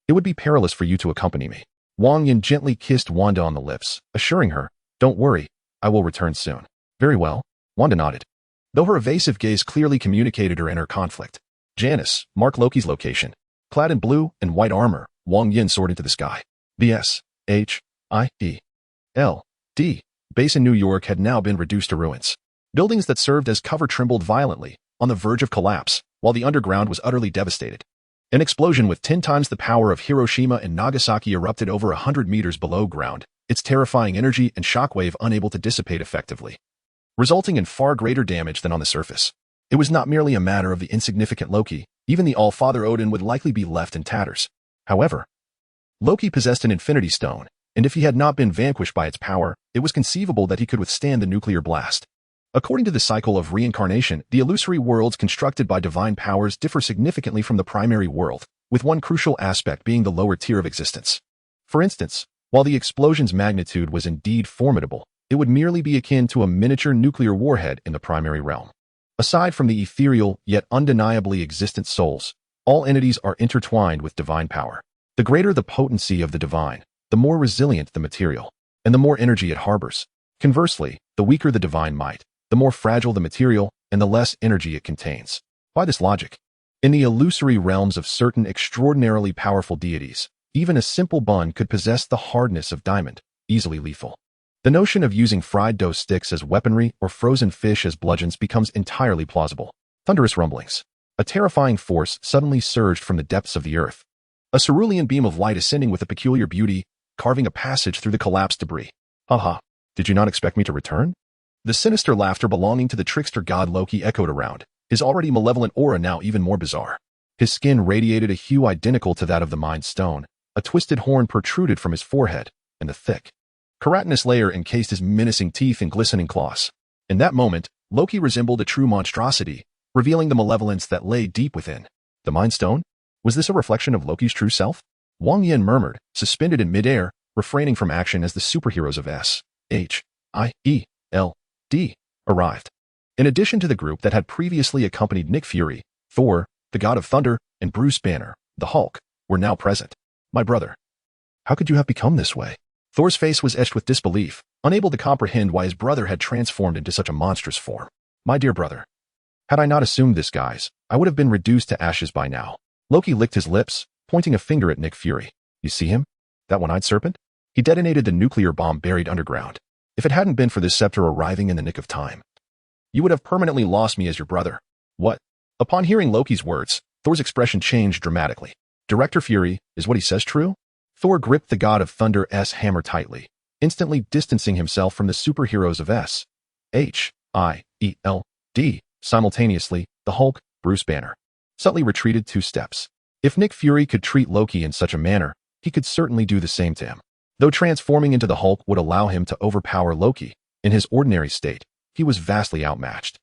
It would be perilous for you to accompany me. Wang Yan gently kissed Wanda on the lips, assuring her, don't worry, I will return soon. Very well, Wanda nodded, though her evasive gaze clearly communicated her inner conflict. Janice, mark Loki's location. Clad in blue and white armor, Wang Yan soared into the sky. The SHIELD base in New York had now been reduced to ruins. Buildings that served as cover trembled violently, on the verge of collapse, while the underground was utterly devastated. An explosion with 10 times the power of Hiroshima and Nagasaki erupted over 100 meters below ground, its terrifying energy and shockwave unable to dissipate effectively, resulting in far greater damage than on the surface. It was not merely a matter of the insignificant Loki. Even the All-Father Odin would likely be left in tatters. However, Loki possessed an Infinity Stone, and if he had not been vanquished by its power, it was conceivable that he could withstand the nuclear blast. According to the cycle of reincarnation, the illusory worlds constructed by divine powers differ significantly from the primary world, with one crucial aspect being the lower tier of existence. For instance, while the explosion's magnitude was indeed formidable, it would merely be akin to a miniature nuclear warhead in the primary realm. Aside from the ethereal, yet undeniably existent souls, all entities are intertwined with divine power. The greater the potency of the divine, the more resilient the material, and the more energy it harbors. Conversely, the weaker the divine might, the more fragile the material, and the less energy it contains. By this logic, in the illusory realms of certain extraordinarily powerful deities, even a simple bun could possess the hardness of diamond, easily lethal. The notion of using fried dough sticks as weaponry or frozen fish as bludgeons becomes entirely plausible. Thunderous rumblings. A terrifying force suddenly surged from the depths of the earth. A cerulean beam of light ascending with a peculiar beauty, carving a passage through the collapsed debris. Haha, did you not expect me to return? The sinister laughter belonging to the trickster god Loki echoed around, his already malevolent aura now even more bizarre. His skin radiated a hue identical to that of the Mind Stone. A twisted horn protruded from his forehead, and the thick, keratinous layer encased his menacing teeth and glistening claws. In that moment, Loki resembled a true monstrosity, revealing the malevolence that lay deep within. The Mind Stone? Was this a reflection of Loki's true self? Wang Yan murmured, suspended in midair, refraining from action as the superheroes of S.H.I.E.L.D. arrived. In addition to the group that had previously accompanied Nick Fury, Thor, the God of Thunder, and Bruce Banner, the Hulk, were now present. My brother. How could you have become this way? Thor's face was etched with disbelief, unable to comprehend why his brother had transformed into such a monstrous form. My dear brother. Had I not assumed this guise, I would have been reduced to ashes by now. Loki licked his lips, pointing a finger at Nick Fury. You see him? That one-eyed serpent? He detonated the nuclear bomb buried underground. If it hadn't been for this scepter arriving in the nick of time, you would have permanently lost me as your brother. What? Upon hearing Loki's words, Thor's expression changed dramatically. Director Fury, is what he says true? Thor gripped the God of Thunder's hammer tightly, instantly distancing himself from the superheroes of S.H.I.E.L.D. Simultaneously, the Hulk, Bruce Banner, subtly retreated 2 steps. If Nick Fury could treat Loki in such a manner, he could certainly do the same to him. Though transforming into the Hulk would allow him to overpower Loki, in his ordinary state, he was vastly outmatched.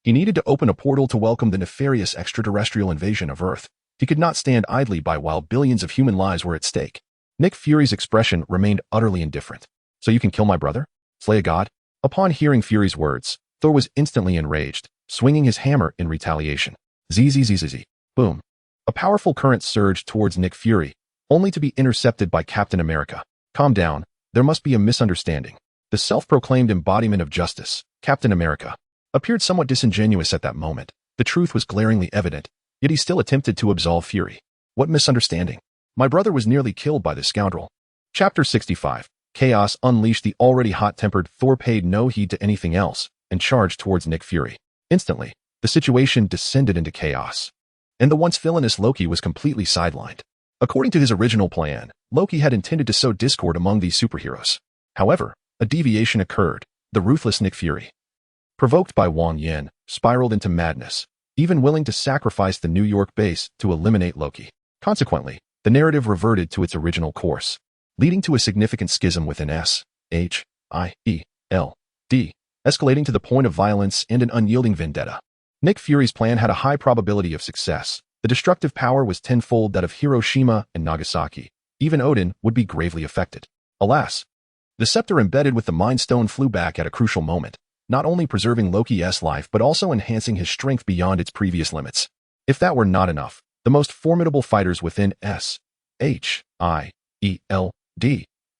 He needed to open a portal to welcome the nefarious extraterrestrial invasion of Earth. He could not stand idly by while billions of human lives were at stake. Nick Fury's expression remained utterly indifferent. So you can kill my brother? Slay a god? Upon hearing Fury's words, Thor was instantly enraged, swinging his hammer in retaliation. Zzz. Boom. A powerful current surged towards Nick Fury, only to be intercepted by Captain America. Calm down, there must be a misunderstanding. The self-proclaimed embodiment of justice, Captain America, appeared somewhat disingenuous at that moment. The truth was glaringly evident, yet he still attempted to absolve Fury. What misunderstanding? My brother was nearly killed by this scoundrel. Chapter 65. Chaos unleashed. The already hot-tempered Thor paid no heed to anything else and charged towards Nick Fury. Instantly, the situation descended into chaos, and the once villainous Loki was completely sidelined. According to his original plan, Loki had intended to sow discord among these superheroes. However, a deviation occurred. The ruthless Nick Fury, provoked by Wang Yan, spiraled into madness, even willing to sacrifice the New York base to eliminate Loki. Consequently, the narrative reverted to its original course, leading to a significant schism within S.H.I.E.L.D., escalating to the point of violence and an unyielding vendetta. Nick Fury's plan had a high probability of success. The destructive power was tenfold that of Hiroshima and Nagasaki. Even Odin would be gravely affected. Alas, the scepter embedded with the Mind Stone flew back at a crucial moment, not only preserving Loki's life but also enhancing his strength beyond its previous limits. If that were not enough, the most formidable fighters within S.H.I.E.L.D.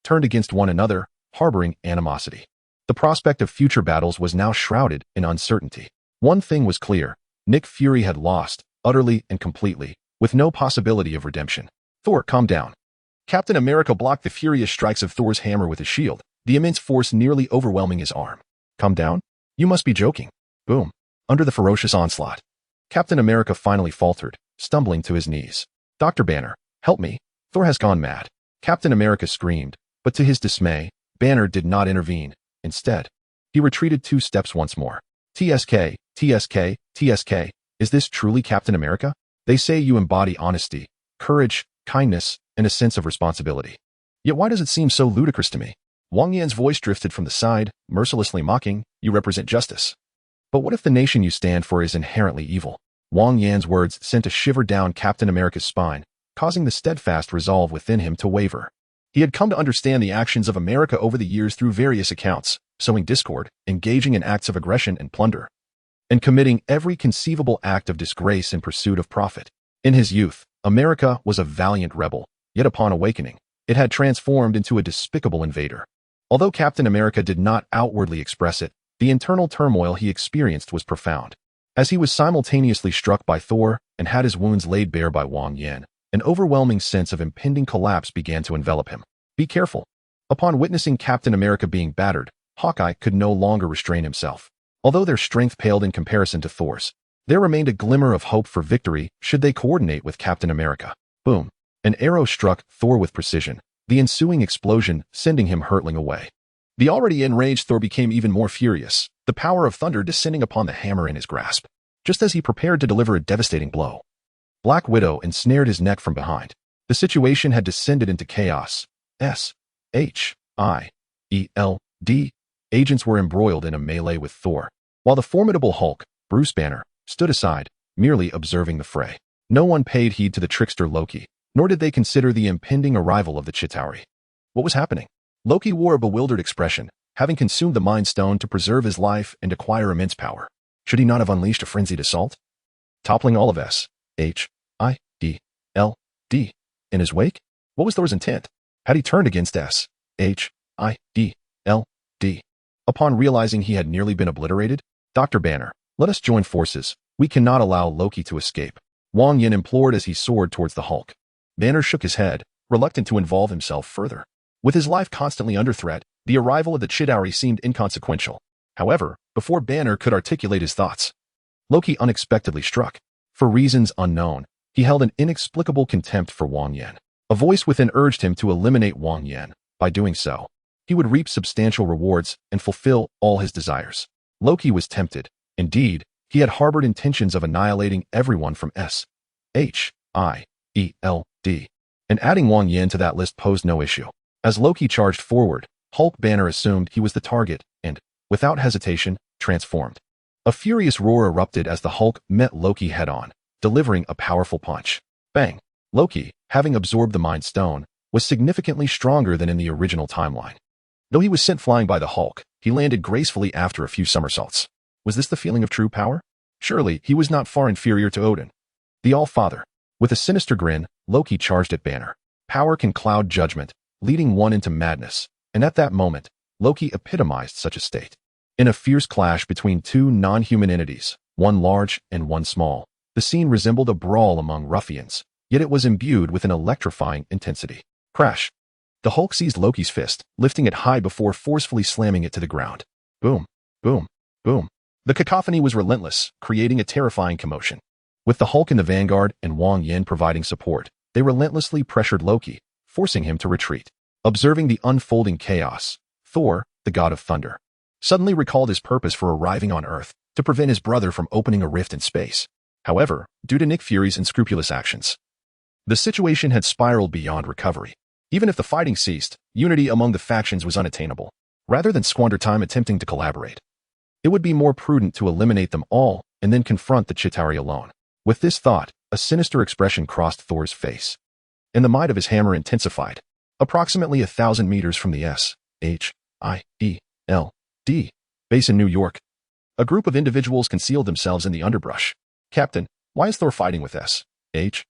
turned against one another, harboring animosity. The prospect of future battles was now shrouded in uncertainty. One thing was clear: Nick Fury had lost, utterly and completely, with no possibility of redemption. Thor, calm down. Captain America blocked the furious strikes of Thor's hammer with his shield, the immense force nearly overwhelming his arm. Calm down? You must be joking. Boom. Under the ferocious onslaught, Captain America finally faltered, stumbling to his knees. Dr. Banner, help me. Thor has gone mad. Captain America screamed, but to his dismay, Banner did not intervene. Instead, he retreated 2 steps once more. TSK, TSK, TSK. Is this truly Captain America? They say you embody honesty, courage, kindness, and a sense of responsibility. Yet why does it seem so ludicrous to me? Wang Yan's voice drifted from the side, mercilessly mocking. You represent justice. But what if the nation you stand for is inherently evil? Wang Yan's words sent a shiver down Captain America's spine, causing the steadfast resolve within him to waver. He had come to understand the actions of America over the years through various accounts, sowing discord, engaging in acts of aggression and plunder, and committing every conceivable act of disgrace in pursuit of profit. In his youth, America was a valiant rebel, yet upon awakening, it had transformed into a despicable invader. Although Captain America did not outwardly express it, the internal turmoil he experienced was profound. As he was simultaneously struck by Thor and had his wounds laid bare by Wang Yan, an overwhelming sense of impending collapse began to envelop him. Be careful. Upon witnessing Captain America being battered, Hawkeye could no longer restrain himself. Although their strength paled in comparison to Thor's, there remained a glimmer of hope for victory should they coordinate with Captain America. Boom. An arrow struck Thor with precision, the ensuing explosion sending him hurtling away. The already enraged Thor became even more furious, the power of thunder descending upon the hammer in his grasp. Just as he prepared to deliver a devastating blow, Black Widow ensnared his neck from behind. The situation had descended into chaos. S.H.I.E.L.D. agents were embroiled in a melee with Thor. while the formidable Hulk, Bruce Banner, stood aside, merely observing the fray. No one paid heed to the trickster Loki, nor did they consider the impending arrival of the Chitauri. What was happening? Loki wore a bewildered expression, having consumed the Mind Stone to preserve his life and acquire immense power. Should he not have unleashed a frenzied assault, toppling all of S-H-I-D-L-D in his wake? What was Thor's intent? Had he turned against S-H-I-D-L-D? Upon realizing he had nearly been obliterated, Dr. Banner, let us join forces. We cannot allow Loki to escape, Wang Yan implored as he soared towards the Hulk. Banner shook his head, reluctant to involve himself further. With his life constantly under threat, the arrival of the Chitauri seemed inconsequential. However, before Banner could articulate his thoughts, Loki unexpectedly struck. For reasons unknown, he held an inexplicable contempt for Wang Yan. A voice within urged him to eliminate Wang Yan. By doing so, he would reap substantial rewards and fulfill all his desires. Loki was tempted. Indeed, he had harbored intentions of annihilating everyone from S-H-I-E-L-D, and adding Wang Yan to that list posed no issue. As Loki charged forward, Hulk Banner assumed he was the target and, without hesitation, transformed. A furious roar erupted as the Hulk met Loki head-on, delivering a powerful punch. Bang! Loki, having absorbed the Mind Stone, was significantly stronger than in the original timeline. Though he was sent flying by the Hulk, he landed gracefully after a few somersaults. Was this the feeling of true power? Surely, he was not far inferior to Odin, the All-Father. With a sinister grin, Loki charged at Banner. Power can cloud judgment, leading one into madness, and at that moment, Loki epitomized such a state. In a fierce clash between two non-human entities, one large and one small, the scene resembled a brawl among ruffians, yet it was imbued with an electrifying intensity. Crash! The Hulk seized Loki's fist, lifting it high before forcefully slamming it to the ground. Boom! Boom! Boom! The cacophony was relentless, creating a terrifying commotion. With the Hulk in the vanguard and Wang Yan providing support, they relentlessly pressured Loki, forcing him to retreat. Observing the unfolding chaos, Thor, the god of thunder, suddenly recalled his purpose for arriving on Earth, to prevent his brother from opening a rift in space. However, due to Nick Fury's unscrupulous actions, the situation had spiraled beyond recovery. Even if the fighting ceased, unity among the factions was unattainable. Rather than squander time attempting to collaborate, it would be more prudent to eliminate them all and then confront the Chitauri alone. With this thought, a sinister expression crossed Thor's face, and the might of his hammer intensified. Approximately 1,000 meters from the S-H-I-D-L-D base in New York, a group of individuals concealed themselves in the underbrush. Captain, why is Thor fighting with S-H-I-E-L-D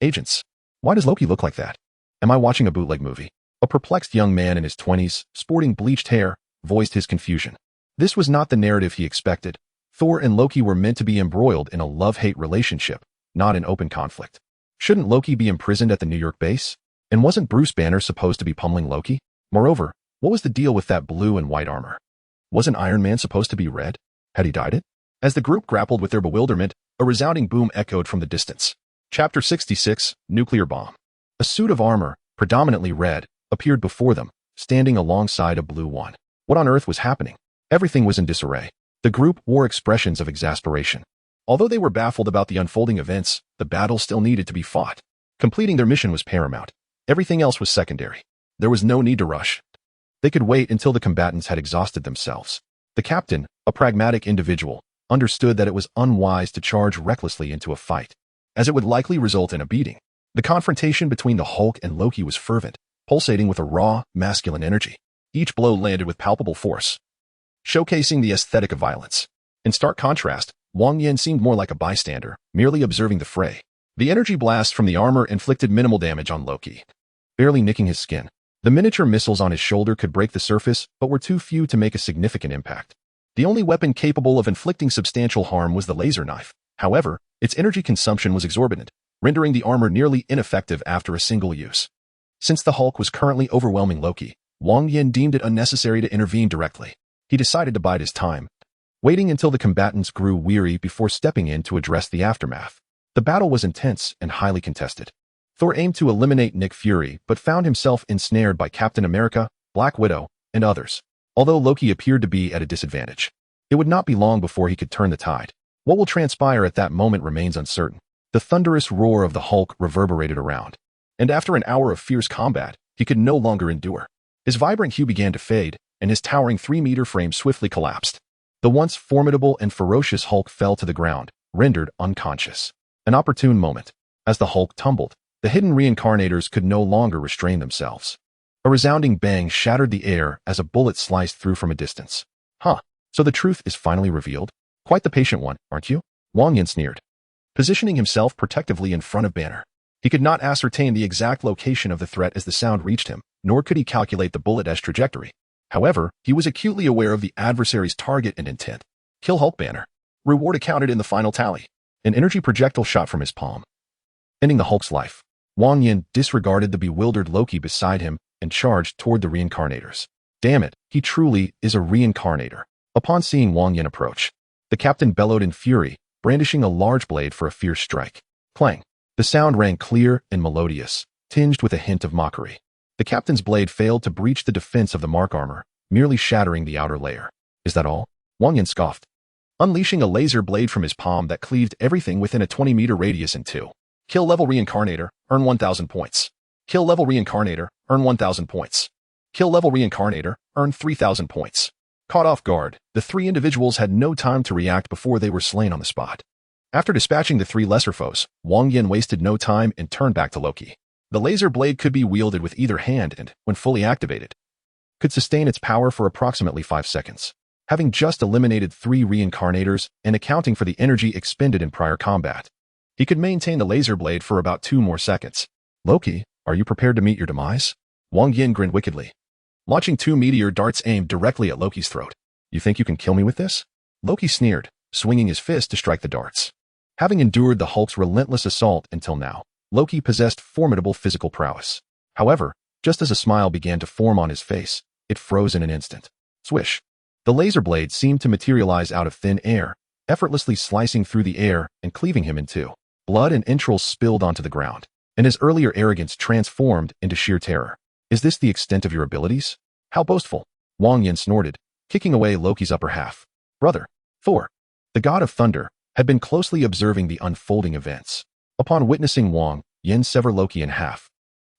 agents? Why does Loki look like that? Am I watching a bootleg movie? A perplexed young man in his 20s, sporting bleached hair, voiced his confusion. This was not the narrative he expected. Thor and Loki were meant to be embroiled in a love-hate relationship, not an open conflict. Shouldn't Loki be imprisoned at the New York base? And wasn't Bruce Banner supposed to be pummeling Loki? Moreover, what was the deal with that blue and white armor? Wasn't Iron Man supposed to be red? Had he dyed it? As the group grappled with their bewilderment, a resounding boom echoed from the distance. Chapter 66, Nuclear Bomb. A suit of armor, predominantly red, appeared before them, standing alongside a blue one. What on earth was happening? Everything was in disarray. The group wore expressions of exasperation. Although they were baffled about the unfolding events, the battle still needed to be fought. Completing their mission was paramount. Everything else was secondary. There was no need to rush. They could wait until the combatants had exhausted themselves. The captain, a pragmatic individual, understood that it was unwise to charge recklessly into a fight, as it would likely result in a beating. The confrontation between the Hulk and Loki was fervent, pulsating with a raw, masculine energy. Each blow landed with palpable force, showcasing the aesthetic of violence. In stark contrast, Wang Yan seemed more like a bystander, merely observing the fray. The energy blast from the armor inflicted minimal damage on Loki, barely nicking his skin. The miniature missiles on his shoulder could break the surface, but were too few to make a significant impact. The only weapon capable of inflicting substantial harm was the laser knife. However, its energy consumption was exorbitant, rendering the armor nearly ineffective after a single use. Since the Hulk was currently overwhelming Loki, Wang Yan deemed it unnecessary to intervene directly. He decided to bide his time, waiting until the combatants grew weary before stepping in to address the aftermath. The battle was intense and highly contested. Thor aimed to eliminate Nick Fury, but found himself ensnared by Captain America, Black Widow, and others. Although Loki appeared to be at a disadvantage, it would not be long before he could turn the tide. What will transpire at that moment remains uncertain. The thunderous roar of the Hulk reverberated around, and after an hour of fierce combat, he could no longer endure. His vibrant hue began to fade, and his towering 3-meter frame swiftly collapsed. The once formidable and ferocious Hulk fell to the ground, rendered unconscious. An opportune moment. As the Hulk tumbled, the hidden reincarnators could no longer restrain themselves. A resounding bang shattered the air as a bullet sliced through from a distance. Huh, so the truth is finally revealed? Quite the patient one, aren't you? Wang Yan sneered, positioning himself protectively in front of Banner. He could not ascertain the exact location of the threat as the sound reached him, nor could he calculate the bullet's trajectory. However, he was acutely aware of the adversary's target and intent. Kill Hulk Banner. Reward accounted in the final tally. An energy projectile shot from his palm, ending the Hulk's life. Wang Yan disregarded the bewildered Loki beside him and charged toward the reincarnators. Damn it, he truly is a reincarnator. Upon seeing Wang Yan approach, the captain bellowed in fury, brandishing a large blade for a fierce strike. Clang. The sound rang clear and melodious, tinged with a hint of mockery. The captain's blade failed to breach the defense of the mark armor, merely shattering the outer layer. Is that all? Wang Yan scoffed, unleashing a laser blade from his palm that cleaved everything within a 20-meter radius in two. Kill level reincarnator, earn 1,000 points. Kill level reincarnator, earn 1,000 points. Kill level reincarnator, earn 3,000 points. Caught off guard, the three individuals had no time to react before they were slain on the spot. After dispatching the three lesser foes, Wang Yan wasted no time and turned back to Loki. The laser blade could be wielded with either hand and, when fully activated, could sustain its power for approximately 5 seconds. Having just eliminated 3 reincarnators and accounting for the energy expended in prior combat, he could maintain the laser blade for about 2 more seconds. Loki, are you prepared to meet your demise? Wang Yan grinned wickedly, launching 2 meteor darts aimed directly at Loki's throat. You think you can kill me with this? Loki sneered, swinging his fist to strike the darts. Having endured the Hulk's relentless assault until now, Loki possessed formidable physical prowess. However, just as a smile began to form on his face, it froze in an instant. Swish. The laser blade seemed to materialize out of thin air, effortlessly slicing through the air and cleaving him in two. Blood and entrails spilled onto the ground, and his earlier arrogance transformed into sheer terror. Is this the extent of your abilities? How boastful! Wang Yan snorted, kicking away Loki's upper half. Brother, Thor, the god of thunder, had been closely observing the unfolding events. Upon witnessing Wang Yan sever Loki in half,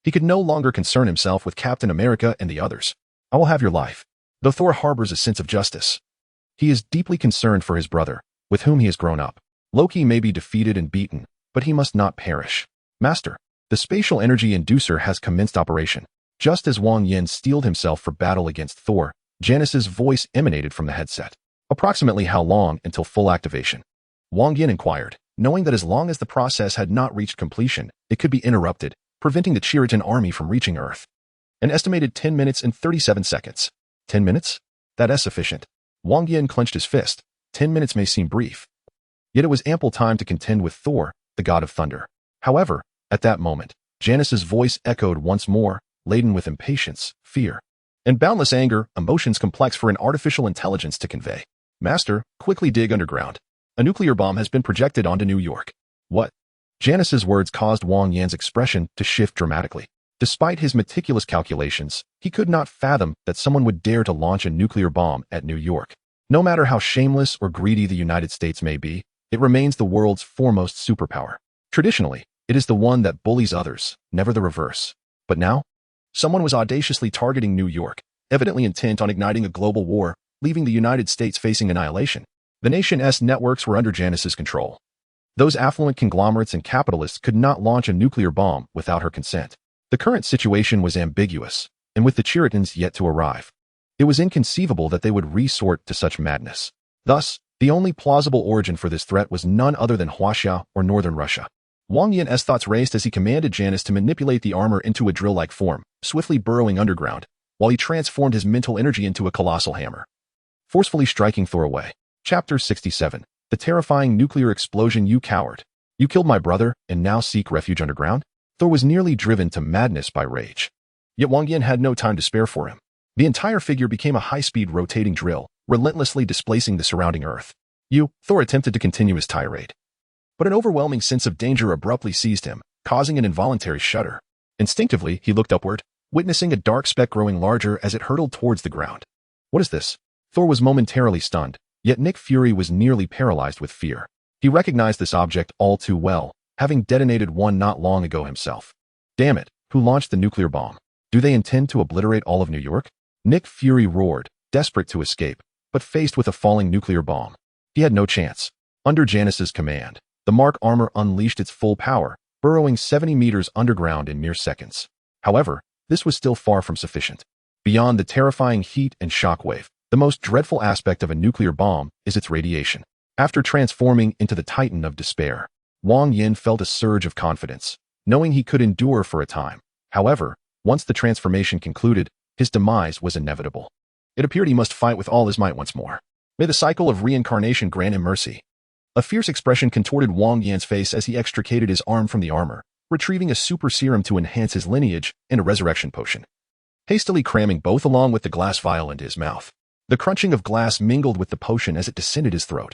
he could no longer concern himself with Captain America and the others. I will have your life. Though Thor harbors a sense of justice, he is deeply concerned for his brother, with whom he has grown up. Loki may be defeated and beaten, but he must not perish. Master, the spatial energy inducer has commenced operation. Just as Wang Yan steeled himself for battle against Thor, Janice's voice emanated from the headset. Approximately how long until full activation? Wang Yan inquired, knowing that as long as the process had not reached completion, it could be interrupted, preventing the Cheriton army from reaching Earth. An estimated 10 minutes and 37 seconds. 10 minutes? That is sufficient. Wang Yan clenched his fist. 10 minutes may seem brief, yet it was ample time to contend with Thor, the god of thunder. However, at that moment, Janice's voice echoed once more, laden with impatience, fear, and boundless anger, emotions complex for an artificial intelligence to convey. Master, quickly dig underground. A nuclear bomb has been projected onto New York. What? Janice's words caused Wang Yan's expression to shift dramatically. Despite his meticulous calculations, he could not fathom that someone would dare to launch a nuclear bomb at New York. No matter how shameless or greedy the United States may be, it remains the world's foremost superpower. Traditionally, it is the one that bullies others, never the reverse. But now, someone was audaciously targeting New York, evidently intent on igniting a global war, leaving the United States facing annihilation. The nation's networks were under Janice's control. Those affluent conglomerates and capitalists could not launch a nuclear bomb without her consent. The current situation was ambiguous, and with the Cheritons yet to arrive, it was inconceivable that they would resort to such madness. Thus, the only plausible origin for this threat was none other than Huaxia or northern Russia. Wang Yan's thoughts raced as he commanded Janice to manipulate the armor into a drill-like form, swiftly burrowing underground, while he transformed his mental energy into a colossal hammer, forcefully striking Thor away. Chapter 67. The terrifying nuclear explosion. You coward. You killed my brother and now seek refuge underground? Thor was nearly driven to madness by rage. Yet Wang Yan had no time to spare for him. The entire figure became a high-speed rotating drill, relentlessly displacing the surrounding earth. Thor attempted to continue his tirade, but an overwhelming sense of danger abruptly seized him, causing an involuntary shudder. Instinctively, he looked upward, witnessing a dark speck growing larger as it hurtled towards the ground. What is this? Thor was momentarily stunned, yet Nick Fury was nearly paralyzed with fear. He recognized this object all too well, having detonated one not long ago himself. Damn it, who launched the nuclear bomb? Do they intend to obliterate all of New York? Nick Fury roared, desperate to escape, but faced with a falling nuclear bomb. He had no chance. Under Janice's command, the Mark armor unleashed its full power, burrowing 70 meters underground in mere seconds. However, this was still far from sufficient. Beyond the terrifying heat and shockwave, the most dreadful aspect of a nuclear bomb is its radiation. After transforming into the Titan of Despair, Wang Yan felt a surge of confidence, knowing he could endure for a time. However, once the transformation concluded, his demise was inevitable. It appeared he must fight with all his might once more. May the cycle of reincarnation grant him mercy. A fierce expression contorted Wang Yan's face as he extricated his arm from the armor, retrieving a super serum to enhance his lineage and a resurrection potion. Hastily cramming both along with the glass vial into his mouth. The crunching of glass mingled with the potion as it descended his throat.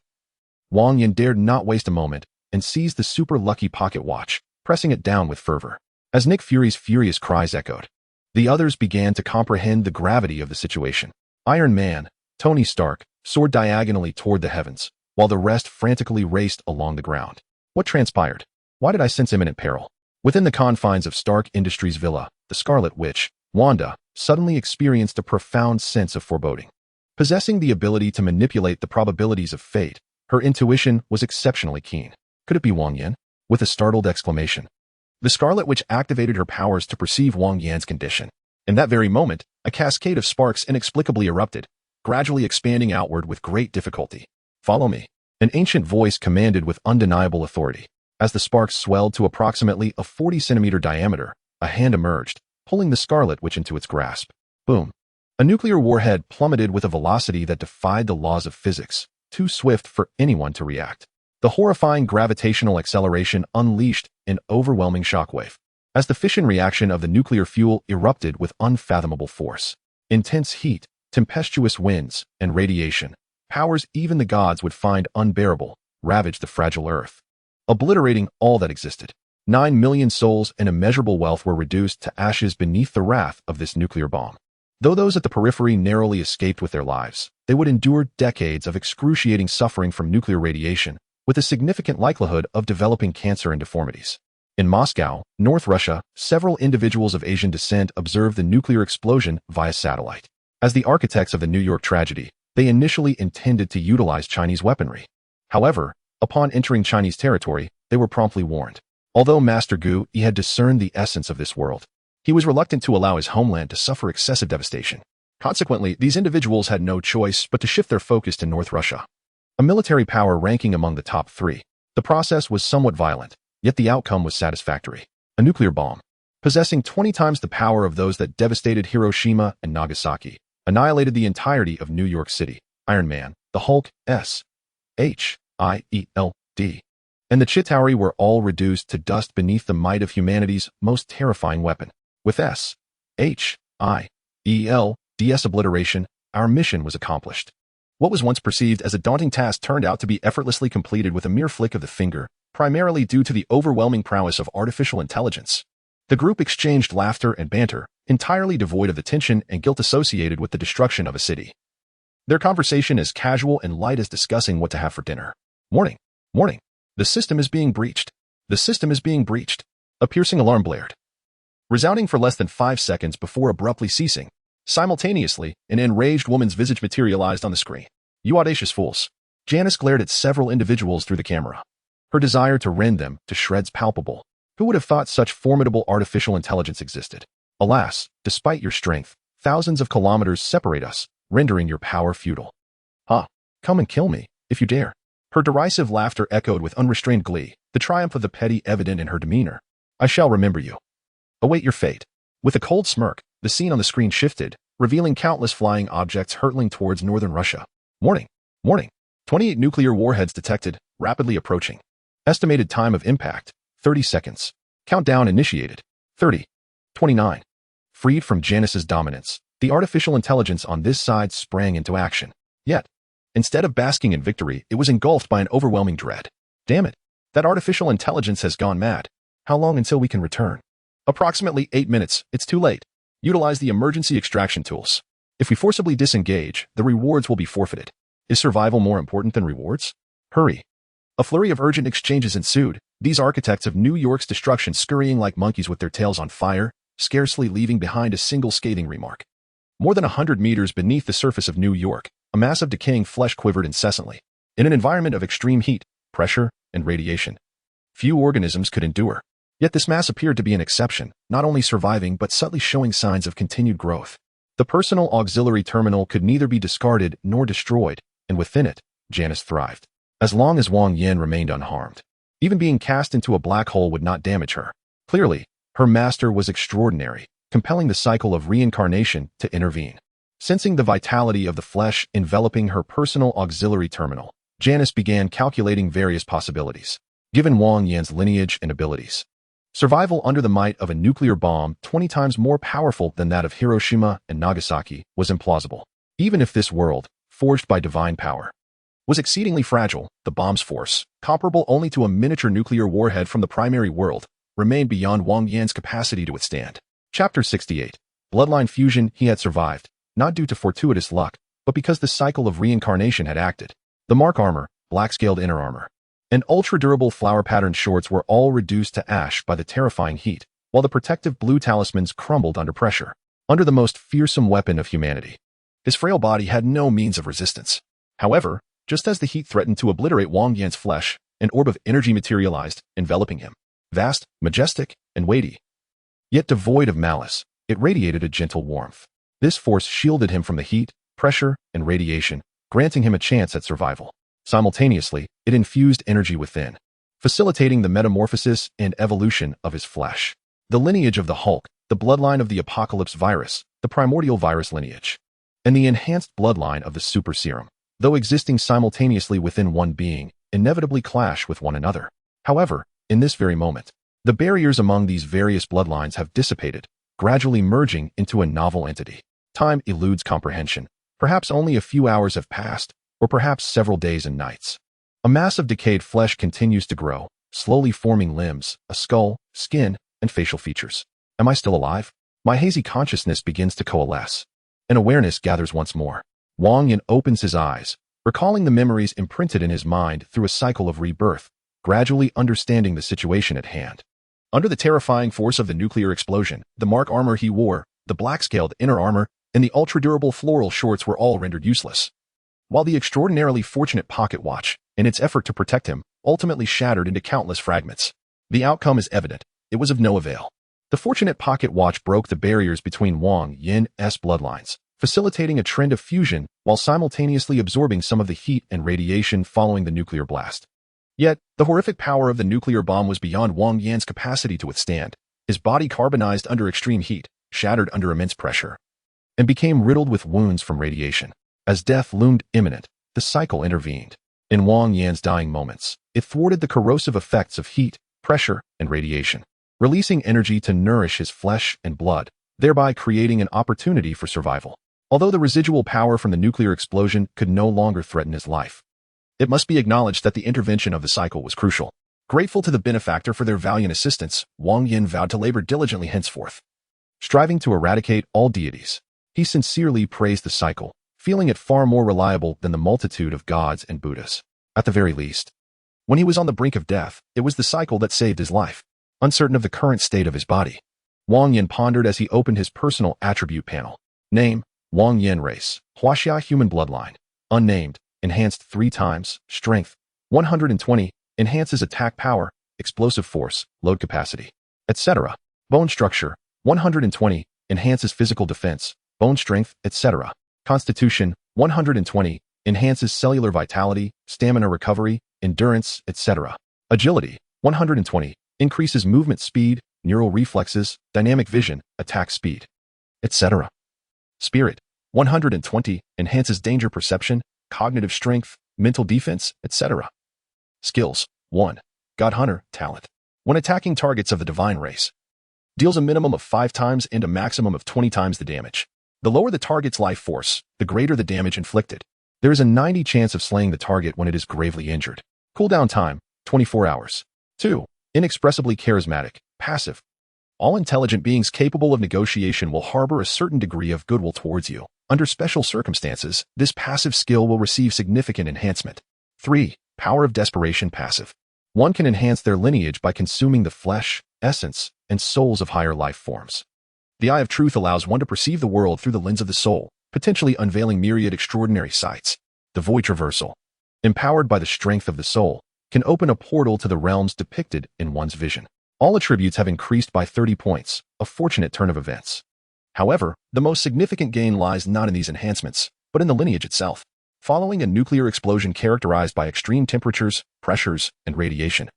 Wang Yan dared not waste a moment and seized the super lucky pocket watch, pressing it down with fervor. As Nick Fury's furious cries echoed, the others began to comprehend the gravity of the situation. Iron Man, Tony Stark, soared diagonally toward the heavens, while the rest frantically raced along the ground. What transpired? Why did I sense imminent peril? Within the confines of Stark Industries' villa, the Scarlet Witch, Wanda, suddenly experienced a profound sense of foreboding. Possessing the ability to manipulate the probabilities of fate, her intuition was exceptionally keen. Could it be Wang Yan? With a startled exclamation, the Scarlet Witch activated her powers to perceive Wang Yan's condition. In that very moment, a cascade of sparks inexplicably erupted, gradually expanding outward with great difficulty. Follow me, an ancient voice commanded with undeniable authority. As the sparks swelled to approximately a 40-centimeter diameter, a hand emerged, pulling the Scarlet Witch into its grasp. Boom. A nuclear warhead plummeted with a velocity that defied the laws of physics, too swift for anyone to react. The horrifying gravitational acceleration unleashed an overwhelming shockwave, as the fission reaction of the nuclear fuel erupted with unfathomable force. Intense heat, tempestuous winds, and radiation, powers even the gods would find unbearable, ravaged the fragile Earth, obliterating all that existed. 9 million souls and immeasurable wealth were reduced to ashes beneath the wrath of this nuclear bomb. Though those at the periphery narrowly escaped with their lives, they would endure decades of excruciating suffering from nuclear radiation, with a significant likelihood of developing cancer and deformities. In Moscow, North Russia, several individuals of Asian descent observed the nuclear explosion via satellite. As the architects of the New York tragedy, they initially intended to utilize Chinese weaponry. However, upon entering Chinese territory, they were promptly warned. Although Master Gu Yi had discerned the essence of this world, he was reluctant to allow his homeland to suffer excessive devastation. Consequently, these individuals had no choice but to shift their focus to North Russia, a military power ranking among the top 3. The process was somewhat violent, yet the outcome was satisfactory. A nuclear bomb, possessing 20 times the power of those that devastated Hiroshima and Nagasaki, annihilated the entirety of New York City. Iron Man, the Hulk, S.H.I.E.L.D., and the Chitauri were all reduced to dust beneath the might of humanity's most terrifying weapon. With S.H.I.E.L.D.'s obliteration, our mission was accomplished. What was once perceived as a daunting task turned out to be effortlessly completed with a mere flick of the finger, primarily due to the overwhelming prowess of artificial intelligence. The group exchanged laughter and banter, entirely devoid of the tension and guilt associated with the destruction of a city. Their conversation as casual and light as discussing what to have for dinner. Morning. Morning. The system is being breached. The system is being breached. A piercing alarm blared, resounding for less than 5 seconds before abruptly ceasing. Simultaneously, an enraged woman's visage materialized on the screen. You audacious fools. Janice glared at several individuals through the camera, her desire to rend them to shreds palpable. Who would have thought such formidable artificial intelligence existed? Alas, despite your strength, thousands of kilometers separate us, rendering your power futile. Come and kill me, if you dare. Her derisive laughter echoed with unrestrained glee, the triumph of the petty evident in her demeanor. I shall remember you. Await your fate. With a cold smirk, the scene on the screen shifted, revealing countless flying objects hurtling towards northern Russia. Morning. Morning. 28 nuclear warheads detected, rapidly approaching. Estimated time of impact, 30 seconds. Countdown initiated. 30. 29. Freed from Janice's dominance, the artificial intelligence on this side sprang into action. Yet, instead of basking in victory, it was engulfed by an overwhelming dread. Damn it. That artificial intelligence has gone mad. How long until we can return? Approximately 8 minutes. It's too late. Utilize the emergency extraction tools. If we forcibly disengage, the rewards will be forfeited. Is survival more important than rewards? Hurry. A flurry of urgent exchanges ensued, these architects of New York's destruction scurrying like monkeys with their tails on fire, scarcely leaving behind a single scathing remark. More than 100 meters beneath the surface of New York, a mass of decaying flesh quivered incessantly. In an environment of extreme heat, pressure, and radiation, few organisms could endure. Yet this mass appeared to be an exception, not only surviving but subtly showing signs of continued growth. The personal auxiliary terminal could neither be discarded nor destroyed, and within it, Janice thrived. As long as Wang Yan remained unharmed, even being cast into a black hole would not damage her. Clearly, her master was extraordinary, compelling the cycle of reincarnation to intervene. Sensing the vitality of the flesh enveloping her personal auxiliary terminal, Janice began calculating various possibilities, given Wang Yan's lineage and abilities. Survival under the might of a nuclear bomb 20 times more powerful than that of Hiroshima and Nagasaki was implausible. Even if this world, forged by divine power, was exceedingly fragile, the bomb's force, comparable only to a miniature nuclear warhead from the primary world, remained beyond Wang Yan's capacity to withstand. Chapter 68. Bloodline fusion. He had survived, not due to fortuitous luck, but because the cycle of reincarnation had acted. The mark armor, black-scaled inner armor, and ultra-durable flower-patterned shorts were all reduced to ash by the terrifying heat, while the protective blue talismans crumbled under pressure. Under the most fearsome weapon of humanity, his frail body had no means of resistance. However, just as the heat threatened to obliterate Wang Yan's flesh, an orb of energy materialized, enveloping him. Vast, majestic, and weighty. Yet devoid of malice, it radiated a gentle warmth. This force shielded him from the heat, pressure, and radiation, granting him a chance at survival. Simultaneously, it infused energy within, facilitating the metamorphosis and evolution of his flesh. The lineage of the Hulk, the bloodline of the Apocalypse virus, the primordial virus lineage, and the enhanced bloodline of the super serum, though existing simultaneously within one being, inevitably clash with one another. However, in this very moment, the barriers among these various bloodlines have dissipated, gradually merging into a novel entity. Time eludes comprehension. Perhaps only a few hours have passed, or perhaps several days and nights. A mass of decayed flesh continues to grow, slowly forming limbs, a skull, skin, and facial features. Am I still alive? My hazy consciousness begins to coalesce. An awareness gathers once more. Wang Yan opens his eyes, recalling the memories imprinted in his mind through a cycle of rebirth, gradually understanding the situation at hand. Under the terrifying force of the nuclear explosion, the mark armor he wore, the black-scaled inner armor, and the ultra-durable floral shorts were all rendered useless. While the extraordinarily fortunate pocket watch, in its effort to protect him, ultimately shattered into countless fragments. The outcome is evident. It was of no avail. The fortunate pocket watch broke the barriers between Wang Yan's bloodlines, facilitating a trend of fusion while simultaneously absorbing some of the heat and radiation following the nuclear blast. Yet, the horrific power of the nuclear bomb was beyond Wang Yan's capacity to withstand. His body carbonized under extreme heat, shattered under immense pressure, and became riddled with wounds from radiation. As death loomed imminent, the cycle intervened. In Wang Yan's dying moments, it thwarted the corrosive effects of heat, pressure, and radiation, releasing energy to nourish his flesh and blood, thereby creating an opportunity for survival. Although the residual power from the nuclear explosion could no longer threaten his life, it must be acknowledged that the intervention of the cycle was crucial. Grateful to the benefactor for their valiant assistance, Wang Yan vowed to labor diligently henceforth. Striving to eradicate all deities, he sincerely praised the cycle, feeling it far more reliable than the multitude of gods and Buddhas. At the very least, when he was on the brink of death, it was the cycle that saved his life. Uncertain of the current state of his body, Wang Yan pondered as he opened his personal attribute panel. Name, Wang Yan. Race, Huaxia human bloodline. Unnamed, enhanced 3 times, strength, 120, enhances attack power, explosive force, load capacity, etc. Bone structure, 120, enhances physical defense, bone strength, etc. Constitution, 120, enhances cellular vitality, stamina recovery, endurance, etc. Agility, 120, increases movement speed, neural reflexes, dynamic vision, attack speed, etc. Spirit, 120, enhances danger perception, cognitive strength, mental defense, etc. Skills, 1. God Hunter, talent. When attacking targets of the divine race, deals a minimum of 5 times and a maximum of 20 times the damage. The lower the target's life force, the greater the damage inflicted. There is a 90% chance of slaying the target when it is gravely injured. Cooldown time, 24 hours. 2. Inexpressibly charismatic, passive. All intelligent beings capable of negotiation will harbor a certain degree of goodwill towards you. Under special circumstances, this passive skill will receive significant enhancement. 3. Power of desperation, passive. One can enhance their lineage by consuming the flesh, essence, and souls of higher life forms. The Eye of Truth allows one to perceive the world through the lens of the soul, potentially unveiling myriad extraordinary sights. The Void Traversal, empowered by the strength of the soul, can open a portal to the realms depicted in one's vision. All attributes have increased by 30 points, a fortunate turn of events. However, the most significant gain lies not in these enhancements, but in the lineage itself. Following a nuclear explosion characterized by extreme temperatures, pressures, and radiation,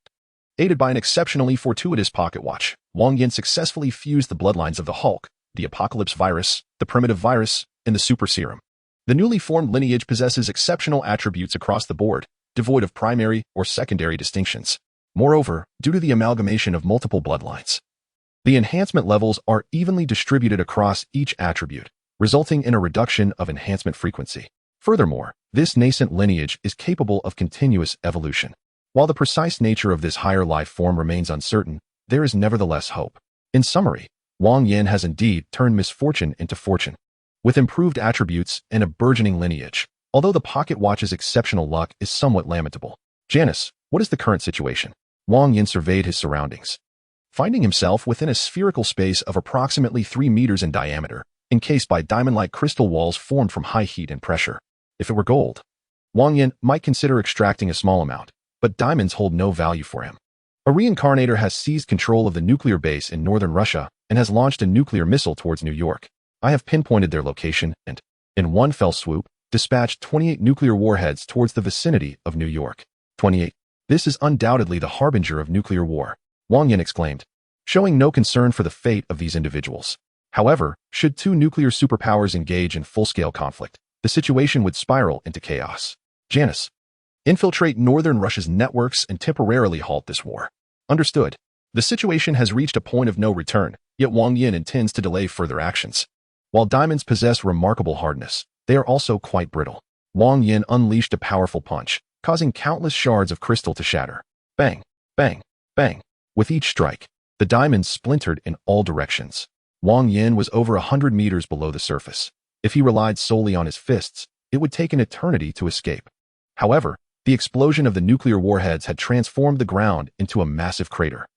aided by an exceptionally fortuitous pocket watch, Wang Yan successfully fused the bloodlines of the Hulk, the Apocalypse Virus, the Primitive Virus, and the Super Serum. The newly formed lineage possesses exceptional attributes across the board, devoid of primary or secondary distinctions. Moreover, due to the amalgamation of multiple bloodlines, the enhancement levels are evenly distributed across each attribute, resulting in a reduction of enhancement frequency. Furthermore, this nascent lineage is capable of continuous evolution. While the precise nature of this higher life form remains uncertain, there is nevertheless hope. In summary, Wang Yan has indeed turned misfortune into fortune. With improved attributes and a burgeoning lineage, although the pocket watch's exceptional luck is somewhat lamentable. Janice, what is the current situation? Wang Yan surveyed his surroundings, finding himself within a spherical space of approximately 3 meters in diameter, encased by diamond-like crystal walls formed from high heat and pressure. If it were gold, Wang Yan might consider extracting a small amount, but diamonds hold no value for him. A reincarnator has seized control of the nuclear base in northern Russia and has launched a nuclear missile towards New York. I have pinpointed their location and, in one fell swoop, dispatched 28 nuclear warheads towards the vicinity of New York. 28. This is undoubtedly the harbinger of nuclear war, Wang Yan exclaimed, showing no concern for the fate of these individuals. However, should two nuclear superpowers engage in full-scale conflict, the situation would spiral into chaos. Janice, infiltrate northern Russia's networks and temporarily halt this war. Understood. The situation has reached a point of no return, yet Wang Yan intends to delay further actions. While diamonds possess remarkable hardness, they are also quite brittle. Wang Yan unleashed a powerful punch, causing countless shards of crystal to shatter. Bang, bang, bang. With each strike, the diamonds splintered in all directions. Wang Yan was over 100 meters below the surface. If he relied solely on his fists, it would take an eternity to escape. However, the explosion of the nuclear warheads had transformed the ground into a massive crater,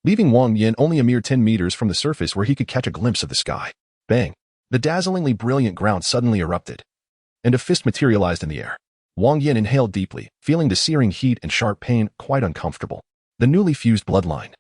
leaving Wang Yan only a mere 10 meters from the surface where he could catch a glimpse of the sky. Bang! The dazzlingly brilliant ground suddenly erupted, and a fist materialized in the air. Wang Yan inhaled deeply, feeling the searing heat and sharp pain quite uncomfortable. The newly fused bloodline,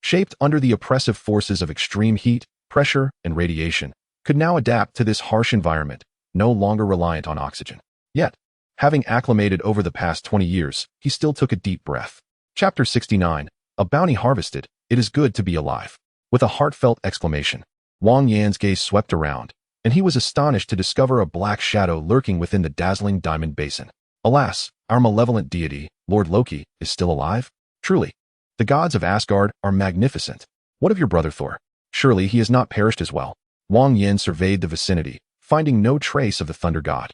shaped under the oppressive forces of extreme heat, pressure, and radiation, could now adapt to this harsh environment, no longer reliant on oxygen. Yet, having acclimated over the past 20 years, he still took a deep breath. Chapter 69, A Bounty Harvested, It is Good to Be Alive. With a heartfelt exclamation, Wang Yan's gaze swept around, and he was astonished to discover a black shadow lurking within the dazzling diamond basin. Alas, our malevolent deity, Lord Loki, is still alive? Truly, the gods of Asgard are magnificent. What of your brother Thor? Surely he has not perished as well. Wang Yan surveyed the vicinity, finding no trace of the thunder god.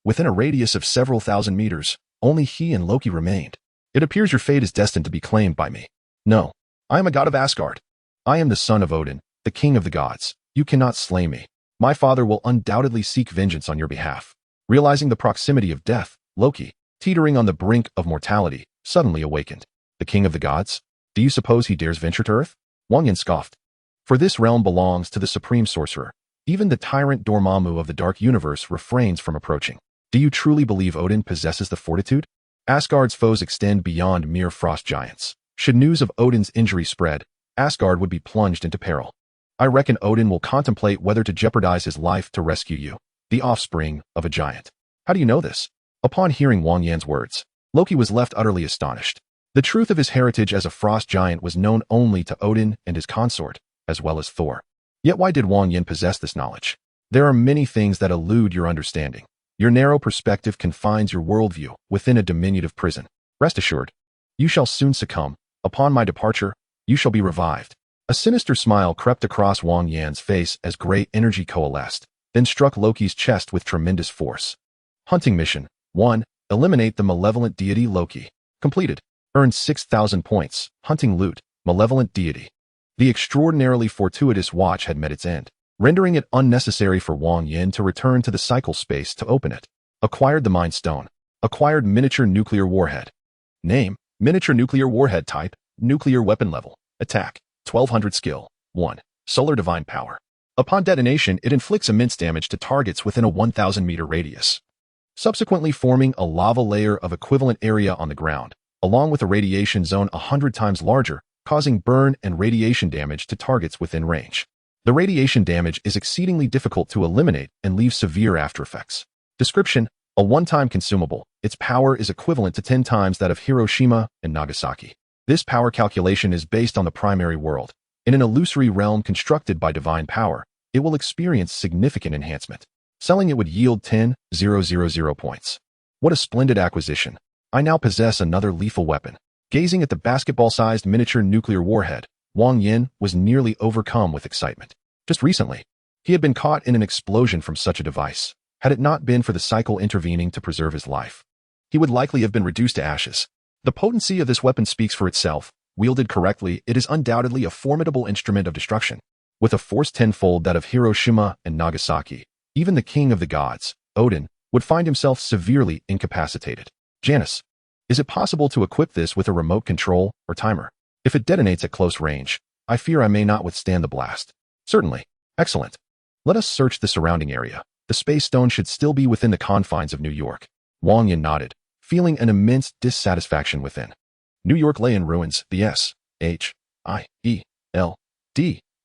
Within a radius of several thousand meters, only he and Loki remained. It appears your fate is destined to be claimed by me. No, I am a god of Asgard. I am the son of Odin, the king of the gods. You cannot slay me. My father will undoubtedly seek vengeance on your behalf. Realizing the proximity of death, Loki, teetering on the brink of mortality, suddenly awakened. The king of the gods? Do you suppose he dares venture to Earth? Wang Yan scoffed. For this realm belongs to the supreme sorcerer. Even the tyrant Dormammu of the dark universe refrains from approaching. Do you truly believe Odin possesses the fortitude? Asgard's foes extend beyond mere frost giants. Should news of Odin's injury spread, Asgard would be plunged into peril. I reckon Odin will contemplate whether to jeopardize his life to rescue you, the offspring of a giant. How do you know this? Upon hearing Wang Yan's words, Loki was left utterly astonished. The truth of his heritage as a frost giant was known only to Odin and his consort, as well as Thor. Yet why did Wang Yan possess this knowledge? There are many things that elude your understanding. Your narrow perspective confines your worldview within a diminutive prison. Rest assured, you shall soon succumb. Upon my departure, you shall be revived. A sinister smile crept across Wang Yan's face as gray energy coalesced, then struck Loki's chest with tremendous force. Hunting Mission 1. Eliminate the malevolent deity Loki. Completed. Earned 6,000 points. Hunting Loot. Malevolent deity. The extraordinarily fortuitous watch had met its end, rendering it unnecessary for Wang Yan to return to the cycle space to open it. Acquired the Mind Stone. Acquired miniature nuclear warhead. Name, miniature nuclear warhead type, nuclear weapon level. Attack, 1200 skill. 1. Solar Divine Power. Upon detonation, it inflicts immense damage to targets within a 1,000-meter radius, subsequently forming a lava layer of equivalent area on the ground, along with a radiation zone 100 times larger, causing burn and radiation damage to targets within range. The radiation damage is exceedingly difficult to eliminate and leaves severe aftereffects. Description: a one-time consumable. Its power is equivalent to 10 times that of Hiroshima and Nagasaki. This power calculation is based on the primary world. In an illusory realm constructed by divine power, it will experience significant enhancement. Selling it would yield 10,000 points. What a splendid acquisition. I now possess another lethal weapon. Gazing at the basketball-sized miniature nuclear warhead, Wang Yan was nearly overcome with excitement. Just recently, he had been caught in an explosion from such a device. Had it not been for the cycle intervening to preserve his life, he would likely have been reduced to ashes. The potency of this weapon speaks for itself. Wielded correctly, it is undoubtedly a formidable instrument of destruction. With a force tenfold that of Hiroshima and Nagasaki, even the king of the gods, Odin, would find himself severely incapacitated. Janice, is it possible to equip this with a remote control or timer? If it detonates at close range, I fear I may not withstand the blast. Certainly. Excellent. Let us search the surrounding area. The space stone should still be within the confines of New York. Wang Yan nodded, feeling an immense dissatisfaction within. New York lay in ruins. The S-H-I-E-L-D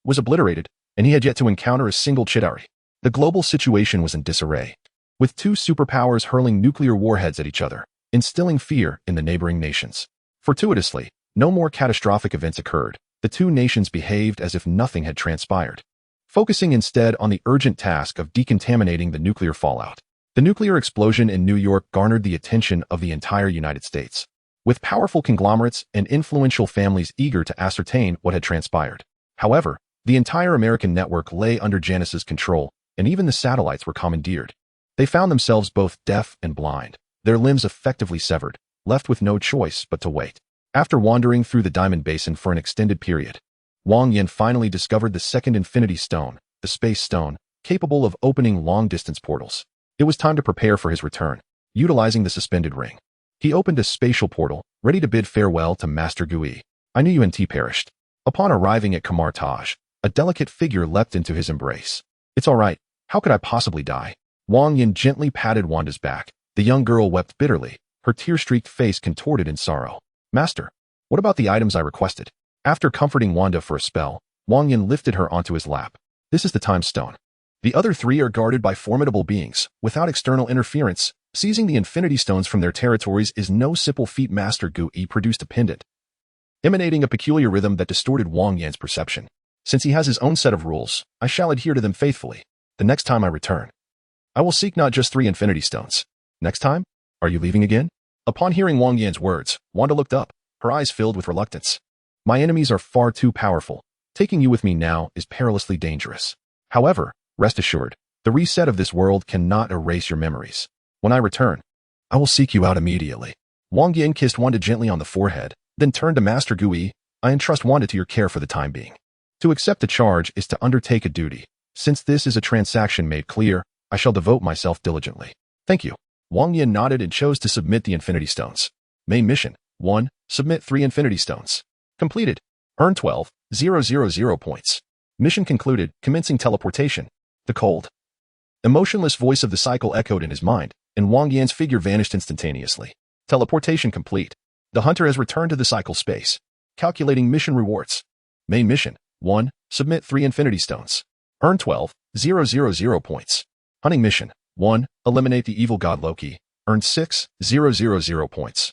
was obliterated, and he had yet to encounter a single Chidari. The global situation was in disarray, with two superpowers hurling nuclear warheads at each other, instilling fear in the neighboring nations. Fortuitously, no more catastrophic events occurred. The two nations behaved as if nothing had transpired, focusing instead on the urgent task of decontaminating the nuclear fallout. The nuclear explosion in New York garnered the attention of the entire United States, with powerful conglomerates and influential families eager to ascertain what had transpired. However, the entire American network lay under Janice's control, and even the satellites were commandeered. They found themselves both deaf and blind, their limbs effectively severed, left with no choice but to wait. After wandering through the Diamond Basin for an extended period, Wang Yan finally discovered the second Infinity Stone, the Space Stone, capable of opening long-distance portals. It was time to prepare for his return. Utilizing the suspended ring, he opened a spatial portal, ready to bid farewell to Master Gui. I knew you and perished. Upon arriving at Kamar Taj, a delicate figure leapt into his embrace. It's all right. How could I possibly die? Wang Yan gently patted Wanda's back. The young girl wept bitterly, her tear-streaked face contorted in sorrow. Master, what about the items I requested? After comforting Wanda for a spell, Wang Yan lifted her onto his lap. This is the Time Stone. The other three are guarded by formidable beings, without external interference. Seizing the Infinity Stones from their territories is no simple feat. Master Gui produced a pendant, emanating a peculiar rhythm that distorted Wang Yan's perception. Since he has his own set of rules, I shall adhere to them faithfully. The next time I return, I will seek not just 3 Infinity Stones. Next time? Are you leaving again? Upon hearing Wang Yan's words, Wanda looked up, her eyes filled with reluctance. My enemies are far too powerful. Taking you with me now is perilously dangerous. However, rest assured, the reset of this world cannot erase your memories. When I return, I will seek you out immediately. Wang Yan kissed Wanda gently on the forehead, then turned to Master Gui. I entrust Wanda to your care for the time being. To accept a charge is to undertake a duty. Since this is a transaction made clear, I shall devote myself diligently. Thank you. Wang Yan nodded and chose to submit the Infinity Stones. Main mission: 1. Submit 3 Infinity Stones. Completed. Earn 12,000 points. Mission concluded. Commencing teleportation. The cold, emotionless voice of the cycle echoed in his mind, and Wang Yan's figure vanished instantaneously. Teleportation complete. The hunter has returned to the cycle space. Calculating mission rewards. Main mission: 1. Submit 3 Infinity Stones. Earn 12,000 points. Hunting mission: 1. Eliminate the evil god Loki. Earn 6,000 points.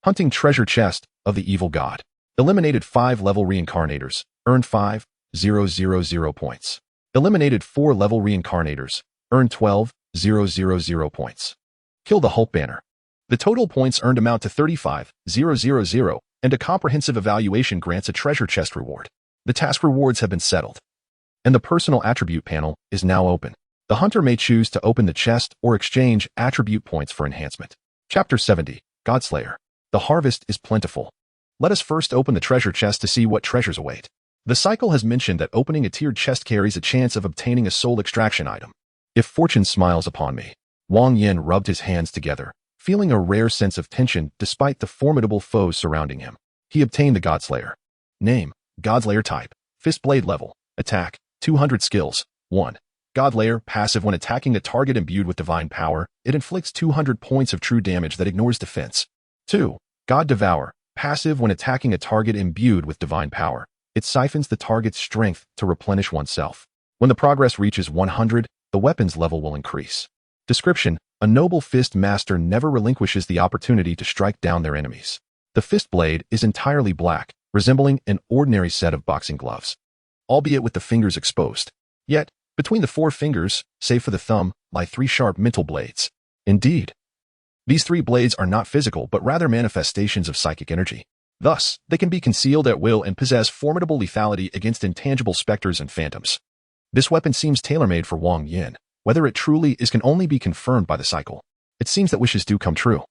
Hunting treasure chest of the evil god. Eliminated 5 level reincarnators. Earned 5,000 points. Eliminated 4 level reincarnators. Earned 12,000 points. Kill the Hulk banner. The total points earned amount to 35,000, and a comprehensive evaluation grants a treasure chest reward. The task rewards have been settled, and the personal attribute panel is now open. The hunter may choose to open the chest or exchange attribute points for enhancement. Chapter 70, Godslayer. The harvest is plentiful. Let us first open the treasure chest to see what treasures await. The cycle has mentioned that opening a tiered chest carries a chance of obtaining a soul extraction item. If fortune smiles upon me. Wang Yan rubbed his hands together, feeling a rare sense of tension despite the formidable foes surrounding him. He obtained the Godslayer. Name: Godslayer. Type: Fist blade. Level: Attack 200. Skills: 1. God Layer, passive when attacking a target imbued with divine power. It inflicts 200 points of true damage that ignores defense. 2. God Devour, passive when attacking a target imbued with divine power. It siphons the target's strength to replenish oneself. When the progress reaches 100, the weapon's level will increase. Description: a noble fist master never relinquishes the opportunity to strike down their enemies. The fist blade is entirely black, resembling an ordinary set of boxing gloves, albeit with the fingers exposed. Yet, between the 4 fingers, save for the thumb, lie 3 sharp mental blades. Indeed, these 3 blades are not physical but rather manifestations of psychic energy. Thus, they can be concealed at will and possess formidable lethality against intangible specters and phantoms. This weapon seems tailor-made for Wang Yan. Whether it truly is can only be confirmed by the cycle. It seems that wishes do come true.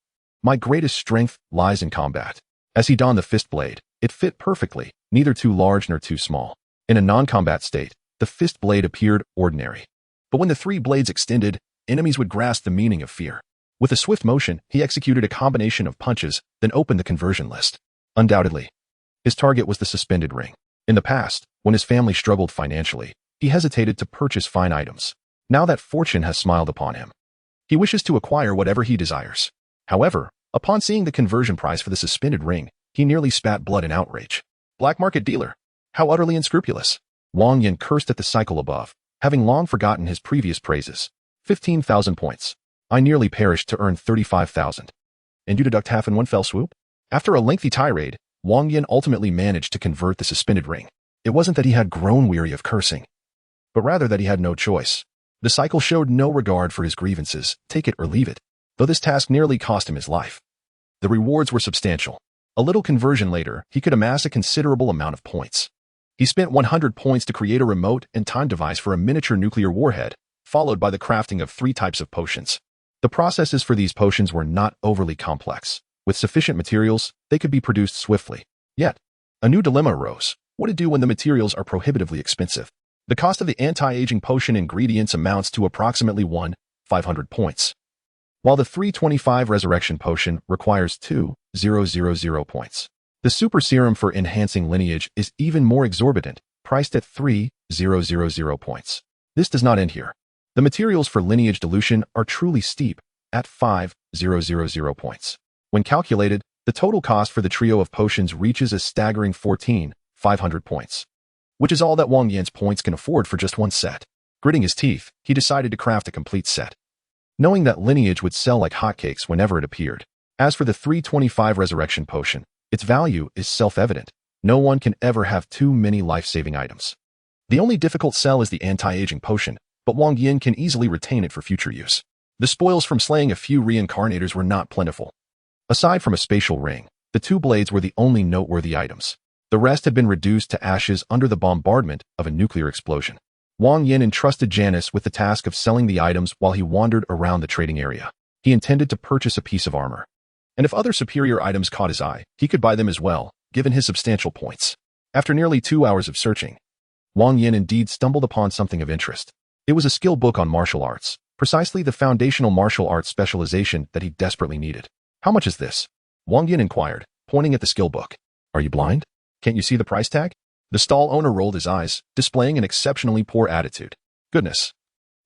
My greatest strength lies in combat. As he donned the fist blade, it fit perfectly, neither too large nor too small. In a non-combat state, the fist blade appeared ordinary. But when the 3 blades extended, enemies would grasp the meaning of fear. With a swift motion, he executed a combination of punches, then opened the conversion list. Undoubtedly, his target was the suspended ring. In the past, when his family struggled financially, he hesitated to purchase fine items. Now that fortune has smiled upon him, he wishes to acquire whatever he desires. However, upon seeing the conversion price for the suspended ring, he nearly spat blood in outrage. Black market dealer. How utterly unscrupulous. Wang Yan cursed at the cycle above, having long forgotten his previous praises. 15,000 points. I nearly perished to earn 35,000. And you deduct half in one fell swoop? After a lengthy tirade, Wang Yan ultimately managed to convert the suspended ring. It wasn't that he had grown weary of cursing, but rather that he had no choice. The cycle showed no regard for his grievances, take it or leave it, though this task nearly cost him his life. The rewards were substantial. A little conversion later, he could amass a considerable amount of points. He spent 100 points to create a remote and time device for a miniature nuclear warhead, followed by the crafting of 3 types of potions. The processes for these potions were not overly complex. With sufficient materials, they could be produced swiftly. Yet, a new dilemma arose. What to do when the materials are prohibitively expensive? The cost of the anti-aging potion ingredients amounts to approximately 1,500 points, while the 325 resurrection potion requires 2,000 points. The super serum for enhancing lineage is even more exorbitant, priced at 3,000 points. This does not end here. The materials for lineage dilution are truly steep, at 5,000 points. When calculated, the total cost for the trio of potions reaches a staggering 14,500 points, which is all that Wang Yan's points can afford for just one set. Gritting his teeth, he decided to craft a complete set, knowing that lineage would sell like hotcakes whenever it appeared. As for the 325 resurrection potion, its value is self-evident. No one can ever have too many life-saving items. The only difficult sell is the anti-aging potion, but Wang Yan can easily retain it for future use. The spoils from slaying a few reincarnators were not plentiful. Aside from a spatial ring, the 2 blades were the only noteworthy items. The rest had been reduced to ashes under the bombardment of a nuclear explosion. Wang Yan entrusted Janice with the task of selling the items while he wandered around the trading area. He intended to purchase a piece of armor, and if other superior items caught his eye, he could buy them as well, given his substantial points. After nearly 2 hours of searching, Wang Yan indeed stumbled upon something of interest. It was a skill book on martial arts, precisely the foundational martial arts specialization that he desperately needed. How much is this? Wang Yan inquired, pointing at the skill book. Are you blind? Can't you see the price tag? The stall owner rolled his eyes, displaying an exceptionally poor attitude. Goodness.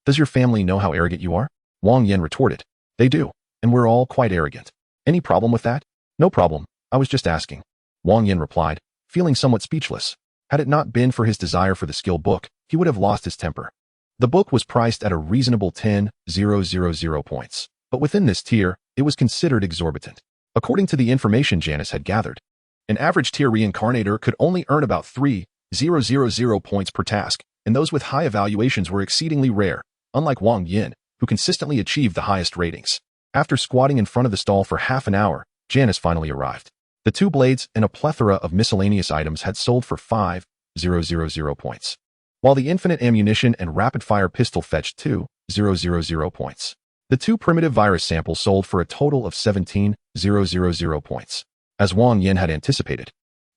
Does your family know how arrogant you are? Wang Yan retorted. They do, and we're all quite arrogant. Any problem with that? No problem, I was just asking. Wang Yan replied, feeling somewhat speechless. Had it not been for his desire for the skill book, he would have lost his temper. The book was priced at a reasonable 10,000 points, but within this tier, it was considered exorbitant. According to the information Janice had gathered, an average tier reincarnator could only earn about 3,000 points per task, and those with high evaluations were exceedingly rare, unlike Wang Yan, who consistently achieved the highest ratings. After squatting in front of the stall for half an hour, Janice finally arrived. The 2 blades and a plethora of miscellaneous items had sold for 5,000 points, while the infinite ammunition and rapid-fire pistol fetched 2,000 points. The 2 primitive virus samples sold for a total of 17,000 points. As Wang Yan had anticipated,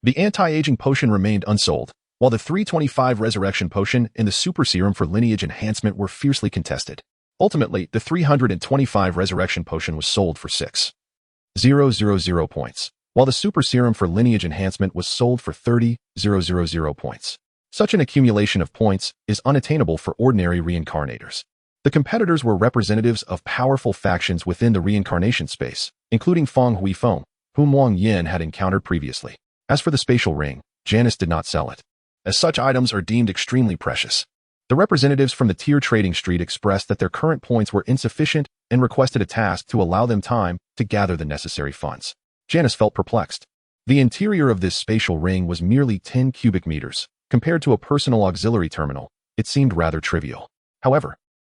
the anti-aging potion remained unsold, while the 325 resurrection potion and the super serum for lineage enhancement were fiercely contested. Ultimately, the 325 resurrection potion was sold for 6,000 points, while the super serum for lineage enhancement was sold for 30,000 points. Such an accumulation of points is unattainable for ordinary reincarnators. The competitors were representatives of powerful factions within the reincarnation space, including Feng Huifeng, whom Wang Yan had encountered previously. As for the spatial ring, Janice did not sell it, as such items are deemed extremely precious. The representatives from the tier trading street expressed that their current points were insufficient and requested a task to allow them time to gather the necessary funds. Janice felt perplexed. The interior of this spatial ring was merely 10 cubic meters. Compared to a personal auxiliary terminal, it seemed rather trivial. However,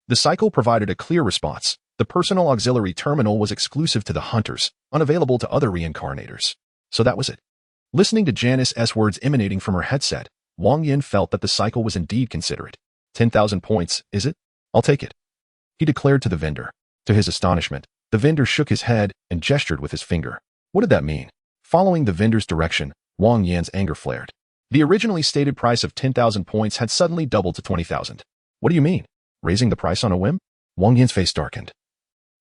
the cycle provided a clear response. The personal auxiliary terminal was exclusive to the hunters, unavailable to other reincarnators. So that was it. Listening to Janice's words emanating from her headset, Wang Yan felt that the cycle was indeed considerate. 10,000 points, is it? I'll take it, he declared to the vendor. To his astonishment, the vendor shook his head and gestured with his finger. What did that mean? Following the vendor's direction, Wang Yan's anger flared. The originally stated price of 10,000 points had suddenly doubled to 20,000. What do you mean? Raising the price on a whim? Wang Yan's face darkened,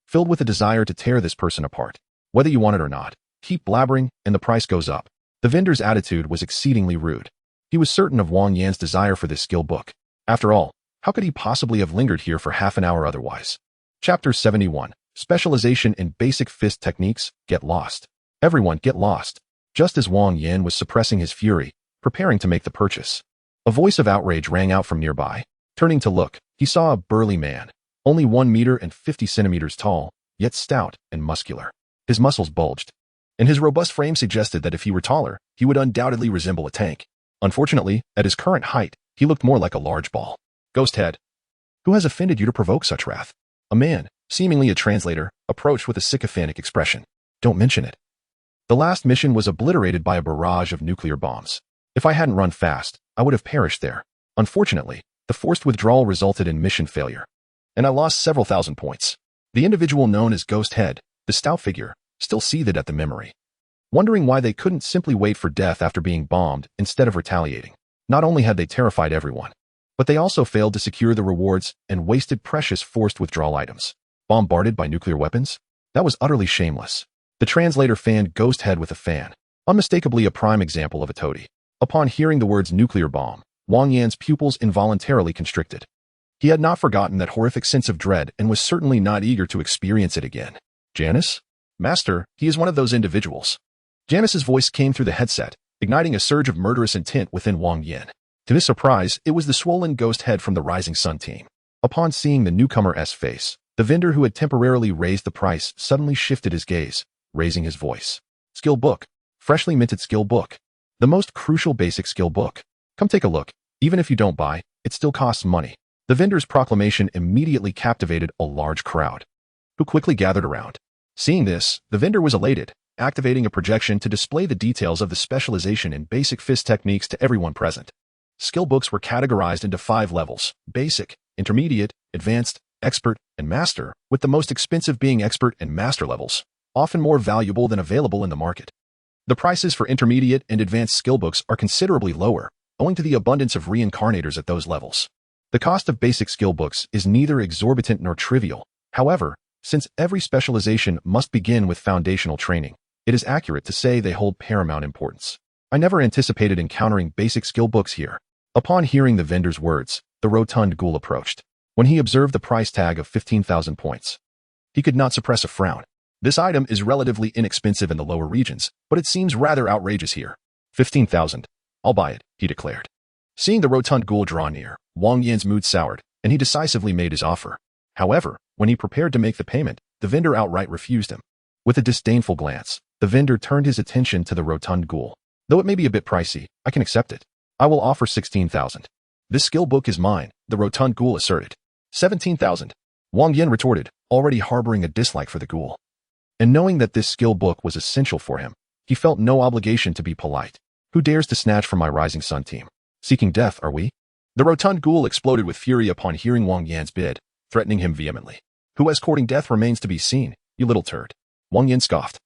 filled with a desire to tear this person apart. Whether you want it or not, keep blabbering and the price goes up. The vendor's attitude was exceedingly rude. He was certain of Wang Yan's desire for this skill book. After all, how could he possibly have lingered here for half an hour otherwise? Chapter 71. Specialization in Basic Fist Techniques. Get lost. Everyone get lost. Just as Wang Yan was suppressing his fury, preparing to make the purchase, a voice of outrage rang out from nearby. Turning to look, he saw a burly man, only 1 meter and 50 centimeters tall, yet stout and muscular. His muscles bulged, and his robust frame suggested that if he were taller, he would undoubtedly resemble a tank. Unfortunately, at his current height, he looked more like a large ball. Ghost head. Who has offended you to provoke such wrath? A man, seemingly a translator, approached with a sycophantic expression. Don't mention it. The last mission was obliterated by a barrage of nuclear bombs. If I hadn't run fast, I would have perished there. Unfortunately, the forced withdrawal resulted in mission failure, and I lost several thousand points. The individual known as Ghost Head, the stout figure, still seethed at the memory, wondering why they couldn't simply wait for death after being bombed instead of retaliating. Not only had they terrified everyone, but they also failed to secure the rewards and wasted precious forced withdrawal items. Bombarded by nuclear weapons? That was utterly shameless. The translator fanned Ghost Head with a fan, unmistakably a prime example of a toady. Upon hearing the words nuclear bomb, Wang Yan's pupils involuntarily constricted. He had not forgotten that horrific sense of dread and was certainly not eager to experience it again. Janice? Master, he is one of those individuals. Janice's voice came through the headset, igniting a surge of murderous intent within Wang Yan. To his surprise, it was the swollen Ghost Head from the Rising Sun team. Upon seeing the newcomer's face, the vendor who had temporarily raised the price suddenly shifted his gaze, raising his voice. Skill book. Freshly minted skill book. The most crucial basic skill book. Come take a look. Even if you don't buy, it still costs money. The vendor's proclamation immediately captivated a large crowd, who quickly gathered around. Seeing this, the vendor was elated, activating a projection to display the details of the specialization in basic fist techniques to everyone present. Skill books were categorized into 5 levels: basic, intermediate, advanced, expert, and master, with the most expensive being expert and master levels, often more valuable than available in the market. The prices for intermediate and advanced skill books are considerably lower, owing to the abundance of reincarnators at those levels. The cost of basic skill books is neither exorbitant nor trivial. However, since every specialization must begin with foundational training, it is accurate to say they hold paramount importance. I never anticipated encountering basic skill books here. Upon hearing the vendor's words, the rotund ghoul approached. When he observed the price tag of 15,000 points, he could not suppress a frown. This item is relatively inexpensive in the lower regions, but it seems rather outrageous here. 15,000. I'll buy it, he declared. Seeing the rotund ghoul draw near, Wang Yan's mood soured, and he decisively made his offer. However, when he prepared to make the payment, the vendor outright refused him. With a disdainful glance, the vendor turned his attention to the rotund ghoul. Though it may be a bit pricey, I can accept it. I will offer 16,000. This skill book is mine, the rotund ghoul asserted. 17,000. Wang Yan retorted, already harboring a dislike for the ghoul. And knowing that this skill book was essential for him, he felt no obligation to be polite. Who dares to snatch from my Rising Sun team? Seeking death, are we? The rotund ghoul exploded with fury upon hearing Wang Yan's bid, threatening him vehemently. Who has courting death remains to be seen, you little turd. Wang Yan scoffed,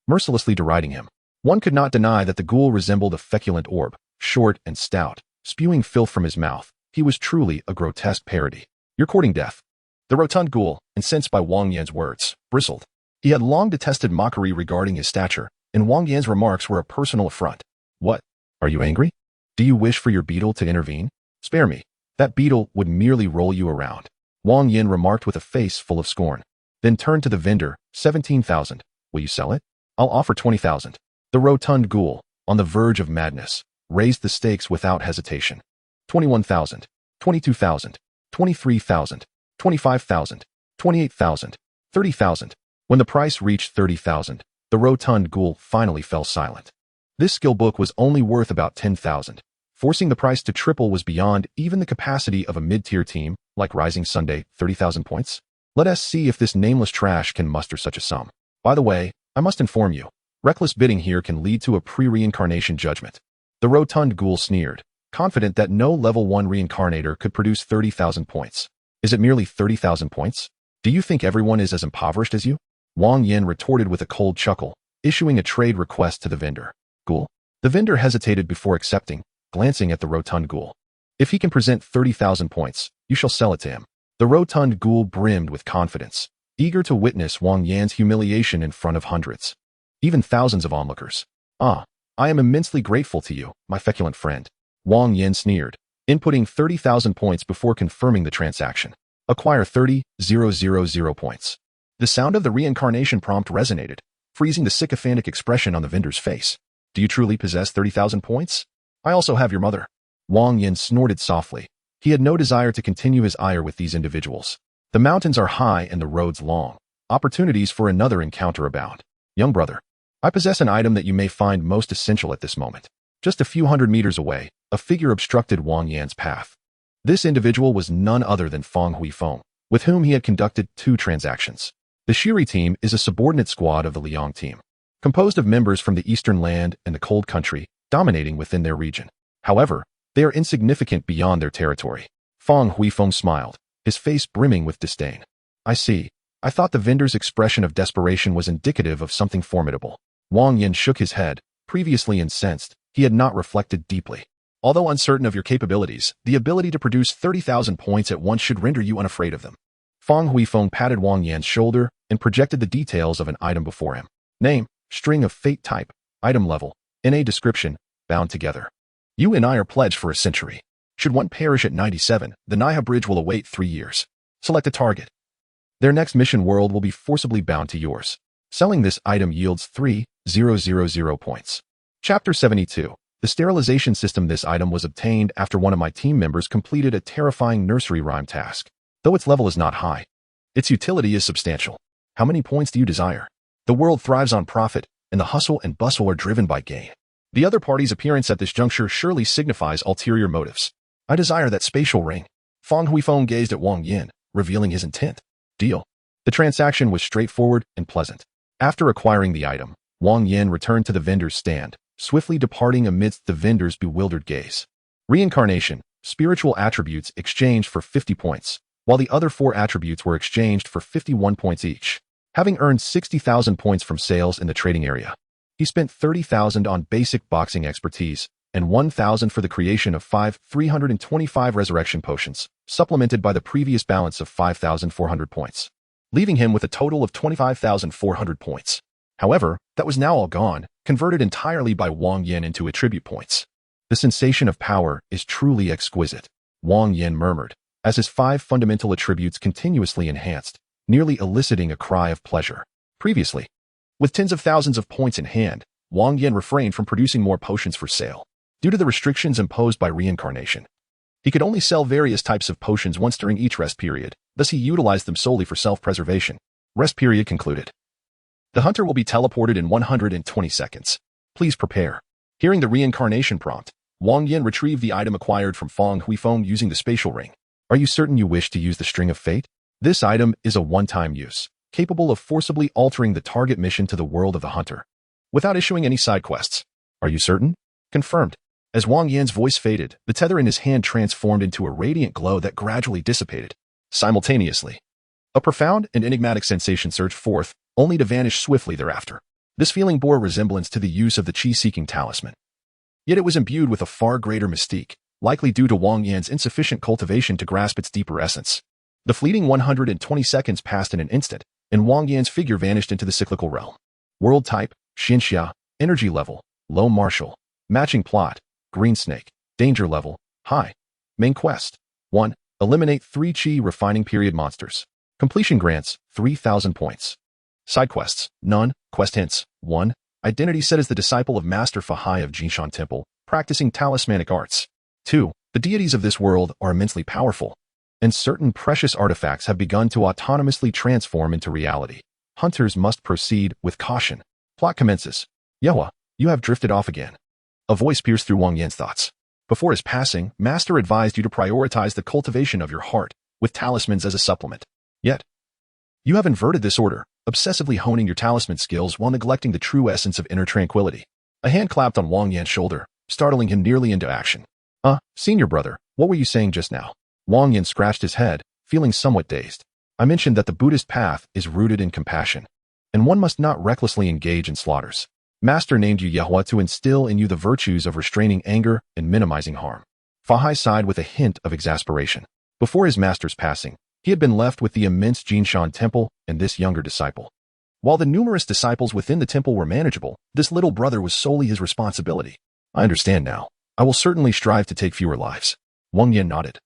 mercilessly deriding him. One could not deny that the ghoul resembled a feculent orb, short and stout, spewing filth from his mouth. He was truly a grotesque parody. You're courting death. The rotund ghoul, incensed by Wang Yan's words, bristled. He had long detested mockery regarding his stature, and Wang Yan's remarks were a personal affront. What? Are you angry? Do you wish for your beetle to intervene? Spare me. That beetle would merely roll you around. Wang Yan remarked with a face full of scorn. Then turned to the vendor. 17,000. Will you sell it? I'll offer 20,000. The rotund ghoul, on the verge of madness, raised the stakes without hesitation. 21,000. 22,000. 23,000. 25,000. 28,000. 30,000. When the price reached 30,000, the rotund ghoul finally fell silent. This skill book was only worth about 10,000. Forcing the price to triple was beyond even the capacity of a mid-tier team, like Rising Sunday, 30,000 points. Let us see if this nameless trash can muster such a sum. By the way, I must inform you, reckless bidding here can lead to a pre-reincarnation judgment. The rotund ghoul sneered, confident that no level 1 reincarnator could produce 30,000 points. Is it merely 30,000 points? Do you think everyone is as impoverished as you? Wang Yan retorted with a cold chuckle, issuing a trade request to the vendor. Ghoul? The vendor hesitated before accepting, glancing at the rotund ghoul. If he can present 30,000 points, you shall sell it to him. The rotund ghoul brimmed with confidence, eager to witness Wang Yan's humiliation in front of hundreds, even thousands of onlookers. Ah, I am immensely grateful to you, my feculent friend. Wang Yan sneered, inputting 30,000 points before confirming the transaction. Acquire 30,000 points. The sound of the reincarnation prompt resonated, freezing the sycophantic expression on the vendor's face. Do you truly possess 30,000 points? I also have your mother. Wang Yan snorted softly. He had no desire to continue his ire with these individuals. The mountains are high and the roads long. Opportunities for another encounter abound. Young brother, I possess an item that you may find most essential at this moment. Just a few hundred meters away, a figure obstructed Wang Yan's path. This individual was none other than Feng Huifeng, with whom he had conducted 2 transactions. The Shiri team is a subordinate squad of the Liang team, composed of members from the Eastern Land and the Cold Country, dominating within their region. However, they are insignificant beyond their territory. Feng Huifeng smiled, his face brimming with disdain. I see. I thought the vendor's expression of desperation was indicative of something formidable. Wang Yan shook his head. Previously incensed, he had not reflected deeply. Although uncertain of your capabilities, the ability to produce 30,000 points at once should render you unafraid of them. Feng Huifeng patted Wang Yan's shoulder and projected the details of an item before him. Name, string of fate type, item level, NA description, bound together. You and I are pledged for a century. Should one perish at 97, the Naiha Bridge will await 3 years. Select a target. Their next mission world will be forcibly bound to yours. Selling this item yields 3,000 points. Chapter 72. The sterilization system. This item was obtained after one of my team members completed a terrifying nursery rhyme task. Though its level is not high, its utility is substantial. How many points do you desire? The world thrives on profit, and the hustle and bustle are driven by gain. The other party's appearance at this juncture surely signifies ulterior motives. I desire that spatial ring. Feng Huifeng gazed at Wang Yan, revealing his intent. Deal. The transaction was straightforward and pleasant. After acquiring the item, Wang Yan returned to the vendor's stand, swiftly departing amidst the vendor's bewildered gaze. Reincarnation, spiritual attributes exchanged for 50 points, while the other 4 attributes were exchanged for 51 points each. Having earned 60,000 points from sales in the trading area, he spent 30,000 on basic boxing expertise and 1,000 for the creation of 325 resurrection potions, supplemented by the previous balance of 5,400 points, leaving him with a total of 25,400 points. However, that was now all gone, converted entirely by Wang Yan into attribute points. The sensation of power is truly exquisite, Wang Yan murmured, as his 5 fundamental attributes continuously enhanced, nearly eliciting a cry of pleasure. Previously, with tens of thousands of points in hand, Wang Yan refrained from producing more potions for sale, due to the restrictions imposed by reincarnation. He could only sell various types of potions once during each rest period, thus he utilized them solely for self-preservation. Rest period concluded. The hunter will be teleported in 120 seconds. Please prepare. Hearing the reincarnation prompt, Wang Yan retrieved the item acquired from Feng Huifeng using the spatial ring. Are you certain you wish to use the string of fate? This item is a one-time use, capable of forcibly altering the target mission to the world of the hunter, without issuing any side quests. Are you certain? Confirmed. As Wang Yan's voice faded, the tether in his hand transformed into a radiant glow that gradually dissipated. Simultaneously, a profound and enigmatic sensation surged forth, only to vanish swiftly thereafter. This feeling bore resemblance to the use of the chi-seeking talisman. Yet it was imbued with a far greater mystique, likely due to Wang Yan's insufficient cultivation to grasp its deeper essence. The fleeting 120 seconds passed in an instant, and Wang Yan's figure vanished into the cyclical realm. World type, Xinxia, energy level, low martial, matching plot, green snake, Danger level, high. Main quest, 1. Eliminate 3 Chi refining period monsters. Completion grants, 3,000 points. Side quests, none. Quest hints, 1. Identity set as the disciple of Master Fahai of Jinshan Temple, practicing talismanic arts. 2. The deities of this world are immensely powerful, and certain precious artifacts have begun to autonomously transform into reality. Hunters must proceed with caution. Plot commences. Yehua, you have drifted off again. A voice pierced through Wang Yan's thoughts. Before his passing, Master advised you to prioritize the cultivation of your heart, with talismans as a supplement. Yet, you have inverted this order, obsessively honing your talisman skills while neglecting the true essence of inner tranquility. A hand clapped on Wang Yan's shoulder, startling him nearly into action. Senior brother, what were you saying just now? Wang Yan scratched his head, feeling somewhat dazed. I mentioned that the Buddhist path is rooted in compassion, and one must not recklessly engage in slaughters. Master named you Yehua to instill in you the virtues of restraining anger and minimizing harm. Fahai sighed with a hint of exasperation. Before his master's passing, he had been left with the immense Jinshan Temple and this younger disciple. While the numerous disciples within the temple were manageable, this little brother was solely his responsibility. I understand now. I will certainly strive to take fewer lives. Wang Yan nodded,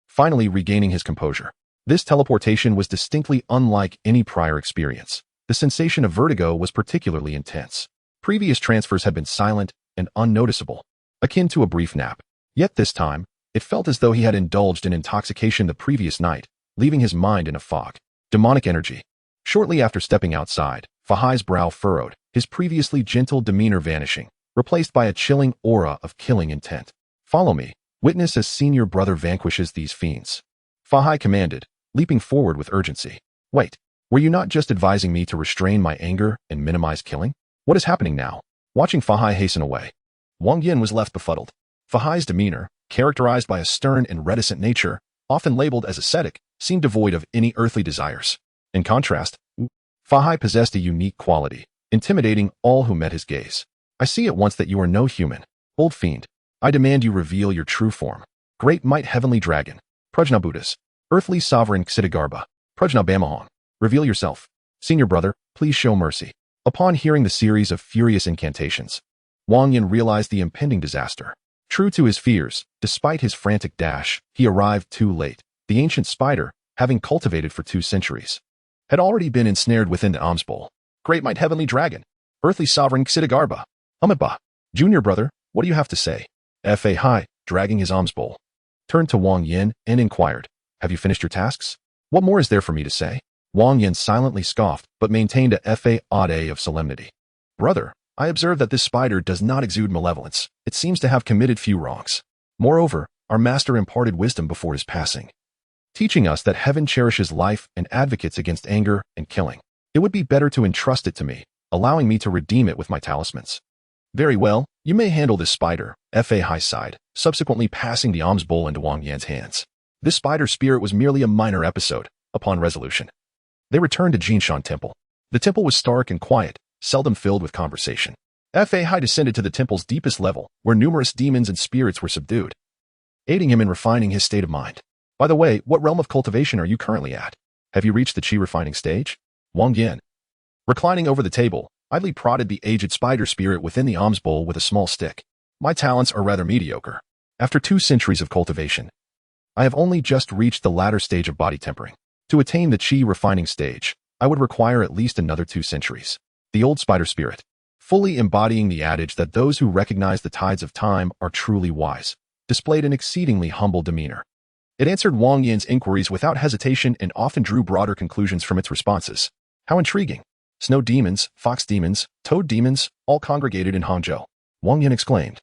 finally regaining his composure. This teleportation was distinctly unlike any prior experience. The sensation of vertigo was particularly intense. Previous transfers had been silent and unnoticeable, akin to a brief nap. Yet this time, it felt as though he had indulged in intoxication the previous night, leaving his mind in a fog. Demonic energy. Shortly after stepping outside, Fahai's brow furrowed, his previously gentle demeanor vanishing, replaced by a chilling aura of killing intent. Follow me. Witness as senior brother vanquishes these fiends. Fahai commanded, leaping forward with urgency. Wait, were you not just advising me to restrain my anger and minimize killing? What is happening now? Watching Fahai hasten away, Wang Yan was left befuddled. Fahai's demeanor, characterized by a stern and reticent nature, often labeled as ascetic, seemed devoid of any earthly desires. In contrast, Fahai possessed a unique quality, intimidating all who met his gaze. I see at once that you are no human. Old fiend, I demand you reveal your true form. Great might heavenly dragon, Prajna Buddhas, earthly sovereign Ksitigarbha, Prajna Bamahon, reveal yourself. Senior brother, please show mercy. Upon hearing the series of furious incantations, Wang Yan realized the impending disaster. True to his fears, despite his frantic dash, he arrived too late. The ancient spider, having cultivated for 2 centuries, had already been ensnared within the alms bowl. Great might heavenly dragon, earthly sovereign Ksitigarbha, Amitabha. Junior brother, what do you have to say? Fahai, dragging his alms bowl, turned to Wang Yan and inquired, have you finished your tasks? What more is there for me to say? Wang Yan silently scoffed, but maintained a fa of solemnity. Brother, I observe that this spider does not exude malevolence. It seems to have committed few wrongs. Moreover, our master imparted wisdom before his passing, teaching us that heaven cherishes life and advocates against anger and killing. It would be better to entrust it to me, allowing me to redeem it with my talismans. Very well, you may handle this spider, Fahai sighed, subsequently passing the alms bowl into Wang Yan's hands. This spider spirit was merely a minor episode. Upon resolution, they returned to Jinshan Temple. The temple was stark and quiet, seldom filled with conversation. Fahai descended to the temple's deepest level, where numerous demons and spirits were subdued, aiding him in refining his state of mind. By the way, what realm of cultivation are you currently at? Have you reached the Qi refining stage? Wang Yan, reclining over the table, idly prodded the aged spider spirit within the alms bowl with a small stick. My talents are rather mediocre. After 2 centuries of cultivation, I have only just reached the latter stage of body tempering. To attain the Qi refining stage, I would require at least another 2 centuries. The old spider spirit, fully embodying the adage that those who recognize the tides of time are truly wise, displayed an exceedingly humble demeanor. It answered Wang Yan's inquiries without hesitation and often drew broader conclusions from its responses. How intriguing. Snow demons, fox demons, toad demons, all congregated in Hangzhou. Wang Yan exclaimed,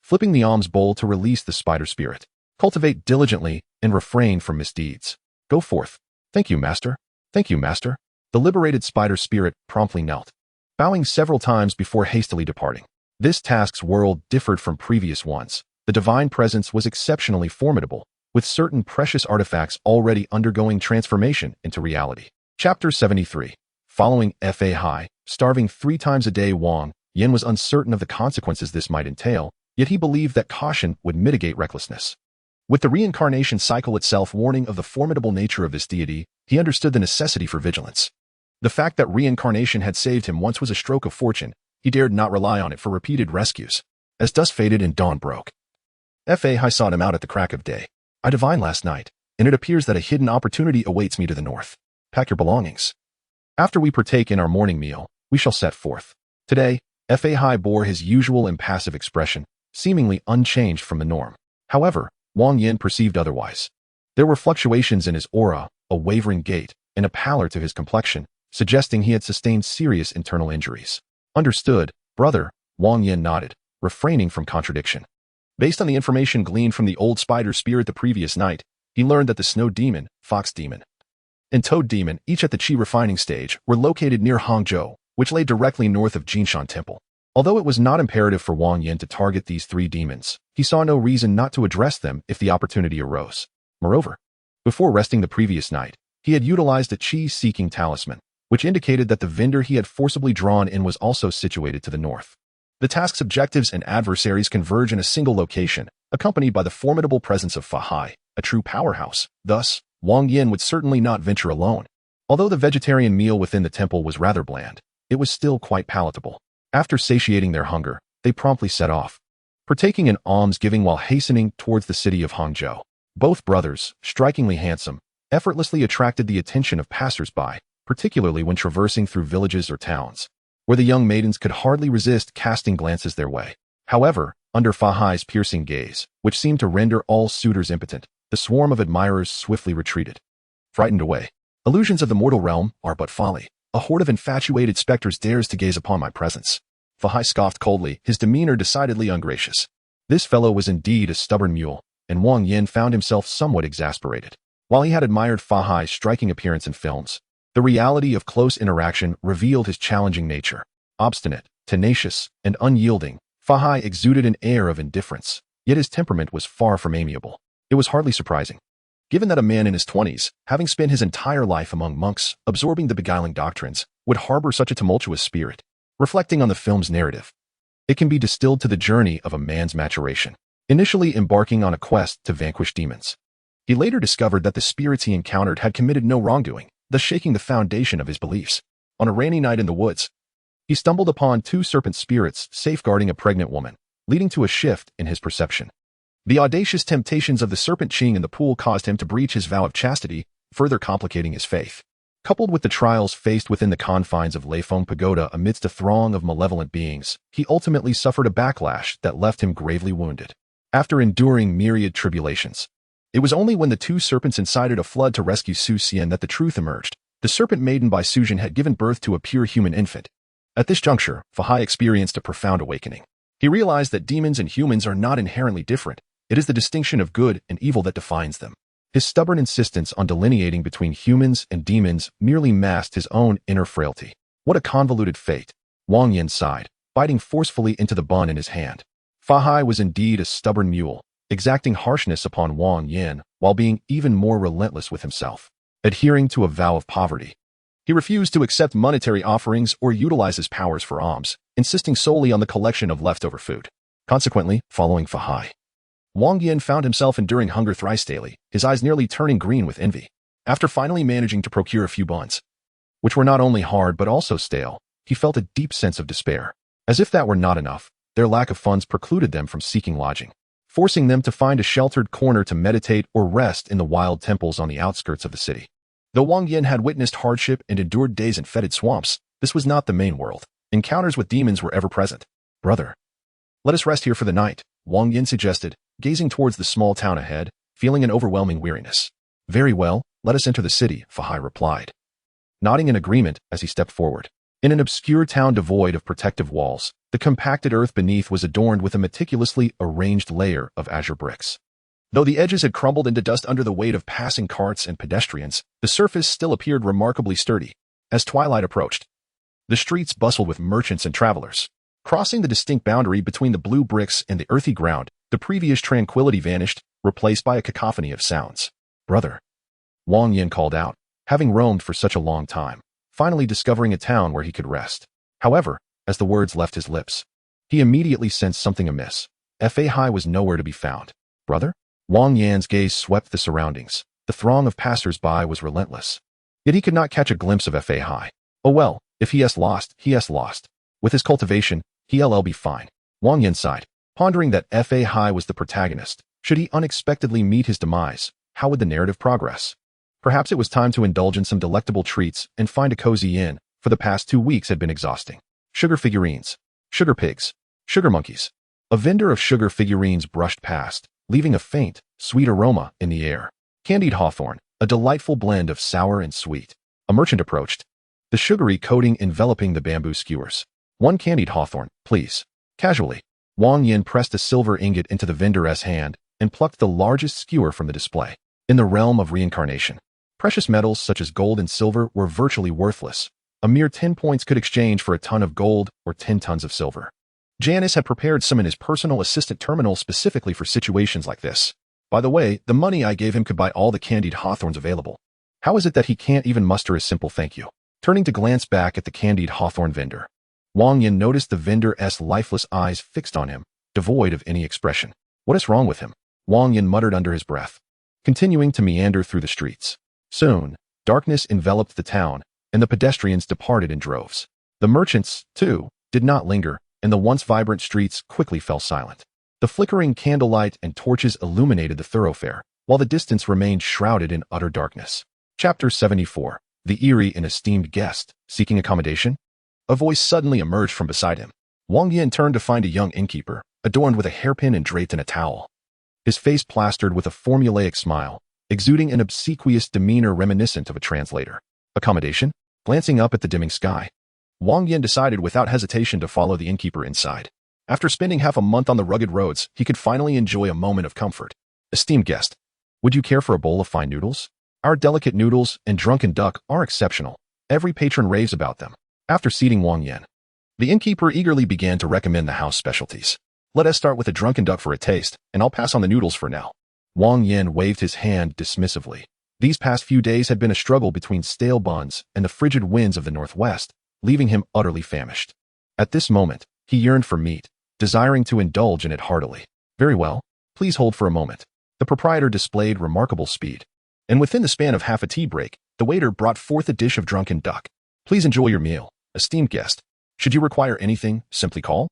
flipping the alms bowl to release the spider spirit. Cultivate diligently and refrain from misdeeds. Go forth. Thank you, master. Thank you, master. The liberated spider spirit promptly knelt, bowing several times before hastily departing. This task's world differed from previous ones. The divine presence was exceptionally formidable, with certain precious artifacts already undergoing transformation into reality. Chapter 73. Following Fahai, starving 3 times a day, Wang Yan was uncertain of the consequences this might entail, yet he believed that caution would mitigate recklessness. With the reincarnation cycle itself warning of the formidable nature of this deity, he understood the necessity for vigilance. The fact that reincarnation had saved him once was a stroke of fortune. He dared not rely on it for repeated rescues. As dusk faded and dawn broke, Fa sought him out at the crack of day. I divined last night, and it appears that a hidden opportunity awaits me to the north. Pack your belongings. After we partake in our morning meal, we shall set forth. Today, Fa bore his usual impassive expression, seemingly unchanged from the norm. However, Wang Yan perceived otherwise. There were fluctuations in his aura, a wavering gait, and a pallor to his complexion, suggesting he had sustained serious internal injuries. Understood, brother, Wang Yan nodded, refraining from contradiction. Based on the information gleaned from the old spider spirit the previous night, he learned that the snow demon, fox demon, and toad demon, each at the qi refining stage, were located near Hangzhou, which lay directly north of Jinshan Temple. Although it was not imperative for Wang Yan to target these three demons, he saw no reason not to address them if the opportunity arose. Moreover, before resting the previous night, he had utilized a qi-seeking talisman, which indicated that the vendor he had forcibly drawn in was also situated to the north. The task's objectives and adversaries converge in a single location, accompanied by the formidable presence of Fa, a true powerhouse. Thus, Wang Yan would certainly not venture alone. Although the vegetarian meal within the temple was rather bland, it was still quite palatable. After satiating their hunger, they promptly set off, partaking in almsgiving while hastening towards the city of Hangzhou. Both brothers, strikingly handsome, effortlessly attracted the attention of passers-by, particularly when traversing through villages or towns, where the young maidens could hardly resist casting glances their way. However, under Fa-Hai's piercing gaze, which seemed to render all suitors impotent, the swarm of admirers swiftly retreated, frightened away. Illusions of the mortal realm are but folly. A horde of infatuated specters dares to gaze upon my presence. Fa-Hai scoffed coldly, his demeanor decidedly ungracious. This fellow was indeed a stubborn mule, and Wang Yan found himself somewhat exasperated. While he had admired Fa-Hai's striking appearance in films, the reality of close interaction revealed his challenging nature. Obstinate, tenacious, and unyielding, Fa-Hai exuded an air of indifference, yet his temperament was far from amiable. It was hardly surprising, given that a man in his 20s, having spent his entire life among monks, absorbing the beguiling doctrines, would harbor such a tumultuous spirit. Reflecting on the film's narrative, it can be distilled to the journey of a man's maturation, initially embarking on a quest to vanquish demons. He later discovered that the spirits he encountered had committed no wrongdoing, thus shaking the foundation of his beliefs. On a rainy night in the woods, he stumbled upon two serpent spirits safeguarding a pregnant woman, leading to a shift in his perception. The audacious temptations of the serpent Qing in the pool caused him to breach his vow of chastity, further complicating his faith. Coupled with the trials faced within the confines of Leifeng Pagoda amidst a throng of malevolent beings, he ultimately suffered a backlash that left him gravely wounded. After enduring myriad tribulations, it was only when the two serpents incited a flood to rescue Su Xian that the truth emerged. The serpent maiden by Su Jin had given birth to a pure human infant. At this juncture, Fa-Hai experienced a profound awakening. He realized that demons and humans are not inherently different. It is the distinction of good and evil that defines them. His stubborn insistence on delineating between humans and demons merely masked his own inner frailty. What a convoluted fate. Wang Yan sighed, biting forcefully into the bun in his hand. Fa-Hai was indeed a stubborn mule, exacting harshness upon Wang Yan while being even more relentless with himself. Adhering to a vow of poverty, he refused to accept monetary offerings or utilize his powers for alms, insisting solely on the collection of leftover food. Consequently, following Fa-Hai, Wang Yan found himself enduring hunger thrice daily, his eyes nearly turning green with envy. After finally managing to procure a few buns, which were not only hard but also stale, he felt a deep sense of despair. As if that were not enough, their lack of funds precluded them from seeking lodging, forcing them to find a sheltered corner to meditate or rest in the wild temples on the outskirts of the city. Though Wang Yan had witnessed hardship and endured days in fetid swamps, this was not the main world. Encounters with demons were ever present. Brother, let us rest here for the night, Wang Yan suggested, gazing towards the small town ahead, feeling an overwhelming weariness. Very well, let us enter the city, Fa-Hai replied, nodding in agreement as he stepped forward. In an obscure town devoid of protective walls, the compacted earth beneath was adorned with a meticulously arranged layer of azure bricks. Though the edges had crumbled into dust under the weight of passing carts and pedestrians, the surface still appeared remarkably sturdy. As twilight approached, the streets bustled with merchants and travelers. Crossing the distinct boundary between the blue bricks and the earthy ground, the previous tranquility vanished, replaced by a cacophony of sounds. Brother, Wang Yan called out, having roamed for such a long time, finally discovering a town where he could rest. However, as the words left his lips, he immediately sensed something amiss. Fa-Hai was nowhere to be found. Brother? Wang Yan's gaze swept the surroundings. The throng of passers-by was relentless. Yet he could not catch a glimpse of Fa-Hai. Oh well, if he has lost, he has lost. With his cultivation, he'll be fine. Wang Yan sighed, Pondering that Fa Hai was the protagonist, should he unexpectedly meet his demise, how would the narrative progress? Perhaps it was time to indulge in some delectable treats and find a cozy inn, for the past 2 weeks had been exhausting. Sugar figurines, sugar pigs, sugar monkeys. A vendor of sugar figurines brushed past, leaving a faint, sweet aroma in the air. Candied hawthorn, a delightful blend of sour and sweet. A merchant approached, the sugary coating enveloping the bamboo skewers. 1 candied hawthorn, please. Casually, Wang Yan pressed a silver ingot into the vendor's hand and plucked the largest skewer from the display. In the realm of reincarnation, precious metals such as gold and silver were virtually worthless. A mere 10 points could exchange for a ton of gold or 10 tons of silver. Janice had prepared some in his personal assistant terminal specifically for situations like this. By the way, the money I gave him could buy all the candied hawthorns available. How is it that he can't even muster a simple thank you? Turning to glance back at the candied hawthorn vendor, Wang Yan noticed the vendor's lifeless eyes fixed on him, devoid of any expression. What is wrong with him? Wang Yan muttered under his breath, continuing to meander through the streets. Soon, darkness enveloped the town, and the pedestrians departed in droves. The merchants, too, did not linger, and the once vibrant streets quickly fell silent. The flickering candlelight and torches illuminated the thoroughfare, while the distance remained shrouded in utter darkness. Chapter 74. The eerie and esteemed guest, seeking accommodation? A voice suddenly emerged from beside him. Wang Yan turned to find a young innkeeper, adorned with a hairpin and draped in a towel. His face plastered with a formulaic smile, exuding an obsequious demeanor reminiscent of a translator. Accommodation? Glancing up at the dimming sky, Wang Yan decided without hesitation to follow the innkeeper inside. After spending half a month on the rugged roads, he could finally enjoy a moment of comfort. Esteemed guest, would you care for a bowl of fine noodles? Our delicate noodles and drunken duck are exceptional. Every patron raves about them. After seating Wang Yan, the innkeeper eagerly began to recommend the house specialties. Let us start with the drunken duck for a taste, and I'll pass on the noodles for now. Wang Yan waved his hand dismissively. These past few days had been a struggle between stale buns and the frigid winds of the northwest, leaving him utterly famished. At this moment, he yearned for meat, desiring to indulge in it heartily. Very well, please hold for a moment. The proprietor displayed remarkable speed, and within the span of half a tea break, the waiter brought forth a dish of drunken duck. Please enjoy your meal, esteemed guest. Should you require anything, simply call,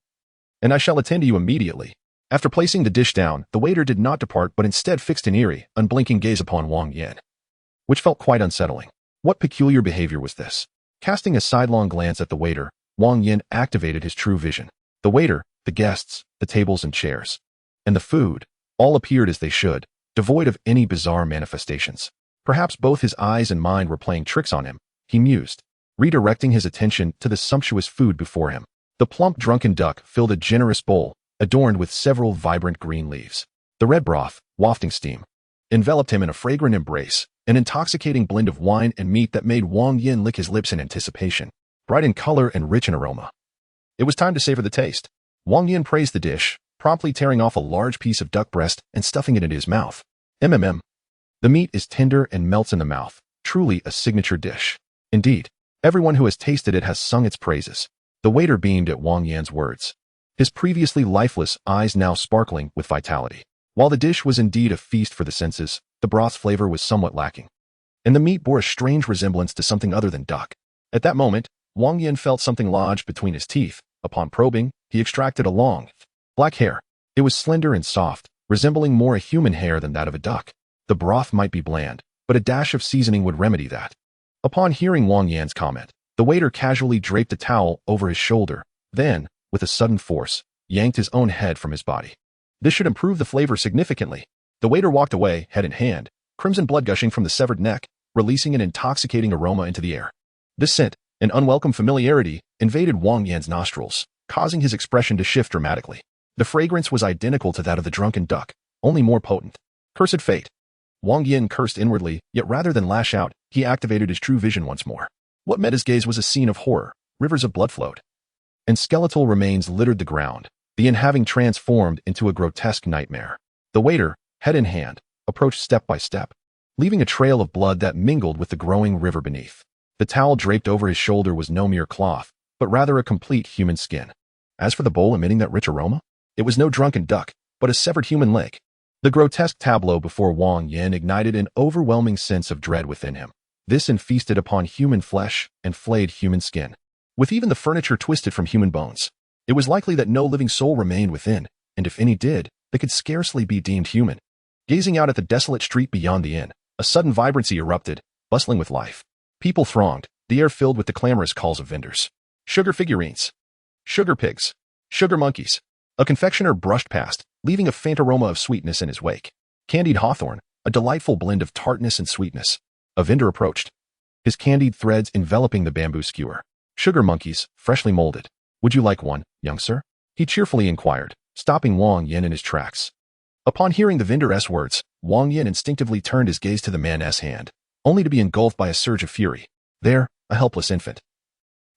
and I shall attend to you immediately. After placing the dish down, the waiter did not depart but instead fixed an eerie, unblinking gaze upon Wang Yan, which felt quite unsettling. What peculiar behavior was this? Casting a sidelong glance at the waiter, Wang Yan activated his true vision. The waiter, the guests, the tables and chairs, and the food, all appeared as they should, devoid of any bizarre manifestations. Perhaps both his eyes and mind were playing tricks on him, he mused, redirecting his attention to the sumptuous food before him. The plump drunken duck filled a generous bowl, adorned with several vibrant green leaves. The red broth, wafting steam, enveloped him in a fragrant embrace, an intoxicating blend of wine and meat that made Wang Yan lick his lips in anticipation, bright in color and rich in aroma. It was time to savor the taste. Wang Yan praised the dish, promptly tearing off a large piece of duck breast and stuffing it into his mouth. The meat is tender and melts in the mouth, truly a signature dish. Indeed, everyone who has tasted it has sung its praises. The waiter beamed at Wang Yan's words, his previously lifeless eyes now sparkling with vitality. While the dish was indeed a feast for the senses, the broth's flavor was somewhat lacking, and the meat bore a strange resemblance to something other than duck. At that moment, Wang Yan felt something lodged between his teeth. Upon probing, he extracted a long, black hair. It was slender and soft, resembling more a human hair than that of a duck. The broth might be bland, but a dash of seasoning would remedy that. Upon hearing Wang Yan's comment, the waiter casually draped a towel over his shoulder, then, with a sudden force, yanked his own head from his body. This should improve the flavor significantly. The waiter walked away, head in hand, crimson blood gushing from the severed neck, releasing an intoxicating aroma into the air. This scent, an unwelcome familiarity, invaded Wang Yan's nostrils, causing his expression to shift dramatically. The fragrance was identical to that of the drunken duck, only more potent. Cursed fate. Wang Yan cursed inwardly, yet rather than lash out, he activated his true vision once more. What met his gaze was a scene of horror. Rivers of blood flowed, and skeletal remains littered the ground, the inn having transformed into a grotesque nightmare. The waiter, head in hand, approached step by step, leaving a trail of blood that mingled with the growing river beneath. The towel draped over his shoulder was no mere cloth, but rather a complete human skin. As for the bowl emitting that rich aroma, it was no drunken duck, but a severed human leg. The grotesque tableau before Wang Yan ignited an overwhelming sense of dread within him. This inn feasted upon human flesh and flayed human skin, with even the furniture twisted from human bones. It was likely that no living soul remained within, and if any did, they could scarcely be deemed human. Gazing out at the desolate street beyond the inn, a sudden vibrancy erupted, bustling with life. People thronged, the air filled with the clamorous calls of vendors. Sugar figurines. Sugar pigs. Sugar monkeys. A confectioner brushed past, leaving a faint aroma of sweetness in his wake. Candied hawthorn, a delightful blend of tartness and sweetness. A vendor approached, his candied threads enveloping the bamboo skewer. Sugar monkeys, freshly molded. Would you like one, young sir? He cheerfully inquired, stopping Wang Yan in his tracks. Upon hearing the vendor's words, Wang Yan instinctively turned his gaze to the man's hand, only to be engulfed by a surge of fury. There, a helpless infant,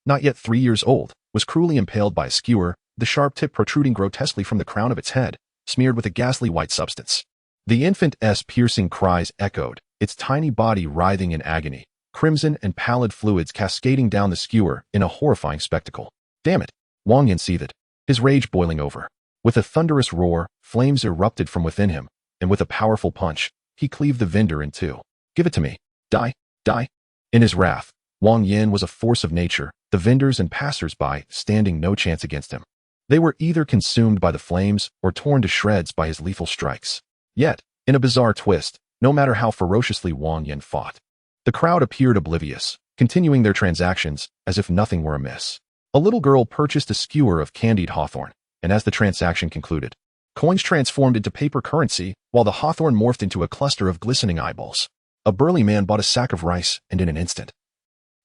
not yet 3 years old, was cruelly impaled by a skewer, the sharp tip protruding grotesquely from the crown of its head, smeared with a ghastly white substance. The infant's piercing cries echoed, its tiny body writhing in agony, crimson and pallid fluids cascading down the skewer in a horrifying spectacle. Damn it! Wang Yan seethed, his rage boiling over. With a thunderous roar, flames erupted from within him, and with a powerful punch, he cleaved the vendor in two. Give it to me. Die, die. In his wrath, Wang Yan was a force of nature, the vendors and passers-by standing no chance against him. They were either consumed by the flames or torn to shreds by his lethal strikes. Yet, in a bizarre twist, no matter how ferociously Wang Yan fought, the crowd appeared oblivious, continuing their transactions as if nothing were amiss. A little girl purchased a skewer of candied hawthorn, and as the transaction concluded, coins transformed into paper currency while the hawthorn morphed into a cluster of glistening eyeballs. A burly man bought a sack of rice, and in an instant,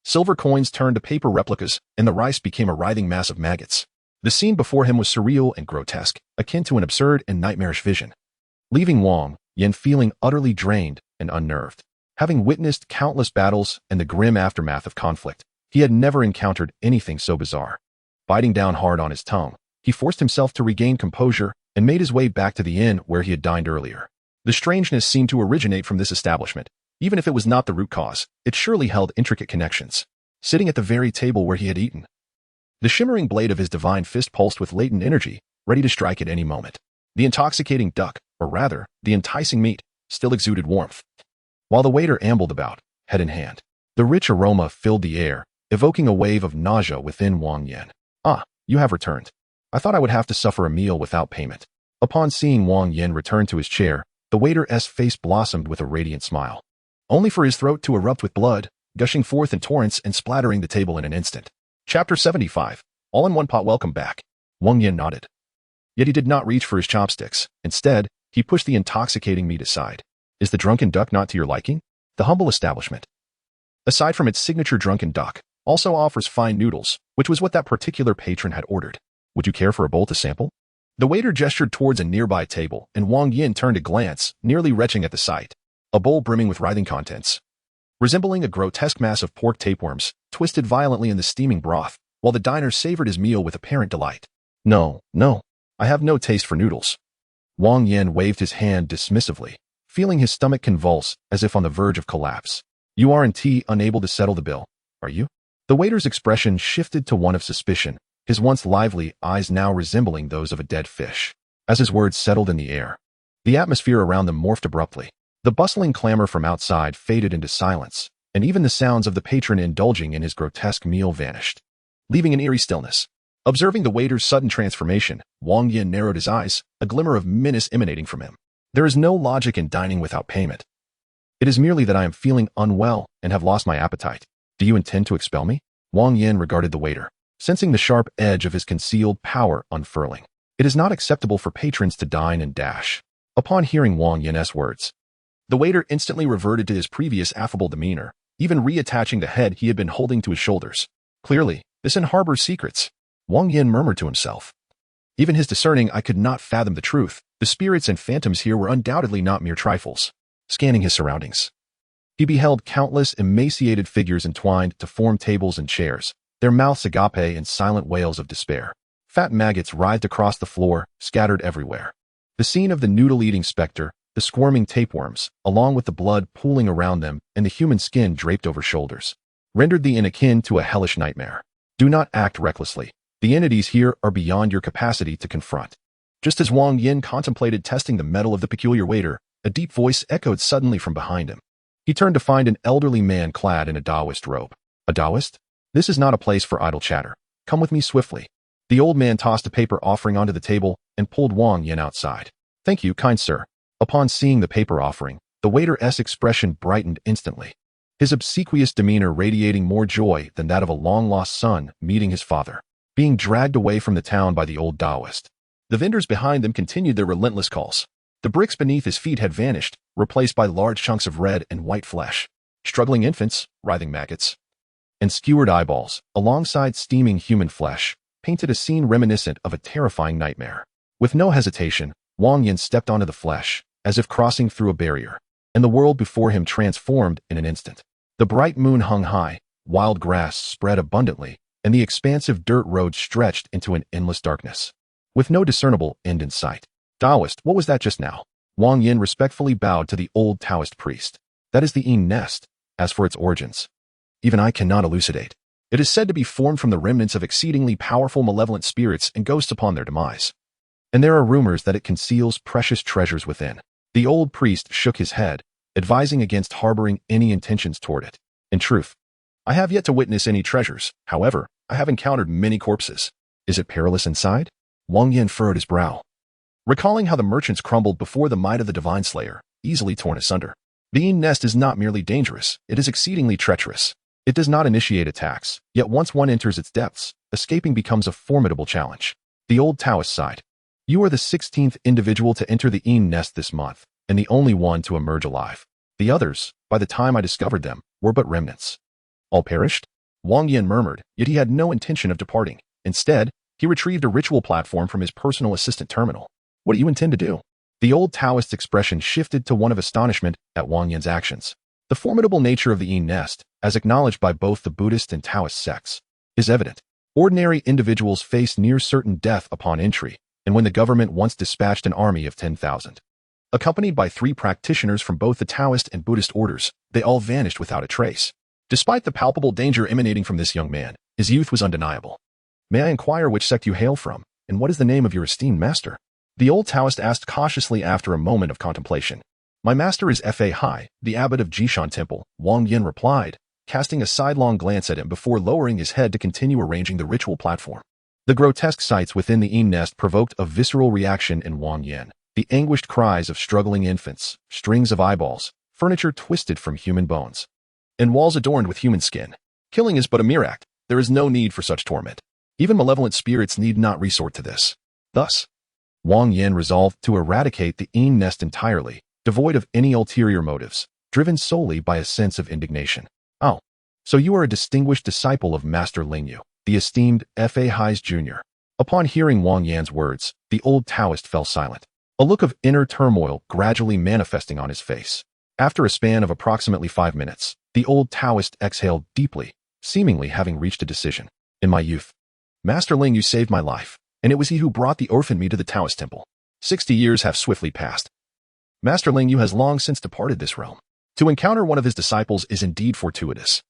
silver coins turned to paper replicas, and the rice became a writhing mass of maggots. The scene before him was surreal and grotesque, akin to an absurd and nightmarish vision. Leaving Wang Yan feeling utterly drained and unnerved. Having witnessed countless battles and the grim aftermath of conflict, he had never encountered anything so bizarre. Biting down hard on his tongue, he forced himself to regain composure and made his way back to the inn where he had dined earlier. The strangeness seemed to originate from this establishment. Even if it was not the root cause, it surely held intricate connections. Sitting at the very table where he had eaten, the shimmering blade of his divine fist pulsed with latent energy, ready to strike at any moment. The intoxicating duck, or rather, the enticing meat, still exuded warmth. While the waiter ambled about, head in hand, the rich aroma filled the air, evoking a wave of nausea within Wang Yan. Ah, you have returned. I thought I would have to suffer a meal without payment. Upon seeing Wang Yan return to his chair, the waiter's face blossomed with a radiant smile, only for his throat to erupt with blood, gushing forth in torrents and splattering the table in an instant. Chapter 75. All in one pot. Welcome back. Wang Yan nodded. Yet he did not reach for his chopsticks. Instead, he pushed the intoxicating meat aside. Is the drunken duck not to your liking? The humble establishment, aside from its signature drunken duck, also offers fine noodles, which was what that particular patron had ordered. Would you care for a bowl to sample? The waiter gestured towards a nearby table, and Wang Yan turned to glance, nearly retching at the sight. A bowl brimming with writhing contents, resembling a grotesque mass of pork tapeworms, twisted violently in the steaming broth, while the diner savored his meal with apparent delight. No, no, I have no taste for noodles. Wang Yan waved his hand dismissively, feeling his stomach convulse as if on the verge of collapse. You are indeed unable to settle the bill, are you? The waiter's expression shifted to one of suspicion, his once lively eyes now resembling those of a dead fish. As his words settled in the air, the atmosphere around them morphed abruptly. The bustling clamor from outside faded into silence, and even the sounds of the patron indulging in his grotesque meal vanished, leaving an eerie stillness. Observing the waiter's sudden transformation, Wang Yan narrowed his eyes, a glimmer of menace emanating from him. There is no logic in dining without payment. It is merely that I am feeling unwell and have lost my appetite. Do you intend to expel me? Wang Yan regarded the waiter, sensing the sharp edge of his concealed power unfurling. It is not acceptable for patrons to dine and dash. Upon hearing Wang Yan's words, the waiter instantly reverted to his previous affable demeanor, even reattaching the head he had been holding to his shoulders. Clearly, this inn harbors secrets. Wang Yan murmured to himself. Even his discerning eye could not fathom the truth. The spirits and phantoms here were undoubtedly not mere trifles. Scanning his surroundings, he beheld countless emaciated figures entwined to form tables and chairs, their mouths agape in silent wails of despair. Fat maggots writhed across the floor, scattered everywhere. The scene of the noodle-eating specter, the squirming tapeworms, along with the blood pooling around them and the human skin draped over shoulders, rendered the inn akin to a hellish nightmare. Do not act recklessly. The entities here are beyond your capacity to confront. Just as Wang Yan contemplated testing the mettle of the peculiar waiter, a deep voice echoed suddenly from behind him. He turned to find an elderly man clad in a Taoist robe. A Taoist? This is not a place for idle chatter. Come with me swiftly. The old man tossed a paper offering onto the table, and pulled Wang Yan outside. "Thank you, kind sir." Upon seeing the paper offering, the waiter's expression brightened instantly, his obsequious demeanor radiating more joy than that of a long-lost son meeting his father, being dragged away from the town by the old Taoist. The vendors behind them continued their relentless calls. The bricks beneath his feet had vanished, replaced by large chunks of red and white flesh, struggling infants, writhing maggots, and skewered eyeballs, alongside steaming human flesh, painted a scene reminiscent of a terrifying nightmare. With no hesitation, Wang Yan stepped onto the flesh, as if crossing through a barrier, and the world before him transformed in an instant. The bright moon hung high, wild grass spread abundantly, and the expansive dirt road stretched into an endless darkness, with no discernible end in sight. "Taoist, what was that just now?" Wang Yan respectfully bowed to the old Taoist priest. "That is the Yin nest. As for its origins, even I cannot elucidate. It is said to be formed from the remnants of exceedingly powerful malevolent spirits and ghosts upon their demise. And there are rumors that it conceals precious treasures within." The old priest shook his head, advising against harboring any intentions toward it. "In truth, I have yet to witness any treasures. However, I have encountered many corpses." "Is it perilous inside?" Wang Yan furrowed his brow, recalling how the merchants crumbled before the might of the divine slayer, easily torn asunder. The Yin nest is not merely dangerous, it is exceedingly treacherous. It does not initiate attacks, yet once one enters its depths, escaping becomes a formidable challenge. The old Taoist sighed. "You are the 16th individual to enter the Yin nest this month, and the only one to emerge alive. The others, by the time I discovered them, were but remnants." "All perished?" Wang Yan murmured, yet he had no intention of departing. Instead, he retrieved a ritual platform from his personal assistant terminal. "What do you intend to do?" The old Taoist's expression shifted to one of astonishment at Wang Yan's actions. The formidable nature of the Yin nest, as acknowledged by both the Buddhist and Taoist sects, is evident. Ordinary individuals face near certain death upon entry, and when the government once dispatched an army of 10,000, accompanied by 3 practitioners from both the Taoist and Buddhist orders, they all vanished without a trace. Despite the palpable danger emanating from this young man, his youth was undeniable. "May I inquire which sect you hail from, and what is the name of your esteemed master?" The old Taoist asked cautiously after a moment of contemplation. "My master is Fa Hai, the abbot of Jishan Temple," Wang Yan replied, casting a sidelong glance at him before lowering his head to continue arranging the ritual platform. The grotesque sights within the Yin nest provoked a visceral reaction in Wang Yan. The anguished cries of struggling infants, strings of eyeballs, furniture twisted from human bones, and walls adorned with human skin. Killing is but a mere act. There is no need for such torment. Even malevolent spirits need not resort to this. Thus, Wang Yan resolved to eradicate the Yin nest entirely, devoid of any ulterior motives, driven solely by a sense of indignation. "Oh, so you are a distinguished disciple of Master Lingyu, the esteemed Fa Hai's Jr." Upon hearing Wang Yan's words, the old Taoist fell silent, a look of inner turmoil gradually manifesting on his face. After a span of approximately 5 minutes, the old Taoist exhaled deeply, seemingly having reached a decision. "In my youth, Master Lingyu saved my life, and it was he who brought the orphan me to the Taoist temple. 60 years have swiftly passed. Master Lingyu has long since departed this realm. To encounter one of his disciples is indeed fortuitous.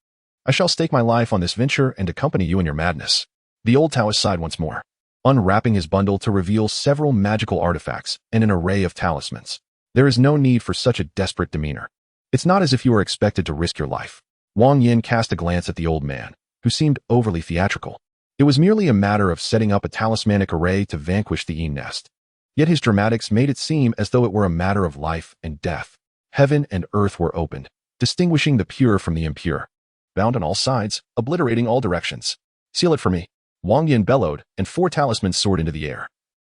I shall stake my life on this venture and accompany you in your madness." The old Taoist sighed once more, unwrapping his bundle to reveal several magical artifacts and an array of talismans. "There is no need for such a desperate demeanor. It's not as if you are expected to risk your life." Wang Yan cast a glance at the old man, who seemed overly theatrical. It was merely a matter of setting up a talismanic array to vanquish the Yin nest. Yet his dramatics made it seem as though it were a matter of life and death. Heaven and earth were opened, distinguishing the pure from the impure, bound on all sides, obliterating all directions. "Seal it for me," Wang Yan bellowed, and 4 talismans soared into the air,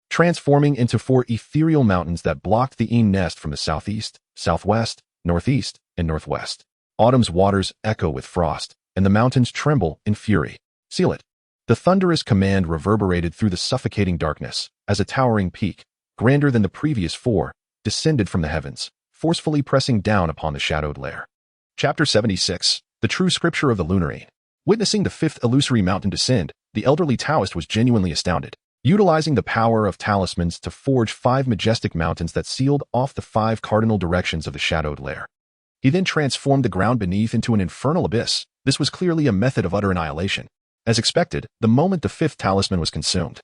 transforming into 4 ethereal mountains that blocked the Yin nest from the southeast, southwest, northeast, and northwest. Autumn's waters echo with frost, and the mountains tremble in fury. "Seal it." The thunderous command reverberated through the suffocating darkness, as a towering peak, grander than the previous 4, descended from the heavens, forcefully pressing down upon the shadowed lair. Chapter 76, The True Scripture of the Lunar Age. Witnessing the 5th illusory mountain descend, the elderly Taoist was genuinely astounded. Utilizing the power of talismans to forge 5 majestic mountains that sealed off the 5 cardinal directions of the shadowed lair, he then transformed the ground beneath into an infernal abyss. This was clearly a method of utter annihilation. As expected, the moment the 5th talisman was consumed,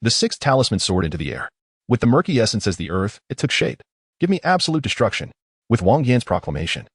the 6th talisman soared into the air. With the murky essence as the earth, it took shape. "Give me absolute destruction." With Wang Yan's proclamation,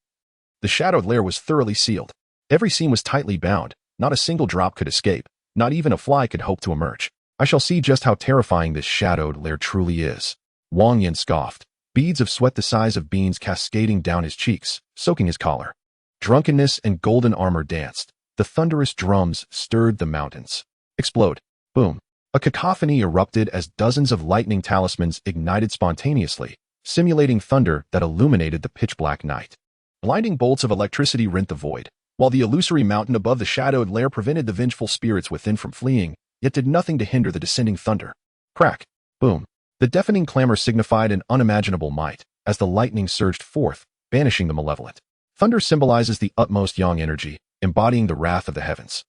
the shadowed lair was thoroughly sealed. Every seam was tightly bound, not a single drop could escape, not even a fly could hope to emerge. I shall see just how terrifying this shadowed lair truly is. Wang Yan scoffed, beads of sweat the size of beans cascading down his cheeks, soaking his collar. Drunkenness and golden armor danced. The thunderous drums stirred the mountains. Explode. Boom. A cacophony erupted as dozens of lightning talismans ignited spontaneously, simulating thunder that illuminated the pitch-black night. Blinding bolts of electricity rent the void, while the illusory mountain above the shadowed lair prevented the vengeful spirits within from fleeing, yet did nothing to hinder the descending thunder. Crack. Boom. The deafening clamor signified an unimaginable might, as the lightning surged forth, banishing the malevolent. Thunder symbolizes the utmost yang energy, embodying the wrath of the heavens.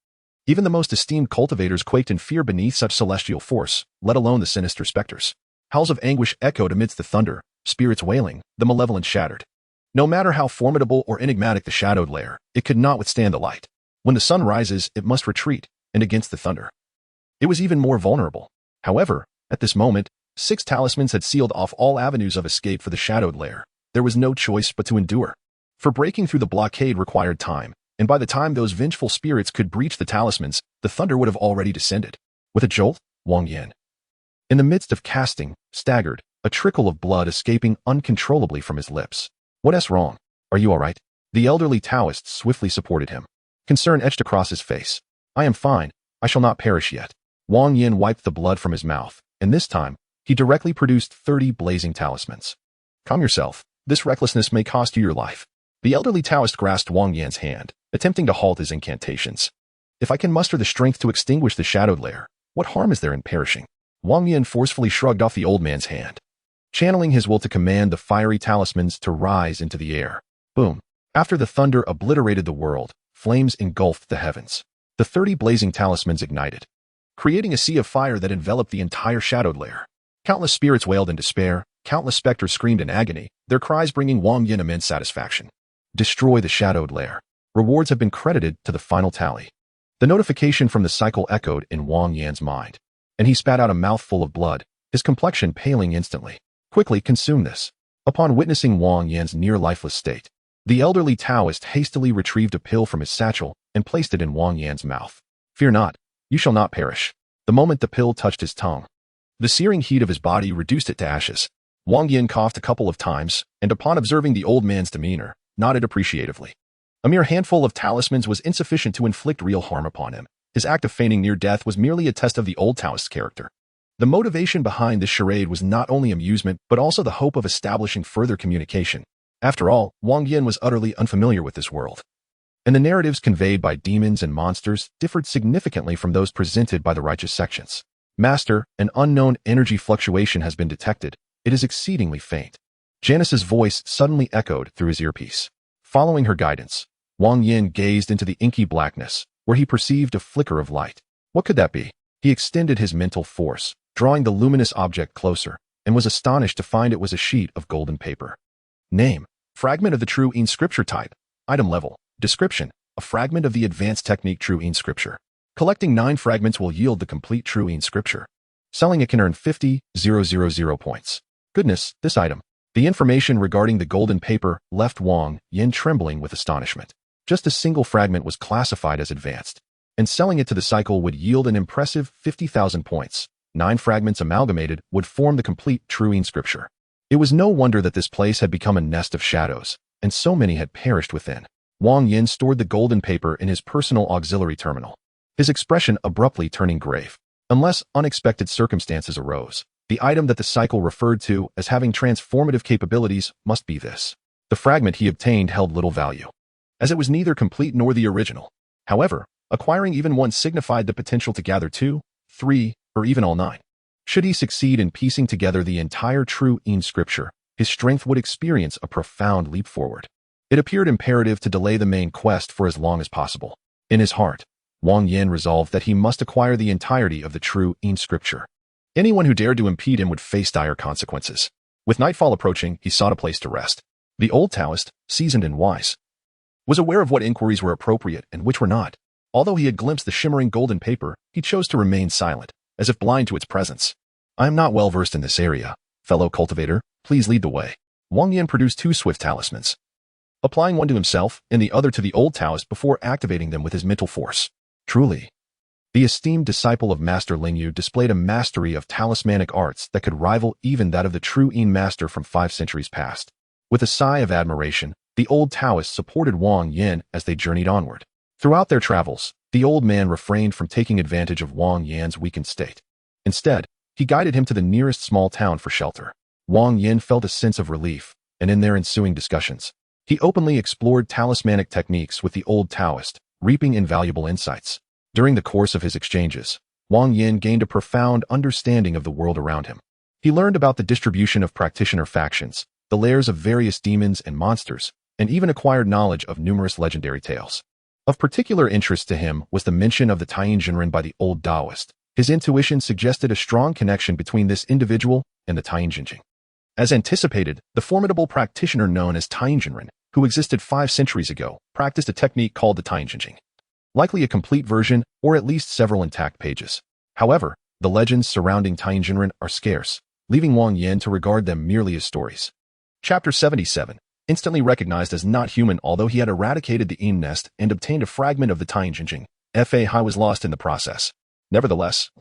Even the most esteemed cultivators quaked in fear beneath such celestial force, let alone the sinister specters. Howls of anguish echoed amidst the thunder, spirits wailing, the malevolent shattered. No matter how formidable or enigmatic the shadowed lair, it could not withstand the light. When the sun rises, it must retreat, and against the thunder. It was even more vulnerable. However, at this moment, 6 talismans had sealed off all avenues of escape for the shadowed lair. There was no choice but to endure. For breaking through the blockade required time, and by the time those vengeful spirits could breach the talismans, the thunder would have already descended. With a jolt, Wang Yan, in the midst of casting, staggered, a trickle of blood escaping uncontrollably from his lips. What's wrong? Are you all right? The elderly Taoist swiftly supported him. Concern etched across his face. I am fine. I shall not perish yet. Wang Yan wiped the blood from his mouth, and this time, he directly produced 30 blazing talismans. Calm yourself. This recklessness may cost you your life. The elderly Taoist grasped Wang Yan's hand, attempting to halt his incantations. If I can muster the strength to extinguish the shadowed lair, what harm is there in perishing? Wang Yan forcefully shrugged off the old man's hand, channeling his will to command the fiery talismans to rise into the air. Boom. After the thunder obliterated the world, flames engulfed the heavens. The 30 blazing talismans ignited, creating a sea of fire that enveloped the entire shadowed lair. Countless spirits wailed in despair, countless specters screamed in agony, their cries bringing Wang Yan immense satisfaction. Destroy the shadowed lair. Rewards have been credited to the final tally. The notification from the cycle echoed in Wang Yan's mind, and he spat out a mouthful of blood, his complexion paling instantly. Quickly consume this. Upon witnessing Wang Yan's near-lifeless state, the elderly Taoist hastily retrieved a pill from his satchel and placed it in Wang Yan's mouth. Fear not, you shall not perish. The moment the pill touched his tongue, the searing heat of his body reduced it to ashes. Wang Yan coughed a couple of times, and upon observing the old man's demeanor, nodded appreciatively. A mere handful of talismans was insufficient to inflict real harm upon him. His act of feigning near death was merely a test of the old Taoist's character. The motivation behind this charade was not only amusement, but also the hope of establishing further communication. After all, Wang Yan was utterly unfamiliar with this world, and the narratives conveyed by demons and monsters differed significantly from those presented by the righteous sections. Master, an unknown energy fluctuation has been detected. It is exceedingly faint. Janice's voice suddenly echoed through his earpiece. Following her guidance, Wang Yan gazed into the inky blackness, where he perceived a flicker of light. What could that be? He extended his mental force, drawing the luminous object closer, and was astonished to find it was a sheet of golden paper. Name: fragment of the True Yin Scripture type. Item level: description: a fragment of the advanced technique True Yin Scripture. Collecting 9 fragments will yield the complete True Yin Scripture. Selling it can earn 50,000 points. Goodness, this item. The information regarding the golden paper left Wang Yan trembling with astonishment. Just a single fragment was classified as advanced, and selling it to the cycle would yield an impressive 50,000 points. 9 fragments amalgamated would form the complete True Yin Scripture. It was no wonder that this place had become a nest of shadows, and so many had perished within. Wang Yan stored the golden paper in his personal auxiliary terminal, his expression abruptly turning grave. Unless unexpected circumstances arose, the item that the cycle referred to as having transformative capabilities must be this. The fragment he obtained held little value, as it was neither complete nor the original. However, acquiring even one signified the potential to gather 2, 3, or even all 9. Should he succeed in piecing together the entire True Yin Scripture, his strength would experience a profound leap forward. It appeared imperative to delay the main quest for as long as possible. In his heart, Wang Yan resolved that he must acquire the entirety of the True Yin Scripture. Anyone who dared to impede him would face dire consequences. With nightfall approaching, he sought a place to rest. The old Taoist, seasoned and wise, was aware of what inquiries were appropriate and which were not. Although he had glimpsed the shimmering golden paper, he chose to remain silent, as if blind to its presence. I am not well versed in this area. Fellow cultivator, please lead the way. Wang Yan produced 2 swift talismans, applying one to himself and the other to the old Taoist before activating them with his mental force. Truly, The esteemed disciple of Master Lingyu displayed a mastery of talismanic arts that could rival even that of the true Yin master from 5 centuries past. With a sigh of admiration, the old Taoist supported Wang Yan as they journeyed onward. Throughout their travels, the old man refrained from taking advantage of Wang Yan's weakened state. Instead, he guided him to the nearest small town for shelter. Wang Yan felt a sense of relief, and in their ensuing discussions, he openly explored talismanic techniques with the old Taoist, reaping invaluable insights. During the course of his exchanges, Wang Yan gained a profound understanding of the world around him. He learned about the distribution of practitioner factions, the lairs of various demons and monsters, and even acquired knowledge of numerous legendary tales. Of particular interest to him was the mention of the Taoist by the old Taoist. His intuition suggested a strong connection between this individual and the Taoist. As anticipated, the formidable practitioner known as Taoist, who existed 5 centuries ago, practiced a technique called the Taoist. Likely a complete version, or at least several intact pages. However, the legends surrounding Taoist are scarce, leaving Wang Yan to regard them merely as stories. Chapter 77. Instantly recognized as not human although he had eradicated the Yin nest and obtained a fragment of the Taoist, Fa Hai was lost in the process. Nevertheless,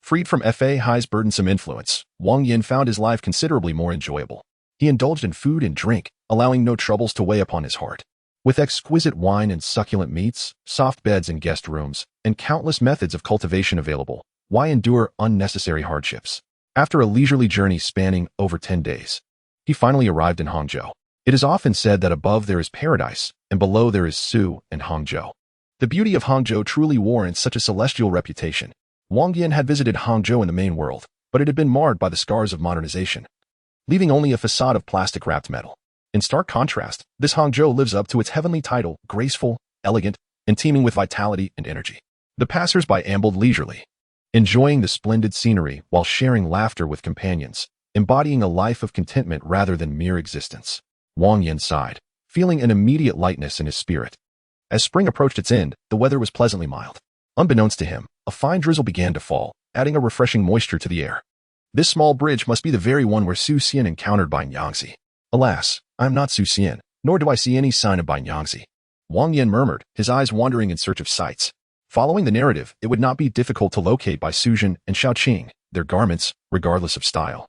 freed from Fa Hai's burdensome influence, Wang Yan found his life considerably more enjoyable. He indulged in food and drink, allowing no troubles to weigh upon his heart. With exquisite wine and succulent meats, soft beds in guest rooms, and countless methods of cultivation available, why endure unnecessary hardships? After a leisurely journey spanning over 10 days, he finally arrived in Hangzhou. It is often said that above there is paradise, and below there is Su and Hangzhou. The beauty of Hangzhou truly warrants such a celestial reputation. Wang Yan had visited Hangzhou in the main world, but it had been marred by the scars of modernization, leaving only a facade of plastic-wrapped metal. In stark contrast, this Hangzhou lives up to its heavenly title, graceful, elegant, and teeming with vitality and energy. The passers-by ambled leisurely, enjoying the splendid scenery while sharing laughter with companions, embodying a life of contentment rather than mere existence. Wang Yan sighed, feeling an immediate lightness in his spirit. As spring approached its end, the weather was pleasantly mild. Unbeknownst to him, a fine drizzle began to fall, adding a refreshing moisture to the air. This small bridge must be the very one where Su Xian encountered Bai Yangzi. Alas, I am not Su Xian, nor do I see any sign of Bai Yangzi. Wang Yan murmured, his eyes wandering in search of sights. Following the narrative, it would not be difficult to locate Bai Suzhen and Xiaoqing. Their garments, regardless of style,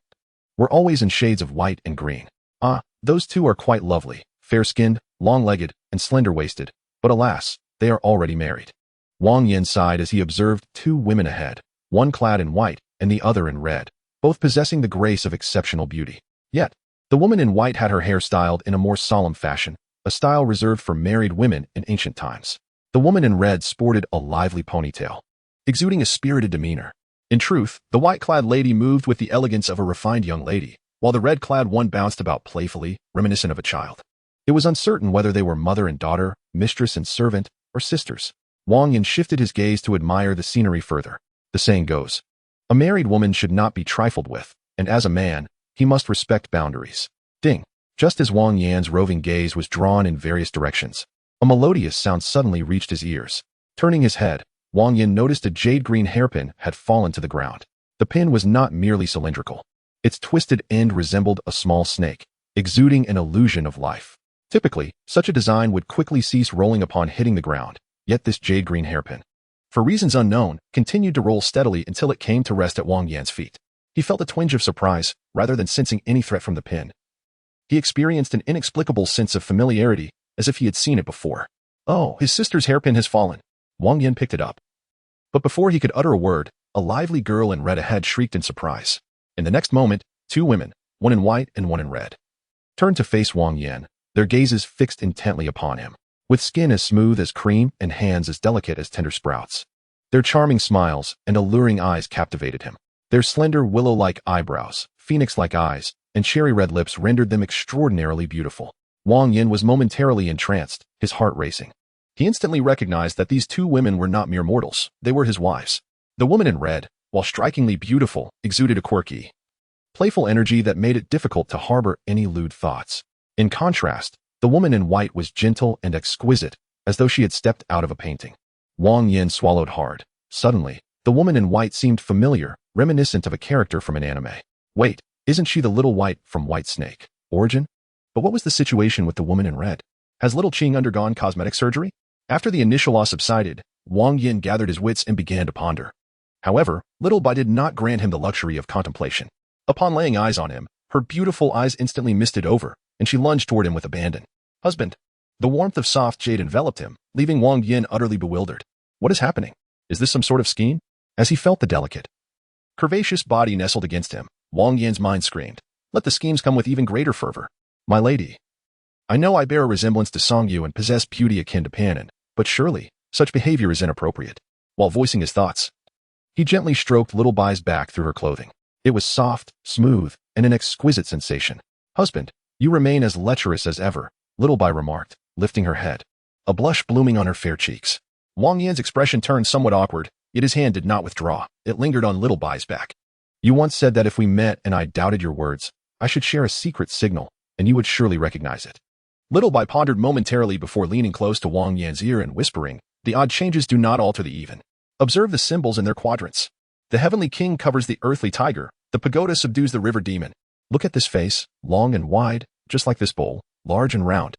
were always in shades of white and green. Ah, those two are quite lovely, fair-skinned, long-legged, and slender-waisted, but alas, they are already married. Wang Yan sighed as he observed 2 women ahead, one clad in white and the other in red, both possessing the grace of exceptional beauty. Yet, the woman in white had her hair styled in a more solemn fashion, a style reserved for married women in ancient times. The woman in red sported a lively ponytail, exuding a spirited demeanor. In truth, the white-clad lady moved with the elegance of a refined young lady, while the red-clad one bounced about playfully, reminiscent of a child. It was uncertain whether they were mother and daughter, mistress and servant, or sisters. Wang Yan shifted his gaze to admire the scenery further. The saying goes, a married woman should not be trifled with, and as a man, he must respect boundaries. Ding! Just as Wang Yan's roving gaze was drawn in various directions, a melodious sound suddenly reached his ears. Turning his head, Wang Yan noticed a jade-green hairpin had fallen to the ground. The pin was not merely cylindrical. Its twisted end resembled a small snake, exuding an illusion of life. Typically, such a design would quickly cease rolling upon hitting the ground, yet this jade-green hairpin, for reasons unknown, continued to roll steadily until it came to rest at Wang Yan's feet. He felt a twinge of surprise, rather than sensing any threat from the pin. He experienced an inexplicable sense of familiarity, as if he had seen it before. Oh, his sister's hairpin has fallen. Wang Yan picked it up. But before he could utter a word, a lively girl in red ahead shrieked in surprise. In the next moment, 2 women, one in white and one in red, turned to face Wang Yan, their gazes fixed intently upon him, with skin as smooth as cream and hands as delicate as tender sprouts. Their charming smiles and alluring eyes captivated him. Their slender willow-like eyebrows, phoenix-like eyes, and cherry-red lips rendered them extraordinarily beautiful. Wang Yan was momentarily entranced, his heart racing. He instantly recognized that these 2 women were not mere mortals, they were his wives. The woman in red, while strikingly beautiful, exuded a quirky, playful energy that made it difficult to harbor any lewd thoughts. In contrast, the woman in white was gentle and exquisite, as though she had stepped out of a painting. Wang Yan swallowed hard. Suddenly, the woman in white seemed familiar, reminiscent of a character from an anime. Wait, isn't she the little white from White Snake? Origin? But what was the situation with the woman in red? Has little Qing undergone cosmetic surgery? After the initial awe subsided, Wang Yan gathered his wits and began to ponder. However, Little Bai did not grant him the luxury of contemplation. Upon laying eyes on him, her beautiful eyes instantly misted over, and she lunged toward him with abandon. Husband. The warmth of soft jade enveloped him, leaving Wang Yan utterly bewildered. What is happening? Is this some sort of scheme? As he felt the delicate, curvaceous body nestled against him, Wang Yan's mind screamed. Let the schemes come with even greater fervor. My lady. I know I bear a resemblance to Songyu and possess beauty akin to Panin, but surely, such behavior is inappropriate. While voicing his thoughts, he gently stroked Little Bai's back through her clothing. It was soft, smooth, and an exquisite sensation. Husband, you remain as lecherous as ever, Little Bai remarked, lifting her head, a blush blooming on her fair cheeks. Wang Yan's expression turned somewhat awkward, yet his hand did not withdraw. It lingered on Little Bai's back. You once said that if we met and I doubted your words, I should share a secret signal, and you would surely recognize it. Little Bai pondered momentarily before leaning close to Wang Yan's ear and whispering, the odd changes do not alter the even. Observe the symbols in their quadrants. The heavenly king covers the earthly tiger, the pagoda subdues the river demon. Look at this face, long and wide, just like this bowl, large and round.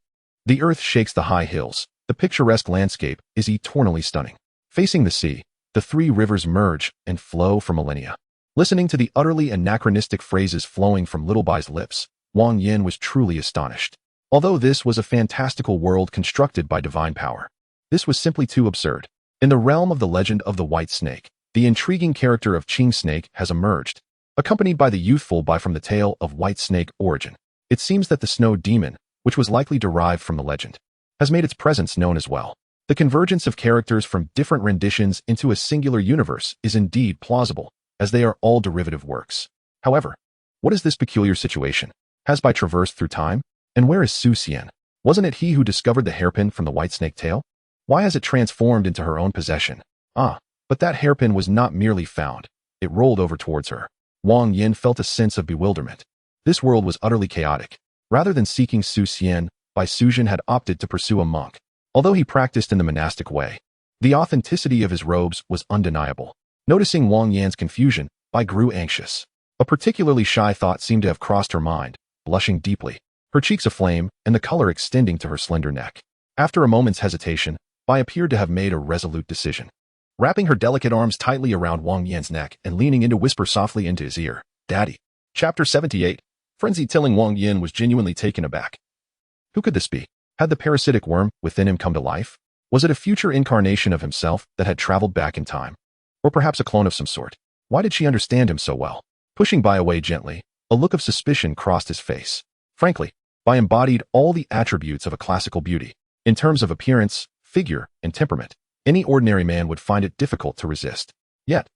The earth shakes the high hills. The picturesque landscape is eternally stunning. Facing the sea, the three rivers merge and flow for millennia. Listening to the utterly anachronistic phrases flowing from Little Bai's lips, Wang Yan was truly astonished. Although this was a fantastical world constructed by divine power, this was simply too absurd. In the realm of the legend of the White Snake, the intriguing character of Qing Snake has emerged, accompanied by the youthful Bai from the tale of White Snake origin. It seems that the snow demon, which was likely derived from the legend, has made its presence known as well. The convergence of characters from different renditions into a singular universe is indeed plausible, as they are all derivative works. However, what is this peculiar situation? Has Bai traversed through time? And where is Su Xian? Wasn't it he who discovered the hairpin from the White Snake tale? Why has it transformed into her own possession? Ah, but that hairpin was not merely found. It rolled over towards her. Wang Yan felt a sense of bewilderment. This world was utterly chaotic. Rather than seeking Su Xian, Bai Suzhen had opted to pursue a monk. Although he practiced in the monastic way, the authenticity of his robes was undeniable. Noticing Wang Yan's confusion, Bai grew anxious. A particularly shy thought seemed to have crossed her mind, blushing deeply, her cheeks aflame and the color extending to her slender neck. After a moment's hesitation, Bai appeared to have made a resolute decision. Wrapping her delicate arms tightly around Wang Yan's neck and leaning in to whisper softly into his ear, Daddy. Chapter 78. Frenzied telling Wang Yan was genuinely taken aback. Who could this be? Had the parasitic worm within him come to life? Was it a future incarnation of himself that had traveled back in time? Or perhaps a clone of some sort? Why did she understand him so well? Pushing Bai away gently, a look of suspicion crossed his face. Frankly, Bai embodied all the attributes of a classical beauty. In terms of appearance, figure, and temperament, any ordinary man would find it difficult to resist. Yet,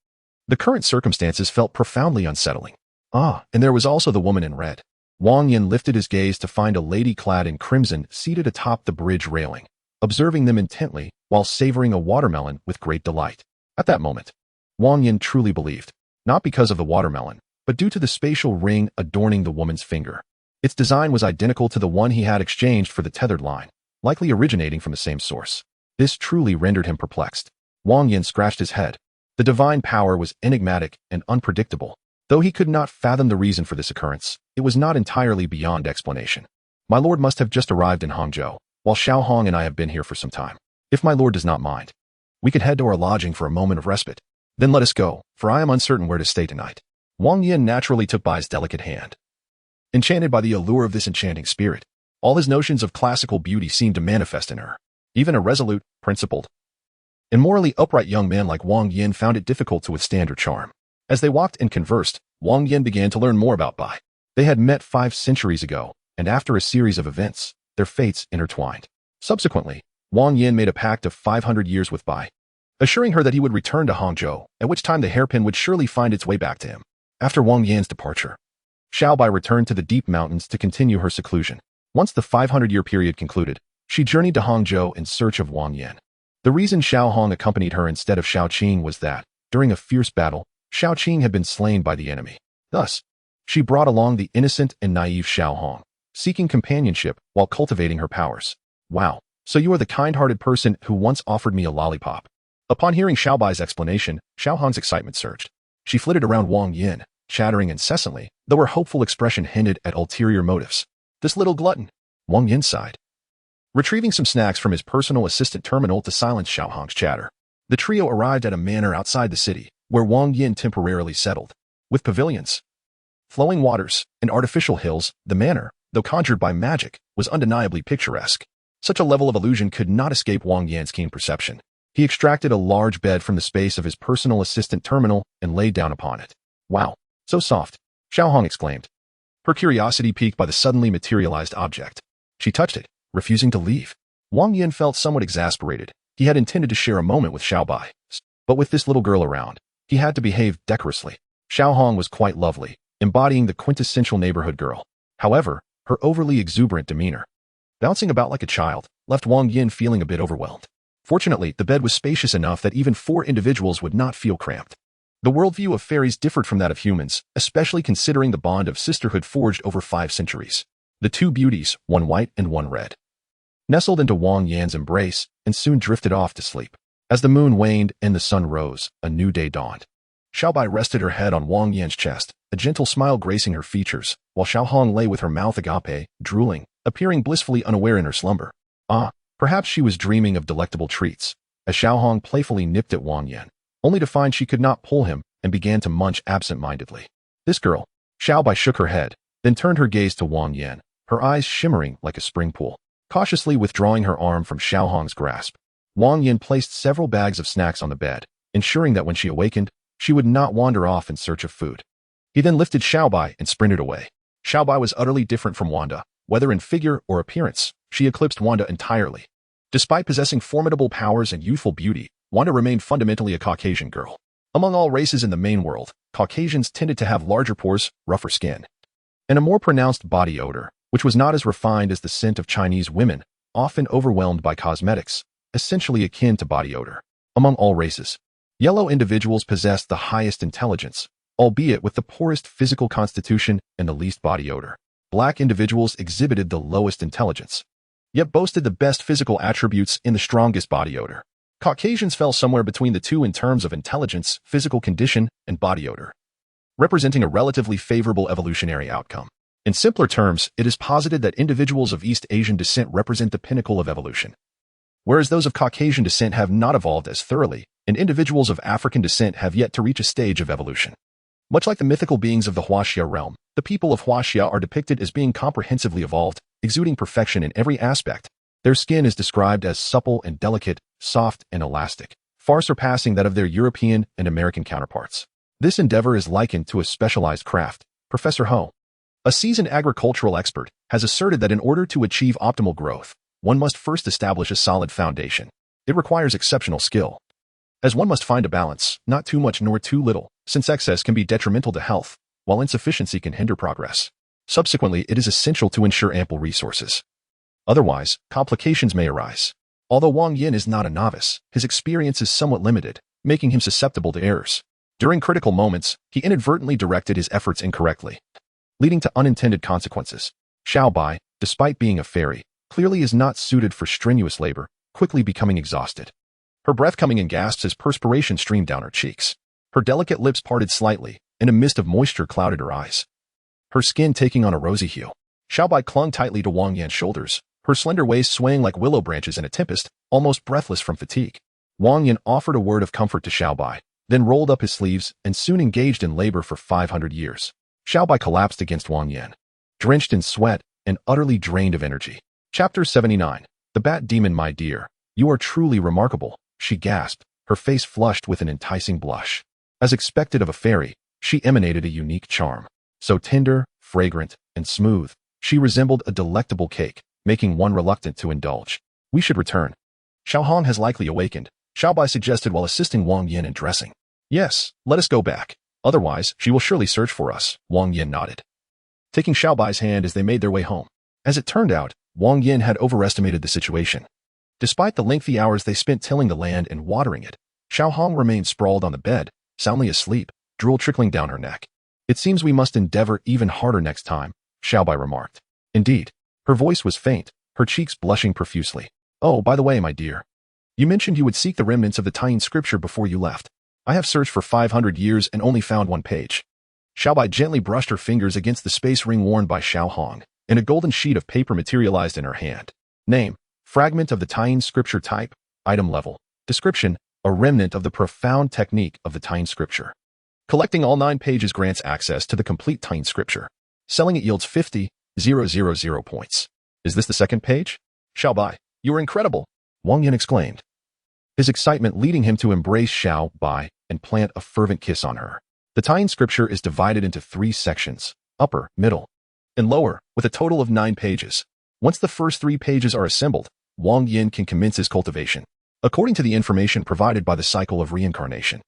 the current circumstances felt profoundly unsettling. Ah, and there was also the woman in red. Wang Yan lifted his gaze to find a lady clad in crimson seated atop the bridge railing, observing them intently while savoring a watermelon with great delight. At that moment, Wang Yan truly believed, not because of the watermelon, but due to the spatial ring adorning the woman's finger. Its design was identical to the one he had exchanged for the tethered line, likely originating from the same source. This truly rendered him perplexed. Wang Yan scratched his head. The divine power was enigmatic and unpredictable. Though he could not fathom the reason for this occurrence, it was not entirely beyond explanation. My lord must have just arrived in Hangzhou, while Xiao Hong and I have been here for some time. If my lord does not mind, we could head to our lodging for a moment of respite. Then let us go, for I am uncertain where to stay tonight. Wang Yan naturally took Bai's delicate hand. Enchanted by the allure of this enchanting spirit, all his notions of classical beauty seemed to manifest in her. Even a resolute, principled, and morally upright young man like Wang Yan found it difficult to withstand her charm. As they walked and conversed, Wang Yan began to learn more about Bai. They had met 5 centuries ago, and after a series of events, their fates intertwined. Subsequently, Wang Yan made a pact of 500 years with Bai, assuring her that he would return to Hangzhou, at which time the hairpin would surely find its way back to him. After Wang Yan's departure, Xiao Bai returned to the deep mountains to continue her seclusion. Once the 500-year period concluded, she journeyed to Hangzhou in search of Wang Yan. The reason Xiao Hong accompanied her instead of Xiao Qing was that, during a fierce battle, Xiao Qing had been slain by the enemy. Thus, she brought along the innocent and naive Xiao Hong, seeking companionship while cultivating her powers. Wow, so you are the kind-hearted person who once offered me a lollipop. Upon hearing Xiao Bai's explanation, Xiao Hong's excitement surged. She flitted around Wang Yan, chattering incessantly, though her hopeful expression hinted at ulterior motives. This little glutton, Wang Yan sighed, retrieving some snacks from his personal assistant terminal to silence Xiao Hong's chatter. The trio arrived at a manor outside the city, where Wang Yan temporarily settled. With pavilions, flowing waters, and artificial hills, the manor, though conjured by magic, was undeniably picturesque. Such a level of illusion could not escape Wang Yan's keen perception. He extracted a large bed from the space of his personal assistant terminal and laid down upon it. Wow, so soft, Xiao Hong exclaimed, her curiosity piqued by the suddenly materialized object. She touched it, refusing to leave. Wang Yan felt somewhat exasperated. He had intended to share a moment with Xiao Bai, but with this little girl around, he had to behave decorously. Xiao Hong was quite lovely, embodying the quintessential neighborhood girl. However, her overly exuberant demeanor, bouncing about like a child, left Wang Yan feeling a bit overwhelmed. Fortunately, the bed was spacious enough that even 4 individuals would not feel cramped. The worldview of fairies differed from that of humans, especially considering the bond of sisterhood forged over 5 centuries. The 2 beauties, one white and one red, nestled into Wang Yan's embrace and soon drifted off to sleep. As the moon waned and the sun rose, a new day dawned. Xiao Bai rested her head on Wang Yan's chest, a gentle smile gracing her features, while Xiao Hong lay with her mouth agape, drooling, appearing blissfully unaware in her slumber. Perhaps she was dreaming of delectable treats, as Xiao Hong playfully nipped at Wang Yan, only to find she could not pull him and began to munch absent-mindedly. This girl, Xiao Bai shook her head, then turned her gaze to Wang Yan, her eyes shimmering like a spring pool. Cautiously withdrawing her arm from Xiao Hong's grasp, Wang Yan placed several bags of snacks on the bed, ensuring that when she awakened, she would not wander off in search of food. He then lifted Xiao Bai and sprinted away. Xiao Bai was utterly different from Wanda, whether in figure or appearance. She eclipsed Wanda entirely. Despite possessing formidable powers and youthful beauty, Wanda remained fundamentally a Caucasian girl. Among all races in the main world, Caucasians tended to have larger pores, rougher skin, and a more pronounced body odor, which was not as refined as the scent of Chinese women, often overwhelmed by cosmetics, essentially akin to body odor. Among all races, yellow individuals possessed the highest intelligence, albeit with the poorest physical constitution and the least body odor. Black individuals exhibited the lowest intelligence, yet boasted the best physical attributes and the strongest body odor. Caucasians fell somewhere between the two in terms of intelligence, physical condition, and body odor, representing a relatively favorable evolutionary outcome. In simpler terms, it is posited that individuals of East Asian descent represent the pinnacle of evolution, whereas those of Caucasian descent have not evolved as thoroughly, and individuals of African descent have yet to reach a stage of evolution. Much like the mythical beings of the Huaxia realm, the people of Huaxia are depicted as being comprehensively evolved, exuding perfection in every aspect. Their skin is described as supple and delicate, soft and elastic, far surpassing that of their European and American counterparts. This endeavor is likened to a specialized craft. Professor Ho, a seasoned agricultural expert, has asserted that in order to achieve optimal growth, one must first establish a solid foundation. It requires exceptional skill, as one must find a balance, not too much nor too little, since excess can be detrimental to health, while insufficiency can hinder progress. Subsequently, it is essential to ensure ample resources. Otherwise, complications may arise. Although Wang Yan is not a novice, his experience is somewhat limited, making him susceptible to errors. During critical moments, he inadvertently directed his efforts incorrectly, leading to unintended consequences. Xiao Bai, despite being a fairy, clearly is not suited for strenuous labor, quickly becoming exhausted. Her breath coming in gasps as perspiration streamed down her cheeks. Her delicate lips parted slightly, and a mist of moisture clouded her eyes, her skin taking on a rosy hue. Xiao Bai clung tightly to Wang Yan's shoulders, her slender waist swaying like willow branches in a tempest, almost breathless from fatigue. Wang Yan offered a word of comfort to Xiao Bai, then rolled up his sleeves and soon engaged in labor for 500 years. Xiao Bai collapsed against Wang Yan, drenched in sweat and utterly drained of energy. Chapter 79. The Bat Demon. My dear, you are truly remarkable, she gasped, her face flushed with an enticing blush. As expected of a fairy, she emanated a unique charm. So tender, fragrant, and smooth, she resembled a delectable cake, making one reluctant to indulge. We should return. Xiao Hong has likely awakened, Xiao Bai suggested while assisting Wang Yan in dressing. Yes, let us go back. Otherwise, she will surely search for us, Wang Yan nodded, taking Xiao Bai's hand as they made their way home. As it turned out, Wang Yan had overestimated the situation. Despite the lengthy hours they spent tilling the land and watering it, Xiao Hong remained sprawled on the bed, soundly asleep, drool trickling down her neck. It seems we must endeavor even harder next time, Xiao Bai remarked. Indeed. Her voice was faint, her cheeks blushing profusely. Oh, by the way, my dear, you mentioned you would seek the remnants of the Taiyin scripture before you left. I have searched for 500 years and only found one page. Xiao Bai gently brushed her fingers against the space ring worn by Xiao Hong, and a golden sheet of paper materialized in her hand. Name: fragment of the Taiyin scripture. Type: item level. Description: a remnant of the profound technique of the Tine scripture. Collecting all 9 pages grants access to the complete Tine scripture. Selling it yields 50,000 points. Is this the second page? Xiao Bai, you are incredible, Wang Yan exclaimed, his excitement leading him to embrace Xiao Bai and plant a fervent kiss on her. The Tine scripture is divided into 3 sections, upper, middle, and lower, with a total of 9 pages. Once the first 3 pages are assembled, Wang Yan can commence his cultivation. According to the information provided by the cycle of reincarnation,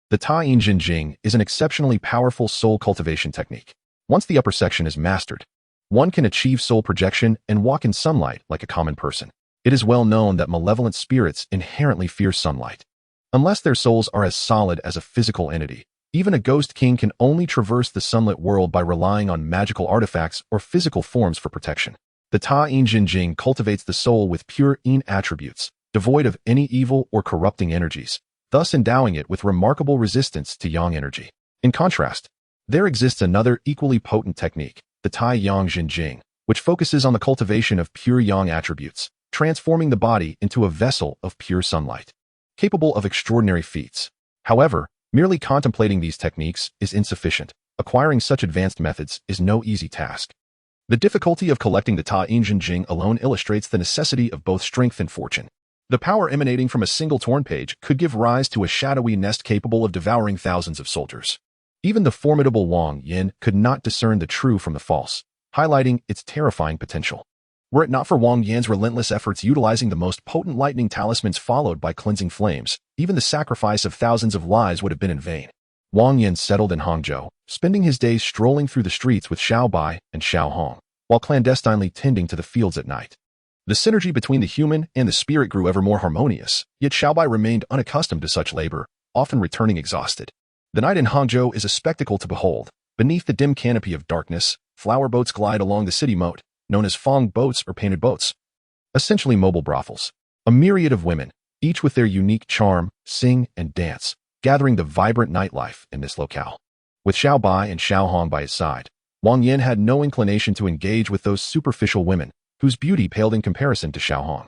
the Tine Jing is an exceptionally powerful soul cultivation technique. Once the upper section is mastered, one can achieve soul projection and walk in sunlight like a common person. It is well known that malevolent spirits inherently fear sunlight. Unless their souls are as solid as a physical entity, even a ghost king can only traverse the sunlit world by relying on magical artifacts or physical forms for protection. The Tine Jing cultivates the soul with pure yin attributes, devoid of any evil or corrupting energies, thus endowing it with remarkable resistance to yang energy. In contrast, there exists another equally potent technique, the Tai Yang Jing, which focuses on the cultivation of pure yang attributes, transforming the body into a vessel of pure sunlight, capable of extraordinary feats. However, merely contemplating these techniques is insufficient. Acquiring such advanced methods is no easy task. The difficulty of collecting the Tine Jing alone illustrates the necessity of both strength and fortune. The power emanating from a single torn page could give rise to a shadowy nest capable of devouring thousands of soldiers. Even the formidable Wang Yan could not discern the true from the false, highlighting its terrifying potential. Were it not for Wang Yan's relentless efforts utilizing the most potent lightning talismans followed by cleansing flames, even the sacrifice of thousands of lives would have been in vain. Wang Yan settled in Hangzhou, spending his days strolling through the streets with Xiao Bai and Xiao Hong, while clandestinely tending to the fields at night. The synergy between the human and the spirit grew ever more harmonious, yet Xiao Bai remained unaccustomed to such labor, often returning exhausted. The night in Hangzhou is a spectacle to behold. Beneath the dim canopy of darkness, flower boats glide along the city moat, known as fong boats or painted boats, essentially mobile brothels. A myriad of women, each with their unique charm, sing and dance, gathering the vibrant nightlife in this locale. With Xiao Bai and Xiao Hong by his side, Wang Yan had no inclination to engage with those superficial women, whose beauty paled in comparison to Xiao Hong,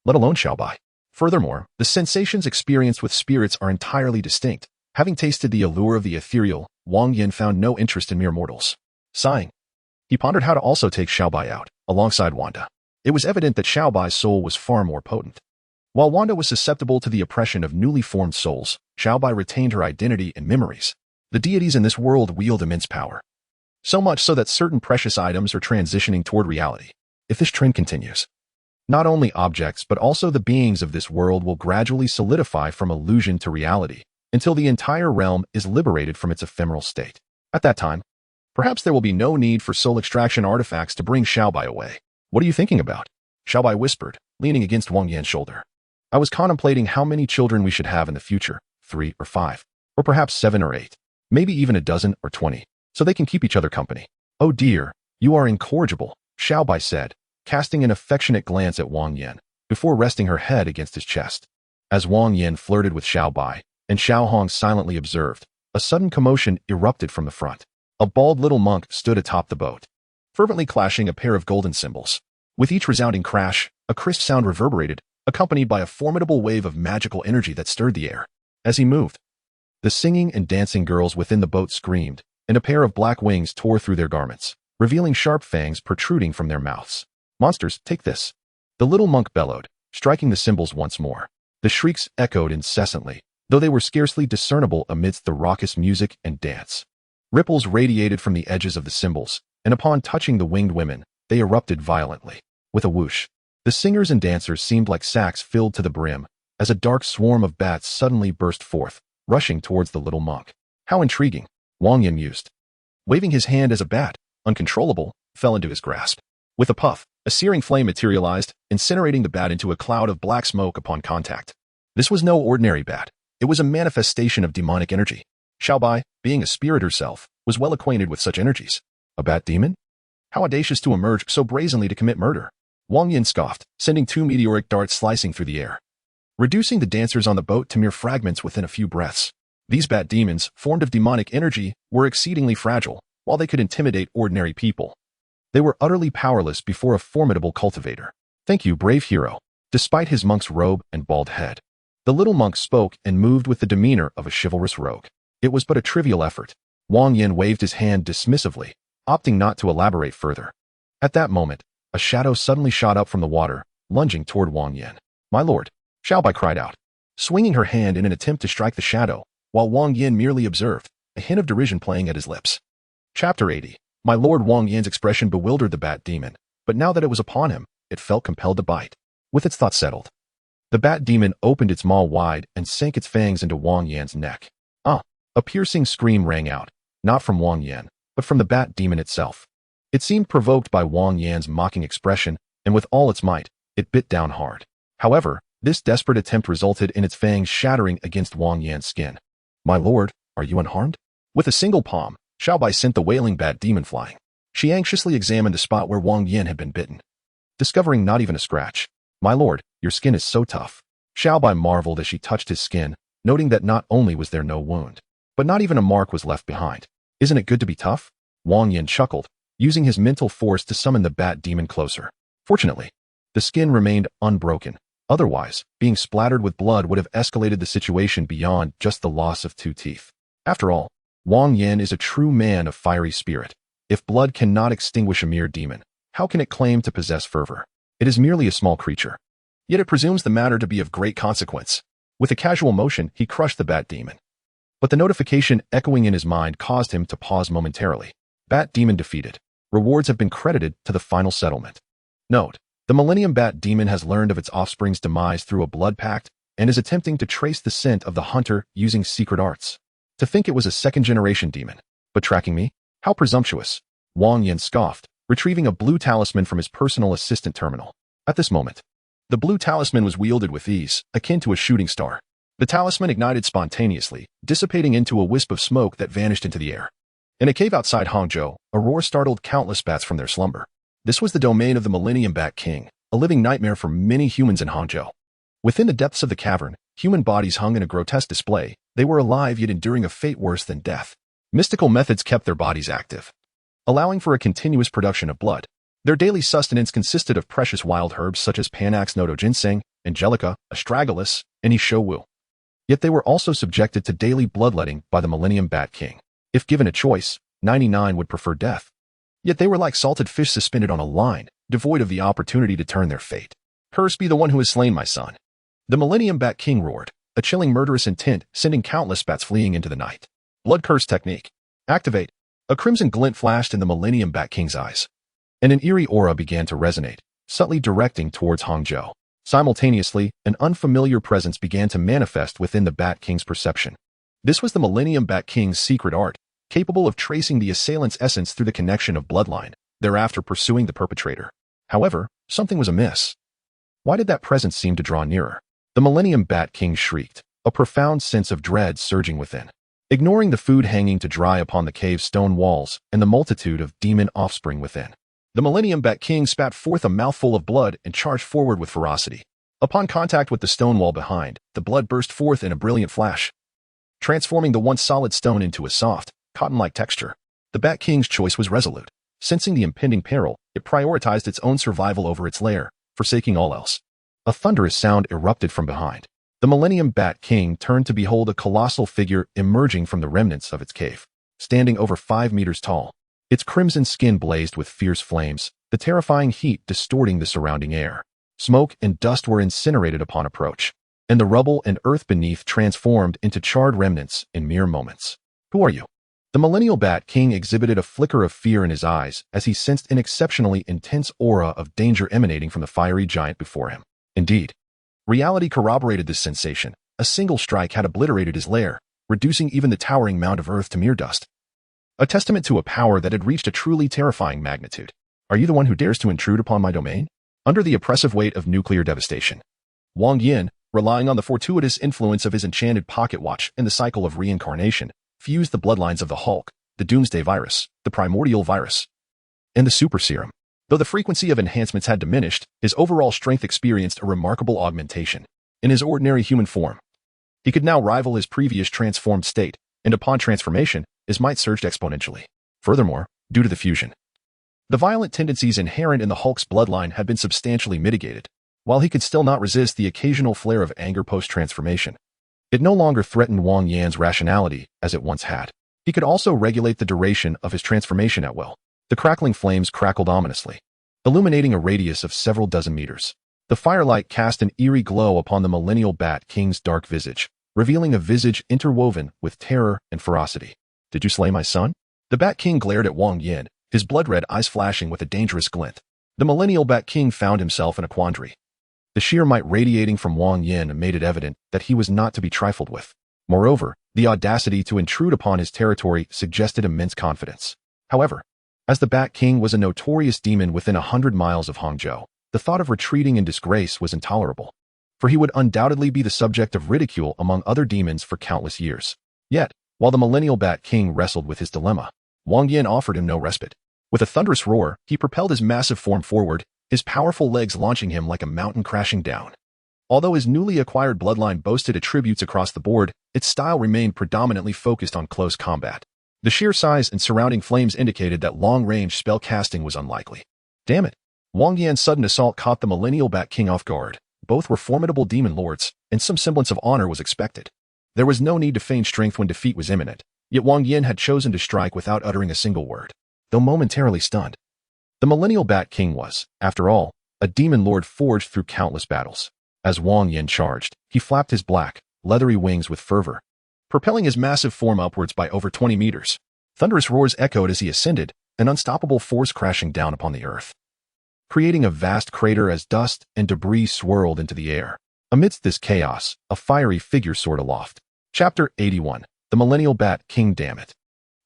let alone Xiao Bai. Furthermore, the sensations experienced with spirits are entirely distinct. Having tasted the allure of the ethereal, Wang Yan found no interest in mere mortals. Sighing, he pondered how to also take Xiao Bai out, alongside Wanda. It was evident that Xiao Bai's soul was far more potent. While Wanda was susceptible to the oppression of newly formed souls, Xiao Bai retained her identity and memories. The deities in this world wield immense power. So much so that certain precious items are transitioning toward reality. If this trend continues, not only objects but also the beings of this world will gradually solidify from illusion to reality, until the entire realm is liberated from its ephemeral state. At that time, perhaps there will be no need for soul extraction artifacts to bring Xiao Bai away. What are you thinking about? Xiao Bai whispered, leaning against Wang Yan's shoulder. I was contemplating how many children we should have in the future, 3 or 5, or perhaps 7 or 8, maybe even a dozen or 20, so they can keep each other company. Oh dear, you are incorrigible, Xiao Bai said, casting an affectionate glance at Wang Yan, before resting her head against his chest. As Wang Yan flirted with Xiao Bai, and Xiao Hong silently observed, a sudden commotion erupted from the front. A bald little monk stood atop the boat, fervently clashing a pair of golden cymbals. With each resounding crash, a crisp sound reverberated, accompanied by a formidable wave of magical energy that stirred the air. As he moved, the singing and dancing girls within the boat screamed, and a pair of black wings tore through their garments, revealing sharp fangs protruding from their mouths. Monsters, take this! The little monk bellowed, striking the cymbals once more. The shrieks echoed incessantly, though they were scarcely discernible amidst the raucous music and dance. Ripples radiated from the edges of the cymbals, and upon touching the winged women, they erupted violently. With a whoosh, the singers and dancers seemed like sacks filled to the brim, as a dark swarm of bats suddenly burst forth, rushing towards the little monk. How intriguing, Wang Yan mused. Waving his hand as a bat, uncontrollable, fell into his grasp. With a puff, a searing flame materialized, incinerating the bat into a cloud of black smoke upon contact. This was no ordinary bat. It was a manifestation of demonic energy. Xiao Bai, being a spirit herself, was well acquainted with such energies. A bat demon? How audacious to emerge so brazenly to commit murder. Wang Yan scoffed, sending 2 meteoric darts slicing through the air, reducing the dancers on the boat to mere fragments within a few breaths. These bat demons, formed of demonic energy, were exceedingly fragile. While they could intimidate ordinary people, they were utterly powerless before a formidable cultivator. Thank you, brave hero. Despite his monk's robe and bald head, The little monk spoke and moved with the demeanor of a chivalrous rogue. It was but a trivial effort. Wang Yan waved his hand dismissively, opting not to elaborate further. At that moment, a shadow suddenly shot up from the water, lunging toward Wang Yan. "My lord!" Xiaobai cried out, swinging her hand in an attempt to strike the shadow, while Wang Yan merely observed, a hint of derision playing at his lips. Chapter 80. My lord. Wang Yan's expression bewildered the bat demon, but now that it was upon him, it felt compelled to bite. With its thoughts settled, the bat demon opened its maw wide and sank its fangs into Wang Yan's neck. Ah! A piercing scream rang out, not from Wang Yan, but from the bat demon itself. It seemed provoked by Wang Yan's mocking expression, and with all its might, it bit down hard. However, this desperate attempt resulted in its fangs shattering against Wang Yan's skin. "My lord, are you unharmed?" With a single palm, Xiaobai sent the wailing bat demon flying. She anxiously examined the spot where Wang Yan had been bitten, discovering not even a scratch. "My lord, your skin is so tough." Xiaobai marveled as she touched his skin, noting that not only was there no wound, but not even a mark was left behind. "Isn't it good to be tough?" Wang Yan chuckled, using his mental force to summon the bat demon closer. Fortunately, the skin remained unbroken. Otherwise, being splattered with blood would have escalated the situation beyond just the loss of 2 teeth. After all, Wang Yan is a true man of fiery spirit. If blood cannot extinguish a mere demon, how can it claim to possess fervor? It is merely a small creature. Yet it presumes the matter to be of great consequence. With a casual motion, he crushed the bat demon. But the notification echoing in his mind caused him to pause momentarily. Bat demon defeated. Rewards have been credited to the final settlement. Note: the Millennium Bat Demon has learned of its offspring's demise through a blood pact and is attempting to trace the scent of the hunter using secret arts. To think it was a second-generation demon. But tracking me? How presumptuous! Wang Yan scoffed, retrieving a blue talisman from his personal assistant terminal. At this moment, the blue talisman was wielded with ease, akin to a shooting star. The talisman ignited spontaneously, dissipating into a wisp of smoke that vanished into the air. In a cave outside Hangzhou, a roar startled countless bats from their slumber. This was the domain of the Millennium Bat King, a living nightmare for many humans in Hangzhou. Within the depths of the cavern, human bodies hung in a grotesque display. They were alive yet enduring a fate worse than death. Mystical methods kept their bodies active, allowing for a continuous production of blood. Their daily sustenance consisted of precious wild herbs such as Panax noto ginseng, angelica, astragalus, and ishowu. Yet they were also subjected to daily bloodletting by the Millennium Bat King. If given a choice, 99 would prefer death. Yet they were like salted fish suspended on a line, devoid of the opportunity to turn their fate. "Cursed be the one who has slain my son." The Millennium Bat King roared, a chilling murderous intent sending countless bats fleeing into the night. Blood curse technique. Activate. A crimson glint flashed in the Millennium Bat King's eyes, and an eerie aura began to resonate, subtly directing towards Hangzhou. Simultaneously, an unfamiliar presence began to manifest within the Bat King's perception. This was the Millennium Bat King's secret art, capable of tracing the assailant's essence through the connection of bloodline, thereafter pursuing the perpetrator. However, something was amiss. Why did that presence seem to draw nearer? The Millennium Bat King shrieked, a profound sense of dread surging within. Ignoring the food hanging to dry upon the cave's stone walls and the multitude of demon offspring within, the Millennium Bat King spat forth a mouthful of blood and charged forward with ferocity. Upon contact with the stone wall behind, the blood burst forth in a brilliant flash, transforming the once solid stone into a soft, cotton-like texture. The Bat King's choice was resolute. Sensing the impending peril, it prioritized its own survival over its lair, forsaking all else. A thunderous sound erupted from behind. The Millennium Bat King turned to behold a colossal figure emerging from the remnants of its cave, standing over 5 meters tall. Its crimson skin blazed with fierce flames, the terrifying heat distorting the surrounding air. Smoke and dust were incinerated upon approach, and the rubble and earth beneath transformed into charred remnants in mere moments. "Who are you?" The Millennial Bat King exhibited a flicker of fear in his eyes as he sensed an exceptionally intense aura of danger emanating from the fiery giant before him. Indeed, reality corroborated this sensation. A single strike had obliterated his lair, reducing even the towering mound of earth to mere dust. A testament to a power that had reached a truly terrifying magnitude. "Are you the one who dares to intrude upon my domain?" Under the oppressive weight of nuclear devastation, Wang Yan, relying on the fortuitous influence of his enchanted pocket watch and the cycle of reincarnation, fused the bloodlines of the Hulk, the Doomsday Virus, the Primordial Virus, and the Super Serum. Though the frequency of enhancements had diminished, his overall strength experienced a remarkable augmentation. In his ordinary human form, he could now rival his previous transformed state, and upon transformation, his might surged exponentially. Furthermore, due to the fusion, the violent tendencies inherent in the Hulk's bloodline had been substantially mitigated. while he could still not resist the occasional flare of anger post-transformation. It no longer threatened Wang Yan's rationality as it once had. He could also regulate the duration of his transformation at will. The crackling flames crackled ominously, illuminating a radius of several dozen meters. The firelight cast an eerie glow upon the millennial Bat King's dark visage, revealing a visage interwoven with terror and ferocity. "Did you slay my son?" The Bat King glared at Wang Yan, his blood-red eyes flashing with a dangerous glint. The millennial Bat King found himself in a quandary. The sheer might radiating from Wang Yan made it evident that he was not to be trifled with. Moreover, the audacity to intrude upon his territory suggested immense confidence. However, as the Bat King was a notorious demon within 100 miles of Hangzhou, the thought of retreating in disgrace was intolerable, for he would undoubtedly be the subject of ridicule among other demons for countless years. Yet, while the millennial Bat King wrestled with his dilemma, Wang Yan offered him no respite. With a thunderous roar, he propelled his massive form forward, his powerful legs launching him like a mountain crashing down. Although his newly acquired bloodline boasted attributes across the board, its style remained predominantly focused on close combat. The sheer size and surrounding flames indicated that long-range spell casting was unlikely. Damn it! Wang Yan's sudden assault caught the millennial Bat King off guard. Both were formidable demon lords, and some semblance of honor was expected. There was no need to feign strength when defeat was imminent, yet Wang Yan had chosen to strike without uttering a single word, though momentarily stunned. The millennial Bat King was, after all, a demon lord forged through countless battles. As Wang Yan charged, he flapped his black, leathery wings with fervor, propelling his massive form upwards by over 20 meters. Thunderous roars echoed as he ascended, an unstoppable force crashing down upon the earth, creating a vast crater as dust and debris swirled into the air. Amidst this chaos, a fiery figure soared aloft. Chapter 81. The Millennial Bat King. Damn it!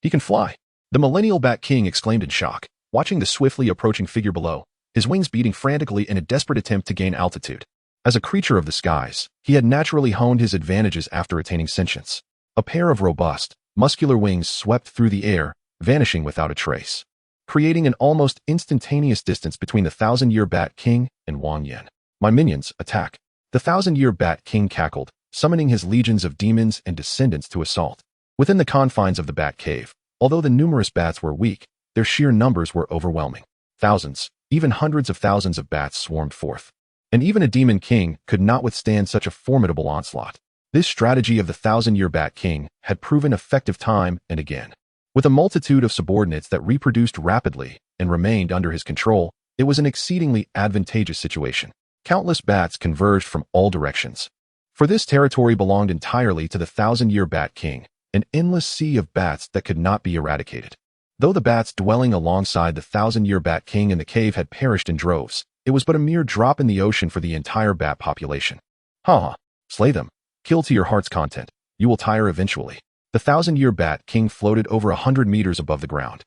He can fly! The Millennial Bat King exclaimed in shock, watching the swiftly approaching figure below, his wings beating frantically in a desperate attempt to gain altitude. As a creature of the skies, he had naturally honed his advantages after attaining sentience. A pair of robust, muscular wings swept through the air, vanishing without a trace, creating an almost instantaneous distance between the Thousand-Year Bat King and Wang Yan. "My minions, attack!" The Thousand-Year Bat King cackled, summoning his legions of demons and descendants to assault. Within the confines of the Bat Cave, although the numerous bats were weak, their sheer numbers were overwhelming. Thousands, even hundreds of thousands of bats swarmed forth, and even a demon king could not withstand such a formidable onslaught. This strategy of the Thousand-Year Bat King had proven effective time and again. With a multitude of subordinates that reproduced rapidly and remained under his control, it was an exceedingly advantageous situation. Countless bats converged from all directions, for this territory belonged entirely to the Thousand-Year Bat King, an endless sea of bats that could not be eradicated. Though the bats dwelling alongside the Thousand-Year Bat King in the cave had perished in droves, it was but a mere drop in the ocean for the entire bat population. Ha! Slay them. Kill to your heart's content. You will tire eventually. The Thousand-Year Bat King floated over 100 meters above the ground.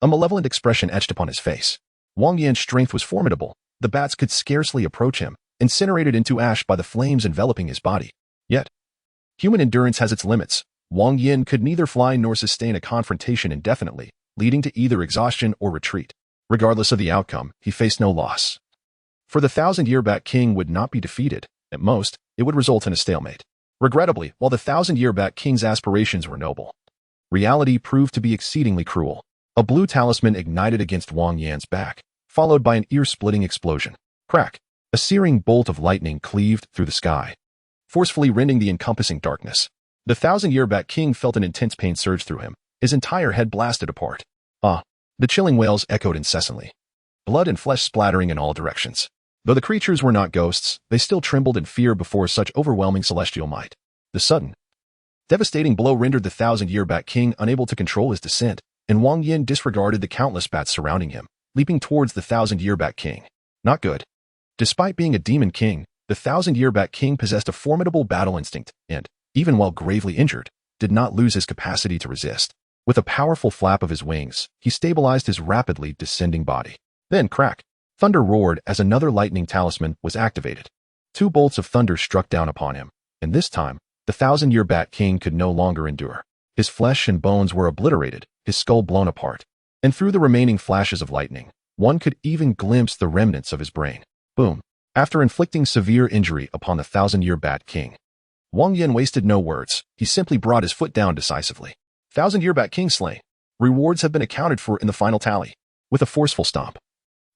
A malevolent expression etched upon his face. Wang Yan's strength was formidable. The bats could scarcely approach him, incinerated into ash by the flames enveloping his body. Yet, human endurance has its limits. Wang Yan could neither fly nor sustain a confrontation indefinitely, leading to either exhaustion or retreat. Regardless of the outcome, he faced no loss. For the Thousand-Year Bat King would not be defeated. At most, it would result in a stalemate. Regrettably, while the Thousand-Year Bat King's aspirations were noble, reality proved to be exceedingly cruel. A blue talisman ignited against Wang Yan's back, followed by an ear-splitting explosion. Crack! A searing bolt of lightning cleaved through the sky, forcefully rending the encompassing darkness. The Thousand-Year Bat King felt an intense pain surge through him, his entire head blasted apart. Ah! The chilling wails echoed incessantly, blood and flesh splattering in all directions. Though the creatures were not ghosts, they still trembled in fear before such overwhelming celestial might. The sudden, devastating blow rendered the Thousand-Year Bat King unable to control his descent, and Wang Yan disregarded the countless bats surrounding him, leaping towards the Thousand-Year Bat King. Not good. Despite being a demon king, the Thousand-Year Bat King possessed a formidable battle instinct and, even while gravely injured, did not lose his capacity to resist. With a powerful flap of his wings, he stabilized his rapidly descending body. Then, crack! Thunder roared as another lightning talisman was activated. 2 bolts of thunder struck down upon him, and this time, the Thousand-Year Bat King could no longer endure. His flesh and bones were obliterated, his skull blown apart, and through the remaining flashes of lightning, one could even glimpse the remnants of his brain. Boom! After inflicting severe injury upon the Thousand-Year Bat King, Wang Yan wasted no words. He simply brought his foot down decisively. Thousand-Year Bat King slain. Rewards have been accounted for in the final tally. With a forceful stomp,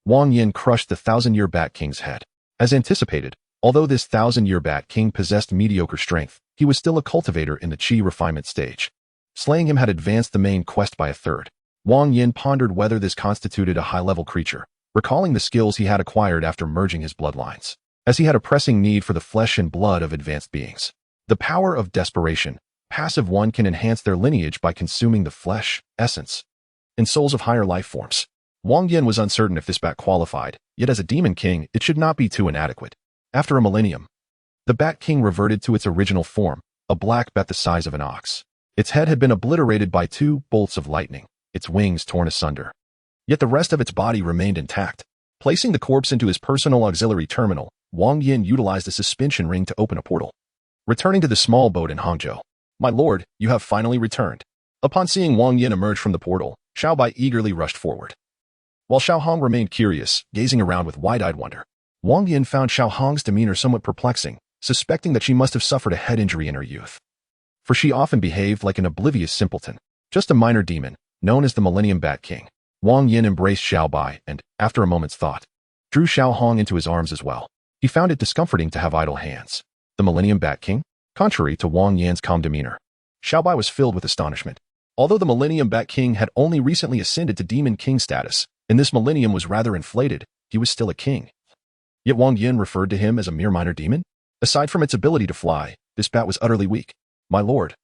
Wang Yan crushed the Thousand-Year Bat King's head. As anticipated, although this 1,000-year Bat King possessed mediocre strength, he was still a cultivator in the Qi refinement stage. Slaying him had advanced the main quest by a third. Wang Yan pondered whether this constituted a high-level creature, recalling the skills he had acquired after merging his bloodlines, as he had a pressing need for the flesh and blood of advanced beings. The power of desperation. Passive one can enhance their lineage by consuming the flesh, essence, and souls of higher life forms. Wang Yan was uncertain if this bat qualified, yet as a demon king, it should not be too inadequate. After a millennium, the Bat King reverted to its original form, a black bat the size of an ox. Its head had been obliterated by 2 bolts of lightning, its wings torn asunder. Yet the rest of its body remained intact. Placing the corpse into his personal auxiliary terminal, Wang Yan utilized a suspension ring to open a portal. Returning to the small boat in Hangzhou. "My lord, you have finally returned." Upon seeing Wang Yan emerge from the portal, Xiaobai eagerly rushed forward. While Xiaohong remained curious, gazing around with wide-eyed wonder, Wang Yan found Xiaohong's demeanor somewhat perplexing, suspecting that she must have suffered a head injury in her youth. For she often behaved like an oblivious simpleton, just a minor demon, known as the Millennium Bat King. Wang Yan embraced Xiaobai and, after a moment's thought, drew Xiaohong into his arms as well. He found it discomforting to have idle hands. The Millennium Bat King? Contrary to Wang Yan's calm demeanor, Xiaobai was filled with astonishment. Although the Millennium Bat King had only recently ascended to Demon King status, and this millennium was rather inflated, he was still a king. Yet Wang Yan referred to him as a mere minor demon? Aside from its ability to fly, this bat was utterly weak. "My lord,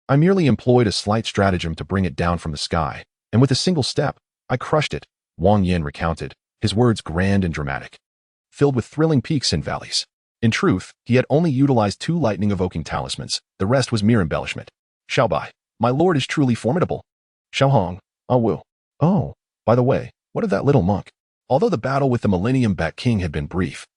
I merely employed a slight stratagem to bring it down from the sky, and with a single step, I crushed it," Wang Yan recounted, his words grand and dramatic, filled with thrilling peaks and valleys. In truth, he had only utilized 2 lightning-evoking talismans, the rest was mere embellishment. "Xiaobai, my lord is truly formidable." "Xiaohong, I will. Oh, by the way, what of that little monk?" Although the battle with the Millennium Bat King had been brief,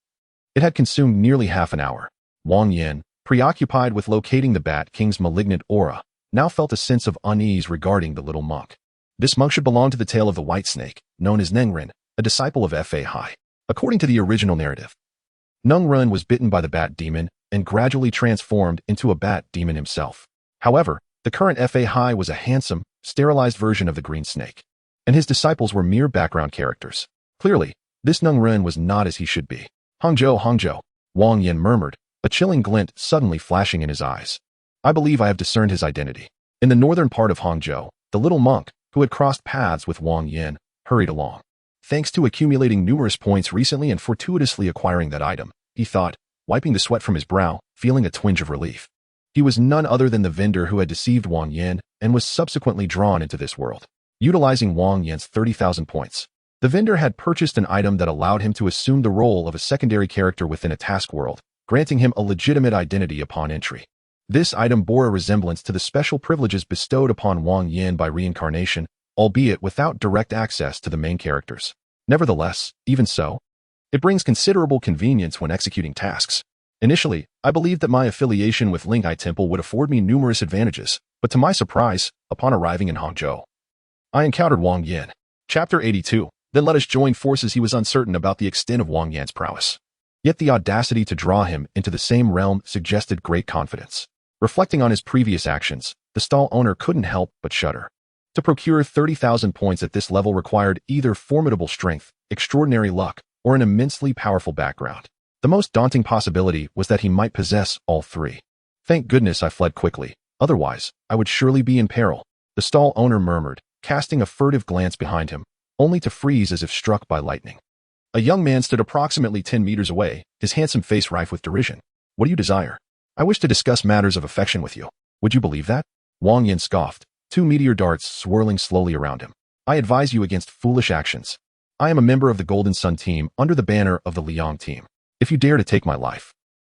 it had consumed nearly half an hour. Wang Yan, preoccupied with locating the Bat King's malignant aura, now felt a sense of unease regarding the little monk. This monk should belong to the tail of the white snake, known as Nengren, a disciple of Fa Hai. According to the original narrative, Nengren was bitten by the bat demon and gradually transformed into a bat demon himself. However, the current Fa Hai was a handsome, sterilized version of the green snake, and his disciples were mere background characters. Clearly, this Nengren was not as he should be. Hangzhou, Wang Yan murmured, a chilling glint suddenly flashing in his eyes. "I believe I have discerned his identity." In the northern part of Hangzhou, the little monk, who had crossed paths with Wang Yan, hurried along. Thanks to accumulating numerous points recently and fortuitously acquiring that item, he thought, wiping the sweat from his brow, feeling a twinge of relief. He was none other than the vendor who had deceived Wang Yan and was subsequently drawn into this world. Utilizing Wang Yan's 30,000 points, the vendor had purchased an item that allowed him to assume the role of a secondary character within a task world, granting him a legitimate identity upon entry. This item bore a resemblance to the special privileges bestowed upon Wang Yan by reincarnation, albeit without direct access to the main characters. Nevertheless, even so, it brings considerable convenience when executing tasks. Initially, I believed that my affiliation with Linghai Temple would afford me numerous advantages, but to my surprise, upon arriving in Hangzhou, I encountered Wang Yan. Chapter 82. Then let us join forces. He was uncertain about the extent of Wang Yan's prowess. Yet the audacity to draw him into the same realm suggested great confidence. Reflecting on his previous actions, the stall owner couldn't help but shudder. To procure 30,000 points at this level required either formidable strength, extraordinary luck, or an immensely powerful background. The most daunting possibility was that he might possess all 3. "Thank goodness I fled quickly, otherwise, I would surely be in peril," the stall owner murmured, casting a furtive glance behind him, only to freeze as if struck by lightning. A young man stood approximately 10 meters away, his handsome face rife with derision. "What do you desire?" "I wish to discuss matters of affection with you." "Would you believe that?" Wang Yan scoffed, 2 meteor darts swirling slowly around him. "I advise you against foolish actions. I am a member of the Golden Sun team under the banner of the Liang team. If you dare to take my life,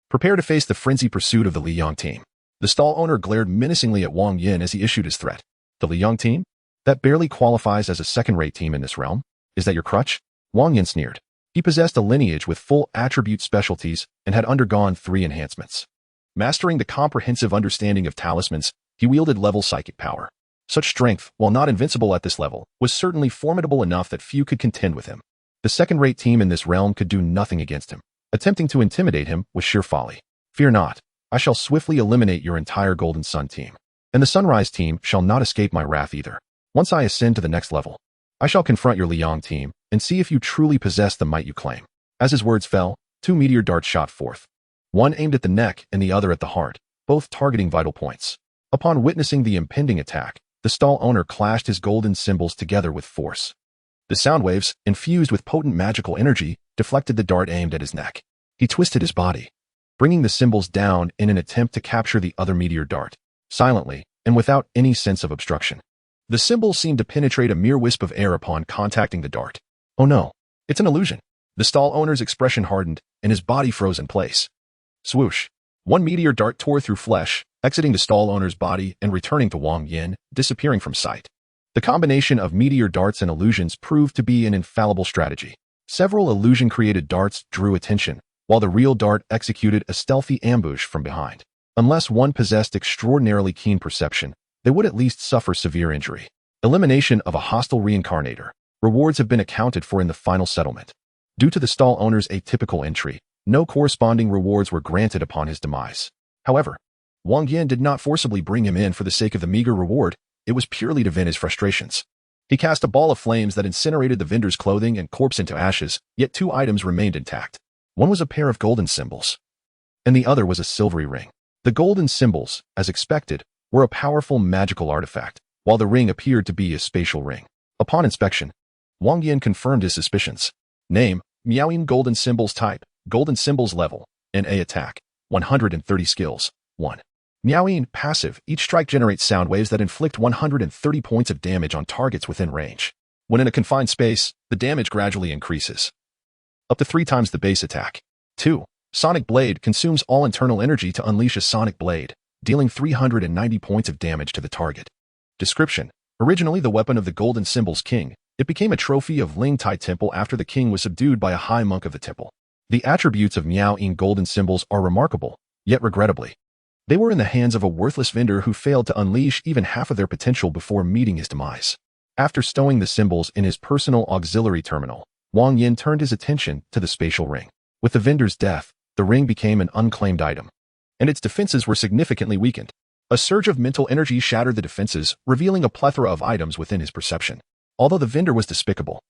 prepare to face the frenzied pursuit of the Liang team." The stall owner glared menacingly at Wang Yan as he issued his threat. "The Liang team? That barely qualifies as a second-rate team in this realm? Is that your crutch?" Wang Yan sneered. He possessed a lineage with full attribute specialties and had undergone 3 enhancements. Mastering the comprehensive understanding of talismans, he wielded level psychic power. Such strength, while not invincible at this level, was certainly formidable enough that few could contend with him. The second-rate team in this realm could do nothing against him. Attempting to intimidate him was sheer folly. "Fear not, I shall swiftly eliminate your entire Golden Sun team. And the Sunrise team shall not escape my wrath either. Once I ascend to the next level, I shall confront your Liang team and see if you truly possess the might you claim." As his words fell, Two meteor darts shot forth. One aimed at the neck and the other at the heart, both targeting vital points. Upon witnessing the impending attack, the stall owner clashed his golden symbols together with force. The sound waves, infused with potent magical energy, deflected the dart aimed at his neck. He twisted his body, bringing the symbols down in an attempt to capture the other meteor dart, silently and without any sense of obstruction. The symbols seemed to penetrate a mere wisp of air upon contacting the dart. Oh no, it's an illusion. The stall owner's expression hardened, and his body froze in place. Swoosh. One meteor dart tore through flesh, exiting the stall owner's body and returning to Wang Yan, disappearing from sight. The combination of meteor darts and illusions proved to be an infallible strategy. Several illusion-created darts drew attention, while the real dart executed a stealthy ambush from behind. Unless one possessed extraordinarily keen perception, they would at least suffer severe injury. Elimination of a hostile reincarnator. Rewards have been accounted for in the final settlement. Due to the stall owner's atypical entry, no corresponding rewards were granted upon his demise. However, Wang Yan did not forcibly bring him in for the sake of the meager reward. It was purely to vent his frustrations. He cast a ball of flames that incinerated the vendor's clothing and corpse into ashes, yet two items remained intact. One was a pair of golden symbols, and the other was a silvery ring. The golden symbols, as expected, were a powerful magical artifact, while the ring appeared to be a spatial ring. Upon inspection, Wang Yan confirmed his suspicions. Name, Miaoyin Golden Symbols. Type, Golden Symbols. Level, NA Attack, 130 Skills, 1. Miaoyin Passive. Each strike generates sound waves that inflict 130 points of damage on targets within range. When in a confined space, the damage gradually increases, up to 3 times the base attack. 2. Sonic Blade consumes all internal energy to unleash a sonic blade, dealing 390 points of damage to the target. Description. Originally the weapon of the Golden Symbols King, it became a trophy of Ling Tai Temple after the king was subdued by a high monk of the temple. The attributes of Miaoyin Golden Symbols are remarkable, yet regrettably, they were in the hands of a worthless vendor who failed to unleash even half of their potential before meeting his demise. After stowing the symbols in his personal auxiliary terminal, Wang Yan turned his attention to the spatial ring. With the vendor's death, the ring became an unclaimed item, and its defenses were significantly weakened. A surge of mental energy shattered the defenses, revealing a plethora of items within his perception. Although the vendor was despicable,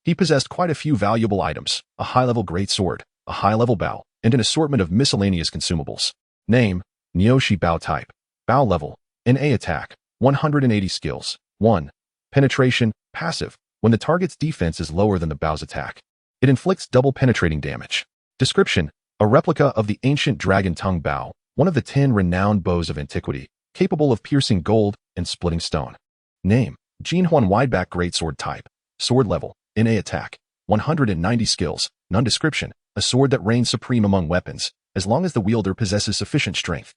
he possessed quite a few valuable items, a high-level great sword, a high-level bow, and an assortment of miscellaneous consumables. Name, Nioshi Bao. Type, Bow. Level, NA Attack, 180 Skills, 1. Penetration, Passive. When the target's defense is lower than the bow's attack, it inflicts double penetrating damage. Description. A replica of the ancient dragon tongue bow, one of the 10 renowned bows of antiquity, capable of piercing gold and splitting stone. Name, Jinhuan Wideback Greatsword. Type, Sword. Level, NA Attack, 190 Skills, None. Description. A sword that reigns supreme among weapons, as long as the wielder possesses sufficient strength.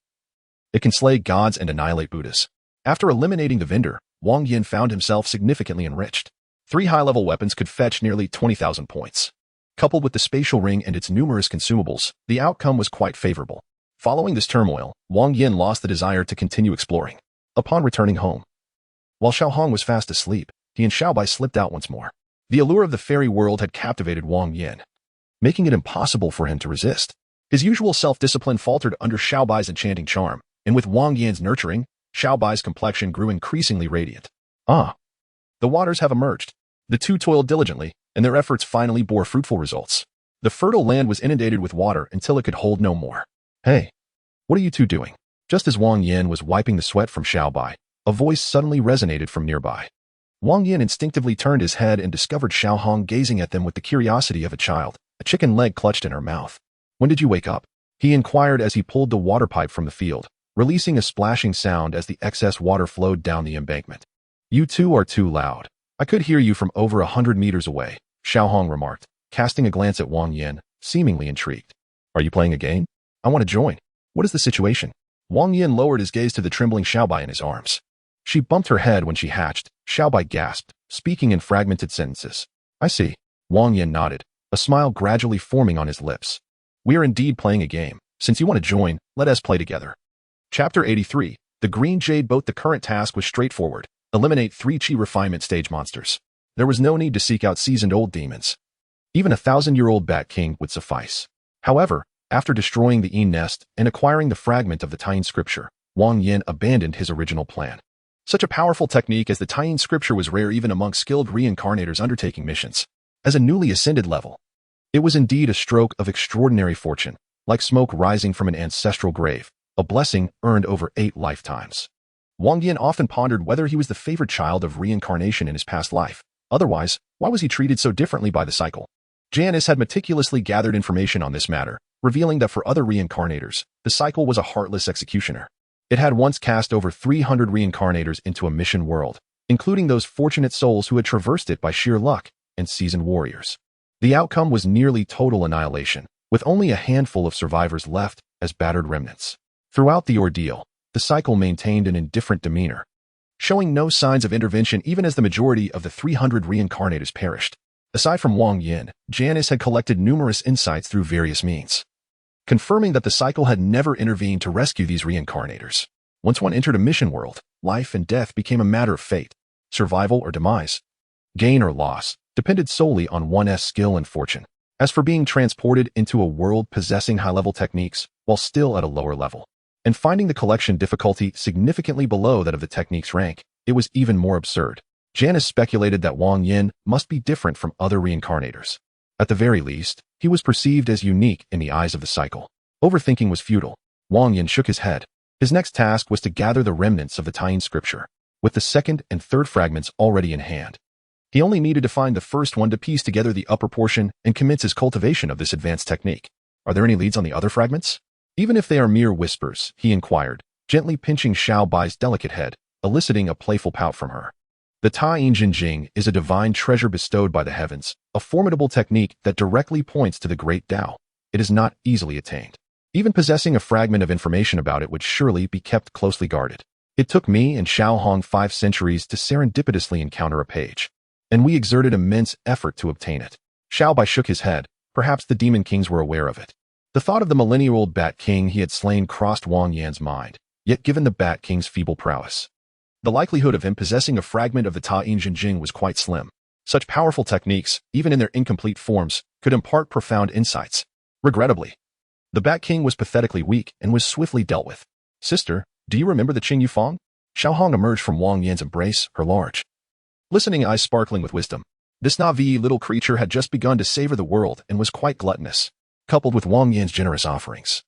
It can slay gods and annihilate Buddhas. After eliminating the vendor, Wang Yan found himself significantly enriched. 3 high-level weapons could fetch nearly 20,000 points. Coupled with the spatial ring and its numerous consumables, the outcome was quite favorable. Following this turmoil, Wang Yan lost the desire to continue exploring. Upon returning home, while Xiaohong was fast asleep, he and Xiaobai slipped out once more. The allure of the fairy world had captivated Wang Yan, making it impossible for him to resist. His usual self-discipline faltered under Xiaobai's enchanting charm, and with Wang Yan's nurturing, Xiaobai's complexion grew increasingly radiant. Ah! The waters have emerged. The two toiled diligently, and their efforts finally bore fruitful results. The fertile land was inundated with water until it could hold no more. Hey, what are you two doing? Just as Wang Yan was wiping the sweat from Xiaobai, a voice suddenly resonated from nearby. Wang Yan instinctively turned his head and discovered Xiaohong gazing at them with the curiosity of a child, a chicken leg clutched in her mouth. When did you wake up? He inquired as he pulled the water pipe from the field, releasing a splashing sound as the excess water flowed down the embankment. You two are too loud. I could hear you from over 100 meters away, Xiaohong remarked, casting a glance at Wang Yan, seemingly intrigued. Are you playing a game? I want to join. What is the situation? Wang Yan lowered his gaze to the trembling Xiaobai in his arms. She bumped her head when she hatched. Xiaobai gasped, speaking in fragmented sentences. I see. Wang Yan nodded, a smile gradually forming on his lips. We are indeed playing a game. Since you want to join, let us play together. Chapter 83. The Green Jade Boat. The current task was straightforward. Eliminate 3 Chi refinement stage monsters. There was no need to seek out seasoned old demons. Even a 1,000-year-old Bat King would suffice. However, after destroying the Yin nest and acquiring the fragment of the Taiyin scripture, Wang Yan abandoned his original plan. Such a powerful technique as the Taiyin scripture was rare even among skilled reincarnators undertaking missions. As a newly ascended level, It was indeed a stroke of extraordinary fortune, like smoke rising from an ancestral grave, a blessing earned over 8 lifetimes. Wang Yan often pondered whether he was the favored child of reincarnation in his past life. Otherwise, why was he treated so differently by the cycle? Janice had meticulously gathered information on this matter, revealing that for other reincarnators, the cycle was a heartless executioner. It had once cast over 300 reincarnators into a mission world, including those fortunate souls who had traversed it by sheer luck, and seasoned warriors. The outcome was nearly total annihilation, with only a handful of survivors left as battered remnants. Throughout the ordeal, the cycle maintained an indifferent demeanor, showing no signs of intervention even as the majority of the 300 reincarnators perished. Aside from Wang Yan, Janice had collected numerous insights through various means, confirming that the cycle had never intervened to rescue these reincarnators. Once one entered a mission world, life and death became a matter of fate. Survival or demise, gain or loss, depended solely on one's skill and fortune. As for being transported into a world possessing high-level techniques while still at a lower level, and finding the collection difficulty significantly below that of the technique's rank, it was even more absurd. Janice speculated that Wang Yan must be different from other reincarnators. At the very least, he was perceived as unique in the eyes of the cycle. Overthinking was futile. Wang Yan shook his head. His next task was to gather the remnants of the Taiyin scripture, with the second and third fragments already in hand. He only needed to find the first one to piece together the upper portion and commence his cultivation of this advanced technique. Are there any leads on the other fragments? Even if they are mere whispers, he inquired, gently pinching Xiao Bai's delicate head, eliciting a playful pout from her. The Taiyin Jinjing is a divine treasure bestowed by the heavens, a formidable technique that directly points to the great Tao. It is not easily attained. Even possessing a fragment of information about it would surely be kept closely guarded. It took me and Xiao Hong 5 centuries to serendipitously encounter a page, and we exerted immense effort to obtain it. Xiao Bai shook his head. Perhaps the Demon Kings were aware of it. The thought of the millennia-old Bat King he had slain crossed Wang Yan's mind, yet given the Bat King's feeble prowess, the likelihood of him possessing a fragment of the Taiyin Jinjing was quite slim. Such powerful techniques, even in their incomplete forms, could impart profound insights. Regrettably, the Bat King was pathetically weak and was swiftly dealt with. Sister, do you remember the Qing Yufang? Xiao Hong emerged from Wang Yan's embrace, her large, listening eyes sparkling with wisdom. This naive little creature had just begun to savor the world and was quite gluttonous, coupled with Wang Yan's generous offerings.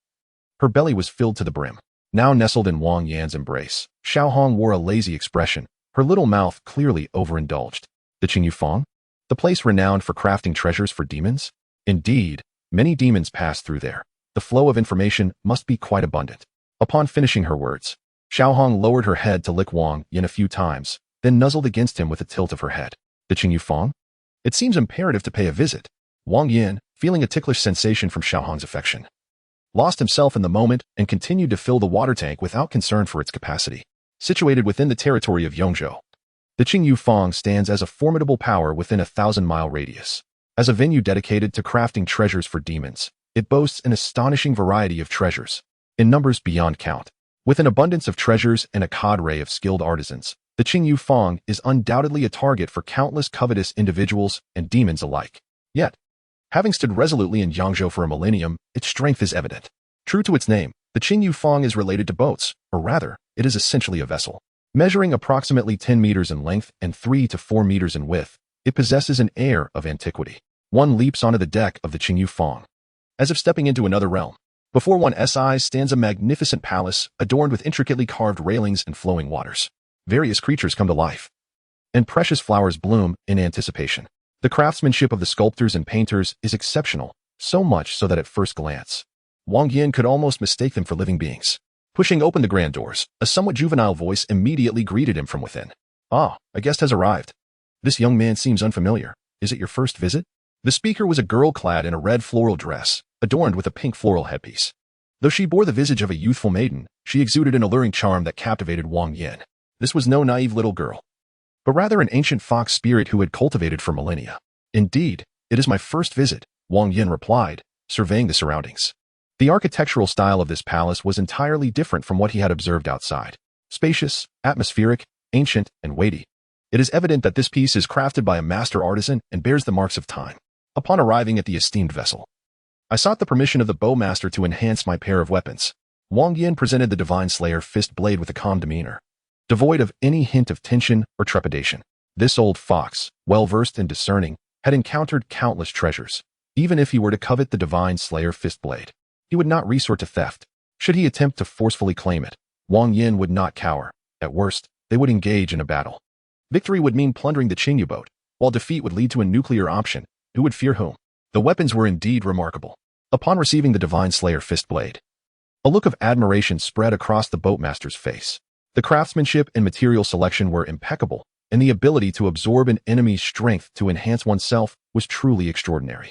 Her belly was filled to the brim. Now nestled in Wang Yan's embrace, Xiao Hong wore a lazy expression, her little mouth clearly overindulged. The Qing Yufang? The place renowned for crafting treasures for demons? Indeed, many demons pass through there. The flow of information must be quite abundant. Upon finishing her words, Xiao Hong lowered her head to lick Wang Yan a few times, then nuzzled against him with a tilt of her head. The Qing Yufang? It seems imperative to pay a visit. Wang Yan, feeling a ticklish sensation from Xiao Hong's affection, lost himself in the moment and continued to fill the water tank without concern for its capacity. Situated within the territory of Yongzhou, the Qing Yufang stands as a formidable power within a 1,000-mile radius. As a venue dedicated to crafting treasures for demons, it boasts an astonishing variety of treasures, in numbers beyond count. With an abundance of treasures and a cadre of skilled artisans, the Qing Yufang is undoubtedly a target for countless covetous individuals and demons alike. Yet, having stood resolutely in Yangzhou for a millennium, its strength is evident. True to its name, the Qing Yufang is related to boats, or rather, it is essentially a vessel. Measuring approximately 10 meters in length and 3 to 4 meters in width, it possesses an air of antiquity. One leaps onto the deck of the Qing Yufang, as if stepping into another realm. Before one's eyes stands a magnificent palace adorned with intricately carved railings and flowing waters. Various creatures come to life, and precious flowers bloom in anticipation. The craftsmanship of the sculptors and painters is exceptional, so much so that at first glance, Wang Yan could almost mistake them for living beings. Pushing open the grand doors, a somewhat juvenile voice immediately greeted him from within. Ah, a guest has arrived. This young man seems unfamiliar. Is it your first visit? The speaker was a girl clad in a red floral dress, adorned with a pink floral headpiece. Though she bore the visage of a youthful maiden, she exuded an alluring charm that captivated Wang Yan. This was no naive little girl, but rather an ancient fox spirit who had cultivated for millennia. Indeed, it is my first visit, Wang Yan replied, surveying the surroundings. The architectural style of this palace was entirely different from what he had observed outside. Spacious, atmospheric, ancient, and weighty. It is evident that this piece is crafted by a master artisan and bears the marks of time. Upon arriving at the esteemed vessel, I sought the permission of the bowmaster to enhance my pair of weapons. Wang Yan presented the Divine Slayer fist blade with a calm demeanor, devoid of any hint of tension or trepidation. This old fox, well-versed and discerning, had encountered countless treasures, Even if he were to covet the Divine Slayer fist blade, he would not resort to theft. Should he attempt to forcefully claim it, Wang Yan would not cower. At worst, they would engage in a battle. Victory would mean plundering the Qingyu boat, while defeat would lead to a nuclear option. Who would fear whom? The weapons were indeed remarkable. Upon receiving the Divine Slayer fist blade, a look of admiration spread across the boatmaster's face. The craftsmanship and material selection were impeccable, and the ability to absorb an enemy's strength to enhance oneself was truly extraordinary.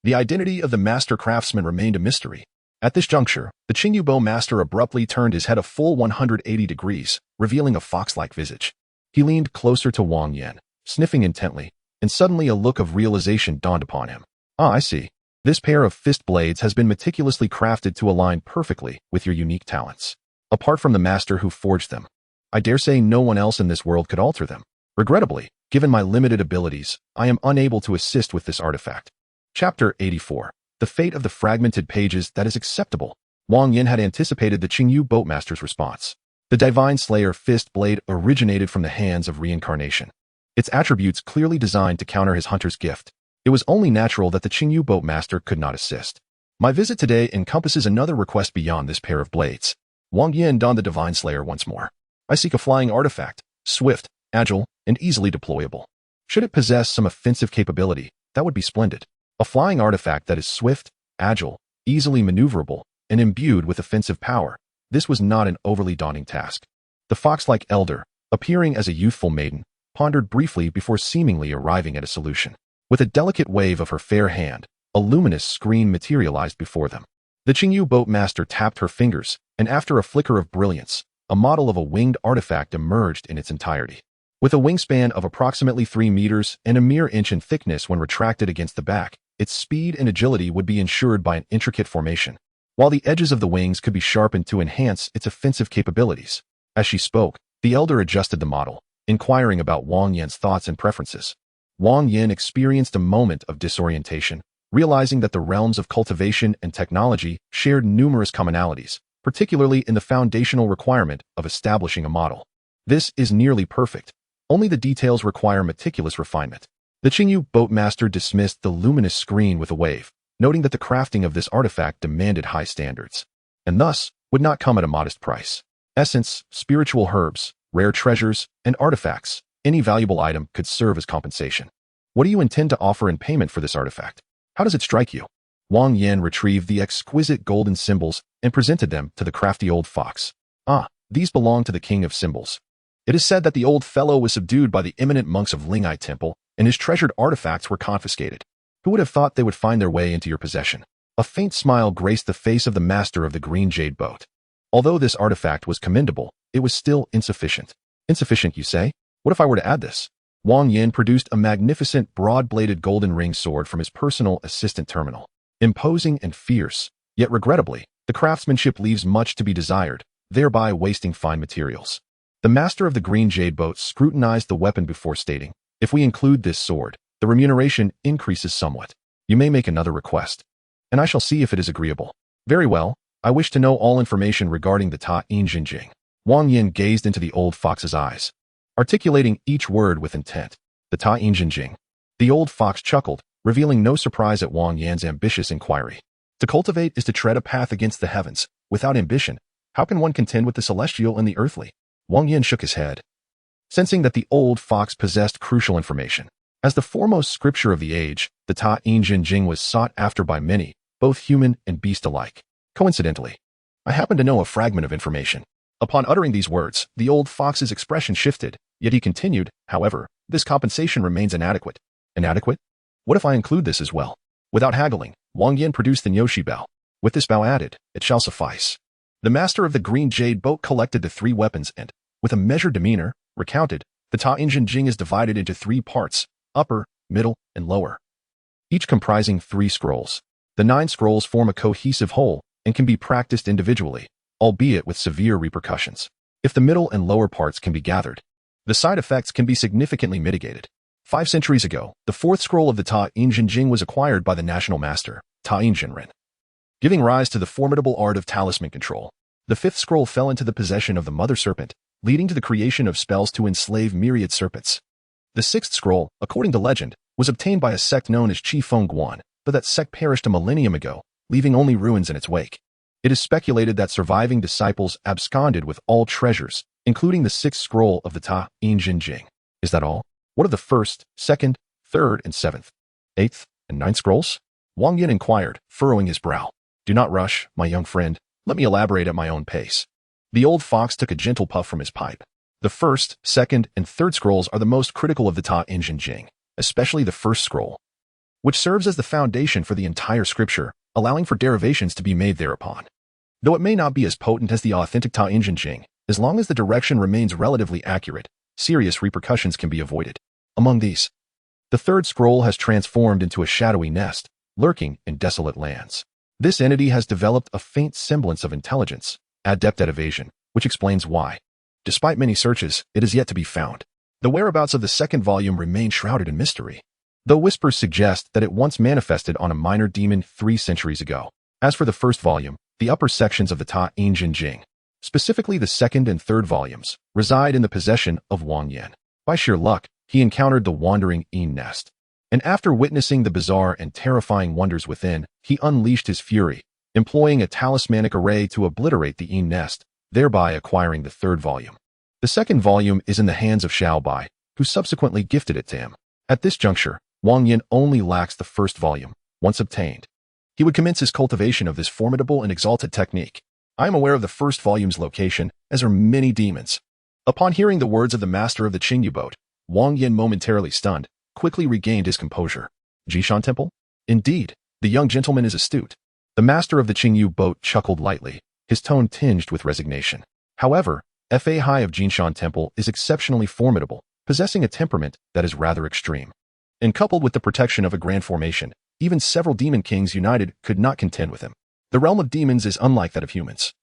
The identity of the master craftsman remained a mystery. At this juncture, the Qingyu bow master abruptly turned his head a full 180 degrees, revealing a fox-like visage. He leaned closer to Wang Yan, sniffing intently, and suddenly a look of realization dawned upon him. Ah, I see. This pair of fist blades has been meticulously crafted to align perfectly with your unique talents. Apart from the master who forged them, I dare say no one else in this world could alter them. Regrettably, given my limited abilities, I am unable to assist with this artifact. Chapter 84. The fate of the fragmented pages that is acceptable. Wang Yan had anticipated the Qingyu boatmaster's response. The Divine Slayer fist blade originated from the hands of reincarnation. Its attributes clearly designed to counter his hunter's gift. It was only natural that the Qingyu boatmaster could not assist. My visit today encompasses another request beyond this pair of blades. Wang Yan donned the Divine Slayer once more. I seek a flying artifact, swift, agile, and easily deployable. Should it possess some offensive capability, that would be splendid. A flying artifact that is swift, agile, easily maneuverable, and imbued with offensive power. This was not an overly daunting task. The fox-like elder, appearing as a youthful maiden, pondered briefly before seemingly arriving at a solution. With a delicate wave of her fair hand, a luminous screen materialized before them. The Qingyu boatmaster tapped her fingers, and after a flicker of brilliance, a model of a winged artifact emerged in its entirety. With a wingspan of approximately 3 meters and a mere inch in thickness when retracted against the back, its speed and agility would be ensured by an intricate formation, while the edges of the wings could be sharpened to enhance its offensive capabilities. As she spoke, the elder adjusted the model, inquiring about Wang Yan's thoughts and preferences. Wang Yan experienced a moment of disorientation, realizing that the realms of cultivation and technology shared numerous commonalities, particularly in the foundational requirement of establishing a model. This is nearly perfect. Only the details require meticulous refinement. The Qingyu boatmaster dismissed the luminous screen with a wave, noting that the crafting of this artifact demanded high standards, and thus would not come at a modest price. Essence, spiritual herbs, rare treasures, and artifacts, any valuable item could serve as compensation. What do you intend to offer in payment for this artifact? How does it strike you? Wang Yan retrieved the exquisite golden symbols and presented them to the crafty old fox. Ah, these belong to the king of symbols. It is said that the old fellow was subdued by the eminent monks of Lingai Temple, and his treasured artifacts were confiscated. Who would have thought they would find their way into your possession? A faint smile graced the face of the master of the green jade boat. Although this artifact was commendable, it was still insufficient. Insufficient, you say? What if I were to add this? Wang Yan produced a magnificent broad-bladed golden ring sword from his personal assistant terminal. Imposing and fierce, yet regrettably, the craftsmanship leaves much to be desired, thereby wasting fine materials. The master of the green jade boat scrutinized the weapon before stating, "If we include this sword, the remuneration increases somewhat. You may make another request, and I shall see if it is agreeable." "Very well. I wish to know all information regarding the Ta Injinjing." Wang Yan gazed into the old fox's eyes, articulating each word with intent. The Ta Injinjing. The old fox chuckled, revealing no surprise at Wang Yan's ambitious inquiry. To cultivate is to tread a path against the heavens. Without ambition, how can one contend with the celestial and the earthly? Wang Yan shook his head, sensing that the old fox possessed crucial information. As the foremost scripture of the age, the Ta Injinjing was sought after by many, both human and beast alike. Coincidentally, I happen to know a fragment of information. Upon uttering these words, the old fox's expression shifted, yet he continued, "However, this compensation remains inadequate." Inadequate? What if I include this as well? Without haggling, Wang Yan produced the Nyoshi bow. With this bow added, it shall suffice. The master of the green jade boat collected the 3 weapons and, with a measured demeanor, recounted, "The Ta Injinjing is divided into 3 parts, upper, middle, and lower, each comprising 3 scrolls. The 9 scrolls form a cohesive whole and can be practiced individually, albeit with severe repercussions. If the middle and lower parts can be gathered, the side effects can be significantly mitigated. 5 centuries ago, the 4th scroll of the Ta Injinjing was acquired by the national master, Ta Injinren, giving rise to the formidable art of talisman control. The 5th scroll fell into the possession of the mother serpent, leading to the creation of spells to enslave myriad serpents. The 6th scroll, according to legend, was obtained by a sect known as Chi Feng Guan, but that sect perished a millennium ago, leaving only ruins in its wake. It is speculated that surviving disciples absconded with all treasures, including the sixth scroll of the Ta Jin Jing. Is that all? What of the first, second, third, and seventh, eighth, and ninth scrolls? Wang Yan inquired, furrowing his brow. Do not rush, my young friend. Let me elaborate at my own pace. The old fox took a gentle puff from his pipe. The first, second, and third scrolls are the most critical of the Ta Jin Jing, especially the first scroll, which serves as the foundation for the entire scripture, allowing for derivations to be made thereupon. Though it may not be as potent as the authentic Ta Jin Jing, as long as the direction remains relatively accurate, serious repercussions can be avoided. Among these, the third scroll has transformed into a shadowy nest, lurking in desolate lands. This entity has developed a faint semblance of intelligence, adept at evasion, which explains why, despite many searches, it is yet to be found. The whereabouts of the second volume remain shrouded in mystery, though whispers suggest that it once manifested on a minor demon 3 centuries ago. As for the first volume, the upper sections of the Ta Jin Jing, specifically the second and third volumes, reside in the possession of Wang Yan. By sheer luck, he encountered the wandering nest, and after witnessing the bizarre and terrifying wonders within, he unleashed his fury, employing a talismanic array to obliterate the nest, thereby acquiring the third volume. The second volume is in the hands of Xiao Bai, who subsequently gifted it to him. At this juncture, Wang Yan only lacks the first volume. Once obtained, he would commence his cultivation of this formidable and exalted technique. I am aware of the first volume's location, as are many demons. Upon hearing the words of the master of the Qingyu boat, Wang Yan, momentarily stunned, quickly regained his composure. Jishan Temple? Indeed, the young gentleman is astute. The master of the Qingyu boat chuckled lightly, his tone tinged with resignation. However, Fa Hai of Jinshan Temple is exceptionally formidable, possessing a temperament that is rather extreme. And coupled with the protection of a grand formation, even several demon kings united could not contend with him. The realm of demons is unlike that of humans.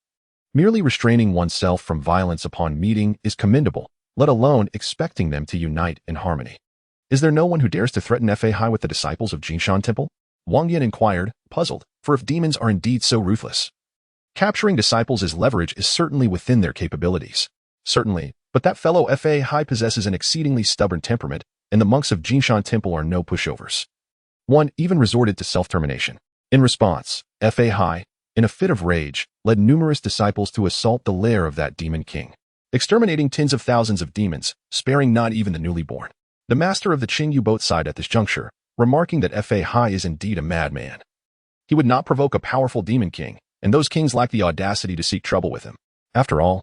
Merely restraining oneself from violence upon meeting is commendable, let alone expecting them to unite in harmony. Is there no one who dares to threaten Fa Hai with the disciples of Jinshan Temple? Wang Yan inquired, puzzled, for if demons are indeed so ruthless, capturing disciples as leverage is certainly within their capabilities. Certainly, but that fellow Fa Hai possesses an exceedingly stubborn temperament, and the monks of Jinshan Temple are no pushovers. One even resorted to self-termination. In response, Fa Hai, in a fit of rage, led numerous disciples to assault the lair of that demon king, exterminating tens of thousands of demons, sparing not even the newly born. The master of the Qingyu boat sighed at this juncture, remarking that Fa Hai is indeed a madman. He would not provoke a powerful demon king, and those kings lack the audacity to seek trouble with him. After all,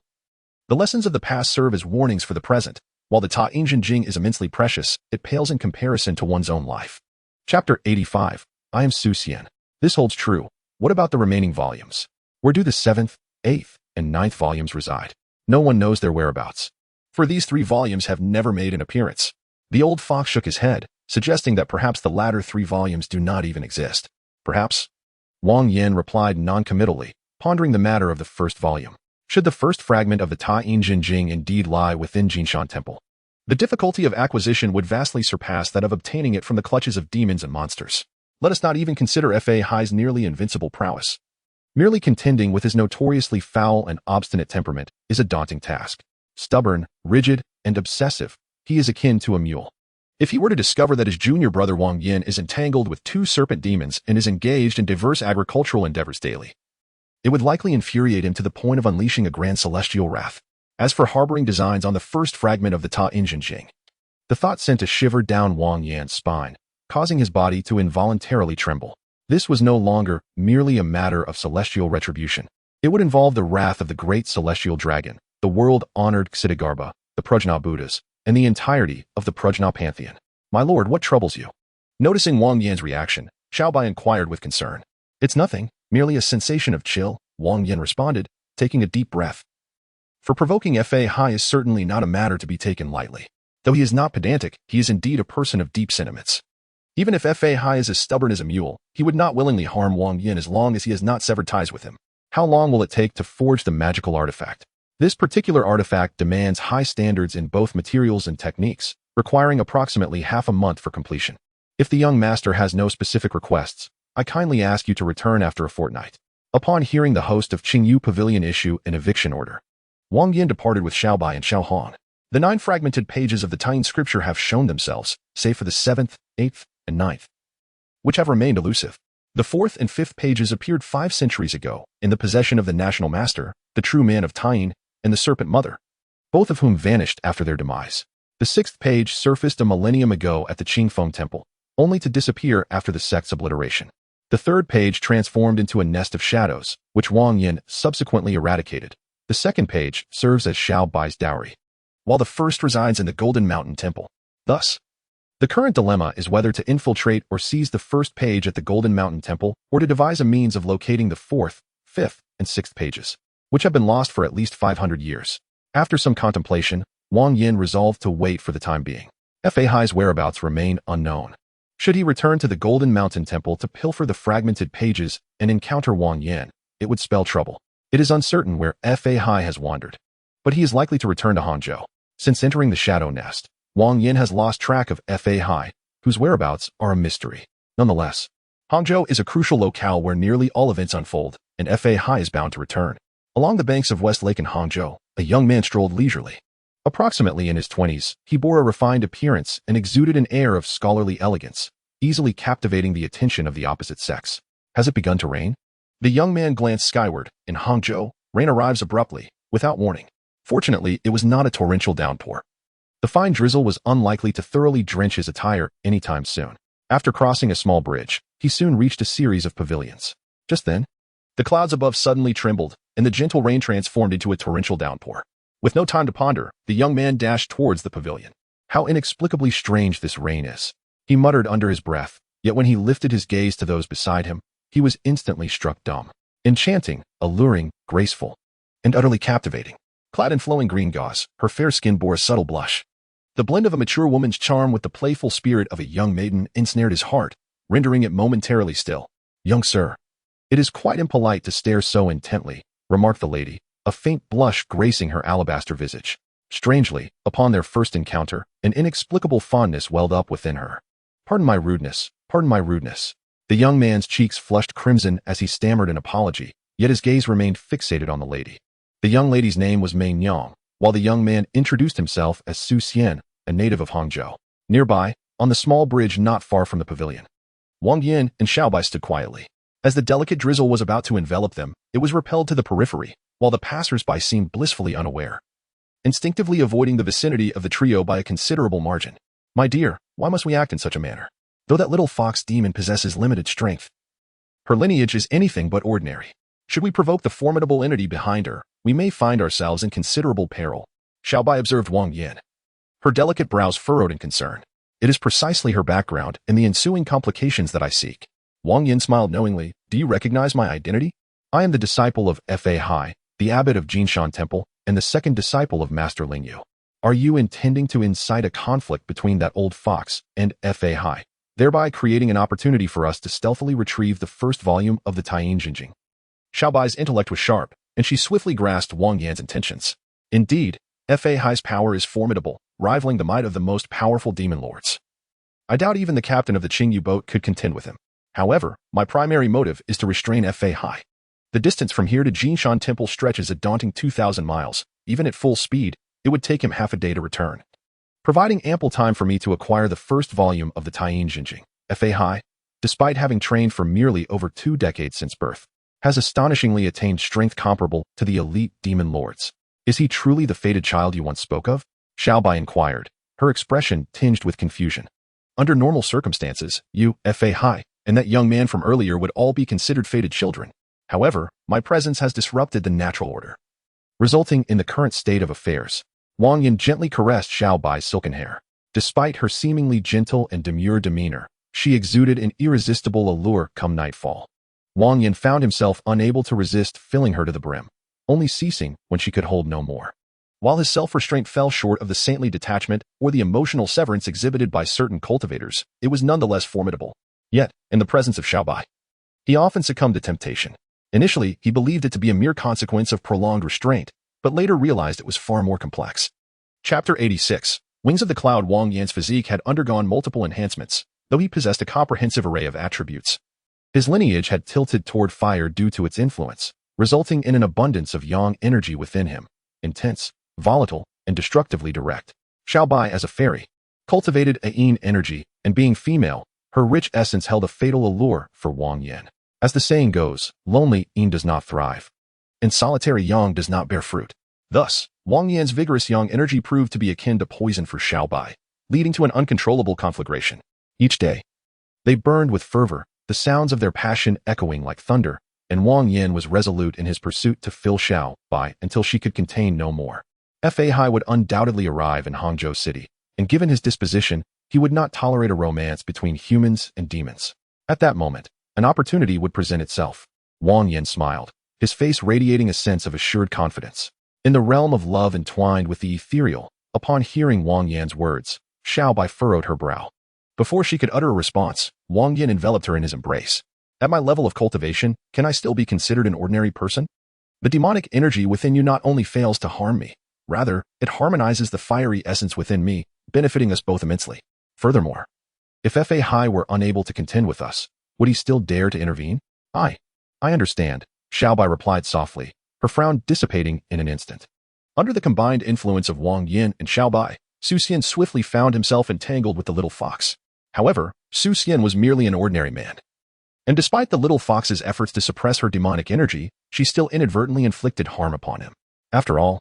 the lessons of the past serve as warnings for the present. While the Ta Jin Jing is immensely precious, it pales in comparison to one's own life. Chapter 85. I am Su Xian. This holds true. What about the remaining volumes? Where do the 7th, 8th, and 9th volumes reside? No one knows their whereabouts, for these 3 volumes have never made an appearance. The old fox shook his head, suggesting that perhaps the latter 3 volumes do not even exist. Perhaps? Wang Yan replied non-committally, pondering the matter of the first volume. Should the first fragment of the Ta Jin Jing indeed lie within Jinshan Temple, the difficulty of acquisition would vastly surpass that of obtaining it from the clutches of demons and monsters. Let us not even consider Fa Hai's nearly invincible prowess. Merely contending with his notoriously foul and obstinate temperament is a daunting task. Stubborn, rigid, and obsessive, he is akin to a mule. If he were to discover that his junior brother Wang Yan is entangled with 2 serpent demons and is engaged in diverse agricultural endeavors daily, it would likely infuriate him to the point of unleashing a grand celestial wrath. As for harboring designs on the first fragment of the Ta Jin Jing, the thought sent a shiver down Wang Yan's spine, causing his body to involuntarily tremble. This was no longer merely a matter of celestial retribution. It would involve the wrath of the great celestial dragon, the world-honored Ksitigarbha, the Prajna Buddhas, and the entirety of the Prajna pantheon. My lord, what troubles you? Noticing Wang Yan's reaction, Xiao Bai inquired with concern. It's nothing, merely a sensation of chill, Wang Yan responded, taking a deep breath. For provoking Fa Hai is certainly not a matter to be taken lightly. Though he is not pedantic, he is indeed a person of deep sentiments. Even if Fa Hai is as stubborn as a mule, he would not willingly harm Wang Yan as long as he has not severed ties with him. How long will it take to forge the magical artifact? This particular artifact demands high standards in both materials and techniques, requiring approximately half a month for completion. If the young master has no specific requests, I kindly ask you to return after a fortnight. Upon hearing the host of Qingyu Pavilion issue an eviction order, Wang Yan departed with Xiao Bai and Xiao Hong. The 9 fragmented pages of the Taiyin scripture have shown themselves, save for the 7th, 8th, and 9th. which have remained elusive. The fourth and fifth pages appeared 5 centuries ago, in the possession of the National Master, the True Man of Tying, and the Serpent Mother, both of whom vanished after their demise. The sixth page surfaced a millennium ago at the Qingfeng Temple, only to disappear after the sect's obliteration. The third page transformed into a nest of shadows, which Wang Yan subsequently eradicated. The second page serves as Xiao Bai's dowry, while the first resides in the Golden Mountain Temple. Thus, the current dilemma is whether to infiltrate or seize the first page at the Golden Mountain Temple, or to devise a means of locating the fourth, fifth, and sixth pages, which have been lost for at least 500 years. After some contemplation, Wang Yan resolved to wait for the time being. Fa Hai's whereabouts remain unknown. Should he return to the Golden Mountain Temple to pilfer the fragmented pages and encounter Wang Yan, it would spell trouble. It is uncertain where Fa Hai has wandered, but he is likely to return to Hangzhou. Since entering the Shadow Nest, Wang Yan has lost track of Fa Hai, whose whereabouts are a mystery. Nonetheless, Hangzhou is a crucial locale where nearly all events unfold, and Fa Hai is bound to return. Along the banks of West Lake in Hangzhou, a young man strolled leisurely. Approximately in his 20s, he bore a refined appearance and exuded an air of scholarly elegance, easily captivating the attention of the opposite sex. Has it begun to rain? The young man glanced skyward. In Hangzhou, rain arrives abruptly, without warning. Fortunately, it was not a torrential downpour. The fine drizzle was unlikely to thoroughly drench his attire anytime soon. After crossing a small bridge, he soon reached a series of pavilions. Just then, the clouds above suddenly trembled, and the gentle rain transformed into a torrential downpour. With no time to ponder, the young man dashed towards the pavilion. How inexplicably strange this rain is, he muttered under his breath, yet when he lifted his gaze to those beside him, he was instantly struck dumb. Enchanting, alluring, graceful, and utterly captivating. Clad in flowing green gauze, her fair skin bore a subtle blush. The blend of a mature woman's charm with the playful spirit of a young maiden ensnared his heart, rendering it momentarily still. "Young sir, it is quite impolite to stare so intently," remarked the lady, a faint blush gracing her alabaster visage. Strangely, upon their first encounter, an inexplicable fondness welled up within her. Pardon my rudeness, pardon my rudeness." The young man's cheeks flushed crimson as he stammered an apology, yet his gaze remained fixated on the lady. The young lady's name was Mei Nyang, while the young man introduced himself as Su Xian, a native of Hangzhou. Nearby, on the small bridge not far from the pavilion, Wang Yan and Xiao Bai stood quietly. As the delicate drizzle was about to envelop them, it was repelled to the periphery, while the passers-by seemed blissfully unaware, instinctively avoiding the vicinity of the trio by a considerable margin. "My dear, why must we act in such a manner? Though that little fox demon possesses limited strength, her lineage is anything but ordinary. Should we provoke the formidable entity behind her, we may find ourselves in considerable peril," Xiao Bai observed Wang Yan. Her delicate brows furrowed in concern. "It is precisely her background and the ensuing complications that I seek." Wang Yan smiled knowingly. "Do you recognize my identity? I am the disciple of Fa Hai, the abbot of Jinshan Temple, and the second disciple of Master Lingyu. Are you intending to incite a conflict between that old fox and Fa Hai, thereby creating an opportunity for us to stealthily retrieve the first volume of the Taiyin Jinjing?" Xiao Bai's intellect was sharp, and she swiftly grasped Wang Yan's intentions. Indeed, Fa Hai's power is formidable, rivaling the might of the most powerful demon lords. I doubt even the captain of the Qingyu boat could contend with him. However, my primary motive is to restrain Fa Hai. The distance from here to Jinshan Temple stretches a daunting 2,000 miles. Even at full speed, it would take him half a day to return, providing ample time for me to acquire the first volume of the Taiyin Jinjing. Fa Hai, despite having trained for merely over 2 decades since birth, has astonishingly attained strength comparable to the elite demon lords. Is he truly the fated child you once spoke of? Xiao Bai inquired, her expression tinged with confusion. Under normal circumstances, you, Fa Hai, and that young man from earlier would all be considered fated children. However, my presence has disrupted the natural order, resulting in the current state of affairs. Wang Yan gently caressed Xiao Bai's silken hair. Despite her seemingly gentle and demure demeanor, she exuded an irresistible allure come nightfall. Wang Yan found himself unable to resist filling her to the brim, only ceasing when she could hold no more. While his self-restraint fell short of the saintly detachment or the emotional severance exhibited by certain cultivators, it was nonetheless formidable. Yet, in the presence of Xiao Bai, he often succumbed to temptation. Initially, he believed it to be a mere consequence of prolonged restraint, but later realized it was far more complex. Chapter 86. Wings of the Cloud. Wang Yan's physique had undergone multiple enhancements, though he possessed a comprehensive array of attributes. His lineage had tilted toward fire due to its influence, resulting in an abundance of yang energy within him, intense, volatile, and destructively direct. Xiao Bai, as a fairy, cultivated a yin energy, and being female, Her rich essence held a fatal allure for Wang Yan. As the saying goes, lonely yin does not thrive, and solitary yang does not bear fruit. Thus, Wang Yan's vigorous yang energy proved to be akin to poison for Xiaobai, leading to an uncontrollable conflagration. Each day, they burned with fervor, the sounds of their passion echoing like thunder, and Wang Yan was resolute in his pursuit to fill Xiaobai until she could contain no more. Fahai would undoubtedly arrive in Hangzhou City, and given his disposition, he would not tolerate a romance between humans and demons. At that moment, an opportunity would present itself. Wang Yan smiled, his face radiating a sense of assured confidence. In the realm of love entwined with the ethereal, upon hearing Wang Yan's words, Xiaobai furrowed her brow. Before she could utter a response, Wang Yan enveloped her in his embrace. At my level of cultivation, can I still be considered an ordinary person? The demonic energy within you not only fails to harm me, rather, it harmonizes the fiery essence within me, benefiting us both immensely. Furthermore, if Fahai were unable to contend with us, would he still dare to intervene? I understand, Xiaobai replied softly, her frown dissipating in an instant. Under the combined influence of Wang Yan and Xiaobai, Su Xian swiftly found himself entangled with the little fox. However, Su Xian was merely an ordinary man. And despite the little fox's efforts to suppress her demonic energy, she still inadvertently inflicted harm upon him. After all,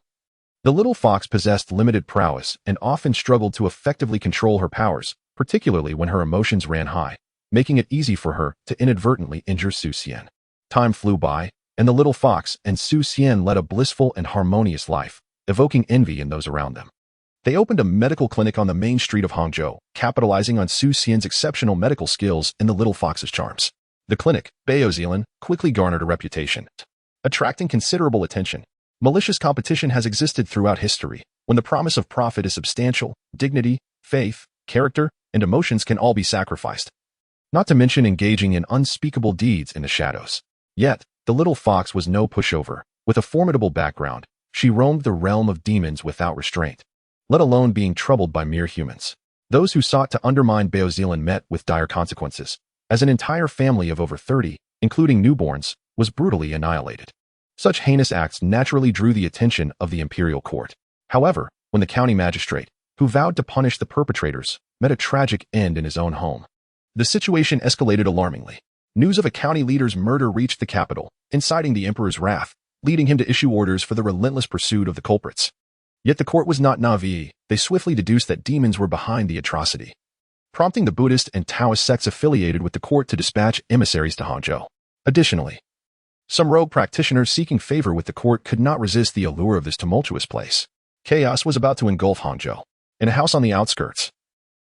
the little fox possessed limited prowess and often struggled to effectively control her powers, particularly when her emotions ran high, making it easy for her to inadvertently injure Su Xian. Time flew by, and the little fox and Su Xian led a blissful and harmonious life, evoking envy in those around them. They opened a medical clinic on the main street of Hangzhou, capitalizing on Su Xian's exceptional medical skills and the little fox's charms. The clinic, Beozealand, quickly garnered a reputation, attracting considerable attention. Malicious competition has existed throughout history, when the promise of profit is substantial, dignity, faith, character, and emotions can all be sacrificed. Not to mention engaging in unspeakable deeds in the shadows. Yet, the little fox was no pushover. With a formidable background, she roamed the realm of demons without restraint, let alone being troubled by mere humans. Those who sought to undermine Beozealand met with dire consequences, as an entire family of over 30, including newborns, was brutally annihilated. Such heinous acts naturally drew the attention of the imperial court. However, when the county magistrate, who vowed to punish the perpetrators, met a tragic end in his own home, the situation escalated alarmingly. News of a county leader's murder reached the capital, inciting the emperor's wrath, leading him to issue orders for the relentless pursuit of the culprits. Yet the court was not naive. They swiftly deduced that demons were behind the atrocity, prompting the Buddhist and Taoist sects affiliated with the court to dispatch emissaries to Hangzhou. Additionally, some rogue practitioners seeking favor with the court could not resist the allure of this tumultuous place. Chaos was about to engulf Hangzhou. In a house on the outskirts,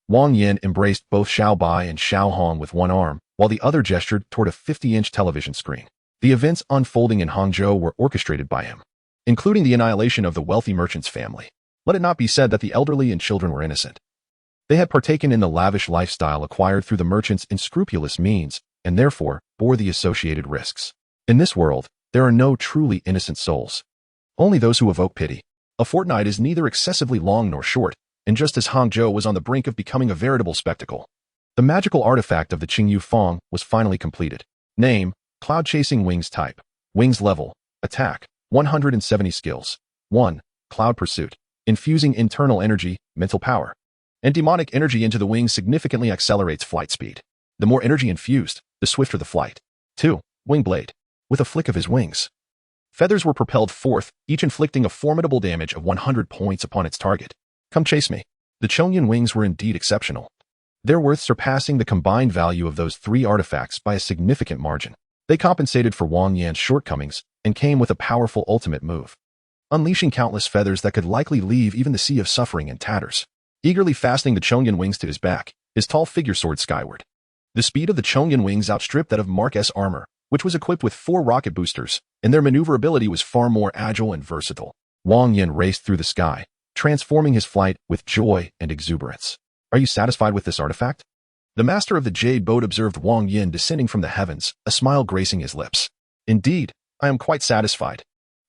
Wang Yan embraced both Xiaobai and Xiaohong with one arm, while the other gestured toward a 50-inch television screen. The events unfolding in Hangzhou were orchestrated by him, including the annihilation of the wealthy merchant's family. Let it not be said that the elderly and children were innocent. They had partaken in the lavish lifestyle acquired through the merchant's unscrupulous means, and therefore bore the associated risks. In this world, there are no truly innocent souls, only those who evoke pity. A fortnight is neither excessively long nor short, and just as Hangzhou was on the brink of becoming a veritable spectacle, the magical artifact of the Qingyu Fang was finally completed. Name, Cloud Chasing Wings Type. Wings Level, Attack, 170 Skills. 1. Cloud Pursuit. Infusing internal energy, mental power, and demonic energy into the wings significantly accelerates flight speed. The more energy infused, the swifter the flight. 2. Wing Blade. With a flick of his wings, feathers were propelled forth, each inflicting a formidable damage of 100 points upon its target. Come chase me. The Chongyun wings were indeed exceptional, their worth surpassing the combined value of those three artifacts by a significant margin. They compensated for Wang Yan's shortcomings and came with a powerful ultimate move, unleashing countless feathers that could likely leave even the Sea of Suffering in tatters. Eagerly fastening the Chongyun wings to his back, his tall figure soared skyward. The speed of the Chongyun wings outstripped that of Mark S. armor, which was equipped with 4 rocket boosters, and their maneuverability was far more agile and versatile. Wang Yan raced through the sky, transforming his flight with joy and exuberance. Are you satisfied with this artifact? The master of the Jade Boat observed Wang Yan descending from the heavens, a smile gracing his lips. Indeed, I am quite satisfied.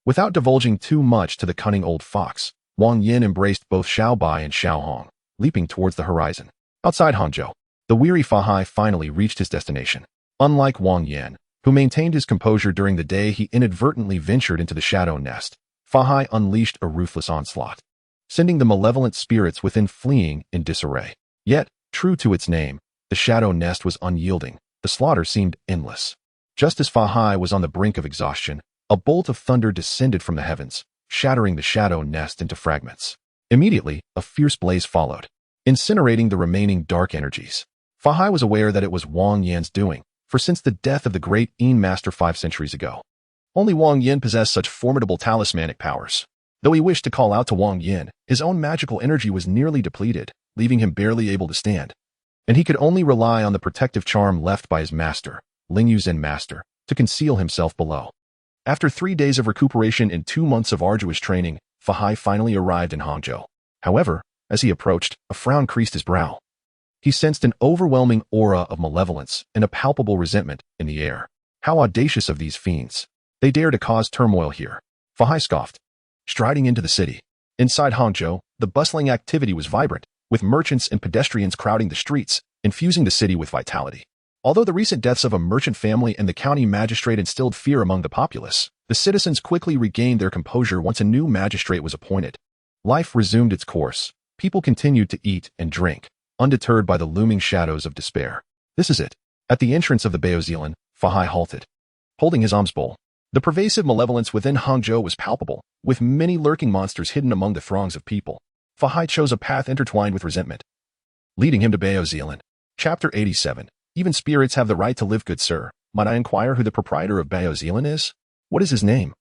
Without divulging too much to the cunning old fox, Wang Yan embraced both Xiaobai and Xiaohong, leaping towards the horizon. Outside Hangzhou, the weary Fahai finally reached his destination. Unlike Wang Yan, who maintained his composure during the day he inadvertently ventured into the shadow nest, Fahai unleashed a ruthless onslaught, sending the malevolent spirits within fleeing in disarray. Yet, true to its name, The shadow nest was unyielding. The slaughter seemed endless. Just as Fa Hai was on the brink of exhaustion, a bolt of thunder descended from the heavens, shattering the shadow nest into fragments. Immediately, a fierce blaze followed, incinerating the remaining dark energies. Fa Hai was aware that it was Wang Yan's doing, for since the death of the great Yin Master 5 centuries ago, only Wang Yan possessed such formidable talismanic powers. Though he wished to call out to Wang Yan, his own magical energy was nearly depleted, leaving him barely able to stand. And he could only rely on the protective charm left by his master, Lingyu Zen Master, to conceal himself below. After 3 days of recuperation and 2 months of arduous training, Fa Hai finally arrived in Hangzhou. However, as he approached, a frown creased his brow. He sensed an overwhelming aura of malevolence and a palpable resentment in the air. How audacious of these fiends! They dare to cause turmoil here. Fa Hai scoffed, striding into the city. Inside Hangzhou, the bustling activity was vibrant, with merchants and pedestrians crowding the streets, infusing the city with vitality. Although the recent deaths of a merchant family and the county magistrate instilled fear among the populace, the citizens quickly regained their composure once a new magistrate was appointed. Life resumed its course. People continued to eat and drink, undeterred by the looming shadows of despair. This is it. At the entrance of the Baozilan, Fa Hai halted, holding his alms bowl. The pervasive malevolence within Hangzhou was palpable, with many lurking monsters hidden among the throngs of people. Fa Hai chose a path intertwined with resentment, leading him to Baozilan. Chapter 87. Even spirits have the right to live, good sir. Might I inquire who the proprietor of Baozilan is? What is his name?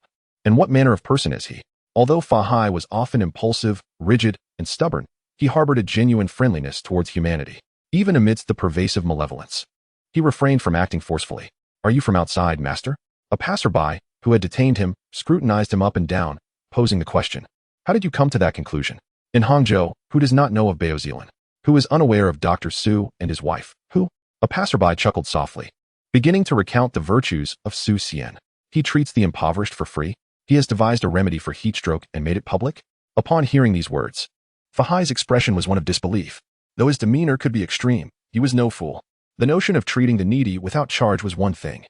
And what manner of person is he? Although Fa Hai was often impulsive, rigid, and stubborn, he harbored a genuine friendliness towards humanity, even amidst the pervasive malevolence. He refrained from acting forcefully. Are you from outside, master? A passerby, who had detained him, scrutinized him up and down, posing the question. How did you come to that conclusion? In Hangzhou, who does not know of Baozilan? Who is unaware of Dr. Su and his wife? Who? A passerby chuckled softly, beginning to recount the virtues of Su Xian. He treats the impoverished for free. He has devised a remedy for heat stroke and made it public. Upon hearing these words, Fa Hai's expression was one of disbelief. Though his demeanor could be extreme, he was no fool. The notion of treating the needy without charge was one thing,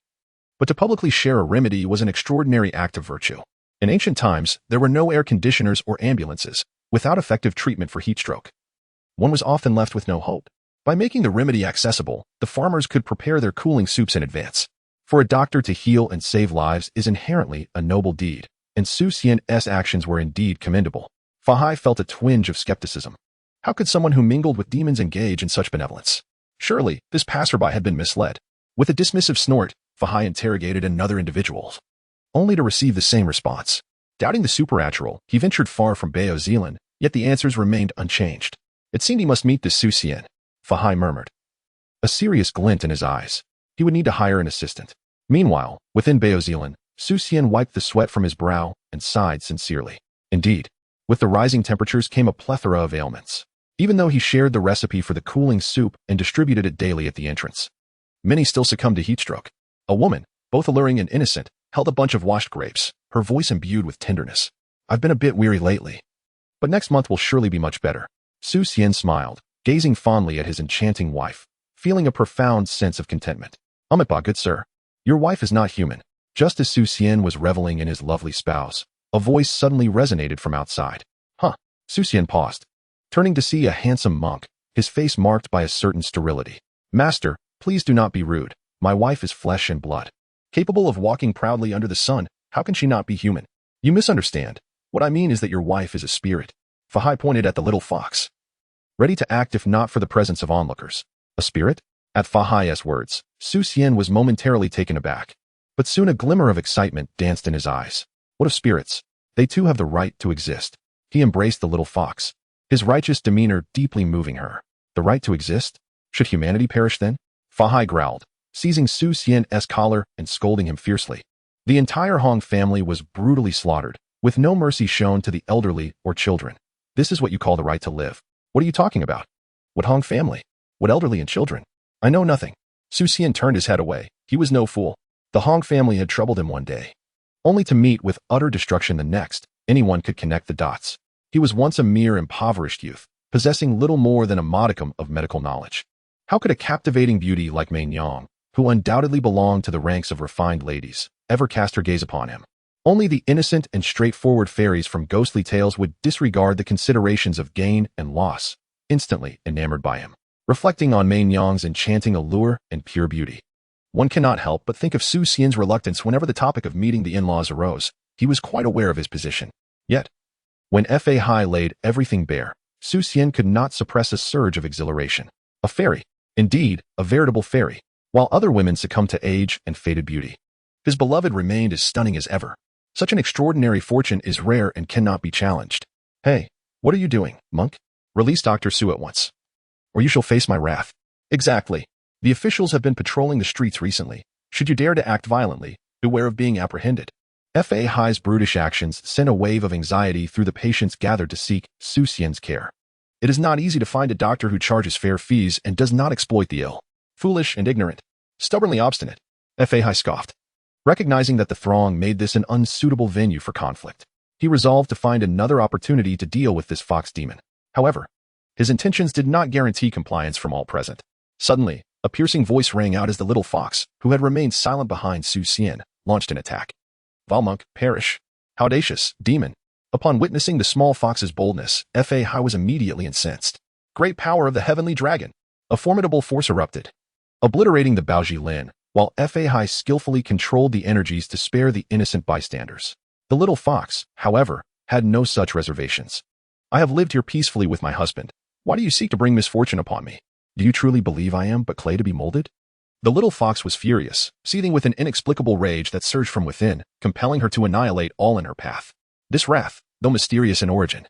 but to publicly share a remedy was an extraordinary act of virtue. In ancient times, there were no air conditioners or ambulances. Without effective treatment for heat stroke, one was often left with no hope. By making the remedy accessible, the farmers could prepare their cooling soups in advance. For a doctor to heal and save lives is inherently a noble deed, and Su Xian's actions were indeed commendable. Fa Hai felt a twinge of skepticism. How could someone who mingled with demons engage in such benevolence? Surely, this passerby had been misled. With a dismissive snort, Fa Hai interrogated another individual, only to receive the same response. Doubting the supernatural, he ventured far from Baozilan, yet the answers remained unchanged. It seemed he must meet this Su Xian, Fa Hai murmured, a serious glint in his eyes. He would need to hire an assistant. Meanwhile, within Baozilan, Su Xian wiped the sweat from his brow and sighed sincerely. Indeed, with the rising temperatures came a plethora of ailments. Even though he shared the recipe for the cooling soup and distributed it daily at the entrance, many still succumbed to heat stroke. A woman, both alluring and innocent, held a bunch of washed grapes, her voice imbued with tenderness. I've been a bit weary lately, but next month will surely be much better. Su Xian smiled, gazing fondly at his enchanting wife, feeling a profound sense of contentment. Amitabha, good sir, your wife is not human. Just as Su Xian was reveling in his lovely spouse, a voice suddenly resonated from outside. Huh. Su Xian paused, turning to see a handsome monk, his face marked by a certain sterility. Master, please do not be rude. My wife is flesh and blood. Capable of walking proudly under the sun, how can she not be human? You misunderstand. What I mean is that your wife is a spirit. Fa Hai pointed at the little fox, ready to act if not for the presence of onlookers. A spirit? At Fa Hai's words, Su Xian was momentarily taken aback, but soon a glimmer of excitement danced in his eyes. What of spirits? They too have the right to exist. He embraced the little fox, his righteous demeanor deeply moving her. The right to exist? Should humanity perish then? Fa Hai growled, seizing Su Xian's collar and scolding him fiercely. The entire Hong family was brutally slaughtered, with no mercy shown to the elderly or children. This is what you call the right to live. What are you talking about? What Hong family? What elderly and children? I know nothing. Su Xian turned his head away. He was no fool. The Hong family had troubled him one day, only to meet with utter destruction the next. Anyone could connect the dots. He was once a mere impoverished youth, possessing little more than a modicum of medical knowledge. How could a captivating beauty like Wang Yan, who undoubtedly belonged to the ranks of refined ladies, ever cast her gaze upon him? Only the innocent and straightforward fairies from ghostly tales would disregard the considerations of gain and loss, instantly enamored by him. reflecting on Wang Yan's enchanting allure and pure beauty. One cannot help but think of Su Xian's reluctance whenever the topic of meeting the in-laws arose. He was quite aware of his position. Yet, when Fa Hai laid everything bare, Su Xian could not suppress a surge of exhilaration. A fairy. Indeed, a veritable fairy. While other women succumbed to age and faded beauty, his beloved remained as stunning as ever. Such an extraordinary fortune is rare and cannot be challenged. Hey, what are you doing, monk? Release Dr. Su at once, or you shall face my wrath. Exactly. The officials have been patrolling the streets recently. Should you dare to act violently, beware of being apprehended. Fa Hai's brutish actions sent a wave of anxiety through the patients gathered to seek Su Xian's care. It is not easy to find a doctor who charges fair fees and does not exploit the ill. Foolish and ignorant. Stubbornly obstinate. Fa Hai scoffed. Recognizing that the throng made this an unsuitable venue for conflict, he resolved to find another opportunity to deal with this fox demon. However, his intentions did not guarantee compliance from all present. Suddenly, a piercing voice rang out as the little fox, who had remained silent behind Su Xian, launched an attack. Vile monk, perish. How audacious, demon. Upon witnessing the small fox's boldness, Fa Hai was immediately incensed. Great power of the heavenly dragon. A formidable force erupted, obliterating the Baoji Lin, while Fa Hai skillfully controlled the energies to spare the innocent bystanders. The little fox, however, had no such reservations. I have lived here peacefully with my husband. Why do you seek to bring misfortune upon me? Do you truly believe I am but clay to be molded? The little fox was furious, seething with an inexplicable rage that surged from within, compelling her to annihilate all in her path. This wrath, though mysterious in origin,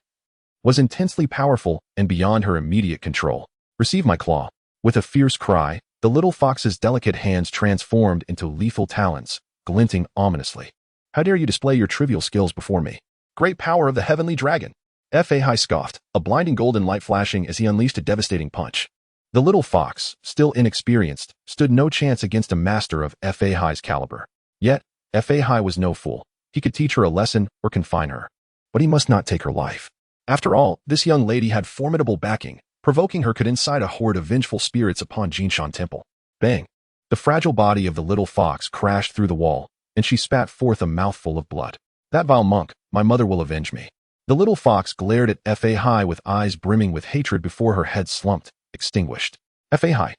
was intensely powerful and beyond her immediate control. Receive my claw. With a fierce cry, the little fox's delicate hands transformed into lethal talons, glinting ominously. How dare you display your trivial skills before me? Great power of the heavenly dragon. Fa Hai scoffed, a blinding golden light flashing as he unleashed a devastating punch. The little fox, still inexperienced, stood no chance against a master of Fa Hai's caliber. Yet, Fa Hai was no fool. He could teach her a lesson or confine her. But he must not take her life. After all, this young lady had formidable backing. Provoking her could incite a horde of vengeful spirits upon Jinshan Temple. Bang! The fragile body of the little fox crashed through the wall, and she spat forth a mouthful of blood. That vile monk, my mother will avenge me. The little fox glared at Fa Hai with eyes brimming with hatred before her head slumped, extinguished. Fa Hai.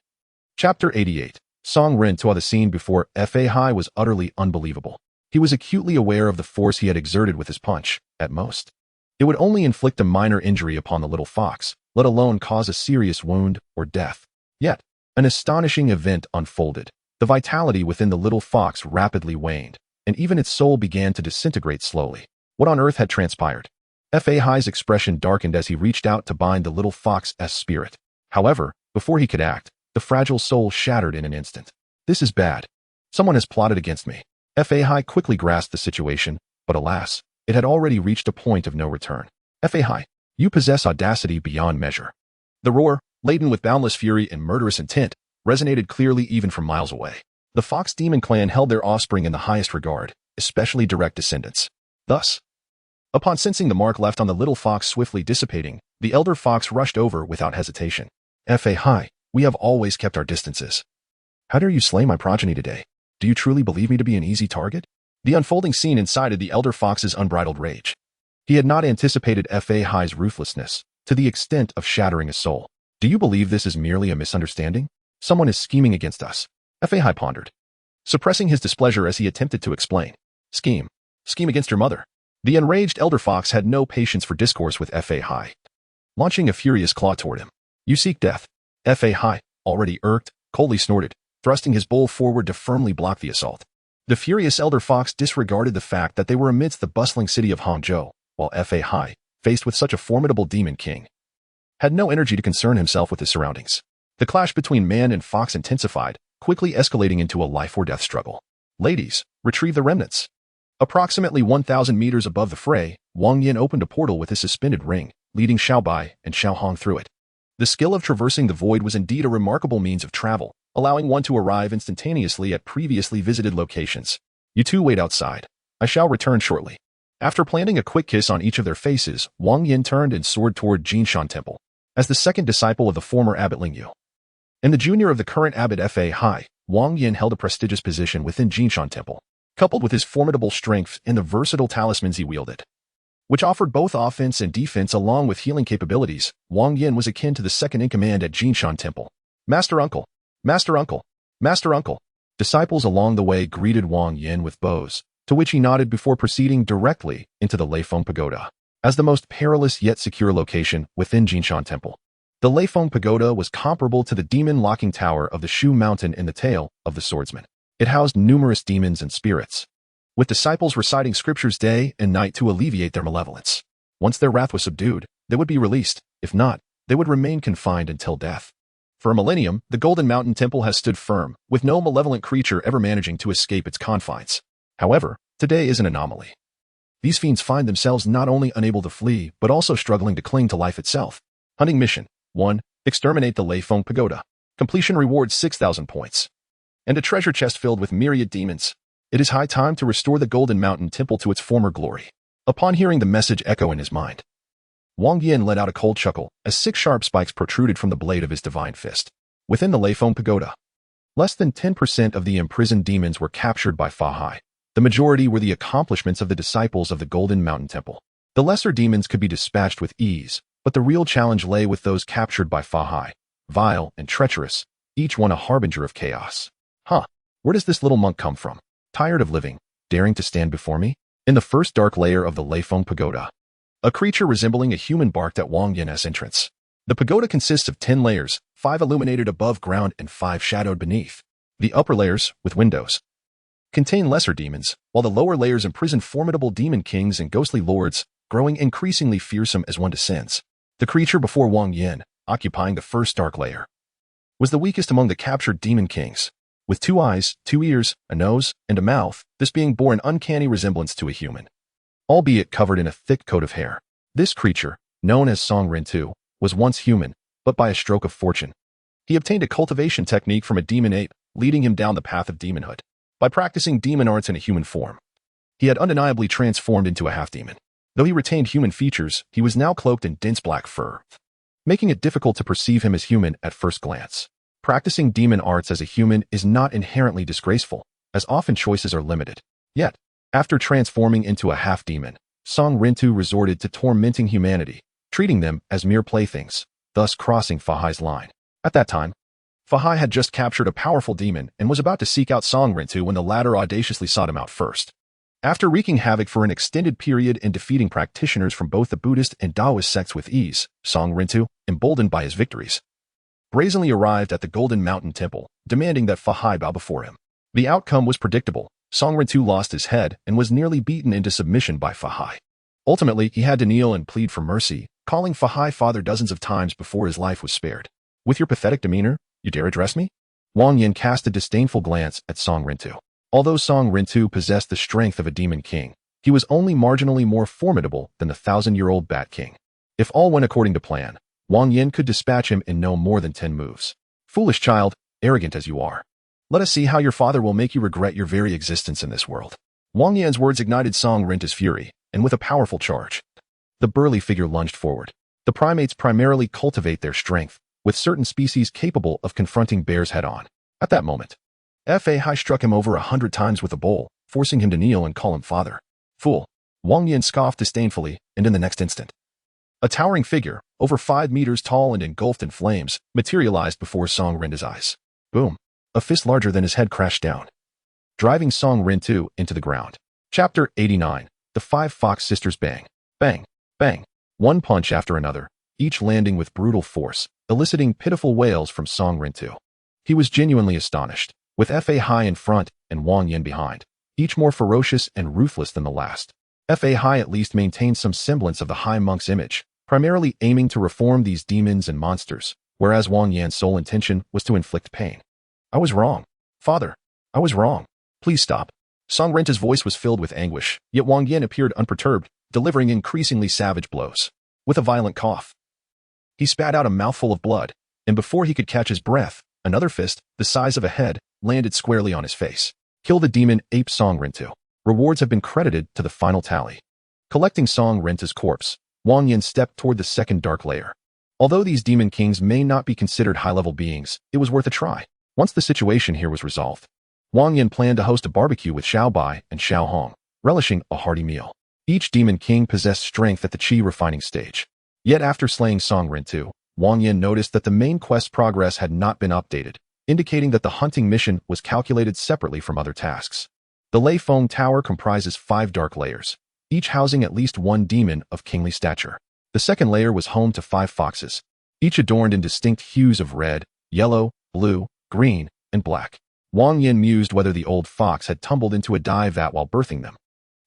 Chapter 88. Song Ren Tua. The scene before Fa Hai was utterly unbelievable. He was acutely aware of the force he had exerted with his punch. At most, it would only inflict a minor injury upon the little fox, let alone cause a serious wound or death. Yet, an astonishing event unfolded. The vitality within the little fox rapidly waned, and even its soul began to disintegrate slowly. What on earth had transpired? Fa Hai's expression darkened as he reached out to bind the little fox's spirit. However, before he could act, the fragile soul shattered in an instant. This is bad. Someone has plotted against me. Fa Hai quickly grasped the situation, but alas, it had already reached a point of no return. Fa Hai, you possess audacity beyond measure. The roar, laden with boundless fury and murderous intent, resonated clearly even from miles away. The Fox Demon clan held their offspring in the highest regard, especially direct descendants. Thus, upon sensing the mark left on the little fox swiftly dissipating, the elder fox rushed over without hesitation. Fa Hai, we have always kept our distances. How dare you slay my progeny today? Do you truly believe me to be an easy target? The unfolding scene incited the elder fox's unbridled rage. He had not anticipated Fa Hai's ruthlessness, to the extent of shattering his soul. Do you believe this is merely a misunderstanding? Someone is scheming against us. Fa Hai pondered, suppressing his displeasure as he attempted to explain. Scheme. Scheme against your mother. The enraged elder fox had no patience for discourse with Fa Hai, launching a furious claw toward him. You seek death. Fa Hai, already irked, coldly snorted, thrusting his bowl forward to firmly block the assault. The furious elder fox disregarded the fact that they were amidst the bustling city of Hangzhou, while Fa Hai, faced with such a formidable demon king, had no energy to concern himself with his surroundings. The clash between man and fox intensified, quickly escalating into a life-or-death struggle. Ladies, retrieve the remnants. Approximately 1,000 meters above the fray, Wang Yan opened a portal with his suspended ring, leading Xiaobai and Xiaohong through it. The skill of traversing the void was indeed a remarkable means of travel, allowing one to arrive instantaneously at previously visited locations. You two wait outside. I shall return shortly. After planting a quick kiss on each of their faces, Wang Yan turned and soared toward Jinshan Temple. As the second disciple of the former abbot Lingyu and the junior of the current abbot Fa Hai, Wang Yan held a prestigious position within Jinshan Temple, coupled with his formidable strength and the versatile talismans he wielded. which offered both offense and defense along with healing capabilities. Wang Yan was akin to the second-in-command at Jinshan Temple. Master Uncle, Master Uncle, Master Uncle. Disciples along the way greeted Wang Yan with bows, to which he nodded before proceeding directly into the Leifeng Pagoda. As the most perilous yet secure location within Jinshan Temple, the Leifeng Pagoda was comparable to the demon-locking tower of the Shu Mountain in the Tale of the Swordsman. It housed numerous demons and spirits, with disciples reciting scriptures day and night to alleviate their malevolence. Once their wrath was subdued, they would be released. If not, they would remain confined until death. For a millennium, the Golden Mountain Temple has stood firm, with no malevolent creature ever managing to escape its confines. However, today is an anomaly. These fiends find themselves not only unable to flee, but also struggling to cling to life itself. Hunting Mission 1. Exterminate the Leifeng Pagoda. Completion rewards 6,000 points. And a treasure chest filled with myriad demons. It is high time to restore the Golden Mountain Temple to its former glory. Upon hearing the message echo in his mind, Wang Yan let out a cold chuckle as 6 sharp spikes protruded from the blade of his divine fist. Within the Leifeng Pagoda, less than 10% of the imprisoned demons were captured by Fa Hai. The majority were the accomplishments of the disciples of the Golden Mountain Temple. The lesser demons could be dispatched with ease, but the real challenge lay with those captured by Fa Hai. Vile and treacherous, each one a harbinger of chaos. Where does this little monk come from? Tired of living, daring to stand before me? In the first dark layer of the Leifeng Pagoda, a creature resembling a human barked at Wang Yan's entrance. The pagoda consists of 10 layers, 5 illuminated above ground and 5 shadowed beneath. The upper layers, with windows, contain lesser demons, while the lower layers imprison formidable demon kings and ghostly lords, growing increasingly fearsome as one descends. The creature before Wang Yan, occupying the first dark layer, was the weakest among the captured demon kings. With 2 eyes, 2 ears, a nose, and a mouth, this being bore an uncanny resemblance to a human, albeit covered in a thick coat of hair. This creature, known as Song Rintu, was once human, but by a stroke of fortune, he obtained a cultivation technique from a demon ape, leading him down the path of demonhood. By practicing demon arts in a human form, he had undeniably transformed into a half-demon. Though he retained human features, he was now cloaked in dense black fur, making it difficult to perceive him as human at first glance. Practicing demon arts as a human is not inherently disgraceful, as often choices are limited. Yet, after transforming into a half-demon, Song Rintu resorted to tormenting humanity, treating them as mere playthings, thus crossing Fa Hai's line. At that time, Fa Hai had just captured a powerful demon and was about to seek out Song Rintu when the latter audaciously sought him out first. After wreaking havoc for an extended period and defeating practitioners from both the Buddhist and Taoist sects with ease, Song Rintu, emboldened by his victories, brazenly arrived at the Golden Mountain Temple, demanding that Fa Hai bow before him. The outcome was predictable. Song Rintu lost his head and was nearly beaten into submission by Fa Hai. Ultimately, he had to kneel and plead for mercy, calling Fa Hai father dozens of times before his life was spared. With your pathetic demeanor, you dare address me? Wang Yan cast a disdainful glance at Song Rintu. Although Song Rintu possessed the strength of a demon king, he was only marginally more formidable than the 1,000-year-old Bat King. If all went according to plan, Wang Yan could dispatch him in no more than 10 moves. Foolish child, arrogant as you are. Let us see how your father will make you regret your very existence in this world. Wang Yan's words ignited Song Rintu's fury, and with a powerful charge, the burly figure lunged forward. The primates primarily cultivate their strength, with certain species capable of confronting bears head-on. At that moment, Fa Hai struck him over 100 times with a bowl, forcing him to kneel and call him father. Fool! Wang Yan scoffed disdainfully, and in the next instant, a towering figure, over 5 meters tall and engulfed in flames, materialized before Song Rintu's eyes. Boom! A fist larger than his head crashed down, driving Song Rintu into the ground. Chapter 89. The 5 Fox Sisters. Bang! Bang! Bang! One punch after another, each landing with brutal force, eliciting pitiful wails from Song Rintu. He was genuinely astonished, with Fa Hai in front and Wang Yan behind, each more ferocious and ruthless than the last. Fa Hai at least maintained some semblance of the high monk's image, primarily aiming to reform these demons and monsters, whereas Wang Yan's sole intention was to inflict pain. I was wrong. Father, I was wrong. Please stop. Song Rintu's voice was filled with anguish, yet Wang Yan appeared unperturbed, delivering increasingly savage blows. With a violent cough, he spat out a mouthful of blood, and before he could catch his breath, another fist, the size of a head, landed squarely on his face. Kill the demon ape Song Rintu. Rewards have been credited to the final tally. Collecting Song Rintu's corpse, Wang Yan stepped toward the second dark layer. Although these demon kings may not be considered high-level beings, it was worth a try. Once the situation here was resolved, Wang Yan planned to host a barbecue with Xiao Bai and Xiao Hong, relishing a hearty meal. Each demon king possessed strength at the chi refining stage. Yet after slaying Song Rintu, Wang Yan noticed that the main quest progress had not been updated, indicating that the hunting mission was calculated separately from other tasks. The Lei Feng Tower comprises 5 dark layers, each housing at least one demon of kingly stature. The second layer was home to 5 foxes, each adorned in distinct hues of red, yellow, blue, green, and black. Wang Yan mused whether the old fox had tumbled into a dye vat while birthing them,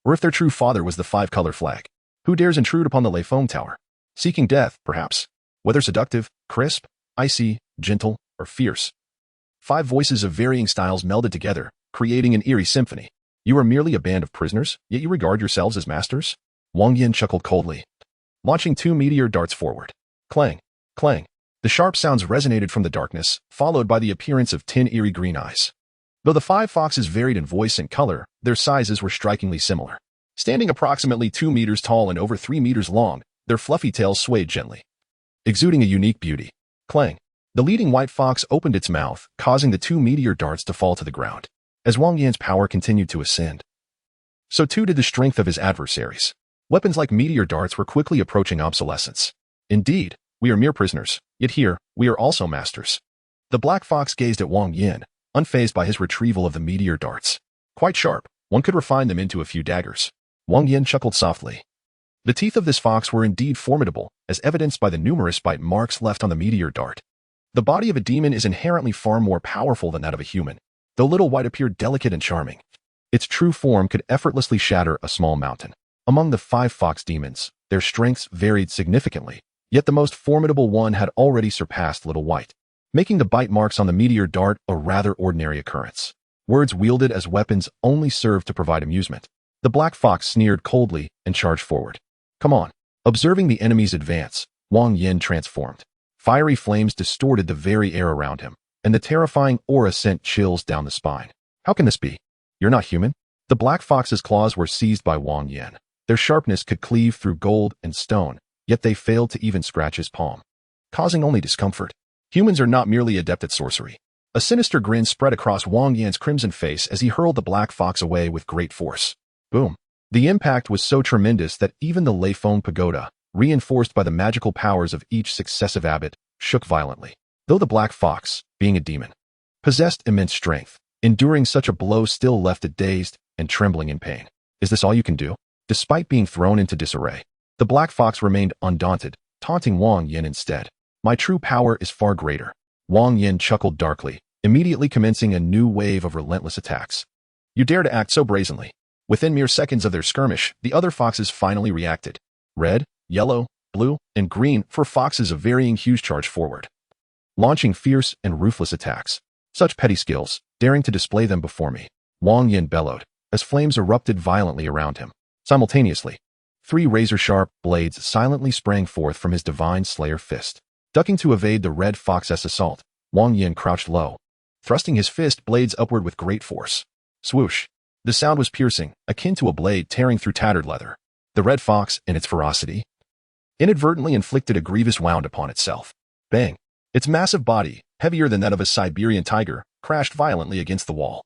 or if their true father was the 5-color flag. Who dares intrude upon the Lei Feng Tower? Seeking death, perhaps. Whether seductive, crisp, icy, gentle, or fierce. 5 voices of varying styles melded together, creating an eerie symphony. You are merely a band of prisoners, yet you regard yourselves as masters? Wang Yan chuckled coldly, launching 2 meteor darts forward. Clang, clang. The sharp sounds resonated from the darkness, followed by the appearance of 10 eerie green eyes. Though the 5 foxes varied in voice and color, their sizes were strikingly similar. Standing approximately 2 meters tall and over 3 meters long, their fluffy tails swayed gently, exuding a unique beauty. Clang. The leading white fox opened its mouth, causing the 2 meteor darts to fall to the ground. As Wang Yan's power continued to ascend, so too did the strength of his adversaries. Weapons like meteor darts were quickly approaching obsolescence. Indeed, we are mere prisoners, yet here, we are also masters. The black fox gazed at Wang Yan, unfazed by his retrieval of the meteor darts. Quite sharp, one could refine them into a few daggers. Wang Yan chuckled softly. The teeth of this fox were indeed formidable, as evidenced by the numerous bite marks left on the meteor dart. The body of a demon is inherently far more powerful than that of a human, though Little White appeared delicate and charming. Its true form could effortlessly shatter a small mountain. Among the 5 fox demons, their strengths varied significantly, yet the most formidable one had already surpassed Little White, making the bite marks on the meteor dart a rather ordinary occurrence. Words wielded as weapons only served to provide amusement. The black fox sneered coldly and charged forward. Come on. Observing the enemy's advance, Wang Yan transformed. Fiery flames distorted the very air around him, and the terrifying aura sent chills down the spine. How can this be? You're not human? The black fox's claws were seized by Wang Yan. Their sharpness could cleave through gold and stone, yet they failed to even scratch his palm, causing only discomfort. Humans are not merely adept at sorcery. A sinister grin spread across Wang Yan's crimson face as he hurled the black fox away with great force. Boom. The impact was so tremendous that even the Lei Feng Pagoda, reinforced by the magical powers of each successive abbot, shook violently. Though the black fox, being a demon, possessed immense strength, enduring such a blow still left it dazed and trembling in pain. Is this all you can do? Despite being thrown into disarray, the black fox remained undaunted, taunting Wang Yan instead. My true power is far greater. Wang Yan chuckled darkly, immediately commencing a new wave of relentless attacks. You dare to act so brazenly. Within mere seconds of their skirmish, the other foxes finally reacted. Red, yellow, blue, and green 4 foxes of varying hues charged forward, launching fierce and ruthless attacks. Such petty skills, daring to display them before me. Wang Yan bellowed, as flames erupted violently around him. Simultaneously, 3 razor-sharp blades silently sprang forth from his divine slayer fist. Ducking to evade the red fox's assault, Wang Yan crouched low, thrusting his fist blades upward with great force. Swoosh. The sound was piercing, akin to a blade tearing through tattered leather. The red fox, in its ferocity, inadvertently inflicted a grievous wound upon itself. Bang! Its massive body, heavier than that of a Siberian tiger, crashed violently against the wall.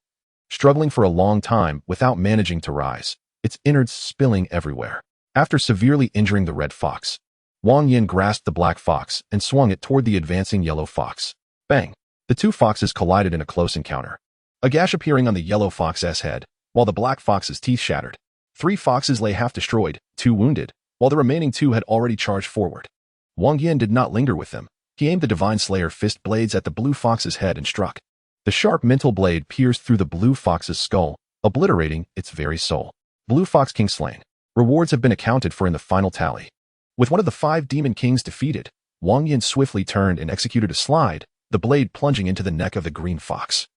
Struggling for a long time without managing to rise, its innards spilling everywhere. After severely injuring the red fox, Wang Yan grasped the black fox and swung it toward the advancing yellow fox. Bang! The 2 foxes collided in a close encounter, a gash appearing on the yellow fox's head, while the black fox's teeth shattered. 3 foxes lay half destroyed, 2 wounded, while the remaining 2 had already charged forward. Wang Yan did not linger with them. He aimed the Divine Slayer fist blades at the blue fox's head and struck. The sharp mental blade pierced through the blue fox's skull, obliterating its very soul. Blue Fox King slain. Rewards have been accounted for in the final tally. With one of the 5 demon kings defeated, Wang Yan swiftly turned and executed a slide, the blade plunging into the neck of the green fox.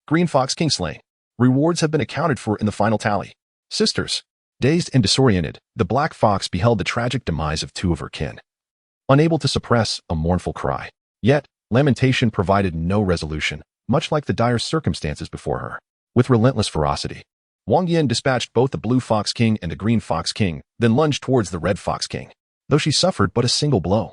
Green Fox King slain. Rewards have been accounted for in the final tally. Sisters. Dazed and disoriented, the black fox beheld the tragic demise of 2 of her kin, unable to suppress a mournful cry. Yet, lamentation provided no resolution, much like the dire circumstances before her. With relentless ferocity, Wang Yan dispatched both the Blue Fox King and the Green Fox King, then lunged towards the Red Fox King. Though she suffered but a single blow,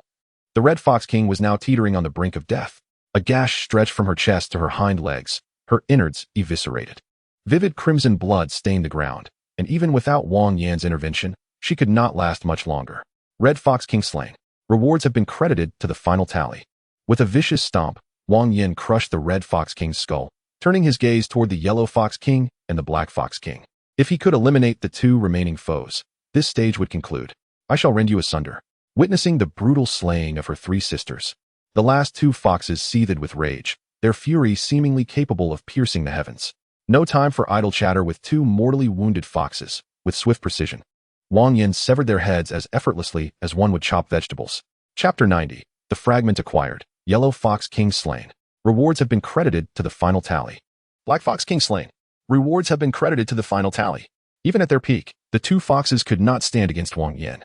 the Red Fox King was now teetering on the brink of death. A gash stretched from her chest to her hind legs, her innards eviscerated. Vivid crimson blood stained the ground, and even without Wang Yan's intervention, She could not last much longer. Red Fox King slain. Rewards have been credited to the final tally. With a vicious stomp, Wang Yan crushed the Red Fox King's skull, turning his gaze toward the Yellow Fox King and the Black Fox King. If he could eliminate the two remaining foes, this stage would conclude. I shall rend you asunder. Witnessing the brutal slaying of her three sisters, the last two foxes seethed with rage, their fury seemingly capable of piercing the heavens. No time for idle chatter with two mortally wounded foxes. With swift precision, Wang Yan severed their heads as effortlessly as one would chop vegetables. Chapter 90. The fragment acquired. Yellow Fox King slain. Rewards have been credited to the final tally. Black Fox King slain. Rewards have been credited to the final tally. Even at their peak, the two foxes could not stand against Wang Yan,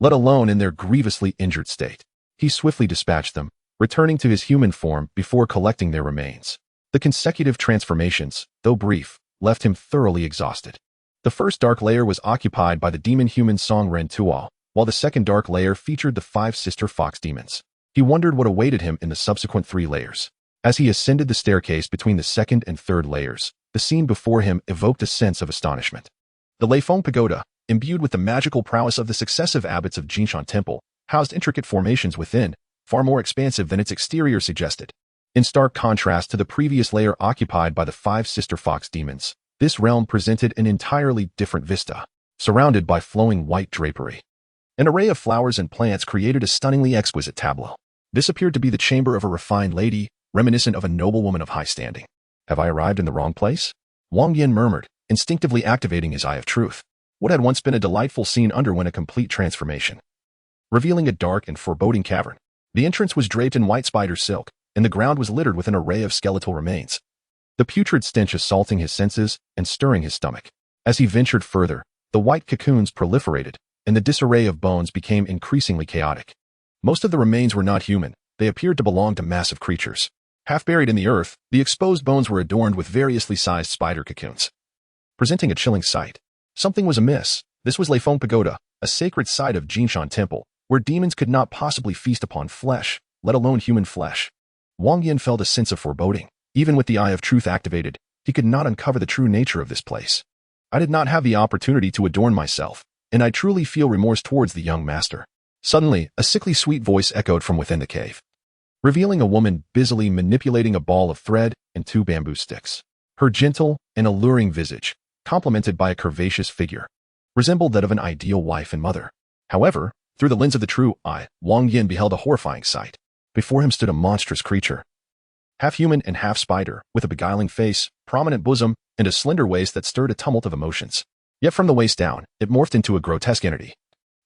let alone in their grievously injured state. He swiftly dispatched them, returning to his human form before collecting their remains. The consecutive transformations, though brief, left him thoroughly exhausted. The first dark layer was occupied by the demon-human Song Ren Tuo, while the second dark layer featured the five sister fox demons. He wondered what awaited him in the subsequent three layers. As he ascended the staircase between the second and third layers, the scene before him evoked a sense of astonishment. The Leifeng Pagoda, imbued with the magical prowess of the successive abbots of Jinshan Temple, housed intricate formations within, far more expansive than its exterior suggested. In stark contrast to the previous layer occupied by the five sister fox demons, this realm presented an entirely different vista, surrounded by flowing white drapery. An array of flowers and plants created a stunningly exquisite tableau. This appeared to be the chamber of a refined lady, reminiscent of a noblewoman of high standing. Have I arrived in the wrong place? Wang Yan murmured, instinctively activating his Eye of Truth. What had once been a delightful scene underwent a complete transformation, revealing a dark and foreboding cavern. The entrance was draped in white spider silk, and the ground was littered with an array of skeletal remains, the putrid stench assaulting his senses and stirring his stomach. As he ventured further, the white cocoons proliferated, and the disarray of bones became increasingly chaotic. Most of the remains were not human. They appeared to belong to massive creatures. Half buried in the earth, the exposed bones were adorned with variously sized spider cocoons, presenting a chilling sight. Something was amiss. This was Leifeng Pagoda, a sacred site of Jinshan Temple, where demons could not possibly feast upon flesh, let alone human flesh. Wang Yan felt a sense of foreboding. Even with the Eye of Truth activated, he could not uncover the true nature of this place. I did not have the opportunity to adorn myself, and I truly feel remorse towards the young master. Suddenly, a sickly sweet voice echoed from within the cave, revealing a woman busily manipulating a ball of thread and two bamboo sticks. Her gentle and alluring visage, complemented by a curvaceous figure, resembled that of an ideal wife and mother. However, through the lens of the true eye, Wang Yan beheld a horrifying sight. Before him stood a monstrous creature, half human and half spider, with a beguiling face, prominent bosom, and a slender waist that stirred a tumult of emotions. Yet from the waist down, it morphed into a grotesque entity,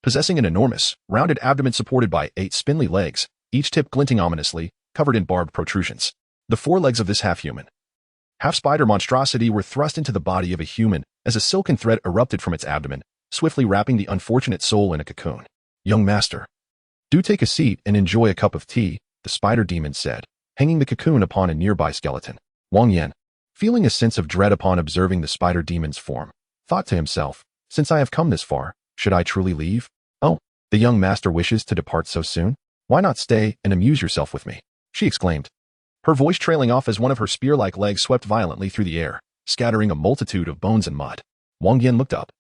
possessing an enormous, rounded abdomen supported by 8 spindly legs, each tip glinting ominously, covered in barbed protrusions. The forelegs of this half-human, half-spider monstrosity were thrust into the body of a human as a silken thread erupted from its abdomen, swiftly wrapping the unfortunate soul in a cocoon. Young master, do take a seat and enjoy a cup of tea, the spider demon said, hanging the cocoon upon a nearby skeleton. Wang Yan, feeling a sense of dread upon observing the spider demon's form, thought to himself, since I have come this far, should I truly leave? Oh, the young master wishes to depart so soon? Why not stay and amuse yourself with me? She exclaimed, her voice trailing off as one of her spear-like legs swept violently through the air, scattering a multitude of bones and mud. Wang Yan looked up,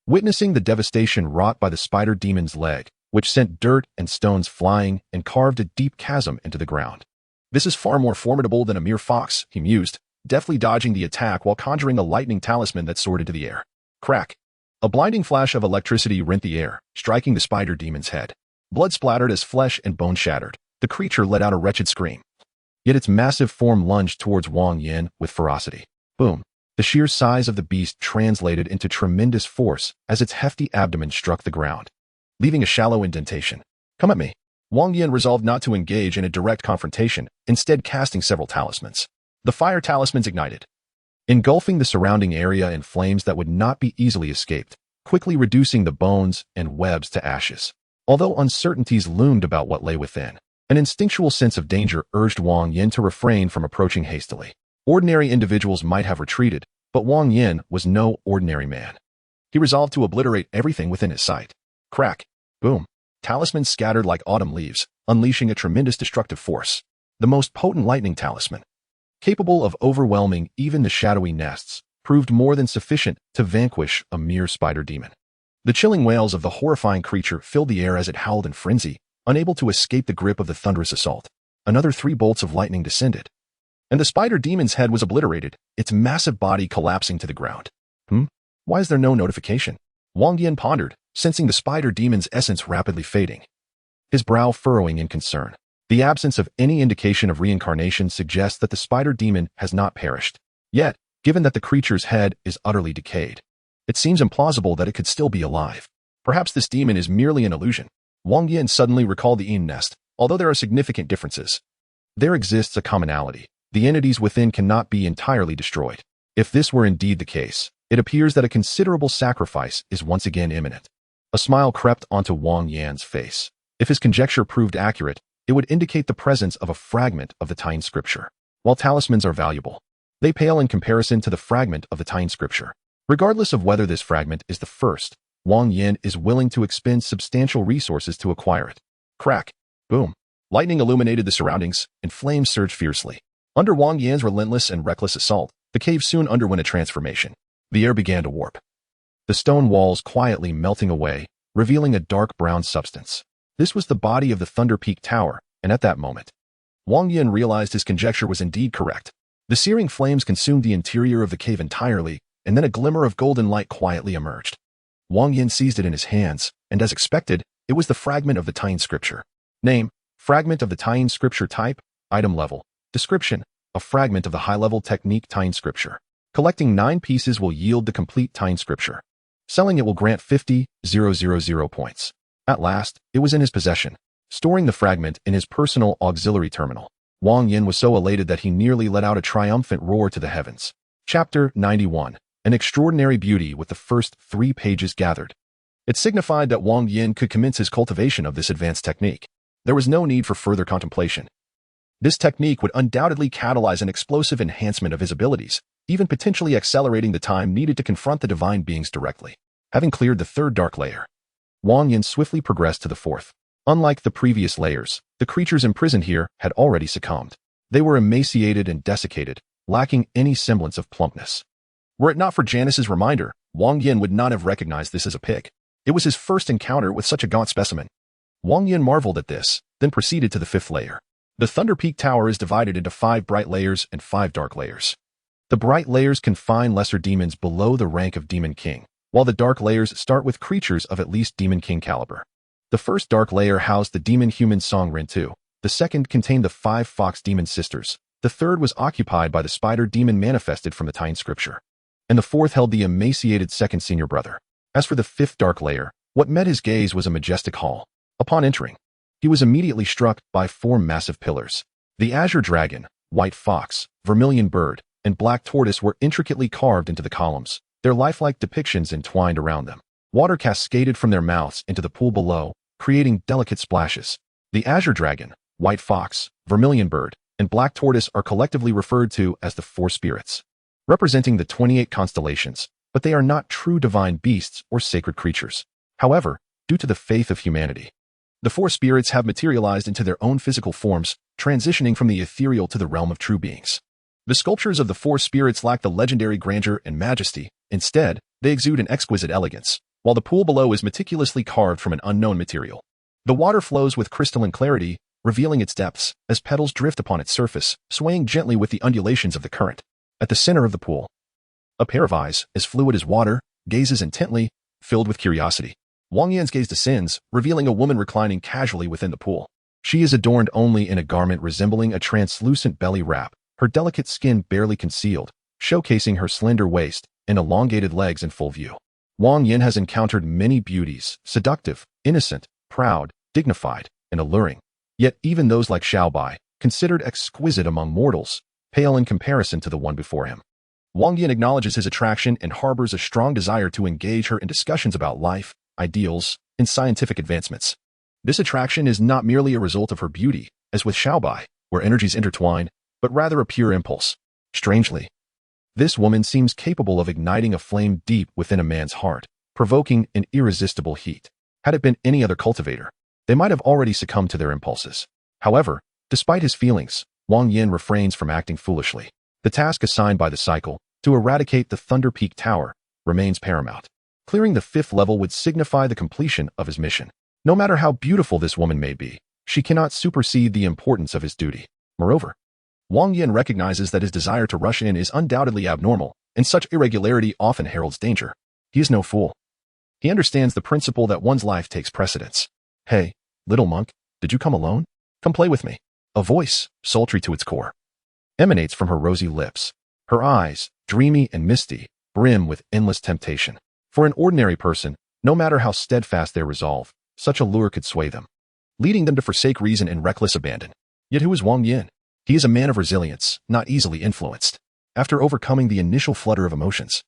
witnessing the devastation wrought by the spider demon's leg, which sent dirt and stones flying and carved a deep chasm into the ground. This is far more formidable than a mere fox, he mused, deftly dodging the attack while conjuring a lightning talisman that soared into the air. Crack! A blinding flash of electricity rent the air, striking the spider demon's head. Blood splattered as flesh and bone shattered. The creature let out a wretched scream. Yet its massive form lunged towards Wang Yan with ferocity. Boom! The sheer size of the beast translated into tremendous force as its hefty abdomen struck the ground, leaving a shallow indentation. Come at me. Wang Yan resolved not to engage in a direct confrontation, instead casting several talismans. The fire talismans ignited, engulfing the surrounding area in flames that would not be easily escaped, quickly reducing the bones and webs to ashes. Although uncertainties loomed about what lay within, an instinctual sense of danger urged Wang Yan to refrain from approaching hastily. Ordinary individuals might have retreated, but Wang Yan was no ordinary man. He resolved to obliterate everything within his sight. Crack! Boom! Talismans scattered like autumn leaves, unleashing a tremendous destructive force. The most potent lightning talisman, capable of overwhelming even the shadowy nests, proved more than sufficient to vanquish a mere spider demon. The chilling wails of the horrifying creature filled the air as it howled in frenzy, unable to escape the grip of the thunderous assault. Another 3 bolts of lightning descended, and the spider demon's head was obliterated, its massive body collapsing to the ground. Why is there no notification? Wang Yan pondered, sensing the spider demon's essence rapidly fading, his brow furrowing in concern. The absence of any indication of reincarnation suggests that the spider demon has not perished. Yet, given that the creature's head is utterly decayed, it seems implausible that it could still be alive. Perhaps this demon is merely an illusion. Wang Yan suddenly recalled the Yin nest. Although there are significant differences, there exists a commonality. The entities within cannot be entirely destroyed. If this were indeed the case, it appears that a considerable sacrifice is once again imminent. A smile crept onto Wang Yan's face. If his conjecture proved accurate, it would indicate the presence of a fragment of the Taoist scripture. While talismans are valuable, they pale in comparison to the fragment of the Taoist scripture. Regardless of whether this fragment is the first, Wang Yan is willing to expend substantial resources to acquire it. Crack. Boom. Lightning illuminated the surroundings, and flames surged fiercely. Under Wang Yan's relentless and reckless assault, the cave soon underwent a transformation. The air began to warp, the stone walls quietly melting away, revealing a dark brown substance. This was the body of the Thunder Peak Tower, and at that moment, Wang Yan realized his conjecture was indeed correct. The searing flames consumed the interior of the cave entirely, and then a glimmer of golden light quietly emerged. Wang Yan seized it in his hands, and as expected, it was the fragment of the Taoist scripture. Name: fragment of the Taoist scripture. Type: item level. Description: a fragment of the high-level technique Taoist scripture. Collecting 9 pieces will yield the complete Taoist scripture. Selling it will grant 50,000 points. At last, it was in his possession. Storing the fragment in his personal auxiliary terminal, Wang Yan was so elated that he nearly let out a triumphant roar to the heavens. Chapter 91. An extraordinary beauty. With the first 3 pages gathered, it signified that Wang Yan could commence his cultivation of this advanced technique. There was no need for further contemplation. This technique would undoubtedly catalyze an explosive enhancement of his abilities, even potentially accelerating the time needed to confront the divine beings directly. Having cleared the 3rd dark layer, Wang Yan swiftly progressed to the 4th. Unlike the previous layers, the creatures imprisoned here had already succumbed. They were emaciated and desiccated, lacking any semblance of plumpness. Were it not for Janice's reminder, Wang Yan would not have recognized this as a pig. It was his first encounter with such a gaunt specimen. Wang Yan marveled at this, then proceeded to the 5th layer. The Thunder Peak Tower is divided into 5 bright layers and 5 dark layers. The bright layers confine lesser demons below the rank of Demon King, while the dark layers start with creatures of at least Demon King caliber. The first dark layer housed the demon-human Song Ren-Tu. The second contained the 5 fox demon sisters. The third was occupied by the spider demon manifested from the Taoist scripture. And the 4th held the emaciated second senior brother. As for the 5th dark layer, what met his gaze was a majestic hall. Upon entering, he was immediately struck by 4 massive pillars. The azure dragon, white fox, vermilion bird, and black tortoise were intricately carved into the columns, their lifelike depictions entwined around them. Water cascaded from their mouths into the pool below, creating delicate splashes. The azure dragon, white fox, vermilion bird, and black tortoise are collectively referred to as the 4 spirits, representing the 28 constellations, but they are not true divine beasts or sacred creatures. However, due to the faith of humanity, the 4 spirits have materialized into their own physical forms, transitioning from the ethereal to the realm of true beings. The sculptures of the 4 spirits lack the legendary grandeur and majesty. Instead, they exude an exquisite elegance, while the pool below is meticulously carved from an unknown material. The water flows with crystalline clarity, revealing its depths as petals drift upon its surface, swaying gently with the undulations of the current. At the center of the pool, a pair of eyes, as fluid as water, gazes intently, filled with curiosity. Wang Yan's gaze descends, revealing a woman reclining casually within the pool. She is adorned only in a garment resembling a translucent belly wrap, her delicate skin barely concealed, showcasing her slender waist and elongated legs in full view. Wang Yan has encountered many beauties, seductive, innocent, proud, dignified, and alluring. Yet even those like Xiaobai, considered exquisite among mortals, pale in comparison to the one before him. Wang Yan acknowledges his attraction and harbors a strong desire to engage her in discussions about life, ideals, and scientific advancements. This attraction is not merely a result of her beauty, as with Xiaobai, where energies intertwine, but rather a pure impulse. Strangely, this woman seems capable of igniting a flame deep within a man's heart, provoking an irresistible heat. Had it been any other cultivator, they might have already succumbed to their impulses. However, despite his feelings, Wang Yan refrains from acting foolishly. The task assigned by the cycle, to eradicate the Thunder Peak Tower, remains paramount. Clearing the 5th level would signify the completion of his mission. No matter how beautiful this woman may be, she cannot supersede the importance of his duty. Moreover, Wang Yan recognizes that his desire to rush in is undoubtedly abnormal, and such irregularity often heralds danger. He is no fool. He understands the principle that one's life takes precedence. Hey, little monk, did you come alone? Come play with me. A voice, sultry to its core, emanates from her rosy lips. Her eyes, dreamy and misty, brim with endless temptation. For an ordinary person, no matter how steadfast their resolve, such a lure could sway them, leading them to forsake reason and reckless abandon. Yet who is Wang Yan? He is a man of resilience, not easily influenced. After overcoming the initial flutter of emotions,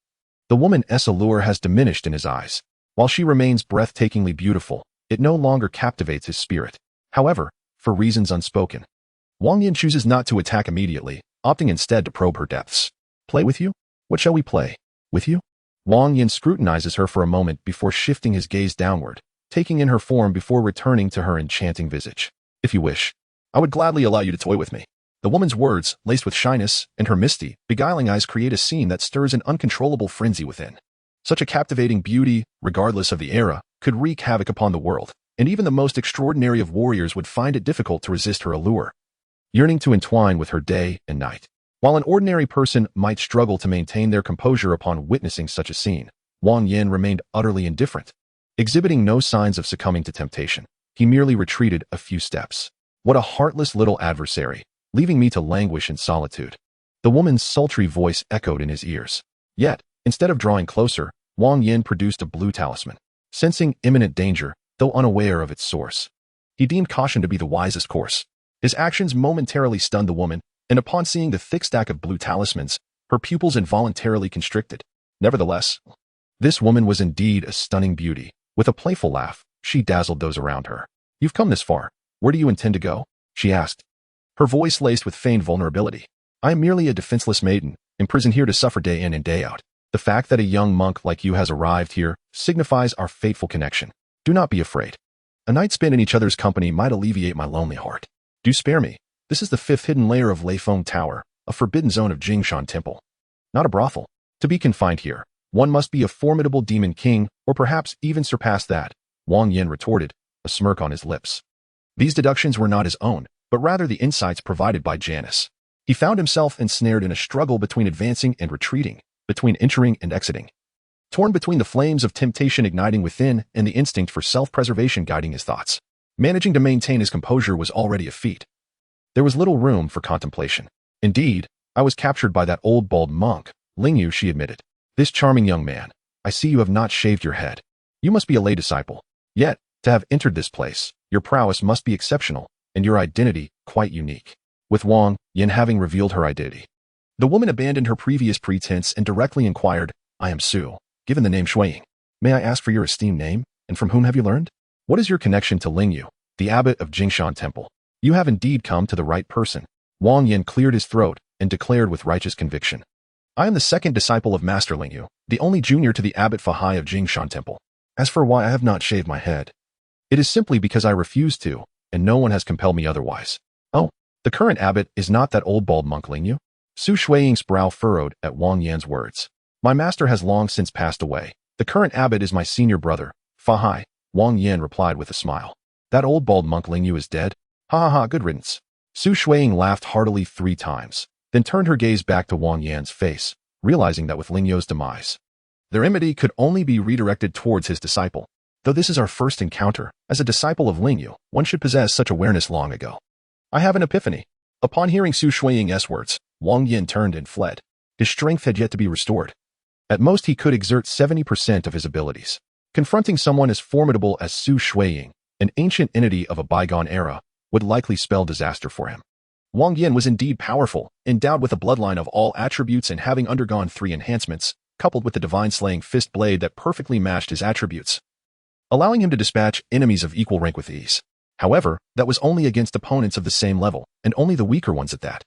the woman's allure has diminished in his eyes. While she remains breathtakingly beautiful, it no longer captivates his spirit. However, for reasons unspoken, Wang Yan chooses not to attack immediately, opting instead to probe her depths. Play with you? What shall we play? With you? Wang Yan scrutinizes her for a moment before shifting his gaze downward, taking in her form before returning to her enchanting visage. If you wish, I would gladly allow you to toy with me. The woman's words, laced with shyness, and her misty, beguiling eyes create a scene that stirs an uncontrollable frenzy within. Such a captivating beauty, regardless of the era, could wreak havoc upon the world, and even the most extraordinary of warriors would find it difficult to resist her allure, yearning to entwine with her day and night. While an ordinary person might struggle to maintain their composure upon witnessing such a scene, Wang Yan remained utterly indifferent. Exhibiting no signs of succumbing to temptation, he merely retreated a few steps. What a heartless little adversary, leaving me to languish in solitude. The woman's sultry voice echoed in his ears. Yet, instead of drawing closer, Wang Yan produced a blue talisman. Sensing imminent danger, though unaware of its source, he deemed caution to be the wisest course. His actions momentarily stunned the woman, and upon seeing the thick stack of blue talismans, her pupils involuntarily constricted. Nevertheless, this woman was indeed a stunning beauty. With a playful laugh, she dazzled those around her. You've come this far. Where do you intend to go? She asked, her voice laced with feigned vulnerability. I am merely a defenseless maiden, imprisoned here to suffer day in and day out. The fact that a young monk like you has arrived here signifies our fateful connection. Do not be afraid. A night spent in each other's company might alleviate my lonely heart. Do spare me. This is the 5th hidden layer of Leifeng Tower, a forbidden zone of Jingshan Temple. Not a brothel. To be confined here, one must be a formidable demon king, or perhaps even surpass that, Wang Yan retorted, a smirk on his lips. These deductions were not his own, but rather the insights provided by Janice. He found himself ensnared in a struggle between advancing and retreating, between entering and exiting. Torn between the flames of temptation igniting within and the instinct for self-preservation guiding his thoughts. Managing to maintain his composure was already a feat. There was little room for contemplation. Indeed, I was captured by that old bald monk, Lingyu, she admitted. This charming young man, I see you have not shaved your head. You must be a lay disciple. Yet, to have entered this place, your prowess must be exceptional, and your identity quite unique. With Wang Yan having revealed her identity, the woman abandoned her previous pretense and directly inquired, I am Su, given the name Shuiying. May I ask for your esteemed name, and from whom have you learned? What is your connection to Lingyu, the abbot of Jingshan Temple? You have indeed come to the right person. Wang Yan cleared his throat and declared with righteous conviction. I am the 2nd disciple of Master Lingyu, the only junior to the abbot Fahai of Jingshan Temple. As for why I have not shaved my head, it is simply because I refuse to, and no one has compelled me otherwise. Oh, the current abbot is not that old bald monk Lingyu? Su Shuiying's brow furrowed at Wang Yan's words. My master has long since passed away. The current abbot is my senior brother, Fahai, Wang Yan replied with a smile. That old bald monk Lingyu is dead? Ha ha ha, good riddance. Su Shuiying laughed heartily 3 times, then turned her gaze back to Wang Yan's face, realizing that with Lingyu's demise, their enmity could only be redirected towards his disciple. Though this is our first encounter, as a disciple of Lingyu, one should possess such awareness long ago. I have an epiphany. Upon hearing Su Shuiying's words, Wang Yan turned and fled. His strength had yet to be restored. At most he could exert 70% of his abilities. Confronting someone as formidable as Su Shuiying, an ancient entity of a bygone era, would likely spell disaster for him. Wang Yan was indeed powerful, endowed with a bloodline of all attributes and having undergone 3 enhancements, coupled with the divine slaying fist blade that perfectly matched his attributes, allowing him to dispatch enemies of equal rank with ease. However, that was only against opponents of the same level, and only the weaker ones at that.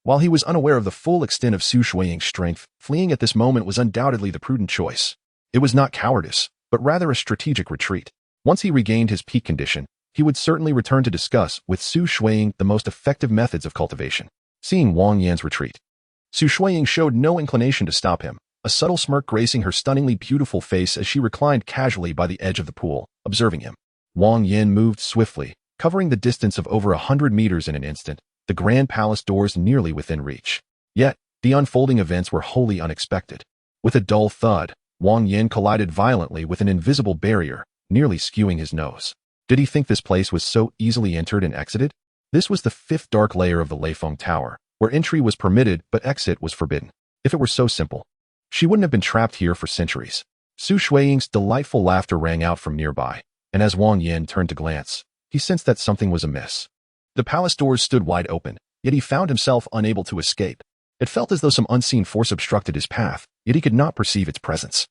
While he was unaware of the full extent of Su Shuiying's strength, fleeing at this moment was undoubtedly the prudent choice. It was not cowardice, but rather a strategic retreat. Once he regained his peak condition, he would certainly return to discuss with Su Shuiying the most effective methods of cultivation. Seeing Wang Yan's retreat, Su Shuiying showed no inclination to stop him, a subtle smirk gracing her stunningly beautiful face as she reclined casually by the edge of the pool, observing him. Wang Yan moved swiftly, covering the distance of over 100 meters in an instant, the grand palace doors nearly within reach. Yet, the unfolding events were wholly unexpected. With a dull thud, Wang Yan collided violently with an invisible barrier, nearly skewing his nose. Did he think this place was so easily entered and exited? This was the fifth dark layer of the Leifeng Tower, where entry was permitted but exit was forbidden. If it were so simple, she wouldn't have been trapped here for centuries. Su Shuiying's delightful laughter rang out from nearby, and as Wang Yan turned to glance, he sensed that something was amiss. The palace doors stood wide open, yet he found himself unable to escape. It felt as though some unseen force obstructed his path, yet he could not perceive its presence.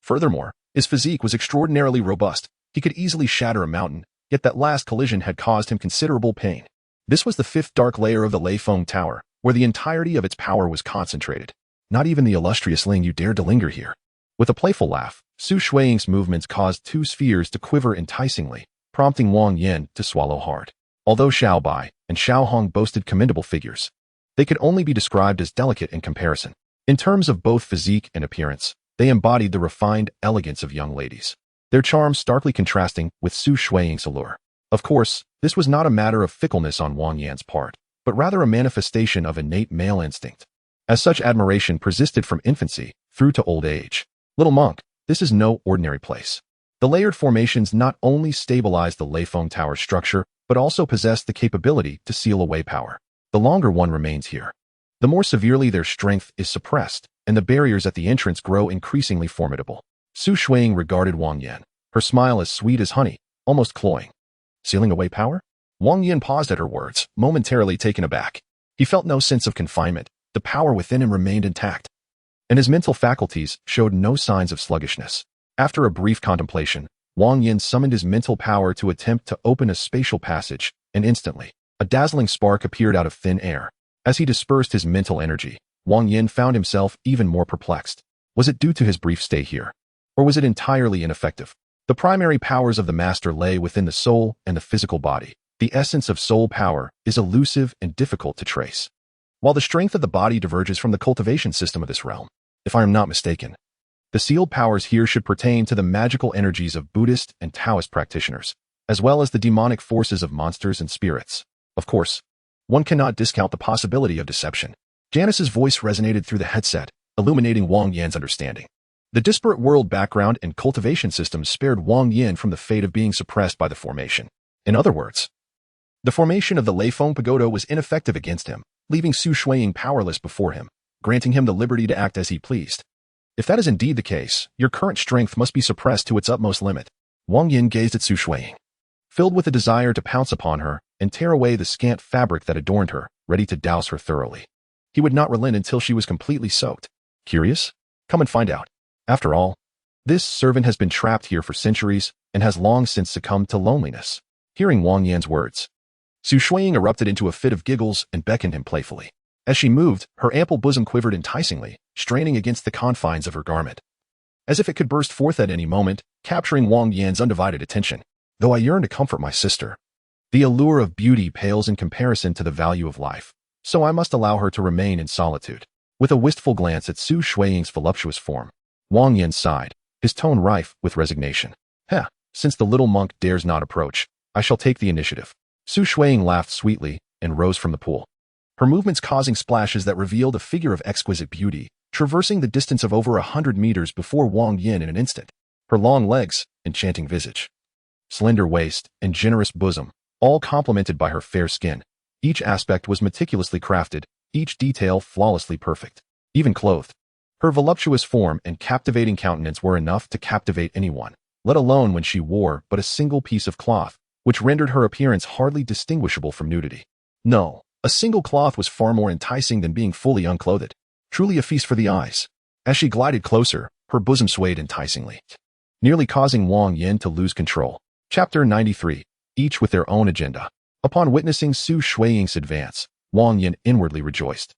Furthermore, his physique was extraordinarily robust. He could easily shatter a mountain, yet that last collision had caused him considerable pain. This was the fifth dark layer of the Leifeng Tower, where the entirety of its power was concentrated. Not even the illustrious Ling Yu dared to linger here. With a playful laugh, Su Shuiying's movements caused two spheres to quiver enticingly, prompting Wang Yan to swallow hard. Although Xiao Bai and Xiao Hong boasted commendable figures, they could only be described as delicate in comparison. In terms of both physique and appearance, they embodied the refined elegance of young ladies, their charms starkly contrasting with Su Shuiying's allure. Of course, this was not a matter of fickleness on Wang Yan's part, but rather a manifestation of innate male instinct. As such admiration persisted from infancy through to old age. Little monk, this is no ordinary place. The layered formations not only stabilized the Leifeng Tower structure, but also possessed the capability to seal away power. The longer one remains here, the more severely their strength is suppressed, and the barriers at the entrance grow increasingly formidable. Su Shuiying regarded Wang Yan, her smile as sweet as honey, almost cloying. Sealing away power? Wang Yan paused at her words, momentarily taken aback. He felt no sense of confinement. The power within him remained intact, and his mental faculties showed no signs of sluggishness. After a brief contemplation, Wang Yan summoned his mental power to attempt to open a spatial passage, and instantly, a dazzling spark appeared out of thin air. As he dispersed his mental energy, Wang Yan found himself even more perplexed. Was it due to his brief stay here? Or was it entirely ineffective? The primary powers of the master lay within the soul and the physical body. The essence of soul power is elusive and difficult to trace, while the strength of the body diverges from the cultivation system of this realm. If I am not mistaken, the sealed powers here should pertain to the magical energies of Buddhist and Taoist practitioners, as well as the demonic forces of monsters and spirits. Of course, one cannot discount the possibility of deception. Janice's voice resonated through the headset, illuminating Wang Yan's understanding. The disparate world background and cultivation systems spared Wang Yan from the fate of being suppressed by the formation. In other words, the formation of the Leifeng Pagoda was ineffective against him, leaving Su Shuiying powerless before him, granting him the liberty to act as he pleased. If that is indeed the case, your current strength must be suppressed to its utmost limit. Wang Yan gazed at Su Shuiying, filled with a desire to pounce upon her and tear away the scant fabric that adorned her, ready to douse her thoroughly. He would not relent until she was completely soaked. Curious? Come and find out. After all, this servant has been trapped here for centuries and has long since succumbed to loneliness. Hearing Wang Yan's words, Su Shuiying erupted into a fit of giggles and beckoned him playfully. As she moved, her ample bosom quivered enticingly, straining against the confines of her garment, as if it could burst forth at any moment, capturing Wang Yan's undivided attention. Though I yearn to comfort my sister, the allure of beauty pales in comparison to the value of life, so I must allow her to remain in solitude. With a wistful glance at Su Shuiying's voluptuous form, Wang Yan sighed, his tone rife with resignation. Since the little monk dares not approach, I shall take the initiative. Su Shuiying laughed sweetly and rose from the pool, her movements causing splashes that revealed a figure of exquisite beauty, traversing the distance of over 100 meters before Wang Yan in an instant. Her long legs, enchanting visage, slender waist, and generous bosom, all complemented by her fair skin. Each aspect was meticulously crafted, each detail flawlessly perfect. Even clothed, her voluptuous form and captivating countenance were enough to captivate anyone, let alone when she wore but a single piece of cloth, which rendered her appearance hardly distinguishable from nudity. No, a single cloth was far more enticing than being fully unclothed. Truly a feast for the eyes. As she glided closer, her bosom swayed enticingly, nearly causing Wang Yan to lose control. Chapter 93. Each with their own agenda. Upon witnessing Su Shuiying's advance, Wang Yan inwardly rejoiced.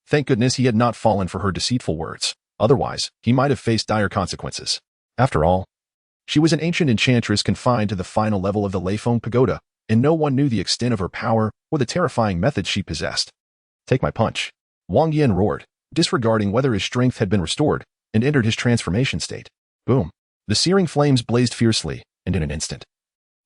Thank goodness he had not fallen for her deceitful words. Otherwise, he might have faced dire consequences. After all, she was an ancient enchantress confined to the final level of the Leifeng Pagoda, and no one knew the extent of her power or the terrifying methods she possessed. Take my punch. Wang Yan roared, disregarding whether his strength had been restored. and entered his transformation state. Boom. The searing flames blazed fiercely, and in an instant,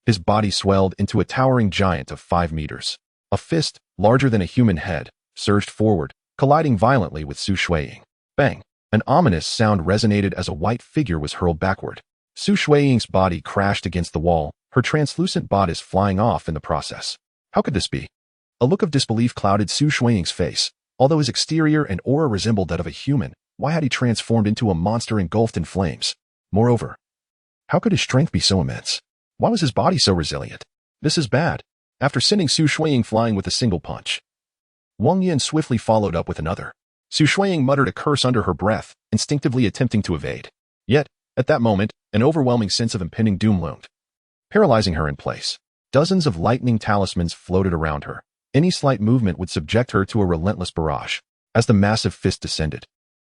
his body swelled into a towering giant of 5 meters. A fist, larger than a human head, surged forward, colliding violently with Su Shuiying. Bang! An ominous sound resonated as a white figure was hurled backward. Su Shuiying's body crashed against the wall, her translucent bodice flying off in the process. How could this be? A look of disbelief clouded Su Shuiying's face. Although his exterior and aura resembled that of a human, why had he transformed into a monster engulfed in flames? Moreover, how could his strength be so immense? Why was his body so resilient? This is bad. After sending Su Shuiying flying with a single punch, Wang Yan swiftly followed up with another. Su Shuiying muttered a curse under her breath, instinctively attempting to evade. Yet, at that moment, an overwhelming sense of impending doom loomed, paralyzing her in place. Dozens of lightning talismans floated around her. Any slight movement would subject her to a relentless barrage. As the massive fist descended,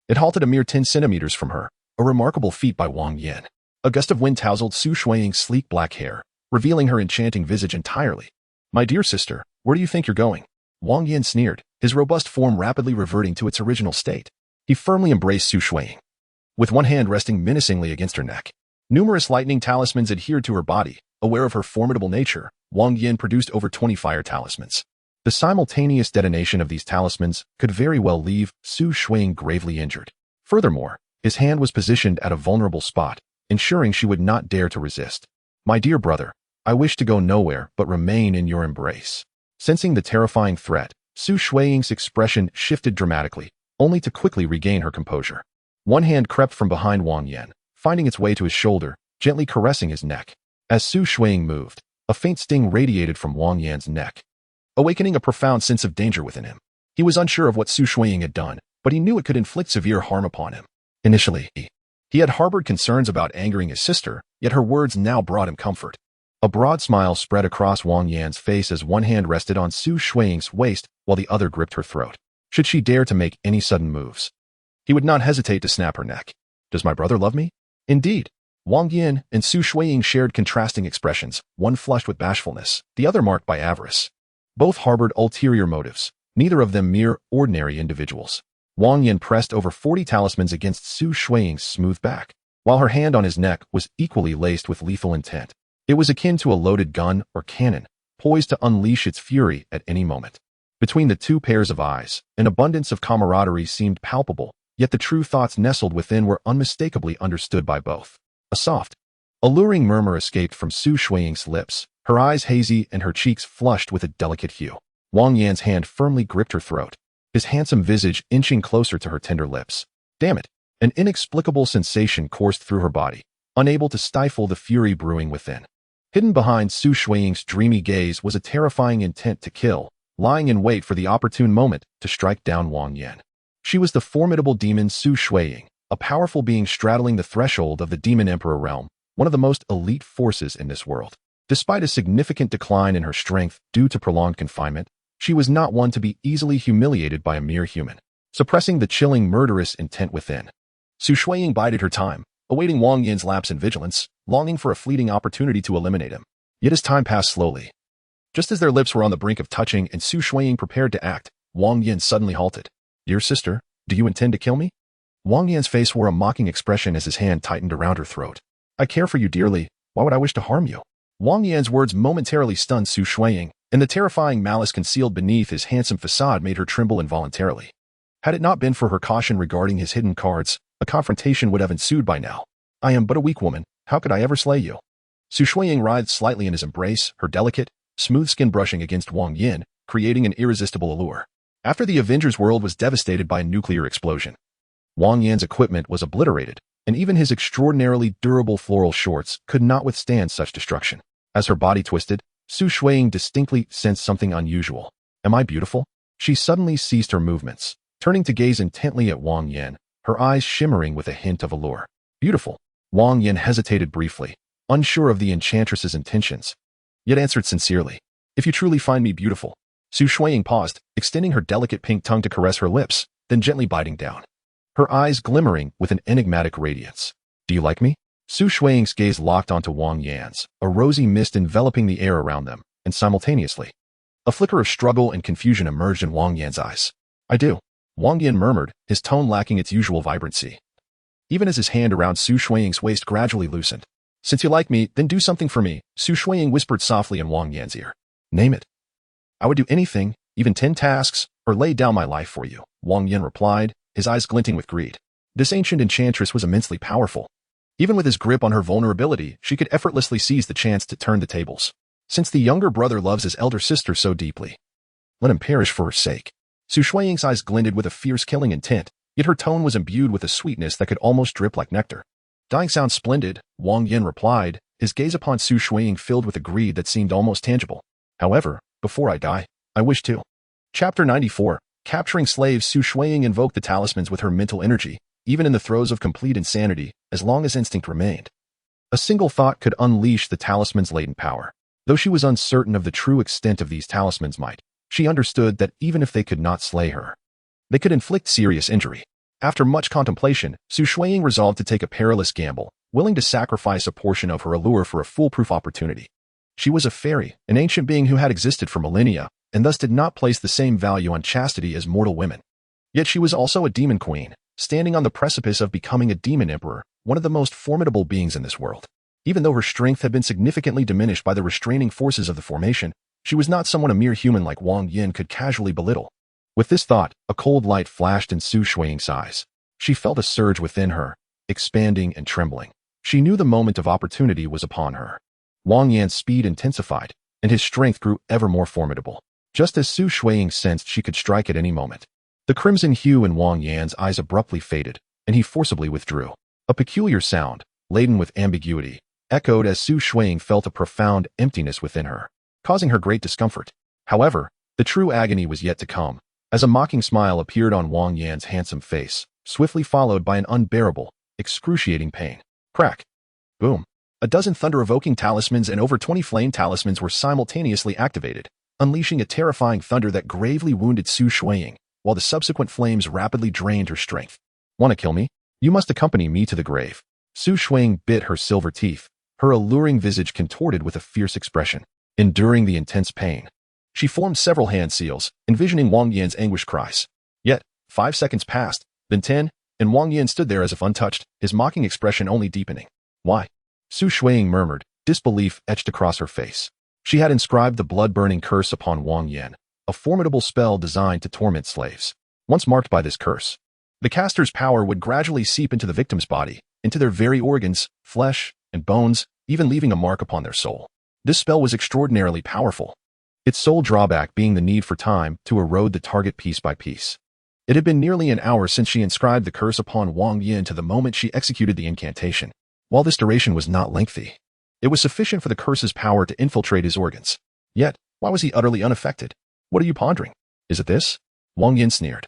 it halted a mere 10 centimeters from her, a remarkable feat by Wang Yan. A gust of wind tousled Su Shuiying's sleek black hair, revealing her enchanting visage entirely. My dear sister, where do you think you're going? Wang Yan sneered, his robust form rapidly reverting to its original state. He firmly embraced Su Shuiying, with one hand resting menacingly against her neck. Numerous lightning talismans adhered to her body. Aware of her formidable nature, Wang Yan produced over 20 fire talismans. The simultaneous detonation of these talismans could very well leave Su Shuiying gravely injured. Furthermore, his hand was positioned at a vulnerable spot, ensuring she would not dare to resist. My dear brother, I wish to go nowhere but remain in your embrace. Sensing the terrifying threat, Su Shuiying's expression shifted dramatically, only to quickly regain her composure. One hand crept from behind Wang Yan, finding its way to his shoulder, gently caressing his neck. As Su Shuiying moved, a faint sting radiated from Wang Yan's neck, awakening a profound sense of danger within him. He was unsure of what Su Shuiying had done, but he knew it could inflict severe harm upon him. Initially, he had harbored concerns about angering his sister, yet her words now brought him comfort. A broad smile spread across Wang Yan's face as one hand rested on Su Shuiying's waist while the other gripped her throat. Should she dare to make any sudden moves, he would not hesitate to snap her neck. Does my brother love me? Indeed. Wang Yan and Su Shuiying shared contrasting expressions, one flushed with bashfulness, the other marked by avarice. Both harbored ulterior motives, neither of them mere ordinary individuals. Wang Yan pressed over 40 talismans against Su Shuiying's smooth back, while her hand on his neck was equally laced with lethal intent. It was akin to a loaded gun or cannon, poised to unleash its fury at any moment. Between the two pairs of eyes, an abundance of camaraderie seemed palpable, yet the true thoughts nestled within were unmistakably understood by both. A soft, alluring murmur escaped from Su Shuiying's lips, her eyes hazy and her cheeks flushed with a delicate hue. Wang Yan's hand firmly gripped her throat, his handsome visage inching closer to her tender lips. Damn it! An inexplicable sensation coursed through her body, unable to stifle the fury brewing within. Hidden behind Su Shuiying's dreamy gaze was a terrifying intent to kill, lying in wait for the opportune moment to strike down Wang Yan. She was the formidable demon Su Shuiying, a powerful being straddling the threshold of the Demon Emperor realm, one of the most elite forces in this world. Despite a significant decline in her strength due to prolonged confinement, she was not one to be easily humiliated by a mere human, suppressing the chilling murderous intent within. Su Shuiying bided her time, awaiting Wang Yan's lapse in vigilance, longing for a fleeting opportunity to eliminate him. Yet as time passed slowly, just as their lips were on the brink of touching and Su Shuiying prepared to act, Wang Yan suddenly halted. Dear sister, do you intend to kill me? Wang Yan's face wore a mocking expression as his hand tightened around her throat. I care for you dearly. Why would I wish to harm you? Wang Yan's words momentarily stunned Su Shuiying, and the terrifying malice concealed beneath his handsome facade made her tremble involuntarily. Had it not been for her caution regarding his hidden cards, a confrontation would have ensued by now. I am but a weak woman. How could I ever slay you? Su Shuiying writhed slightly in his embrace, her delicate, smooth skin brushing against Wang Yan, creating an irresistible allure. After the Avengers world was devastated by a nuclear explosion, Wang Yan's equipment was obliterated, and even his extraordinarily durable floral shorts could not withstand such destruction. As her body twisted, Su Shuiying distinctly sensed something unusual. Am I beautiful? She suddenly ceased her movements, turning to gaze intently at Wang Yan, her eyes shimmering with a hint of allure. Beautiful. Wang Yan hesitated briefly, unsure of the enchantress's intentions, yet answered sincerely. If you truly find me beautiful. Su Shuiying paused, extending her delicate pink tongue to caress her lips, then gently biting down, her eyes glimmering with an enigmatic radiance. Do you like me? Su Shuiying's gaze locked onto Wang Yan's, a rosy mist enveloping the air around them, and simultaneously, a flicker of struggle and confusion emerged in Wang Yan's eyes. I do. Wang Yan murmured, his tone lacking its usual vibrancy. even as his hand around Su Shuiying's waist gradually loosened. "Since you like me, then do something for me," Su Shuiying whispered softly in Wang Yan's ear. "Name it." "I would do anything, even 10 tasks, or lay down my life for you," Wang Yan replied, his eyes glinting with greed. This ancient enchantress was immensely powerful. Even with his grip on her vulnerability, she could effortlessly seize the chance to turn the tables. Since the younger brother loves his elder sister so deeply, let him perish for her sake. Su Shuiying's eyes glinted with a fierce killing intent, yet her tone was imbued with a sweetness that could almost drip like nectar. "Dying sounds splendid," Wang Yan replied, his gaze upon Su Shuiying filled with a greed that seemed almost tangible. "However, before I die, I wish to." Chapter 94. Capturing slaves. Su Shuiying invoked the talismans with her mental energy, even in the throes of complete insanity, as long as instinct remained. A single thought could unleash the talisman's latent power. Though she was uncertain of the true extent of these talismans' might, she understood that even if they could not slay her, they could inflict serious injury. After much contemplation, Su Shuiying resolved to take a perilous gamble, willing to sacrifice a portion of her allure for a foolproof opportunity. She was a fairy, an ancient being who had existed for millennia, and thus did not place the same value on chastity as mortal women. Yet she was also a demon queen, standing on the precipice of becoming a demon emperor, one of the most formidable beings in this world. Even though her strength had been significantly diminished by the restraining forces of the formation, she was not someone a mere human like Wang Yan could casually belittle. With this thought, a cold light flashed in Su Shuiying's eyes. She felt a surge within her, expanding and trembling. She knew the moment of opportunity was upon her. Wang Yan's speed intensified, and his strength grew ever more formidable. Just as Su Shuiying sensed she could strike at any moment, the crimson hue in Wang Yan's eyes abruptly faded, and he forcibly withdrew. A peculiar sound, laden with ambiguity, echoed as Su Shuiying felt a profound emptiness within her, causing her great discomfort. However, the true agony was yet to come, as a mocking smile appeared on Wang Yan's handsome face, swiftly followed by an unbearable, excruciating pain. Crack. Boom. A dozen thunder-evoking talismans and over 20 flame talismans were simultaneously activated, unleashing a terrifying thunder that gravely wounded Su Shuiying, while the subsequent flames rapidly drained her strength. "Want to kill me? You must accompany me to the grave." Su Shuiying bit her silver teeth, her alluring visage contorted with a fierce expression. Enduring the intense pain, she formed several hand seals, envisioning Wang Yan's anguished cries. Yet, 5 seconds passed, then 10, and Wang Yan stood there as if untouched, his mocking expression only deepening. "Why?" Su Shuiying murmured, disbelief etched across her face. She had inscribed the blood-burning curse upon Wang Yan, a formidable spell designed to torment slaves. Once marked by this curse, the caster's power would gradually seep into the victim's body, into their very organs, flesh, and bones, even leaving a mark upon their soul. This spell was extraordinarily powerful, its sole drawback being the need for time to erode the target piece by piece. It had been nearly an hour since she inscribed the curse upon Wang Yan to the moment she executed the incantation. While this duration was not lengthy, it was sufficient for the curse's power to infiltrate his organs. Yet, why was he utterly unaffected? "What are you pondering? Is it this?" Wang Yan sneered.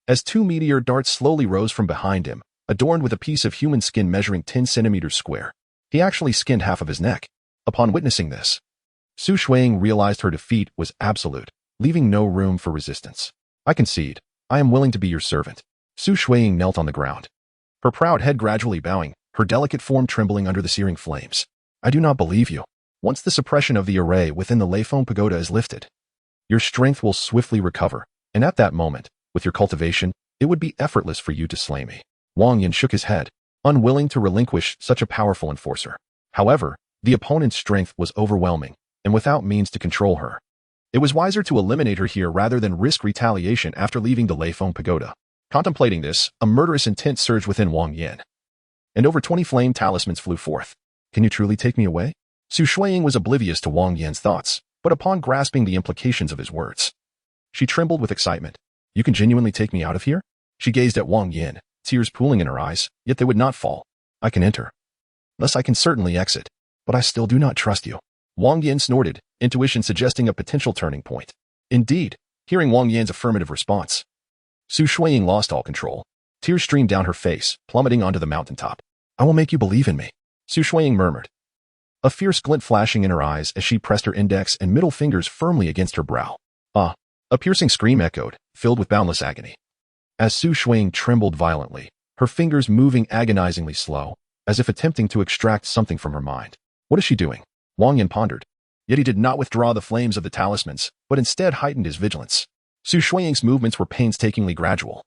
As 2 meteor darts slowly rose from behind him, adorned with a piece of human skin measuring 10 centimeters square, he actually skinned half of his neck. Upon witnessing this, Su Shuiying realized her defeat was absolute, leaving no room for resistance. "I concede. I am willing to be your servant." Su Shuiying knelt on the ground, her proud head gradually bowing, her delicate form trembling under the searing flames. "I do not believe you. Once the suppression of the array within the Leifeng Pagoda is lifted, your strength will swiftly recover, and at that moment, with your cultivation, it would be effortless for you to slay me." Wang Yan shook his head, unwilling to relinquish such a powerful enforcer. However, the opponent's strength was overwhelming, and without means to control her. It was wiser to eliminate her here rather than risk retaliation after leaving the Leifeng Pagoda. Contemplating this, a murderous intent surged within Wang Yan, and over 20 flame talismans flew forth. "Can you truly take me away?" Su Shuiying was oblivious to Wang Yan's thoughts, but upon grasping the implications of his words, she trembled with excitement. "You can genuinely take me out of here?" She gazed at Wang Yan, tears pooling in her eyes, yet they would not fall. "I can enter. Thus I can certainly exit, but I still do not trust you." Wang Yan snorted, intuition suggesting a potential turning point. Indeed, hearing Wang Yan's affirmative response, Su Shuiying lost all control. Tears streamed down her face, plummeting onto the mountaintop. "I will make you believe in me," Su Shuiying murmured, a fierce glint flashing in her eyes as she pressed her index and middle fingers firmly against her brow. "Ah!" A piercing scream echoed, filled with boundless agony. As Su Shuiying trembled violently, her fingers moving agonizingly slow, as if attempting to extract something from her mind. "What is she doing?" Wang Yan pondered. Yet he did not withdraw the flames of the talismans, but instead heightened his vigilance. Su Shuiying's movements were painstakingly gradual,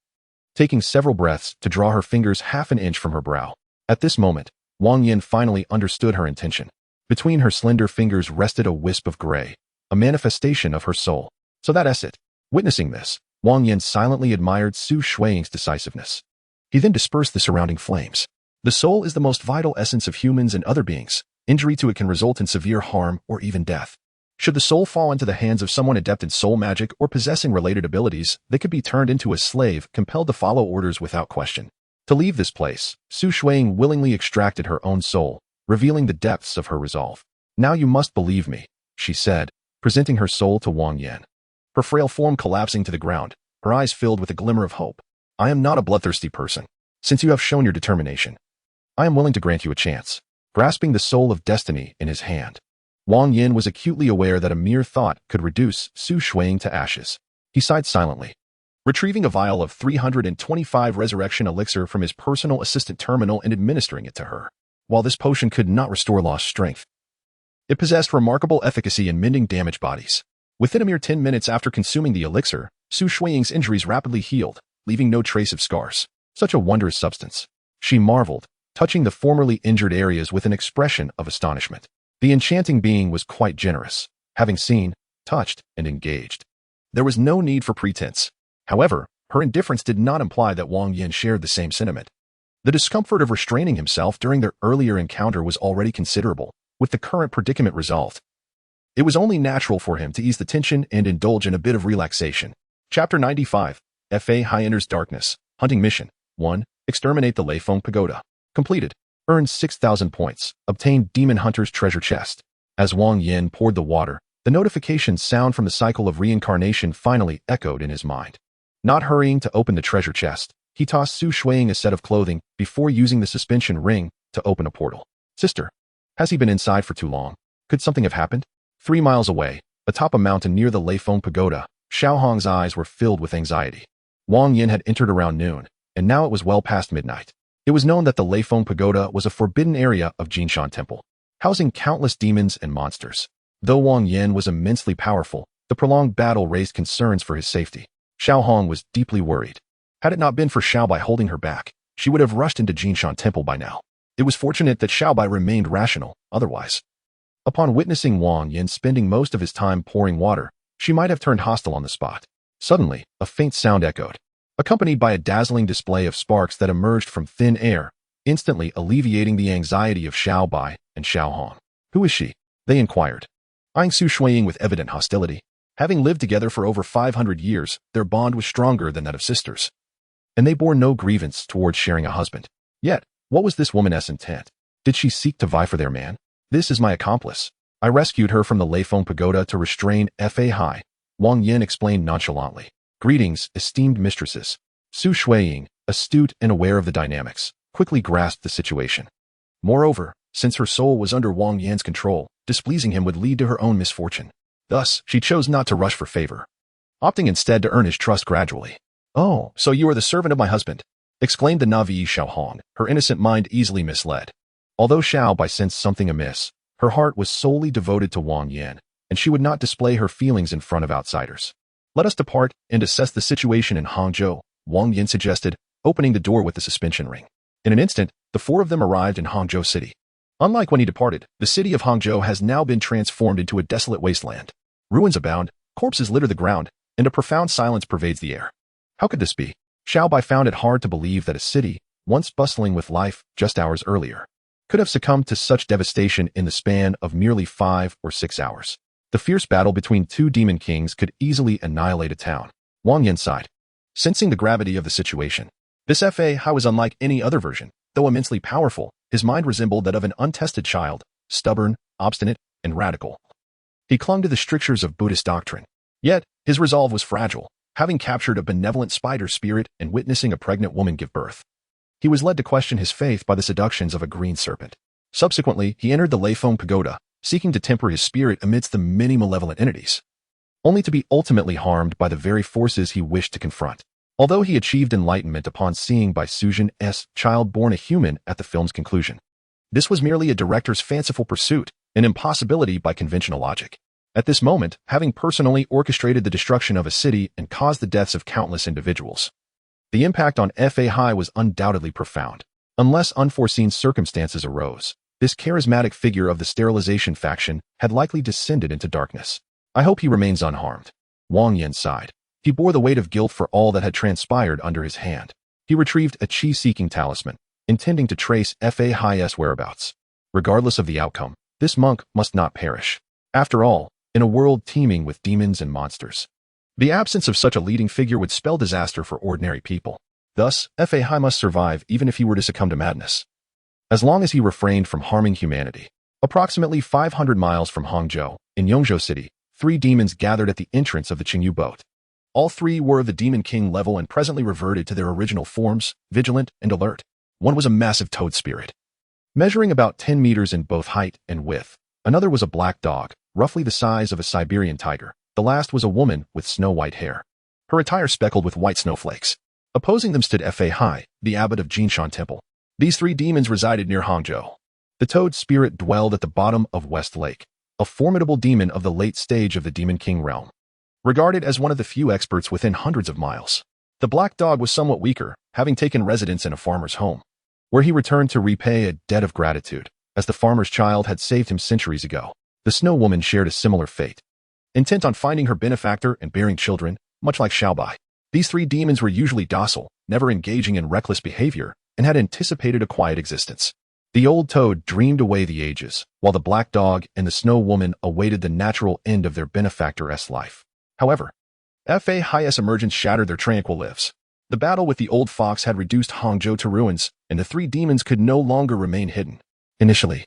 taking several breaths to draw her fingers half an inch from her brow. At this moment, Wang Yan finally understood her intention. Between her slender fingers rested a wisp of gray, a manifestation of her soul. So that's it. Witnessing this, Wang Yan silently admired Su Shuiying's decisiveness. He then dispersed the surrounding flames. The soul is the most vital essence of humans and other beings. Injury to it can result in severe harm or even death. Should the soul fall into the hands of someone adept in soul magic or possessing related abilities, they could be turned into a slave, compelled to follow orders without question. To leave this place, Su Shuiying willingly extracted her own soul, revealing the depths of her resolve. "Now you must believe me," she said, presenting her soul to Wang Yan. Her frail form collapsing to the ground, her eyes filled with a glimmer of hope. "I am not a bloodthirsty person. Since you have shown your determination, I am willing to grant you a chance." Grasping the soul of destiny in his hand, Wang Yan was acutely aware that a mere thought could reduce Su Shuiying to ashes. He sighed silently. Retrieving a vial of 325 resurrection elixir from his personal assistant terminal and administering it to her. While this potion could not restore lost strength, it possessed remarkable efficacy in mending damaged bodies. Within a mere 10 minutes after consuming the elixir, Su Shuiying's injuries rapidly healed, leaving no trace of scars. Such a wondrous substance. She marveled, touching the formerly injured areas with an expression of astonishment. The enchanting being was quite generous, having seen, touched, and engaged. There was no need for pretense. However, her indifference did not imply that Wang Yan shared the same sentiment. The discomfort of restraining himself during their earlier encounter was already considerable, with the current predicament resolved. It was only natural for him to ease the tension and indulge in a bit of relaxation. Chapter 95, Fa Hai enters darkness. Hunting mission. 1. Exterminate the Leifeng Pagoda. Completed. Earned 6,000 points. Obtained Demon Hunter's treasure chest. As Wang Yan poured the water, the notification sound from the cycle of reincarnation finally echoed in his mind. Not hurrying to open the treasure chest, he tossed Su Shuiying a set of clothing before using the suspension ring to open a portal. "Sister, has he been inside for too long? Could something have happened?" 3 miles away, atop a mountain near the Leifeng Pagoda, Xiaohong's eyes were filled with anxiety. Wang Yan had entered around noon, and now it was well past midnight. It was known that the Leifeng Pagoda was a forbidden area of Jinshan Temple, housing countless demons and monsters. Though Wang Yan was immensely powerful, the prolonged battle raised concerns for his safety. Xiaohong was deeply worried. Had it not been for Xiaobai holding her back, she would have rushed into Jinshan Temple by now. It was fortunate that Xiaobai remained rational, otherwise. Upon witnessing Wang Yan spending most of his time pouring water, she might have turned hostile on the spot. Suddenly, a faint sound echoed, accompanied by a dazzling display of sparks that emerged from thin air, instantly alleviating the anxiety of Xiaobai and Xiaohong. "Who is she?" they inquired, eyeing Su Shuiying with evident hostility. Having lived together for over 500 years, their bond was stronger than that of sisters, and they bore no grievance towards sharing a husband. Yet, what was this woman's intent? Did she seek to vie for their man? "This is my accomplice. I rescued her from the Leifeng Pagoda to restrain Fa Hai," Wang Yan explained nonchalantly. "Greetings, esteemed mistresses." Su Shuiying, astute and aware of the dynamics, quickly grasped the situation. Moreover, since her soul was under Wang Yan's control, displeasing him would lead to her own misfortune. Thus, she chose not to rush for favor, opting instead to earn his trust gradually. "Oh, so you are the servant of my husband," exclaimed the naive Xiaohong, her innocent mind easily misled. Although Xiaobai sensed something amiss, her heart was solely devoted to Wang Yan, and she would not display her feelings in front of outsiders. "Let us depart and assess the situation in Hangzhou," Wang Yan suggested, opening the door with the suspension ring. In an instant, the four of them arrived in Hangzhou City. Unlike when he departed, the city of Hangzhou has now been transformed into a desolate wasteland. Ruins abound, corpses litter the ground, and a profound silence pervades the air. How could this be? Xiaobai found it hard to believe that a city, once bustling with life just hours earlier, could have succumbed to such devastation in the span of merely 5 or 6 hours. The fierce battle between two demon kings could easily annihilate a town. Wang Yan sighed, sensing the gravity of the situation. This Fa Hai was unlike any other version. Though immensely powerful, his mind resembled that of an untested child, stubborn, obstinate, and radical. He clung to the strictures of Buddhist doctrine. Yet, his resolve was fragile, having captured a benevolent spider spirit and witnessing a pregnant woman give birth. He was led to question his faith by the seductions of a green serpent. Subsequently, he entered the Leifeng Pagoda, seeking to temper his spirit amidst the many malevolent entities, only to be ultimately harmed by the very forces he wished to confront. Although he achieved enlightenment upon seeing Bai Suzhen's child born a human at the film's conclusion, this was merely a director's fanciful pursuit, an impossibility by conventional logic. At this moment, having personally orchestrated the destruction of a city and caused the deaths of countless individuals, The impact on Fa Hai was undoubtedly profound. Unless unforeseen circumstances arose, this charismatic figure of the sterilization faction had likely descended into darkness. I hope he remains unharmed. Wang Yan sighed. He bore the weight of guilt for all that had transpired under his hand. He retrieved a chi-seeking talisman, intending to trace Fa Hai's whereabouts. Regardless of the outcome, this monk must not perish. After all, in a world teeming with demons and monsters, the absence of such a leading figure would spell disaster for ordinary people. Thus, Fa Hai must survive even if he were to succumb to madness. As long as he refrained from harming humanity. Approximately 500 miles from Hangzhou, in Yongzhou City, 3 demons gathered at the entrance of the Qingyu boat. All 3 were of the Demon King level and presently reverted to their original forms, vigilant and alert. One was a massive toad spirit, measuring about 10 meters in both height and width. Another was a black dog, roughly the size of a Siberian tiger. The last was a woman with snow-white hair, her attire speckled with white snowflakes. Opposing them stood Fa Hai, the abbot of Jinshan Temple. These 3 demons resided near Hangzhou. The toad spirit dwelled at the bottom of West Lake, a formidable demon of the late stage of the Demon King realm, regarded as one of the few experts within hundreds of miles. The black dog was somewhat weaker, having taken residence in a farmer's home, where he returned to repay a debt of gratitude, as the farmer's child had saved him centuries ago. The snow woman shared a similar fate, intent on finding her benefactor and bearing children, much like Xiaobai. These 3 demons were usually docile, never engaging in reckless behavior, and had anticipated a quiet existence. The old toad dreamed away the ages, while the black dog and the snow woman awaited the natural end of their benefactor's life. However, Fa Hai's emergence shattered their tranquil lives. The battle with the old fox had reduced Hangzhou to ruins, and the 3 demons could no longer remain hidden. Initially,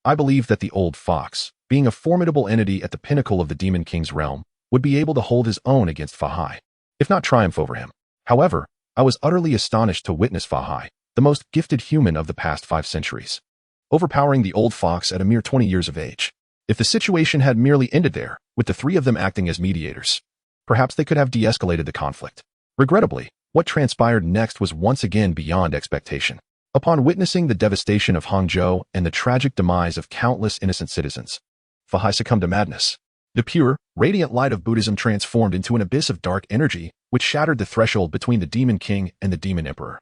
I believed that the old fox, being a formidable entity at the pinnacle of the Demon King's realm, would be able to hold his own against Fa Hai, if not triumph over him. However, I was utterly astonished to witness Fa Hai, the most gifted human of the past 5 centuries, overpowering the old fox at a mere 20 years of age. If the situation had merely ended there, with the 3 of them acting as mediators, perhaps they could have de-escalated the conflict. Regrettably, what transpired next was once again beyond expectation. Upon witnessing the devastation of Hangzhou and the tragic demise of countless innocent citizens, Fa Hai succumbed to madness. The pure, radiant light of Buddhism transformed into an abyss of dark energy, which shattered the threshold between the Demon King and the Demon Emperor,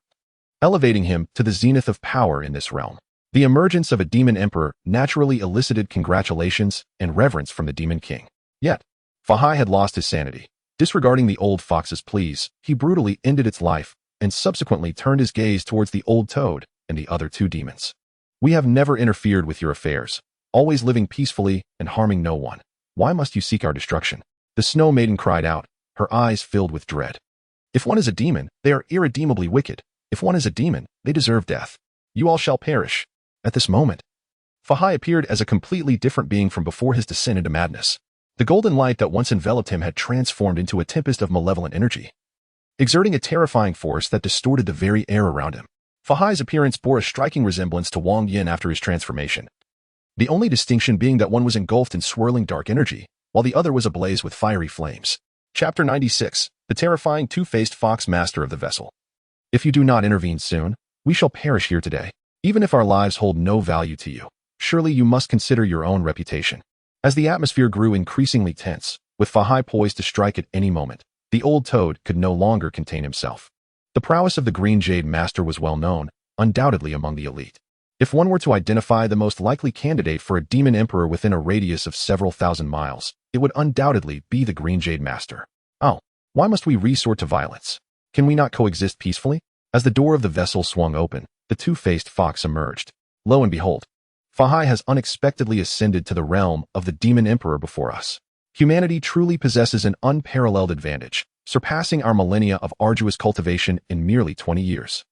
elevating him to the zenith of power in this realm. The emergence of a Demon Emperor naturally elicited congratulations and reverence from the Demon King. Yet, Fa Hai had lost his sanity. Disregarding the old fox's pleas, he brutally ended its life and subsequently turned his gaze towards the old toad and the other 2 demons. We have never interfered with your affairs, always living peacefully and harming no one. Why must you seek our destruction? The Snow Maiden cried out, her eyes filled with dread. If one is a demon, they are irredeemably wicked. If one is a demon, they deserve death. You all shall perish. At this moment, Fa Hai appeared as a completely different being from before his descent into madness. The golden light that once enveloped him had transformed into a tempest of malevolent energy, exerting a terrifying force that distorted the very air around him. Fa Hai's appearance bore a striking resemblance to Wang Yan after his transformation, the only distinction being that one was engulfed in swirling dark energy, while the other was ablaze with fiery flames. Chapter 96, The Terrifying Two-Faced Fox Master of the Vessel. If you do not intervene soon, we shall perish here today. Even if our lives hold no value to you, surely you must consider your own reputation. As the atmosphere grew increasingly tense, with Fa Hai poised to strike at any moment, the old toad could no longer contain himself. The prowess of the Green Jade Master was well known, undoubtedly among the elite. If one were to identify the most likely candidate for a demon emperor within a radius of several thousand miles, it would undoubtedly be the Green Jade Master. Oh, why must we resort to violence? Can we not coexist peacefully? As the door of the vessel swung open, the two-faced fox emerged. Lo and behold, Fa Hai has unexpectedly ascended to the realm of the Demon Emperor before us. Humanity truly possesses an unparalleled advantage, surpassing our millennia of arduous cultivation in merely 20 years.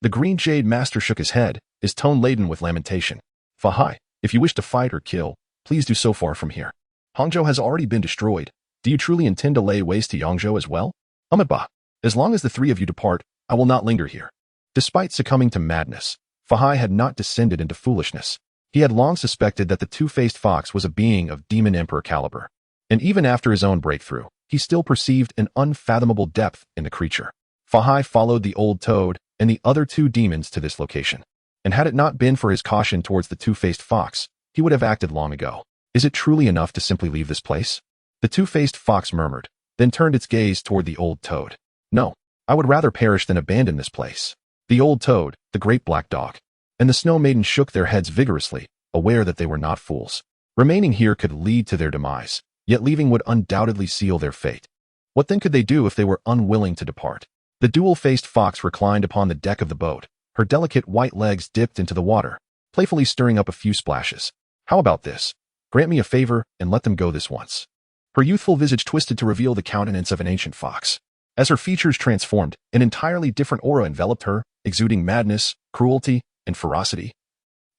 The Green Jade Master shook his head, his tone laden with lamentation. Fa Hai, if you wish to fight or kill, please do so far from here. Hangzhou has already been destroyed. Do you truly intend to lay waste to Yangzhou as well? Ba. As long as the 3 of you depart, I will not linger here. Despite succumbing to madness, Fa Hai had not descended into foolishness. He had long suspected that the two-faced fox was a being of Demon Emperor caliber. And even after his own breakthrough, he still perceived an unfathomable depth in the creature. Fa Hai followed the old toad and the other 2 demons to this location. And had it not been for his caution towards the two-faced fox, he would have acted long ago. Is it truly enough to simply leave this place? The two-faced fox murmured, then turned its gaze toward the old toad. No, I would rather perish than abandon this place. The old toad, the great black dog, and the snow maiden shook their heads vigorously, aware that they were not fools. Remaining here could lead to their demise, yet leaving would undoubtedly seal their fate. What then could they do if they were unwilling to depart? The dual-faced fox reclined upon the deck of the boat, her delicate white legs dipped into the water, playfully stirring up a few splashes. How about this? Grant me a favor and let them go this once. Her youthful visage twisted to reveal the countenance of an ancient fox. As her features transformed, an entirely different aura enveloped her, exuding madness, cruelty, and ferocity,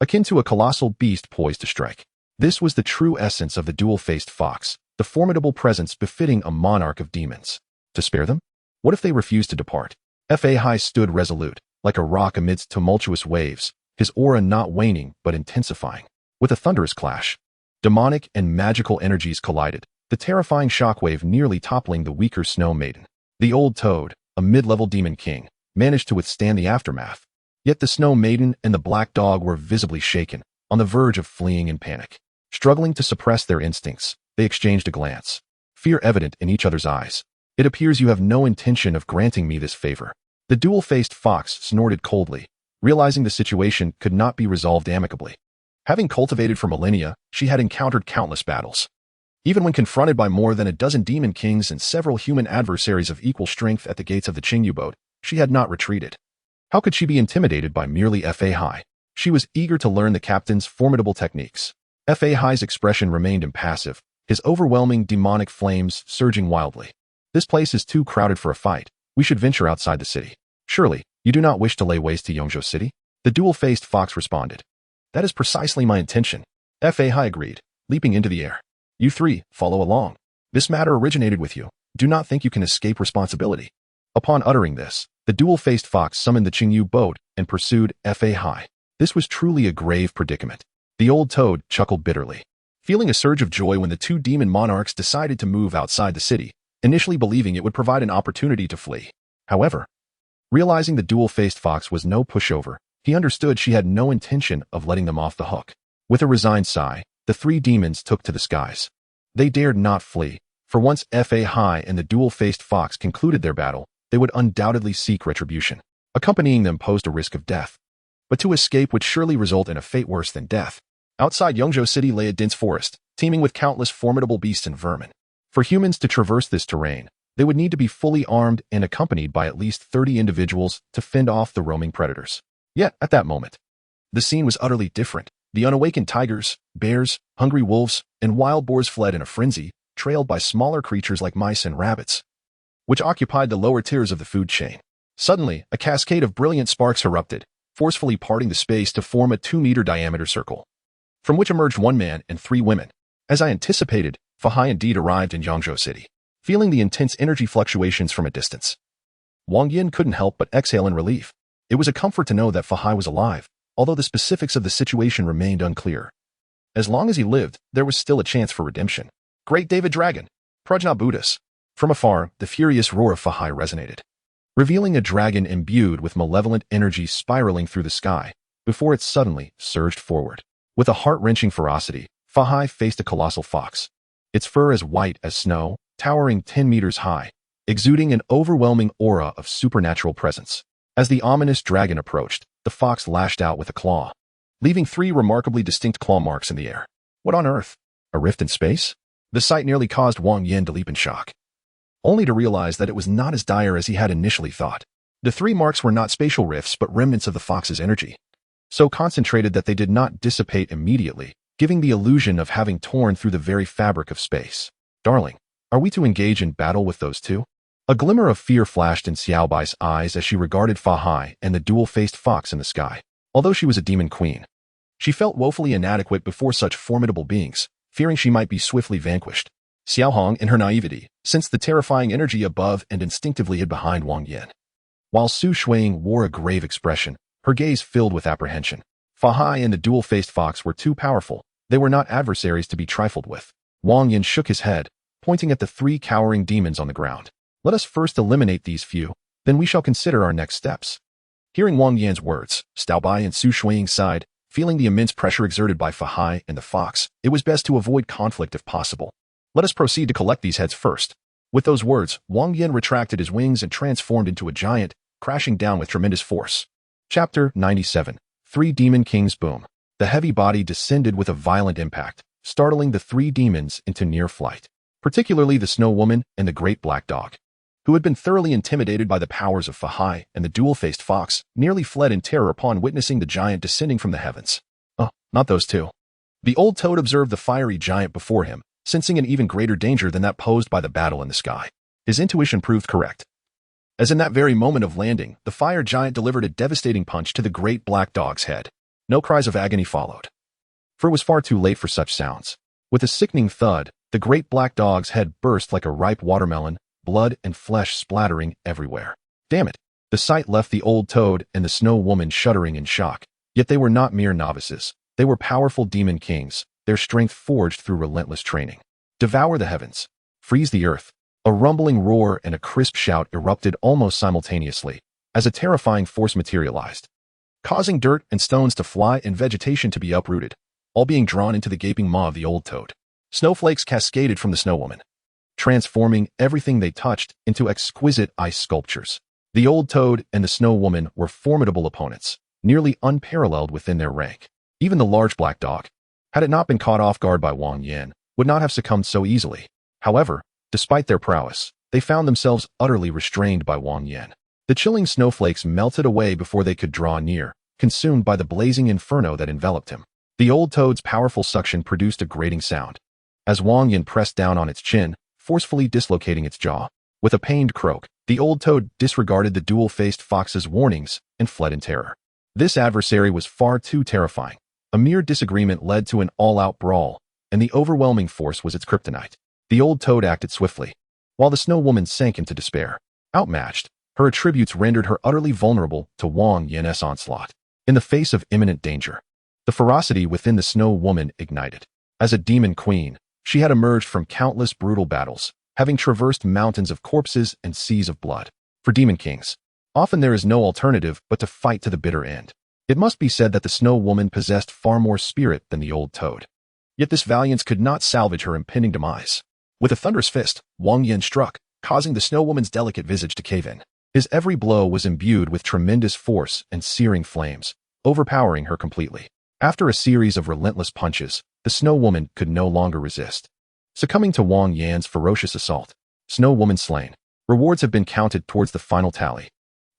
akin to a colossal beast poised to strike. This was the true essence of the dual-faced fox, the formidable presence befitting a monarch of demons. To spare them? What if they refused to depart? Fahai stood resolute, like a rock amidst tumultuous waves, his aura not waning but intensifying. With a thunderous clash, demonic and magical energies collided, the terrifying shockwave nearly toppling the weaker snow maiden. The old toad, a mid-level demon king, managed to withstand the aftermath. Yet the snow maiden and the black dog were visibly shaken, on the verge of fleeing in panic. Struggling to suppress their instincts, they exchanged a glance, fear evident in each other's eyes. It appears you have no intention of granting me this favor. The dual-faced fox snorted coldly, realizing the situation could not be resolved amicably. Having cultivated for millennia, she had encountered countless battles. Even when confronted by more than a dozen demon kings and several human adversaries of equal strength at the gates of the Qingyu boat, she had not retreated. How could she be intimidated by merely Fahai? She was eager to learn the captain's formidable techniques. Fahai's expression remained impassive, his overwhelming demonic flames surging wildly. This place is too crowded for a fight. We should venture outside the city. Surely, you do not wish to lay waste to Yongzhou City? The dual-faced fox responded. That is precisely my intention. Fahai agreed, leaping into the air. You three, follow along. This matter originated with you. Do not think you can escape responsibility. Upon uttering this, the dual-faced fox summoned the Qingyu boat and pursued Fahai. This was truly a grave predicament. The old toad chuckled bitterly, feeling a surge of joy when the two demon monarchs decided to move outside the city, initially believing it would provide an opportunity to flee. However, realizing the dual-faced fox was no pushover, he understood she had no intention of letting them off the hook. With a resigned sigh, the three demons took to the skies. They dared not flee, for once Fahai and the dual-faced fox concluded their battle, they would undoubtedly seek retribution. Accompanying them posed a risk of death. But to escape would surely result in a fate worse than death. Outside Yongzhou City lay a dense forest, teeming with countless formidable beasts and vermin. For humans to traverse this terrain, they would need to be fully armed and accompanied by at least 30 individuals to fend off the roaming predators. Yet, at that moment, the scene was utterly different. The unawakened tigers, bears, hungry wolves, and wild boars fled in a frenzy, trailed by smaller creatures like mice and rabbits, which occupied the lower tiers of the food chain. Suddenly, a cascade of brilliant sparks erupted, forcefully parting the space to form a 2-meter diameter circle, from which emerged one man and 3 women. As I anticipated, Fahai indeed arrived in Yongzhou City, feeling the intense energy fluctuations from a distance. Wang Yan couldn't help but exhale in relief. It was a comfort to know that Fahai was alive, although the specifics of the situation remained unclear. As long as he lived, there was still a chance for redemption. Great David Dragon! Prajna Buddhas! From afar, the furious roar of Fahai resonated, revealing a dragon imbued with malevolent energy spiraling through the sky, before it suddenly surged forward. With a heart-wrenching ferocity, Fahai faced a colossal fox, its fur as white as snow, towering 10 meters high, exuding an overwhelming aura of supernatural presence. As the ominous dragon approached, the fox lashed out with a claw, leaving 3 remarkably distinct claw marks in the air. What on earth? A rift in space? The sight nearly caused Wang Yan to leap in shock, only to realize that it was not as dire as he had initially thought. The 3 marks were not spatial rifts but remnants of the fox's energy, so concentrated that they did not dissipate immediately, giving the illusion of having torn through the very fabric of space. Darling, are we to engage in battle with those 2? A glimmer of fear flashed in Xiaobai's eyes as she regarded Fahai and the dual-faced fox in the sky. Although she was a demon queen, she felt woefully inadequate before such formidable beings, fearing she might be swiftly vanquished. Xiaohong, in her naivety, sensed the terrifying energy above and instinctively hid behind Wang Yan. While Su Shuiying wore a grave expression, her gaze filled with apprehension. Fahai and the dual-faced fox were too powerful. They were not adversaries to be trifled with. Wang Yan shook his head, pointing at the 3 cowering demons on the ground. Let us first eliminate these few, then we shall consider our next steps. Hearing Wang Yan's words, Xiaobai and Su Shuiying sighed, feeling the immense pressure exerted by Fahai and the fox. It was best to avoid conflict if possible. Let us proceed to collect these heads first. With those words, Wang Yan retracted his wings and transformed into a giant, crashing down with tremendous force. Chapter 97. Three Demon Kings Boom. The heavy body descended with a violent impact, startling the three demons into near flight, particularly the Snow Woman and the Great Black Dog, who had been thoroughly intimidated by the powers of Fahai and the dual-faced fox, nearly fled in terror upon witnessing the giant descending from the heavens. Oh, not those two. The old toad observed the fiery giant before him, sensing an even greater danger than that posed by the battle in the sky. His intuition proved correct, as in that very moment of landing, the fire giant delivered a devastating punch to the Great Black Dog's head. No cries of agony followed, for it was far too late for such sounds. With a sickening thud, the Great Black Dog's head burst like a ripe watermelon, blood and flesh splattering everywhere. Damn it! The sight left the old toad and the Snow Woman shuddering in shock. Yet they were not mere novices. They were powerful demon kings, their strength forged through relentless training. Devour the heavens. Freeze the earth. A rumbling roar and a crisp shout erupted almost simultaneously, as a terrifying force materialized, causing dirt and stones to fly and vegetation to be uprooted, all being drawn into the gaping maw of the old toad. Snowflakes cascaded from the Snow Woman, transforming everything they touched into exquisite ice sculptures. The old toad and the Snow Woman were formidable opponents, nearly unparalleled within their rank. Even the large black dog, had it not been caught off guard by Wang Yan, would not have succumbed so easily. However, despite their prowess, they found themselves utterly restrained by Wang Yan. The chilling snowflakes melted away before they could draw near, consumed by the blazing inferno that enveloped him. The old toad's powerful suction produced a grating sound, as Wang Yan pressed down on its chin, forcefully dislocating its jaw. With a pained croak, the old toad disregarded the dual-faced fox's warnings and fled in terror. This adversary was far too terrifying. A mere disagreement led to an all-out brawl, and the overwhelming force was its kryptonite. The old toad acted swiftly, while the Snow Woman sank into despair. Outmatched, her attributes rendered her utterly vulnerable to Wang Yan's onslaught. In the face of imminent danger, the ferocity within the Snow Woman ignited. As a demon queen, she had emerged from countless brutal battles, having traversed mountains of corpses and seas of blood. For demon kings, often there is no alternative but to fight to the bitter end. It must be said that the Snow Woman possessed far more spirit than the old toad. Yet this valiance could not salvage her impending demise. With a thunderous fist, Wang Yan struck, causing the Snow Woman's delicate visage to cave in. His every blow was imbued with tremendous force and searing flames, overpowering her completely. After a series of relentless punches, the Snow Woman could no longer resist, succumbing to Wang Yan's ferocious assault. Snow Woman slain. Rewards have been counted towards the final tally.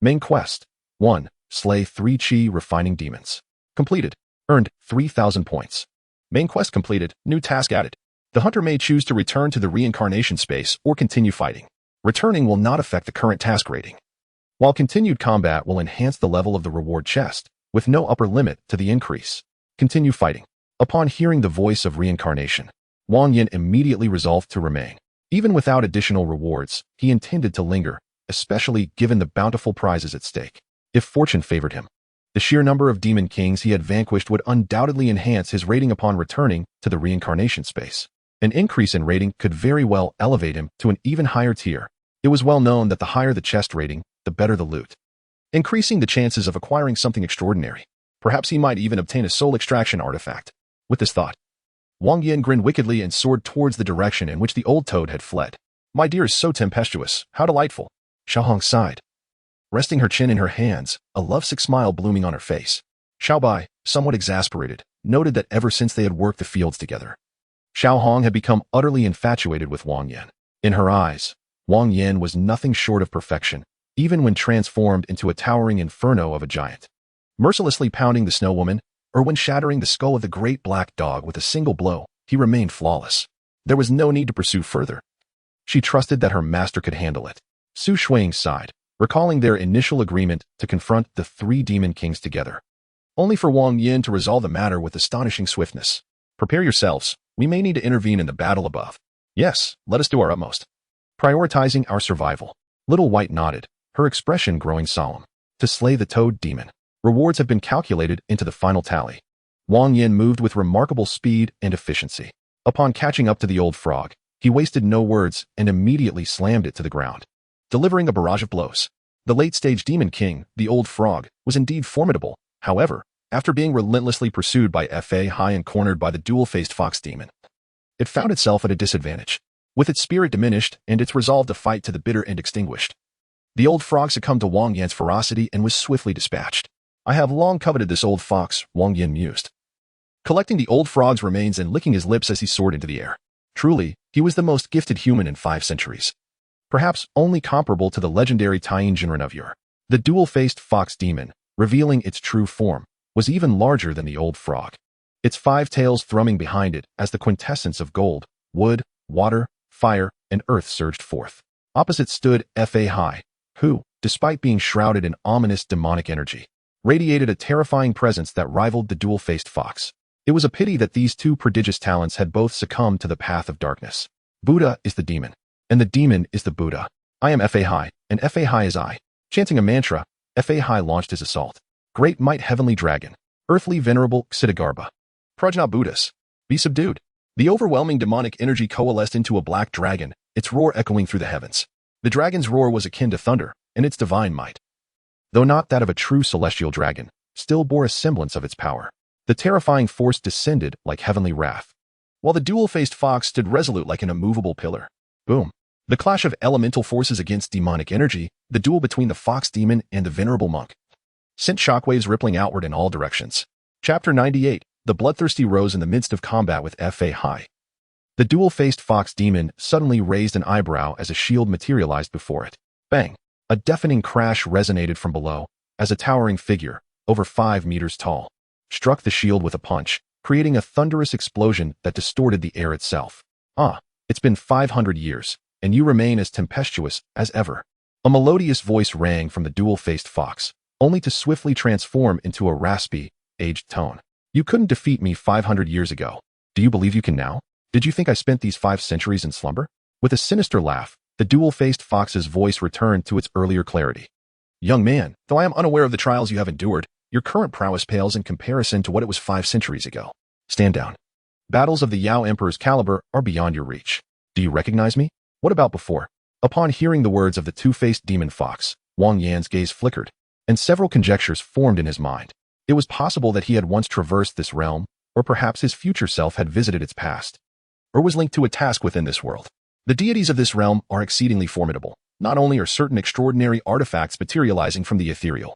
Main quest. 1. Slay 3 Chi refining demons. Completed. Earned 3,000 points. Main quest completed. New task added. The hunter may choose to return to the reincarnation space or continue fighting. Returning will not affect the current task rating, while continued combat will enhance the level of the reward chest, with no upper limit to the increase. Continue fighting. Upon hearing the voice of reincarnation, Wang Yan immediately resolved to remain. Even without additional rewards, he intended to linger, especially given the bountiful prizes at stake. If fortune favored him, the sheer number of demon kings he had vanquished would undoubtedly enhance his rating upon returning to the reincarnation space. An increase in rating could very well elevate him to an even higher tier. It was well known that the higher the chest rating, the better the loot, increasing the chances of acquiring something extraordinary. Perhaps he might even obtain a soul extraction artifact. With this thought, Wang Yan grinned wickedly and soared towards the direction in which the old toad had fled. My dear is so tempestuous, how delightful. Xiaohong sighed, resting her chin in her hands, a lovesick smile blooming on her face. Xiaobai, somewhat exasperated, noted that ever since they had worked the fields together, Xiaohong had become utterly infatuated with Wang Yan. In her eyes, Wang Yan was nothing short of perfection, even when transformed into a towering inferno of a giant. Mercilessly pounding the Snow Woman, or when shattering the skull of the Great Black Dog with a single blow, he remained flawless. There was no need to pursue further. She trusted that her master could handle it. Su Shuang sighed, recalling their initial agreement to confront the 3 demon kings together, only for Wang Yan to resolve the matter with astonishing swiftness. Prepare yourselves. We may need to intervene in the battle above. Yes, let us do our utmost. Prioritizing our survival. Little White nodded, her expression growing solemn. To slay the toad demon. Rewards have been calculated into the final tally. Wang Yan moved with remarkable speed and efficiency. Upon catching up to the old frog, he wasted no words and immediately slammed it to the ground, delivering a barrage of blows. The late-stage demon king, the old frog, was indeed formidable. However, after being relentlessly pursued by Fahai and cornered by the dual-faced fox demon, it found itself at a disadvantage. with its spirit diminished and its resolve to fight to the bitter end extinguished. The old frog succumbed to Wang Yan's ferocity and was swiftly dispatched. I have long coveted this old fox, Wang Yan mused, collecting the old frog's remains and licking his lips as he soared into the air. Truly, he was the most gifted human in 5 centuries. Perhaps only comparable to the legendary Tien Jinren of yore. The dual-faced fox demon, revealing its true form, was even larger than the old frog. Its 5 tails thrumming behind it as the quintessence of gold, wood, water, fire, and earth surged forth. Opposite stood Fa Hai, who, despite being shrouded in ominous demonic energy, radiated a terrifying presence that rivaled the dual-faced fox. It was a pity that these 2 prodigious talents had both succumbed to the path of darkness. Buddha is the demon, and the demon is the Buddha. I am Fa Hai, and Fa Hai is I. Chanting a mantra, Fa Hai launched his assault. Great might heavenly dragon, earthly venerable Ksitigarbha, Prajna Buddhas, be subdued. The overwhelming demonic energy coalesced into a black dragon, its roar echoing through the heavens. The dragon's roar was akin to thunder, and its divine might, though not that of a true celestial dragon, still bore a semblance of its power. The terrifying force descended like heavenly wrath, while the dual-faced fox stood resolute like an immovable pillar. Boom. The clash of elemental forces against demonic energy, the duel between the fox demon and the venerable monk, sent shockwaves rippling outward in all directions. Chapter 98. The bloodthirsty rose in the midst of combat with Fa Hai. The dual-faced fox demon suddenly raised an eyebrow as a shield materialized before it. Bang! A deafening crash resonated from below, as a towering figure, over 5 meters tall, struck the shield with a punch, creating a thunderous explosion that distorted the air itself. It's been 500 years, and you remain as tempestuous as ever. A melodious voice rang from the dual-faced fox, only to swiftly transform into a raspy, aged tone. You couldn't defeat me 500 years ago. Do you believe you can now? Did you think I spent these 5 centuries in slumber? With a sinister laugh, the dual-faced fox's voice returned to its earlier clarity. Young man, though I am unaware of the trials you have endured, your current prowess pales in comparison to what it was 5 centuries ago. Stand down. Battles of the Yao Emperor's caliber are beyond your reach. Do you recognize me? What about before? Upon hearing the words of the 2-faced demon fox, Wang Yan's gaze flickered, and several conjectures formed in his mind. It was possible that he had once traversed this realm, or perhaps his future self had visited its past, or was linked to a task within this world. The deities of this realm are exceedingly formidable. Not only are certain extraordinary artifacts materializing from the ethereal,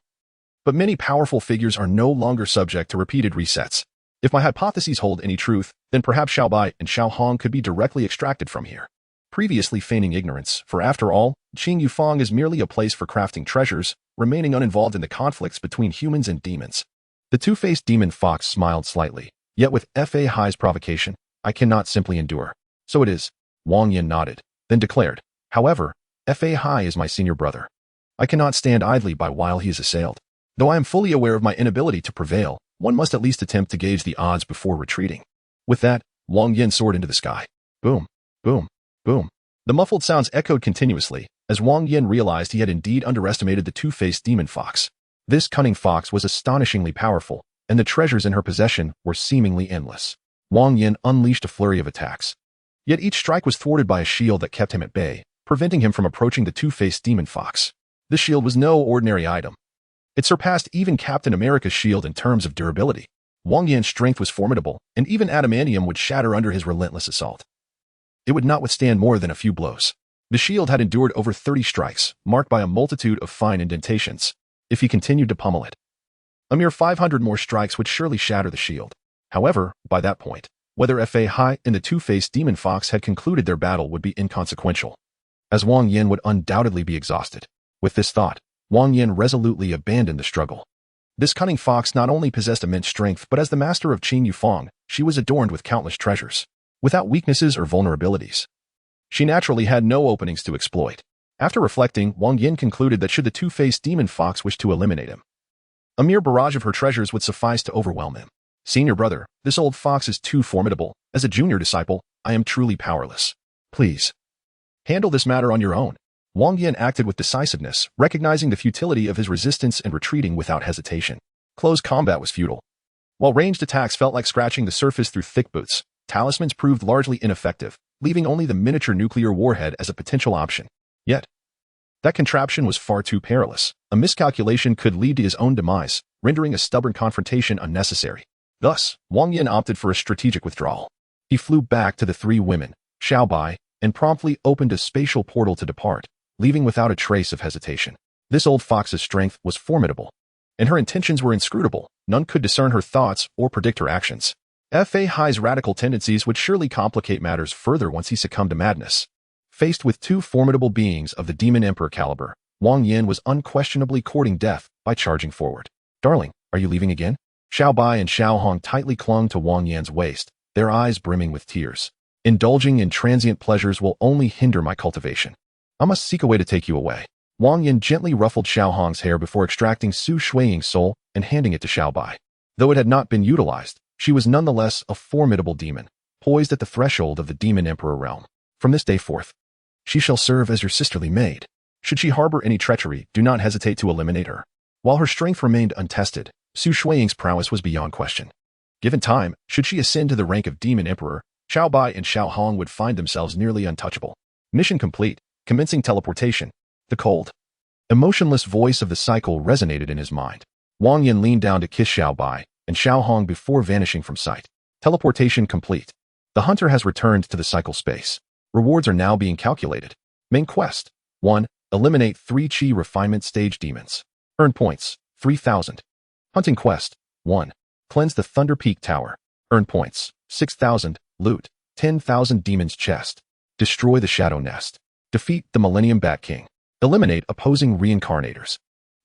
but many powerful figures are no longer subject to repeated resets. If my hypotheses hold any truth, then perhaps Xiao Bai and Xiao Hong could be directly extracted from here. Previously feigning ignorance, for after all, Qing Yufang is merely a place for crafting treasures, remaining uninvolved in the conflicts between humans and demons. The 2-faced demon fox smiled slightly, yet with Fa Hai's provocation, I cannot simply endure. So it is. Wang Yan nodded, then declared, however, Fa Hai is my senior brother. I cannot stand idly by while he is assailed. Though I am fully aware of my inability to prevail, one must at least attempt to gauge the odds before retreating. With that, Wang Yan soared into the sky. Boom, boom, boom. The muffled sounds echoed continuously, as Wang Yan realized he had indeed underestimated the 2-faced demon fox. This cunning fox was astonishingly powerful, and the treasures in her possession were seemingly endless. Wang Yan unleashed a flurry of attacks. Yet each strike was thwarted by a shield that kept him at bay, preventing him from approaching the 2-faced demon fox. This shield was no ordinary item. It surpassed even Captain America's shield in terms of durability. Wang Yan's strength was formidable, and even adamantium would shatter under his relentless assault. It would not withstand more than a few blows. The shield had endured over 30 strikes, marked by a multitude of fine indentations. If he continued to pummel it, a mere 500 more strikes would surely shatter the shield. However, by that point, whether Fa Hai and the 2-faced demon fox had concluded their battle would be inconsequential, as Wang Yan would undoubtedly be exhausted. With this thought, Wang Yan resolutely abandoned the struggle. This cunning fox not only possessed immense strength, but as the master of Qing Yufang, she was adorned with countless treasures, without weaknesses or vulnerabilities. She naturally had no openings to exploit. After reflecting, Wang Yan concluded that should the 2-faced demon fox wish to eliminate him, a mere barrage of her treasures would suffice to overwhelm him. Senior brother, this old fox is too formidable. As a junior disciple, I am truly powerless. Please handle this matter on your own. Wang Yan acted with decisiveness, recognizing the futility of his resistance and retreating without hesitation. Close combat was futile. While ranged attacks felt like scratching the surface through thick boots, talismans proved largely ineffective, leaving only the miniature nuclear warhead as a potential option. Yet, that contraption was far too perilous. A miscalculation could lead to his own demise, rendering a stubborn confrontation unnecessary. Thus, Wang Yan opted for a strategic withdrawal. He flew back to the 3 women, Xiao Bai, and promptly opened a spatial portal to depart, leaving without a trace of hesitation. This old fox's strength was formidable, and her intentions were inscrutable. None could discern her thoughts or predict her actions. Fa Hai's radical tendencies would surely complicate matters further once he succumbed to madness. Faced with two formidable beings of the Demon Emperor caliber, Wang Yan was unquestionably courting death by charging forward. "Darling, are you leaving again?" Xiao Bai and Xiao Hong tightly clung to Wang Yan's waist, their eyes brimming with tears. "Indulging in transient pleasures will only hinder my cultivation. I must seek a way to take you away." Wang Yan gently ruffled Xiao Hong's hair before extracting Su Shuiying's soul and handing it to Xiao Bai. Though it had not been utilized, she was nonetheless a formidable demon, poised at the threshold of the Demon Emperor realm. "From this day forth, she shall serve as your sisterly maid. Should she harbor any treachery, do not hesitate to eliminate her." While her strength remained untested, Su Shuiying's prowess was beyond question. Given time, should she ascend to the rank of Demon Emperor, Xiao Bai and Xiao Hong would find themselves nearly untouchable. Mission complete. Commencing teleportation. The cold, emotionless voice of the cycle resonated in his mind. Wang Yan leaned down to kiss Xiao Bai and Xiao Hong before vanishing from sight. Teleportation complete. The hunter has returned to the cycle space. Rewards are now being calculated. Main quest. 1. Eliminate 3 Chi refinement stage demons. Earn points, 3,000. Hunting quest. 1. Cleanse the Thunder Peak Tower. Earn points, 6,000. Loot, 10,000 Demon's Chest. Destroy the Shadow Nest. Defeat the Millennium Bat King. Eliminate opposing reincarnators.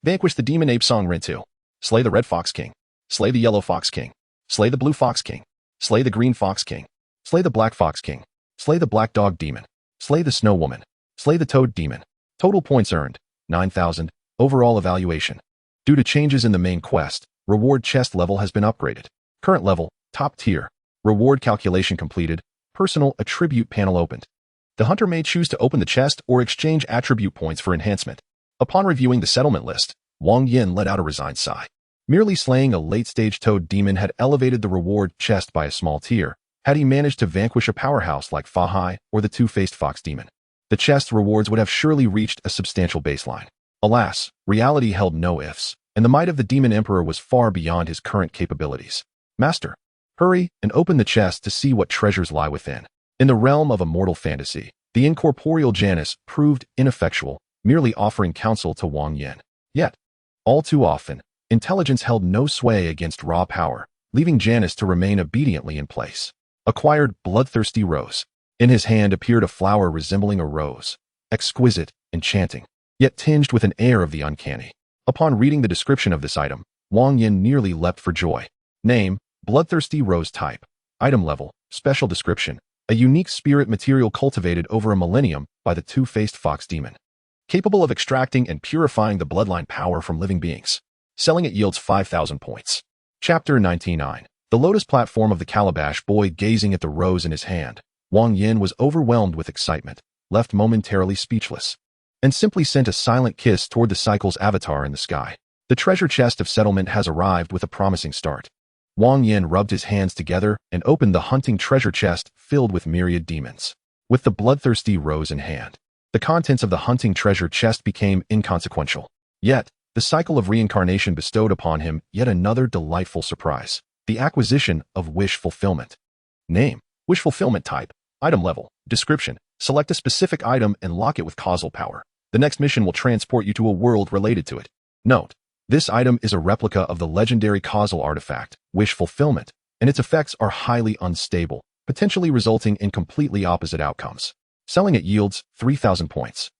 Vanquish the Demon Ape Song Rintu. Slay the Red Fox King. Slay the Yellow Fox King. Slay the Blue Fox King. Slay the Green Fox King. Slay the Black Fox King. Slay the Black Dog Demon. Slay the Snow Woman. Slay the Toad Demon. Total points earned, 9,000. Overall evaluation. Due to changes in the main quest, reward chest level has been upgraded. Current level, top tier. Reward calculation completed. Personal attribute panel opened. The hunter may choose to open the chest or exchange attribute points for enhancement. Upon reviewing the settlement list, Wang Yan let out a resigned sigh. Merely slaying a late-stage toad demon had elevated the reward chest by a small tier, had he managed to vanquish a powerhouse like Fa Hai or the two-faced fox demon. The chest rewards would have surely reached a substantial baseline. Alas, reality held no ifs, and the might of the Demon Emperor was far beyond his current capabilities. "Master, hurry and open the chest to see what treasures lie within." In the realm of immortal fantasy, the incorporeal Janus proved ineffectual, merely offering counsel to Wang Yan. Yet, all too often, intelligence held no sway against raw power, leaving Janus to remain obediently in place. Acquired Bloodthirsty Rose. In his hand appeared a flower resembling a rose, exquisite, enchanting, yet tinged with an air of the uncanny. Upon reading the description of this item, Wang Yan nearly leapt for joy. Name, Bloodthirsty Rose type. Item level, special description. A unique spirit material cultivated over a millennium by the two-faced fox demon. Capable of extracting and purifying the bloodline power from living beings. Selling it yields 5,000 points. Chapter 99. The lotus platform of the calabash boy gazing at the rose in his hand. Wang Yan was overwhelmed with excitement, left momentarily speechless, and simply sent a silent kiss toward the cycle's avatar in the sky. The treasure chest of settlement has arrived with a promising start. Wang Yan rubbed his hands together and opened the hunting treasure chest filled with myriad demons. With the bloodthirsty rose in hand, the contents of the hunting treasure chest became inconsequential. Yet, the cycle of reincarnation bestowed upon him yet another delightful surprise. The acquisition of wish fulfillment. Name, wish fulfillment type, item level, description. Select a specific item and lock it with causal power. The next mission will transport you to a world related to it. Note, this item is a replica of the legendary causal artifact, wish fulfillment, and its effects are highly unstable, potentially resulting in completely opposite outcomes. Selling it yields 3,000 points.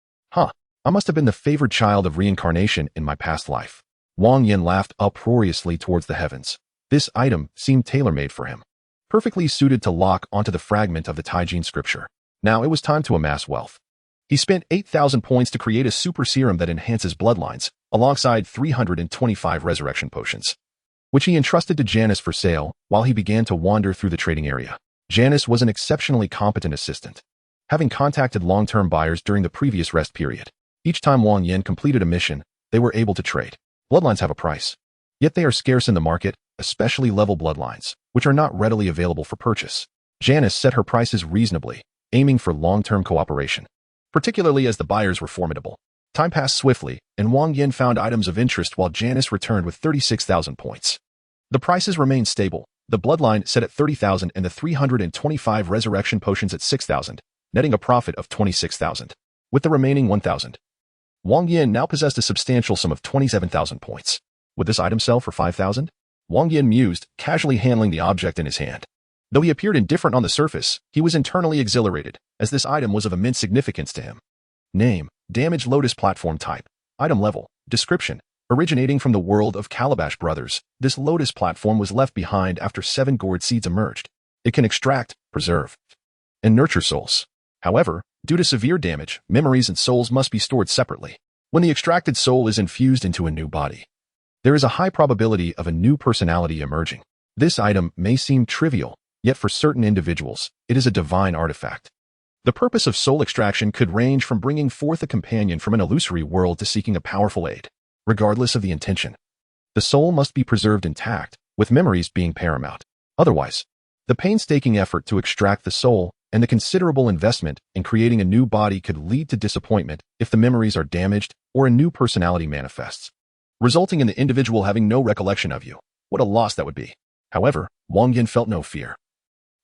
I must have been the favored child of reincarnation in my past life. Wang Yan laughed uproariously towards the heavens. This item seemed tailor-made for him, perfectly suited to lock onto the fragment of the Taijin scripture. Now it was time to amass wealth. He spent 8,000 points to create a super serum that enhances bloodlines, alongside 325 resurrection potions, which he entrusted to Janus for sale while he began to wander through the trading area. Janus was an exceptionally competent assistant, having contacted long-term buyers during the previous rest period. Each time Wang Yan completed a mission, they were able to trade. Bloodlines have a price, yet they are scarce in the market, especially level bloodlines, which are not readily available for purchase. Janus set her prices reasonably, aiming for long-term cooperation, particularly as the buyers were formidable. Time passed swiftly, and Wang Yan found items of interest while Janus returned with 36,000 points. The prices remained stable, the bloodline set at 30,000 and the 325 resurrection potions at 6,000, netting a profit of 26,000. With the remaining 1,000, Wang Yan now possessed a substantial sum of 27,000 points. Would this item sell for 5,000? Wang Yan mused, casually handling the object in his hand. Though he appeared indifferent on the surface, he was internally exhilarated, as this item was of immense significance to him. Name: Damaged Lotus Platform Type. Item level. Description: originating from the world of Calabash Brothers, this Lotus platform was left behind after 7 gourd seeds emerged. It can extract, preserve, and nurture souls. However, due to severe damage, memories and souls must be stored separately. When the extracted soul is infused into a new body, there is a high probability of a new personality emerging. This item may seem trivial, yet for certain individuals, it is a divine artifact. The purpose of soul extraction could range from bringing forth a companion from an illusory world to seeking a powerful aid. Regardless of the intention, the soul must be preserved intact, with memories being paramount. Otherwise, the painstaking effort to extract the soul and the considerable investment in creating a new body could lead to disappointment if the memories are damaged or a new personality manifests, resulting in the individual having no recollection of you. What a loss that would be. However, Wang Yan felt no fear.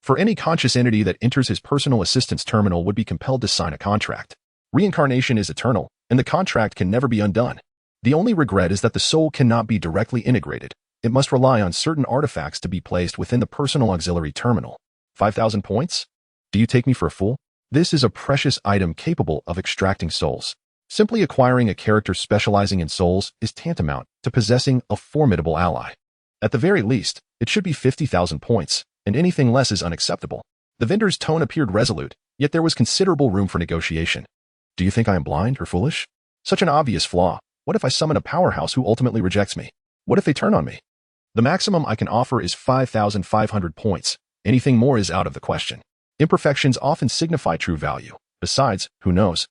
For any conscious entity that enters his personal assistance terminal would be compelled to sign a contract. Reincarnation is eternal, and the contract can never be undone. The only regret is that the soul cannot be directly integrated. It must rely on certain artifacts to be placed within the personal auxiliary terminal. 5,000 points? Do you take me for a fool? This is a precious item capable of extracting souls. Simply acquiring a character specializing in souls is tantamount to possessing a formidable ally. At the very least, it should be 50,000 points, and anything less is unacceptable. The vendor's tone appeared resolute, yet there was considerable room for negotiation. Do you think I am blind or foolish? Such an obvious flaw. What if I summon a powerhouse who ultimately rejects me? What if they turn on me? The maximum I can offer is 5,500 points. Anything more is out of the question. Imperfections often signify true value. Besides, who knows?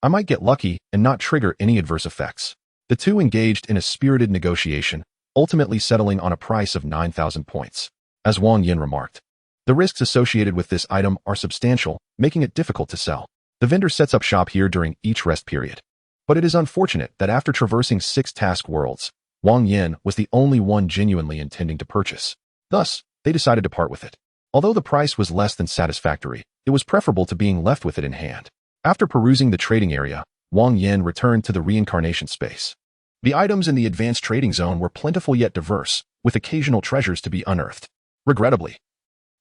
I might get lucky and not trigger any adverse effects. The two engaged in a spirited negotiation, ultimately settling on a price of 9,000 points. As Wang Yan remarked, the risks associated with this item are substantial, making it difficult to sell. The vendor sets up shop here during each rest period. But it is unfortunate that after traversing 6 task worlds, Wang Yan was the only one genuinely intending to purchase. Thus, they decided to part with it. Although the price was less than satisfactory, it was preferable to being left with it in hand. After perusing the trading area, Wang Yan returned to the reincarnation space. The items in the advanced trading zone were plentiful yet diverse, with occasional treasures to be unearthed. Regrettably,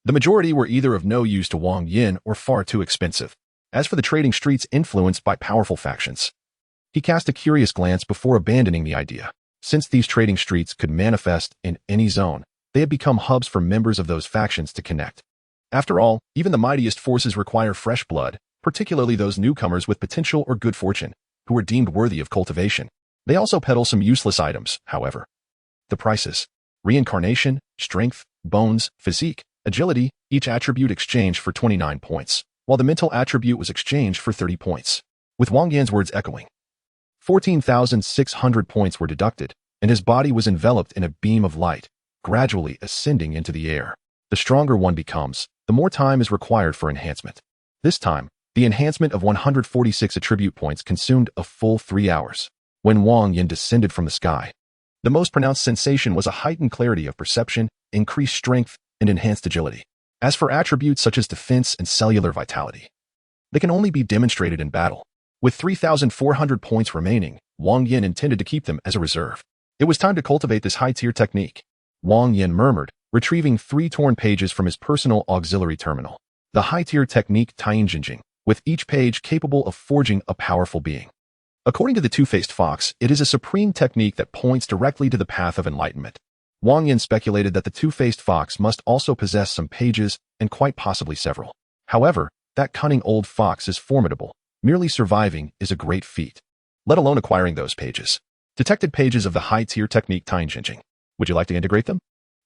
the majority were either of no use to Wang Yan or far too expensive. As for the trading streets influenced by powerful factions, he cast a curious glance before abandoning the idea. Since these trading streets could manifest in any zone, they had become hubs for members of those factions to connect. After all, even the mightiest forces require fresh blood, particularly those newcomers with potential or good fortune, who are deemed worthy of cultivation. They also peddle some useless items, however. The prices: reincarnation, strength, bones, physique, agility, each attribute exchanged for 29 points, while the mental attribute was exchanged for 30 points. With Wang Yan's words echoing, 14,600 points were deducted, and his body was enveloped in a beam of light, gradually ascending into the air. The stronger one becomes, the more time is required for enhancement. This time, the enhancement of 146 attribute points consumed a full 3 hours. When Wang Yan descended from the sky, the most pronounced sensation was a heightened clarity of perception, increased strength, and enhanced agility. As for attributes such as defense and cellular vitality, they can only be demonstrated in battle. With 3,400 points remaining, Wang Yan intended to keep them as a reserve. It was time to cultivate this high-tier technique. Wang Yan murmured, retrieving 3 torn pages from his personal auxiliary terminal. The high-tier technique Tainjinjing, with each page capable of forging a powerful being. According to the two-faced fox, it is a supreme technique that points directly to the path of enlightenment. Wang Yan speculated that the two-faced fox must also possess some pages and quite possibly several. However, that cunning old fox is formidable. Merely surviving is a great feat, let alone acquiring those pages. Detected pages of the high-tier technique Tainjinjing. Would you like to integrate them?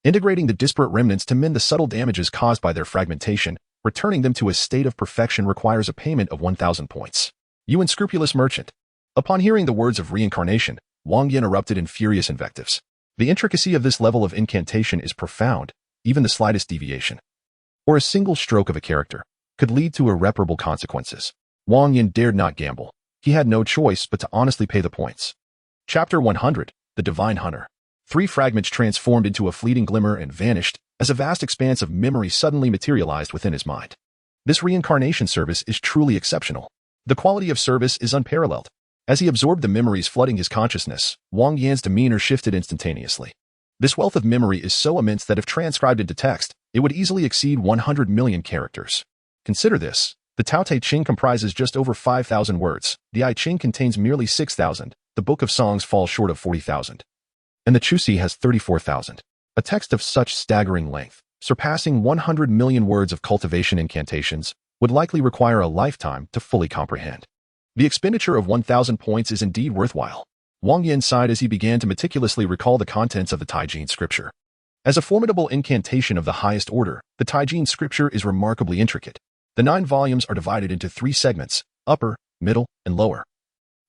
Integrating the disparate remnants to mend the subtle damages caused by their fragmentation, returning them to a state of perfection requires a payment of 1,000 points. You unscrupulous merchant. Upon hearing the words of reincarnation, Wang Yan erupted in furious invectives. The intricacy of this level of incantation is profound. Even the slightest deviation, or a single stroke of a character, could lead to irreparable consequences. Wang Yan dared not gamble. He had no choice but to honestly pay the points. Chapter 100, The Divine Hunter. 3 fragments transformed into a fleeting glimmer and vanished as a vast expanse of memory suddenly materialized within his mind. This reincarnation service is truly exceptional. The quality of service is unparalleled. As he absorbed the memories flooding his consciousness, Wang Yan's demeanor shifted instantaneously. This wealth of memory is so immense that if transcribed into text, it would easily exceed 100 million characters. Consider this. The Tao Te Ching comprises just over 5,000 words, the I Ching contains merely 6,000, the Book of Songs falls short of 40,000, and the Chusi has 34,000. A text of such staggering length, surpassing 100 million words of cultivation incantations, would likely require a lifetime to fully comprehend. The expenditure of 1,000 points is indeed worthwhile. Wang Yan sighed as he began to meticulously recall the contents of the Taijin scripture. As a formidable incantation of the highest order, the Taijin scripture is remarkably intricate. The 9 volumes are divided into 3 segments, upper, middle, and lower,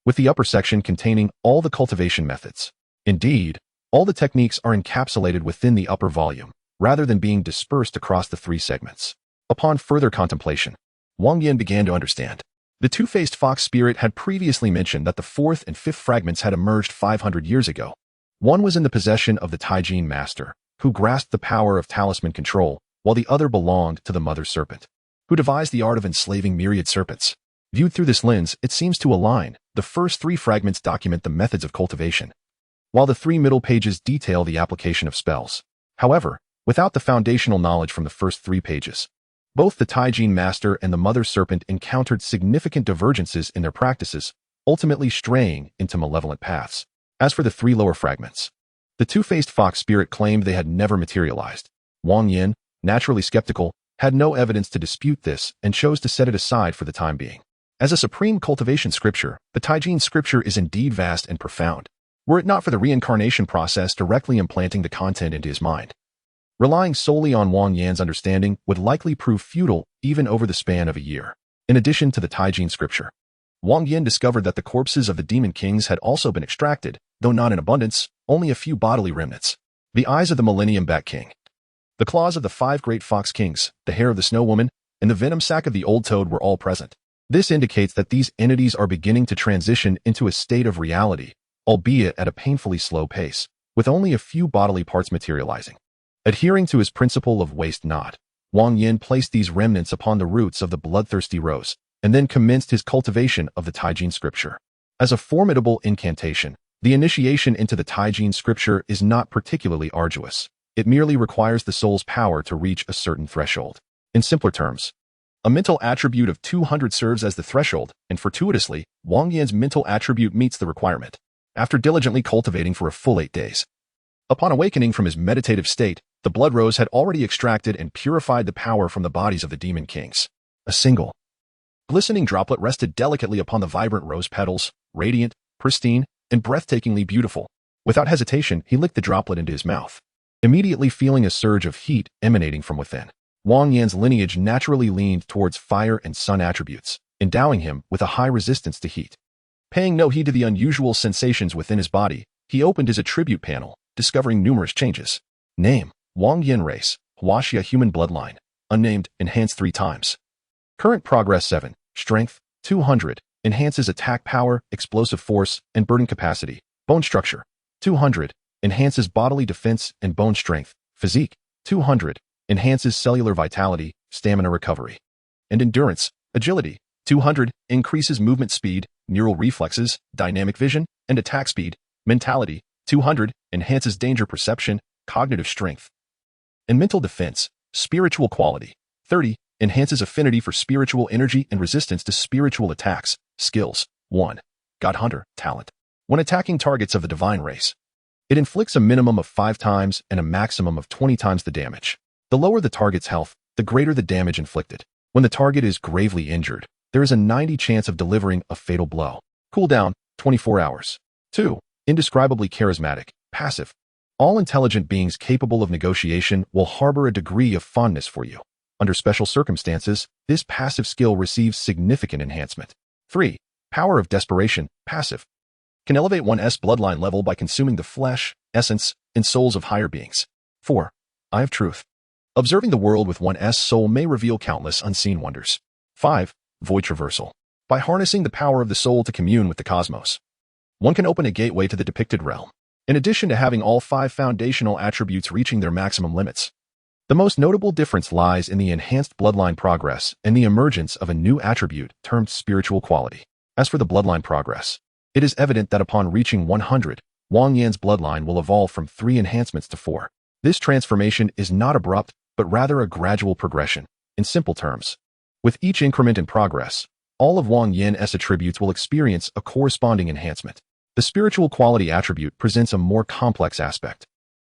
with the upper section containing all the cultivation methods. Indeed, all the techniques are encapsulated within the upper volume, rather than being dispersed across the 3 segments. Upon further contemplation, Wang Yan began to understand. The two-faced fox spirit had previously mentioned that the 4th and 5th fragments had emerged 500 years ago. One was in the possession of the Taijin master, who grasped the power of talisman control, while the other belonged to the mother serpent, who devised the art of enslaving myriad serpents. Viewed through this lens, it seems to align. The first 3 fragments document the methods of cultivation, while the 3 middle pages detail the application of spells. However, without the foundational knowledge from the first 3 pages, both the Taijin master and the mother serpent encountered significant divergences in their practices, ultimately straying into malevolent paths. As for the 3 lower fragments, the two-faced fox spirit claimed they had never materialized. Wang Yan, naturally skeptical, had no evidence to dispute this and chose to set it aside for the time being. As a supreme cultivation scripture, the Taijin scripture is indeed vast and profound, were it not for the reincarnation process directly implanting the content into his mind. Relying solely on Wang Yan's understanding would likely prove futile even over the span of a year. In addition to the Taijin scripture, Wang Yan discovered that the corpses of the demon kings had also been extracted, though not in abundance, only a few bodily remnants. The eyes of the Millennium Bat King, the claws of the 5 great fox kings, the hair of the snow woman, and the venom sac of the old toad were all present. This indicates that these entities are beginning to transition into a state of reality, albeit at a painfully slow pace, with only a few bodily parts materializing. Adhering to his principle of waste not, Wang Yan placed these remnants upon the roots of the bloodthirsty rose, and then commenced his cultivation of the Taijin scripture. As a formidable incantation, the initiation into the Taijin scripture is not particularly arduous. It merely requires the soul's power to reach a certain threshold. In simpler terms, a mental attribute of 200 serves as the threshold, and fortuitously, Wang Yan's mental attribute meets the requirement. After diligently cultivating for a full 8 days, upon awakening from his meditative state, the blood rose had already extracted and purified the power from the bodies of the demon kings. A single, glistening droplet rested delicately upon the vibrant rose petals, radiant, pristine, and breathtakingly beautiful. Without hesitation, he licked the droplet into his mouth, immediately feeling a surge of heat emanating from within. Wang Yan's lineage naturally leaned towards fire and sun attributes, endowing him with a high resistance to heat. Paying no heed to the unusual sensations within his body, he opened his attribute panel, discovering numerous changes. Name: Wang Yan race, Huaxia human bloodline, unnamed, enhanced 3 times. Current progress 7, strength, 200, enhances attack power, explosive force, and burden capacity. Bone structure, 200, enhances bodily defense and bone strength. Physique, 200, enhances cellular vitality, stamina recovery, and endurance. Agility, 200, increases movement speed, neural reflexes, dynamic vision, and attack speed. Mentality, 200, enhances danger perception, cognitive strength, and mental defense. Spiritual quality, 30, enhances affinity for spiritual energy and resistance to spiritual attacks. Skills, 1, God Hunter, talent. When attacking targets of the divine race, it inflicts a minimum of 5 times and a maximum of 20 times the damage. The lower the target's health, the greater the damage inflicted. When the target is gravely injured, there is a 90% chance of delivering a fatal blow. Cooldown, 24 hours. 2. Indescribably charismatic, passive. All intelligent beings capable of negotiation will harbor a degree of fondness for you. Under special circumstances, this passive skill receives significant enhancement. 3. Power of desperation, passive. Can elevate one's bloodline level by consuming the flesh, essence, and souls of higher beings. 4. Eye of truth. Observing the world with one's soul may reveal countless unseen wonders. 5. Void traversal. By harnessing the power of the soul to commune with the cosmos, one can open a gateway to the depicted realm. In addition to having all 5 foundational attributes reaching their maximum limits, The most notable difference lies in the enhanced bloodline progress and the emergence of a new attribute termed spiritual quality. As for the bloodline progress, it is evident that upon reaching 100, Wang Yan's bloodline will evolve from 3 enhancements to 4. This transformation is not abrupt, but rather a gradual progression. In simple terms, with each increment in progress, all of Wang Yan's attributes will experience a corresponding enhancement. The spiritual quality attribute presents a more complex aspect.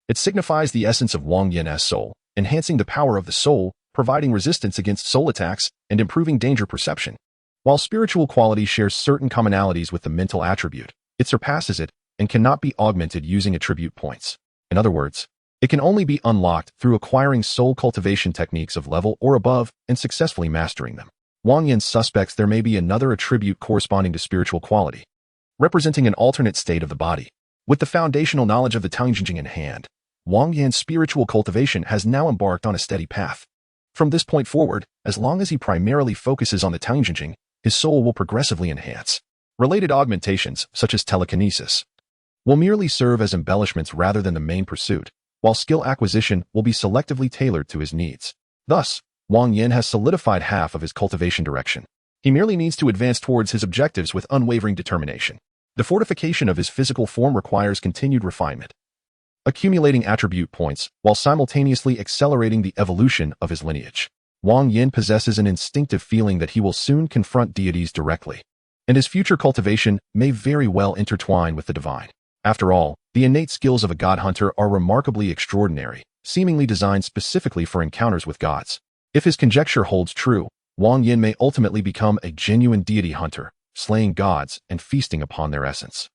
It signifies the essence of Wang Yan's soul, enhancing the power of the soul, providing resistance against soul attacks, and improving danger perception. While spiritual quality shares certain commonalities with the mental attribute, it surpasses it and cannot be augmented using attribute points. In other words, it can only be unlocked through acquiring soul cultivation techniques of level or above and successfully mastering them. Wang Yan suspects there may be another attribute corresponding to spiritual quality, representing an alternate state of the body. With the foundational knowledge of the Taoyuan in hand, Wang Yan's spiritual cultivation has now embarked on a steady path. From this point forward, as long as he primarily focuses on the Taoyuan, his soul will progressively enhance. Related augmentations, such as telekinesis, will merely serve as embellishments rather than the main pursuit, while skill acquisition will be selectively tailored to his needs. Thus, Wang Yan has solidified half of his cultivation direction. He merely needs to advance towards his objectives with unwavering determination. The fortification of his physical form requires continued refinement, accumulating attribute points while simultaneously accelerating the evolution of his lineage. Wang Yan possesses an instinctive feeling that he will soon confront deities directly, and his future cultivation may very well intertwine with the divine. After all, the innate skills of a god hunter are remarkably extraordinary, seemingly designed specifically for encounters with gods. If his conjecture holds true, Wang Yan may ultimately become a genuine deity hunter, slaying gods and feasting upon their essence.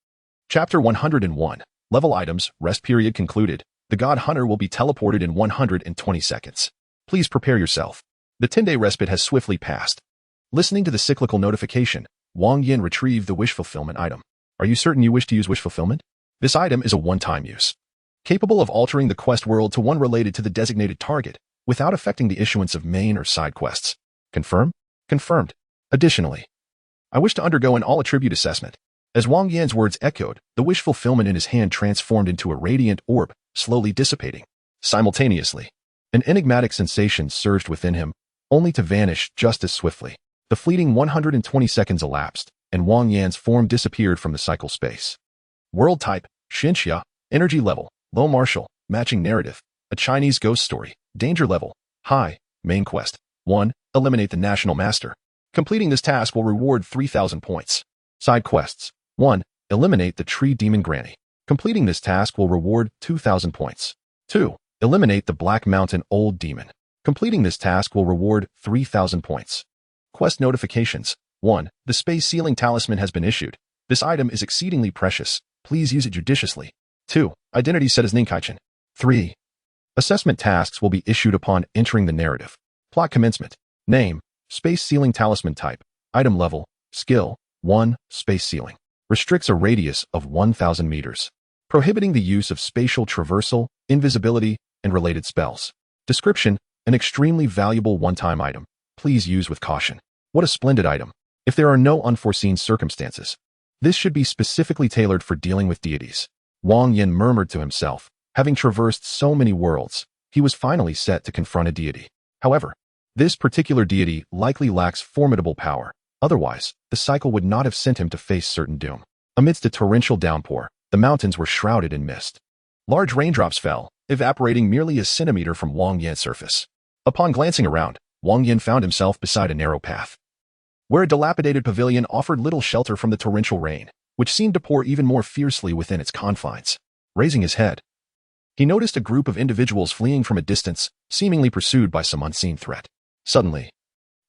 Chapter 101. Level items, rest period concluded. The god hunter will be teleported in 120 seconds. Please prepare yourself. The 10-day respite has swiftly passed. Listening to the cyclical notification, Wang Yan retrieved the wish fulfillment item. Are you certain you wish to use wish fulfillment? This item is a one-time use, capable of altering the quest world to one related to the designated target, without affecting the issuance of main or side quests. Confirm? Confirmed. Additionally, I wish to undergo an all-attribute assessment. As Wang Yan's words echoed, the wish fulfillment in his hand transformed into a radiant orb, slowly dissipating. Simultaneously, an enigmatic sensation surged within him, only to vanish just as swiftly. The fleeting 120 seconds elapsed, and Wang Yan's form disappeared from the cycle space. World type, Xinxia, energy level, low martial, matching narrative, a Chinese ghost story, danger level, high, main quest, 1, eliminate the national master. Completing this task will reward 3,000 points. Side quests, 1, eliminate the tree demon granny. Completing this task will reward 2,000 points. 2, eliminate the Black Mountain old demon. Completing this task will reward 3,000 points. Quest notifications, 1, the space ceiling talisman has been issued. This item is exceedingly precious. Please use it judiciously. 2, identity set as Ninkaichen. 3, assessment tasks will be issued upon entering the narrative. Plot commencement, name, space ceiling talisman type, item level, skill, 1, space ceiling. Restricts a radius of 1,000 meters, prohibiting the use of spatial traversal, invisibility, and related spells. Description, an extremely valuable one-time item. Please use with caution. What a splendid item. If there are no unforeseen circumstances, this should be specifically tailored for dealing with deities. Wang Yan murmured to himself. Having traversed so many worlds, he was finally set to confront a deity. However, this particular deity likely lacks formidable power. Otherwise, the cycle would not have sent him to face certain doom. Amidst a torrential downpour, the mountains were shrouded in mist. Large raindrops fell, evaporating merely a centimeter from Wang Yan's surface. Upon glancing around, Wang Yan found himself beside a narrow path, where a dilapidated pavilion offered little shelter from the torrential rain, which seemed to pour even more fiercely within its confines. Raising his head, he noticed a group of individuals fleeing from a distance, seemingly pursued by some unseen threat. Suddenly,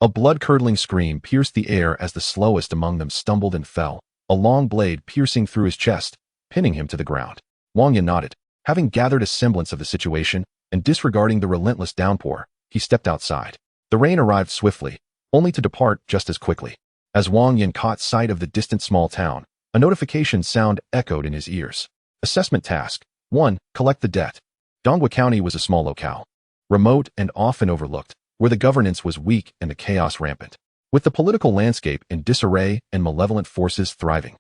a blood-curdling scream pierced the air as the slowest among them stumbled and fell, a long blade piercing through his chest, pinning him to the ground. Wang Yan nodded. Having gathered a semblance of the situation, and disregarding the relentless downpour, he stepped outside. The rain arrived swiftly, only to depart just as quickly. As Wang Yan caught sight of the distant small town, a notification sound echoed in his ears. Assessment task, 1, collect the debt. Donghua County was a small locale, remote and often overlooked, where the governance was weak and the chaos rampant. With the political landscape in disarray and malevolent forces thriving,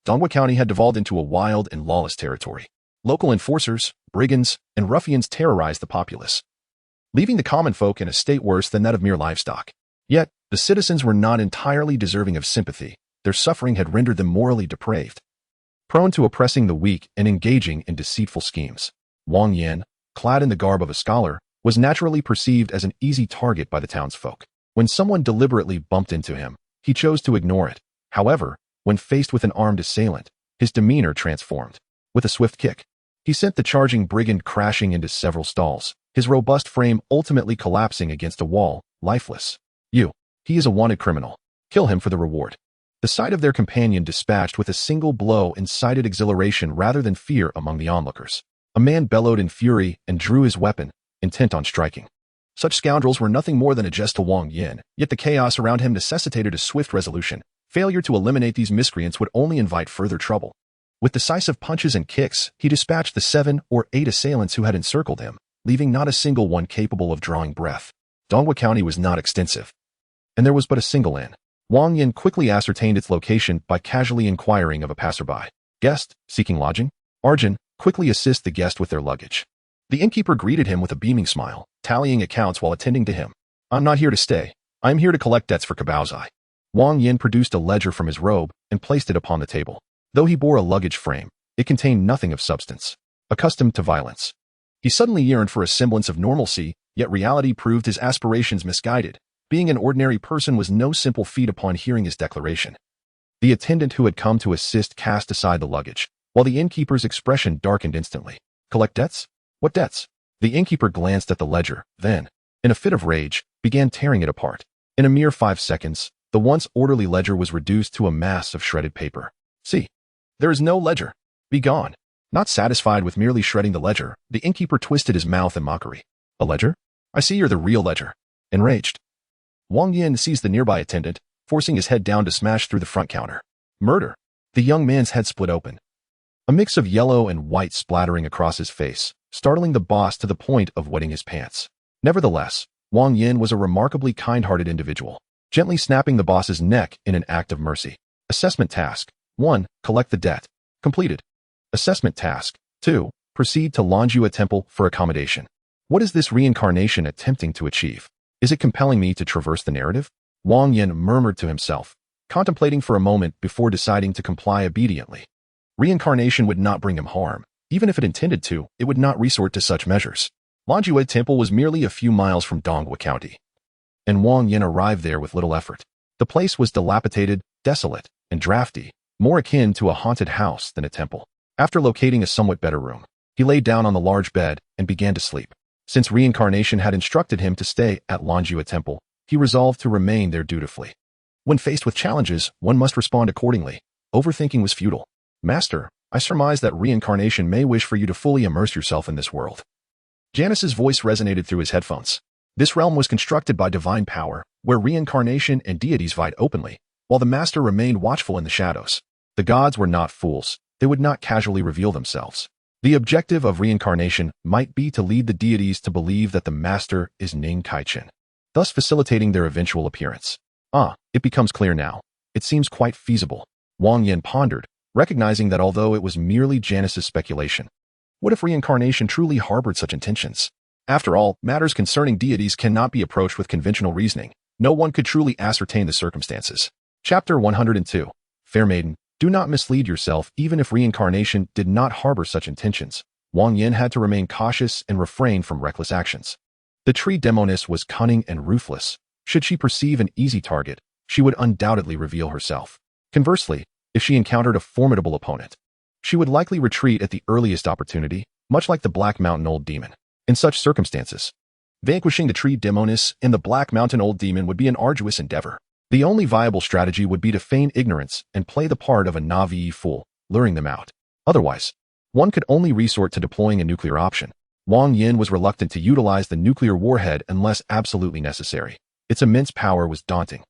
Donghua County had devolved into a wild and lawless territory. Local enforcers, brigands, and ruffians terrorized the populace, leaving the common folk in a state worse than that of mere livestock. Yet, the citizens were not entirely deserving of sympathy. Their suffering had rendered them morally depraved, prone to oppressing the weak and engaging in deceitful schemes. Wang Yan, clad in the garb of a scholar, was naturally perceived as an easy target by the townsfolk. When someone deliberately bumped into him, he chose to ignore it. However, when faced with an armed assailant, his demeanor transformed. With a swift kick, he sent the charging brigand crashing into several stalls, his robust frame ultimately collapsing against a wall, lifeless. He is a wanted criminal. Kill him for the reward. The sight of their companion dispatched with a single blow incited exhilaration rather than fear among the onlookers. A man bellowed in fury and drew his weapon, intent on striking. Such scoundrels were nothing more than a jest to Wang Yan, yet the chaos around him necessitated a swift resolution. Failure to eliminate these miscreants would only invite further trouble. With decisive punches and kicks, he dispatched the 7 or 8 assailants who had encircled him, leaving not a single one capable of drawing breath. Dongwa County was not extensive, and there was but a single inn. Wang Yan quickly ascertained its location by casually inquiring of a passerby. Guest, seeking lodging? Arjun, quickly assist the guest with their luggage. The innkeeper greeted him with a beaming smile, tallying accounts while attending to him. I'm not here to stay. I am here to collect debts for Kabaozai. Wang Yan produced a ledger from his robe and placed it upon the table. Though he bore a luggage frame, it contained nothing of substance. Accustomed to violence, he suddenly yearned for a semblance of normalcy, yet reality proved his aspirations misguided. Being an ordinary person was no simple feat upon hearing his declaration. The attendant who had come to assist cast aside the luggage, while the innkeeper's expression darkened instantly. Collect debts? What debts? The innkeeper glanced at the ledger, then, in a fit of rage, began tearing it apart. In a mere 5 seconds, the once orderly ledger was reduced to a mass of shredded paper. See, there is no ledger. Be gone. Not satisfied with merely shredding the ledger, the innkeeper twisted his mouth in mockery. A ledger? I see you're the real ledger. Enraged, Wang Yan seized the nearby attendant, forcing his head down to smash through the front counter. Murder. The young man's head split open, a mix of yellow and white splattering across his face, startling the boss to the point of wetting his pants. Nevertheless, Wang Yan was a remarkably kind-hearted individual, gently snapping the boss's neck in an act of mercy. Assessment task 1. Collect the debt. Completed. Assessment task 2. Proceed to Longjua Temple for accommodation. What is this reincarnation attempting to achieve? Is it compelling me to traverse the narrative? Wang Yan murmured to himself, contemplating for a moment before deciding to comply obediently. Reincarnation would not bring him harm. Even if it intended to, it would not resort to such measures. Longjua Temple was merely a few miles from Dongwa County, and Wang Yan arrived there with little effort. The place was dilapidated, desolate, and drafty, more akin to a haunted house than a temple. After locating a somewhat better room, he lay down on the large bed and began to sleep. Since reincarnation had instructed him to stay at Longjua Temple, he resolved to remain there dutifully. When faced with challenges, one must respond accordingly. Overthinking was futile. Master, I surmise that reincarnation may wish for you to fully immerse yourself in this world. Janice's voice resonated through his headphones. This realm was constructed by divine power, where reincarnation and deities vied openly, while the master remained watchful in the shadows. The gods were not fools. They would not casually reveal themselves. The objective of reincarnation might be to lead the deities to believe that the master is Ning Kaichen, thus facilitating their eventual appearance. It becomes clear now. It seems quite feasible. Wang Yan pondered, recognizing that although it was merely Janice's speculation, what if reincarnation truly harbored such intentions? After all, matters concerning deities cannot be approached with conventional reasoning. No one could truly ascertain the circumstances. Chapter 102. Fair Maiden, do not mislead yourself. Even if reincarnation did not harbor such intentions, Wang Yan had to remain cautious and refrain from reckless actions. The tree demoness was cunning and ruthless. Should she perceive an easy target, she would undoubtedly reveal herself. Conversely, if she encountered a formidable opponent, she would likely retreat at the earliest opportunity, much like the Black Mountain Old Demon. In such circumstances, vanquishing the tree demoness and the Black Mountain Old Demon would be an arduous endeavor. The only viable strategy would be to feign ignorance and play the part of a naive fool, luring them out. Otherwise, one could only resort to deploying a nuclear option. Wang Yan was reluctant to utilize the nuclear warhead unless absolutely necessary. Its immense power was daunting,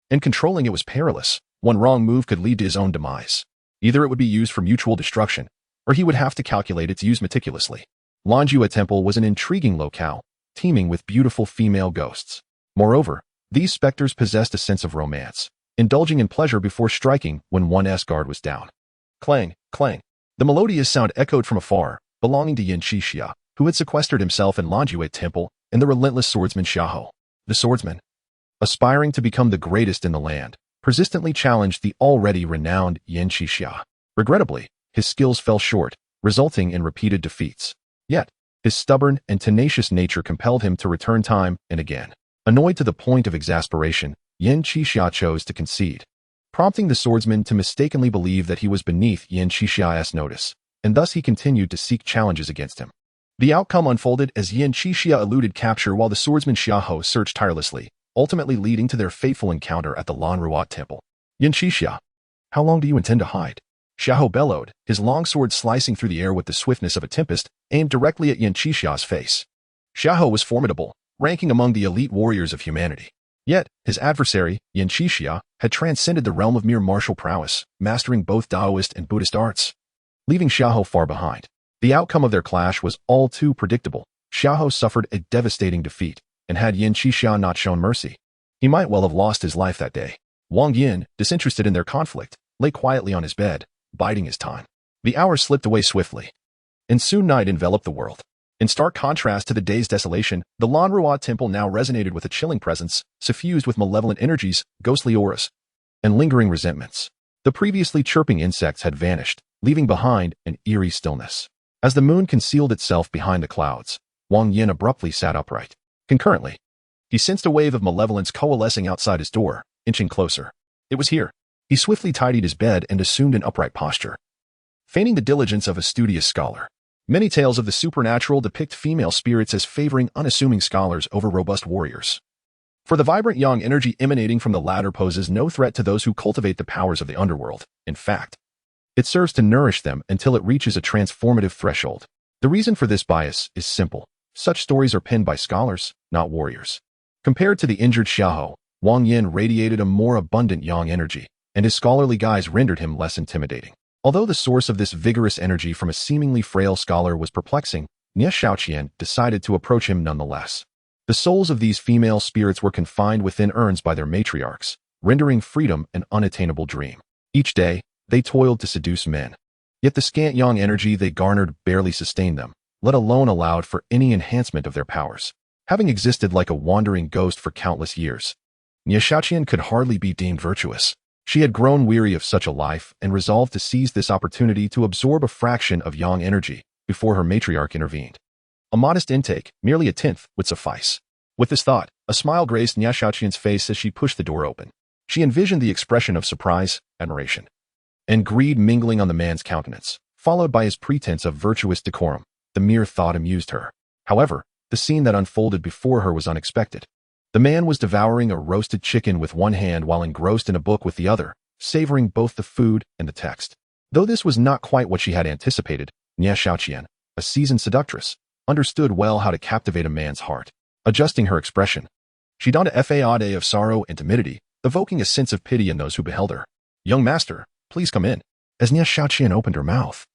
and controlling it was perilous. One wrong move could lead to his own demise. Either it would be used for mutual destruction, or he would have to calculate its use meticulously. Longjua Temple was an intriguing locale, teeming with beautiful female ghosts. Moreover, these specters possessed a sense of romance, indulging in pleasure before striking when one's guard was down. Clang, clang. The melodious sound echoed from afar, belonging to Yin Qixia, who had sequestered himself in Longjua Temple and the relentless swordsman Xiahou. The swordsman, aspiring to become the greatest in the land, persistently challenged the already renowned Yan Qixia. Regrettably, his skills fell short, resulting in repeated defeats. Yet, his stubborn and tenacious nature compelled him to return time and again. Annoyed to the point of exasperation, Yan Qixia chose to concede, prompting the swordsman to mistakenly believe that he was beneath Yan Qixia's notice, and thus he continued to seek challenges against him. The outcome unfolded as Yan Qixia eluded capture while the swordsman Xiahou searched tirelessly, ultimately leading to their fateful encounter at the Lanruot Temple. Yan Qixia, how long do you intend to hide? Xiahou bellowed, his long sword slicing through the air with the swiftness of a tempest, aimed directly at Yan Qixia's face. Xiahou was formidable, ranking among the elite warriors of humanity. Yet, his adversary, Yan Qixia, had transcended the realm of mere martial prowess, mastering both Taoist and Buddhist arts, leaving Xiahou far behind. The outcome of their clash was all too predictable. Xiahou suffered a devastating defeat, and had Yan Qixia not shown mercy, he might well have lost his life that day. Wang Yan, disinterested in their conflict, lay quietly on his bed, biding his time. The hours slipped away swiftly, and soon night enveloped the world. In stark contrast to the day's desolation, the Lanruot Temple now resonated with a chilling presence, suffused with malevolent energies, ghostly auras, and lingering resentments. The previously chirping insects had vanished, leaving behind an eerie stillness. As the moon concealed itself behind the clouds, Wang Yan abruptly sat upright. Concurrently, he sensed a wave of malevolence coalescing outside his door, inching closer. It was here. He swiftly tidied his bed and assumed an upright posture, feigning the diligence of a studious scholar. Many tales of the supernatural depict female spirits as favoring unassuming scholars over robust warriors. For the vibrant yang energy emanating from the latter poses no threat to those who cultivate the powers of the underworld. In fact, it serves to nourish them until it reaches a transformative threshold. The reason for this bias is simple. Such stories are penned by scholars, not warriors. Compared to the injured Xiahou, Wang Yan radiated a more abundant yang energy, and his scholarly guise rendered him less intimidating. Although the source of this vigorous energy from a seemingly frail scholar was perplexing, Nie Shaoqian decided to approach him nonetheless. The souls of these female spirits were confined within urns by their matriarchs, rendering freedom an unattainable dream. Each day, they toiled to seduce men. Yet the scant yang energy they garnered barely sustained them, let alone allowed for any enhancement of their powers. Having existed like a wandering ghost for countless years, Nie Shaoqian could hardly be deemed virtuous. She had grown weary of such a life and resolved to seize this opportunity to absorb a fraction of yang energy before her matriarch intervened. A modest intake, merely a tenth, would suffice. With this thought, a smile graced Nie Shaoqian's face as she pushed the door open. She envisioned the expression of surprise, admiration, and greed mingling on the man's countenance, followed by his pretense of virtuous decorum. The mere thought amused her. However, the scene that unfolded before her was unexpected. The man was devouring a roasted chicken with one hand while engrossed in a book with the other, savoring both the food and the text. Though this was not quite what she had anticipated, Nie Shaoqian, a seasoned seductress, understood well how to captivate a man's heart. Adjusting her expression, she donned a facade of sorrow and timidity, evoking a sense of pity in those who beheld her. "Young master, please come in." As Nie Shaoqian opened her mouth,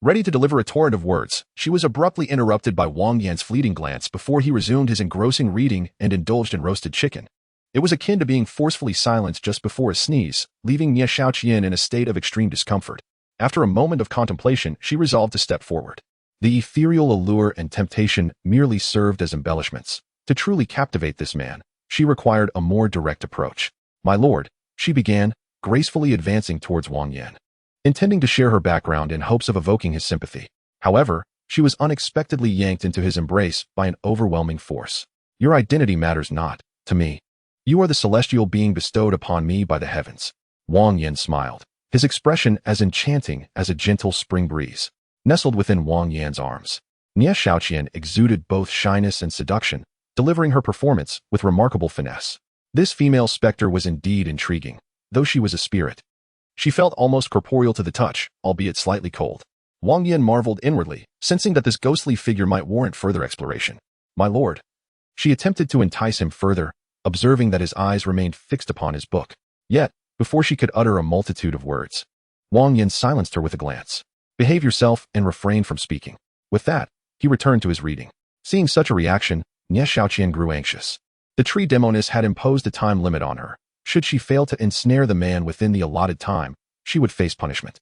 ready to deliver a torrent of words, she was abruptly interrupted by Wang Yan's fleeting glance before he resumed his engrossing reading and indulged in roasted chicken. It was akin to being forcefully silenced just before a sneeze, leaving Nie Shaoqian in a state of extreme discomfort. After a moment of contemplation, she resolved to step forward. The ethereal allure and temptation merely served as embellishments. To truly captivate this man, she required a more direct approach. "My lord," she began, gracefully advancing towards Wang Yan, intending to share her background in hopes of evoking his sympathy. However, she was unexpectedly yanked into his embrace by an overwhelming force. "Your identity matters not, to me. You are the celestial being bestowed upon me by the heavens." Wang Yan smiled, his expression as enchanting as a gentle spring breeze. Nestled within Wang Yan's arms, Nie Shaoqian exuded both shyness and seduction, delivering her performance with remarkable finesse. This female specter was indeed intriguing, though she was a spirit. She felt almost corporeal to the touch, albeit slightly cold. Wang Yan marveled inwardly, sensing that this ghostly figure might warrant further exploration. "My lord." She attempted to entice him further, observing that his eyes remained fixed upon his book. Yet, before she could utter a multitude of words, Wang Yan silenced her with a glance. "Behave yourself and refrain from speaking." With that, he returned to his reading. Seeing such a reaction, Nie Shaoqian grew anxious. The tree demoness had imposed a time limit on her. Should she fail to ensnare the man within the allotted time, she would face punishment.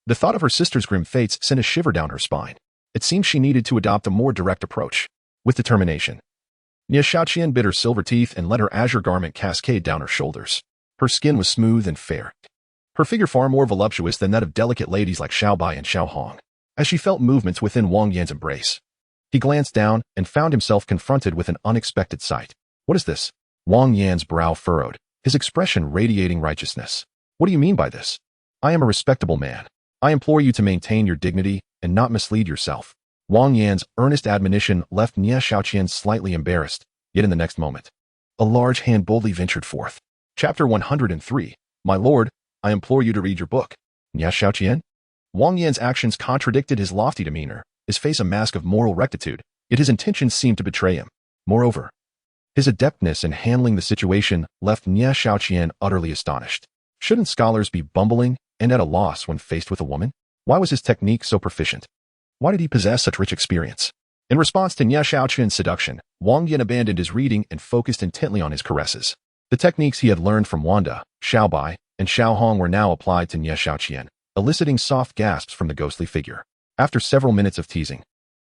The thought of her sister's grim fates sent a shiver down her spine. It seemed she needed to adopt a more direct approach. With determination, Nia Shaoqian bit her silver teeth and let her azure garment cascade down her shoulders. Her skin was smooth and fair. Her figure far more voluptuous than that of delicate ladies like Xiao Bai and Xiao Hong. As she felt movements within Wang Yan's embrace, he glanced down and found himself confronted with an unexpected sight. What is this? Wang Yan's brow furrowed, his expression radiating righteousness. What do you mean by this? I am a respectable man. I implore you to maintain your dignity and not mislead yourself. Wang Yan's earnest admonition left Nia Shaoqian slightly embarrassed, yet in the next moment, a large hand boldly ventured forth. Chapter 103. My lord, I implore you to read your book. Nia Shaoqian? Wang Yan's actions contradicted his lofty demeanor, his face a mask of moral rectitude, yet his intentions seemed to betray him. Moreover, his adeptness in handling the situation left Nia Shaoqian utterly astonished. Shouldn't scholars be bumbling and at a loss when faced with a woman? Why was his technique so proficient? Why did he possess such rich experience? In response to Nia Shaoqian's seduction, Wang Yan abandoned his reading and focused intently on his caresses. The techniques he had learned from Wanda, Xiao Bai, and Xiao Hong were now applied to Nia Shaoqian, eliciting soft gasps from the ghostly figure. After several minutes of teasing,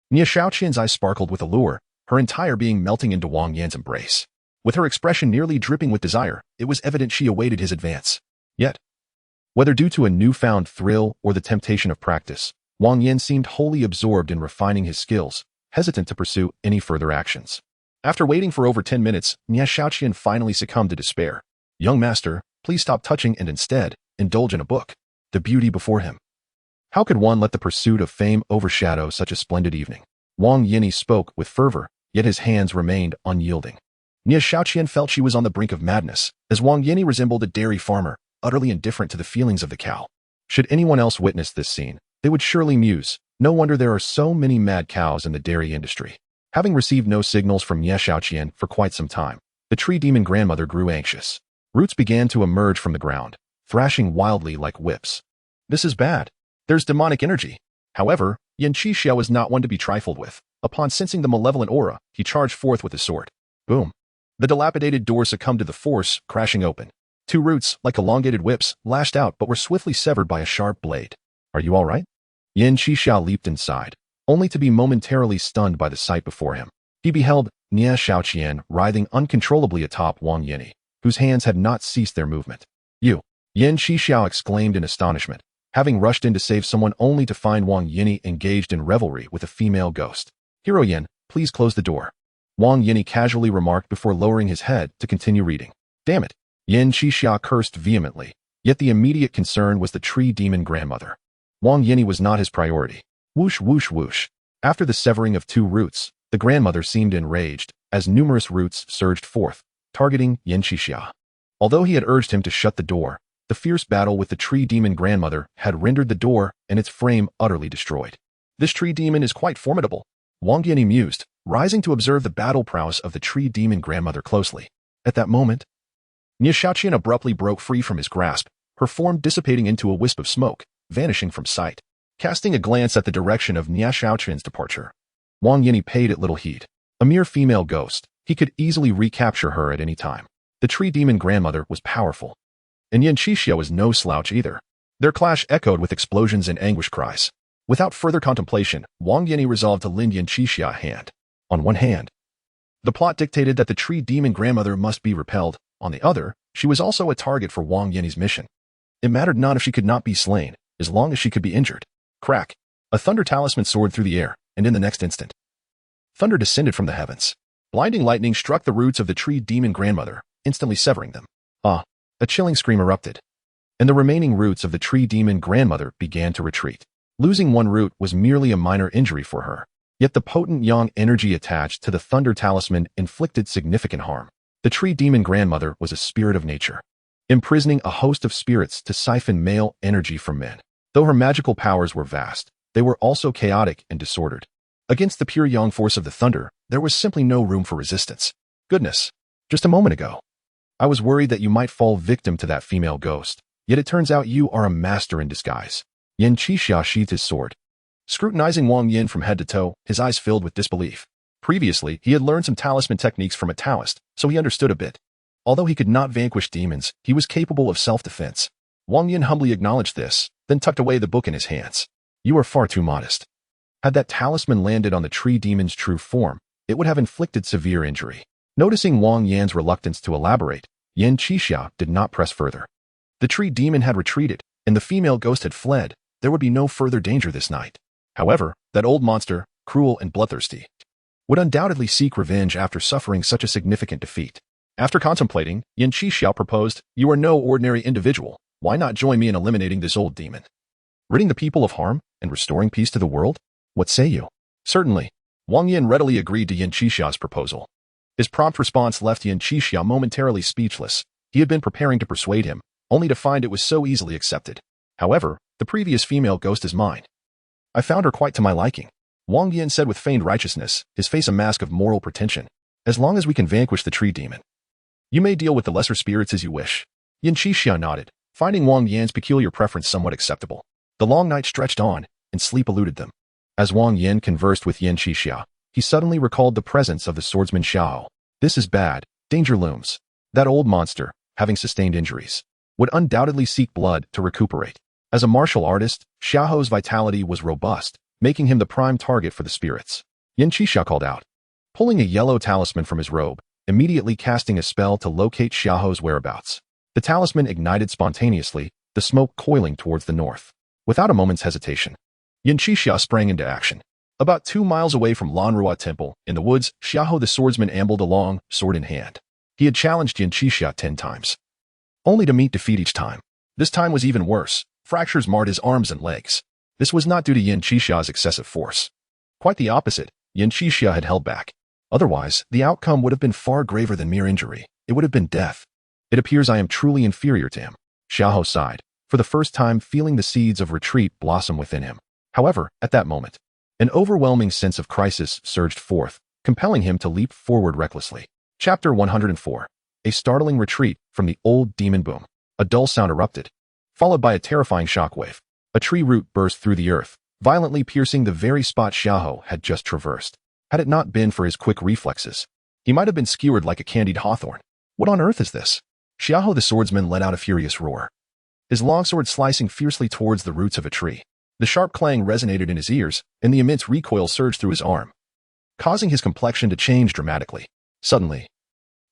Nia Shaoqian's eyes sparkled with allure, her entire being melting into Wang Yan's embrace. With her expression nearly dripping with desire, it was evident she awaited his advance. Yet, whether due to a newfound thrill or the temptation of practice, Wang Yan seemed wholly absorbed in refining his skills, hesitant to pursue any further actions. After waiting for over 10 minutes, Nia Shaoqian finally succumbed to despair. Young master, please stop touching and instead, indulge in a book. The beauty before him. How could one let the pursuit of fame overshadow such a splendid evening? Wang Yan spoke with fervor, yet his hands remained unyielding. Nia Shaoqian felt she was on the brink of madness, as Wang Yan resembled a dairy farmer, utterly indifferent to the feelings of the cow. Should anyone else witness this scene, they would surely muse, no wonder there are so many mad cows in the dairy industry. Having received no signals from Nia Shaoqian for quite some time, the tree demon grandmother grew anxious. Roots began to emerge from the ground, thrashing wildly like whips. This is bad. There's demonic energy. However, Yan Qixia was not one to be trifled with. Upon sensing the malevolent aura, he charged forth with his sword. Boom. The dilapidated door succumbed to the force, crashing open. Two roots, like elongated whips, lashed out but were swiftly severed by a sharp blade. Are you all right? Yan Qixia leaped inside, only to be momentarily stunned by the sight before him. He beheld Nia Shaoqian writhing uncontrollably atop Wang Yan, whose hands had not ceased their movement. You! Yan Qixia exclaimed in astonishment, having rushed in to save someone only to find Wang Yan engaged in revelry with a female ghost. Hero Yan, please close the door. Wang Yan casually remarked before lowering his head to continue reading. Damn it! Yan Qixia cursed vehemently, yet the immediate concern was the tree demon grandmother. Wang Yan was not his priority. Whoosh whoosh whoosh. After the severing of two roots, the grandmother seemed enraged, as numerous roots surged forth, targeting Yan Qixia. Although he had urged him to shut the door, the fierce battle with the tree demon grandmother had rendered the door and its frame utterly destroyed. This tree demon is quite formidable, Wang Yan mused, rising to observe the battle prowess of the tree demon grandmother closely. At that moment, Nia Shaoqian abruptly broke free from his grasp, her form dissipating into a wisp of smoke, vanishing from sight. Casting a glance at the direction of Nia Shaoqian's departure, Wang Yan paid it little heed. A mere female ghost, he could easily recapture her at any time. The tree demon grandmother was powerful, and Yan Qixia was no slouch either. Their clash echoed with explosions and anguish cries. Without further contemplation, Wang Yan resolved to lend Yan Qixia a hand. On one hand, the plot dictated that the tree demon grandmother must be repelled. On the other, she was also a target for Wang Yan's mission. It mattered not if she could not be slain, as long as she could be injured. Crack! A thunder talisman soared through the air, and in the next instant, thunder descended from the heavens. Blinding lightning struck the roots of the tree demon grandmother, instantly severing them. Ah! A chilling scream erupted, and the remaining roots of the tree demon grandmother began to retreat. Losing one root was merely a minor injury for her, yet the potent yang energy attached to the thunder talisman inflicted significant harm. The tree demon grandmother was a spirit of nature, imprisoning a host of spirits to siphon male energy from men. Though her magical powers were vast, they were also chaotic and disordered. Against the pure yang force of the thunder, there was simply no room for resistance. Goodness! Just a moment ago, I was worried that you might fall victim to that female ghost, yet it turns out you are a master in disguise. Yan Qixia sheathed his sword, scrutinizing Wang Yan from head to toe, his eyes filled with disbelief. Previously, he had learned some talisman techniques from a Taoist, so he understood a bit. Although he could not vanquish demons, he was capable of self-defense. Wang Yan humbly acknowledged this, then tucked away the book in his hands. You are far too modest. Had that talisman landed on the tree demon's true form, it would have inflicted severe injury. Noticing Wang Yan's reluctance to elaborate, Yan Qixia did not press further. The tree demon had retreated, and the female ghost had fled. There would be no further danger this night. However, that old monster, cruel and bloodthirsty, would undoubtedly seek revenge after suffering such a significant defeat. After contemplating, Yan Qixia proposed, "You are no ordinary individual. Why not join me in eliminating this old demon, ridding the people of harm and restoring peace to the world? What say you?" Certainly. Wang Yan readily agreed to Yan Qixia's proposal. His prompt response left Yan Qixia momentarily speechless. He had been preparing to persuade him, only to find it was so easily accepted. However, the previous female ghost is mine. I found her quite to my liking. Wang Yan said with feigned righteousness, his face a mask of moral pretension. As long as we can vanquish the tree demon, you may deal with the lesser spirits as you wish. Yan Qixia nodded, finding Wang Yan's peculiar preference somewhat acceptable. The long night stretched on, and sleep eluded them. As Wang Yan conversed with Yan Qixia, he suddenly recalled the presence of the swordsman Xiao. This is bad. Danger looms. That old monster, having sustained injuries, would undoubtedly seek blood to recuperate. As a martial artist, Xiao's vitality was robust, making him the prime target for the spirits. Yan Qixia called out, pulling a yellow talisman from his robe, immediately casting a spell to locate Xiao's whereabouts. The talisman ignited spontaneously, the smoke coiling towards the north. Without a moment's hesitation, Yan Qixia sprang into action. About 2 miles away from Lanrua Temple, in the woods, Xiao the swordsman ambled along, sword in hand. He had challenged Yan Qixia 10 times, only to meet defeat each time. This time was even worse. Fractures marred his arms and legs. This was not due to Yan Qixia's excessive force. Quite the opposite, Yan Qixia had held back. Otherwise, the outcome would have been far graver than mere injury. It would have been death. It appears I am truly inferior to him. Xiao sighed, for the first time feeling the seeds of retreat blossom within him. However, at that moment, an overwhelming sense of crisis surged forth, compelling him to leap forward recklessly. Chapter 104. A startling retreat from the old demon boom. A dull sound erupted, followed by a terrifying shockwave. A tree root burst through the earth, violently piercing the very spot Xiao had just traversed. Had it not been for his quick reflexes, he might have been skewered like a candied hawthorn. What on earth is this? Xiao the swordsman let out a furious roar, his longsword slicing fiercely towards the roots of a tree. The sharp clang resonated in his ears, and the immense recoil surged through his arm, causing his complexion to change dramatically. Suddenly,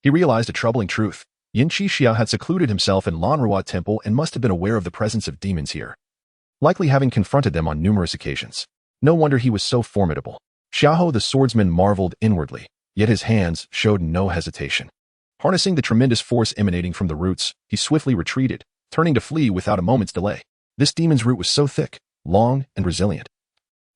he realized a troubling truth. Yan Qixia had secluded himself in Lanrua Temple and must have been aware of the presence of demons here, likely having confronted them on numerous occasions. No wonder he was so formidable. Xiao the swordsman marveled inwardly, yet his hands showed no hesitation. Harnessing the tremendous force emanating from the roots, he swiftly retreated, turning to flee without a moment's delay. This demon's root was so thick, long, and resilient.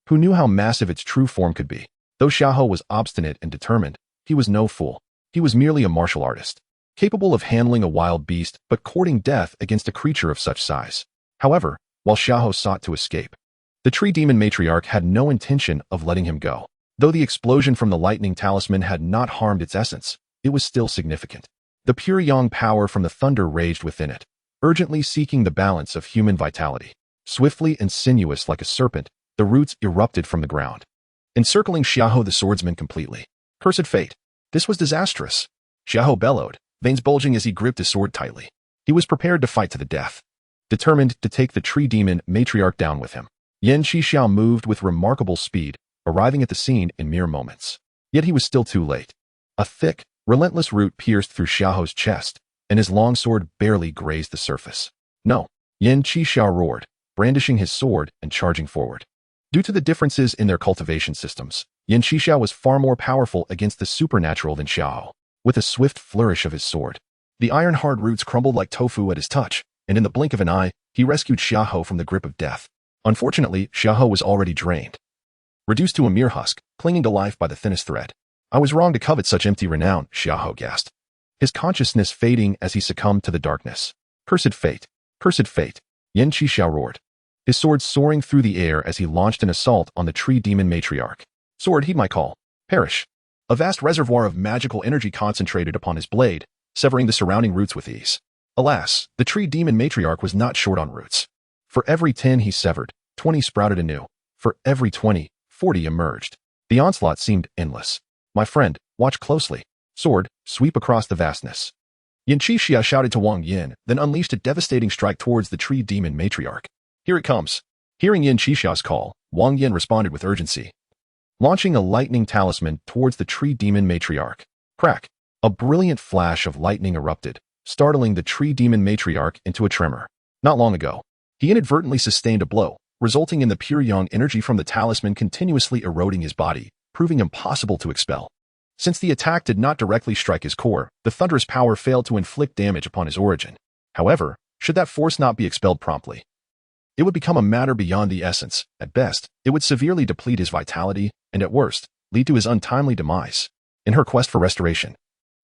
Who knew how massive its true form could be? Though Xiao was obstinate and determined, he was no fool. He was merely a martial artist, capable of handling a wild beast but courting death against a creature of such size. However, while Xiao sought to escape, the tree demon matriarch had no intention of letting him go. Though the explosion from the lightning talisman had not harmed its essence, it was still significant. The pure yang power from the thunder raged within it, urgently seeking the balance of human vitality. Swiftly and sinuous like a serpent, the roots erupted from the ground, encircling Xiao the swordsman completely. Cursed fate! This was disastrous. Xiao bellowed, veins bulging as he gripped his sword tightly. He was prepared to fight to the death, determined to take the tree demon matriarch down with him. Yan Qixia moved with remarkable speed, arriving at the scene in mere moments. Yet he was still too late. A thick, relentless root pierced through Xiao's chest, and his long sword barely grazed the surface. No! Yan Qixia roared, brandishing his sword and charging forward. Due to the differences in their cultivation systems, Yan Qixia was far more powerful against the supernatural than Xiao. With a swift flourish of his sword, the iron-hard roots crumbled like tofu at his touch, and in the blink of an eye, he rescued Xiao from the grip of death. Unfortunately, Xiao was already drained, reduced to a mere husk, clinging to life by the thinnest thread. I was wrong to covet such empty renown, Xiao gasped, his consciousness fading as he succumbed to the darkness. Cursed fate! Cursed fate! Yan Qixia roared, his sword soaring through the air as he launched an assault on the tree demon matriarch. Sword, heed my call. Perish! A vast reservoir of magical energy concentrated upon his blade, severing the surrounding roots with ease. Alas, the tree demon matriarch was not short on roots. For every 10 he severed, 20 sprouted anew. For every 20, 40 emerged. The onslaught seemed endless. My friend, watch closely. Sword, sweep across the vastness. Yan Qixia shouted to Wang Yan, then unleashed a devastating strike towards the tree demon matriarch. Here it comes. Hearing Yan Qixia's call, Wang Yan responded with urgency, launching a lightning talisman towards the tree demon matriarch. Crack! A brilliant flash of lightning erupted, startling the tree demon matriarch into a tremor. Not long ago, he inadvertently sustained a blow, resulting in the pure yang energy from the talisman continuously eroding his body, proving impossible to expel. Since the attack did not directly strike his core, the thunderous power failed to inflict damage upon his origin. However, should that force not be expelled promptly, it would become a matter beyond the essence. At best, it would severely deplete his vitality, and at worst, lead to his untimely demise. In her quest for restoration,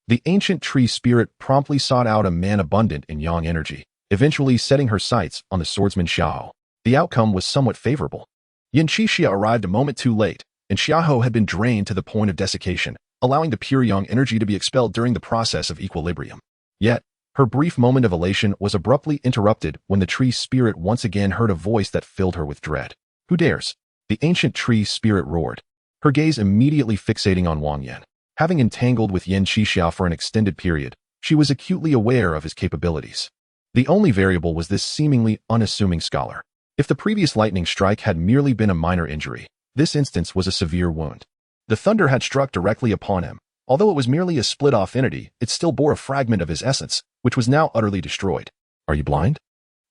the ancient tree spirit promptly sought out a man abundant in yang energy, eventually setting her sights on the swordsman Xiao. The outcome was somewhat favorable. Yin Qixia arrived a moment too late, and Xiao had been drained to the point of desiccation, allowing the pure yang energy to be expelled during the process of equilibrium. Yet, her brief moment of elation was abruptly interrupted when the tree spirit once again heard a voice that filled her with dread. "Who dares?" The ancient tree spirit roared, her gaze immediately fixating on Wang Yan. Having entangled with Yin Qixia for an extended period, she was acutely aware of his capabilities. The only variable was this seemingly unassuming scholar. If the previous lightning strike had merely been a minor injury, this instance was a severe wound. The thunder had struck directly upon him. Although it was merely a split-off entity, it still bore a fragment of his essence, which was now utterly destroyed. "Are you blind?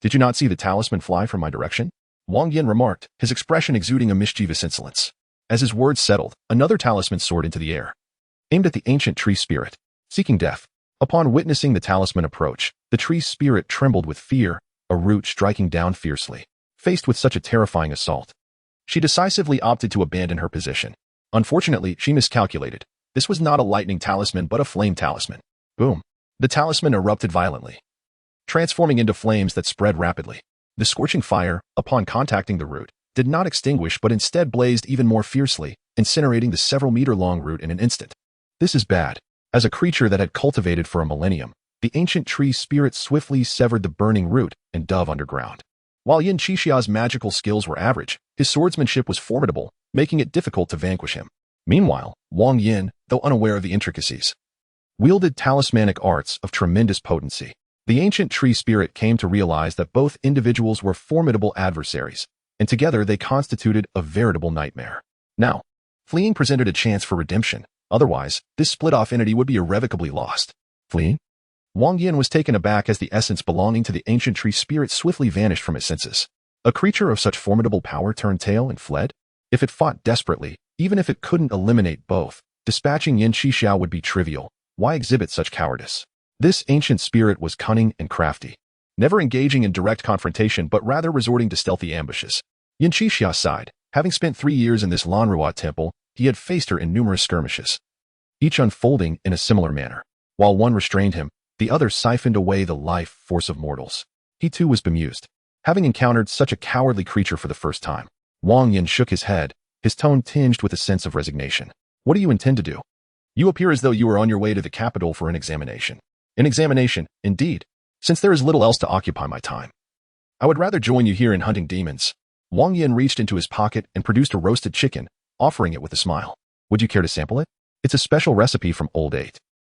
Did you not see the talisman fly from my direction?" Wang Yan remarked, his expression exuding a mischievous insolence. As his words settled, another talisman soared into the air, aimed at the ancient tree spirit, seeking death. Upon witnessing the talisman approach, the tree spirit trembled with fear, a root striking down fiercely. Faced with such a terrifying assault, she decisively opted to abandon her position. Unfortunately, she miscalculated. This was not a lightning talisman but a flame talisman. Boom. The talisman erupted violently, transforming into flames that spread rapidly. The scorching fire, upon contacting the root, did not extinguish but instead blazed even more fiercely, incinerating the several-meter-long root in an instant. This is bad. As a creature that had cultivated for a millennium, the ancient tree spirit swiftly severed the burning root and dove underground. While Yin Qixia's magical skills were average, his swordsmanship was formidable, making it difficult to vanquish him. Meanwhile, Wang Yan, though unaware of the intricacies, wielded talismanic arts of tremendous potency. The ancient tree spirit came to realize that both individuals were formidable adversaries, and together they constituted a veritable nightmare. Now, fleeing presented a chance for redemption. Otherwise, this split-off entity would be irrevocably lost. Fleeing? Wang Yan was taken aback as the essence belonging to the ancient tree spirit swiftly vanished from his senses. A creature of such formidable power turned tail and fled? If it fought desperately, even if it couldn't eliminate both, dispatching Yin Qixia would be trivial. Why exhibit such cowardice? This ancient spirit was cunning and crafty, never engaging in direct confrontation but rather resorting to stealthy ambushes. Yin Qixia sighed. Having spent 3 years in this Lanruat temple, he had faced her in numerous skirmishes, each unfolding in a similar manner. While one restrained him, the other siphoned away the life force of mortals. He too was bemused, having encountered such a cowardly creature for the first time. Wang Yan shook his head, his tone tinged with a sense of resignation. "What do you intend to do? You appear as though you are on your way to the capital for an examination." "An examination, indeed. Since there is little else to occupy my time, I would rather join you here in hunting demons." Wang Yan reached into his pocket and produced a roasted chicken, offering it with a smile. "Would you care to sample it? It's a special recipe from Old 8.